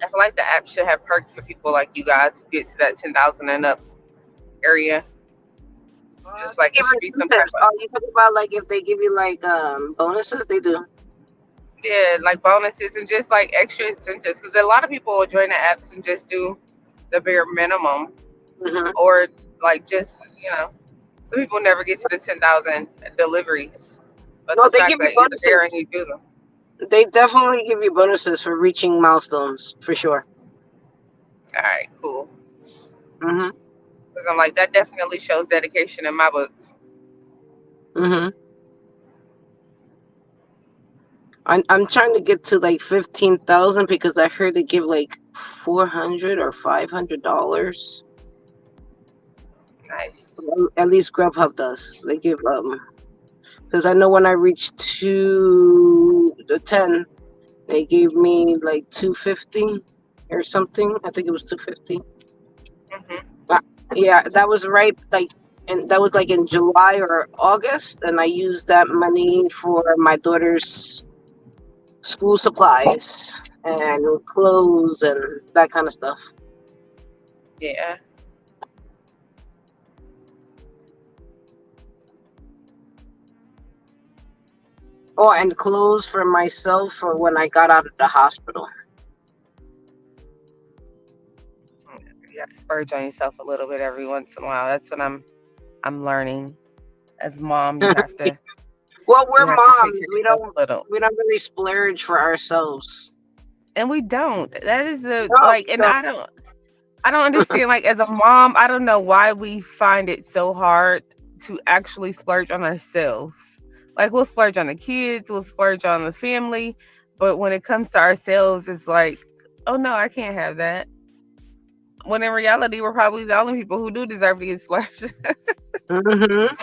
Speaker 15: I feel like the app should have perks for people like you guys who get to that 10,000 and up area. Just like it should be some type of
Speaker 10: Oh, you talking about like if they give you like bonuses? They do.
Speaker 15: yeah, like bonuses and just like extra incentives. Because a lot of people will join the apps and just do the bare minimum,
Speaker 10: Mm-hmm.
Speaker 15: or like just some people never get to the 10,000 deliveries. But
Speaker 10: No,
Speaker 15: the
Speaker 10: they
Speaker 15: fact
Speaker 10: give you
Speaker 15: that you're there and
Speaker 10: bonuses.
Speaker 15: you do them,
Speaker 10: They definitely give you bonuses for reaching milestones for sure.
Speaker 15: all right, cool.
Speaker 10: Mhm.
Speaker 15: Because I'm like that definitely shows dedication in my book.
Speaker 10: Mhm. I'm trying to get to like 15,000 because I heard they give like $400 or $500.
Speaker 15: Nice.
Speaker 10: At least Grubhub does. They give because I know when I reached to the 10, they gave me like 250 or something. I think it was 250.
Speaker 15: Mhm.
Speaker 10: Yeah, that was right. Like, and that was like in July or August, and I used that money for my daughter's school supplies and clothes and that kind of stuff.
Speaker 15: Yeah.
Speaker 10: Oh, and clothes for myself for when I got out of the hospital.
Speaker 15: You have to splurge on yourself a little bit every once in a while. That's what I'm learning. As mom, you have to
Speaker 10: Well, we're
Speaker 15: you have to take
Speaker 10: moms.
Speaker 15: care of yourself a little.
Speaker 10: We don't really splurge for ourselves.
Speaker 15: And we don't. That is the
Speaker 10: No,
Speaker 15: like, and
Speaker 10: no.
Speaker 15: I don't understand. Like as a mom, I don't know why we find it so hard to actually splurge on ourselves. Like we'll splurge on the kids, we'll splurge on the family, but when it comes to ourselves, it's like, oh no, I can't have that. When in reality, we're probably the only people who do deserve to get splurged.
Speaker 10: Mm-hmm.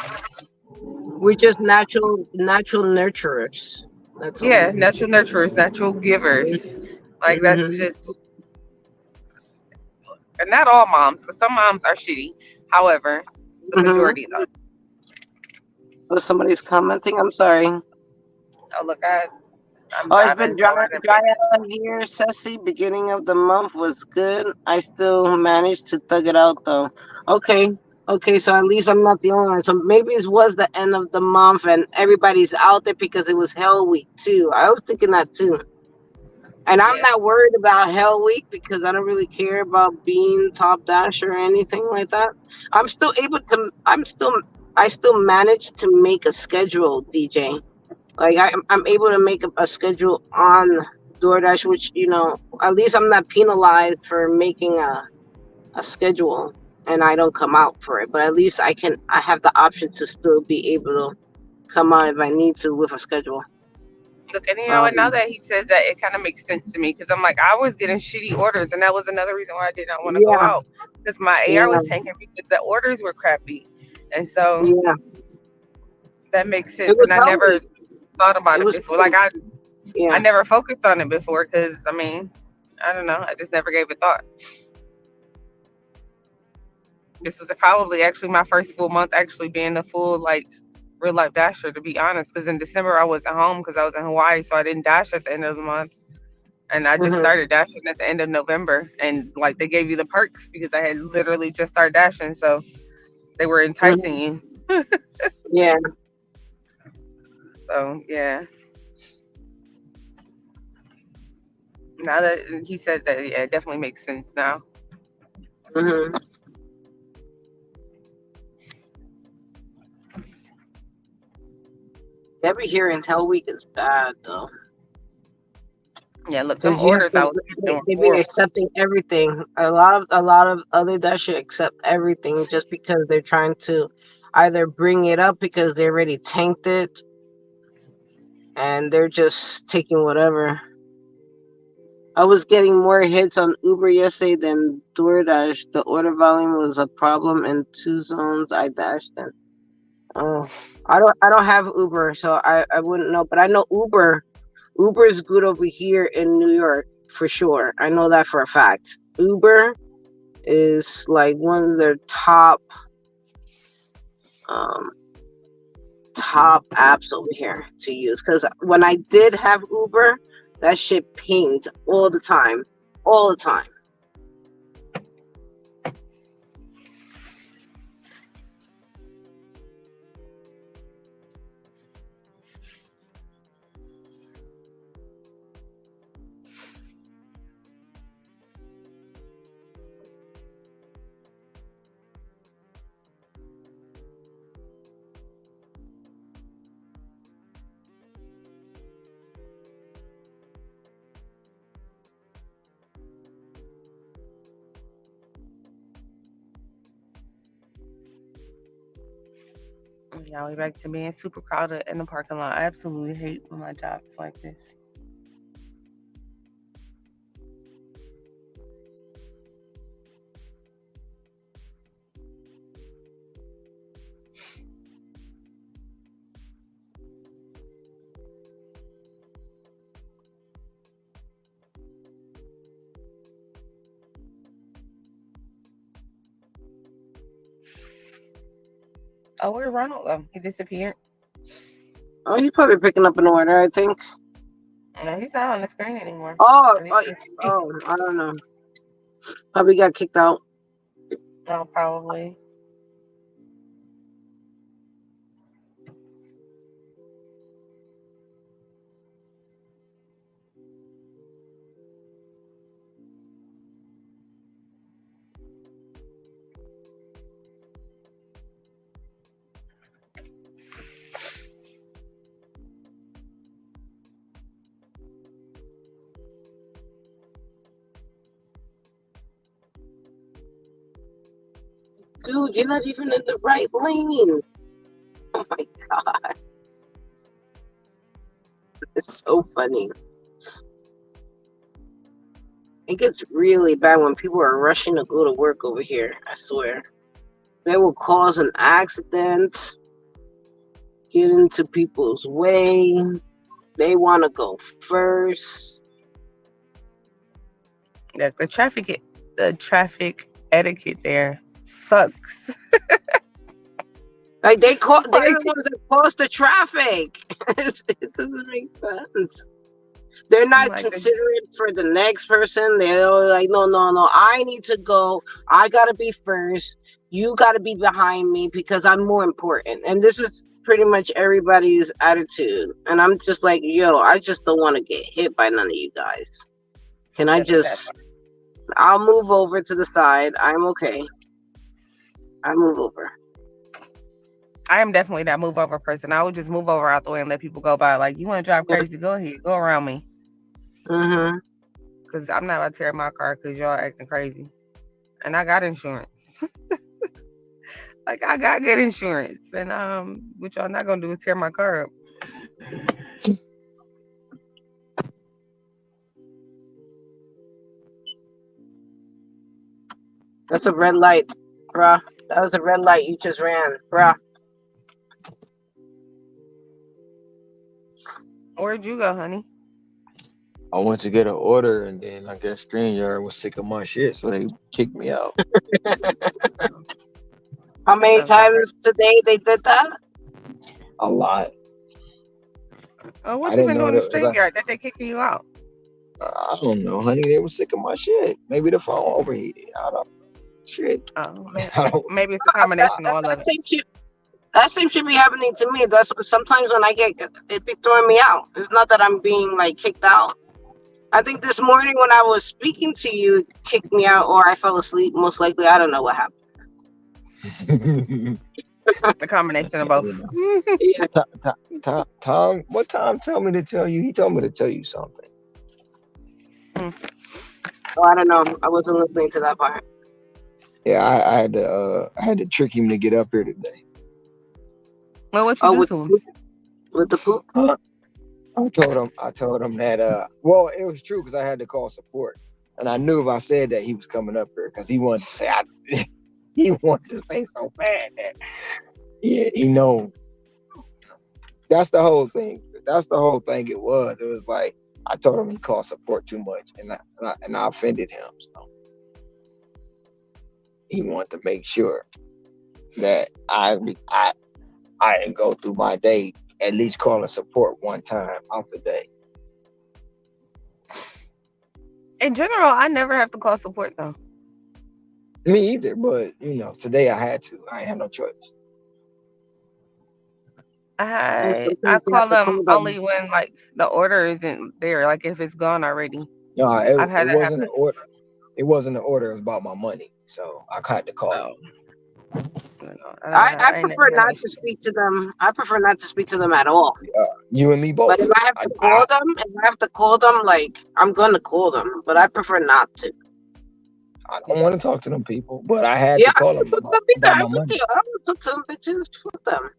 Speaker 10: We're just natural nurturers. That's all.
Speaker 15: Yeah, natural nurturers, natural givers. Like that's
Speaker 10: Mm-hmm.
Speaker 15: just And not all moms, because some moms are shitty. However, the
Speaker 10: Mm-hmm.
Speaker 15: majority though.
Speaker 10: Oh, somebody's commenting. I'm sorry.
Speaker 15: Oh look, I'm
Speaker 10: Oh, it's been
Speaker 15: driving,
Speaker 10: dry,
Speaker 15: so I didn't pay
Speaker 10: dry
Speaker 15: attention.
Speaker 10: out here, Ceci. Beginning of the month was good. I still managed to thug it out though. Okay, okay. So at least I'm not the only one. So maybe it was the end of the month and everybody's out there because it was Hell Week too. I was thinking that too. And I'm
Speaker 15: Yeah.
Speaker 10: not worried about Hell Week because I don't really care about being top dash or anything like that. I'm still able to. I still manage to make a schedule, DJ. Like I'm able to make a schedule on DoorDash, which at least I'm not penalized for making a schedule and I don't come out for it. But at least I have the option to still be able to come out if I need to with a schedule.
Speaker 15: Look, and and now
Speaker 10: Um,
Speaker 15: that he says that, it kind of makes sense to me because I'm like, I was getting shitty orders, and that was another reason why I did not want to go
Speaker 10: yeah,
Speaker 15: out because my AR
Speaker 10: yeah,
Speaker 15: was tanking because the orders were crappy, and so
Speaker 10: yeah.
Speaker 15: that makes
Speaker 10: It
Speaker 15: sense.
Speaker 10: was
Speaker 15: And I
Speaker 10: Hell
Speaker 15: never
Speaker 10: Week.
Speaker 15: thought
Speaker 10: It
Speaker 15: about it
Speaker 10: was
Speaker 15: before. Like I
Speaker 10: yeah.
Speaker 15: never focused on it before because I mean, I don't know, I just never gave it thought. This was probably actually my first full month actually being a full like real life dasher to be honest. Because in December I wasn't home because I was in Hawaii, so I didn't dash at the end of the month. And I just
Speaker 10: Hmm.
Speaker 15: started dashing at the end of November, and like they gave you the perks because I had literally just started dashing, so they were enticing
Speaker 10: Hmm.
Speaker 15: you.
Speaker 10: Yeah.
Speaker 15: So yeah, now that he says that, yeah, it definitely makes sense now.
Speaker 10: Hmm. Every year in Hell Week is bad though.
Speaker 15: Yeah, look, them
Speaker 10: Because you have
Speaker 15: orders I
Speaker 10: to,
Speaker 15: was getting were
Speaker 10: they be
Speaker 15: horrible.
Speaker 10: accepting everything. A lot of other that should accept everything just because they're trying to either bring it up because they already tanked it and they're just taking whatever. I was getting more hits on Uber yesterday than DoorDash. The order volume was a problem in two zones I dashed in. Oh, I don't have Uber, so I wouldn't know. But I know Uber is good over here in New York for sure. I know that for a fact. Uber is like one of their um top apps over here to use. Because when I did have Uber, that shit pinged all the time, all the time.
Speaker 15: Now we're back to being super crowded in the parking lot. I absolutely hate when my job's like this. Oh, where'd Ronald go? He disappeared.
Speaker 10: Oh, he's probably picking up an order, I think.
Speaker 15: No, he's not on the screen anymore.
Speaker 10: Oh,
Speaker 15: At least
Speaker 10: oh, oh, I don't know. Probably got kicked out.
Speaker 15: no, probably.
Speaker 10: Dude, you're not even in the right lane. Oh my god. It's so funny. It gets really bad when people are rushing to go to work over here, I swear. They will cause an accident, get into people's way. They want to go first.
Speaker 15: Yeah, the traffic etiquette there sucks.
Speaker 10: Like they're the
Speaker 15: Like,
Speaker 10: ones that cause the traffic. It doesn't make sense. They're
Speaker 15: I'm
Speaker 10: not
Speaker 15: like,
Speaker 10: considerate for the next person. They're like, no, no, no. I need to go. I gotta be first. You gotta be behind me because I'm more important. And this is pretty much everybody's attitude. And I'm just like, yo, I just don't want to get hit by none of you guys. Can I
Speaker 15: that's the sad
Speaker 10: just? I'll move over to the side. I'm okay. I move over.
Speaker 15: I am definitely that move over person. I would just move over out the way and let people go by. Like, you want to drive crazy? Go ahead, go around me,
Speaker 10: Mm-hmm.
Speaker 15: because I'm not about to tear my car because y'all acting crazy, and I got insurance. Like, I got good insurance, and what y'all not gonna do is tear my car up.
Speaker 10: That's a red light, bruh. That was a red light you just ran, bruh.
Speaker 15: Where'd you go, honey?
Speaker 1: I went to get an order, and then I guess StreamYard was sick of my shit, so they kicked me out.
Speaker 10: How
Speaker 15: That
Speaker 10: many
Speaker 15: sounds so great.
Speaker 10: times today they did that?
Speaker 1: A lot. I
Speaker 15: What you
Speaker 1: didn't
Speaker 15: been
Speaker 1: know
Speaker 15: doing in
Speaker 1: that because
Speaker 15: StreamYard that they kicking you out?
Speaker 1: I don't know, honey. They were sick of my shit. Maybe the phone overheated. I don't shit.
Speaker 15: Oh,
Speaker 1: I don't.
Speaker 15: maybe it's a
Speaker 10: That,
Speaker 15: combination of
Speaker 10: that,
Speaker 15: all of
Speaker 10: that
Speaker 15: it.
Speaker 10: same shit. That same shit be happening to me. That's sometimes when I get it be throwing me out. It's not that I'm being like kicked out. I think this morning when I was speaking to you, it kicked me out, or I fell asleep. Most likely, I don't know what happened.
Speaker 15: A combination of both.
Speaker 1: You know.
Speaker 10: Yeah.
Speaker 1: Tom, what Tom told me to tell you? He told me to tell you something.
Speaker 15: Mm.
Speaker 10: Oh, I don't know. I wasn't listening to that part.
Speaker 1: Yeah, I had to trick him to get up here today.
Speaker 15: Well, what you
Speaker 10: Oh,
Speaker 15: do to him?
Speaker 10: with the poop.
Speaker 1: Huh? I told him that well, it was true because I had to call support. And I knew if I said that he was coming up here because he wanted to say he wanted to say so bad that he know that's the whole thing. That's the whole thing it was. It was like I told him he called support too much and I offended him. So he wanted to make sure that I didn't go through my day at least calling support one time out the day.
Speaker 15: In general, I never have to call support though.
Speaker 1: Me either, but today I had to. I had no choice.
Speaker 10: And
Speaker 15: I
Speaker 10: sometimes you have
Speaker 15: call
Speaker 10: to
Speaker 15: them
Speaker 10: call them.
Speaker 15: only when like the order isn't there. Like if it's gone already.
Speaker 1: No,
Speaker 15: I've
Speaker 1: it
Speaker 15: had that
Speaker 1: wasn't
Speaker 15: happen.
Speaker 1: an order. It wasn't an order. It was about my money, so I had to call
Speaker 15: Oh,
Speaker 1: them.
Speaker 10: I
Speaker 15: I ain't never
Speaker 10: prefer
Speaker 15: had an
Speaker 10: not to
Speaker 15: issue.
Speaker 10: speak to them. I prefer not to speak to them at all.
Speaker 1: You and me
Speaker 10: But
Speaker 1: both.
Speaker 10: if I have to call them, like I'm gonna call them. But I prefer not to.
Speaker 1: I don't want to talk to them people, but I had
Speaker 10: Yeah,
Speaker 1: to
Speaker 10: I
Speaker 1: call
Speaker 10: don't
Speaker 1: them
Speaker 10: talk to them either.
Speaker 1: about my
Speaker 10: I'm with
Speaker 1: money.
Speaker 10: you. I don't talk to them bitches. Fuck them.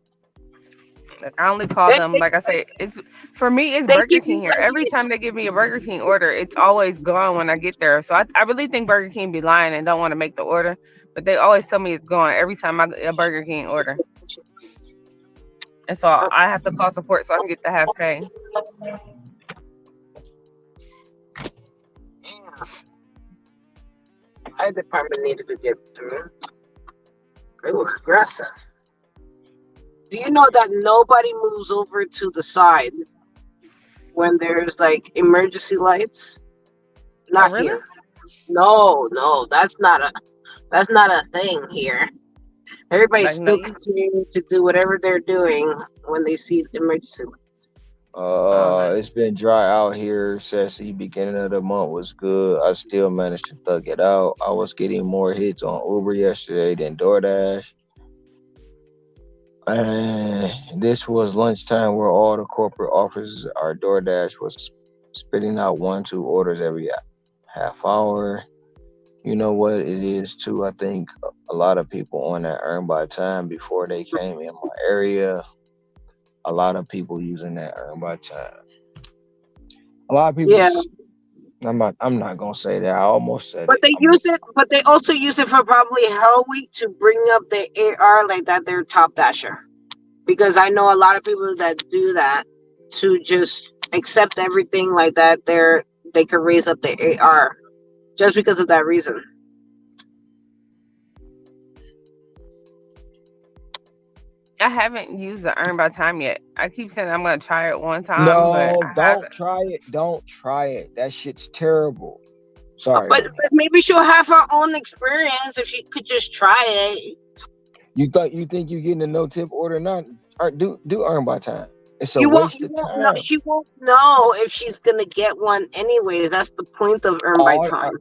Speaker 15: Like, I only call
Speaker 10: They,
Speaker 15: them
Speaker 10: they,
Speaker 15: like I say. It's for me. It's
Speaker 10: they
Speaker 15: Burger
Speaker 10: give
Speaker 15: King
Speaker 10: you
Speaker 15: here. Every
Speaker 10: advice.
Speaker 15: time they give me a Burger King order, it's always gone when I get there. So I really think Burger King be lying and don't want to make the order, but they always tell me it's gone every time I get a Burger King order, and so I have to call support so I can get the half pay.
Speaker 10: My department needed to get through. They were aggressive. Do you know that nobody moves over to the side when there's like emergency lights?
Speaker 15: Oh
Speaker 10: Not
Speaker 15: really?
Speaker 10: here. No, no, that's not a thing here. Everybody's
Speaker 15: Like no,
Speaker 10: still continuing to do whatever they're doing when they see emergency lights.
Speaker 15: oh no.
Speaker 1: It's been dry out here since the beginning of the month was good. I still managed to thug it out. I was getting more hits on Uber yesterday than DoorDash. And this was lunchtime where all the corporate offices, our DoorDash was spitting out 1, 2 orders every half hour. You know what it is too. I think a lot of people on that earn by time before they came in my area. A lot of people using that earn by time. A lot of people.
Speaker 10: Yeah,
Speaker 1: I'm not gonna say that. I almost said
Speaker 10: but
Speaker 1: it.
Speaker 10: they use it. But they also use it for probably Hell Week to bring up the AR like that. They're top dasher because I know a lot of people that do that to just accept everything like that. They can raise up the AR just because of that reason.
Speaker 15: I haven't used the earn by time yet. I keep saying I'm gonna try it one time, but
Speaker 1: No,
Speaker 15: I
Speaker 1: don't
Speaker 15: haven't.
Speaker 1: try it. Don't try it. That shit's terrible. Sorry,
Speaker 10: But
Speaker 1: honey.
Speaker 10: maybe she'll have her own experience if she could just try it.
Speaker 1: You think you're getting a no tip order? Not or do earn by time. It's a
Speaker 10: You won't.
Speaker 1: waste
Speaker 10: You
Speaker 1: of
Speaker 10: won't know.
Speaker 1: time.
Speaker 10: She won't know if she's gonna get one anyways. That's the point of earn by time.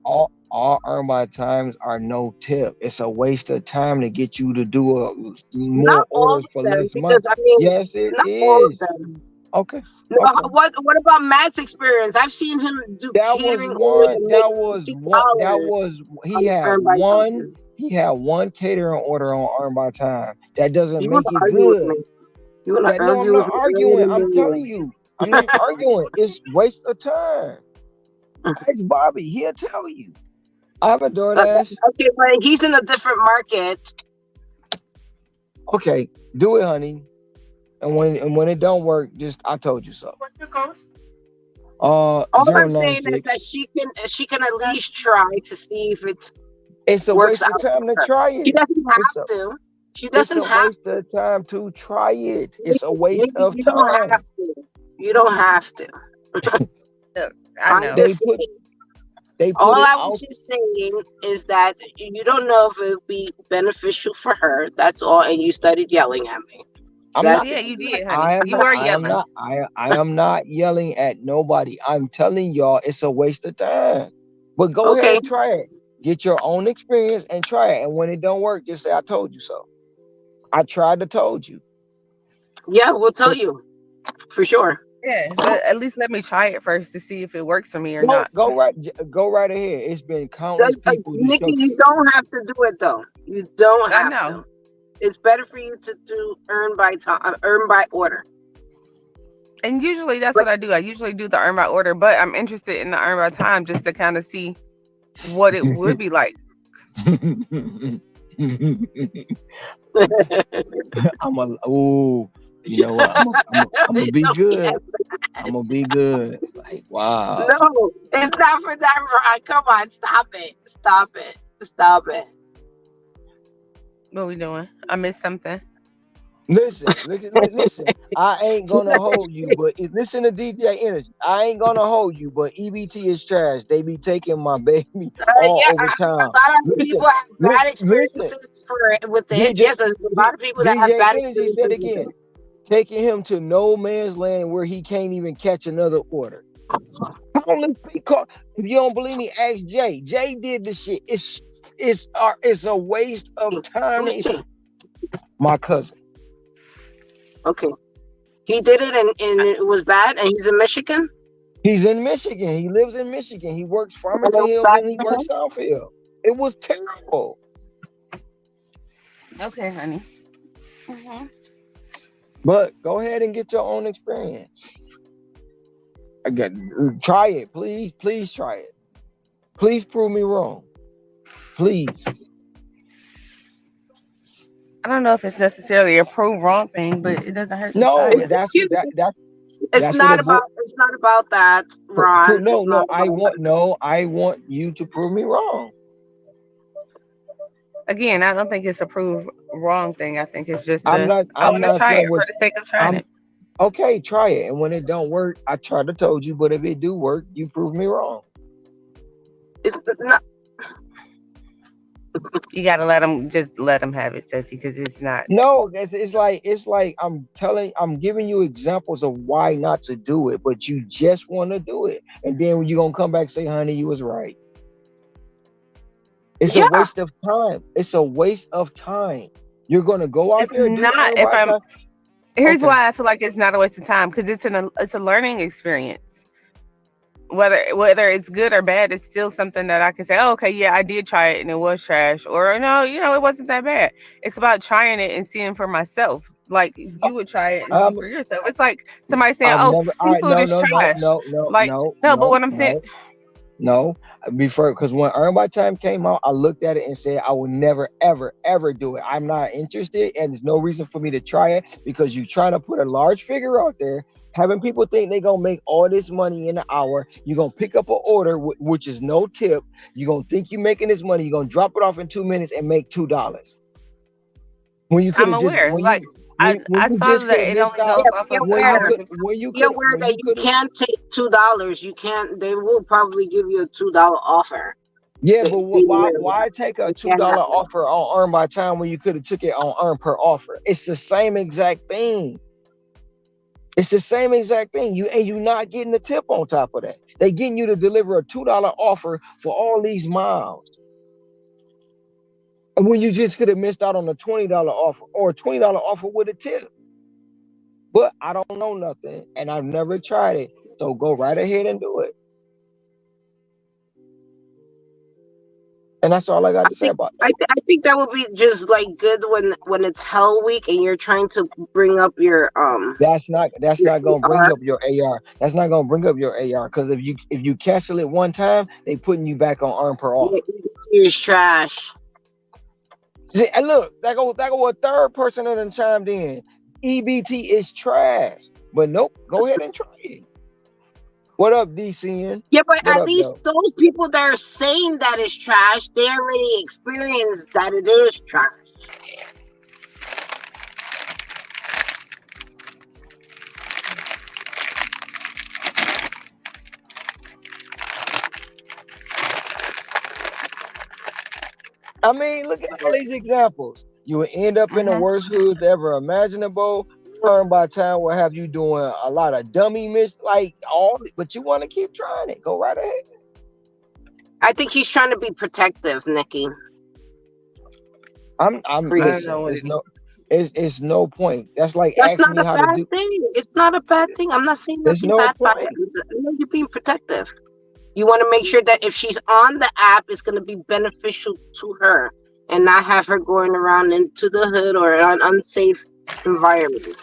Speaker 1: All earn by times are no tip. It's a waste of time to get you to do
Speaker 10: Not
Speaker 1: more
Speaker 10: all
Speaker 1: orders for
Speaker 10: of them,
Speaker 1: less money.
Speaker 10: because I mean,
Speaker 1: Yes, it
Speaker 10: not all of
Speaker 1: is.
Speaker 10: them.
Speaker 1: Okay.
Speaker 10: No,
Speaker 1: Okay.
Speaker 10: what about Matt's experience? I've seen him do
Speaker 1: That was
Speaker 10: catering orders
Speaker 1: one.
Speaker 10: and make
Speaker 1: That was one. That
Speaker 10: $50
Speaker 1: was he
Speaker 10: on
Speaker 1: had
Speaker 10: earn by
Speaker 1: one.
Speaker 10: time.
Speaker 1: He had one catering order on earn by time. That doesn't
Speaker 10: You wanna
Speaker 1: make it
Speaker 10: argue with
Speaker 1: good.
Speaker 10: me? You wanna
Speaker 1: That no, I'm
Speaker 10: argue with
Speaker 1: not
Speaker 10: me early in
Speaker 1: arguing.
Speaker 10: the
Speaker 1: I'm telling
Speaker 10: morning?
Speaker 1: you. I'm not arguing. It's waste of time. Ask Bobby. He'll tell you. I have a DoorDash.
Speaker 10: Okay, but he's in a different market.
Speaker 1: Okay, do it, honey. And when it don't work, just I told you so.
Speaker 13: What's the code?
Speaker 10: All
Speaker 1: Zero
Speaker 10: I'm
Speaker 1: nine
Speaker 10: saying is
Speaker 1: six.
Speaker 10: that she can at least try to see if it
Speaker 1: It's a
Speaker 10: works
Speaker 1: waste of
Speaker 10: out for
Speaker 1: time to
Speaker 10: her.
Speaker 1: try
Speaker 10: She
Speaker 1: it.
Speaker 10: doesn't
Speaker 1: It's
Speaker 10: have
Speaker 1: a
Speaker 10: to. She
Speaker 1: it's
Speaker 10: doesn't
Speaker 1: a
Speaker 10: have
Speaker 1: waste of time to try it. It's a
Speaker 10: Nikki,
Speaker 1: waste of
Speaker 10: you don't have
Speaker 1: time.
Speaker 10: to. You don't have to.
Speaker 15: Look, I
Speaker 10: I'm
Speaker 15: know.
Speaker 1: They
Speaker 10: just
Speaker 1: put
Speaker 10: saying.
Speaker 1: they
Speaker 10: All
Speaker 1: put it
Speaker 10: I was
Speaker 1: out.
Speaker 10: just saying is that you don't know if it would be beneficial for her. That's all. And you started yelling at me.
Speaker 1: I'm not.
Speaker 10: That's
Speaker 15: Yeah, you did, honey.
Speaker 1: I am
Speaker 15: You
Speaker 1: not.
Speaker 15: are
Speaker 1: I am
Speaker 15: yelling.
Speaker 1: not. I am not yelling at nobody. I'm telling y'all it's a waste of time. But go ahead
Speaker 10: okay.
Speaker 1: and try it. Get your own experience and try it. And when it don't work, just say I told you so. I tried to told you.
Speaker 10: Yeah, we'll tell you for sure.
Speaker 15: Yeah, but at least let me try it first to see if it works for me or not.
Speaker 1: Go right ahead. It's been countless people to
Speaker 10: Nikki,
Speaker 1: show.
Speaker 10: you don't have to do it though. You don't
Speaker 15: I
Speaker 10: have
Speaker 15: know.
Speaker 10: to. It's better for you to do earn by time, earn by order.
Speaker 15: And usually that's
Speaker 10: But
Speaker 15: what I do. I usually do the earn by order, but I'm interested in the earn by time just to kind of see what it would be like.
Speaker 1: I'm a you know what? I'm gonna be good. I'm gonna be good. Like wow.
Speaker 10: No, it's not for that, Ron. Come on, stop it. Stop it. Stop it.
Speaker 15: What we doing? I missed something.
Speaker 1: Listen. I ain't gonna hold you, but listen to DJ Energy. I ain't gonna hold you, but EBT is trash. They be taking my baby all
Speaker 10: Yeah,
Speaker 1: over
Speaker 10: a
Speaker 1: town.
Speaker 10: lot of
Speaker 1: Listen,
Speaker 10: people have bad
Speaker 1: listen.
Speaker 10: experiences with it.
Speaker 1: DJ
Speaker 10: Yes, there's a lot of people that have
Speaker 1: DJ
Speaker 10: bad
Speaker 1: Energy said
Speaker 10: experiences with
Speaker 1: again,
Speaker 10: it.
Speaker 1: taking him to no man's land where he can't even catch another order. Countless people. If you don't believe me, ask Jay. Jay did the shit. It's a waste of time.
Speaker 10: Who's Jay?
Speaker 1: My cousin.
Speaker 10: Okay. He did it and it was bad, and he's in Michigan.
Speaker 1: He's in Michigan. He lives in Michigan. He works
Speaker 10: And it
Speaker 1: Farmington
Speaker 10: was
Speaker 1: Hills
Speaker 10: bad
Speaker 1: and he
Speaker 10: for him?
Speaker 1: works Southfield. It was terrible.
Speaker 15: Okay, honey. Hmm.
Speaker 1: But go ahead and get your own experience. Try it, please. Please try it. Please prove me wrong. Please.
Speaker 15: I don't know if it's necessarily a prove wrong thing, but it doesn't hurt to try
Speaker 1: No,
Speaker 10: It's
Speaker 15: it.
Speaker 10: it's
Speaker 1: that's what
Speaker 10: not
Speaker 1: it
Speaker 10: about it's not about that, Ron. It's not about that.
Speaker 1: I want you to prove me wrong.
Speaker 15: Again, I don't think it's a prove wrong thing. I think it's just
Speaker 1: I'm
Speaker 15: I want to try
Speaker 1: saying
Speaker 15: it
Speaker 1: what
Speaker 15: for the sake of trying
Speaker 1: I'm
Speaker 15: it.
Speaker 1: okay, try it. And when it don't work, I try to told you, but if it do work, you prove me wrong.
Speaker 10: It's not.
Speaker 15: You gotta let them have it, Ceci, because it's not.
Speaker 1: No, it's like I'm giving you examples of why not to do it, but you just want to do it. And then when you gonna come back and say, honey, you was right. It's a
Speaker 10: Yeah.
Speaker 1: waste of time. It's a waste of time. You're gonna go out
Speaker 15: It's
Speaker 1: there and do
Speaker 15: not.
Speaker 1: earn
Speaker 15: If
Speaker 1: by
Speaker 15: I'm
Speaker 1: time.
Speaker 15: Here's
Speaker 1: Okay.
Speaker 15: why I feel like it's not a waste of time because it's a learning experience. Whether it's good or bad, it's still something that I can say, oh, okay, yeah, I did try it and it was trash, or no, it wasn't that bad. It's about trying it and seeing for myself. Like you would try it and see
Speaker 1: Um,
Speaker 15: for yourself. It's like somebody saying,
Speaker 1: I've
Speaker 15: "Oh,
Speaker 1: never. All right,
Speaker 15: seafood is trash." Like no, but what I'm saying,
Speaker 1: no. Before, because when Earn by Time came out, I looked at it and said I would never, ever, ever do it. I'm not interested, and there's no reason for me to try it because you're trying to put a large figure out there, having people think they're gonna make all this money in an hour. You're gonna pick up an order which is no tip. You're gonna think you're making this money. You're gonna drop it off in 2 minutes and make $2 when you could
Speaker 15: I'm
Speaker 1: have just
Speaker 15: aware.
Speaker 1: when
Speaker 15: Like
Speaker 1: you
Speaker 15: I
Speaker 1: when you
Speaker 15: saw
Speaker 1: just could
Speaker 15: that
Speaker 1: have
Speaker 15: it
Speaker 1: missed
Speaker 15: only
Speaker 1: out,
Speaker 15: goes
Speaker 10: Yeah,
Speaker 15: off of the hours of
Speaker 10: be aware
Speaker 1: when
Speaker 10: that
Speaker 1: you
Speaker 10: you
Speaker 1: could have.
Speaker 10: can't take $2. You can't. They will probably give you a $2 offer.
Speaker 1: Yeah,
Speaker 10: Just
Speaker 1: but
Speaker 10: be
Speaker 1: why
Speaker 10: aware of that.
Speaker 1: why take a
Speaker 10: It can
Speaker 1: $2
Speaker 10: happen.
Speaker 1: offer on earn by time when you could have took it on earn per offer? It's the same exact thing. It's the same exact thing. You not getting the tip on top of that. They getting you to deliver a $2 offer for all these miles. And when you just could have missed out on a $20 offer or a $20 offer with a tip. But I don't know nothing and I've never tried it. So go right ahead and do it. And that's all I got
Speaker 10: I
Speaker 1: to say
Speaker 10: think
Speaker 1: about that.
Speaker 10: I think that would be just like good when it's Hell Week and you're trying to bring up your
Speaker 1: That's not gonna bring
Speaker 10: AR.
Speaker 1: up your AR. That's not gonna bring up your AR because if you cancel it one time, they putting you back on earn per
Speaker 10: Yeah,
Speaker 1: offer.
Speaker 10: it's trash.
Speaker 1: See, and look, that go a third person that done chimed in. EBT is trash. But nope, go ahead and try it. What up, DCN?
Speaker 10: Yeah, but
Speaker 1: What
Speaker 10: at
Speaker 1: up,
Speaker 10: least
Speaker 1: though?
Speaker 10: those people that are saying that it's trash, they already experienced that it is trash.
Speaker 1: I mean, look at all these examples. You will end up in the worst hoods ever imaginable. Earn by time will have you doing a lot of dummy like but you want to keep trying it. Go right ahead.
Speaker 10: I think he's trying to be protective, Nikki.
Speaker 1: I'm
Speaker 15: I don't
Speaker 1: listen,
Speaker 15: know what
Speaker 1: it's
Speaker 15: it is.
Speaker 1: it's no point. That's like
Speaker 10: That's
Speaker 1: asking
Speaker 10: not
Speaker 1: me
Speaker 10: a
Speaker 1: how to
Speaker 10: bad
Speaker 1: do.
Speaker 10: thing. It's not a bad thing. I'm not saying
Speaker 1: There's
Speaker 10: nothing
Speaker 1: no
Speaker 10: bad about
Speaker 1: point.
Speaker 10: it. I know you're being protective. You want to make sure that if she's on the app, it's going to be beneficial to her and not have her going around into the hood or an unsafe environment.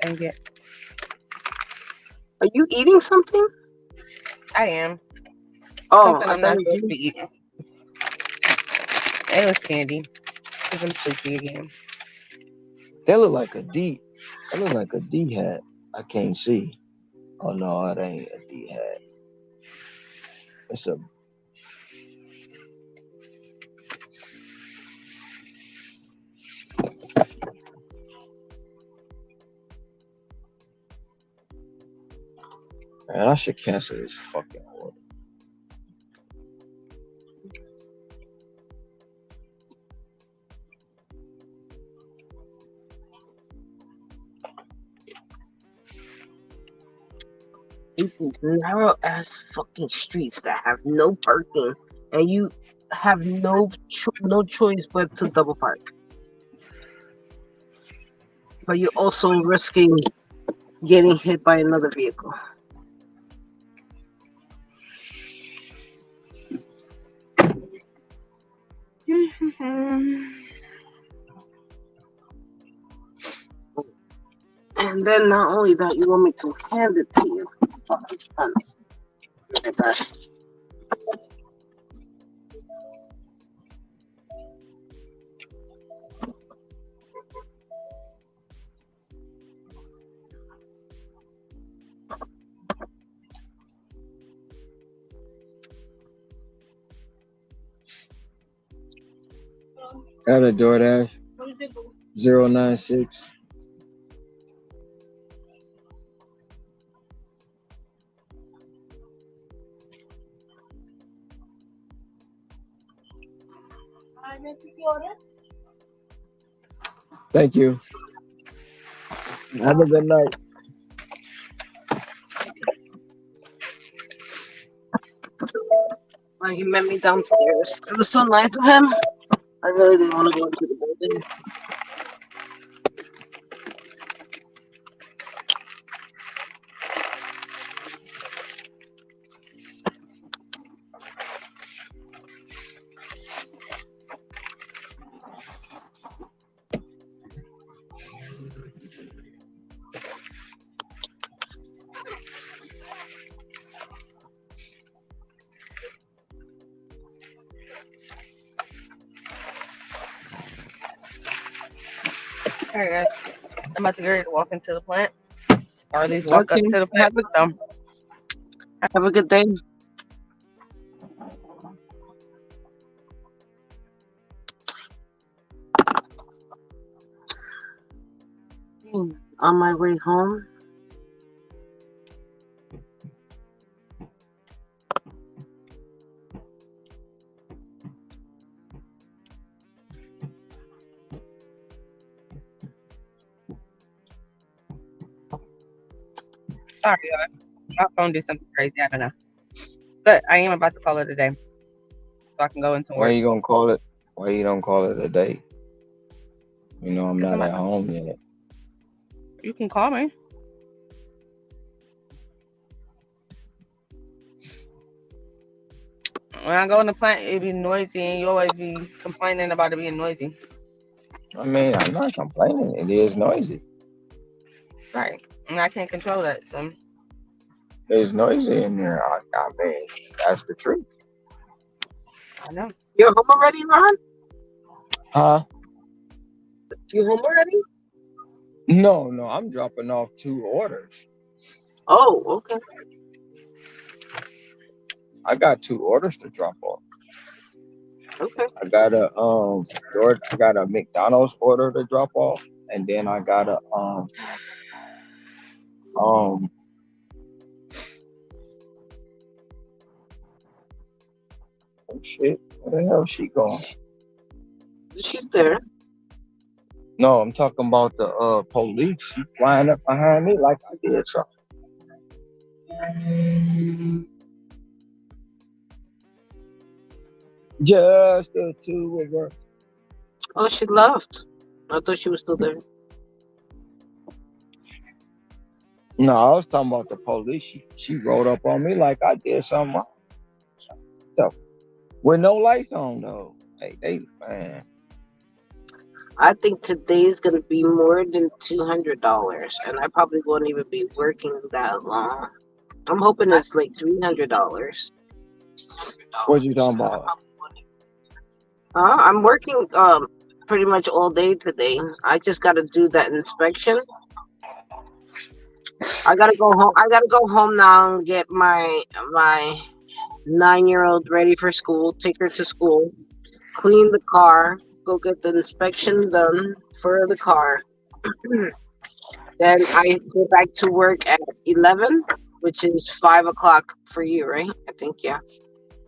Speaker 15: Dang it.
Speaker 10: Are you eating something?
Speaker 15: I am.
Speaker 10: Oh,
Speaker 15: Something
Speaker 10: I
Speaker 15: I'm
Speaker 10: thought
Speaker 15: not
Speaker 10: it
Speaker 15: supposed
Speaker 10: was
Speaker 15: to be eating. It was candy. Because I'm sleepy again.
Speaker 1: That look like a D. That look like a D hat. I can't see. Oh no, it ain't a D hat. It's a man. I should cancel this fucking order.
Speaker 10: these narrow ass fucking streets that have no parking and you have no choice but to double park. But you're also risking getting hit by another vehicle. And then not only that, you want me to hand it to you. Fucking cunts. Like that.
Speaker 1: Out of DoorDash 096. Thank you. Have a good night.
Speaker 10: He met me downstairs. It was so nice of him. I really didn't want to go into the building.
Speaker 15: Alright, guys. I'm about to get ready to walk into the plant. Or at least walk
Speaker 10: Okay.
Speaker 15: up to the plant. So
Speaker 10: Have a good day. On my way home,
Speaker 15: Sorry, y'all. My phone did something crazy. I don't know. But I am about to call it a day so I can go into
Speaker 1: Why
Speaker 15: work.
Speaker 1: you gonna call it? Why you don't call it a day? You know I'm
Speaker 15: Cause
Speaker 1: not
Speaker 15: I'm,
Speaker 1: at home yet.
Speaker 15: you can call me. When I go in the plant, it be noisy, and you always be complaining about it being noisy.
Speaker 1: I mean, I'm not complaining. It is noisy.
Speaker 15: Right. And I can't control that. So
Speaker 1: It's noisy in there. I mean, that's the truth.
Speaker 15: I know.
Speaker 10: you're home already, Ron?
Speaker 1: Huh?
Speaker 10: You home already?
Speaker 1: No, no. I'm dropping off 2 orders.
Speaker 10: Oh, okay.
Speaker 1: I got 2 orders to drop off.
Speaker 10: Okay.
Speaker 1: I got a McDonald's order to drop off, and then I got a um oh shit. Where the hell is she going?
Speaker 10: She's there.
Speaker 1: No, I'm talking about the police. She flying up behind me like I did something. Just the two of us.
Speaker 10: Oh, she left. I thought she was still there.
Speaker 1: No, I was talking about the police. She rolled up on me like I did something wrong. So, with no lights on though. Hey, they man.
Speaker 10: I think today's gonna be more than $200, and I probably won't even be working that long. I'm hoping it's like $300.
Speaker 1: What you talking about?
Speaker 10: I'm working pretty much all day today. I just gotta do that inspection. I gotta go home. I gotta go home now and get my 9-year-old ready for school. Take her to school. Clean the car. Go get the inspection done for the car. Then I go back to work at 11, which is 5 o'clock for you, right? I think, yeah.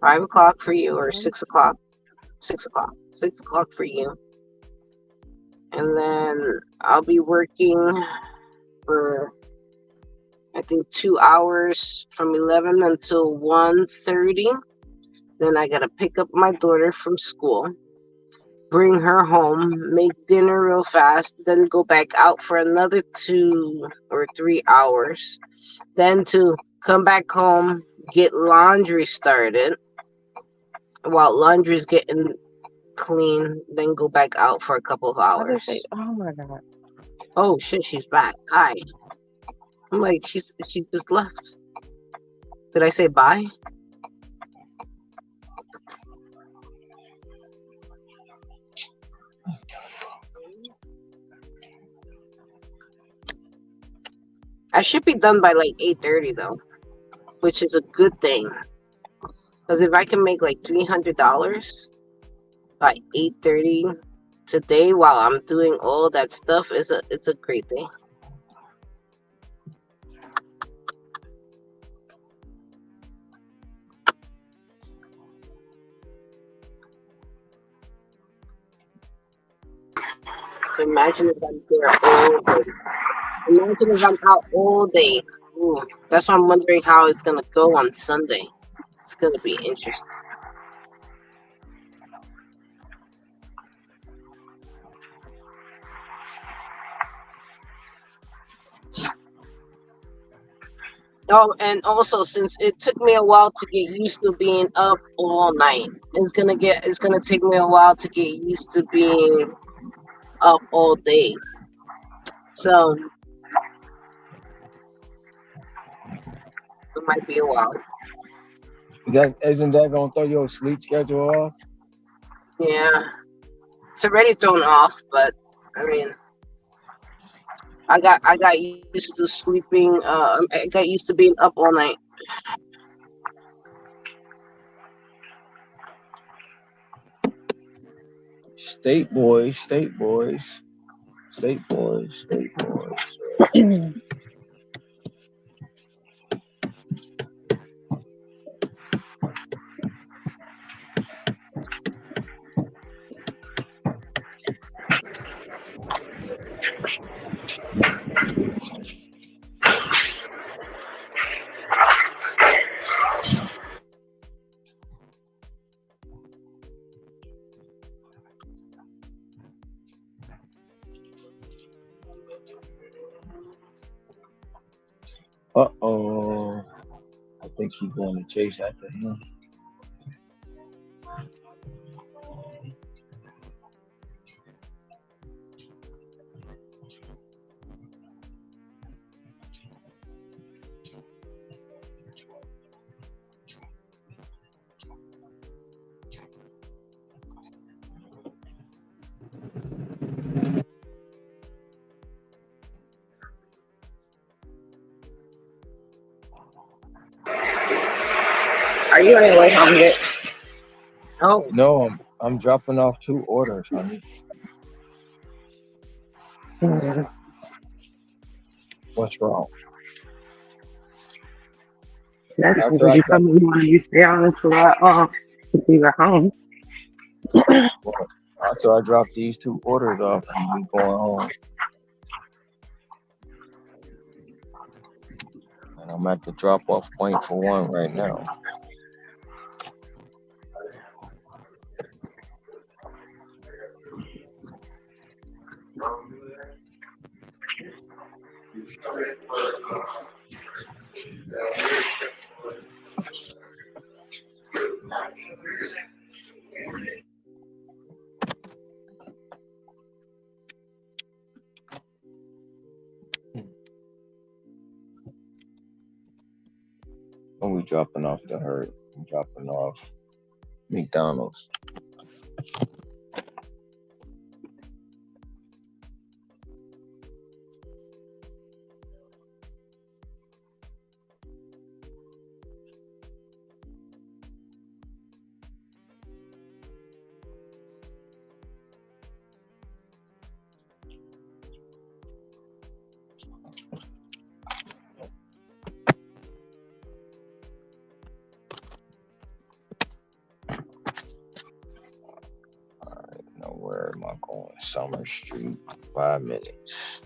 Speaker 10: 5 o'clock for you, or 6 o'clock. 6 o'clock. 6 o'clock for you. And then I'll be working for, I think, 2 hours from 11 until 1:30. Then I gotta pick up my daughter from school, bring her home, make dinner real fast, then go back out for another 2 or 3 hours. Then to come back home, get laundry started while laundry's getting clean, then go back out for a couple of
Speaker 15: I just
Speaker 10: hours.
Speaker 15: say, oh my god.
Speaker 10: Oh shit, she's back. Hi. I'm like, she just left. Did I say bye? I should be done by like 8:30 though, which is a good thing. Because if I can make like $300 by 8:30 today while I'm doing all that stuff, it's a great thing. Imagine if I'm there all day. Imagine if I'm out all day. Ooh, that's why I'm wondering how it's gonna go on Sunday. It's gonna be interesting. Oh, and also since it took me a while to get used to being up all night, it's gonna take me a while to get used to being up all day. So it might be a while.
Speaker 1: That isn't that gonna throw your sleep schedule off?
Speaker 10: Yeah, it's already thrown off, but I mean, I got used to sleeping. I got used to being up all night.
Speaker 1: State boys, state boys, state boys, state boys. Uh-oh. I think he's going to chase after him.
Speaker 10: Are you on your way home yet? Oh,
Speaker 1: No, I'm dropping off 2 orders, honey. What's wrong?
Speaker 10: that's
Speaker 1: After
Speaker 10: because
Speaker 1: I
Speaker 10: you
Speaker 1: drop,
Speaker 10: told me you wanted to stay on until you got home.
Speaker 1: after I drop these 2 orders off, I'm going home. And I'm at the drop-off point for one right now. When we dropping off the herd, I'm dropping off McDonald's. Now where am I going? Summer Street, 5 minutes.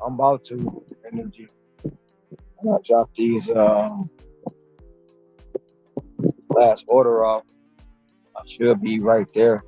Speaker 1: I'm about to energy. I drop these last order off. I should be right there.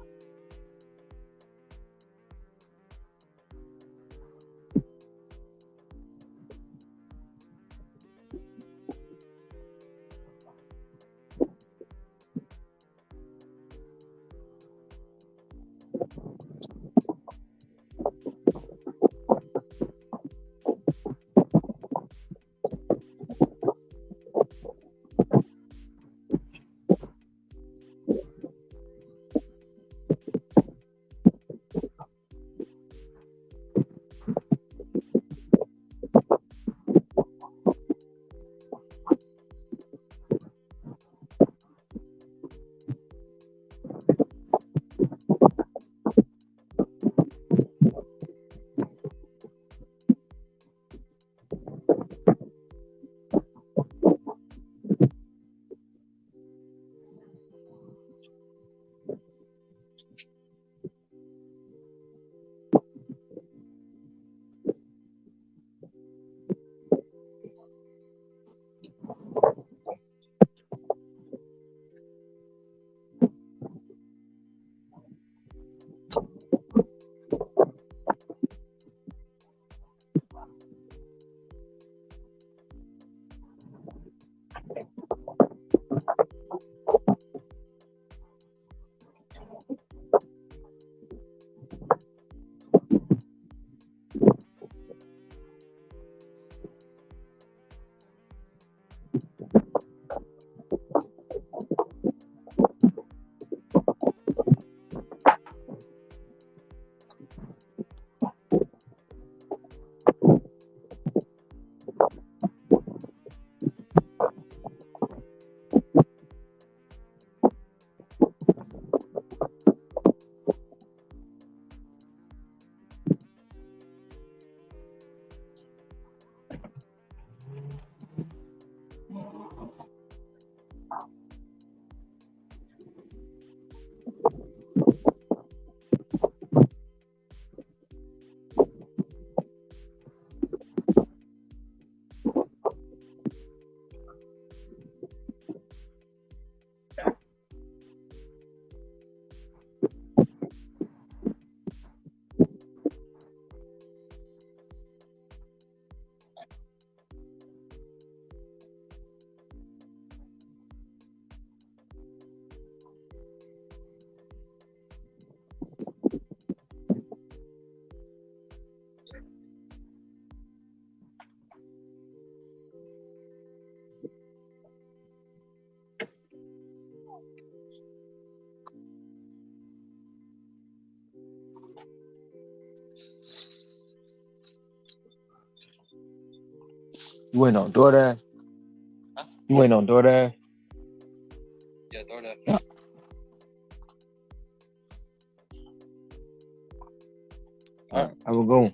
Speaker 1: You waiting on DoorDash?
Speaker 12: Huh?
Speaker 1: You waiting on DoorDash?
Speaker 12: Yeah, DoorDash.
Speaker 1: Yeah. All right, I will go.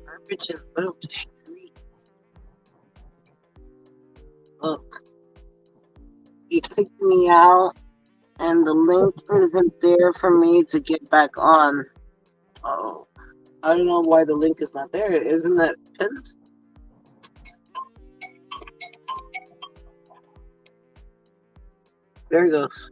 Speaker 10: Garbage and litter the street. Look, he kicked me out, and the link isn't there for me to get back on. Oh, I don't know why the link is not there. Isn't that pinned? There he goes.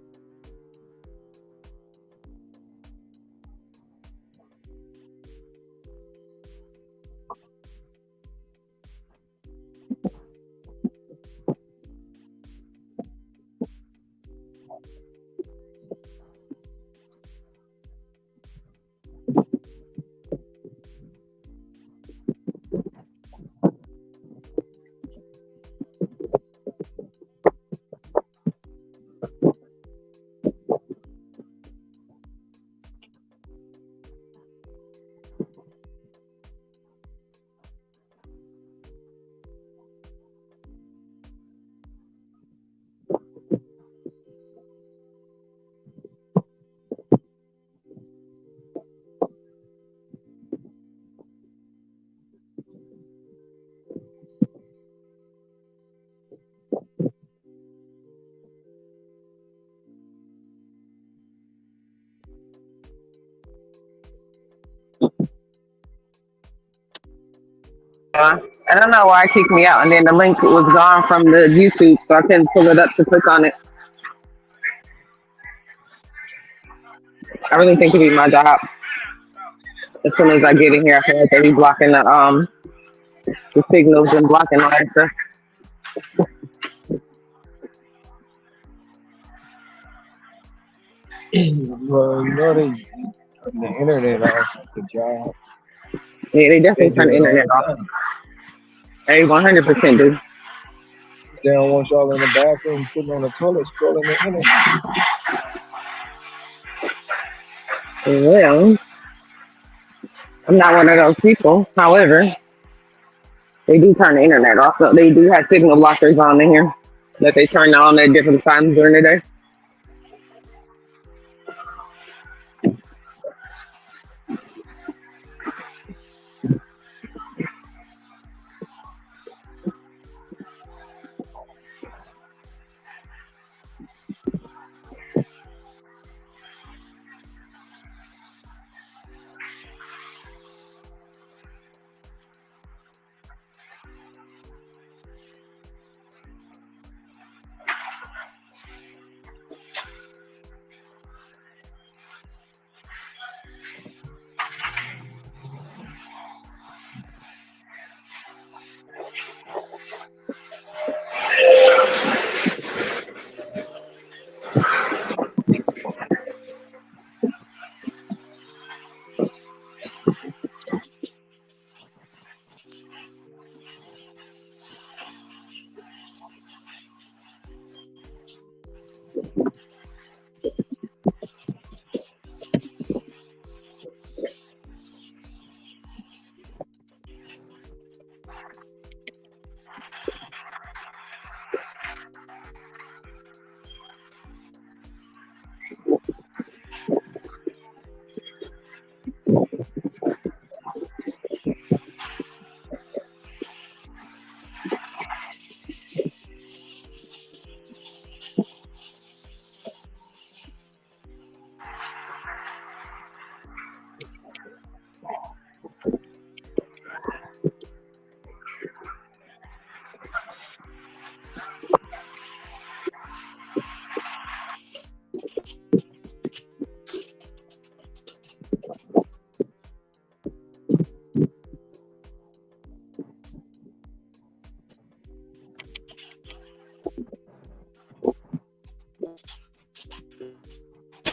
Speaker 15: I don't know why it kicked me out, and then the link was gone from the YouTube, so I couldn't pull it up to click on it. I really think it'd be my job. As soon as I get in here, I feel like they be blocking the signals and blocking all that stuff.
Speaker 1: Well, you know they turn the internet off at the job.
Speaker 15: Yeah, they
Speaker 1: They
Speaker 15: definitely turn
Speaker 1: do
Speaker 15: the
Speaker 1: it all
Speaker 15: internet
Speaker 1: the
Speaker 15: off.
Speaker 1: time.
Speaker 15: They 100% do.
Speaker 1: They don't want y'all in the bathroom sitting on the toilet scrolling the internet.
Speaker 15: Well, I'm not one of those people. However, they do turn the internet off. So they do have signal blockers on in here that they turn on at different times during the day.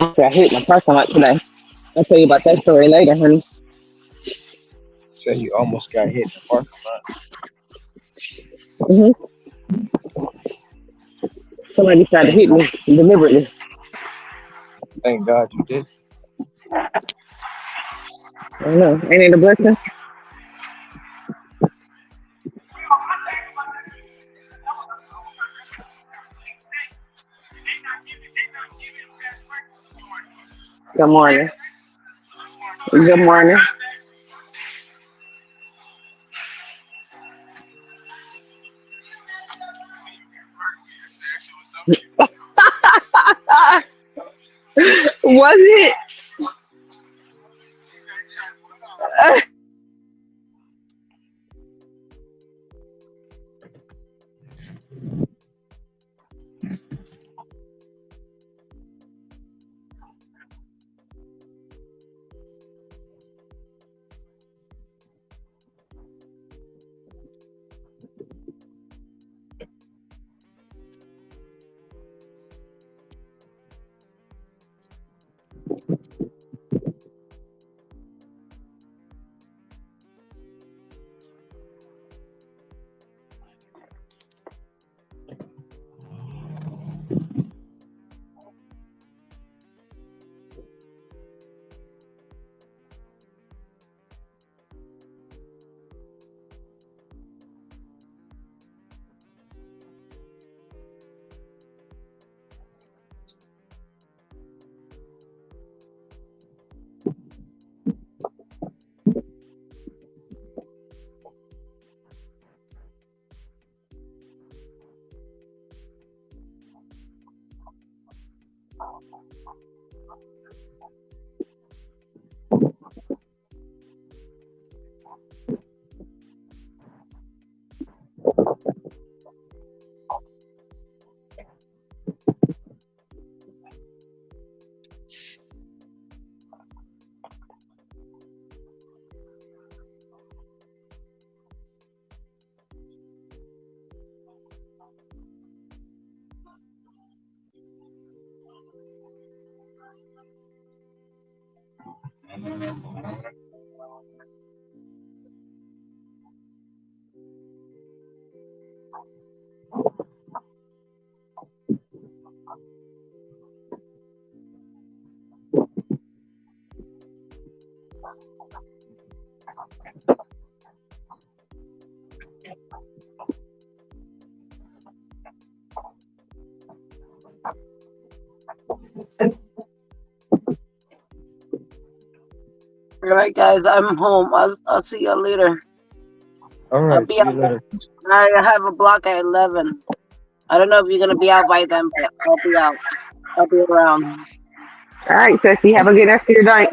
Speaker 10: I hit my parking lot today. I'll tell you about that story later, honey.
Speaker 1: So you almost got hit in the parking lot.
Speaker 10: hmm Somebody tried to
Speaker 1: Thank
Speaker 10: hit
Speaker 1: God.
Speaker 10: me deliberately.
Speaker 1: Thank God you did.
Speaker 10: I don't know. Ain't it a blessing? Good morning. Good morning. Was it? All right, guys, I'm home. I'll see you later.
Speaker 1: All
Speaker 10: I'll
Speaker 1: right.
Speaker 10: be
Speaker 1: See you
Speaker 10: out.
Speaker 1: later.
Speaker 10: I have a block at 11. I don't know if you're gonna be out by then, but I'll be out. I'll be around. All right, Ceci, have a good rest of your night.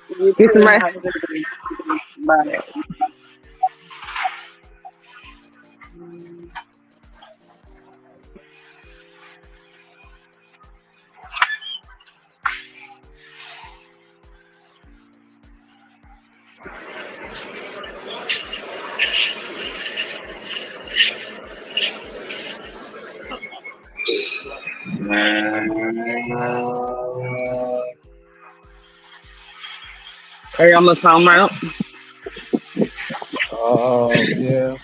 Speaker 10: You Get some
Speaker 6: Too.
Speaker 10: rest.
Speaker 6: Have a good day.
Speaker 10: Bye. Are you almost home, right?
Speaker 1: Yeah.